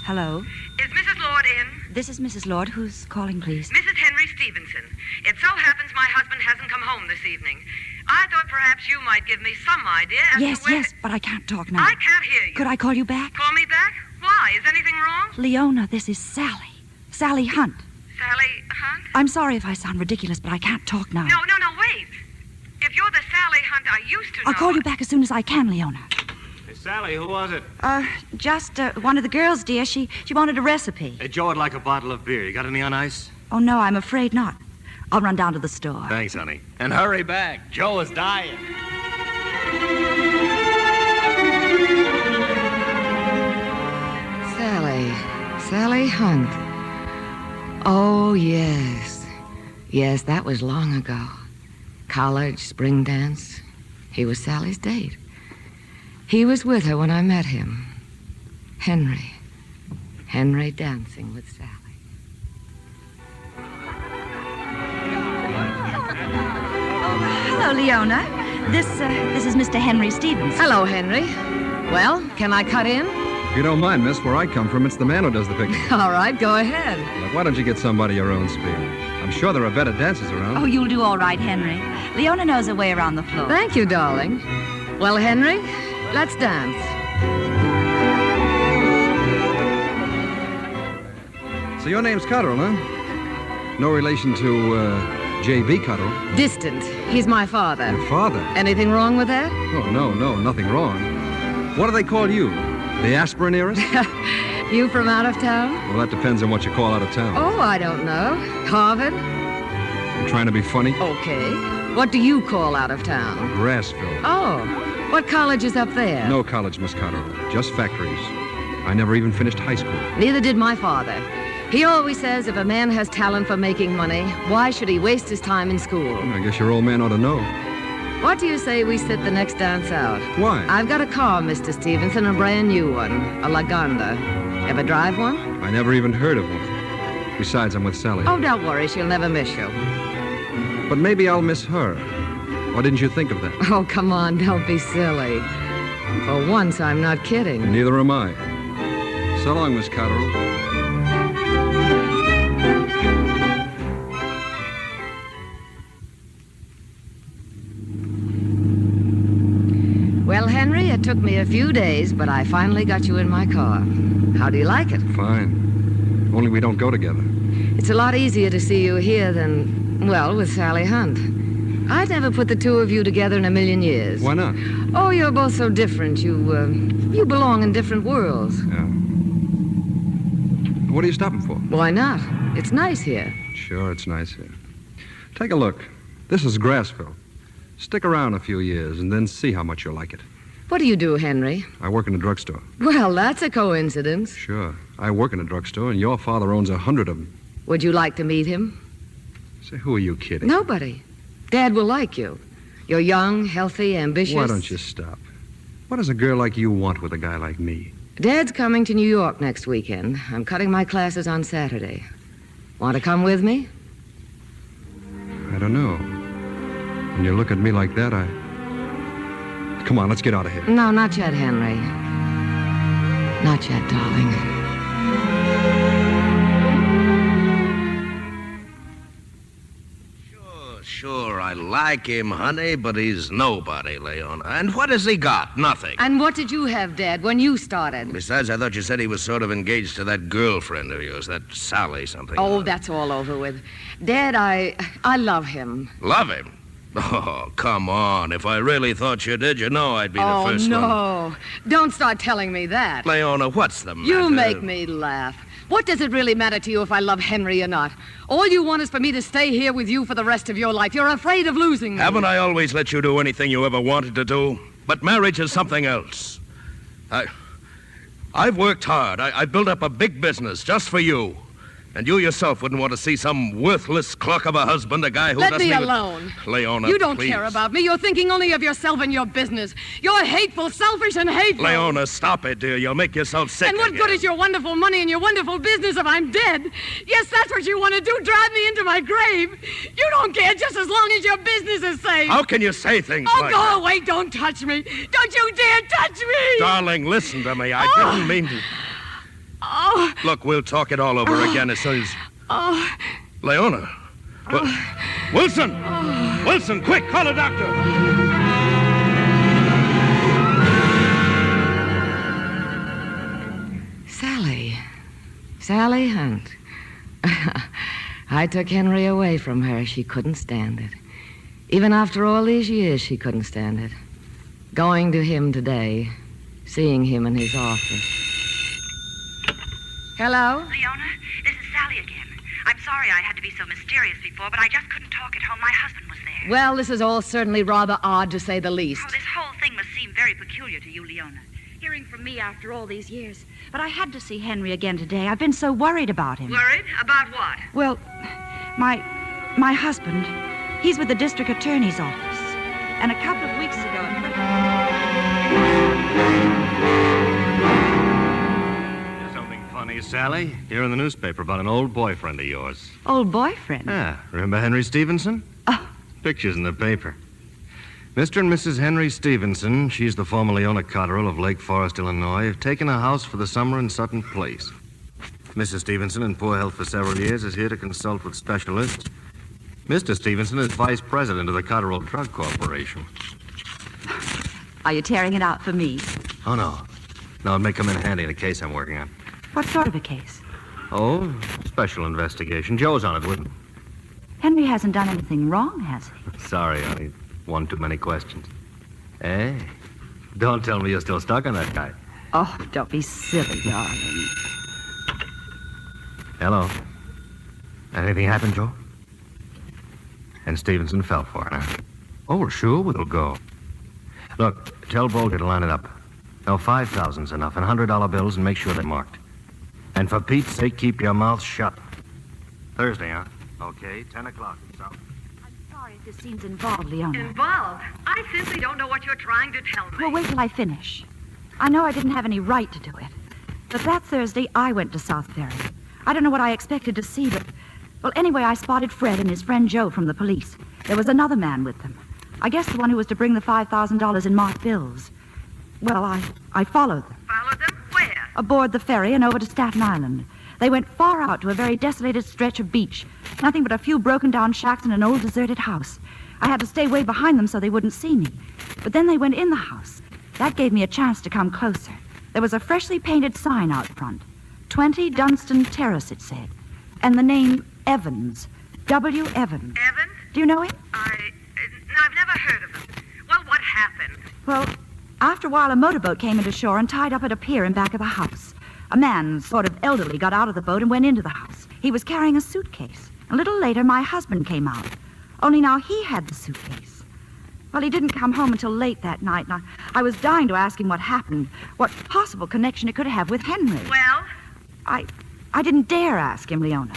Hello? Is Mrs. Lord in? This is Mrs. Lord. Who's calling, please? Mrs. Henry Stevenson. It so happens my husband hasn't come home this evening. I thought perhaps you might give me some idea as to where... Yes, but I can't talk now. I can't hear you. Could I call you back? Call me back? Why? Is anything wrong? Leona, this is Sally. Sally Hunt. Sally Hunt? I'm sorry if I sound ridiculous, but I can't talk now. No, wait. If you're the Sally Hunt I used to know... I'll call you back as soon as I can, Leona. Hey, Sally, who was it? Just one of the girls, dear. She wanted a recipe. Hey, Joe would like a bottle of beer. You got any on ice? Oh, no, I'm afraid not. I'll run down to the store. Thanks, honey. And hurry back. Joe is dying. Sally Hunt. Oh, yes. Yes, that was long ago. College, spring dance. He was Sally's date. He was with her when I met him. Henry dancing with Sally. Hello, Leona. This is Mr. Henry Stevens. Hello, Henry. Well, can I cut in? If you don't mind, miss, where I come from, it's the man who does the picking. All right, go ahead. Now, why don't you get somebody your own speed? I'm sure there are better dancers around. Oh, you'll do all right, Henry. Leona knows her way around the floor. Thank you, darling. Well, Henry, let's dance. So your name's Cotterill, huh? No relation to, J.B. Cotterill? Distant. He's my father. Your father? Anything wrong with that? Oh, no, nothing wrong. What do they call you? The aspirin heiress? You from out of town? Well, that depends on what you call out of town. Oh, I don't know. Harvard? You trying to be funny? Okay. What do you call out of town? Grassville. Oh, what college is up there? No college, Miss Cotterill. Just factories. I never even finished high school. Neither did my father. He always says if a man has talent for making money, why should he waste his time in school? I guess your old man ought to know. What do you say we sit the next dance out? Why? I've got a car, Mr. Stevenson, a brand new one, a Lagonda. Ever drive one? I never even heard of one. Besides, I'm with Sally. Oh, don't worry. She'll never miss you. But maybe I'll miss her. Why didn't you think of that? Oh, come on. Don't be silly. For once, I'm not kidding. Neither am I. So long, Miss Cotterill. Well, Henry, it took me a few days, but I finally got you in my car. How do you like it? Fine. Only we don't go together. It's a lot easier to see you here than, well, with Sally Hunt. I'd never put the two of you together in a million years. Why not? Oh, you're both so different. You belong in different worlds. Yeah. What are you stopping for? Why not? It's nice here. Sure, it's nice here. Take a look. This is Grassville. Stick around a few years and then see how much you'll like it. What do you do, Henry? I work in a drugstore. Well, that's a coincidence. Sure. I work in a drugstore, and your father owns 100 of them. Would you like to meet him? Say, who are you kidding? Nobody. Dad will like you. You're young, healthy, ambitious. Why don't you stop? What does a girl like you want with a guy like me? Dad's coming to New York next weekend. I'm cutting my classes on Saturday. Want to come with me? I don't know. When you look at me like that, Come on, let's get out of here. No, not yet, Henry. Not yet, darling. Sure, I like him, honey, but he's nobody, Leona. And what has he got? Nothing. And what did you have, Dad, when you started? Besides, I thought you said he was sort of engaged to that girlfriend of yours, that Sally something. Oh, that's all over with. Dad, I love him. Love him? Oh, come on. If I really thought you did, you know I'd be the first one. Oh, no. Don't start telling me that. Leona, what's the matter? You make me laugh. What does it really matter to you if I love Henry or not? All you want is for me to stay here with you for the rest of your life. You're afraid of losing me. Haven't I always let you do anything you ever wanted to do? But marriage is something else. I've worked hard. I built up a big business just for you. And you yourself wouldn't want to see some worthless cluck of a husband, a guy who Let doesn't me even... alone. Leona, You don't please. care about me. You're thinking only of yourself and your business. You're hateful, selfish, and hateful. Leona, stop it, dear. You'll make yourself sick And what again. good is your wonderful money and your wonderful business if I'm dead? Yes, that's what you want to do, drive me into my grave. You don't care just as long as your business is safe. How can you say things Oh, like go that? away. Don't touch me. Don't you dare touch me. Darling, listen to me. I didn't mean to... Oh. Look, we'll talk it all over again as soon as... Oh. Leona. Wilson! Wilson, quick, call a doctor! Sally Hunt. I took Henry away from her. She couldn't stand it. Even after all these years, she couldn't stand it. Going to him today, seeing him in his office. Hello? Leona, this is Sally again. I'm sorry I had to be so mysterious before, but I just couldn't talk at home. My husband was there. Well, this is all certainly rather odd, to say the least. Oh, this whole thing must seem very peculiar to you, Leona. Hearing from me after all these years. But I had to see Henry again today. I've been so worried about him. Worried? About what? Well, my husband, he's with the district attorney's office. And a couple of weeks ago... There's something funny, Sally. Here in the newspaper about an old boyfriend of yours. Old boyfriend? Yeah. Remember Henry Stevenson? Oh. Pictures in the paper. Mr. and Mrs. Henry Stevenson, she's the former Leona Cotterill of Lake Forest, Illinois, have taken a house for the summer in Sutton Place. Mrs. Stevenson, in poor health for several years, is here to consult with specialists. Mr. Stevenson is vice president of the Cotterill Drug Corporation. Are you tearing it out for me? Oh, no. No, it may come in handy in a case I'm working on. What sort of a case? Oh, special investigation. Joe's on it with me. Henry hasn't done anything wrong, has he? Sorry, honey. One too many questions. Hey, don't tell me you're still stuck on that guy. Oh, don't be silly, darling. Hello. Anything happened, Joe? And Stevenson fell for it, huh? Oh, sure, we'll go. Look, tell Bolger to line it up. No, 5,000's enough, and $100 bills, and make sure they're marked. And for Pete's sake, keep your mouth shut. Thursday, huh? Okay, 10 o'clock. So. I'm sorry if this seems involved, Leona. Involved? I simply don't know what you're trying to tell me. Well, wait till I finish. I know I didn't have any right to do it. But that Thursday, I went to South Ferry. I don't know what I expected to see, but... Well, anyway, I spotted Fred and his friend Joe from the police. There was another man with them. I guess the one who was to bring the $5,000 in marked bills. Well, I followed them. Followed them? Where? Aboard the ferry and over to Staten Island. They went far out to a very desolated stretch of beach. Nothing but a few broken-down shacks and an old deserted house. I had to stay way behind them so they wouldn't see me. But then they went in the house. That gave me a chance to come closer. There was a freshly painted sign out front. 20 Dunstan Terrace, it said. And the name Evans. W. Evans. Evans? Do you know him? I've never heard of him. Well, what happened? Well, after a while, a motorboat came into shore and tied up at a pier in back of the house. A man, sort of elderly, got out of the boat and went into the house. He was carrying a suitcase. A little later, my husband came out. Only now he had the suitcase. Well, he didn't come home until late that night, and I was dying to ask him what happened, what possible connection it could have with Henry. Well? I didn't dare ask him, Leona.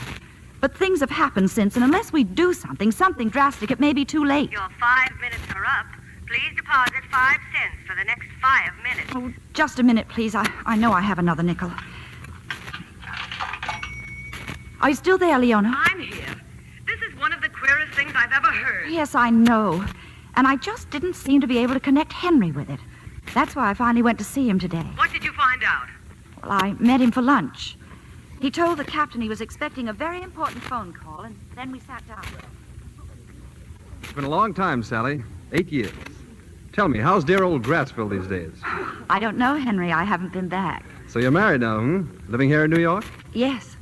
But things have happened since, and unless we do something drastic, it may be too late. Your 5 minutes are up. Please deposit 5 cents for the next 5 minutes. Oh, just a minute, please. I know I have another nickel. Are you still there, Leona? I'm here. This is one of the queerest things I've ever heard. Yes, I know. And I just didn't seem to be able to connect Henry with it. That's why I finally went to see him today. What did you find out? Well, I met him for lunch. He told the captain he was expecting a very important phone call, and then we sat down. It's been a long time, Sally. 8 years. Tell me, how's dear old Grassville these days? I don't know, Henry. I haven't been back. So you're married now, Living here in New York? Yes.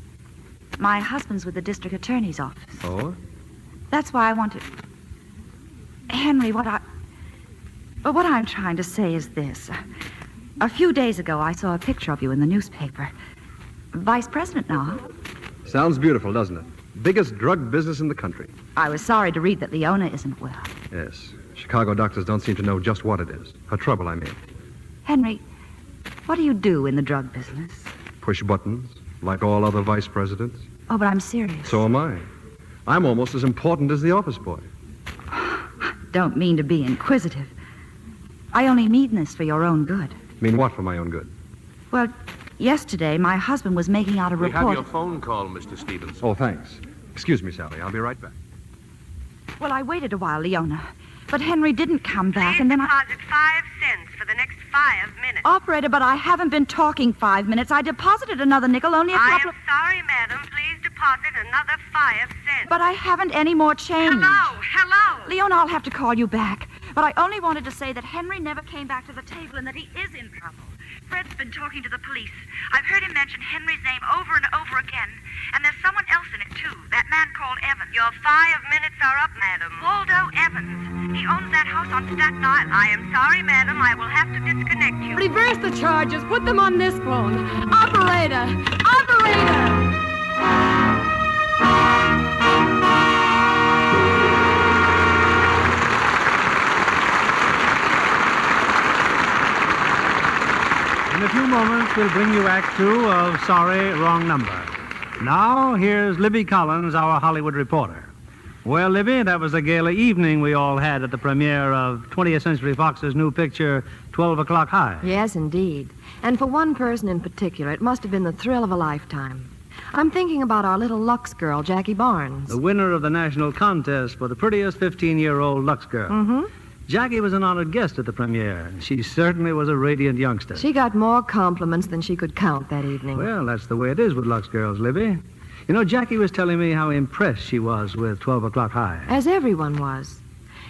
My husband's with the district attorney's office. Oh? That's why I want to... Henry, what I'm trying to say is this. A few days ago, I saw a picture of you in the newspaper. Vice president now, huh? Sounds beautiful, doesn't it? Biggest drug business in the country. I was sorry to read that Leona isn't well. Yes. Chicago doctors don't seem to know just what it is. Her trouble, I mean. Henry, what do you do in the drug business? Push buttons, like all other vice presidents. Oh, but I'm serious. So am I. I'm almost as important as the office boy. Don't mean to be inquisitive. I only mean this for your own good. Mean what for my own good? Well, yesterday, my husband was making out a report... We have your phone call, Mr. Stevenson. Oh, thanks. Excuse me, Sally. I'll be right back. Well, I waited a while, Leona. But Henry didn't come back, Please and then deposit 5 cents for the next 5 minutes. Operator, but I haven't been talking 5 minutes. I deposited another nickel only a couple I am sorry, madam. Please deposit another 5 cents. But I haven't any more change. Hello. Leona, I'll have to call you back. But I only wanted to say that Henry never came back to the table and that he is in trouble. Fred's been talking to the police. I've heard him mention Henry's name over and over again. And there's someone else in it, too. That man called Evans. Your 5 minutes are up, madam. Waldo Evans. He owns that house on Staten Island. I am sorry, madam. I will have to disconnect you. Reverse the charges. Put them on this phone. Operator! In a few moments, we'll bring you Act Two of Sorry, Wrong Number. Now, here's Libby Collins, our Hollywood reporter. Well, Libby, that was a gala evening we all had at the premiere of 20th Century Fox's new picture, 12 O'Clock High. Yes, indeed. And for one person in particular, it must have been the thrill of a lifetime. I'm thinking about our little Lux girl, Jackie Barnes. The winner of the national contest for the prettiest 15-year-old Lux girl. Mm-hmm. Jackie was an honored guest at the premiere. She certainly was a radiant youngster. She got more compliments than she could count that evening. Well, that's the way it is with Lux girls, Libby. You know, Jackie was telling me how impressed she was with 12 O'Clock High. As everyone was.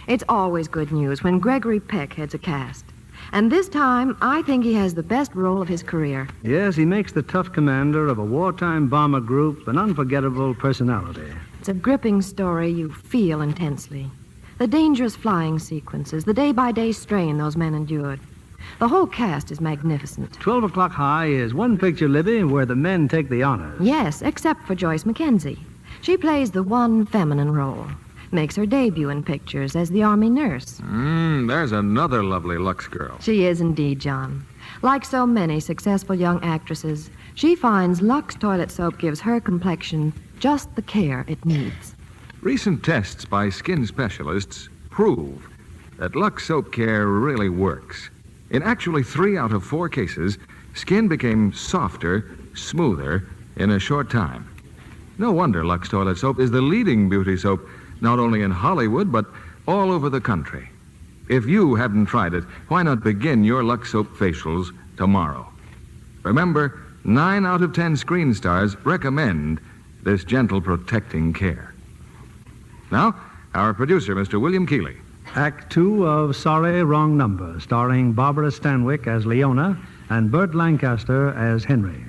It's always good news when Gregory Peck heads a cast. And this time, I think he has the best role of his career. Yes, he makes the tough commander of a wartime bomber group an unforgettable personality. It's a gripping story you feel intensely. The dangerous flying sequences, the day-by-day strain those men endured. The whole cast is magnificent. 12 O'Clock High is one picture, Libby, where the men take the honors. Yes, except for Joyce Mackenzie. She plays the one feminine role. Makes her debut in pictures as the Army nurse. There's another lovely Lux girl. She is indeed, John. Like so many successful young actresses, she finds Lux toilet soap gives her complexion just the care it needs. Recent tests by skin specialists prove that Lux soap care really works. In actually 3 out of 4 cases, skin became softer, smoother in a short time. No wonder Lux toilet soap is the leading beauty soap, not only in Hollywood, but all over the country. If you haven't tried it, why not begin your Lux soap facials tomorrow? Remember, 9 out of 10 screen stars recommend this gentle protecting care. Now, our producer, Mr. William Keeley. Act 2 of Sorry, Wrong Number, starring Barbara Stanwyck as Leona and Burt Lancaster as Henry.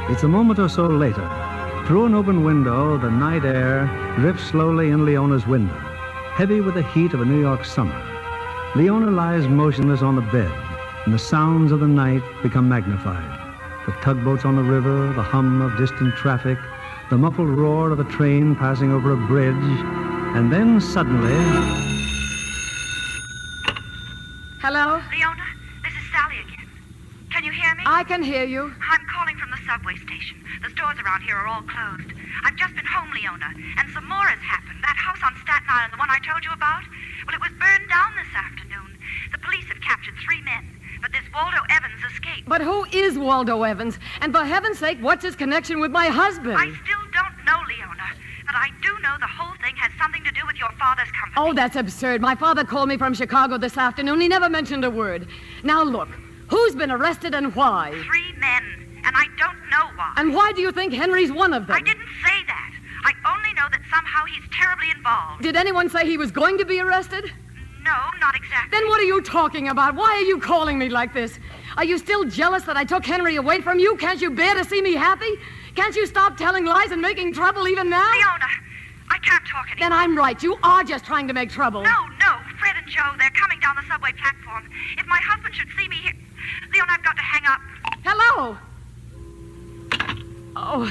It's a moment or so later. Through an open window, the night air drifts slowly in Leona's window, heavy with the heat of a New York summer. Leona lies motionless on the bed, and the sounds of the night become magnified. The tugboats on the river, the hum of distant traffic, the muffled roar of a train passing over a bridge, and then suddenly... Hello? Leona, this is Sally again. Can you hear me? I can hear you. I'm calling from the subway station. The stores around here are all closed. I've just been home, Leona, and some more has happened. That house on Staten Island, the one I told you about, well, it was burned down this afternoon. The police have captured 3 men, but this Waldo Evans escaped. But who is Waldo Evans? And for heaven's sake, what's his connection with my husband? I still don't know, Leona, but I do know the whole thing has something to do with your father's company. Oh, that's absurd. My father called me from Chicago this afternoon. He never mentioned a word. Now, look, who's been arrested and why? 3 men, and I don't know why. And why do you think Henry's one of them? I didn't say that. I only know that somehow he's terribly involved. Did anyone say he was going to be arrested? No, not exactly. Then what are you talking about? Why are you calling me like this? Are you still jealous that I took Henry away from you? Can't you bear to see me happy? Can't you stop telling lies and making trouble even now? Leona, I can't talk anymore. Then I'm right. You are just trying to make trouble. No. Fred and Joe, they're coming down the subway platform. If my husband should see me here... Leona, I've got to hang up. Hello? Oh...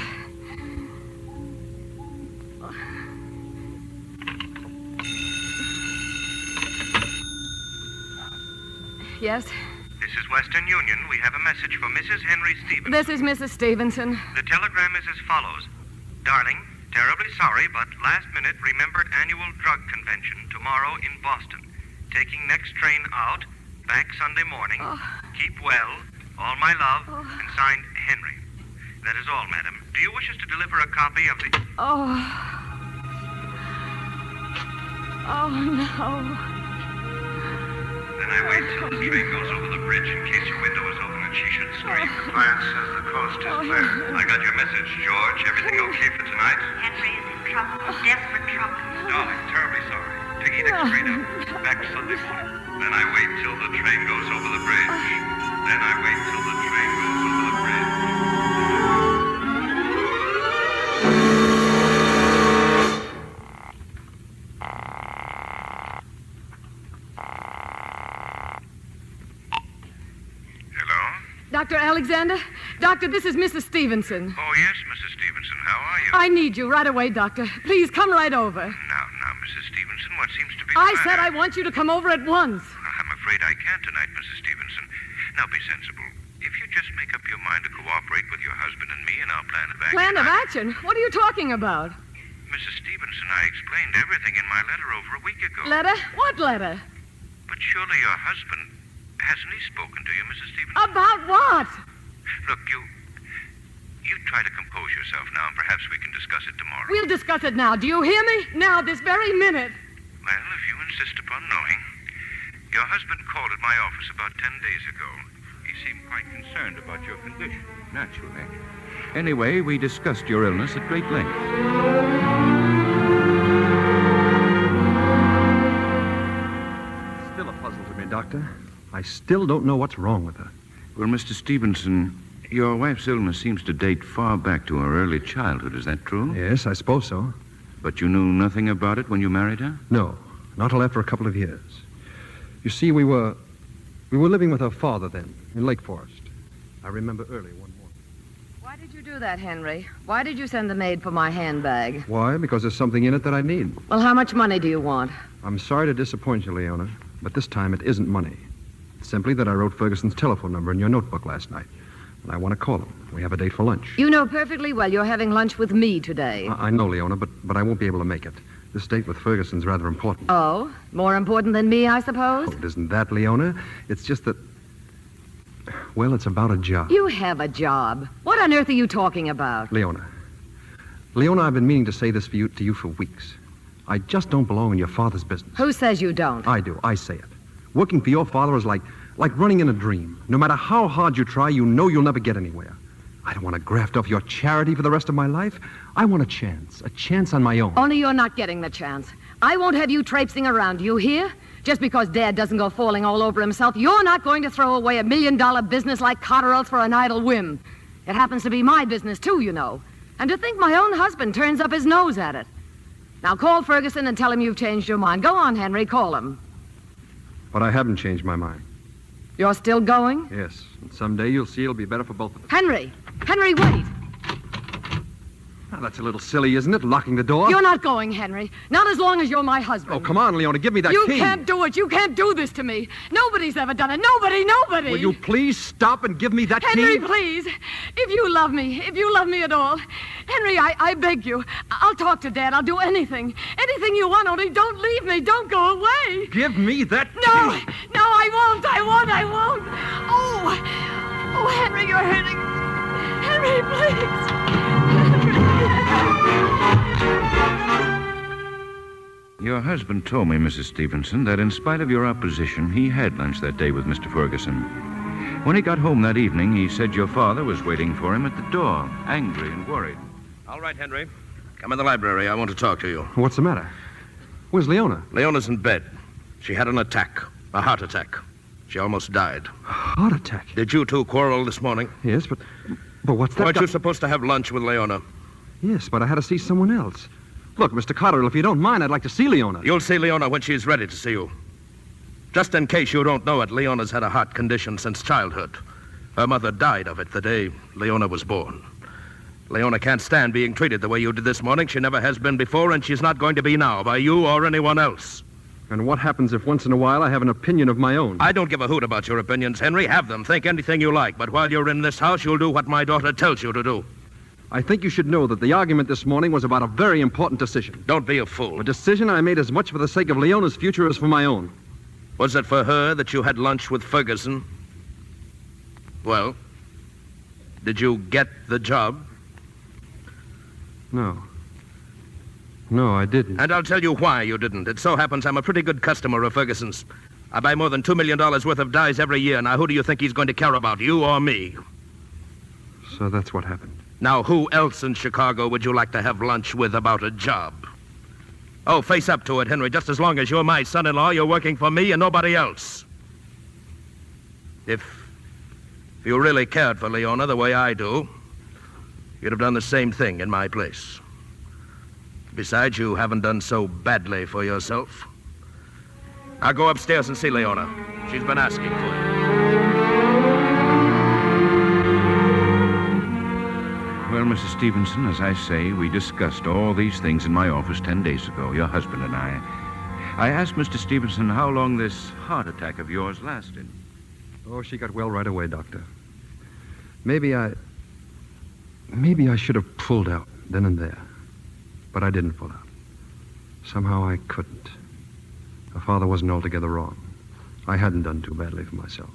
Yes? This is Western Union. We have a message for Mrs. Henry Stevenson. This is Mrs. Stevenson. The telegram is as follows. Darling, terribly sorry, but last minute remembered annual drug convention tomorrow in Boston. Taking next train out, back Sunday morning. Keep well. All my love. And signed, Henry. That is all, madam. Do you wish us to deliver a copy of the... Oh, no. Then I wait till the train goes over the bridge in case your window is open and she should scream. Client says the coast is clear. I got your message, George. Everything okay for tonight? Henry is in trouble. Desperate trouble. Darling, terribly sorry. Taking next train out. Back Sunday morning. Then I wait till the train goes over the bridge. Then I wait till the train goes over the bridge. Dr. Alexander? Doctor, this is Mrs. Stevenson. Oh, yes, Mrs. Stevenson. How are you? I need you right away, Doctor. Please come right over. Now, Mrs. Stevenson, what seems to be... I said I want you to come over at once. I'm afraid I can't tonight, Mrs. Stevenson. Now, be sensible. If you just make up your mind to cooperate with your husband and me in our plan of action... Plan of action? What are you talking about? Mrs. Stevenson, I explained everything in my letter over a week ago. Letter? What letter? But surely your husband... Hasn't he spoken to you, Mrs. Stevenson? About what? Look, you try to compose yourself now, and perhaps we can discuss it tomorrow. We'll discuss it now. Do you hear me? Now, this very minute. Well, if you insist upon knowing. Your husband called at my office about 10 days ago. He seemed quite concerned about your condition. Naturally. Anyway, we discussed your illness at great length. Still a puzzle to me, Doctor. I still don't know what's wrong with her. Well, Mr. Stevenson, your wife's illness seems to date far back to her early childhood. Is that true? Yes, I suppose so. But you knew nothing about it when you married her? No, not till after a couple of years. You see, we were living with her father then, in Lake Forest. I remember early one morning. did you do that, Henry? Why did you send the maid for my handbag? Why? Because there's something in it that I need. Well, how much money do you want? I'm sorry to disappoint you, Leona, but this time it isn't money. It's simply that I wrote Ferguson's telephone number in your notebook last night, and I want to call him. We have a date for lunch. You know perfectly well you're having lunch with me today. I know, Leona, but I won't be able to make it. This date with Ferguson's rather important. Oh? More important than me, I suppose? Oh, it isn't that, Leona. It's just that... Well, it's about a job. You have a job. What on earth are you talking about? Leona, I've been meaning to say this to you for weeks. I just don't belong in your father's business. Who says you don't? I do. I say it. Working for your father is like running in a dream. No matter how hard you try, you know you'll never get anywhere. I don't want to graft off your charity for the rest of my life. I want a chance on my own. Only you're not getting the chance. I won't have you traipsing around, you hear? Just because Dad doesn't go falling all over himself, you're not going to throw away $1 million business like Cotterell's for an idle whim. It happens to be my business, too, you know. And to think my own husband turns up his nose at it. Now call Ferguson and tell him you've changed your mind. Go on, Henry, call him. But I haven't changed my mind. You're still going? Yes, and someday you'll see it'll be better for both of us. Henry, wait. Now, that's a little silly, isn't it, locking the door? You're not going, Henry. Not as long as you're my husband. Oh, come on, Leona, give me that key. You can't do it. You can't do this to me. Nobody's ever done it. Nobody. Will you please stop and give me that key? Henry, please. If you love me at all. Henry, I beg you. I'll talk to Dad. I'll do anything. Anything you want, only don't leave me. Don't go away. Give me that key. No, I won't. Oh, Henry, you're hurting. Henry, please. Your husband told me, Mrs. Stevenson, that in spite of your opposition, he had lunch that day with Mr. Ferguson. When he got home that evening, he said your father was waiting for him at the door, angry and worried. All right, Henry. Come in the library. I want to talk to you. What's the matter? Where's Leona? Leona's in bed. She had an attack, a heart attack. She almost died. Heart attack? Did you two quarrel this morning? Yes, but what's that? Weren't you supposed to have lunch with Leona? Yes, but I had to see someone else. Look, Mr. Cotterill, if you don't mind, I'd like to see Leona. You'll see Leona when she's ready to see you. Just in case you don't know it, Leona's had a heart condition since childhood. Her mother died of it the day Leona was born. Leona can't stand being treated the way you did this morning. She never has been before, and she's not going to be now by you or anyone else. And what happens if once in a while I have an opinion of my own? I don't give a hoot about your opinions, Henry. Have them. Think anything you like. But while you're in this house, you'll do what my daughter tells you to do. I think you should know that the argument this morning was about a very important decision. Don't be a fool. A decision I made as much for the sake of Leona's future as for my own. Was it for her that you had lunch with Ferguson? Well, did you get the job? No, I didn't. And I'll tell you why you didn't. It so happens I'm a pretty good customer of Ferguson's. I buy more than $2 million worth of dyes every year. Now, who do you think he's going to care about, you or me? So that's what happened. Now, who else in Chicago would you like to have lunch with about a job? Oh, face up to it, Henry. Just as long as you're my son-in-law, you're working for me and nobody else. If you really cared for Leona the way I do, you'd have done the same thing in my place. Besides, you haven't done so badly for yourself. I'll go upstairs and see Leona. She's been asking for you. Well, Mrs. Stevenson, as I say, we discussed all these things in my office 10 days ago, your husband and I. I asked Mr. Stevenson how long this heart attack of yours lasted. Oh, she got well right away, Doctor. Maybe I should have pulled out then and there. But I didn't pull out. Somehow I couldn't. Her father wasn't altogether wrong. I hadn't done too badly for myself.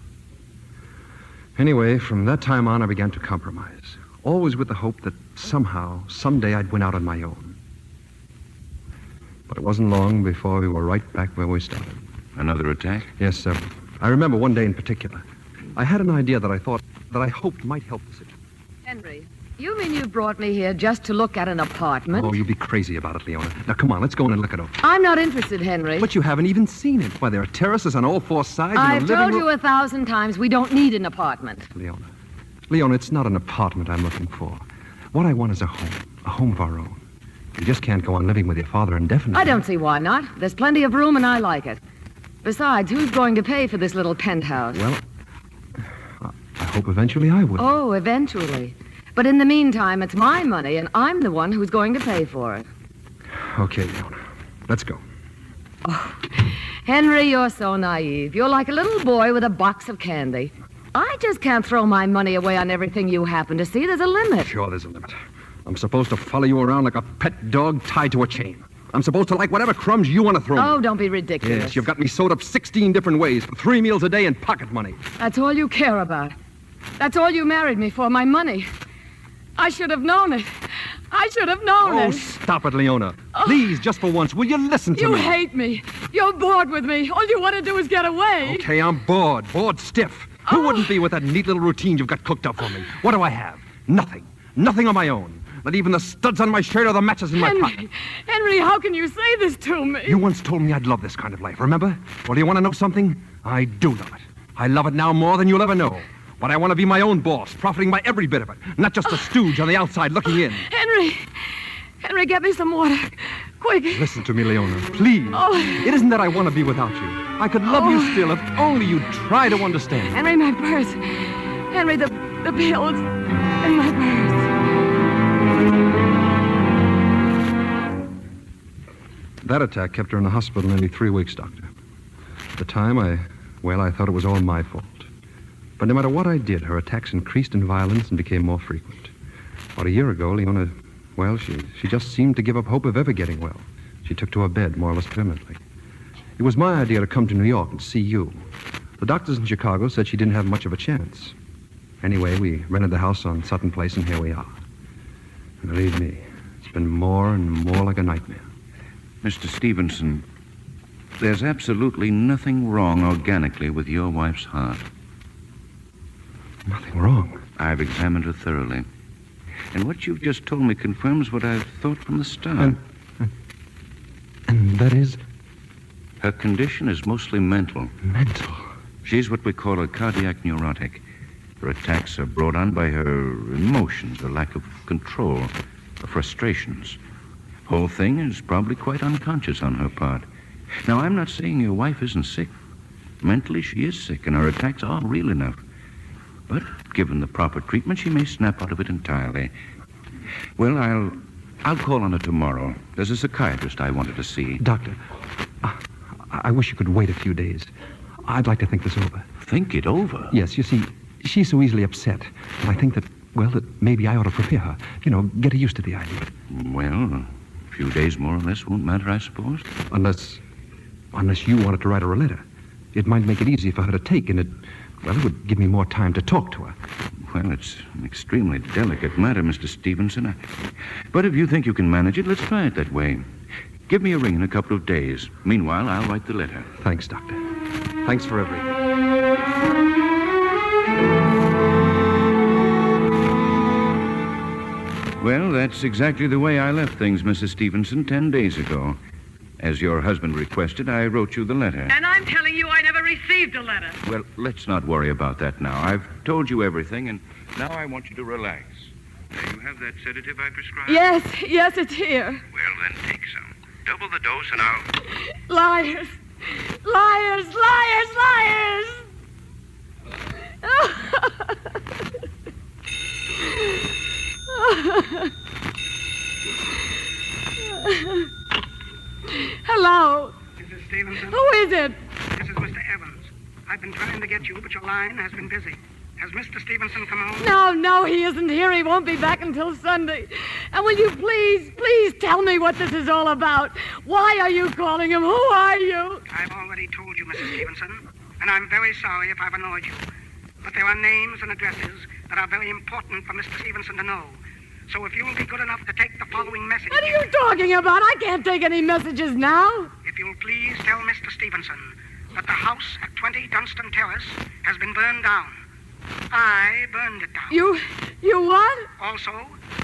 Anyway, from that time on, I began to compromise. Always with the hope that somehow, someday, I'd win out on my own. But it wasn't long before we were right back where we started. Another attack? Yes, sir. I remember one day in particular. I had an idea that I hoped might help the situation. Henry, you mean you brought me here just to look at an apartment? Oh, you'd be crazy about it, Leona. Now, come on, let's go in and look it over. I'm not interested, Henry. But you haven't even seen it. Why, there are terraces on all four sides. I've told you 1,000 times we don't need an apartment. Leona, it's not an apartment I'm looking for. What I want is a home of our own. You just can't go on living with your father indefinitely. I don't see why not. There's plenty of room and I like it. Besides, who's going to pay for this little penthouse? Well, I hope eventually I will. Oh, eventually. But in the meantime, it's my money, and I'm the one who's going to pay for it. Okay, Leona. Let's go. Oh, Henry, you're so naive. You're like a little boy with a box of candy. I just can't throw my money away on everything you happen to see. There's a limit. Sure, there's a limit. I'm supposed to follow you around like a pet dog tied to a chain. I'm supposed to like whatever crumbs you want to throw me. Oh, don't be ridiculous. Yes, you've got me sewed up 16 different ways for 3 meals a day and pocket money. That's all you care about. That's all you married me for, my money. I should have known it. I should have known it. Oh, stop it, Leona. Please, just for once, will you listen to me? You hate me. You're bored with me. All you want to do is get away. Okay, I'm bored. Bored stiff. Who wouldn't be with that neat little routine you've got cooked up for me? What do I have? Nothing. Nothing on my own. Not even the studs on my shirt or the matches in my pocket. Henry, how can you say this to me? You once told me I'd love this kind of life, remember? Well, do you want to know something? I do love it. I love it now more than you'll ever know. But I want to be my own boss, profiting by every bit of it, not just a stooge on the outside looking in. Henry, get me some water. Quick. Listen to me, Leona, please. Oh. It isn't that I want to be without you. I could love you still if only you'd try to understand. Henry, my purse. Henry, the pills in my purse. That attack kept her in the hospital nearly 3 weeks, Doctor. At the time, I thought it was all my fault. But no matter what I did, her attacks increased in violence and became more frequent. About a year ago, Leona, she just seemed to give up hope of ever getting well. She took to her bed more or less permanently. It was my idea to come to New York and see you. The doctors in Chicago said she didn't have much of a chance. Anyway, we rented the house on Sutton Place, and here we are. And believe me, it's been more and more like a nightmare. Mr. Stevenson, there's absolutely nothing wrong organically with your wife's heart. Nothing wrong? I've examined her thoroughly. And what you've just told me confirms what I've thought from the start. And that is? Her condition is mostly mental. Mental? She's what we call a cardiac neurotic. Her attacks are brought on by her emotions, her lack of control, her frustrations. Whole thing is probably quite unconscious on her part. Now, I'm not saying your wife isn't sick. Mentally, she is sick, and her attacks are real enough. But given the proper treatment, she may snap out of it entirely. Well, I'll call on her tomorrow. There's a psychiatrist I wanted to see. Doctor, I wish you could wait a few days. I'd like to think this over. Think it over? Yes, you see, she's so easily upset. And I think that maybe I ought to prepare her. Get her used to the idea. Well, a few days more or less won't matter, I suppose. Unless you wanted to write her a letter. It might make it easy for her to take, and it would give me more time to talk to her. Well, it's an extremely delicate matter, Mr. Stevenson. But if you think you can manage it, let's try it that way. Give me a ring in a couple of days. Meanwhile, I'll write the letter. Thanks, Doctor. Thanks for everything. Well, that's exactly the way I left things, Mrs. Stevenson, 10 days ago. As your husband requested, I wrote you the letter. And I'm telling you I never received a letter. Well, let's not worry about that now. I've told you everything, and now I want you to relax. Now, you have that sedative I prescribed? Yes, it's here. Well, then take some. Double the dose, and I'll... Liars! Liars! Liars! Liars! Hello. Mrs. Stevenson? Who is it? This is Mr. Evans. I've been trying to get you, but your line has been busy. Has Mr. Stevenson come home? No, he isn't here. He won't be back until Sunday. And will you please tell me what this is all about? Why are you calling him? Who are you? I've already told you, Mrs. Stevenson, and I'm very sorry if I've annoyed you. But there are names and addresses that are very important for Mr. Stevenson to know. So if you'll be good enough to take the following message... What are you talking about? I can't take any messages now. If you'll please tell Mr. Stevenson that the house at 20 Dunstan Terrace has been burned down. I burned it down. You what? Also,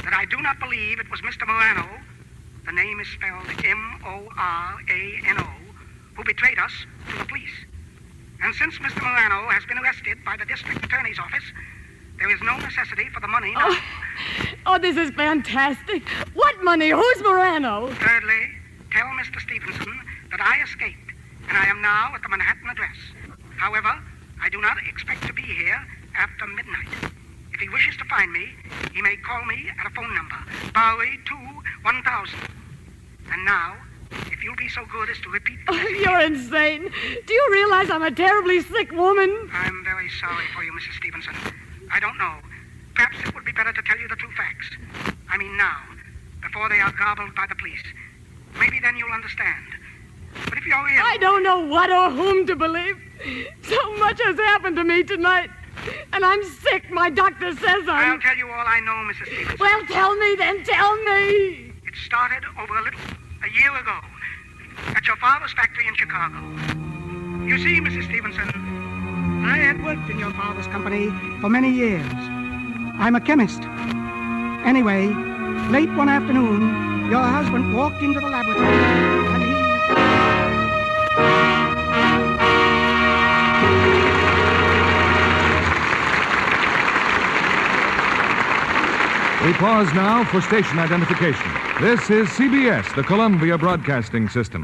that I do not believe it was Mr. Morano, the name is spelled M-O-R-A-N-O, who betrayed us to the police. And since Mr. Morano has been arrested by the district attorney's office, there is no necessity for the money now. Oh, this is fantastic. What money? Who's Morano? Thirdly, tell Mr. Stevenson that I escaped, and I am now at the Manhattan address. However, I do not expect to be here after midnight. If he wishes to find me, he may call me at a phone number, Bowery 2-1000. And now, if you'll be so good as to repeat the message. You're insane. Do you realize I'm a terribly sick woman? I'm very sorry for you, Mrs. Stevenson. I don't know. Perhaps it would be better to tell you the true facts. I mean now, before they are gobbled by the police. Maybe then you'll understand. But if you're ill... I don't know what or whom to believe. So much has happened to me tonight. And I'm sick. My doctor says I'll tell you all I know, Mrs. Stevenson. Well, tell me then. Tell me. It started over a year ago at your father's factory in Chicago. You see, Mrs. Stevenson, I had worked in your father's company for many years. I'm a chemist. Anyway, late one afternoon, your husband walked into the laboratory and he... We pause now for station identification. This is CBS, the Columbia Broadcasting System.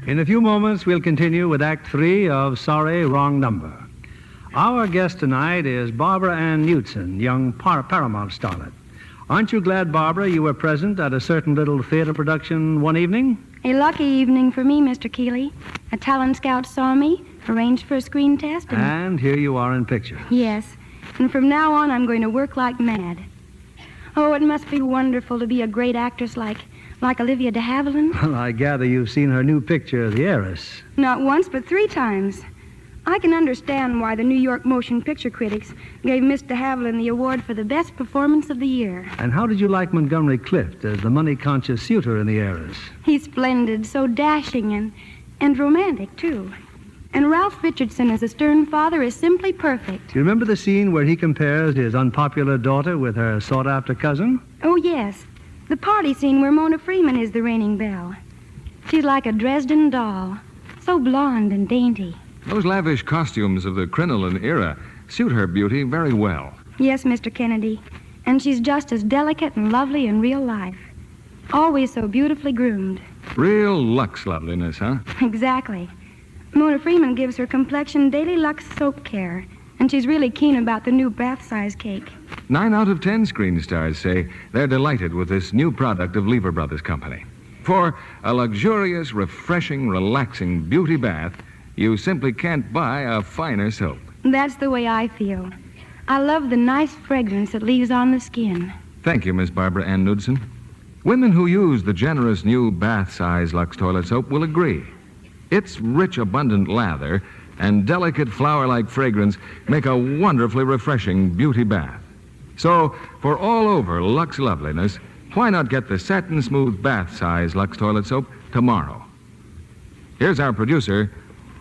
In a few moments, we'll continue with Act 3 of Sorry, Wrong Number. Our guest tonight is Barbara Ann Knudsen, young Paramount starlet. Aren't you glad, Barbara, you were present at a certain little theater production one evening? A lucky evening for me, Mr. Keeley. A talent scout saw me, arranged for a screen test, And here you are in picture. Yes, and from now on I'm going to work like mad. Oh, it must be wonderful to be a great actress like Olivia de Havilland. Well, I gather you've seen her new picture, The Heiress. Not once, but 3 times. I can understand why the New York motion picture critics gave Miss de Havilland the award for the best performance of the year. And how did you like Montgomery Clift as the money-conscious suitor in The Heiress? He's splendid, so dashing and romantic, too. And Ralph Richardson as a stern father is simply perfect. Do you remember the scene where he compares his unpopular daughter with her sought-after cousin? Oh, yes. The party scene where Mona Freeman is the reigning belle. She's like a Dresden doll, so blonde and dainty. Those lavish costumes of the crinoline era suit her beauty very well. Yes, Mr. Kennedy. And she's just as delicate and lovely in real life. Always so beautifully groomed. Real Lux loveliness, huh? Exactly. Mona Freeman gives her complexion daily Lux soap care, and she's really keen about the new bath size cake. 9 out of 10 screen stars say they're delighted with this new product of Lever Brothers Company. For a luxurious, refreshing, relaxing beauty bath, you simply can't buy a finer soap. That's the way I feel. I love the nice fragrance it leaves on the skin. Thank you, Miss Barbara Ann Knudsen. Women who use the generous new bath-size Lux toilet soap will agree. Its rich, abundant lather and delicate flower-like fragrance make a wonderfully refreshing beauty bath. So, for all-over Lux loveliness, why not get the satin-smooth bath-size Lux toilet soap tomorrow? Here's our producer,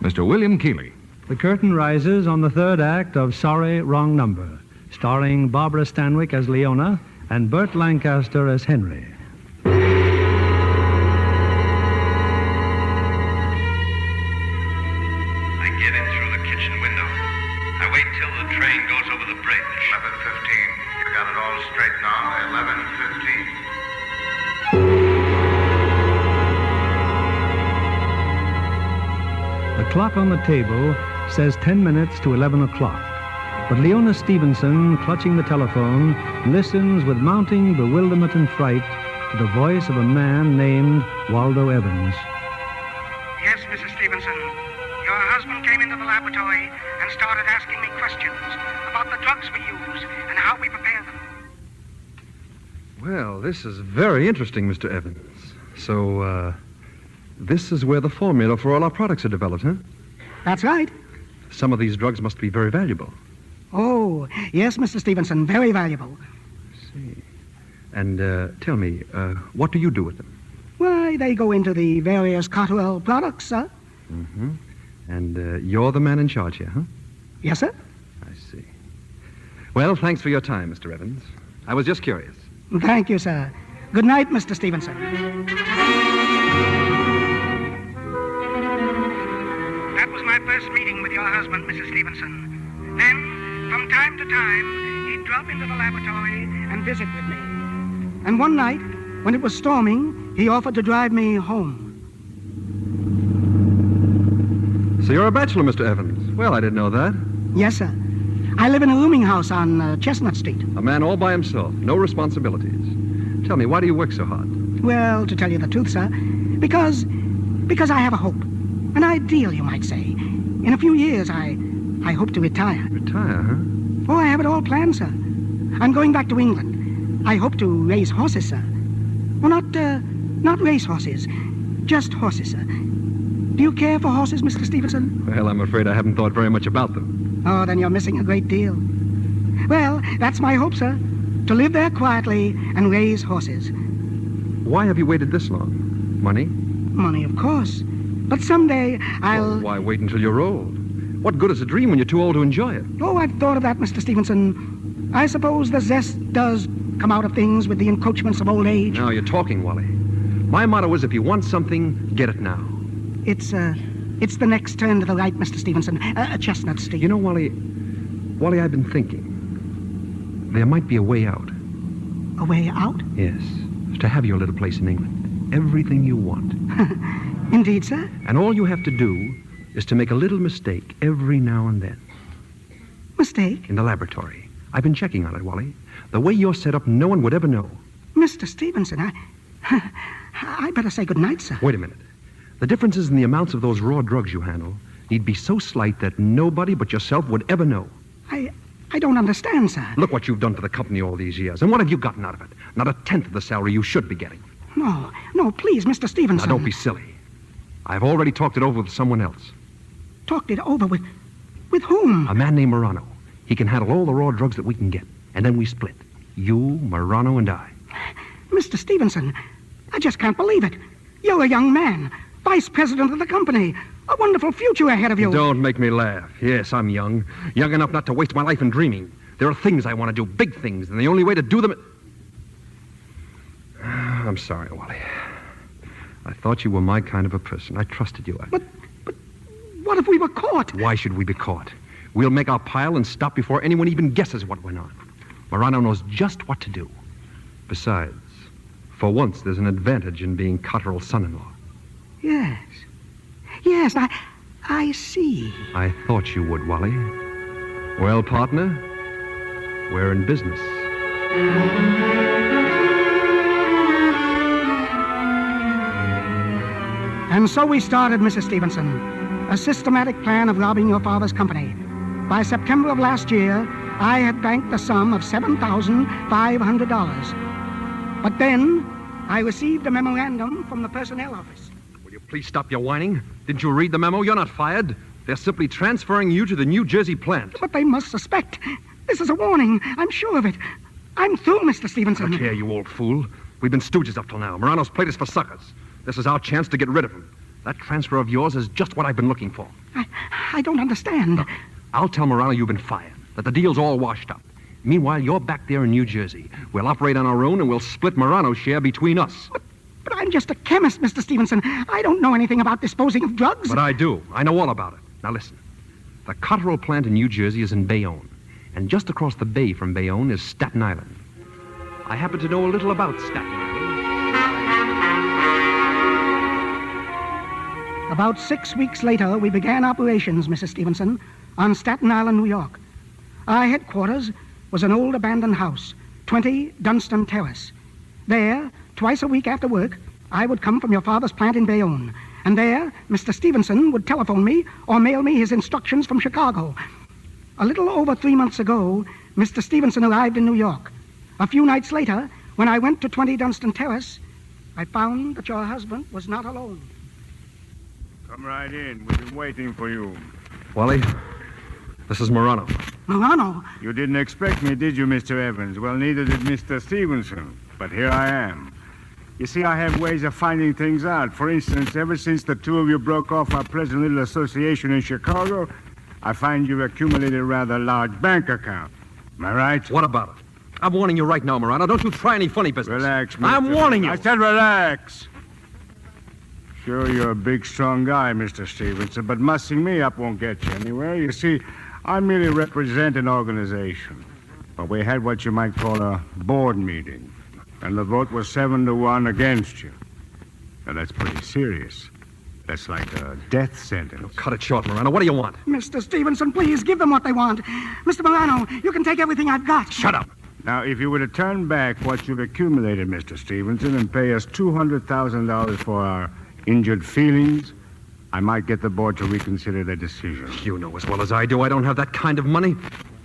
Mr. William Keeley. The curtain rises on the third act of Sorry, Wrong Number, starring Barbara Stanwyck as Leona and Burt Lancaster as Henry. I get in through the kitchen window. I wait till the train goes over the bridge. 11:15. You got it all straight now. 11:15. The clock on the table says 10 minutes to 11 o'clock. But Leona Stevenson, clutching the telephone, listens with mounting bewilderment and fright to the voice of a man named Waldo Evans. Yes, Mrs. Stevenson. Your husband came into the laboratory and started asking me questions about the drugs we use and how we prepare them. Well, this is very interesting, Mr. Evans. So, this is where the formula for all our products are developed, huh? That's right. Some of these drugs must be very valuable. Oh, yes, Mr. Stevenson, very valuable. And tell me, what do you do with them? Why, they go into the various Cotterell products, sir. Mm-hmm. And you're the man in charge here, huh? Yes, sir. I see. Well, thanks for your time, Mr. Evans. I was just curious. Thank you, sir. Good night, Mr. Stevenson. That was my my first meeting with your husband, Mrs. Stevenson. Then, from time to time, he'd drop into the laboratory and visit with me. And one night, when it was storming, he offered to drive me home. So you're a bachelor, Mr. Evans. Well, I didn't know that. Yes, sir. I live in a rooming house on Chestnut Street. A man all by himself, no responsibilities. Tell me, why do you work so hard? Well, to tell you the truth, sir, because I have a hope. An ideal, you might say. In a few years, I hope to retire. Retire, huh? Oh, I have it all planned, sir. I'm going back to England. I hope to raise horses, sir. Well, not race horses, just horses, sir. Do you care for horses, Mr. Stevenson? Well, I'm afraid I haven't thought very much about them. Oh, then you're missing a great deal. Well, that's my hope, sir. To live there quietly and raise horses. Why have you waited this long? Money? Money, of course. But someday I'll... Well, why wait until you're old? What good is a dream when you're too old to enjoy it? Oh, I've thought of that, Mr. Stevenson. I suppose the zest does come out of things with the encroachments of old age. Now you're talking, Wally. My motto is if you want something, get it now. It's the next turn to the right, Mr. Stevenson. Chestnut Street. You know, Wally, I've been thinking. There might be a way out. A way out? Yes. To have your little place in England. Everything you want. Indeed, sir. And all you have to do is to make a little mistake every now and then. Mistake? In the laboratory. I've been checking on it, Wally. The way you're set up, no one would ever know. Mr. Stevenson, I better say good night, sir. Wait a minute. The differences in the amounts of those raw drugs you handle need be so slight that nobody but yourself would ever know. I don't understand, sir. Look what you've done for the company all these years. And what have you gotten out of it? Not a tenth of the salary you should be getting. No, please, Mr. Stevenson. Now, don't be silly. I've already talked it over with someone else. Talked it over with whom? A man named Morano. He can handle all the raw drugs that we can get. And then we split. You, Morano, and I. Mr. Stevenson, I just can't believe it. You're a young man. Vice president of the company. A wonderful future ahead of you. Don't make me laugh. Yes, I'm young. Young enough not to waste my life in dreaming. There are things I want to do, big things, and the only way to do them... I'm sorry, Wally. I thought you were my kind of a person. I trusted you. But what if we were caught? Why should we be caught? We'll make our pile and stop before anyone even guesses what went on. Morano knows just what to do. Besides, for once, there's an advantage in being Cotterell's son-in-law. Yes, I see. I thought you would, Wally. Well, partner, we're in business. And so we started, Mrs. Stevenson. A systematic plan of robbing your father's company. By September of last year, I had banked the sum of $7,500. But then, I received a memorandum from the personnel office. Will you please stop your whining? Didn't you read the memo? You're not fired. They're simply transferring you to the New Jersey plant. But they must suspect. This is a warning. I'm sure of it. I'm through, Mr. Stevenson. Look here, you old fool. We've been stooges up till now. Morano's played us for suckers. This is our chance to get rid of him. That transfer of yours is just what I've been looking for. I don't understand. Look, I'll tell Morano you've been fired, that the deal's all washed up. Meanwhile, you're back there in New Jersey. We'll operate on our own, and we'll split Morano's share between us. But I'm just a chemist, Mr. Stevenson. I don't know anything about disposing of drugs. But I do. I know all about it. Now listen. The Cotterell plant in New Jersey is in Bayonne. And just across the bay from Bayonne is Staten Island. I happen to know a little about Staten Island. About 6 weeks later, we began operations, Mrs. Stevenson, on Staten Island, New York. Our headquarters was an old abandoned house, 20 Dunstan Terrace. There, twice a week after work, I would come from your father's plant in Bayonne. And there, Mr. Stevenson would telephone me or mail me his instructions from Chicago. A little over 3 months ago, Mr. Stevenson arrived in New York. A few nights later, when I went to 20 Dunstan Terrace, I found that your husband was not alone. Come right in. We've been waiting for you. Wally, this is Morano. Morano? You didn't expect me, did you, Mr. Evans? Well, neither did Mr. Stevenson. But here I am. You see, I have ways of finding things out. For instance, ever since the two of you broke off our present little association in Chicago, I find you've accumulated a rather large bank account. Am I right? What about it? I'm warning you right now, Morano. Don't you try any funny business. Relax, Mr. I'm warning you. I said relax. Sure, you're a big, strong guy, Mr. Stevenson, but mussing me up won't get you anywhere. You see, I merely represent an organization. But we had what you might call a board meeting, and the vote was 7-1 against you. Now, that's pretty serious. That's like a death sentence. Cut it short, Morano. What do you want? Mr. Stevenson, please give them what they want. Mr. Milano, you can take everything I've got. Shut up. Now, if you were to turn back what you've accumulated, Mr. Stevenson, and pay us $200,000 for our injured feelings, I might get the board to reconsider their decision. You know as well as I do I don't have that kind of money.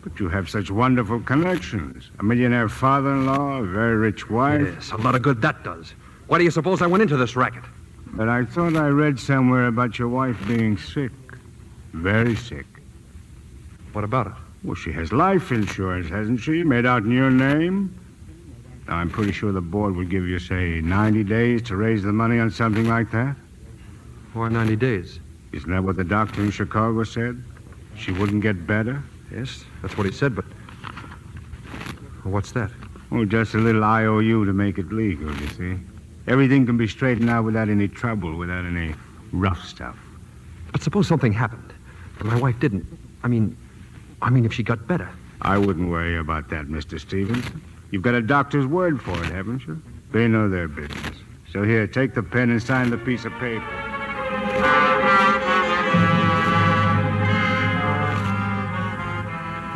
But you have such wonderful connections. A millionaire father-in-law, a very rich wife. Yes, a lot of good that does. Why do you suppose I went into this racket? But I thought I read somewhere about your wife being sick. Very sick. What about it? Well, she has life insurance, hasn't she? Made out in your name? Now, I'm pretty sure the board would give you, say, 90 days to raise the money on something like that. Why 90 days? Isn't that what the doctor in Chicago said? She wouldn't get better? Yes, that's what he said, but... What's that? Oh, just a little IOU to make it legal, you see. Everything can be straightened out without any trouble, without any rough stuff. But suppose something happened, and my wife didn't. I mean, if she got better. I wouldn't worry about that, Mr. Stevenson. You've got a doctor's word for it, haven't you? They know their business. So here, take the pen and sign the piece of paper.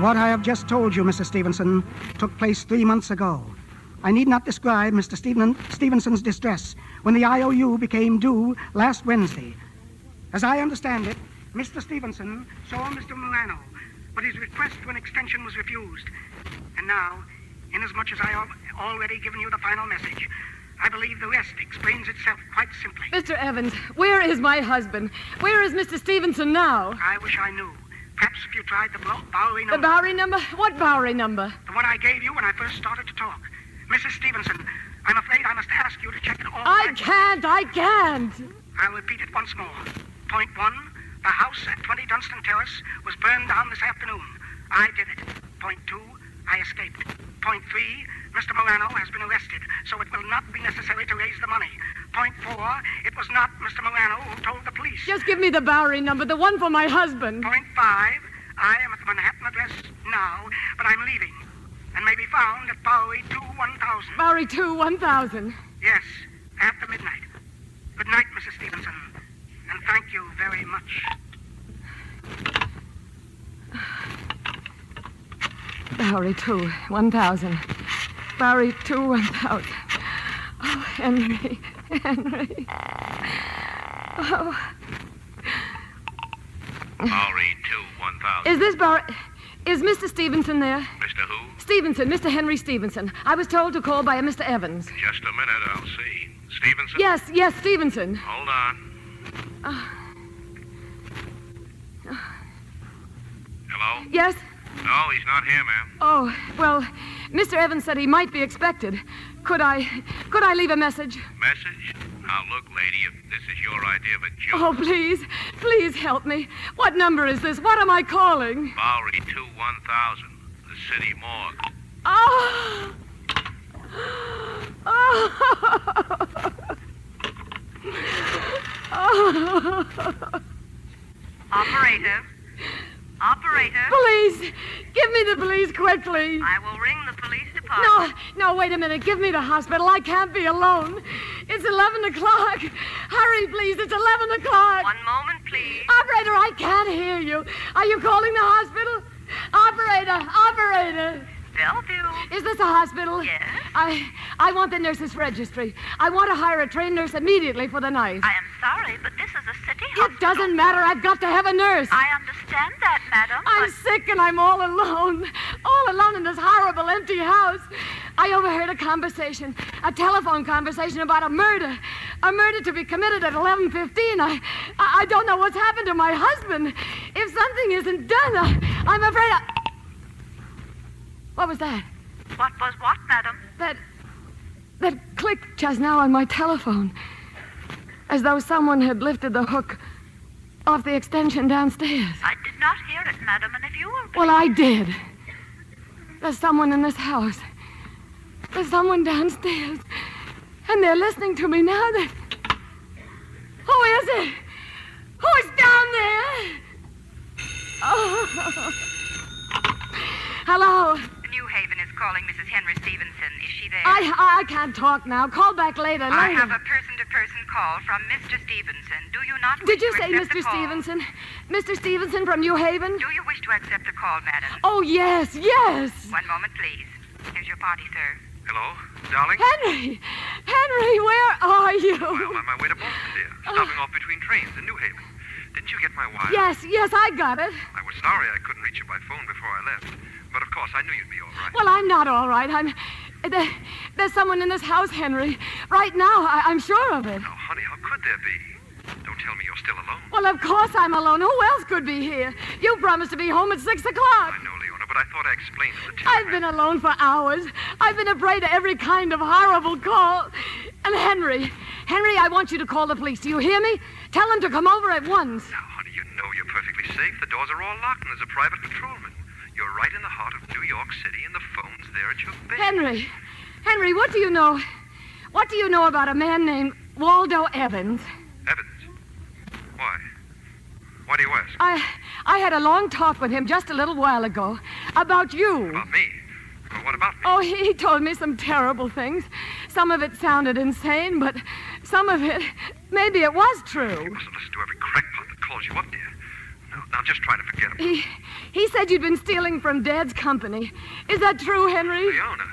What I have just told you, Mr. Stevenson, took place 3 months ago. I need not describe Mr. Stevenson's distress when the IOU became due last Wednesday. As I understand it, Mr. Stevenson saw Mr. Milano, but his request for an extension was refused. And now, inasmuch as I have already given you the final message, I believe the rest explains itself quite simply. Mr. Evans, where is my husband? Where is Mr. Stevenson now? I wish I knew. Perhaps if you tried the Bowery number. The Bowery number? What Bowery number? The one I gave you when I first started to talk. Mrs. Stevenson, I'm afraid I must ask you to check it all. I can't. I'll repeat it once more. Point 1, the house at 20 Dunstan Terrace was burned down this afternoon. I did it. Point 2, I escaped. Point 3, Mr. Milano has been arrested, so it will not be necessary to raise the money. Point 4, it was not Mr. Milano who told the police. Just give me the Bowery number, the one for my husband. Point 5, I am at the Manhattan address now, but I'm leaving, and may be found at Bowery 2-1000. Bowery 2-1000. Yes, after midnight. Good night, Mrs. Stevenson, and thank you very much. Bowery 2-1000. Bowery 2-1000. Oh, Henry. Oh. Bowery 2-1000. Is this Bowery... Is Mr. Stevenson there? Mr. who? Stevenson, Mr. Henry Stevenson. I was told to call by a Mr. Evans. Just a minute, I'll see. Stevenson? Yes, Stevenson. Hold on. Hello? Yes? No, he's not here, ma'am. Oh, well, Mr. Evans said he might be expected. Could I leave a message? Message? Now, look, lady, if this is your idea of a joke... Oh, please help me. What number is this? What am I calling? Bowery 2-1000, the city morgue. Oh! Operator. Police! Give me the police quickly. I will ring the police department. No, wait a minute. Give me the hospital. I can't be alone. It's 11 o'clock. Hurry, please. It's 11 o'clock. One moment, please. Operator, I can't hear you. Are you calling the hospital? Operator. Bellevue. Is this a hospital? Yes. I want the nurse's registry. I want to hire a trained nurse immediately for the night. I am sorry, but this is a city hospital. It doesn't matter. I've got to have a nurse. I understand that, madam. I'm sick and I'm all alone. All alone in this horrible empty house. I overheard a telephone conversation about a murder. A murder to be committed at 11:15. I don't know what's happened to my husband. If something isn't done, I'm afraid What was that? What was what, madam? That clicked just now on my telephone. As though someone had lifted the hook off the extension downstairs. I did not hear it, madam, and if you will... Well, I did. There's someone in this house. There's someone downstairs. And they're listening to me now. Who is it? Who's down there? Oh. Hello. New Haven is calling Mrs. Henry Stevenson. Is she there? I can't talk now. Call back later. I have a person-to-person call from Mr. Stevenson. Do you not wish Did you to say accept Mr. the call? Stevenson? Mr. Stevenson from New Haven? Do you wish to accept the call, madam? Oh, yes, yes. One moment, please. Here's your party, sir. Hello, darling? Henry! Henry, where are you? I'm on my way to Boston, dear. Stopping off between trains in New Haven. Didn't you get my wire? Yes, I got it. I was sorry I couldn't reach you by phone before I left. But of course, I knew you'd be all right. Well, I'm not all right. There's someone in this house, Henry. Right now, I'm sure of it. Now, honey, how could there be? Don't tell me you're still alone. Well, of course I'm alone. Who else could be here? You promised to be home at 6 o'clock. I know, Leona, but I thought I explained to the I've been alone for hours. I've been afraid of every kind of horrible call. And Henry, I want you to call the police. Do you hear me? Tell them to come over at once. Now, honey, you know you're perfectly safe. The doors are all locked and there's a private patrolman. You're right in the heart of New York City and the phone's there at your bed. Henry, what do you know? What do you know about a man named Waldo Evans? Evans? Why? Why do you ask? I had a long talk with him just a little while ago about you. About me? Well, what about me? Oh, he told me some terrible things. Some of it sounded insane, but some of it, maybe it was true. You mustn't listen to every crackpot that calls you up, dear. Now just try to forget about it. He said you'd been stealing from Dad's company. Is that true, Henry? Leona,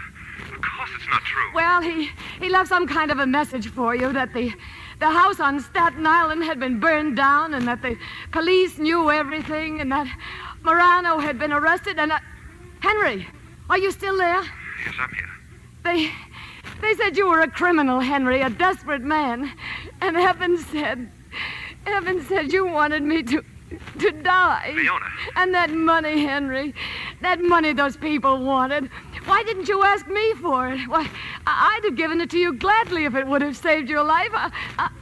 of course it's not true. Well, he left some kind of a message for you that the house on Staten Island had been burned down and that the police knew everything and that Morano had been arrested and... Henry, are you still there? Yes, I'm here. They said you were a criminal, Henry, a desperate man. And Evans said you wanted me to die. Leona. And that money, Henry, that money those people wanted. Why didn't you ask me for it? Why, I'd have given it to you gladly if it would have saved your life.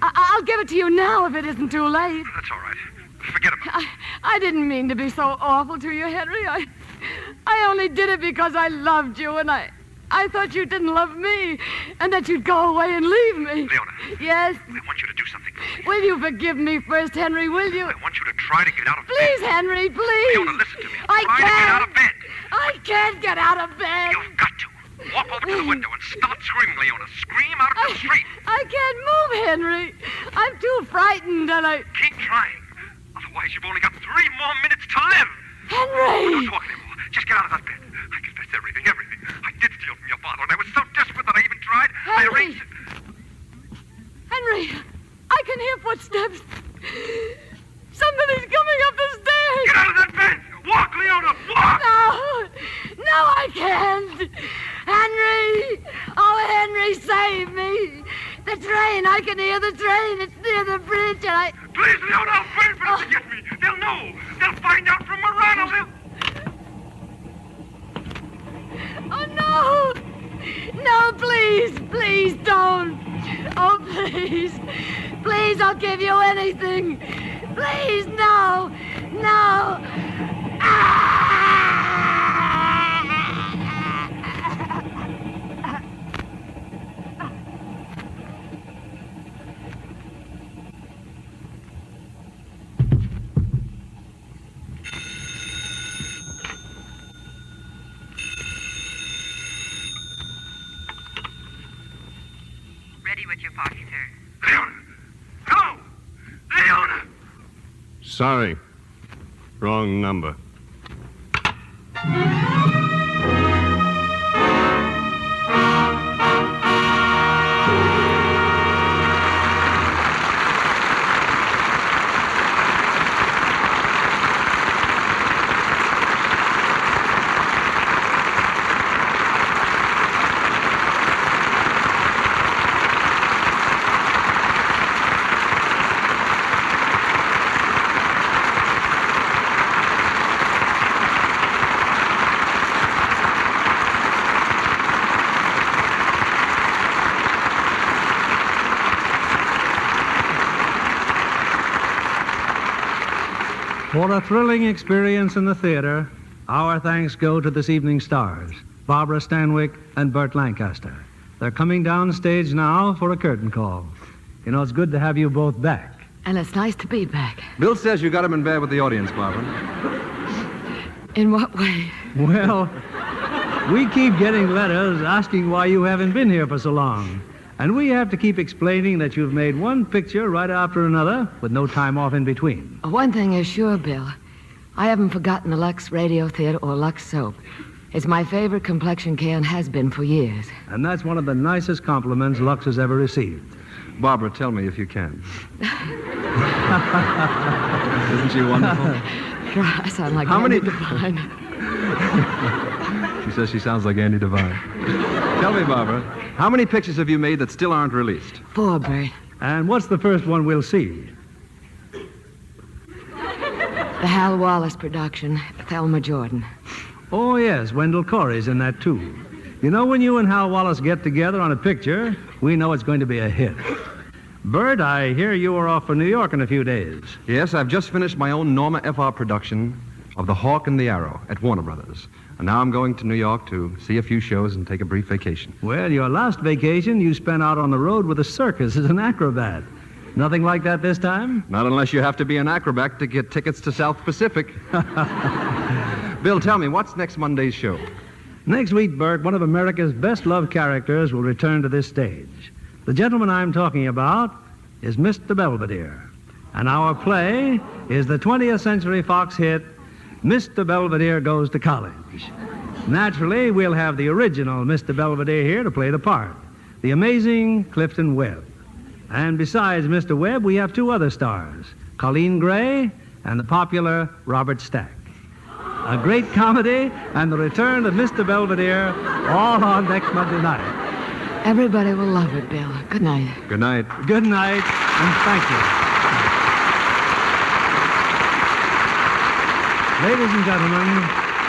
I'll give it to you now if it isn't too late. That's all right. Forget about it. I didn't mean to be so awful to you, Henry. I only did it because I loved you, and I thought you didn't love me, and that you'd go away and leave me. Leona. Yes? I want you to do something for me. Will you forgive me first, Henry, will you? I want you to try to get out of bed. Please, Henry, please. Leona, listen to me. I try can't. to get out of bed. I can't get out of bed. You've got to. Walk over to the window and start screaming, Leona. Scream out into the street. I can't move, Henry. I'm too frightened, and Keep trying. Otherwise, you've only got 3 more minutes to live. Henry! Don't talk anymore. Just get out of that bed. I confess everything. I did steal from your father, and I was so desperate that I even tried. I arranged it. Henry, I can hear footsteps. Somebody's coming up the stairs. Get out of that bed. Walk, Leona. Walk. No, I can't. Henry. Oh, Henry, save me. The train. I can hear the train. It's near the bridge, and I... Please, Leona, I'll wait for them to get me. They'll know. They'll find out from Morano. Oh, no. No, please don't. Oh, please. Please, I'll give you anything. Please, no. Ready with your party, sir. Leona. Hello. Leona. Sorry. Wrong number. For a thrilling experience in the theater, our thanks go to this evening's stars, Barbara Stanwyck and Burt Lancaster. They're coming down stage now for a curtain call. You know, it's good to have you both back. And it's nice to be back. Bill says you got him in bed with the audience, Barbara. In what way? Well, we keep getting letters asking why you haven't been here for so long. And we have to keep explaining that you've made one picture right after another with no time off in between. One thing is sure, Bill. I haven't forgotten the Lux Radio Theater or Lux Soap. It's my favorite complexion care and has been for years. And that's one of the nicest compliments Lux has ever received. Barbara, tell me if you can. Isn't she wonderful? I sound like How Andy many- Devine. She says she sounds like Andy Devine. Tell me, Barbara, how many pictures have you made that still aren't released? 4, Bert. And what's the first one we'll see? The Hal Wallace production, Thelma Jordan. Oh, yes, Wendell Corey's in that, too. You know, when you and Hal Wallace get together on a picture, we know it's going to be a hit. Bert, I hear you are off for New York in a few days. Yes, I've just finished my own Norma F.R. production of The Hawk and the Arrow at Warner Brothers. And now I'm going to New York to see a few shows and take a brief vacation. Well, your last vacation you spent out on the road with a circus as an acrobat. Nothing like that this time? Not unless you have to be an acrobat to get tickets to South Pacific. Bill, tell me, what's next Monday's show? Next week, Bert, one of America's best-loved characters will return to this stage. The gentleman I'm talking about is Mr. Belvedere. And our play is the 20th Century Fox hit, Mr. Belvedere Goes to College. Naturally, we'll have the original Mr. Belvedere here to play the part, the amazing Clifton Webb. And besides Mr. Webb, we have 2 other stars, Colleen Gray and the popular Robert Stack. A great comedy and the return of Mr. Belvedere all on next Monday night. Everybody will love it, Bill. Good night. Good night. Good night, and thank you. Ladies and gentlemen,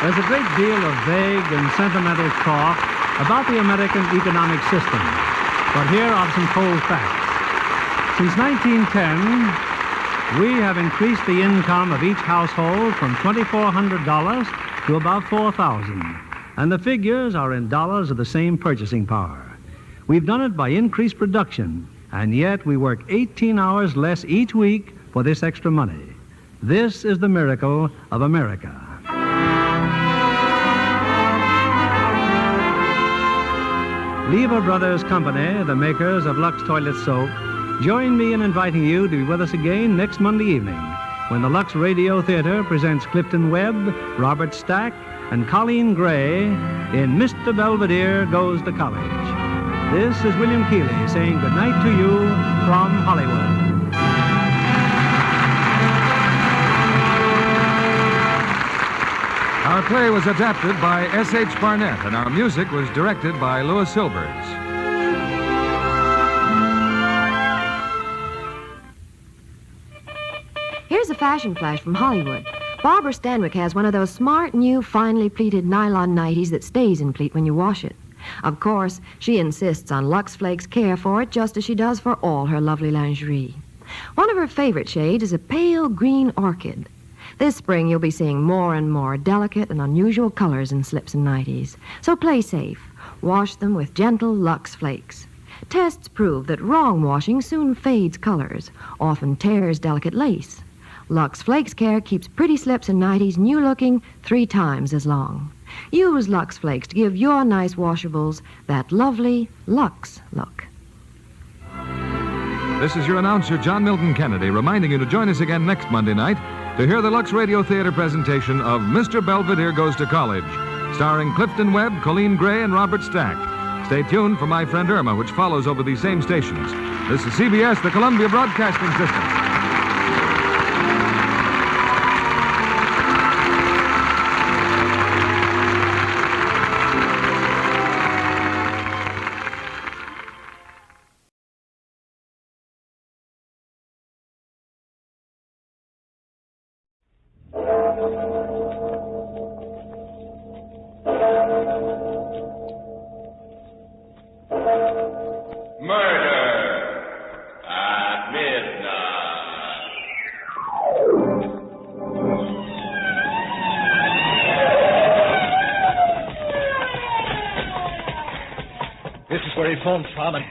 there's a great deal of vague and sentimental talk about the American economic system. But here are some cold facts. Since 1910, we have increased the income of each household from $2,400 to about $4,000. And the figures are in dollars of the same purchasing power. We've done it by increased production, and yet we work 18 hours less each week for this extra money. This is the miracle of America. Lever Brothers Company, the makers of Lux Toilet Soap, join me in inviting you to be with us again next Monday evening when the Lux Radio Theater presents Clifton Webb, Robert Stack, and Colleen Gray in Mr. Belvedere Goes to College. This is William Keeley saying good night to you from Hollywood. Our play was adapted by S.H. Barnett, and our music was directed by Louis Silvers. Here's a fashion flash from Hollywood. Barbara Stanwyck has one of those smart, new, finely pleated nylon nighties that stays in pleat when you wash it. Of course, she insists on Lux Flakes care for it just as she does for all her lovely lingerie. One of her favorite shades is a pale green orchid. This spring, you'll be seeing more and more delicate and unusual colors in slips and nighties. So play safe. Wash them with gentle Lux Flakes. Tests prove that wrong washing soon fades colors, often tears delicate lace. Lux Flakes Care keeps pretty slips and nighties new-looking 3 times as long. Use Lux Flakes to give your nice washables that lovely Lux look. This is your announcer, John Milton Kennedy, reminding you to join us again next Monday night to hear the Lux Radio Theater presentation of Mr. Belvedere Goes to College, starring Clifton Webb, Colleen Gray, and Robert Stack. Stay tuned for My Friend Irma, which follows over these same stations. This is CBS, the Columbia Broadcasting System. This is where he phoned from, and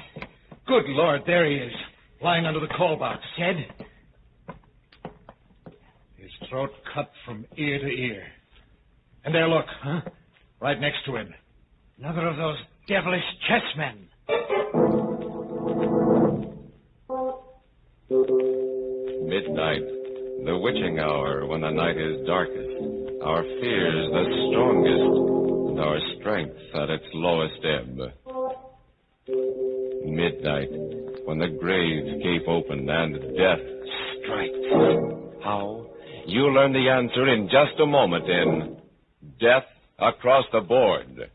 good Lord, there he is, lying under the call box. Dead? throat cut from ear to ear. And there, look, huh? Right next to him. Another of those devilish chessmen. Midnight, the witching hour when the night is darkest, our fears the strongest, and our strength at its lowest ebb. Midnight, when the grave gape open and death strikes. How? You'll learn the answer in just a moment in Death Across the Board.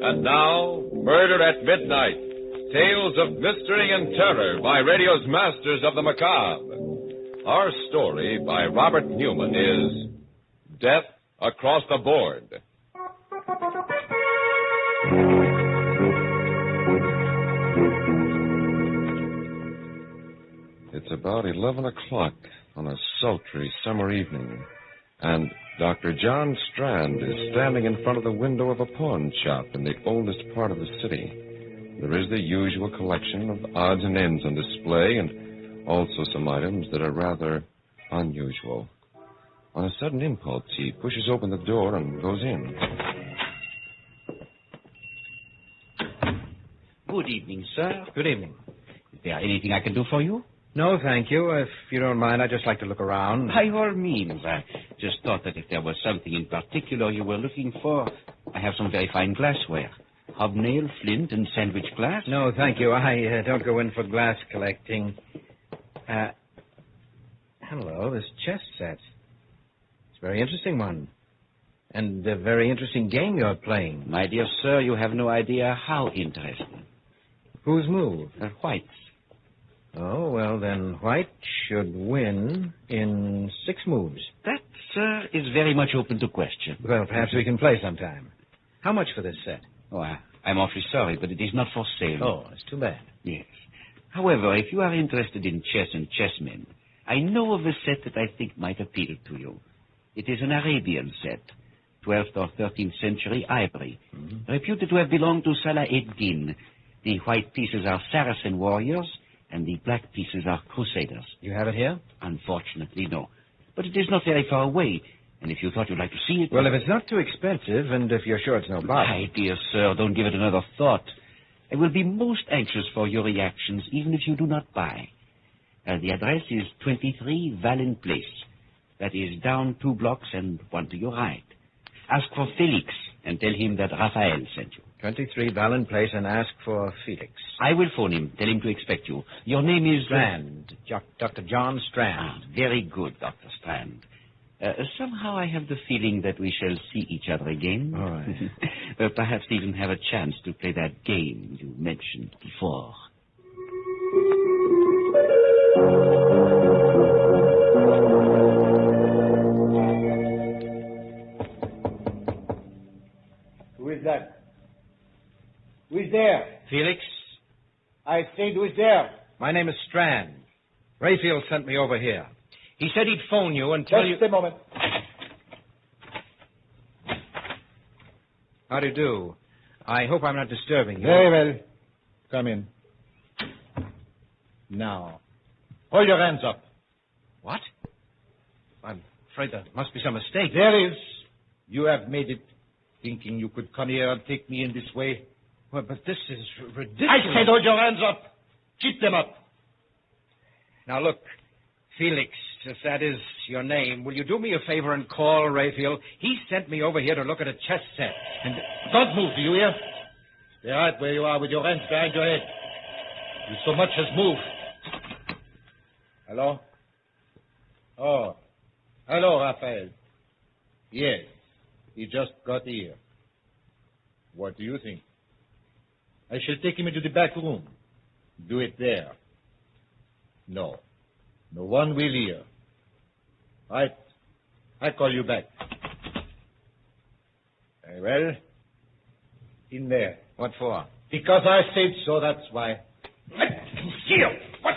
And now, Murder at Midnight. Tales of mystery and terror by radio's masters of the macabre. Our story by Robert Newman is Death Across the Board. It's about 11 o'clock on a sultry summer evening, and Dr. John Strand is standing in front of the window of a pawn shop in the oldest part of the city. There is the usual collection of odds and ends on display, and also some items that are rather unusual. On a sudden impulse, he pushes open the door and goes in. Good evening, sir. Good evening. Is there anything I can do for you? No, thank you. If you don't mind, I'd just like to look around. By all means. I just thought that if there was something in particular you were looking for, I have some very fine glassware. Hobnail, flint, and sandwich glass? No, thank you. I don't go in for glass collecting. Hello, this chess set. It's a very interesting one. And a very interesting game you're playing. My dear sir, you have no idea how interesting. Whose move? White's. Oh, well, then White should win in 6 moves. That, sir, is very much open to question. Well, perhaps we can play sometime. How much for this set? Oh, I'm awfully sorry, but it is not for sale. Oh, that's too bad. Yes. However, if you are interested in chess and chessmen, I know of a set that I think might appeal to you. It is an Arabian set, 12th or 13th century ivory, reputed to have belonged to Salah ed-Din. The white pieces are Saracen warriors, and the black pieces are crusaders. You have it here? Unfortunately, no. But it is not very far away, and if you thought you'd like to see it... Well, if it's not too expensive, and if you're sure it's no bother... My dear sir, don't give it another thought. I will be most anxious for your reactions, even if you do not buy. The address is 23 Vallon Place. That is down 2 blocks and 1 to your right. Ask for Felix, and tell him that Raphael sent you. 23 Vallon Place, and ask for Felix. I will phone him. Tell him to expect you. Your name is... Strand. Dr. John Strand. Very good, Dr. Strand. Somehow I have the feeling that we shall see each other again. All right. Perhaps even have a chance to play that game you mentioned before. Who is that? Who is there? Felix? I said, who is there? My name is Strand. Rayfield sent me over here. He said he'd phone you and tell you... Just a moment. How do you do? I hope I'm not disturbing you. Very well. Come in. Now, hold your hands up. What? I'm afraid there must be some mistake. There is. You have made it, thinking you could come here and take me in this way. Well, but this is ridiculous. I said hold your hands up. Keep them up. Now, look, Felix, if that is your name, will you do me a favor and call Rayfield? He sent me over here to look at a chess set. And don't move, do you hear? Stay right where you are with your hands behind your head. You so much as move. Hello? Oh. Hello, Raphael. Yes. He just got here. What do you think? I shall take him into the back room. Do it there. No. No one will hear. Right. I call you back. Very well. In there. What for? Because I said so, that's why. Here! What?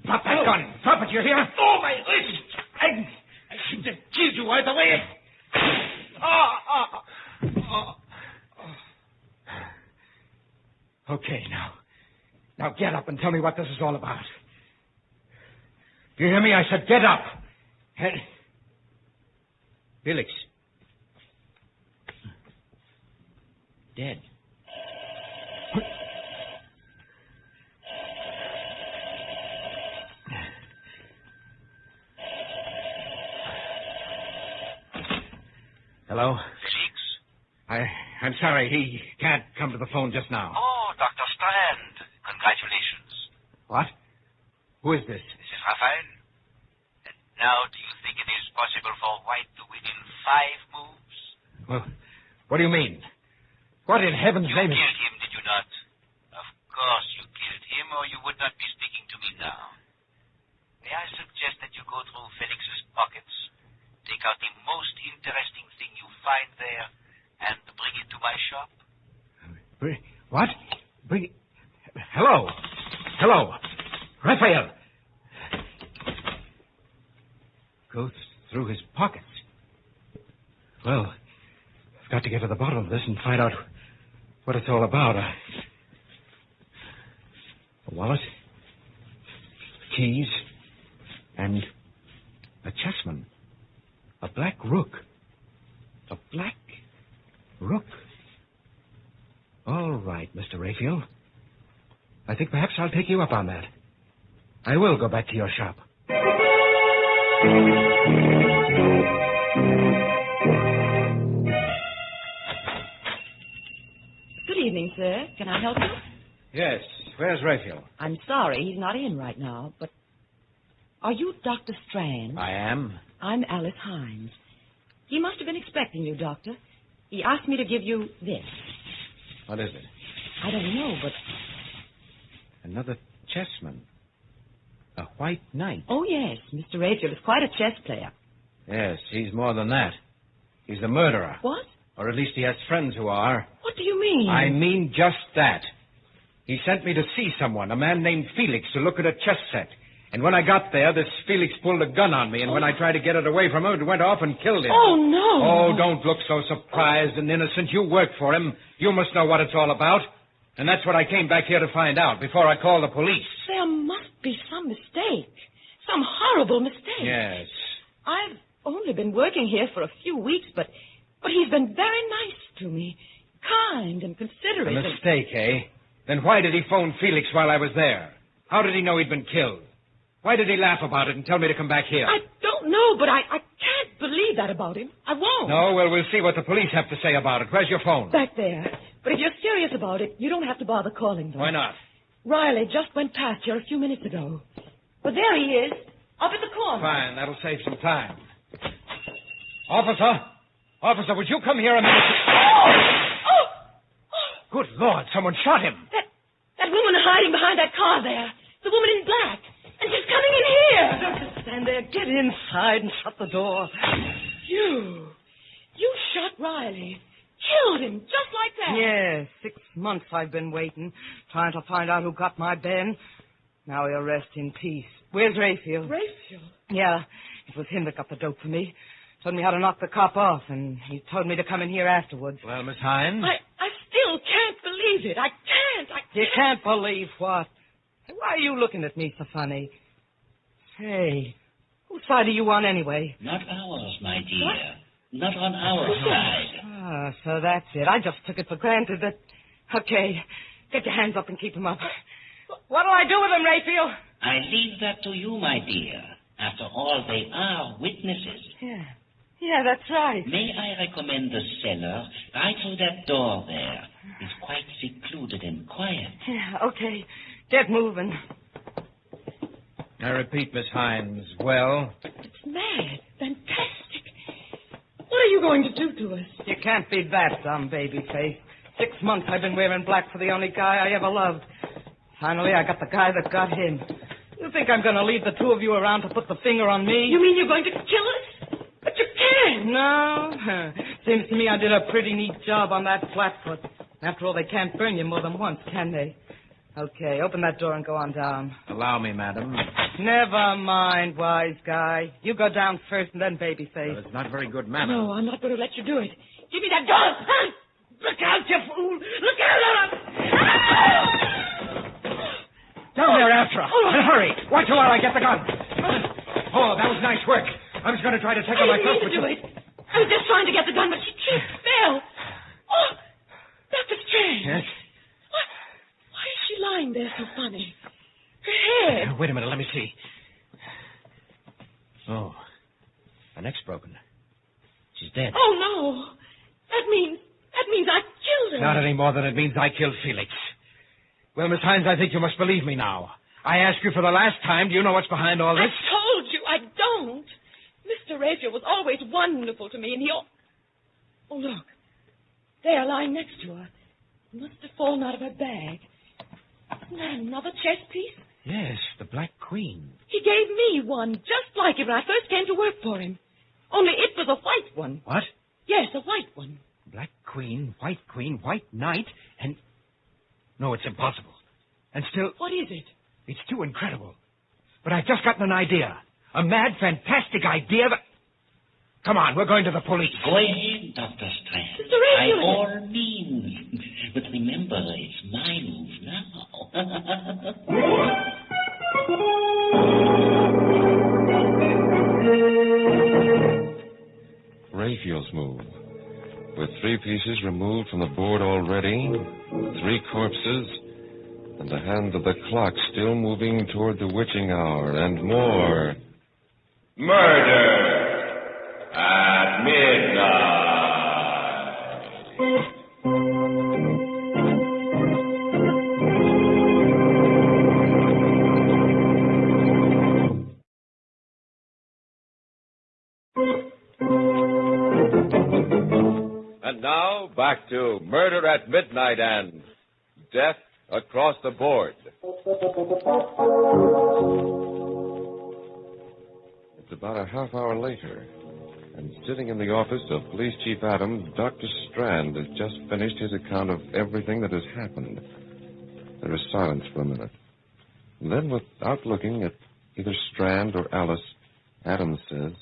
Drop that gun. Drop it, you hear? Oh, my wrist! I should have killed you right away. Okay, now. Now get up and tell me what this is all about. Do you hear me? I said get up. Felix. Dead. Hello? Felix? I'm sorry. He can't come to the phone just now. Oh, Dr. Strand. Congratulations. What? Who is this? This is Raphael. And now, do you think it is possible for White to win in 5 moves? Well, what do you mean? What in heaven's name? You killed him, did you not? Of course you killed him, or you would not be speaking to me now. May I suggest that you go through Felix's pockets, take out the most interesting thing you find there, and bring it to my shop? What? Hello? Hello? Raphael! Go through his pockets. Well, I've got to get to the bottom of this and find out what it's all about. A wallet, keys, and a chessman. A black rook. A black rook. All right, Mr. Raphael. I think perhaps I'll take you up on that. I will go back to your shop. Good evening, sir. Can I help you? Yes. Where's Raphael? I'm sorry, he's not in right now, but... Are you Dr. Strand? I am. I'm Alice Hines. He must have been expecting you, Doctor. He asked me to give you this. What is it? I don't know, but... Another chessman. A white knight. Oh, yes. Mr. Raphael is quite a chess player. Yes, he's more than that. He's the murderer. What? Or at least he has friends who are. What do you mean? I mean just that. He sent me to see someone, a man named Felix, to look at a chess set. And when I got there, this Felix pulled a gun on me, and when I tried to get it away from him, it went off and killed him. Oh, no. Oh, don't look so surprised and innocent. You work for him. You must know what it's all about. And that's what I came back here to find out before I called the police. There must be some mistake. Some horrible mistake. Yes. I've only been working here for a few weeks, but he's been very nice to me. Kind and considerate. A mistake, eh? Then why did he phone Felix while I was there? How did he know he'd been killed? Why did he laugh about it and tell me to come back here? I don't know, but I can't believe that about him. I won't. No, well, we'll see what the police have to say about it. Where's your phone? Back there. But if you're serious about it, you don't have to bother calling them. Why not? Riley just went past here a few minutes ago. But there he is, up at the corner. Fine, that'll save some time. Officer, would you come here a minute? Oh! Good Lord, someone shot him. That woman hiding behind that car there. The woman in black. And she's coming in here. Don't stand there. Get inside and shut the door. You shot Riley. Killed him, just like that. Yes, 6 months I've been waiting, trying to find out who got my Ben. Now he'll rest in peace. Where's Raphael? Raphael? Yeah, it was him that got the dope for me. Told me how to knock the cop off, and he told me to come in here afterwards. Well, Miss Hines? I still can't believe it. I can't. You can't believe what? Why are you looking at me so funny? Say, whose side are you on anyway? Not ours, my dear. What? Not on our side. Ah, so that's it. I just took it for granted that... Okay, get your hands up and keep them up. What'll I do with them, Raphael? I leave that to you, my dear. After all, they are witnesses. Yeah, that's right. May I recommend the cellar right through that door there? It's quite secluded and quiet. Yeah, okay. Get moving. I repeat, Miss Hines, well... It's mad. Fantastic. What are you going to do to us? You can't be that dumb, babyface. 6 months I've been wearing black for the only guy I ever loved. Finally, I got the guy that got him. You think I'm going to leave the two of you around to put the finger on me? You mean you're going to kill us? But you can't. No. Seems to me I did a pretty neat job on that flatfoot. After all, they can't burn you more than once, can they? Okay, open that door and go on down. Allow me, madam. Never mind, wise guy. You go down first and then babyface. Well, it's not very good manner. No, I'm not going to let you do it. Give me that gun! Look out, you fool! Look out! Down there after her. And hurry. Watch her while I get the gun. Oh, that was nice work. I was going to try to take her I myself. didn't mean to do it. I was just trying to get the gun, but she fell. Oh, Dr. Strand. Yes? Why is she lying there so funny? Her head. Wait a minute. Let me see. Oh, her neck's broken. She's dead. Oh, no. That means I killed her. Not any more than it means I killed Felix. Well, Miss Hines, I think you must believe me now. I asked you for the last time. Do you know what's behind all this? I told you I don't. Mr. Raphael was always wonderful to me, and he... Oh, look. There, lying next to her. It must have fallen out of her bag. Isn't that another chess piece? Yes, the Black Queen. He gave me one, just like it when I first came to work for him. Only it was a white one. What? Yes, a white one. Black Queen, White Knight, and... No, it's impossible. And still... What is it? It's too incredible. But I've just gotten an idea. A mad, fantastic idea that... Come on, we're going to the police. Go ahead, Dr. Strand. Mr. Raphael. By all means. But remember, it's my move now. Raphael's move. With 3 pieces removed from the board already, 3 corpses, and the hands of the clock still moving toward the witching hour, and more. Murder at midnight. And now, back to Murder at Midnight and Death Across the Board. It's about a half hour later, and sitting in the office of Police Chief Adams, Dr. Strand has just finished his account of everything that has happened. There is silence for a minute. And then, without looking at either Strand or Alice, Adams says,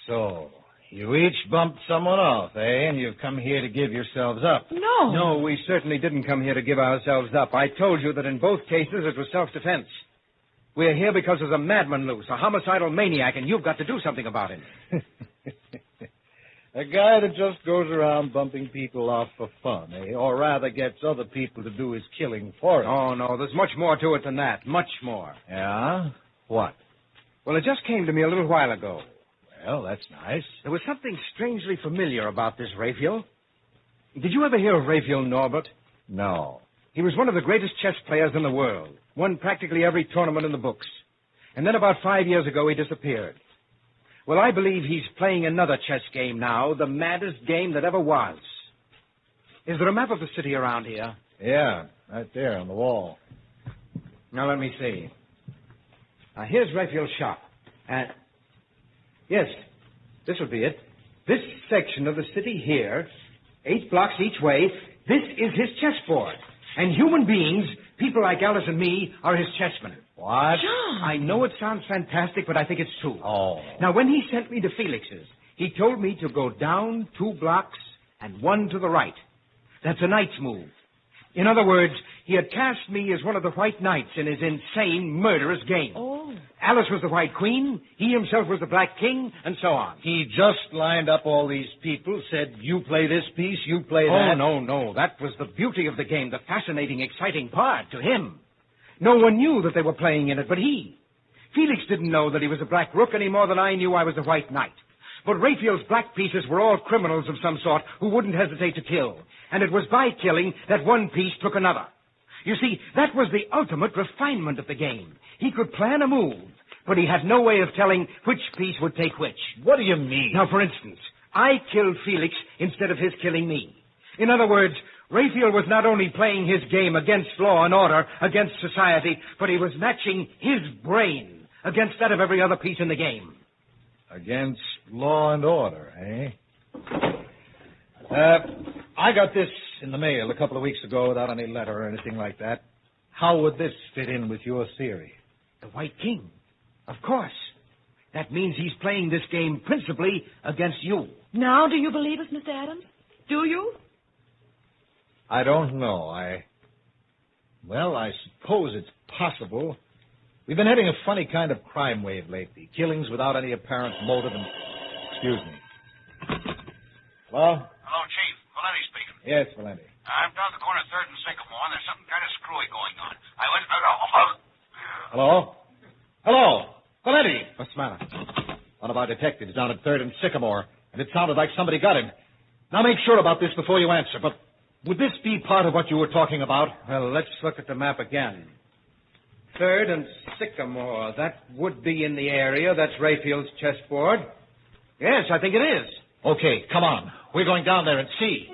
So, you each bumped someone off, eh? And you've come here to give yourselves up. No. No, we certainly didn't come here to give ourselves up. I told you that in both cases it was self-defense. We're here because there's a madman loose, a homicidal maniac, and you've got to do something about him. A guy that just goes around bumping people off for fun, eh? Or rather gets other people to do his killing for him. Oh, no, there's much more to it than that. Much more. Yeah? What? Well, it just came to me a little while ago. Well, that's nice. There was something strangely familiar about this Raphael. Did you ever hear of Raphael Norbert? No. He was one of the greatest chess players in the world. Won practically every tournament in the books. And then about 5 years ago, he disappeared. Well, I believe he's playing another chess game now, the maddest game that ever was. Is there a map of the city around here? Yeah, right there on the wall. Now, let me see. Now, here's Raphael's shop. And... Yes, this would be it. This section of the city here, 8 blocks each way, this is his chessboard. And human beings, people like Alice and me, are his chessmen. What? John. I know it sounds fantastic, but I think it's true. Oh. Now, when he sent me to Felix's, he told me to go down 2 blocks and 1 to the right. That's a knight's move. In other words, he had cast me as one of the white knights in his insane, murderous game. Oh. Alice was the white queen, he himself was the black king, and so on. He just lined up all these people, said, you play this piece, you play that. Oh, no. That was the beauty of the game, the fascinating, exciting part to him. No one knew that they were playing in it but he. Felix didn't know that he was a black rook any more than I knew I was a white knight. But Raphael's black pieces were all criminals of some sort who wouldn't hesitate to kill. And it was by killing that one piece took another. You see, that was the ultimate refinement of the game. He could plan a move, but he had no way of telling which piece would take which. What do you mean? Now, for instance, I killed Felix instead of his killing me. In other words, Raphael was not only playing his game against law and order, against society, but he was matching his brain against that of every other piece in the game. Against law and order, eh? I got this in the mail a couple of weeks ago without any letter or anything like that. How would this fit in with your theory? The White King. Of course. That means he's playing this game principally against you. Now, do you believe us, Mr. Adams? Do you? I don't know. Well, I suppose it's possible. We've been having a funny kind of crime wave lately. Killings without any apparent motive and... Excuse me. Hello? Hello, Chief. Valenti speaking. Yes, Valenti. I'm down the corner of 3rd and Sycamore, and there's something kind of screwy going on. I went... Hello? Hello? Valenti! What's the matter? One of our detectives down at 3rd and Sycamore, and it sounded like somebody got him. Now make sure about this before you answer, but would this be part of what you were talking about? Well, let's look at the map again. 3rd and Sycamore. That would be in the area. That's Rayfield's chessboard. Yes, I think it is. Okay, come on. We're going down there and see.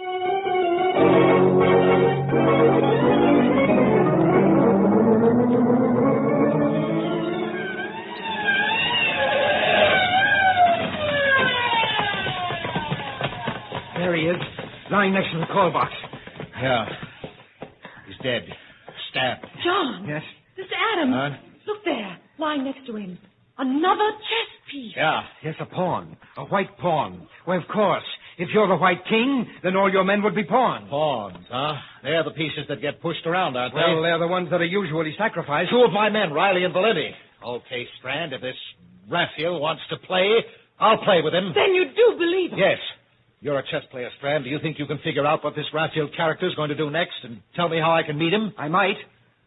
There he is, lying next to the call box. Yeah. He's dead. Stabbed. John. Yes? Mr. Adams. Look there, lying next to him. Another chess piece. Yeah, yes, a pawn. A white pawn. Well, of course. If you're the White King, then all your men would be pawns. Pawns, huh? They're the pieces that get pushed around, aren't they? Well, they're the ones that are usually sacrificed. 2 of my men, Riley and Valenti. Okay, Strand, if this Raphael wants to play, I'll play with him. Then you do believe him? Yes. You're a chess player, Strand. Do you think you can figure out what this Raphael character is going to do next and tell me how I can meet him? I might.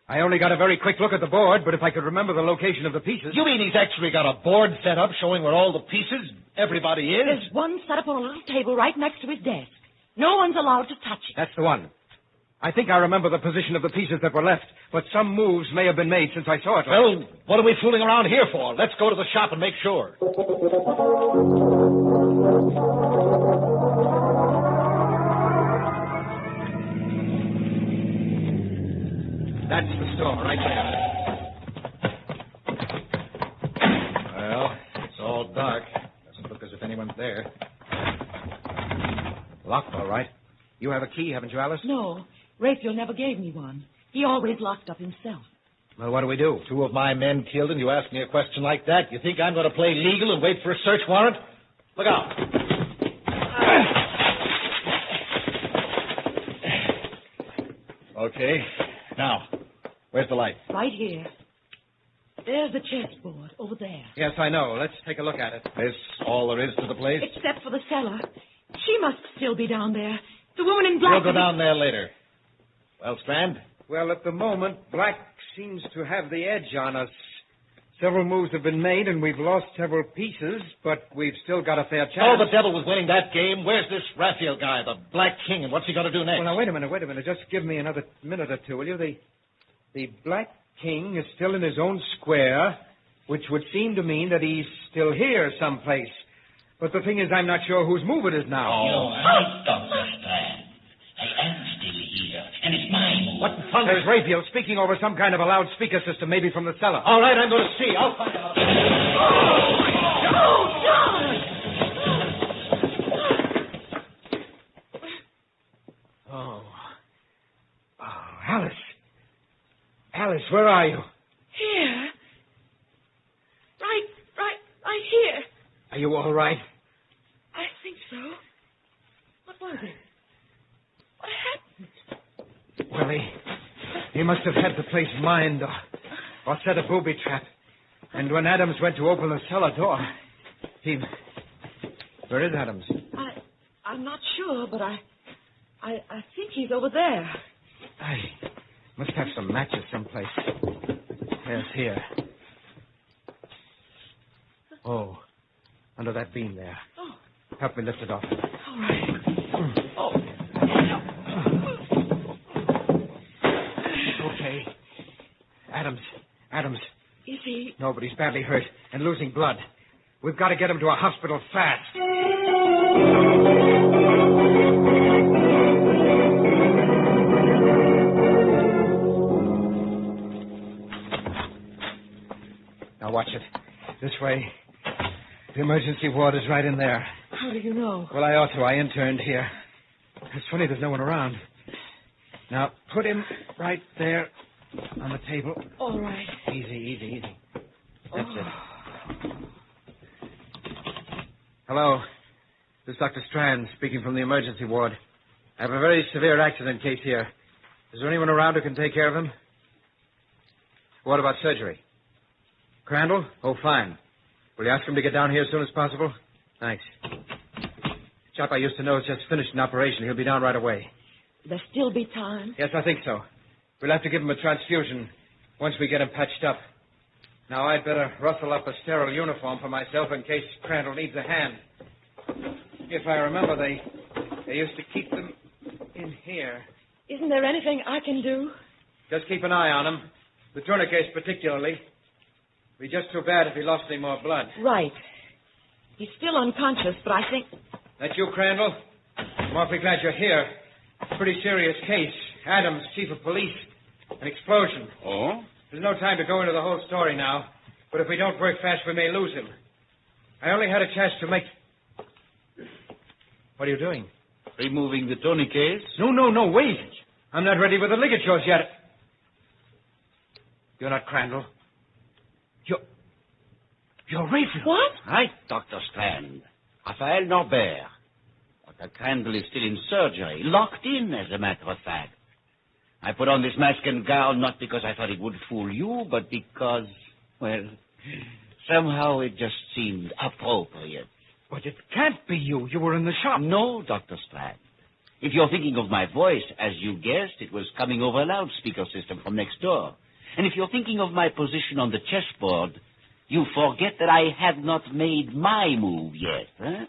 I only got a very quick look at the board, but if I could remember the location of the pieces... You mean he's actually got a board set up showing where all the pieces, everybody is? There's one set up on a little table right next to his desk. No one's allowed to touch it. That's the one. I think I remember the position of the pieces that were left, but some moves may have been made since I saw it. Well, what are we fooling around here for? Let's go to the shop and make sure. That's the store right there. Well, it's all dark. Doesn't look as if anyone's there. Locked, all right. You have a key, haven't you, Alice? No. Raphael never gave me one. He always locked up himself. Well, what do we do? 2 of my men killed, and you ask me a question like that? You think I'm going to play legal and wait for a search warrant? Look out. Okay. Now, where's the light? Right here. There's the chessboard over there. Yes, I know. Let's take a look at it. This all there is to the place? Except for the cellar. She must still be down there. The woman in black... We'll go down there later. Well, Strand? Well, at the moment, Black seems to have the edge on us. Several moves have been made, and we've lost several pieces, but we've still got a fair chance. Oh, the devil was winning that game. Where's this Raphael guy, the Black King, and what's he going to do next? Well, now, wait a minute. Just give me another minute or two, will you? The Black King is still in his own square, which would seem to mean that he's still here someplace. But the thing is, I'm not sure whose move it is now. You're right, Dr. Strand. I am still here, and it's my move. What the thunder? There's Raphael speaking over some kind of a loudspeaker system, maybe from the cellar. All right, I'm going to see. I'll find out. Oh, John! Oh, Alice. Alice, where are you? Here. Right here. Are you all right? I think so. What was it? What happened? Well, he must have had the place mined or set a booby trap. And when Adams went to open the cellar door, Where is Adams? I'm not sure, but I think he's over there. I must have some matches someplace. Yes, here. Oh, under that beam there. Oh. Help me lift it off. All right. Oh. Okay. Adams. Is he? No, but he's badly hurt and losing blood. We've got to get him to a hospital fast. Now watch it. This way. The emergency ward is right in there. How do you know? Well, I ought to. I interned here. It's funny there's no one around. Now, put him right there On the table. All right. Easy. That's it. Hello. This is Dr. Strand speaking from the emergency ward. I have a very severe accident case here. Is there anyone around who can take care of him? What about surgery? Crandall? Oh, fine. Will you ask him to get down here as soon as possible? Thanks. Chap I used to know has just finished an operation. He'll be down right away. There'll still be time. Yes, I think so. We'll have to give him a transfusion once we get him patched up. Now, I'd better rustle up a sterile uniform for myself in case Crandall needs a hand. If I remember, they used to keep them in here. Isn't there anything I can do? Just keep an eye on him. The tourniquets particularly. It'd be just too bad if he lost any more blood. Right. He's still unconscious, but I think... That you, Crandall? I'm awfully glad you're here. Pretty serious case. Adams, chief of police. An explosion. Oh? There's no time to go into the whole story now. But if we don't work fast, we may lose him. I only had a chance to make... What are you doing? Removing the tourniquets? No, wait. I'm not ready with the ligatures yet. You're not Crandall. You're Raphael. What? Right, Dr. Strand. Raphael Norbert. Dr. Crandall is still in surgery, locked in, as a matter of fact. I put on this mask and gown not because I thought it would fool you, but because, well, somehow it just seemed appropriate. But it can't be you. You were in the shop. No, Dr. Strand. If you're thinking of my voice, as you guessed, it was coming over a loudspeaker system from next door. And if you're thinking of my position on the chessboard, you forget that I had not made my move yet, huh?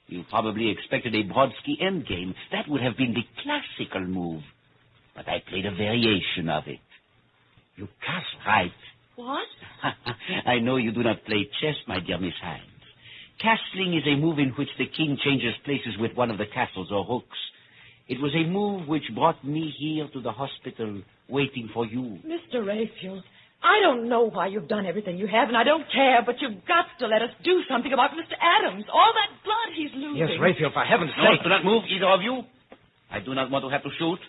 You probably expected a Brodsky endgame. That would have been the classical move. But I played a variation of it. You castle. Right. What? I know you do not play chess, my dear Miss Hines. Castling is a move in which the king changes places with one of the castles or rooks. It was a move which brought me here to the hospital, waiting for you. Mr. Raphael, I don't know why you've done everything you have, and I don't care, but you've got to let us do something about Mr. Adams. All that blood he's losing. Yes, Raphael, for heaven's No, sake. do not move, either of you. I do not want to have to shoot,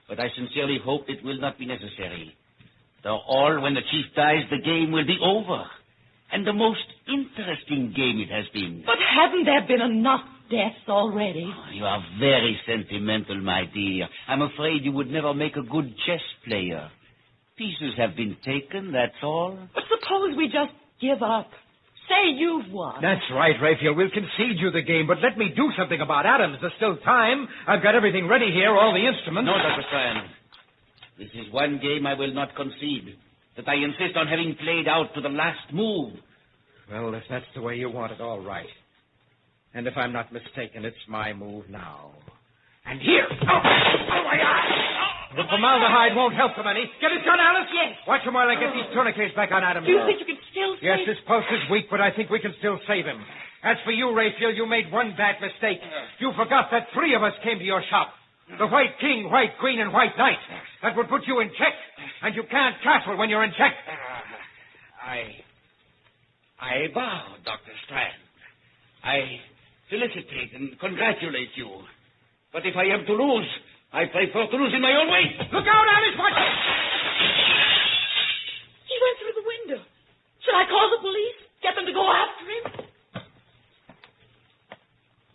but I sincerely hope it will not be necessary. After all, when the chief dies, the game will be over. And the most interesting game it has been. But haven't there been enough deaths already? Oh, you are very sentimental, my dear. I'm afraid you would never make a good chess player. Pieces have been taken, that's all. But suppose we just give up. Say you've won. That's right, Raphael. We'll concede you the game, but let me do something about Adams. There's still time. I've got everything ready here, all the instruments. No, Dr. Strand. This is one game I will not concede. That I insist on having played out to the last move. Well, if that's the way you want it, all right. And if I'm not mistaken, it's my move now. And here! Oh, my eye! The formaldehyde won't help them any. Get it done, Alice? Yes. Watch him while I get these tourniquets back on Adams. Do you think you can still Yes, save... this pulse is weak, but I think we can still save him. As for you, Raphael, you made one bad mistake. You forgot that 3 of us came to your shop. The White King, White Queen, and White Knight. That would put you in check. And you can't castle when you're in check. I bow, Dr. Strand. I felicitate and congratulate you. But if I am to lose, I prefer to lose in my own way. Look out, Alice! Watch it! He went through the window. Should I call the police? Get them to go after him?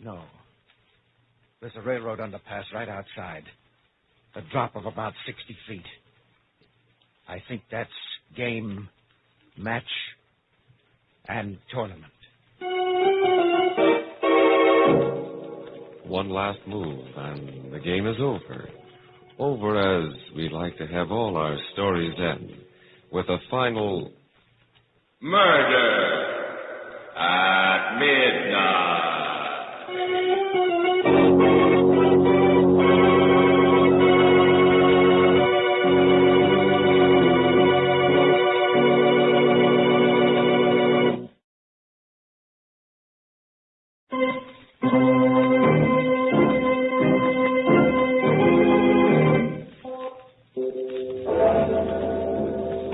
No. There's a railroad underpass right outside. A drop of about 60 feet. I think that's game, match, and tournament. One last move, and the game is over. Over as we like to have all our stories end, with a final... Murder at midnight.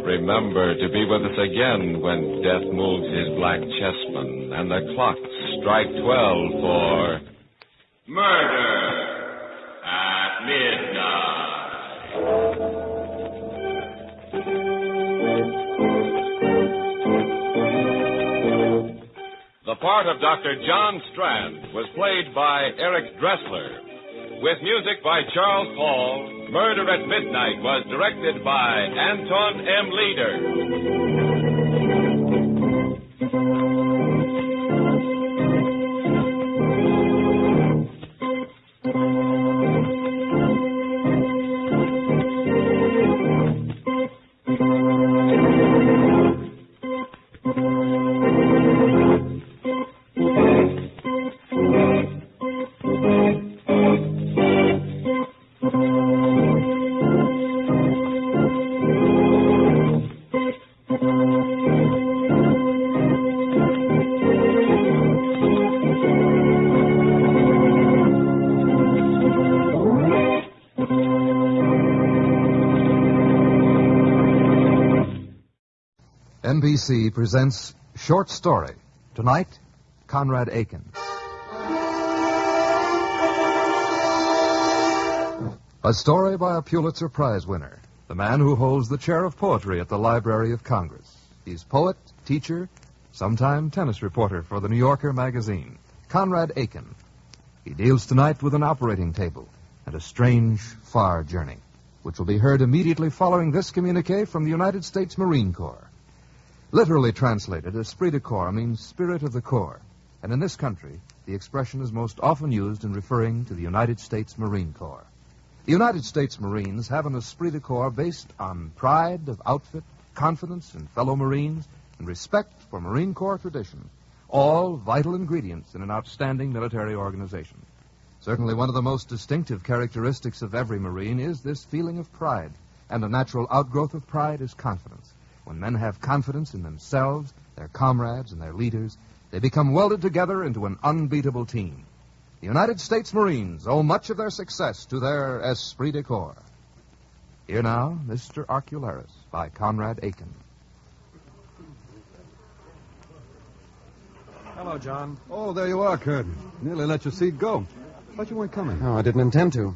Remember to be with us again when death moves his black chessmen and the clocks strike 12 for... Murder at midnight. The part of Dr. John Strand was played by Eric Dressler. With music by Charles Paul, Murder at Midnight was directed by Anton M. NBC presents Short Story. Tonight, Conrad Aiken. A story by a Pulitzer Prize winner, the man who holds the chair of poetry at the Library of Congress. He's poet, teacher, sometime tennis reporter for the New Yorker magazine, Conrad Aiken. He deals tonight with an operating table and a strange, far journey, which will be heard immediately following this communique from the United States Marine Corps. Literally translated, esprit de corps means spirit of the Corps, and in this country, the expression is most often used in referring to the United States Marine Corps. The United States Marines have an esprit de corps based on pride of outfit, confidence in fellow Marines, and respect for Marine Corps tradition, all vital ingredients in an outstanding military organization. Certainly one of the most distinctive characteristics of every Marine is this feeling of pride, and a natural outgrowth of pride is confidence. When men have confidence in themselves, their comrades, and their leaders, they become welded together into an unbeatable team. The United States Marines owe much of their success to their esprit de corps. Here now, Mr. Arcularis by Conrad Aiken. Hello, John. Oh, there you are, Kurt. Nearly let your seat go. Thought you weren't coming. Oh, I didn't intend to.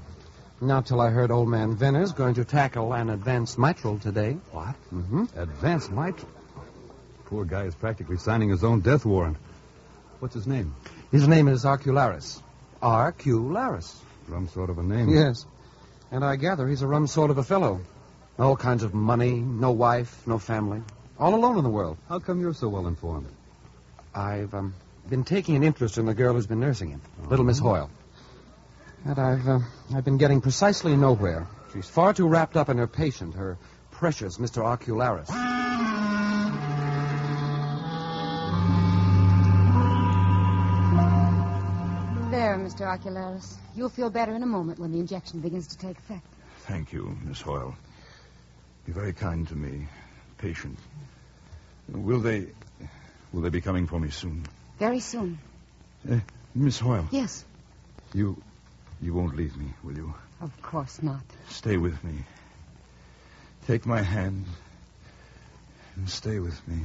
Not till I heard old man Venner's going to tackle an advanced mitral today. What? Mm-hmm. Advanced mitral? Poor guy is practically signing his own death warrant. What's his name? His name is Arcularis. Arcularis. Rum sort of a name. Yes. And I gather he's a rum sort of a fellow. All kinds of money, no wife, no family. All alone in the world. How come you're so well informed? I've been taking an interest in the girl who's been nursing him, little Miss Hoyle. And I've been getting precisely nowhere. She's far too wrapped up in her patient, her precious Mr. Arcularis. There, Mr. Arcularis. You'll feel better in a moment when the injection begins to take effect. Thank you, Miss Hoyle. Be very kind to me. Patient. Will they be coming for me soon? Very soon. Miss Hoyle. Yes. You won't leave me, will you? Of course not. Stay with me. Take my hand and stay with me.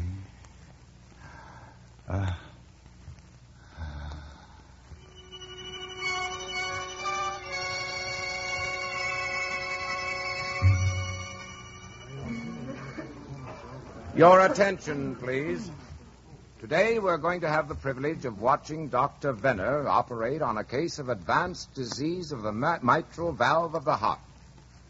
Your attention, please. Today we're going to have the privilege of watching Dr. Venner operate on a case of advanced disease of the mitral valve of the heart.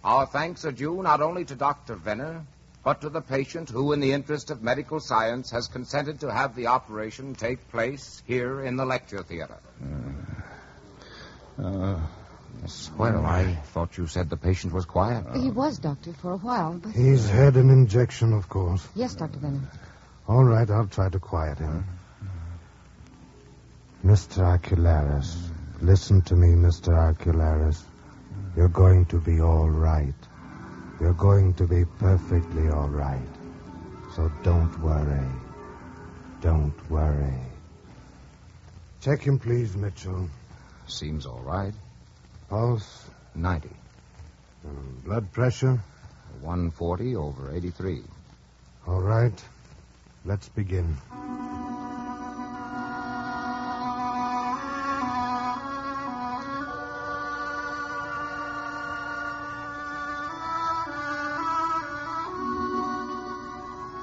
Our thanks are due not only to Dr. Venner, but to the patient who, in the interest of medical science, has consented to have the operation take place here in the lecture theater. Miss Hoyle, I thought you said the patient was quiet. He was, Doctor, for a while, but... He's had an injection, of course. Yes, Dr. Venner. All right, I'll try to quiet him. Mr. Arcularis, listen to me, Mr. Arcularis. You're going to be all right. You're going to be perfectly all right. So don't worry. Don't worry. Check him, please, Mitchell. Seems all right. Pulse? 90. Blood pressure? 140/83. All right. Let's begin.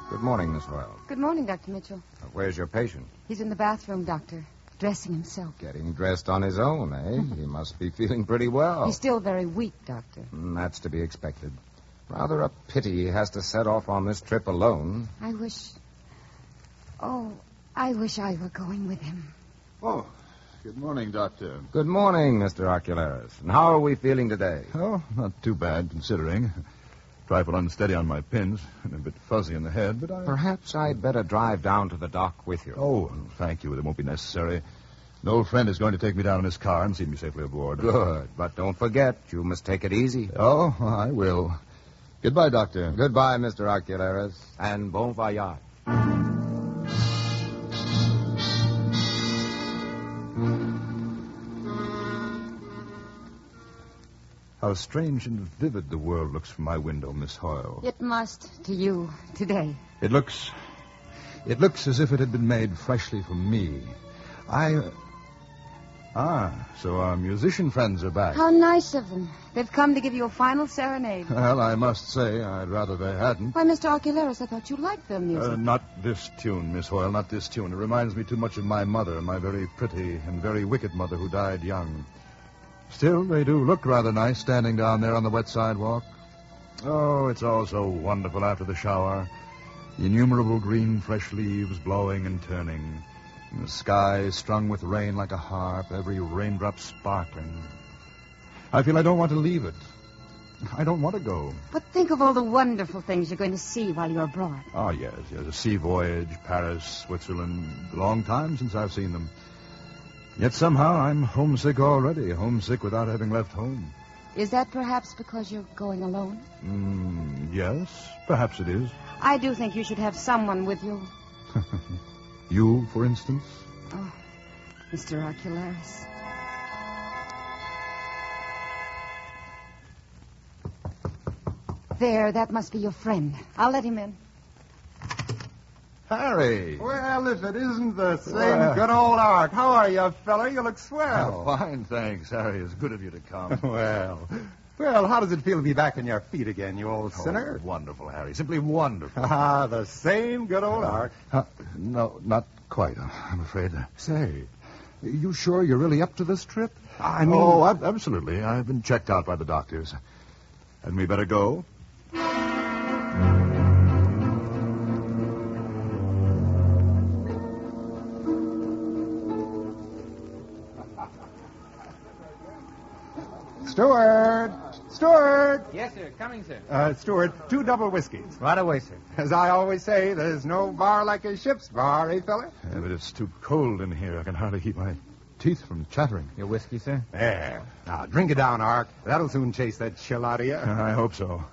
Good morning, Miss Hoyle. Good morning, Dr. Mitchell. Where's your patient? He's in the bathroom, Doctor, dressing himself. Getting dressed on his own, eh? He must be feeling pretty well. He's still very weak, Doctor. That's to be expected. Rather a pity he has to set off on this trip alone. I wish I were going with him. Oh, good morning, Doctor. Good morning, Mr. Ocularis. And how are we feeling today? Oh, not too bad, considering. Trifle unsteady on my pins and a bit fuzzy in the head, but Perhaps I'd better drive down to the dock with you. Oh, thank you. It won't be necessary. An old friend is going to take me down in his car and see me safely aboard. Good, but don't forget, you must take it easy. Oh, I will. Goodbye, Doctor. Goodbye, Mr. Ocularis, and bon voyage. How strange and vivid the world looks from my window, Miss Hoyle. It must to you today. It looks as if it had been made freshly for me. So our musician friends are back. How nice of them. They've come to give you a final serenade. Well, I must say, I'd rather they hadn't. Why, Mr. Ocularis, I thought you liked their music. Not this tune, Miss Hoyle, not this tune. It reminds me too much of my mother, my very pretty and very wicked mother who died young. Still, they do look rather nice standing down there on the wet sidewalk. Oh, it's all so wonderful after the shower. Innumerable green, fresh leaves blowing and turning. And the sky strung with rain like a harp, every raindrop sparkling. I feel I don't want to leave it. I don't want to go. But think of all the wonderful things you're going to see while you're abroad. Oh, yes. A sea voyage, Paris, Switzerland. A long time since I've seen them. Yet somehow I'm homesick already, homesick without having left home. Is that perhaps because you're going alone? Yes, perhaps it is. I do think you should have someone with you. You, for instance? Oh, Mr. Ocularis. There, that must be your friend. I'll let him in. Harry. Well, if it isn't the same good old Ark. How are you, fella? You look swell. Oh, fine, thanks, Harry. It's good of you to come. Well, how does it feel to be back on your feet again, you old sinner? Wonderful, Harry. Simply wonderful. The same good old Ark. No, not quite, I'm afraid. Say, you sure you're really up to this trip? I mean... Oh, absolutely. I've been checked out by the doctors. Hadn't we better go? Steward! Yes, sir. Coming, sir. Steward, 2 double whiskeys. Right away, sir. As I always say, there's no bar like a ship's bar, eh, fella? Yeah, but it's too cold in here. I can hardly keep my teeth from chattering. Your whiskey, sir? There. Now, drink it down, Ark. That'll soon chase that chill out of you. I hope so.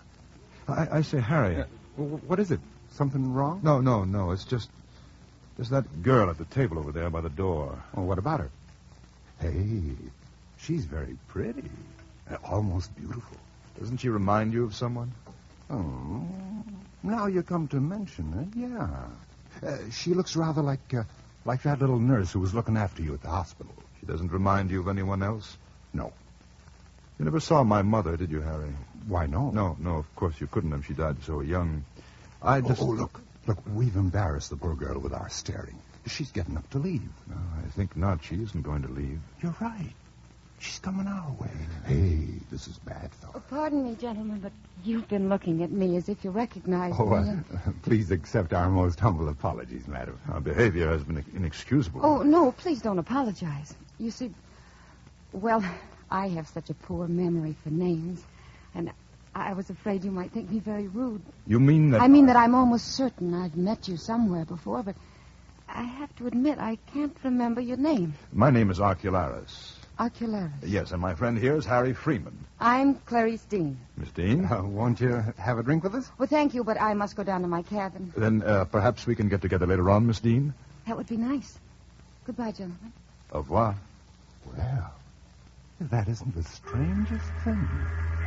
I say, Harry. What is it? Something wrong? No. It's just that girl at the table over there by the door. Oh, what about her? Hey, she's very pretty. Almost beautiful. Doesn't she remind you of someone? Oh, now you come to mention it, yeah. She looks rather like that little nurse who was looking after you at the hospital. She doesn't remind you of anyone else? No. You never saw my mother, did you, Harry? Why, no. No, of course you couldn't have. She died so young. Oh, look, we've embarrassed the poor girl with our staring. She's getting up to leave. No, I think not. She isn't going to leave. You're right. She's coming our way. Hey, this is bad, fella. Oh, pardon me, gentlemen, but you've been looking at me as if you recognized me. Please accept our most humble apologies, madam. Our behavior has been inexcusable. Oh, no, please don't apologize. You see, well, I have such a poor memory for names, and I was afraid you might think me very rude. You mean that... I mean that I'm almost certain I've met you somewhere before, but I have to admit I can't remember your name. My name is Ocularis. Ocularis? Yes, and my friend here is Harry Freeman. I'm Clarice Dean. Miss Dean? Won't you have a drink with us? Well, thank you, but I must go down to my cabin. Then perhaps we can get together later on, Miss Dean? That would be nice. Goodbye, gentlemen. Au revoir. Well, that isn't the strangest thing.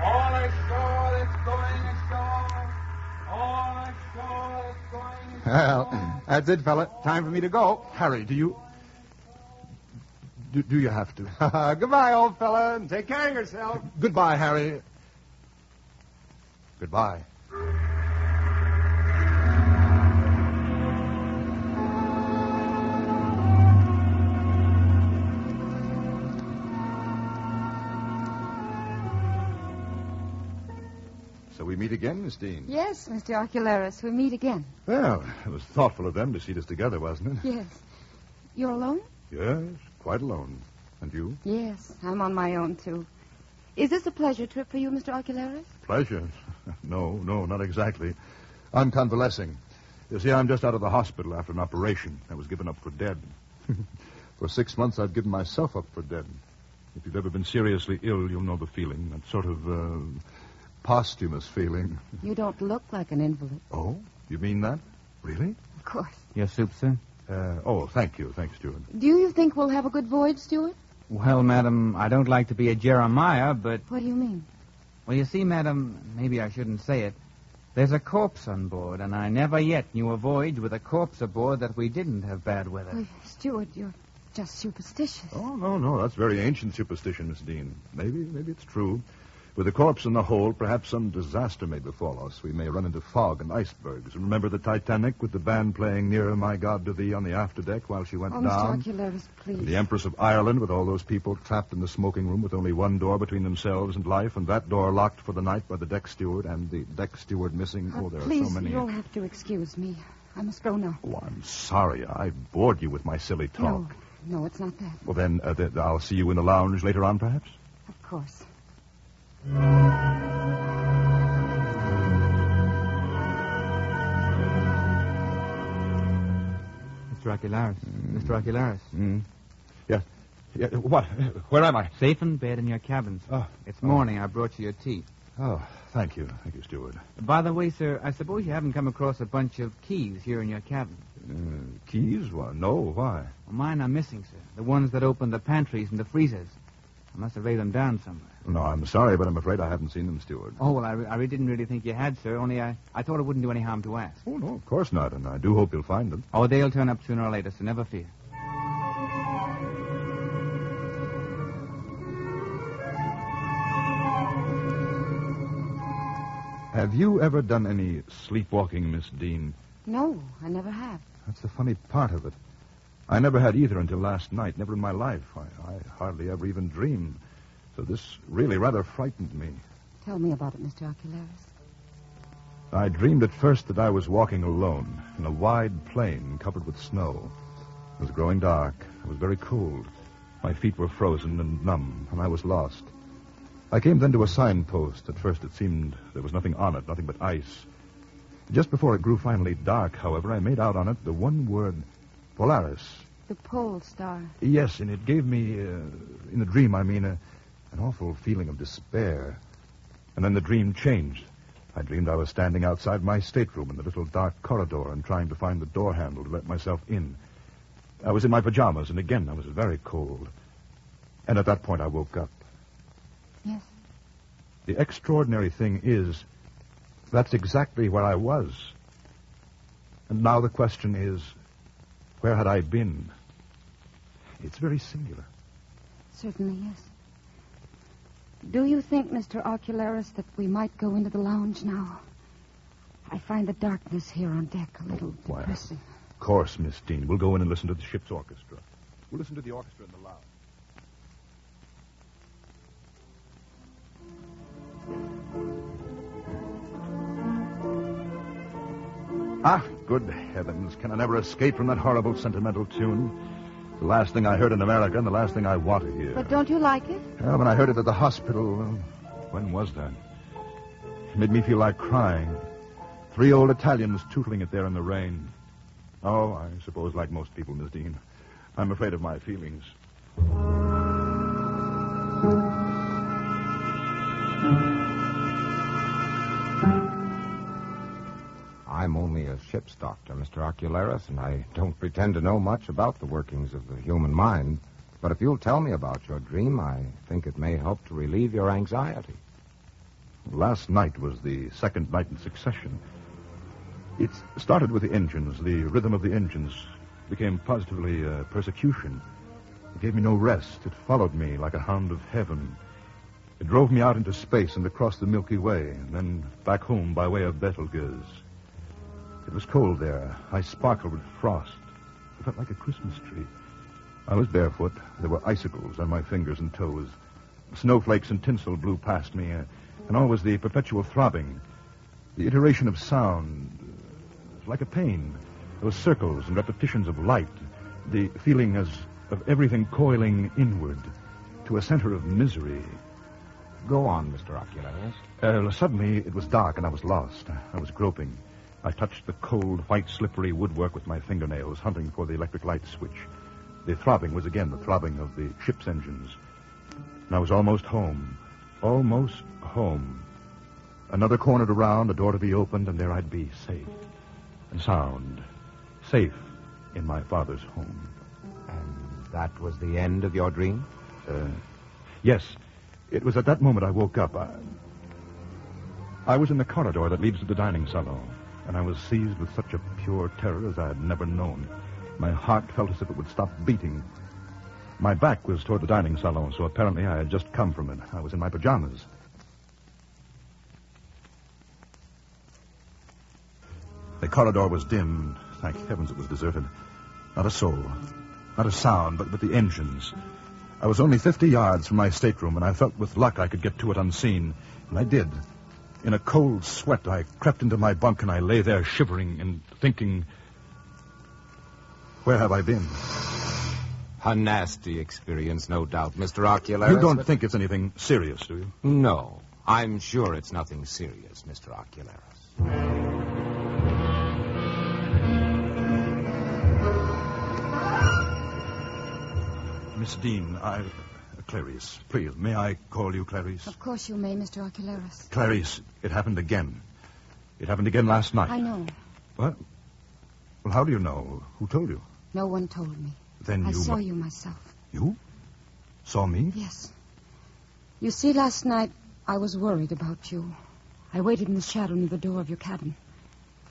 All ashore, it's going ashore. All ashore, it's going ashore. Well, that's it, fella. Time for me to go. Harry, do you have to? Goodbye, old fella, and take care of yourself. Goodbye, Harry. Goodbye. So we meet again, Miss Dean? Yes, Mr. Ocularis, we meet again. Well, it was thoughtful of them to seat us together, wasn't it? Yes. You're alone? Yes, quite alone. And you? Yes, I'm on my own, too. Is this a pleasure trip for you, Mr. Ocularis? Pleasure? No, not exactly. I'm convalescing. You see, I'm just out of the hospital after an operation. I was given up for dead. For 6 months, I've given myself up for dead. If you've ever been seriously ill, you'll know the feeling. That sort of, posthumous feeling. You don't look like an invalid. Oh? You mean that? Really? Of course. Your soup, sir? Thank you. Thanks, Stewart. Do you think we'll have a good voyage, Stuart? Well, madam, I don't like to be a Jeremiah, but... What do you mean? Well, you see, madam, maybe I shouldn't say it. There's a corpse on board, and I never yet knew a voyage with a corpse aboard that we didn't have bad weather. Oh, Stuart, you're just superstitious. Oh, no. That's very ancient superstition, Miss Dean. Maybe it's true. With a corpse in the hold, perhaps some disaster may befall us. We may run into fog and icebergs. Remember the Titanic with the band playing Nearer, My God, to Thee on the afterdeck while she went down? Mr. Ocularis, please. And the Empress of Ireland with all those people trapped in the smoking room with only one door between themselves and life, and that door locked for the night by the deck steward, and the deck steward missing. There please, are so many. You'll have to excuse me. I must go now. Oh, I'm sorry. I bored you with my silly talk. No, it's not that. Well, then, I'll see you in the lounge later on, perhaps? Of course. Mr. Ocularis. Mr. Ocularis. Yes. Yeah, what? Where am I? Safe in bed in your cabin, sir. Oh. It's morning. I brought you your tea. Oh, thank you. Thank you, Steward. By the way, sir, I suppose you haven't come across a bunch of keys here in your cabin. Keys? Well, no. Why? Well, mine are missing, sir. The ones that open the pantries and the freezers. I must have laid them down somewhere. No, I'm sorry, but I'm afraid I haven't seen them, Steward. Oh, well, I didn't really think you had, sir. Only I thought it wouldn't do any harm to ask. Oh, no, of course not, and I do hope you'll find them. Oh, they'll turn up sooner or later, so never fear. Have you ever done any sleepwalking, Miss Dean? No, I never have. That's the funny part of it. I never had either until last night, never in my life. I hardly ever even dreamed. So this really rather frightened me. Tell me about it, Mr. Ocularis. I dreamed at first that I was walking alone in a wide plain covered with snow. It was growing dark. It was very cold. My feet were frozen and numb, and I was lost. I came then to a signpost. At first it seemed there was nothing on it, nothing but ice. Just before it grew finally dark, however, I made out on it the one word, Polaris. The pole star. Yes, and it gave me, in the dream, I mean, an awful feeling of despair. And then the dream changed. I dreamed I was standing outside my stateroom in the little dark corridor and trying to find the door handle to let myself in. I was in my pajamas, and again I was very cold. And at that point I woke up. Yes. The extraordinary thing is, that's exactly where I was. And now the question is, where had I been? It's very singular. Certainly, yes. Do you think, Mr. Ocularis, that we might go into the lounge now? I find the darkness here on deck a little depressing. Of course, Miss Dean. We'll go in and listen to the ship's orchestra. We'll listen to the orchestra in the lounge. Ah, good heavens. Can I never escape from that horrible sentimental tune? The last thing I heard in America and the last thing I want to hear. But don't you like it? Well, when I heard it at the hospital, when was that? It made me feel like crying. 3 old Italians tootling it there in the rain. Oh, I suppose like most people, Miss Dean, I'm afraid of my feelings. I'm only a ship's doctor, Mr. Ocularis, and I don't pretend to know much about the workings of the human mind. But if you'll tell me about your dream, I think it may help to relieve your anxiety. Last night was the second night in succession. It started with the engines. The rhythm of the engines became positively persecution. It gave me no rest. It followed me like a hound of heaven. It drove me out into space and across the Milky Way, and then back home by way of Betelgeuse. It was cold there. I sparkled with frost. I felt like a Christmas tree. I was barefoot. There were icicles on my fingers and toes. Snowflakes and tinsel blew past me, and always the perpetual throbbing. The iteration of sound, like a pain. Those circles and repetitions of light. The feeling as of everything coiling inward to a center of misery. Go on, Mr. Ocularis. Suddenly, it was dark and I was lost. I was groping. I touched the cold, white, slippery woodwork with my fingernails, hunting for the electric light switch. The throbbing was again the throbbing of the ship's engines. And I was almost home. Almost home. Another corner to round, a door to be opened, and there I'd be, safe and sound. Safe in my father's home. And that was the end of your dream? Yes. It was at that moment I woke up. I was in the corridor that leads to the dining salon, and I was seized with such a pure terror as I had never known. My heart felt as if it would stop beating. My back was toward the dining salon, so apparently I had just come from it. I was in my pajamas. The corridor was dim. Thank heavens it was deserted. Not a soul. Not a sound, but the engines. I was only 50 yards from my stateroom, and I felt with luck I could get to it unseen. And I did. In a cold sweat, I crept into my bunk, and I lay there shivering and thinking, where have I been? A nasty experience, no doubt, Mr. Ocularis. You don't think it's anything serious, do you? No. I'm sure it's nothing serious, Mr. Ocularis. Miss Dean, Clarice, please, may I call you Clarice? Of course you may, Mr. Ocularis. Clarice, it happened again. It happened again last night. I know. What? Well, how do you know? Who told you? No one told me. Then I saw you myself. You? Saw me? Yes. You see, last night I was worried about you. I waited in the shadow near the door of your cabin.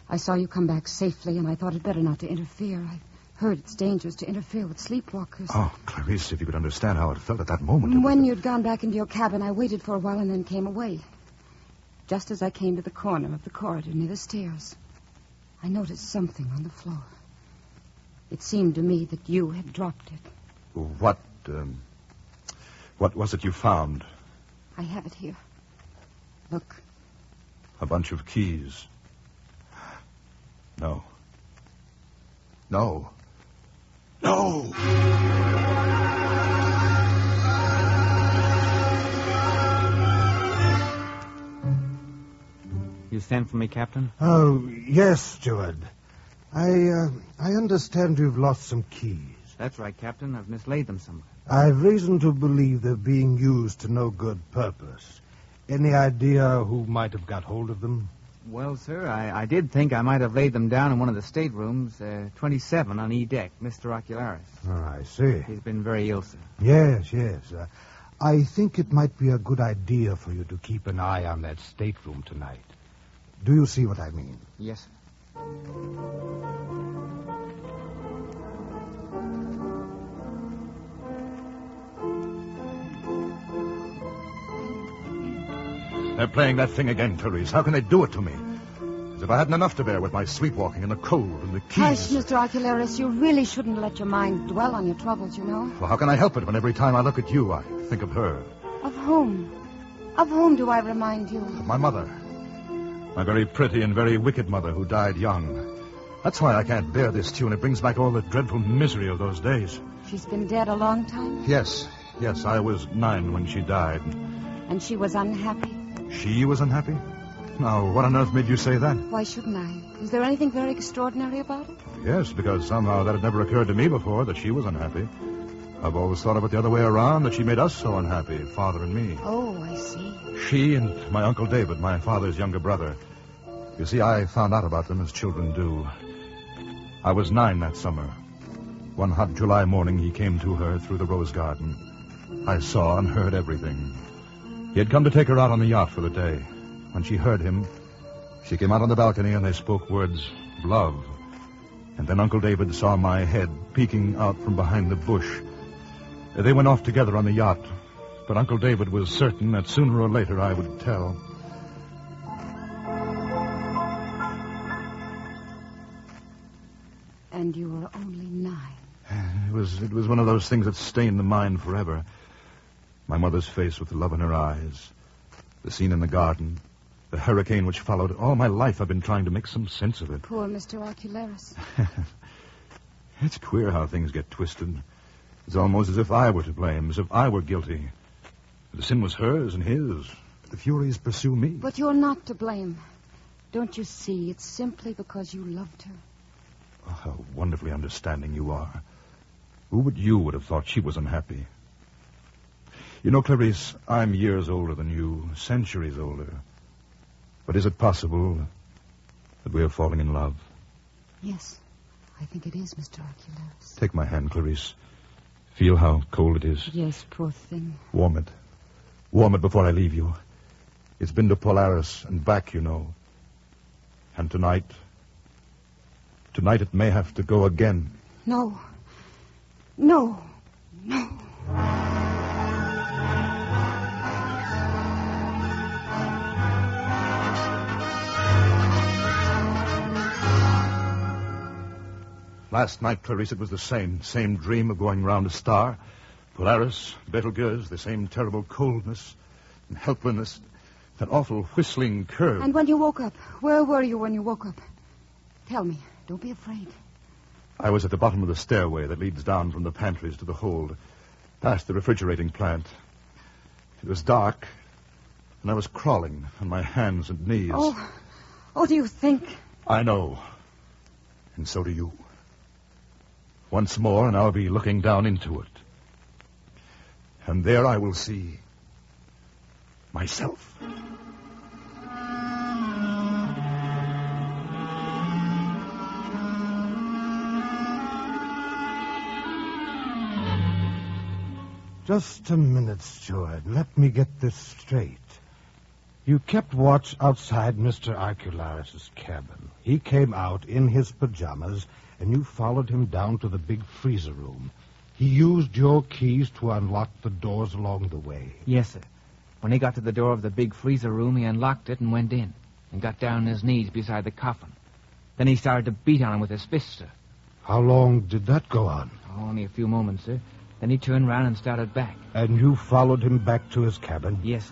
I saw you come back safely, and I thought it better not to interfere. I heard it's dangerous to interfere with sleepwalkers. Oh, Clarice, if you could understand how it felt at that moment. When you'd gone back into your cabin, I waited for a while and then came away. Just as I came to the corner of the corridor near the stairs, I noticed something on the floor. It seemed to me that you had dropped it. What was it you found? I have it here. Look. A bunch of keys. No. No. No! You sent for me, Captain? Oh, yes, steward. I understand you've lost some keys. That's right, Captain. I've mislaid them somewhere. I've reason to believe they're being used to no good purpose. Any idea who might have got hold of them? Well, sir, I did think I might have laid them down in one of the staterooms, 27 on E deck, Mr. Ocularis. Oh, I see. He's been very ill, sir. Yes. I think it might be a good idea for you to keep an eye on that stateroom tonight. Do you see what I mean? Yes, sir. They're playing that thing again, Clarice. How can they do it to me? As if I hadn't enough to bear with my sleepwalking and the cold and the keys. Hush, Mr. Ocularis. You really shouldn't let your mind dwell on your troubles, you know. Well, how can I help it when every time I look at you, I think of her? Of whom? Of whom do I remind you? Of my mother. My very pretty and very wicked mother who died young. That's why I can't bear this tune. It brings back all the dreadful misery of those days. She's been dead a long time? Yes. I was 9 when she died. And she was unhappy? She was unhappy? Now, what on earth made you say that? Why shouldn't I? Is there anything very extraordinary about it? Yes, because somehow that had never occurred to me before, that she was unhappy. I've always thought of it the other way around, that she made us so unhappy, Father and me. Oh, I see. She and my Uncle David, my father's younger brother. You see, I found out about them as children do. I was 9 that summer. One hot July morning, he came to her through the rose garden. I saw and heard everything. He had come to take her out on the yacht for the day. When she heard him, she came out on the balcony and they spoke words of love. And then Uncle David saw my head peeking out from behind the bush. They went off together on the yacht, but Uncle David was certain that sooner or later I would tell. And you were only 9. It was one of those things that stay in the mind forever. My mother's face with the love in her eyes. The scene in the garden. The hurricane which followed. All my life I've been trying to make some sense of it. Poor Mr. Ocularis. It's queer how things get twisted. It's almost as if I were to blame, as if I were guilty. The sin was hers and his. The Furies pursue me. But you're not to blame. Don't you see? It's simply because you loved her. Oh, how wonderfully understanding you are. Who but you would have thought she was unhappy? You know, Clarice, I'm years older than you, centuries older. But is it possible that we are falling in love? Yes, I think it is, Mr. Ocularis. Take my hand, Clarice. Feel how cold it is. Yes, poor thing. Warm it. Warm it before I leave you. It's been to Polaris and back, you know. And tonight it may have to go again. No. No. No. Last night, Clarice, it was the same dream of going round a star. Polaris, Betelgeuse, the same terrible coldness and helplessness, that awful whistling curve. And when you woke up, where were you when you woke up? Tell me. Don't be afraid. I was at the bottom of the stairway that leads down from the pantries to the hold, past the refrigerating plant. It was dark, and I was crawling on my hands and knees. Oh, do you think? I know. And so do you. Once more, and I'll be looking down into it. And there I will see myself. Just a minute, Steward. Let me get this straight. You kept watch outside Mr. Ocularis' cabin. He came out in his pajamas, and you followed him down to the big freezer room. He used your keys to unlock the doors along the way. Yes, sir. When he got to the door of the big freezer room, he unlocked it and went in, and got down on his knees beside the coffin. Then he started to beat on him with his fist, sir. How long did that go on? Oh, only a few moments, sir. Then he turned round and started back. And you followed him back to his cabin? Yes.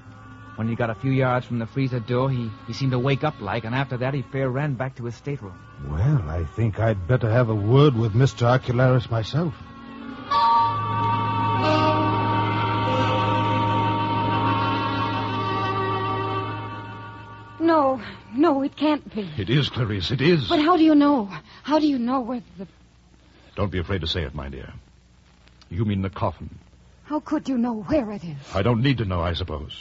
When he got a few yards from the freezer door, he seemed to wake up like, and after that he fair ran back to his stateroom. Well, I think I'd better have a word with Mr. Ocularis myself. No, it can't be. It is, Clarice, it is. But how do you know? How do you know where the... Don't be afraid to say it, my dear. You mean the coffin. How could you know where it is? I don't need to know, I suppose.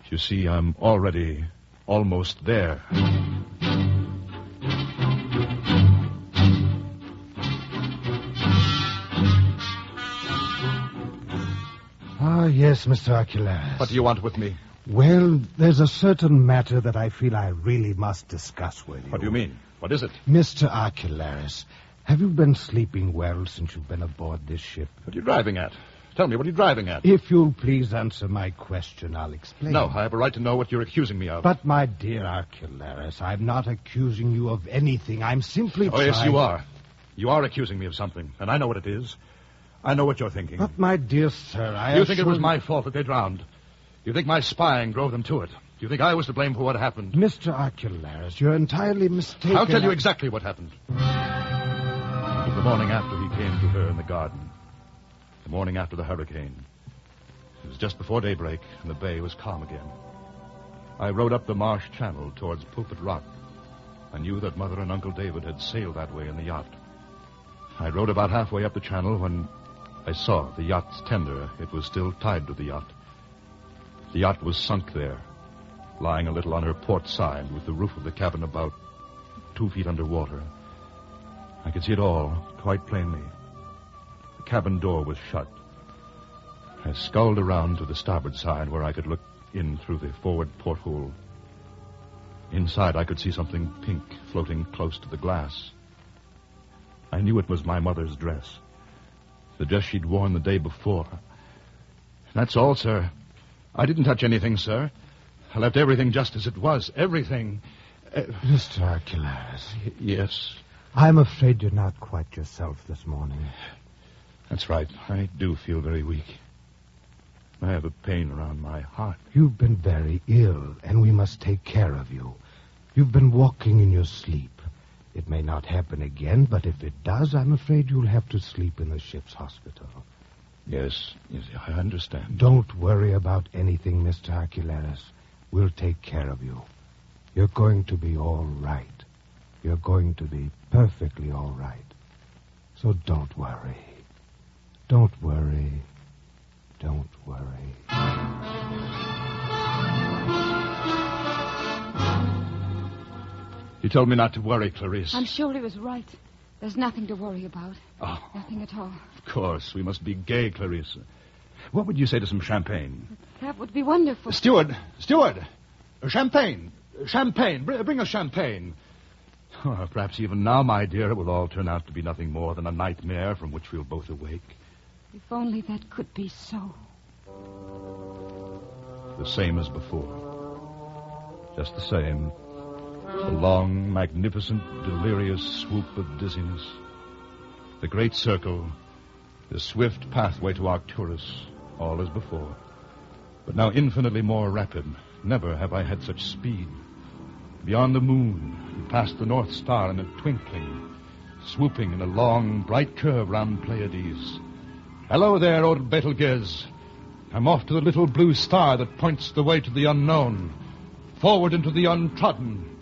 You see, I'm already almost there. Ah, yes, Mr. Ocularis. What do you want with me? Well, there's a certain matter that I feel I really must discuss with you. What do you mean? What is it? Mr. Ocularis, have you been sleeping well since you've been aboard this ship? What are you driving at? Tell me, what are you driving at? If you'll please answer my question, I'll explain. No, I have a right to know what you're accusing me of. But, my dear Ocularis, I'm not accusing you of anything. I'm simply trying... yes, you are. You are accusing me of something, and I know what it is. I know what you're thinking. But, my dear sir, You think it was my fault that they drowned? You think my spying drove them to it? Do you think I was to blame for what happened? Mr. Ocularis, you're entirely mistaken. I'll tell you exactly what happened. It was the morning after he came to her in the garden. The morning after the hurricane. It was just before daybreak, and the bay was calm again. I rode up the marsh channel towards Pulpit Rock. I knew that Mother and Uncle David had sailed that way in the yacht. I rode about halfway up the channel when I saw the yacht's tender. It was still tied to the yacht. The yacht was sunk there, lying a little on her port side with the roof of the cabin about 2 feet under water. I could see it all quite plainly. The cabin door was shut. I sculled around to the starboard side where I could look in through the forward porthole. Inside, I could see something pink floating close to the glass. I knew it was my mother's dress, the dress she'd worn the day before. That's all, sir. I didn't touch anything, sir. I left everything just as it was. Everything. Mr. Ocularis. Yes? I'm afraid you're not quite yourself this morning. That's right. I do feel very weak. I have a pain around my heart. You've been very ill, and we must take care of you. You've been walking in your sleep. It may not happen again, but if it does, I'm afraid you'll have to sleep in the ship's hospital. Yes, I understand. Don't worry about anything, Mr. Archelaus. We'll take care of you. You're going to be all right. You're going to be perfectly all right. So don't worry. Don't worry. Don't worry. He told me not to worry, Clarice. I'm sure he was right. There's nothing to worry about. Oh. Nothing at all. Of course, we must be gay, Clarice. What would you say to some champagne? That would be wonderful. Steward! Champagne! Bring us champagne. Oh, perhaps even now, my dear, it will all turn out to be nothing more than a nightmare from which we'll both awake. If only that could be so. The same as before. Just the same. The long, magnificent, delirious swoop of dizziness. The great circle. The swift pathway to Arcturus. All as before. But now infinitely more rapid. Never have I had such speed. Beyond the moon, past the North Star in a twinkling, swooping in a long, bright curve round Pleiades. Hello there, old Betelgeuse. I'm off to the little blue star that points the way to the unknown, forward into the untrodden.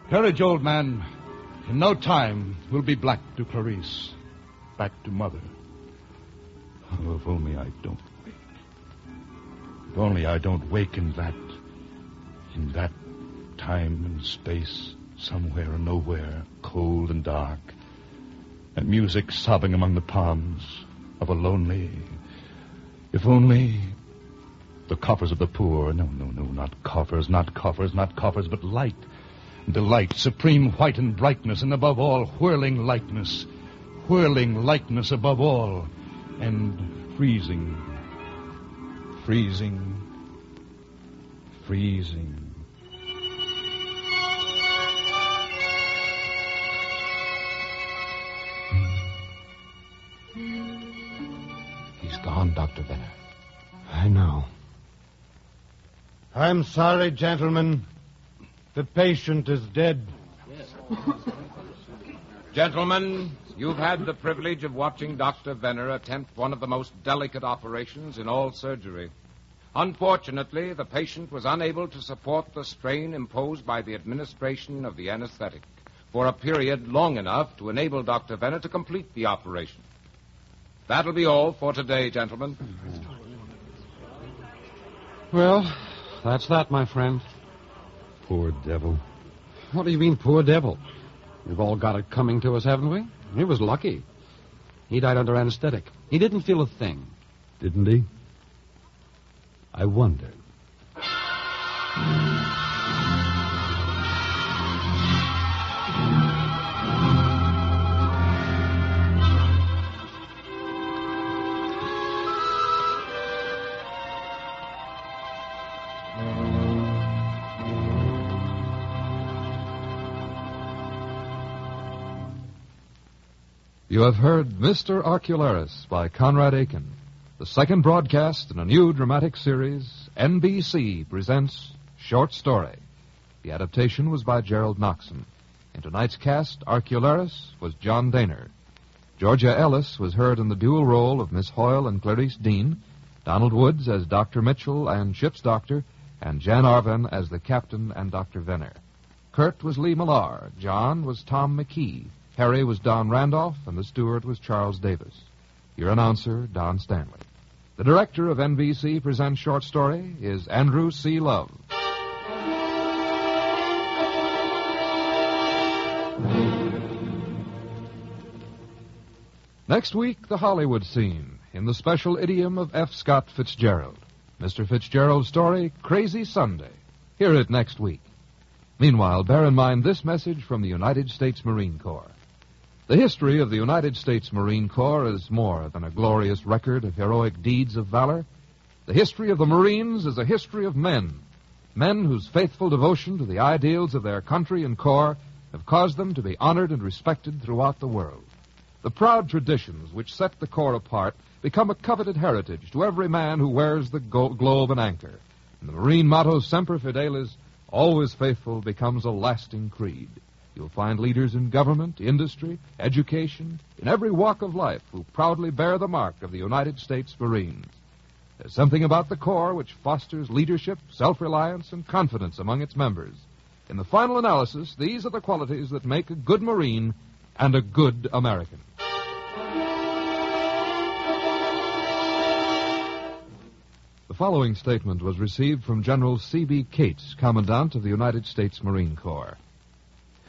Courage, old man. In no time, we'll be back to Clarice, back to Mother. Oh, if only I don't wake. If only I don't wake in that time and space, somewhere and nowhere, cold and dark, and music sobbing among the palms of a lonely... If only... The coffers of the poor. No, not coffers, but light. Delight, supreme white and brightness, and above all, whirling lightness. Whirling lightness above all. And freezing. He's gone, Dr. Venner. I know. I'm sorry, gentlemen. The patient is dead. Gentlemen, you've had the privilege of watching Dr. Venner attempt one of the most delicate operations in all surgery. Unfortunately, the patient was unable to support the strain imposed by the administration of the anesthetic for a period long enough to enable Dr. Venner to complete the operation. That'll be all for today, gentlemen. Well, that's that, my friend. Poor devil. What do you mean, poor devil? We've all got it coming to us, haven't we? He was lucky. He died under anesthetic. He didn't feel a thing. Didn't he? I wonder. You have heard Mr. Archelaus by Conrad Aiken. The second broadcast in a new dramatic series, NBC presents Short Story. The adaptation was by Gerald Noxon. In tonight's cast, Archelaus was John Daner. Georgia Ellis was heard in the dual role of Miss Hoyle and Clarice Dean, Donald Woods as Dr. Mitchell and Ship's doctor, and Jan Arvin as the captain and Dr. Venner. Kurt was Lee Millar, John was Tom McKee, Harry was Don Randolph, and the steward was Charles Davis. Your announcer, Don Stanley. The director of NBC Presents Short Story is Andrew C. Love. Next week, the Hollywood scene, in the special idiom of F. Scott Fitzgerald. Mr. Fitzgerald's story, Crazy Sunday. Hear it next week. Meanwhile, bear in mind this message from the United States Marine Corps. The history of the United States Marine Corps is more than a glorious record of heroic deeds of valor. The history of the Marines is a history of men whose faithful devotion to the ideals of their country and corps have caused them to be honored and respected throughout the world. The proud traditions which set the Corps apart become a coveted heritage to every man who wears the globe and anchor. And the Marine motto, Semper Fidelis, always faithful, becomes a lasting creed. You'll find leaders in government, industry, education, in every walk of life who proudly bear the mark of the United States Marines. There's something about the Corps which fosters leadership, self-reliance, and confidence among its members. In the final analysis, these are the qualities that make a good Marine and a good American. The following statement was received from General C.B. Cates, Commandant of the United States Marine Corps.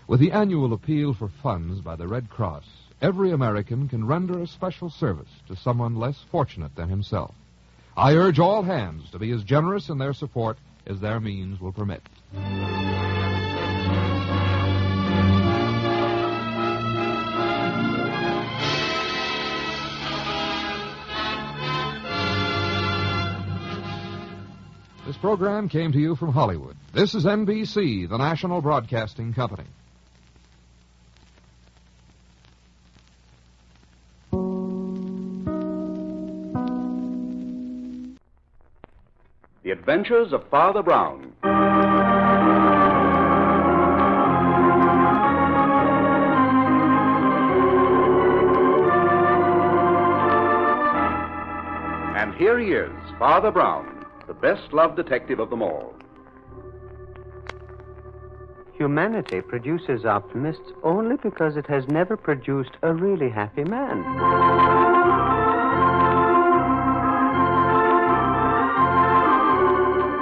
With the annual appeal for funds by the Red Cross, every American can render a special service to someone less fortunate than himself. I urge all hands to be as generous in their support as their means will permit. This program came to you from Hollywood. This is NBC, the National Broadcasting Company. The Adventures of Father Brown. And here he is, Father Brown, the best-loved detective of them all. Humanity produces optimists only because it has never produced a really happy man.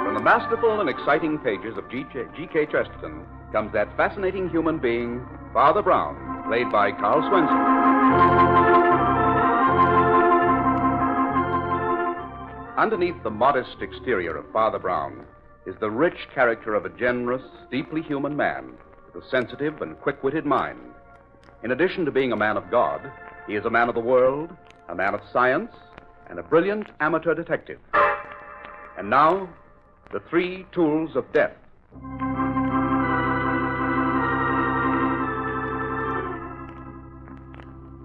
From the masterful and exciting pages of G.K. Chesterton comes that fascinating human being, Father Brown, played by Carl Swenson. Underneath the modest exterior of Father Brown is the rich character of a generous, deeply human man with a sensitive and quick-witted mind. In addition to being a man of God, he is a man of the world, a man of science, and a brilliant amateur detective. And now, the three tools of death.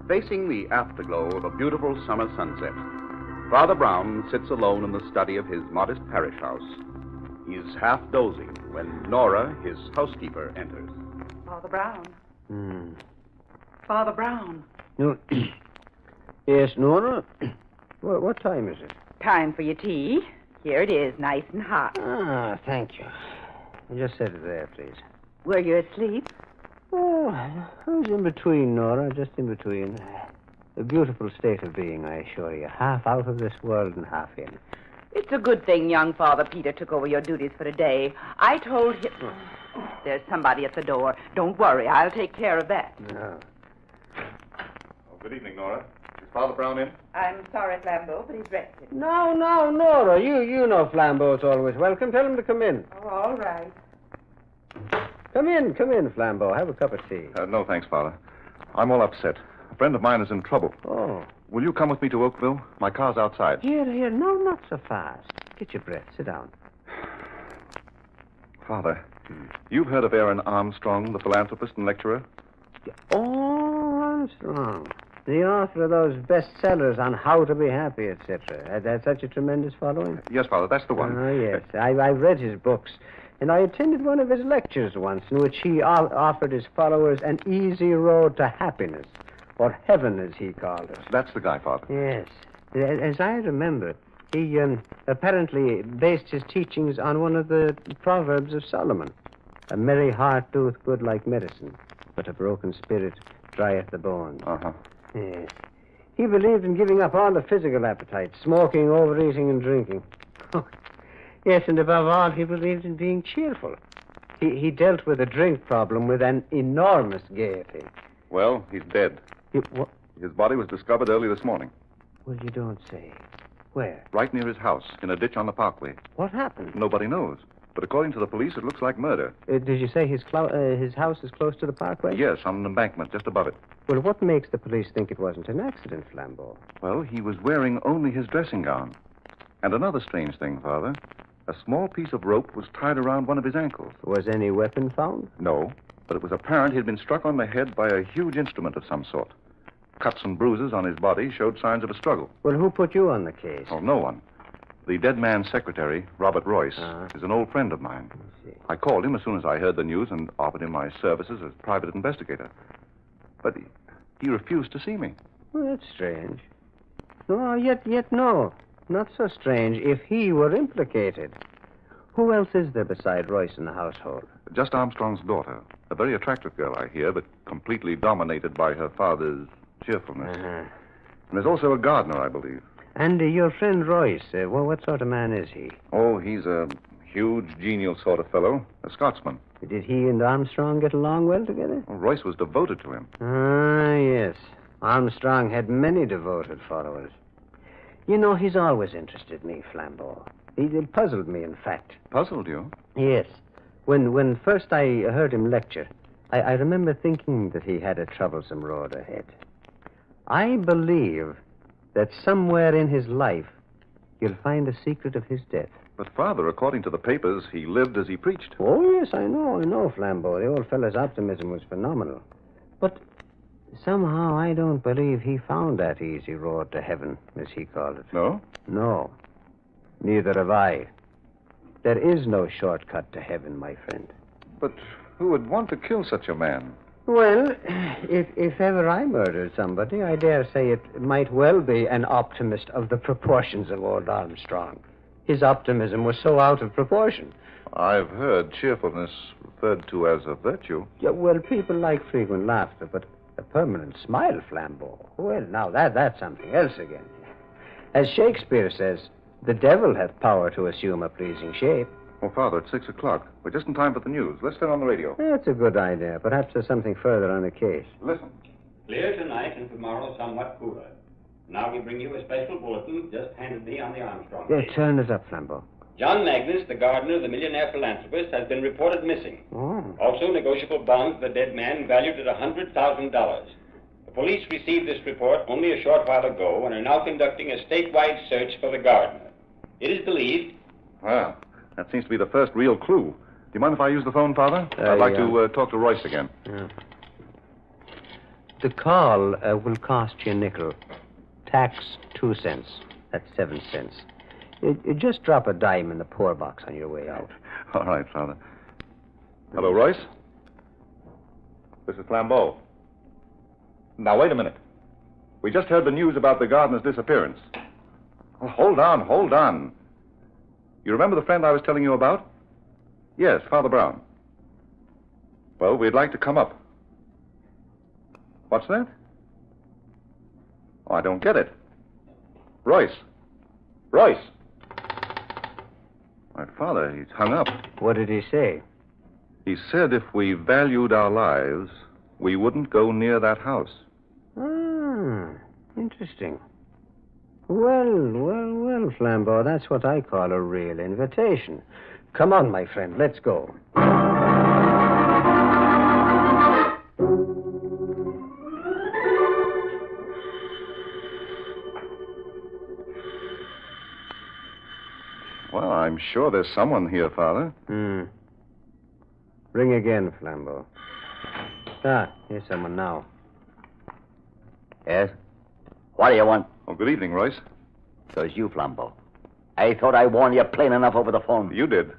Facing the afterglow of a beautiful summer sunset, Father Brown sits alone in the study of his modest parish house. He is half dozing when Nora, his housekeeper, enters. Father Brown. Father Brown. No. Yes, Nora? What time is it? Time for your tea. Here it is, nice and hot. Ah, thank you. Just set it there, please. Were you asleep? Oh, I was in between, Nora, just in between. A beautiful state of being, I assure you. Half out of this world and half in. It's a good thing young Father Peter took over your duties for today. I told him... There's somebody at the door. Don't worry, I'll take care of that. No. Oh, good evening, Nora. Is Father Brown in? I'm sorry, Flambeau, but he's rested. No, Nora. You know Flambeau's always welcome. Tell him to come in. Oh, all right. Come in, Flambeau. Have a cup of tea. No, thanks, Father. I'm all upset. A friend of mine is in trouble. Oh. Will you come with me to Oakville? My car's outside. Here. No, not so fast. Get your breath. Sit down. Father, you've heard of Aaron Armstrong, the philanthropist and lecturer? Oh, Armstrong. The author of those bestsellers on how to be happy, etc. Has that such a tremendous following? Yes, Father, that's the one. Oh, yes. I've read his books. And I attended one of his lectures once in which he offered his followers an easy road to happiness. Or heaven, as he called it. That's the guy, Father. Yes. As I remember, he apparently based his teachings on one of the Proverbs of Solomon. A merry heart doeth good like medicine, but a broken spirit drieth the bones. Uh-huh. Yes. He believed in giving up all the physical appetites, smoking, overeating, and drinking. Yes, and above all, he believed in being cheerful. He dealt with the drink problem with an enormous gaiety. Well, he's dead. What? His body was discovered early this morning. Well, you don't say. Where? Right near his house, in a ditch on the parkway. What happened? Nobody knows. But according to the police, it looks like murder. Did you say his house is close to the parkway? Yes, on an embankment just above it. Well, what makes the police think it wasn't an accident, Flambeau? Well, he was wearing only his dressing gown. And another strange thing, Father. A small piece of rope was tied around one of his ankles. Was any weapon found? No, but it was apparent he'd been struck on the head by a huge instrument of some sort. cuts and bruises on his body showed signs of a struggle. Well, who put you on the case? Oh, no one. The dead man's secretary, Robert Royce, is an old friend of mine. I called him as soon as I heard the news and offered him my services as private investigator. But he refused to see me. Well, that's strange. No, yet no. Not so strange if he were implicated. Who else is there beside Royce in the household? Just Armstrong's daughter. A very attractive girl, I hear, but completely dominated by her father's cheerfulness. And there's also a gardener, I believe. And your friend Royce, well, what sort of man is he? Oh, he's a huge, genial sort of fellow. A Scotsman. Did he and Armstrong get along well together? Well, Royce was devoted to him. Ah, yes. Armstrong had many devoted followers. You know, he's always interested me, Flambeau. He puzzled me, in fact. Puzzled you? Yes. When first I heard him lecture, I remember thinking that he had a troublesome road ahead. I believe that somewhere in his life you'll find a secret of his death. But, Father, according to the papers, he lived as he preached. Oh, yes, I know, Flambeau. The old fellow's optimism was phenomenal. But somehow I don't believe he found that easy road to heaven, as he called it. No? No. Neither have I. There is no shortcut to heaven, my friend. But who would want to kill such a man? Well, if ever I murdered somebody, I dare say it might well be an optimist of the proportions of old Armstrong. His optimism was so out of proportion. I've heard cheerfulness referred to as a virtue. Yeah, well, people like frequent laughter, but a permanent smile, Flambeau. Well, now that's something else again. As Shakespeare says, the devil hath power to assume a pleasing shape. Oh, Father, it's 6 o'clock. We're just in time for the news. Let's turn on the radio. That's a good idea. Perhaps there's something further on the case. Listen. Clear tonight and tomorrow somewhat cooler. Now we bring you a special bulletin just handed me on the Armstrong Yeah, case. turn it up, Flambeau. John Magnus, the gardener, the millionaire philanthropist, has been reported missing. Oh. Also, negotiable bonds of the dead man valued at $100,000. The police received this report only a short while ago and are now conducting a statewide search for the gardener. It is believed... Well, that seems to be the first real clue. Do you mind if I use the phone, Father? I'd like to talk to Royce again. Yeah. The call will cost you a nickel. Tax 2 cents. That's 7 cents. Just drop a dime in the poor box on your way out. All right, Father. Hello, Royce? This is Flambeau. Now, wait a minute. We just heard the news about the gardener's disappearance. Oh, hold on. You remember the friend I was telling you about? Yes, Father Brown. Well, we'd like to come up. What's that? Oh, I don't get it. Royce. My father, he's hung up. What did he say? He said if we valued our lives, we wouldn't go near that house. Ah, interesting. Well, Flambeau, that's what I call a real invitation. Come on, my friend, let's go. Well, I'm sure there's someone here, Father. Ring again, Flambeau. Here's someone now. Yes? What do you want? Oh, good evening, Royce. So it's you, Flambeau. I thought I warned you plain enough over the phone. You did.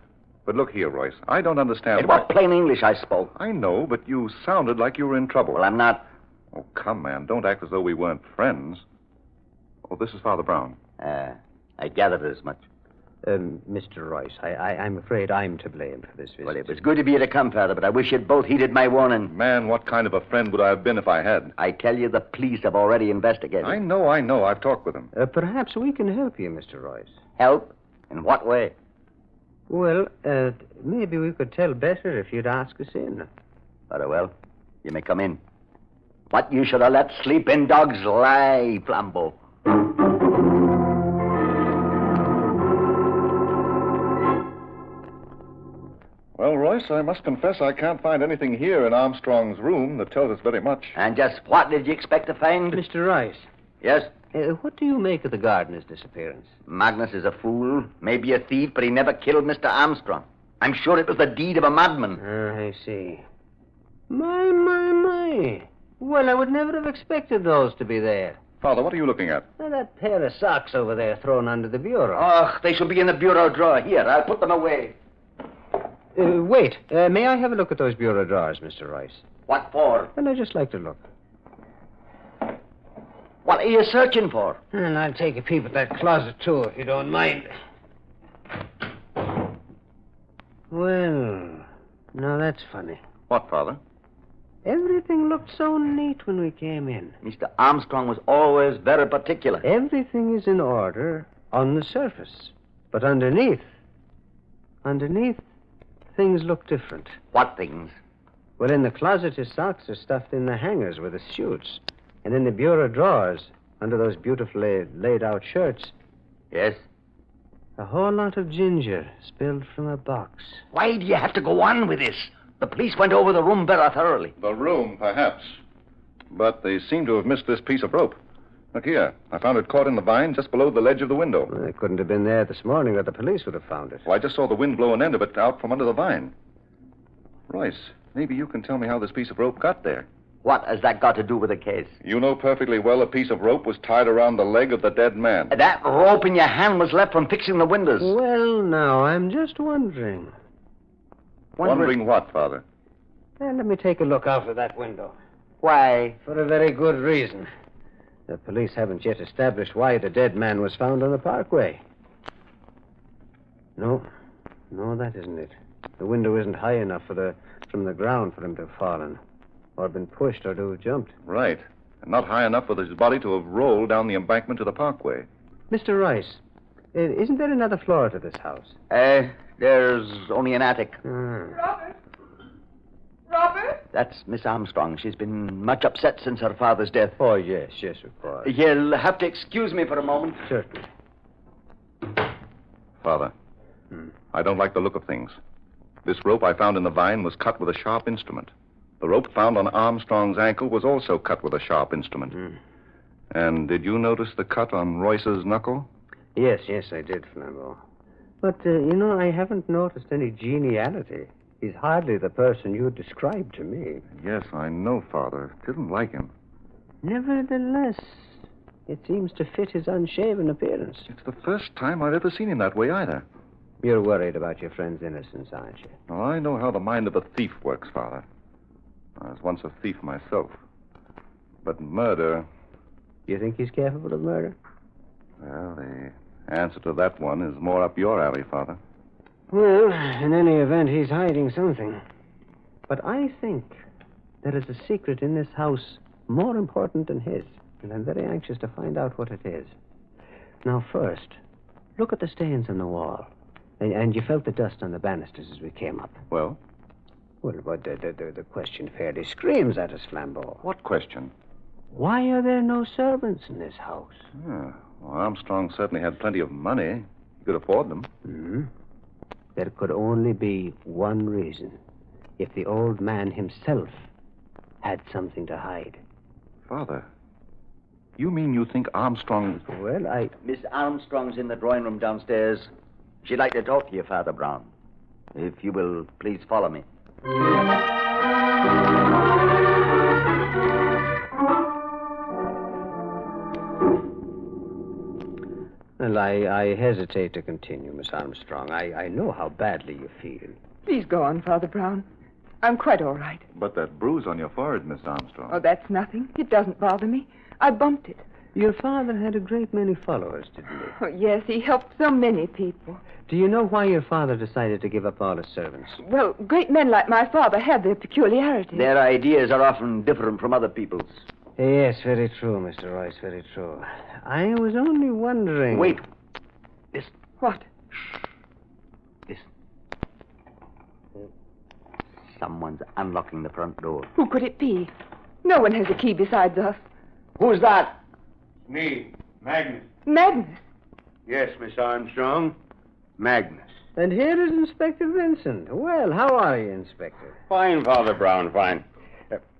But look here, Royce. I don't understand It was plain English I spoke. I know, but you sounded like you were in trouble. Well, I'm not. Oh, come, man. Don't act as though we weren't friends. Oh, this is Father Brown. I gathered as much. Mr. Royce, I'm afraid I'm to blame for this visit. Well, it was good of you to come, Father, but I wish you'd both heeded my warning. Man, what kind of a friend would I have been if I had? I tell you, the police have already investigated. I know. I've talked with them. Perhaps we can help you, Mr. Royce. Help? In what way? Well, maybe we could tell better if you'd ask us in. Very well. You may come in. What you should have let sleeping dogs lie, Flambeau. Well, Royce, I must confess I can't find anything here in Armstrong's room that tells us very much. And just what did you expect to find? Mr. Royce. Yes? What do you make of the gardener's disappearance? Magnus is a fool, maybe a thief, but he never killed Mr. Armstrong. I'm sure it was the deed of a madman. I see. My. Well, I would never have expected those to be there. Father, what are you looking at? Now, that pair of socks over there thrown under the bureau. Oh, they should be in the bureau drawer. Here, I'll put them away. Wait. May I have a look at those bureau drawers, Mr. Royce? What for? Well, I'd just like to look. What are you searching for? And I'll take a peep at that closet, too, if you don't mind. Well, now that's funny. What, Father? Everything looked so neat when we came in. Mr. Armstrong was always very particular. Everything is in order on the surface. But underneath, things look different. What things? Well, in the closet, his socks are stuffed in the hangers with his suits. And in the bureau drawers, under those beautifully laid-out shirts... Yes? A whole lot of ginger spilled from a box. Why do you have to go on with this? The police went over the room very thoroughly. The room, perhaps. But they seem to have missed this piece of rope. Look here. I found it caught in the vine just below the ledge of the window. Well, it couldn't have been there this morning or the police would have found it. Well, I just saw the wind blow an end of it out from under the vine. Royce, maybe you can tell me how this piece of rope got there. What has that got to do with the case? You know perfectly well a piece of rope was tied around the leg of the dead man. That rope in your hand was left from fixing the windows. Well, now, I'm just wondering. Wondering what, Father? Well, let me take a look out of that window. Why? For a very good reason. The police haven't yet established why the dead man was found on the parkway. No, that isn't it. The window isn't high enough from the ground for him to have fallen, or been pushed, or to have jumped. Right. And not high enough for his body to have rolled down the embankment to the parkway. Mr. Rice, isn't there another floor to this house? There's only an attic. Robert? That's Miss Armstrong. She's been much upset since her father's death. Oh, yes, of course. You'll have to excuse me for a moment. Certainly. Father, I don't like the look of things. This rope I found in the vine was cut with a sharp instrument. The rope found on Armstrong's ankle was also cut with a sharp instrument. And did you notice the cut on Royce's knuckle? Yes, I did, Flambeau. But, I haven't noticed any geniality. He's hardly the person you described to me. Yes, I know, Father. Didn't like him. Nevertheless, it seems to fit his unshaven appearance. It's the first time I've ever seen him that way, either. You're worried about your friend's innocence, aren't you? Well, I know how the mind of a thief works, Father. I was once a thief myself. But murder... You think he's capable of murder? Well, the answer to that one is more up your alley, Father. Well, in any event, he's hiding something. But I think there is a secret in this house more important than his, and I'm very anxious to find out what it is. Now, first, look at the stains on the wall. And you felt the dust on the banisters as we came up. Well? Well, but the question fairly screams at us, Flambeau. What question? Why are there no servants in this house? Well, Armstrong certainly had plenty of money. He could afford them. There could only be one reason. If the old man himself had something to hide. Father, you mean you think Armstrong... Well, Miss Armstrong's in the drawing room downstairs. She'd like to talk to you, Father Brown. If you will, please follow me. Well, I hesitate to continue, Miss Armstrong. I know how badly you feel. Please go on, Father Brown. I'm quite all right. But that bruise on your forehead, Miss Armstrong... Oh, that's nothing. It doesn't bother me. I bumped it. Your father had a great many followers, didn't he? Oh, yes, he helped so many people. Do you know why your father decided to give up all his servants? Well, great men like my father have their peculiarities. Their ideas are often different from other people's. Yes, very true, Mr. Royce, very true. I was only wondering... Wait. Listen. What? Listen. Someone's unlocking the front door. Who could it be? No one has a key besides us. Who's that? Me, Magnus. Magnus? Yes, Miss Armstrong. Magnus. And here is Inspector Vincent. Well, how are you, Inspector? Fine, Father Brown, fine.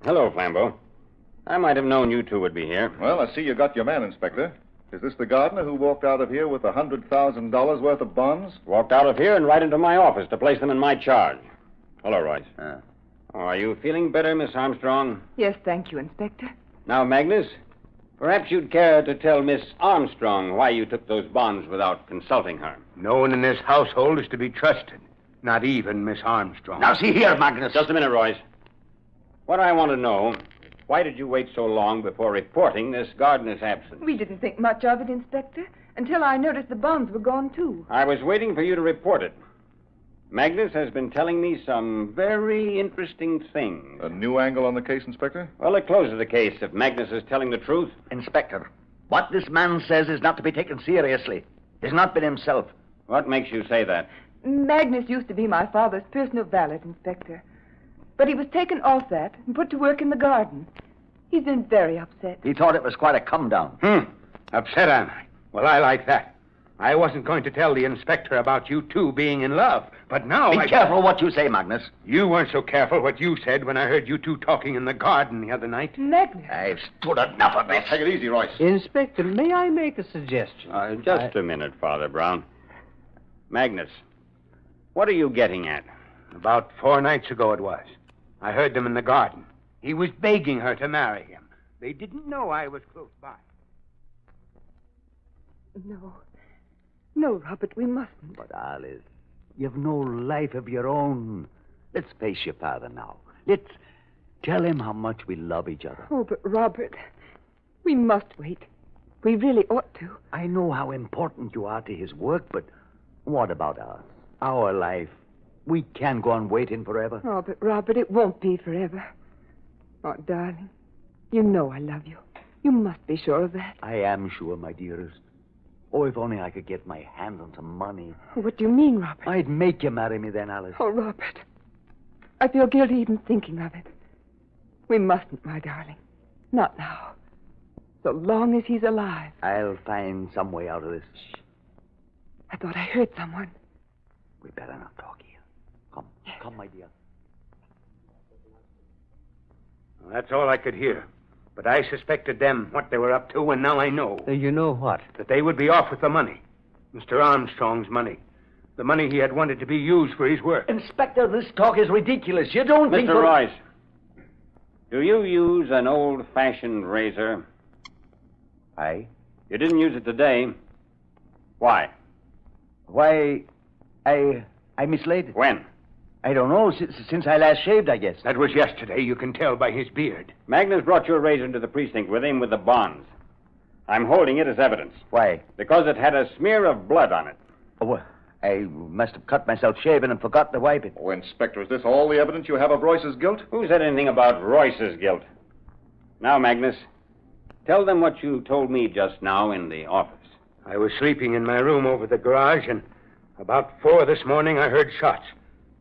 Hello, Flambeau. I might have known you two would be here. Well, I see you got your man, Inspector. Is this the gardener who walked out of here with $100,000 worth of bonds? Walked out of here and right into my office to place them in my charge. Hello, Royce. Oh, are you feeling better, Miss Armstrong? Yes, thank you, Inspector. Now, Magnus, perhaps you'd care to tell Miss Armstrong why you took those bonds without consulting her. No one in this household is to be trusted. Not even Miss Armstrong. Now, see here, Magnus. Just a minute, Royce. What I want to know, why did you wait so long before reporting this gardener's absence? We didn't think much of it, Inspector, until I noticed the bonds were gone, too. I was waiting for you to report it. Magnus has been telling me some very interesting things. A new angle on the case, Inspector? Well, it closes the case if Magnus is telling the truth. Inspector, what this man says is not to be taken seriously. He's not been himself. What makes you say that? Magnus used to be my father's personal valet, Inspector. But he was taken off that and put to work in the garden. He's been very upset. He thought it was quite a come-down. Upset, am I? Well, I like that. I wasn't going to tell the inspector about you two being in love, but now Be careful what you say, Magnus. You weren't so careful what you said when I heard you two talking in the garden the other night. Magnus. I've stood enough of this. Take it easy, Royce. Inspector, may I make a suggestion? Just a minute, Father Brown. Magnus, what are you getting at? About 4 nights ago it was. I heard them in the garden. He was begging her to marry him. They didn't know I was close by. No. No, Robert, we mustn't. But, Alice, you've no life of your own. Let's face your father now. Let's tell him how much we love each other. Oh, but, Robert, we must wait. We really ought to. I know how important you are to his work, but what about us? Our life? We can't go on waiting forever. Oh, but, Robert, it won't be forever. Oh, darling, you know I love you. You must be sure of that. I am sure, my dearest. Oh, if only I could get my hands on some money. What do you mean, Robert? I'd make you marry me then, Alice. Oh, Robert, I feel guilty even thinking of it. We mustn't, my darling. Not now. So long as he's alive. I'll find some way out of this. Shh. I thought I heard someone. We better not talk here. Come. Yes. Come, my dear. Well, that's all I could hear. But I suspected them, what they were up to, and now I know. You know what? That they would be off with the money. Mr. Armstrong's money. The money he had wanted to be used for his work. Inspector, this talk is ridiculous. You don't think... Mr. Royce, do you use an old-fashioned razor? Aye. You didn't use it today. Why? Why, I mislaid. When? I don't know, since I last shaved, I guess. That was yesterday, you can tell by his beard. Magnus brought your razor into the precinct with him with the bonds. I'm holding it as evidence. Why? Because it had a smear of blood on it. Oh, well, I must have cut myself shaving and forgot to wipe it. Oh, Inspector, is this all the evidence you have of Royce's guilt? Who said anything about Royce's guilt? Now, Magnus, tell them what you told me just now in the office. I was sleeping in my room over the garage, and about 4 this morning I heard shots,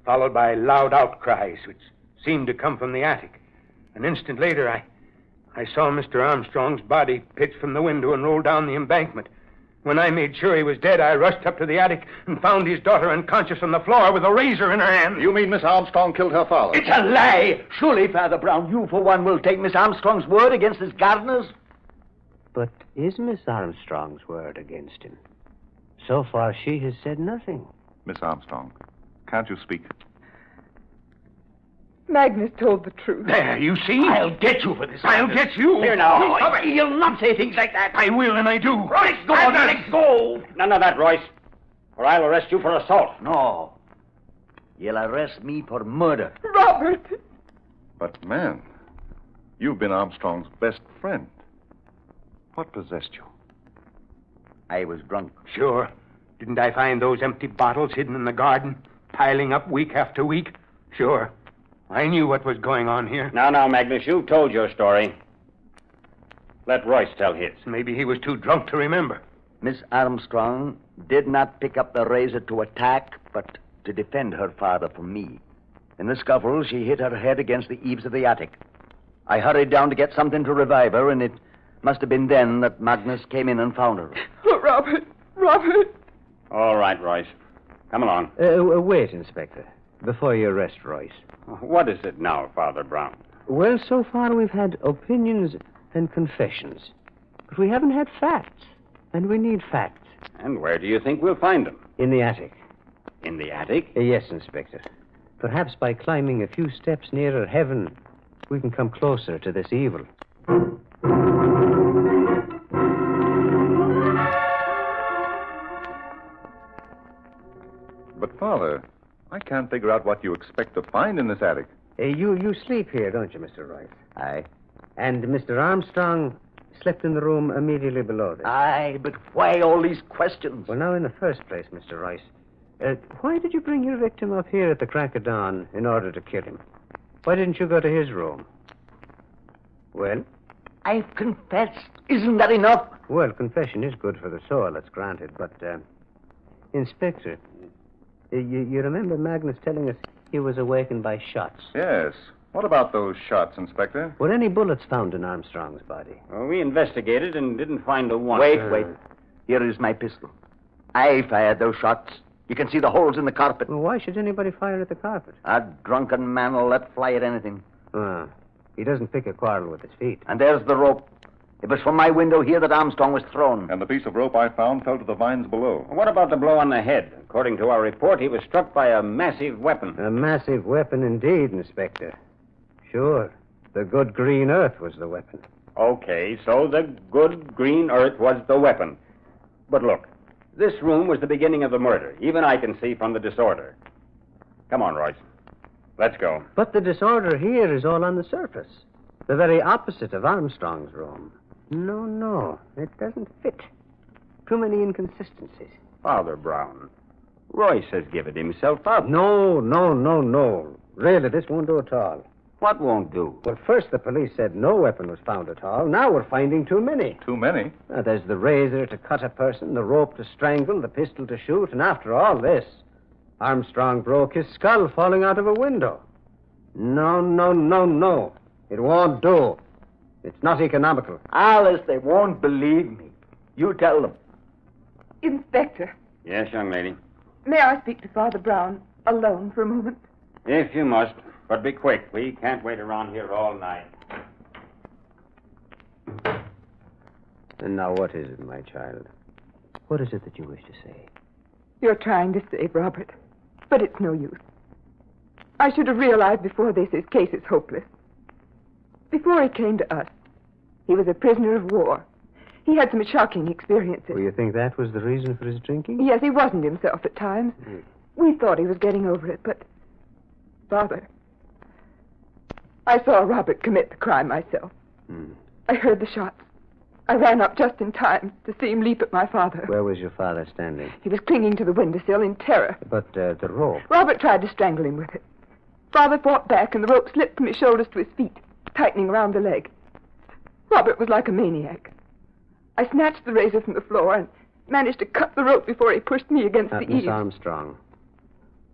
followed by loud outcries, which seemed to come from the attic. An instant later, I saw Mr. Armstrong's body pitch from the window and roll down the embankment. When I made sure he was dead, I rushed up to the attic and found his daughter unconscious on the floor with a razor in her hand. You mean Miss Armstrong killed her father? It's a lie! Surely, Father Brown, you for one will take Miss Armstrong's word against this gardener's? But is Miss Armstrong's word against him? So far, she has said nothing. Miss Armstrong, can't you speak? Magnus told the truth. There, you see? I'll get you for this. I'll get you. Here now. You'll not say things like that. I will, and I do. Royce, go on, let go. None of that, Royce, or I'll arrest you for assault. No. You'll arrest me for murder. Robert! But, man, you've been Armstrong's best friend. What possessed you? I was drunk. Sure. Didn't I find those empty bottles hidden in the garden, piling up week after week? Sure. I knew what was going on here. Now, Magnus, you've told your story. Let Royce tell his. Maybe he was too drunk to remember. Miss Armstrong did not pick up the razor to attack, but to defend her father from me. In the scuffle, she hit her head against the eaves of the attic. I hurried down to get something to revive her, and it must have been then that Magnus came in and found her. Oh, Robert! All right, Royce. Come along. Wait, Inspector, before you arrest Royce. What is it now, Father Brown? Well, so far we've had opinions and confessions. But we haven't had facts. And we need facts. And where do you think we'll find them? In the attic. In the attic? Yes, Inspector. Perhaps by climbing a few steps nearer heaven, we can come closer to this evil. But, Father, I can't figure out what you expect to find in this attic. You sleep here, don't you, Mr. Royce? Aye. And Mr. Armstrong slept in the room immediately below this. Aye, but why all these questions? Well, now, in the first place, Mr. Royce, why did you bring your victim up here at the crack of dawn in order to kill him? Why didn't you go to his room? Well? I've confessed. Isn't that enough? Well, confession is good for the soul, that's granted. But, Inspector, you remember Magnus telling us he was awakened by shots? Yes. What about those shots, Inspector? Were any bullets found in Armstrong's body? Well, we investigated and didn't find a one. Wait. Here is my pistol. I fired those shots. You can see the holes in the carpet. Well, why should anybody fire at the carpet? A drunken man will let fly at anything. He doesn't pick a quarrel with his feet. And there's the rope. It was from my window here that Armstrong was thrown. And the piece of rope I found fell to the vines below. What about the blow on the head? According to our report, he was struck by a massive weapon. A massive weapon indeed, Inspector. Sure. The good green earth was the weapon. Okay, so the good green earth was the weapon. But look, this room was the beginning of the murder. Even I can see from the disorder. Come on, Royce. Let's go. But the disorder here is all on the surface. The very opposite of Armstrong's room. No, it doesn't fit. Too many inconsistencies. Father Brown, Royce has given himself up. No. Really, this won't do at all. What won't do? Well, first the police said no weapon was found at all. Now we're finding too many. Too many? Now, there's the razor to cut a person, the rope to strangle, the pistol to shoot, and after all this, Armstrong broke his skull falling out of a window. No. It won't do. It's not economical. Alice, they won't believe me. You tell them. Inspector, Yes, young lady. may I speak to Father Brown alone for a moment? If you must. But be quick. We can't wait around here all night. And now what is it, my child? What is it that you wish to say? You're trying to save Robert, but it's no use. I should have realized before this his case is hopeless. Before he came to us, he was a prisoner of war. He had some shocking experiences. Well, you think that was the reason for his drinking? Yes, he wasn't himself at times. We thought he was getting over it, but... Father, I saw Robert commit the crime myself. I heard the shots. I ran up just in time to see him leap at my father. Where was your father standing? He was clinging to the windowsill in terror. But the rope? Robert tried to strangle him with it. Father fought back, and the rope slipped from his shoulders to his feet, tightening around the leg. Robert was like a maniac. I snatched the razor from the floor and managed to cut the rope before he pushed me against the Miss eaves. Armstrong,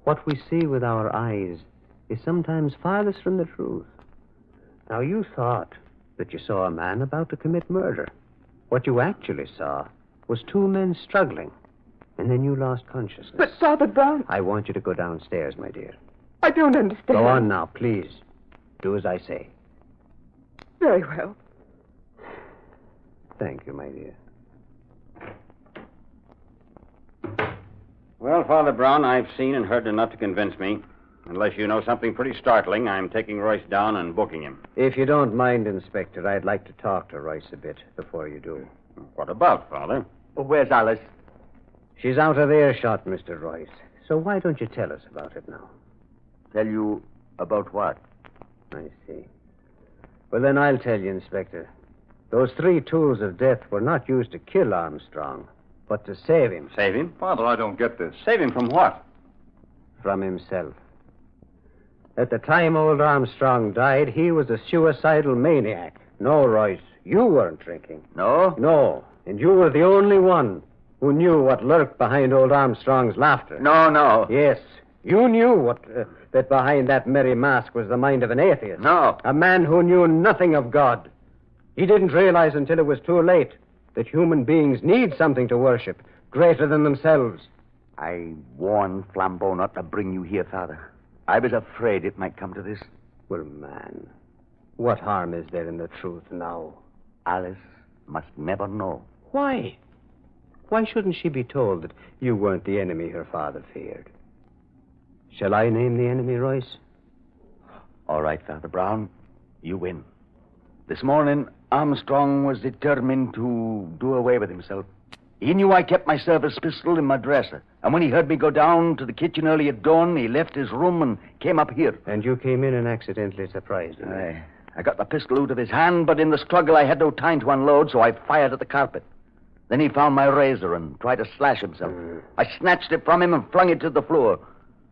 what we see with our eyes is sometimes farthest from the truth. Now, you thought that you saw a man about to commit murder. What you actually saw was two men struggling, and then you lost consciousness. But Father Brown... I want you to go downstairs, my dear. I don't understand. Go on now, please. Do as I say. Very well. Thank you, my dear. Well, Father Brown, I've seen and heard enough to convince me. Unless you know something pretty startling, I'm taking Royce down and booking him. If you don't mind, Inspector, I'd like to talk to Royce a bit before you do. What about, Father? Well, where's Alice? She's out of earshot, Mr. Royce. So why don't you tell us about it now? Tell you about what? I see. Well, then I'll tell you, Inspector. Those 3 tools of death were not used to kill Armstrong, but to save him. Save him? Father, I don't get this. Save him from what? From himself. At the time old Armstrong died, he was a suicidal maniac. No, Royce, you weren't drinking. No? No, and you were the only one who knew what lurked behind old Armstrong's laughter. No. Yes, you knew that behind that merry mask was the mind of an atheist. No. A man who knew nothing of God. He didn't realize until it was too late that human beings need something to worship greater than themselves. I warned Flambeau not to bring you here, Father. I was afraid it might come to this. Well, man, what harm is there in the truth now? Alice must never know. Why? Why shouldn't she be told that you weren't the enemy her father feared? Shall I name the enemy, Royce? All right, Father Brown. You win. This morning, Armstrong was determined to do away with himself. He knew I kept my service pistol in my dresser. And when he heard me go down to the kitchen early at dawn, he left his room and came up here. And you came in and accidentally surprised him. I got the pistol out of his hand, but in the struggle I had no time to unload, so I fired at the carpet. Then he found my razor and tried to slash himself. I snatched it from him and flung it to the floor.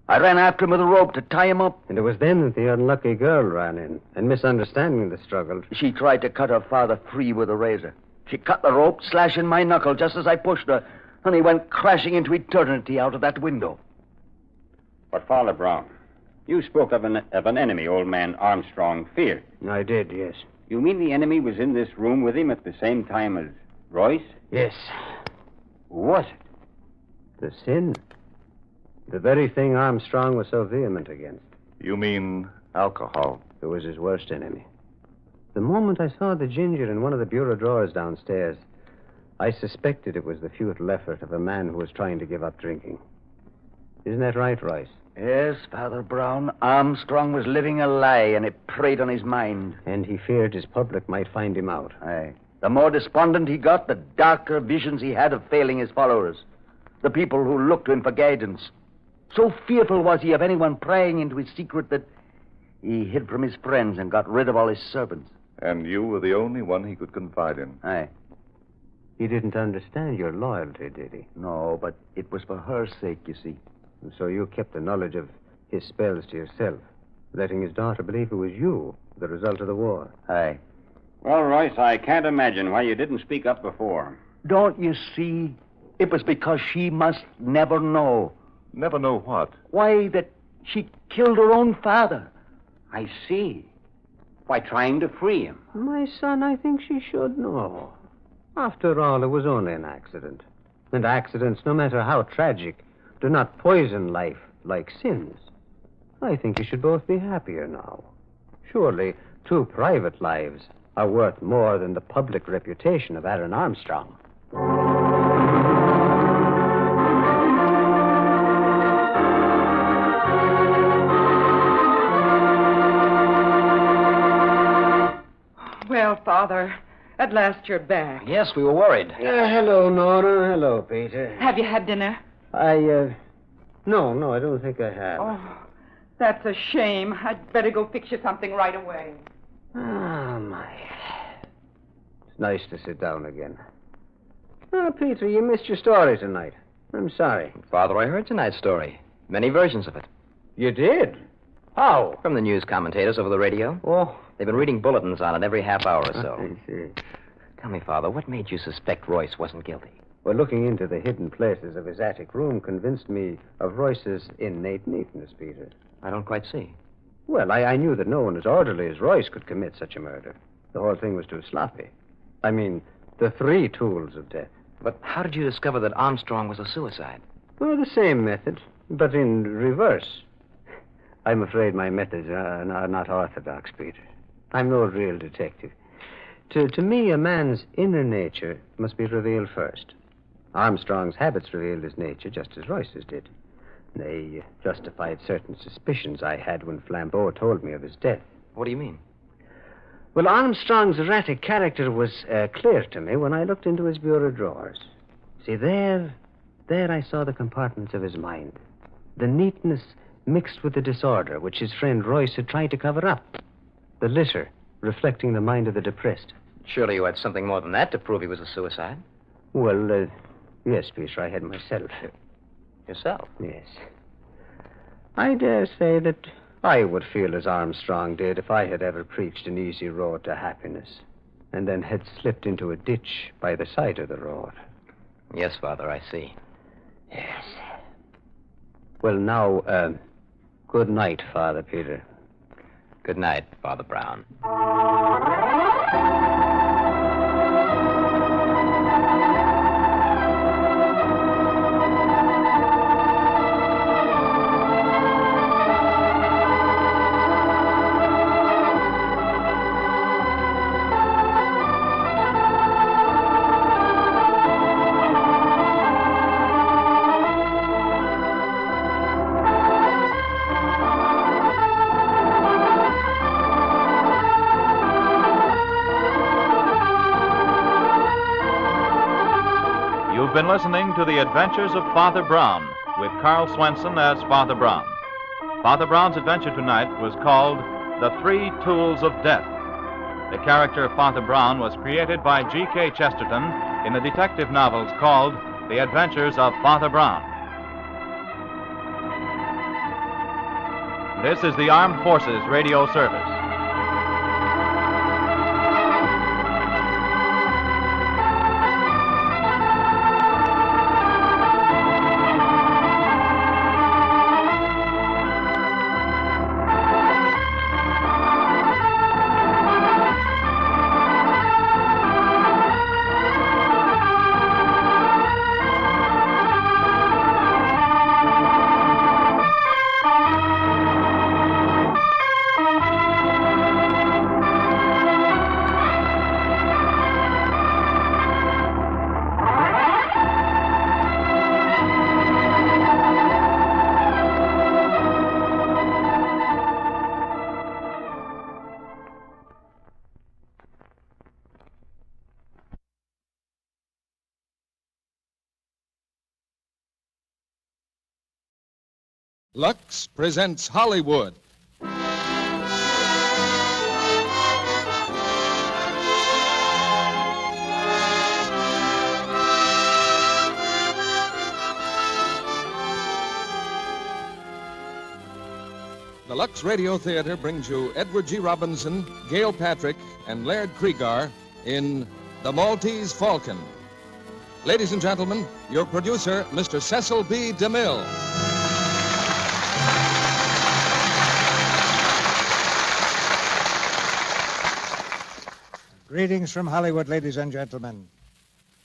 I ran after him with a rope to tie him up. And it was then that the unlucky girl ran in, and misunderstanding the struggle. She tried to cut her father free with a razor. She cut the rope, slashing my knuckle just as I pushed her, and he went crashing into eternity out of that window. But, Father Brown, you spoke of an enemy old man Armstrong feared. I did, yes. You mean the enemy was in this room with him at the same time as Royce? Yes. Who was it? The sin. The very thing Armstrong was so vehement against. You mean alcohol? It was his worst enemy. The moment I saw the ginger in one of the bureau drawers downstairs, I suspected it was the futile effort of a man who was trying to give up drinking. Isn't that right, Royce? Yes, Father Brown. Armstrong was living a lie, and it preyed on his mind. And he feared his public might find him out. Aye. The more despondent he got, the darker visions he had of failing his followers. The people who looked to him for guidance. So fearful was he of anyone prying into his secret that he hid from his friends and got rid of all his servants. And you were the only one he could confide in. Aye. He didn't understand your loyalty, did he? No, but it was for her sake, you see. And so you kept the knowledge of his spells to yourself, letting his daughter believe it was you, the result of the war. Aye. Well, Royce, I can't imagine why you didn't speak up before. Don't you see? It was because she must never know. Never know what? Why, that she killed her own father. I see. By trying to free him. My son, I think she should know. After all, it was only an accident. And accidents, no matter how tragic, do not poison life like sins. I think you should both be happier now. Surely, 2 private lives are worth more than the public reputation of Aaron Armstrong. Well, Father, at last you're back. Yes, we were worried. Hello, Nora. Hello, Peter. Have you had dinner? No, I don't think I have. Oh, that's a shame. I'd better go fix you something right away. Oh, my. It's nice to sit down again. Oh, Peter, you missed your story tonight. I'm sorry. Father, I heard tonight's story. Many versions of it. You did? How? From the news commentators over the radio. Oh. They've been reading bulletins on it every half hour or so. I see. Tell me, Father, what made you suspect Royce wasn't guilty? Well, looking into the hidden places of his attic room convinced me of Royce's innate neatness, Peter. I don't quite see. Well, I knew that no one as orderly as Royce could commit such a murder. The whole thing was too sloppy. I mean, the 3 tools of death. But how did you discover that Armstrong was a suicide? Well, the same method, but in reverse. I'm afraid my methods are not orthodox, Peter. I'm no real detective. To me, a man's inner nature must be revealed first. Armstrong's habits revealed his nature just as Royce's did. They justified certain suspicions I had when Flambeau told me of his death. What do you mean? Well, Armstrong's erratic character was clear to me when I looked into his bureau drawers. See, there I saw the compartments of his mind. The neatness mixed with the disorder which his friend Royce had tried to cover up. The litter reflecting the mind of the depressed. Surely you had something more than that to prove he was a suicide. Well, yes, Peter, I had myself. Yourself? Yes. I dare say that I would feel as Armstrong did if I had ever preached an easy road to happiness and then had slipped into a ditch by the side of the road. Yes, Father, I see. Yes. Well, now, good night, Father Peter. Good night, Father Brown. listening to The Adventures of Father Brown, with Carl Swenson as Father Brown. Father Brown's adventure tonight was called The Three Tools of Death. The character of Father Brown was created by G.K. Chesterton in the detective novels called The Adventures of Father Brown. This is the Armed Forces Radio Service. Lux presents Hollywood. The Lux Radio Theater brings you Edward G. Robinson, Gail Patrick, and Laird Cregar in The Maltese Falcon. Ladies and gentlemen, your producer, Mr. Cecil B. DeMille. Greetings from Hollywood, ladies and gentlemen.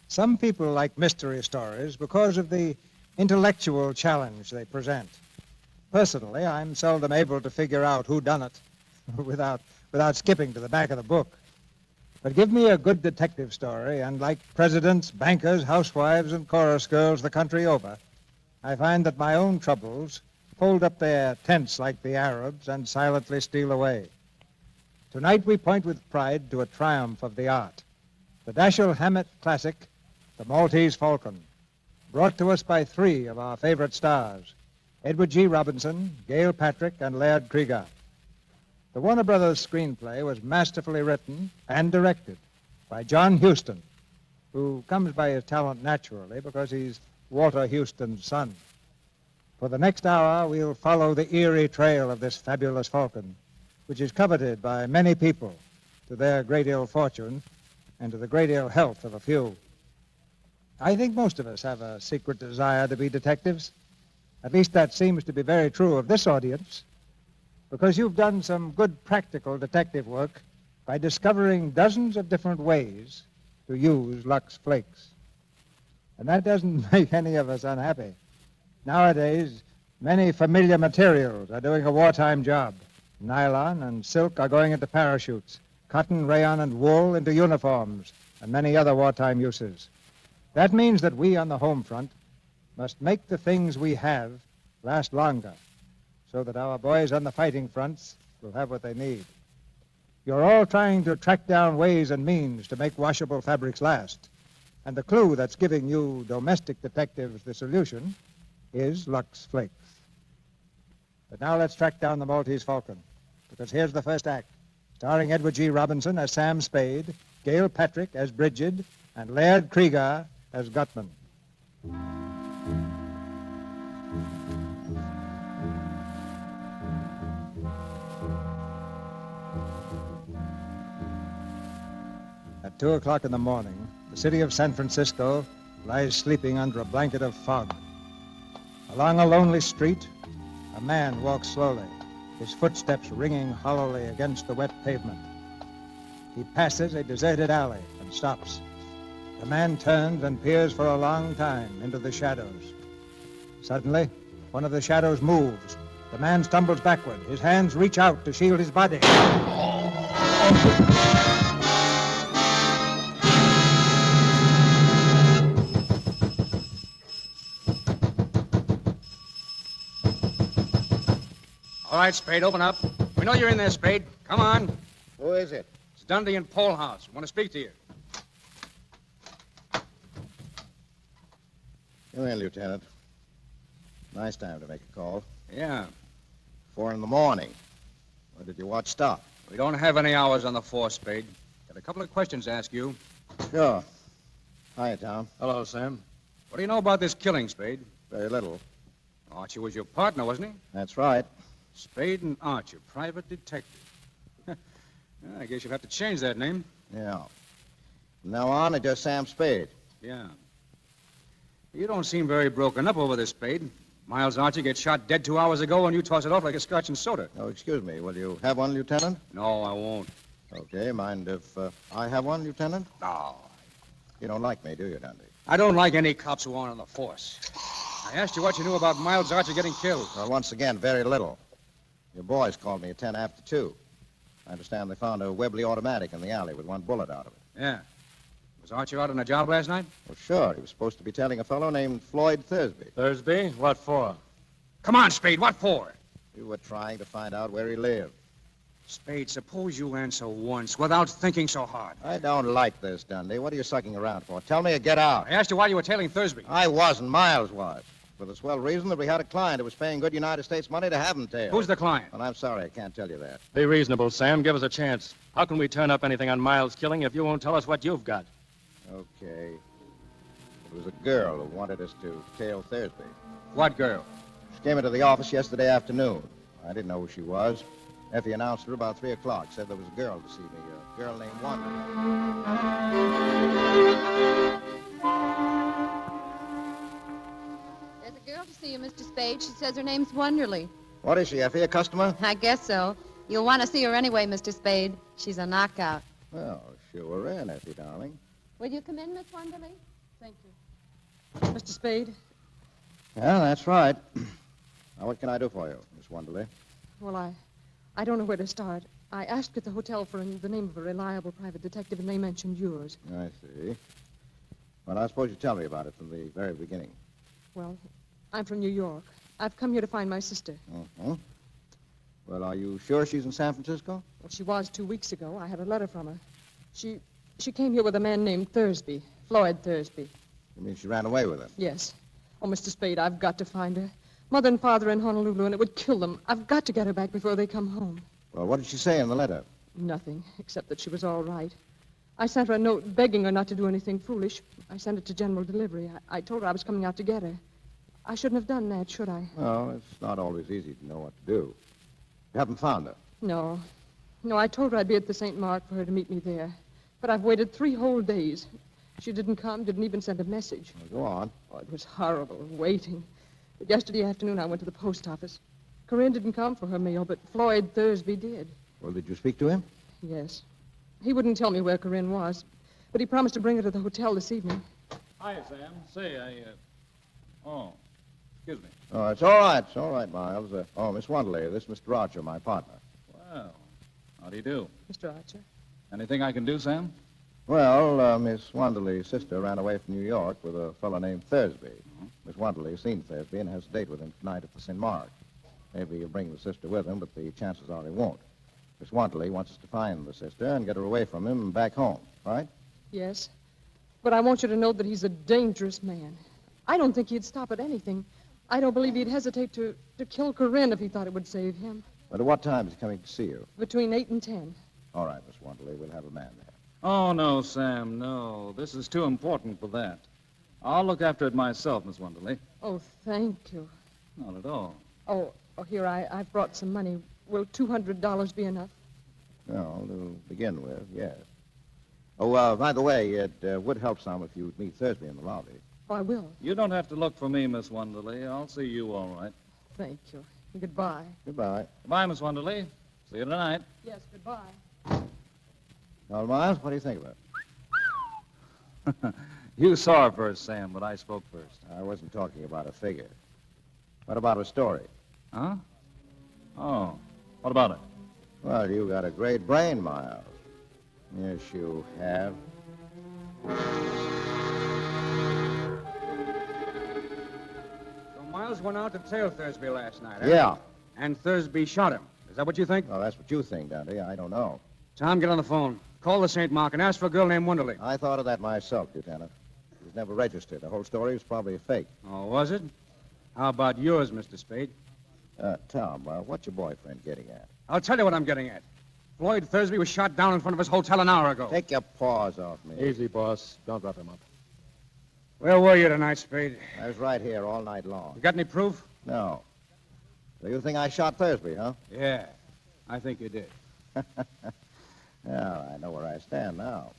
Some people like mystery stories because of the intellectual challenge they present. Personally, I'm seldom able to figure out who done it without skipping to the back of the book. But give me a good detective story, and like presidents, bankers, housewives, and chorus girls the country over, I find that my own troubles fold up their tents like the Arabs and silently steal away. Tonight we point with pride to a triumph of the art, the Dashiell Hammett classic, The Maltese Falcon, brought to us by three of our favorite stars, Edward G. Robinson, Gail Patrick, and Laird Cregar. The Warner Brothers screenplay was masterfully written and directed by John Huston, who comes by his talent naturally because he's Walter Huston's son. For the next hour, we'll follow the eerie trail of this fabulous falcon, which is coveted by many people to their great ill fortune and to the great ill health of a few. I think most of us have a secret desire to be detectives. At least that seems to be very true of this audience, because you've done some good practical detective work by discovering dozens of different ways to use Lux Flakes. And that doesn't make any of us unhappy. Nowadays, many familiar materials are doing a wartime job. Nylon and silk are going into parachutes, cotton, rayon, and wool into uniforms, and many other wartime uses. That means that we on the home front must make the things we have last longer, so that our boys on the fighting fronts will have what they need. You're all trying to track down ways and means to make washable fabrics last, and the clue that's giving you domestic detectives the solution is Lux Flakes. But now let's track down the Maltese Falcon, because here's the first act, starring Edward G. Robinson as Sam Spade, Gail Patrick as Bridget, and Laird Cregar as Gutman. At 2 o'clock in the morning, the city of San Francisco lies sleeping under a blanket of fog. Along a lonely street, a man walks slowly, his footsteps ringing hollowly against the wet pavement. He passes a deserted alley and stops. The man turns and peers for a long time into the shadows. Suddenly, one of the shadows moves. The man stumbles backward. His hands reach out to shield his body. All right, Spade, open up. We know you're in there, Spade. Come on. Who is it? It's Dundee and Polehouse. Want to speak to you. Come in, Lieutenant. Nice time to make a call. Yeah. 4 in the morning. Where did your watch stop? We don't have any hours on the force, Spade. Got a couple of questions to ask you. Sure. Hiya, Tom. Hello, Sam. What do you know about this killing, Spade? Very little. Archie was your partner, wasn't he? That's right. Spade and Archie, private detective. I guess you'll have to change that name. Yeah. From now on, it's just Sam Spade. Yeah. You don't seem very broken up over this, Spade. Miles Archie gets shot dead 2 hours ago, and you toss it off like a scotch and soda. Oh, excuse me. Will you have one, Lieutenant? No, I won't. Okay. Mind if I have one, Lieutenant? No. You don't like me, do you, Dundee? I don't like any cops who aren't on the force. I asked you what you knew about Miles Archie getting killed. Well, once again, very little. Your boys called me at 10 after 2. I understand they found a Webley automatic in the alley with one bullet out of it. Yeah. Was Archie out on a job last night? Well, sure. He was supposed to be tailing a fellow named Floyd Thursby. Thursby? What for? Come on, Spade. What for? We were trying to find out where he lived. Spade, suppose you answer once without thinking so hard. I don't like this, Dundee. What are you sucking around for? Tell me or get out. I asked you why you were tailing Thursby. I wasn't. Miles was. For the swell reason that we had a client who was paying good United States money to have him tailed. Who's the client? Well, I'm sorry. I can't tell you that. Be reasonable, Sam. Give us a chance. How can we turn up anything on Miles' killing if you won't tell us what you've got? Okay. It was a girl who wanted us to tail Thursby. What girl? She came into the office yesterday afternoon. I didn't know who she was. Effie announced her about 3 o'clock. Said there was a girl to see me, a girl named Wanda. There's a girl to see you, Mr. Spade. She says her name's Wonderly. What is she, Effie, a customer? I guess so. You'll want to see her anyway, Mr. Spade. She's a knockout. Well, sure in, Effie, darling. Will you come in, Miss Wonderly? Thank you. Mr. Spade? Yeah, that's right. Now, what can I do for you, Miss Wonderly? Well, I don't know where to start. I asked at the hotel for the name of a reliable private detective, and they mentioned yours. I see. Well, I suppose you tell me about it from the very beginning. Well, I'm from New York. I've come here to find my sister. Uh-huh. Well, are you sure she's in San Francisco? Well, she was 2 weeks ago. I had a letter from her. She came here with a man named Thursby, Floyd Thursby. You mean she ran away with him? Yes. Oh, Mr. Spade, I've got to find her. Mother and father in Honolulu, and it would kill them. I've got to get her back before they come home. Well, what did she say in the letter? Nothing, except that she was all right. I sent her a note begging her not to do anything foolish. I sent it to General Delivery. I told her I was coming out to get her. I shouldn't have done that, should I? Well, it's not always easy to know what to do. You haven't found her? No. No, I told her I'd be at the St. Mark for her to meet me there. But I've waited 3 whole days. She didn't come, didn't even send a message. Well, go on. Oh, it was horrible, waiting. But yesterday afternoon, I went to the post office. Corinne didn't come for her mail, but Floyd Thursby did. Well, did you speak to him? Yes. He wouldn't tell me where Corinne was, but he promised to bring her to the hotel this evening. Hi, Sam. Say, Oh, excuse me. Oh, it's all right. It's all right, Miles. Miss Wonderly, this is Mr. Archer, my partner. Well, how do you do? Mr. Archer. Anything I can do, Sam? Well, Miss Wonderly's sister ran away from New York with a fellow named Thursby. Miss Wonderly's seen Thursby and has a date with him tonight at the St. Mark. Maybe he'll bring the sister with him, but the chances are he won't. Miss Wonderly wants us to find the sister and get her away from him and back home, right? Yes. But I want you to know that he's a dangerous man. I don't think he'd stop at anything. I don't believe he'd hesitate to kill Corinne if he thought it would save him. But at what time is he coming to see you? Between 8 and 10. All right, Miss Wonderly, we'll have a man there. Oh, no, Sam, no. This is too important for that. I'll look after it myself, Miss Wonderly. Oh, thank you. Not at all. Oh, here, I've brought some money. Will $200 be enough? Well, to begin with, yes. Oh, by the way, it would help some if you'd meet Thursby in the lobby. Oh, I will. You don't have to look for me, Miss Wonderly. I'll see you all right. Thank you. Goodbye. Goodbye. Goodbye, Miss Wonderly. See you tonight. Yes, goodbye. Well, Miles, what do you think of it? You saw her first, Sam, but I spoke first. I wasn't talking about a figure. What about her story? Huh? Oh, what about it? Well, you got a great brain, Miles. Yes, you have. So Miles went out to tail Thursby last night, eh? Yeah. And Thursby shot him. Is that what you think? Well, that's what you think, Dundee. I don't know. Tom, get on the phone. Call the St. Mark and ask for a girl named Wonderly. I thought of that myself, Lieutenant. She's never registered. The whole story was probably a fake. Oh, was it? How about yours, Mr. Spade? Tom, what's your boyfriend getting at? I'll tell you what I'm getting at. Floyd Thursby was shot down in front of his hotel an hour ago. Take your paws off me. Easy, boss. Don't rough him up. Where were you tonight, Spade? I was right here all night long. You got any proof? No. So you think I shot Thursby, huh? Yeah, I think you did. Well, I know where I stand now.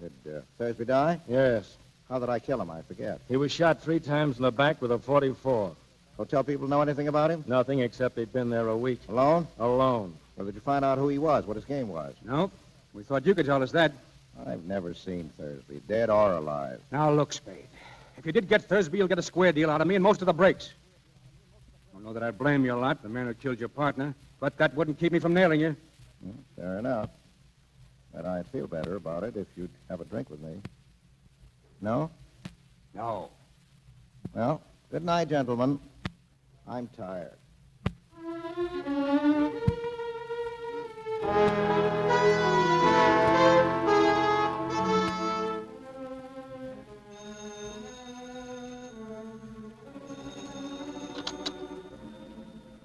Did Thursby die? Yes. How did I kill him? I forget. He was shot 3 times in the back with a .44. Hotel people know anything about him? Nothing except he'd been there a week. Alone? Alone. Well, did you find out who he was, what his game was? Nope. We thought you could tell us that. I've never seen Thursby, dead or alive. Now, look, Spade. If you did get Thursby, you'll get a square deal out of me and most of the breaks. I don't know that I blame you a lot, the man who killed your partner, but that wouldn't keep me from nailing you. Fair enough. But I'd feel better about it if you'd have a drink with me. No? No. Well, good night, gentlemen. I'm tired.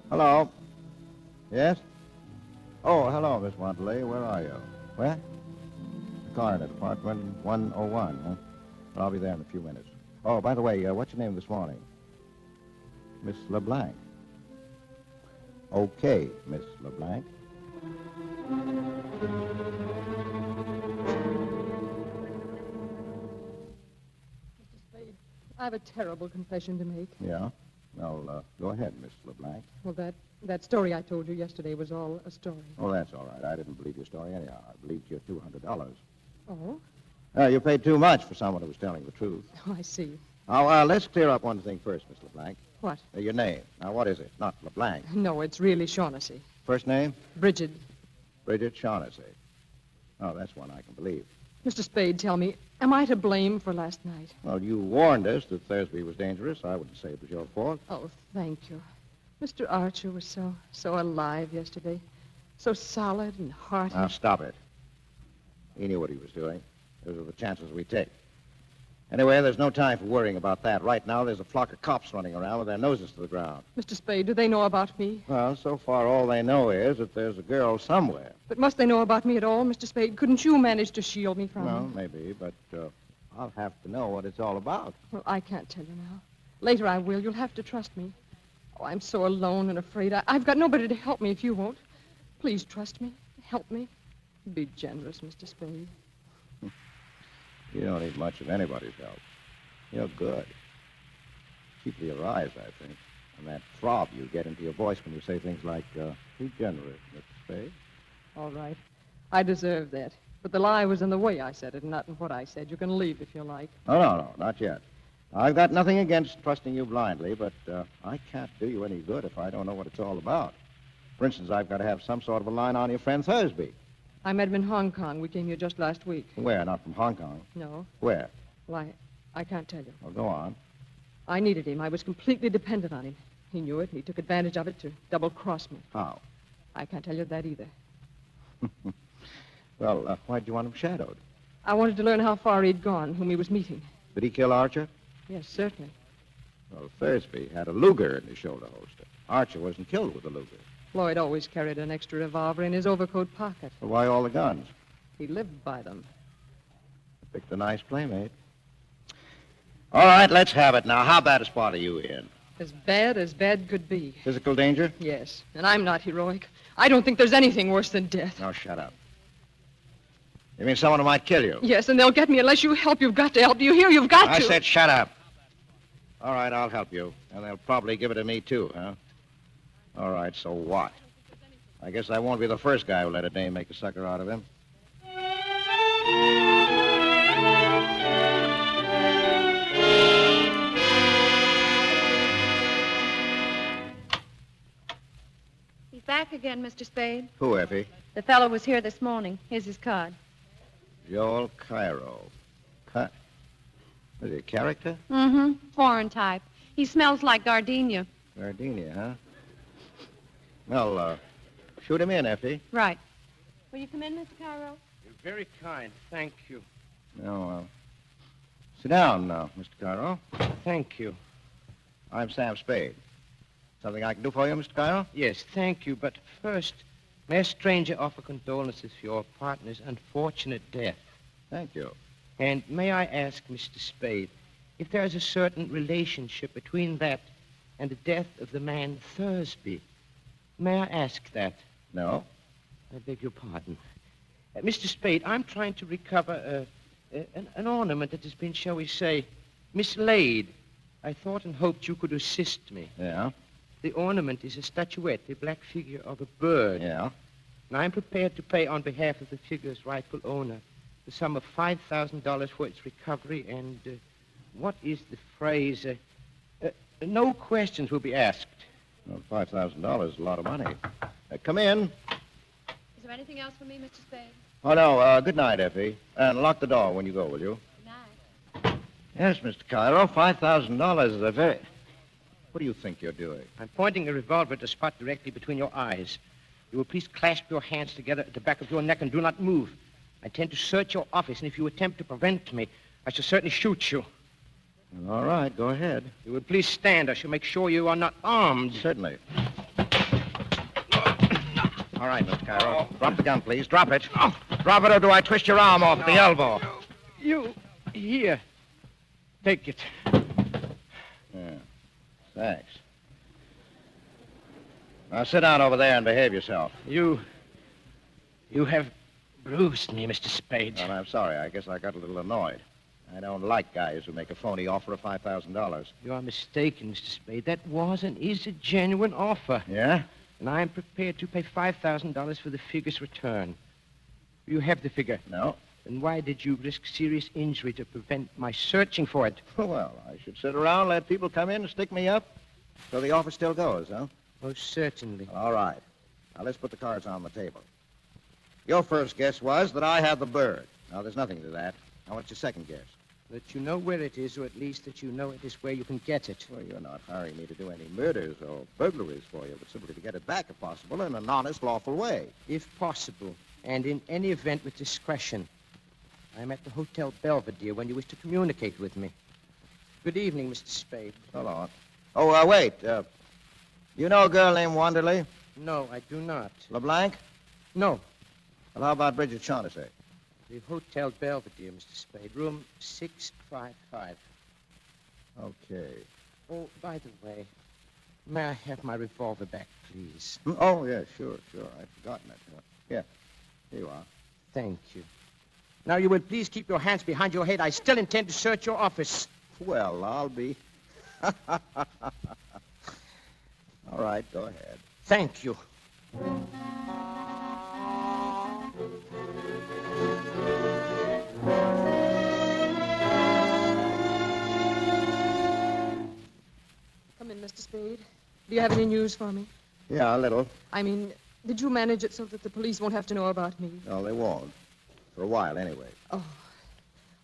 Hello. Yes? Oh, hello, Miss Wantley. Where are you? Where? The car in apartment 101, huh? I'll be there in a few minutes. Oh, by the way, what's your name this morning? Miss LeBlanc. Okay, Miss LeBlanc. Mr. Spade, I have a terrible confession to make. Yeah? Well, go ahead, Miss LeBlanc. Well, that story I told you yesterday was all a story. Oh, that's all right. I didn't believe your story anyhow. I believed your $200. Oh? You paid too much for someone who was telling the truth. Oh, I see. Now, let's clear up one thing first, Miss LeBlanc. What? Your name. Now, what is it? Not LeBlanc. No, it's really Shaughnessy. First name? Bridget. Bridget Shaughnessy. Oh, that's one I can believe. Mr. Spade, tell me, am I to blame for last night? Well, you warned us that Thursby was dangerous. I wouldn't say it was your fault. Oh, thank you. Mr. Archer was so alive yesterday. So solid and hearty. Now, stop it. He knew what he was doing. Those are the chances we take. Anyway, there's no time for worrying about that. Right now, there's a flock of cops running around with their noses to the ground. Mr. Spade, do they know about me? Well, so far, all they know is that there's a girl somewhere. But must they know about me at all, Mr. Spade? Couldn't you manage to shield me from Well, them? maybe, but I'll have to know what it's all about. Well, I can't tell you now. Later I will. You'll have to trust me. Oh, I'm so alone and afraid. I've got nobody to help me if you won't. Please trust me. Help me. Be generous, Mr. Spade. You don't need much of anybody's help. You're good. Chiefly your eyes, I think. And that throb you get into your voice when you say things like, be generous, Mr. Spade. All right. I deserve that. But the lie was in the way I said it, and not in what I said. You can leave if you like. No, not yet. I've got nothing against trusting you blindly, but I can't do you any good if I don't know what it's all about. For instance, I've got to have some sort of a line on your friend Thursby. I met him in Hong Kong. We came here just last week. Where? Not from Hong Kong? No. Where? Well, I can't tell you. Well, go on. I needed him. I was completely dependent on him. He knew it, and he took advantage of it to double-cross me. How? I can't tell you that either. Well, why'd you want him shadowed? I wanted to learn how far he'd gone, whom he was meeting. Did he kill Archer? Yes, certainly. Well, Thursby had a Luger in his shoulder holster. Archer wasn't killed with a Luger. Floyd always carried an extra revolver in his overcoat pocket. Well, why all the guns? He lived by them. Picked a nice playmate. All right, let's have it now. How bad a spot are you in? As bad could be. Physical danger? Yes, and I'm not heroic. I don't think there's anything worse than death. No, shut up. You mean someone who might kill you? Yes, and they'll get me unless you help. You've got to help. Do you hear? You've got to. I said shut up. All right, I'll help you. And they'll probably give it to me, too, huh? All right, so what? I guess I won't be the first guy who let a dame make a sucker out of him. He's back again, Mr. Spade. Who, Effie? The fellow was here this morning. Here's his card. Joel Cairo. Is he a character? Mm-hmm. Foreign type. He smells like gardenia. Gardenia, huh? Well, shoot him in, Effie. Right. Will you come in, Mr. Cairo? You're very kind. Thank you. No, Sit down now, Mr. Cairo. Thank you. I'm Sam Spade. Something I can do for you, Mr. Cairo? Yes, thank you. But first, may a stranger offer condolences for your partner's unfortunate death. Thank you. And may I ask, Mr. Spade, if there is a certain relationship between that and the death of the man Thursby? May I ask that? No. I beg your pardon. Mr. Spade, I'm trying to recover an ornament that has been, shall we say, mislaid. I thought and hoped you could assist me. Yeah? The ornament is a statuette, the black figure of a bird. Yeah? And I'm prepared to pay on behalf of the figure's rightful owner the sum of $5,000 for its recovery and, what is the phrase? No questions will be asked. Well, $5,000 is a lot of money. Come in. Is there anything else for me, Mr. Spade? Oh, no. Good night, Effie. And lock the door when you go, will you? Good night. Yes, Mr. Cairo. $5,000 is a very... What do you think you're doing? I'm pointing a revolver at the spot directly between your eyes. You will please clasp your hands together at the back of your neck and do not move. I intend to search your office, and if you attempt to prevent me, I shall certainly shoot you. All right, go ahead. You will please stand. I shall make sure you are not armed. Certainly. All right, Mr. Cairo. Drop the gun, please. Drop it. Drop it, or do I twist your arm off at the elbow? You, here. Take it. Yeah. Thanks. Now, sit down over there and behave yourself. You have bruised me, Mr. Spade. Well, I'm sorry. I guess I got a little annoyed. I don't like guys who make a phony offer of $5,000. You are mistaken, Mr. Spade. That was and is a genuine offer. Yeah? And I am prepared to pay $5,000 for the figure's return. You have the figure? No. Then why did you risk serious injury to prevent my searching for it? Well, I should sit around and let people come in and stick me up. So the offer still goes, huh? Most certainly. All right. Now, let's put the cards on the table. Your first guess was that I had the bird. Now, there's nothing to that. Now, what's your second guess? That you know where it is, or at least that you know it is where you can get it. Well, you're not hiring me to do any murders or burglaries for you, but simply to get it back, if possible, in an honest, lawful way. If possible, and in any event with discretion. I'm at the Hotel Belvedere when you wish to communicate with me. Good evening, Mr. Spade. So long. Oh, wait. You know a girl named Wanderley? No, I do not. LeBlanc? No. Well, how about Bridget Shaughnessy? The Hotel Belvedere, Mr. Spade, room 655. Okay. Oh, by the way, may I have my revolver back, please? Oh, yeah, sure. I'd forgotten it. Yeah, here you are. Thank you. Now, you will please keep your hands behind your head. I still intend to search your office. Well, I'll be... All right, go ahead. Thank you. Come in, Mr. Spade. Do you have any news for me? Yeah, a little. I mean, did you manage it so that the police won't have to know about me? No, they won't. For a while, anyway. Oh,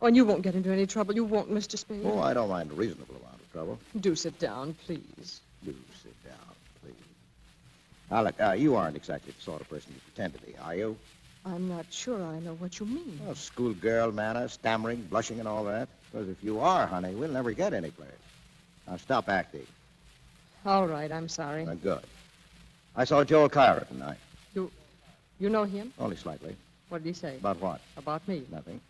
and you won't get into any trouble. You won't, Mr. Spade. Oh, I don't mind a reasonable amount of trouble. Do sit down, please. Do sit down, please. Now, look, you aren't exactly the sort of person you pretend to be, are you? I'm not sure I know what you mean. Well, schoolgirl manner, stammering, blushing, and all that. Because if you are, honey, we'll never get anyplace. Now, stop acting. All right, I'm sorry. Good. I saw Joel Cairo tonight. You know him? Only slightly. What did he say? About what? About me. Nothing.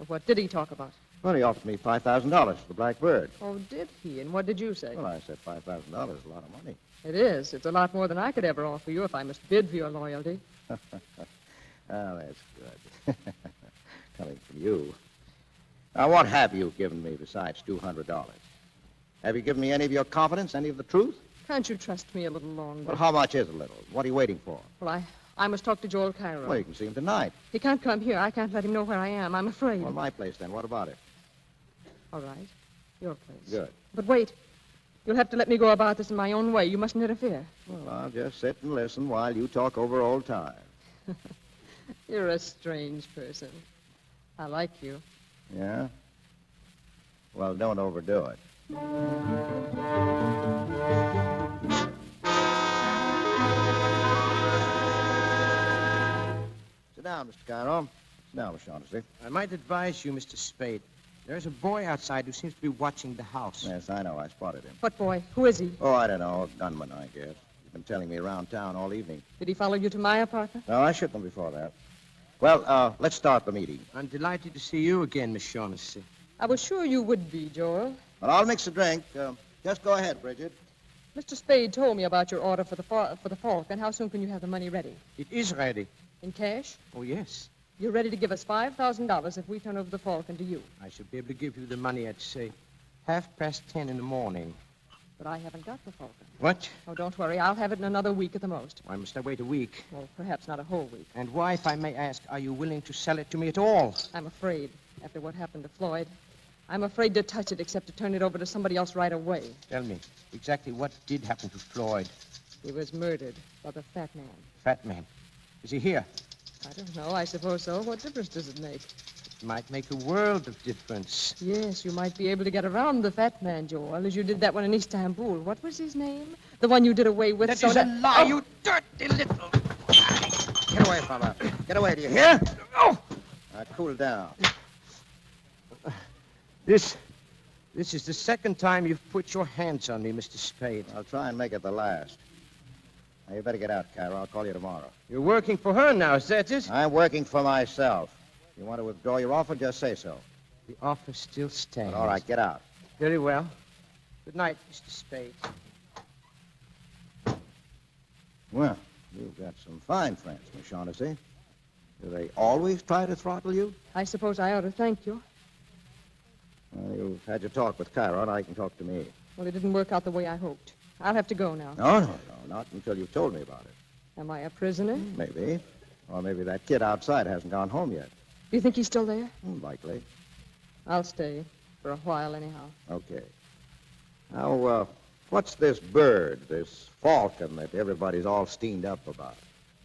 Well, what did he talk about? Well, he offered me $5,000 for the Black Bird. Oh, did he? And what did you say? Well, I said $5,000 is a lot of money. It is. It's a lot more than I could ever offer you if I must bid for your loyalty. Oh, that's good. Coming from you. Now, what have you given me besides $200? Have you given me any of your confidence, any of the truth? Can't you trust me a little longer? Well, how much is a little? What are you waiting for? Well, I must talk to Joel Cairo. Well, you can see him tonight. He can't come here. I can't let him know where I am. I'm afraid. Well, my place, then. What about it? All right. Your place. Good. But wait. You'll have to let me go about this in my own way. You mustn't interfere. Well, I'll just sit and listen while you talk over old times. You're a strange person. I like you. Yeah? Well, don't overdo it. Sit down, Mr. Cairo. Sit down, Miss Shaughnessy. I might advise you, Mr. Spade, There's a boy outside who seems to be watching the house. Yes, I know. I spotted him. What boy? Who is he? Oh, I don't know. A gunman, I guess. He's been telling me around town all evening. Did he follow you to my apartment? No, I shook him before that. Well, let's start the meeting. I'm delighted to see you again, Miss Shaughnessy. I was sure you would be, Joel. Well, I'll mix a drink. Just go ahead, Bridget. Mr. Spade told me about your order for the Falcon. How soon can you have the money ready? It is ready. In cash? Oh, yes. You're ready to give us $5,000 if we turn over the Falcon to you. I should be able to give you the money at, say, 10:30 in the morning. But I haven't got the Falcon. What? Oh, don't worry. I'll have it in another week at the most. Why must I wait a week? Well, perhaps not a whole week. And why, if I may ask, are you willing to sell it to me at all? I'm afraid, after what happened to Floyd. I'm afraid to touch it except to turn it over to somebody else right away. Tell me, exactly what did happen to Floyd? He was murdered by the fat man. Fat man? Is he here? I don't know. I suppose so. What difference does it make? It might make a world of difference. Yes, you might be able to get around the fat man, Joel, as you did that one in Istanbul. What was his name? The one you did away with. That is a lie, you dirty little... Get away, fella. Get away, do you hear? Oh! Cool down. This is the second time you've put your hands on me, Mr. Spade. I'll try and make it the last. Now, you better get out, Cairo. I'll call you tomorrow. You're working for her now, is that it? I'm working for myself. You want to withdraw your offer, just say so. The offer still stands. But all right, get out. Very well. Good night, Mr. Spade. Well, you've got some fine friends, Miss Shaughnessy. Do they always try to throttle you? I suppose I ought to thank you. Well, you've had your talk with Cairo, and I can talk to me. Well, it didn't work out the way I hoped. I'll have to go now. No, not until you've told me about it. Am I a prisoner? Maybe. Or maybe that kid outside hasn't gone home yet. Do you think he's still there? Likely. I'll stay for a while anyhow. Okay. Now, what's this bird, this falcon that everybody's all steamed up about?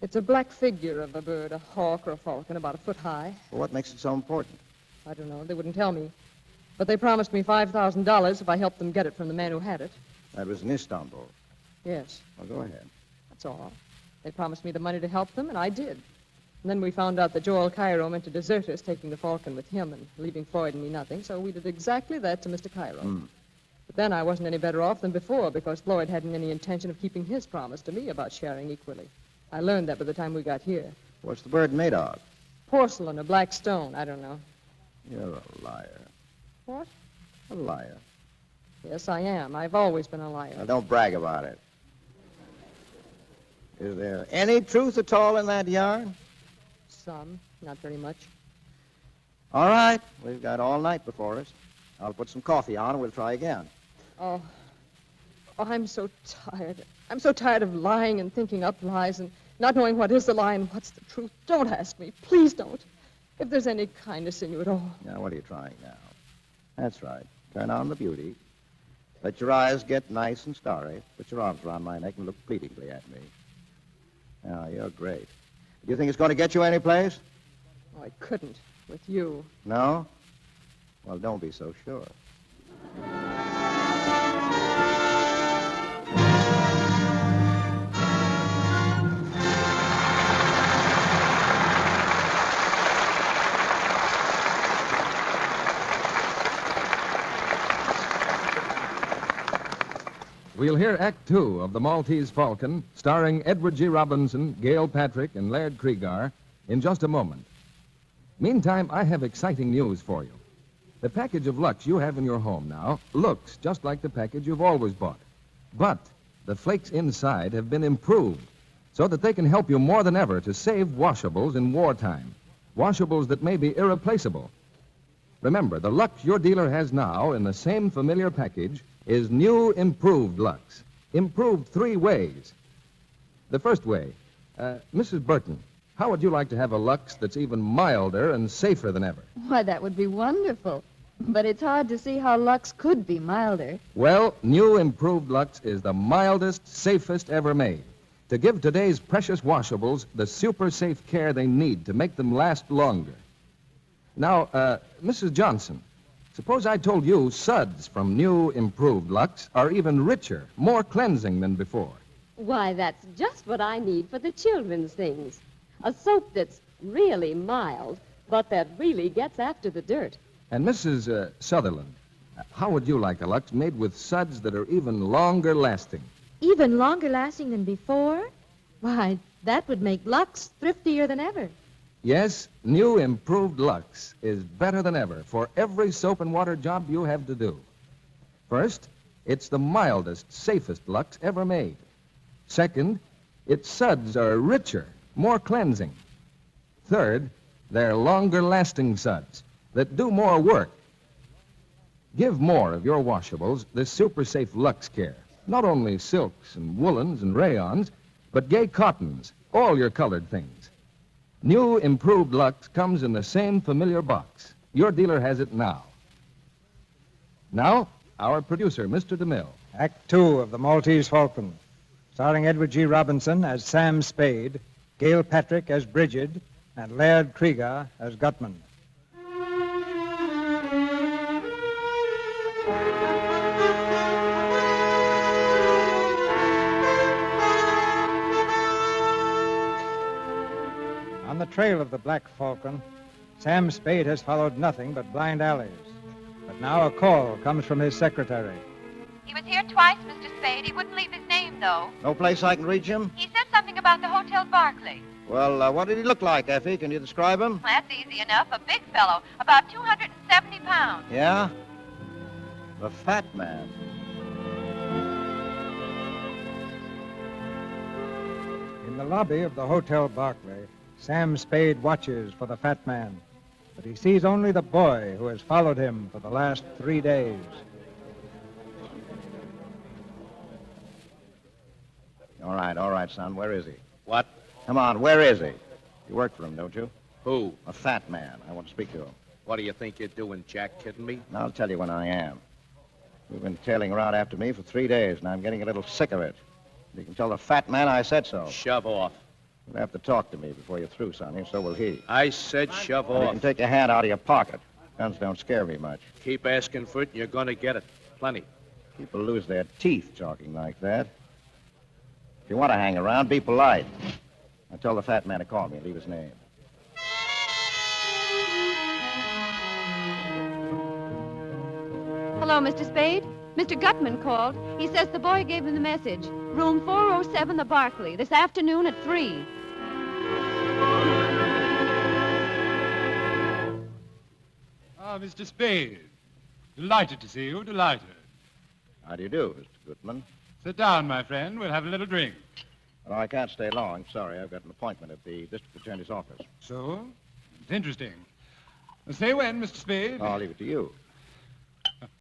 It's a black figure of a bird, a hawk or a falcon, about a foot high. Well, what makes it so important? I don't know. They wouldn't tell me. But they promised me $5,000 if I helped them get it from the man who had it. That was in Istanbul. Yes. Well, go ahead. That's all. They promised me the money to help them, and I did. And then we found out that Joel Cairo meant to desert us, taking the Falcon with him and leaving Floyd and me nothing, so we did exactly that to Mr. Cairo. But then I wasn't any better off than before, because Floyd hadn't any intention of keeping his promise to me about sharing equally. I learned that by the time we got here. What's the bird made of? Porcelain or black stone, I don't know. You're a liar. What? A liar. Yes, I am. I've always been a liar. Now, don't brag about it. Is there any truth at all in that yarn? Some. Not very much. All right. We've got all night before us. I'll put some coffee on and we'll try again. Oh, I'm so tired. I'm so tired of lying and thinking up lies and not knowing what is the lie and what's the truth. Don't ask me. Please don't. If there's any kindness in you at all. Now, what are you trying now? That's right. Turn on the beauty. Let your eyes get nice and starry. Put your arms around my neck and look pleadingly at me. Now, you're great. Do you think it's going to get you any place? Oh, I couldn't with you. No? Well, don't be so sure. We'll hear Act Two of The Maltese Falcon, starring Edward G. Robinson, Gail Patrick, and Laird Cregar, in just a moment. Meantime, I have exciting news for you. The package of Lux you have in your home now looks just like the package you've always bought. But the flakes inside have been improved so that they can help you more than ever to save washables in wartime. Washables that may be irreplaceable. Remember, the Lux your dealer has now in the same familiar package is new improved Lux. Improved 3 ways. The first way, Mrs. Burton, how would you like to have a Lux that's even milder and safer than ever? Why, that would be wonderful. But it's hard to see how Lux could be milder. Well, new improved Lux is the mildest, safest ever made. To give today's precious washables the super safe care they need to make them last longer. Now, Mrs. Johnson, suppose I told you suds from new improved Lux are even richer, more cleansing than before. Why, that's just what I need for the children's things. A soap that's really mild, but that really gets after the dirt. And Mrs. Sutherland, how would you like a Lux made with suds that are even longer lasting? Even longer lasting than before? Why, that would make Lux thriftier than ever. Yes, new improved Lux is better than ever for every soap and water job you have to do. First, it's the mildest, safest Lux ever made. Second, its suds are richer, more cleansing. Third, they're longer-lasting suds that do more work. Give more of your washables this super-safe Lux Care. Not only silks and woolens and rayons, but gay cottons, all your colored things. New improved Lux comes in the same familiar box. Your dealer has it now. Now, our producer, Mr. DeMille. Act 2 of The Maltese Falcon, starring Edward G. Robinson as Sam Spade, Gail Patrick as Bridget, and Laird Krieger as Gutman. On the trail of the Black Falcon, Sam Spade has followed nothing but blind alleys. But now a call comes from his secretary. He was here twice, Mr. Spade. He wouldn't leave his name, though. No place I can reach him? He said something about the Hotel Barclay. Well, what did he look like, Effie? Can you describe him? That's easy enough. A big fellow, about 270 pounds. Yeah? The fat man. In the lobby of the Hotel Barclay, Sam Spade watches for the fat man. But he sees only the boy who has followed him for the last 3 days. All right, son. Where is he? What? Come on, where is he? You work for him, don't you? Who? A fat man. I want to speak to him. What do you think you're doing, Jack? Kidding me? I'll tell you when I am. You've been tailing around after me for 3 days, and I'm getting a little sick of it. You can tell the fat man I said so. Shove off. You'll have to talk to me before you're through, Sonny, so will he. I said shove And you off. can take your hand out of your pocket. Guns don't scare me much. Keep asking for it, and you're going to get it. Plenty. People lose their teeth talking like that. If you want to hang around, be polite. I tell the fat man to call me and leave his name. Hello, Mr. Spade. Mr. Gutman called. He says the boy gave him the message. Room 407, the Barclay, this afternoon at 3. Mr. Spade. Delighted to see you, delighted. How do you do, Mr. Gutman? Sit down, my friend. We'll have a little drink. Well, I can't stay long. Sorry, I've got an appointment at the district attorney's office. So? It's interesting. Say when, Mr. Spade? I'll leave it to you.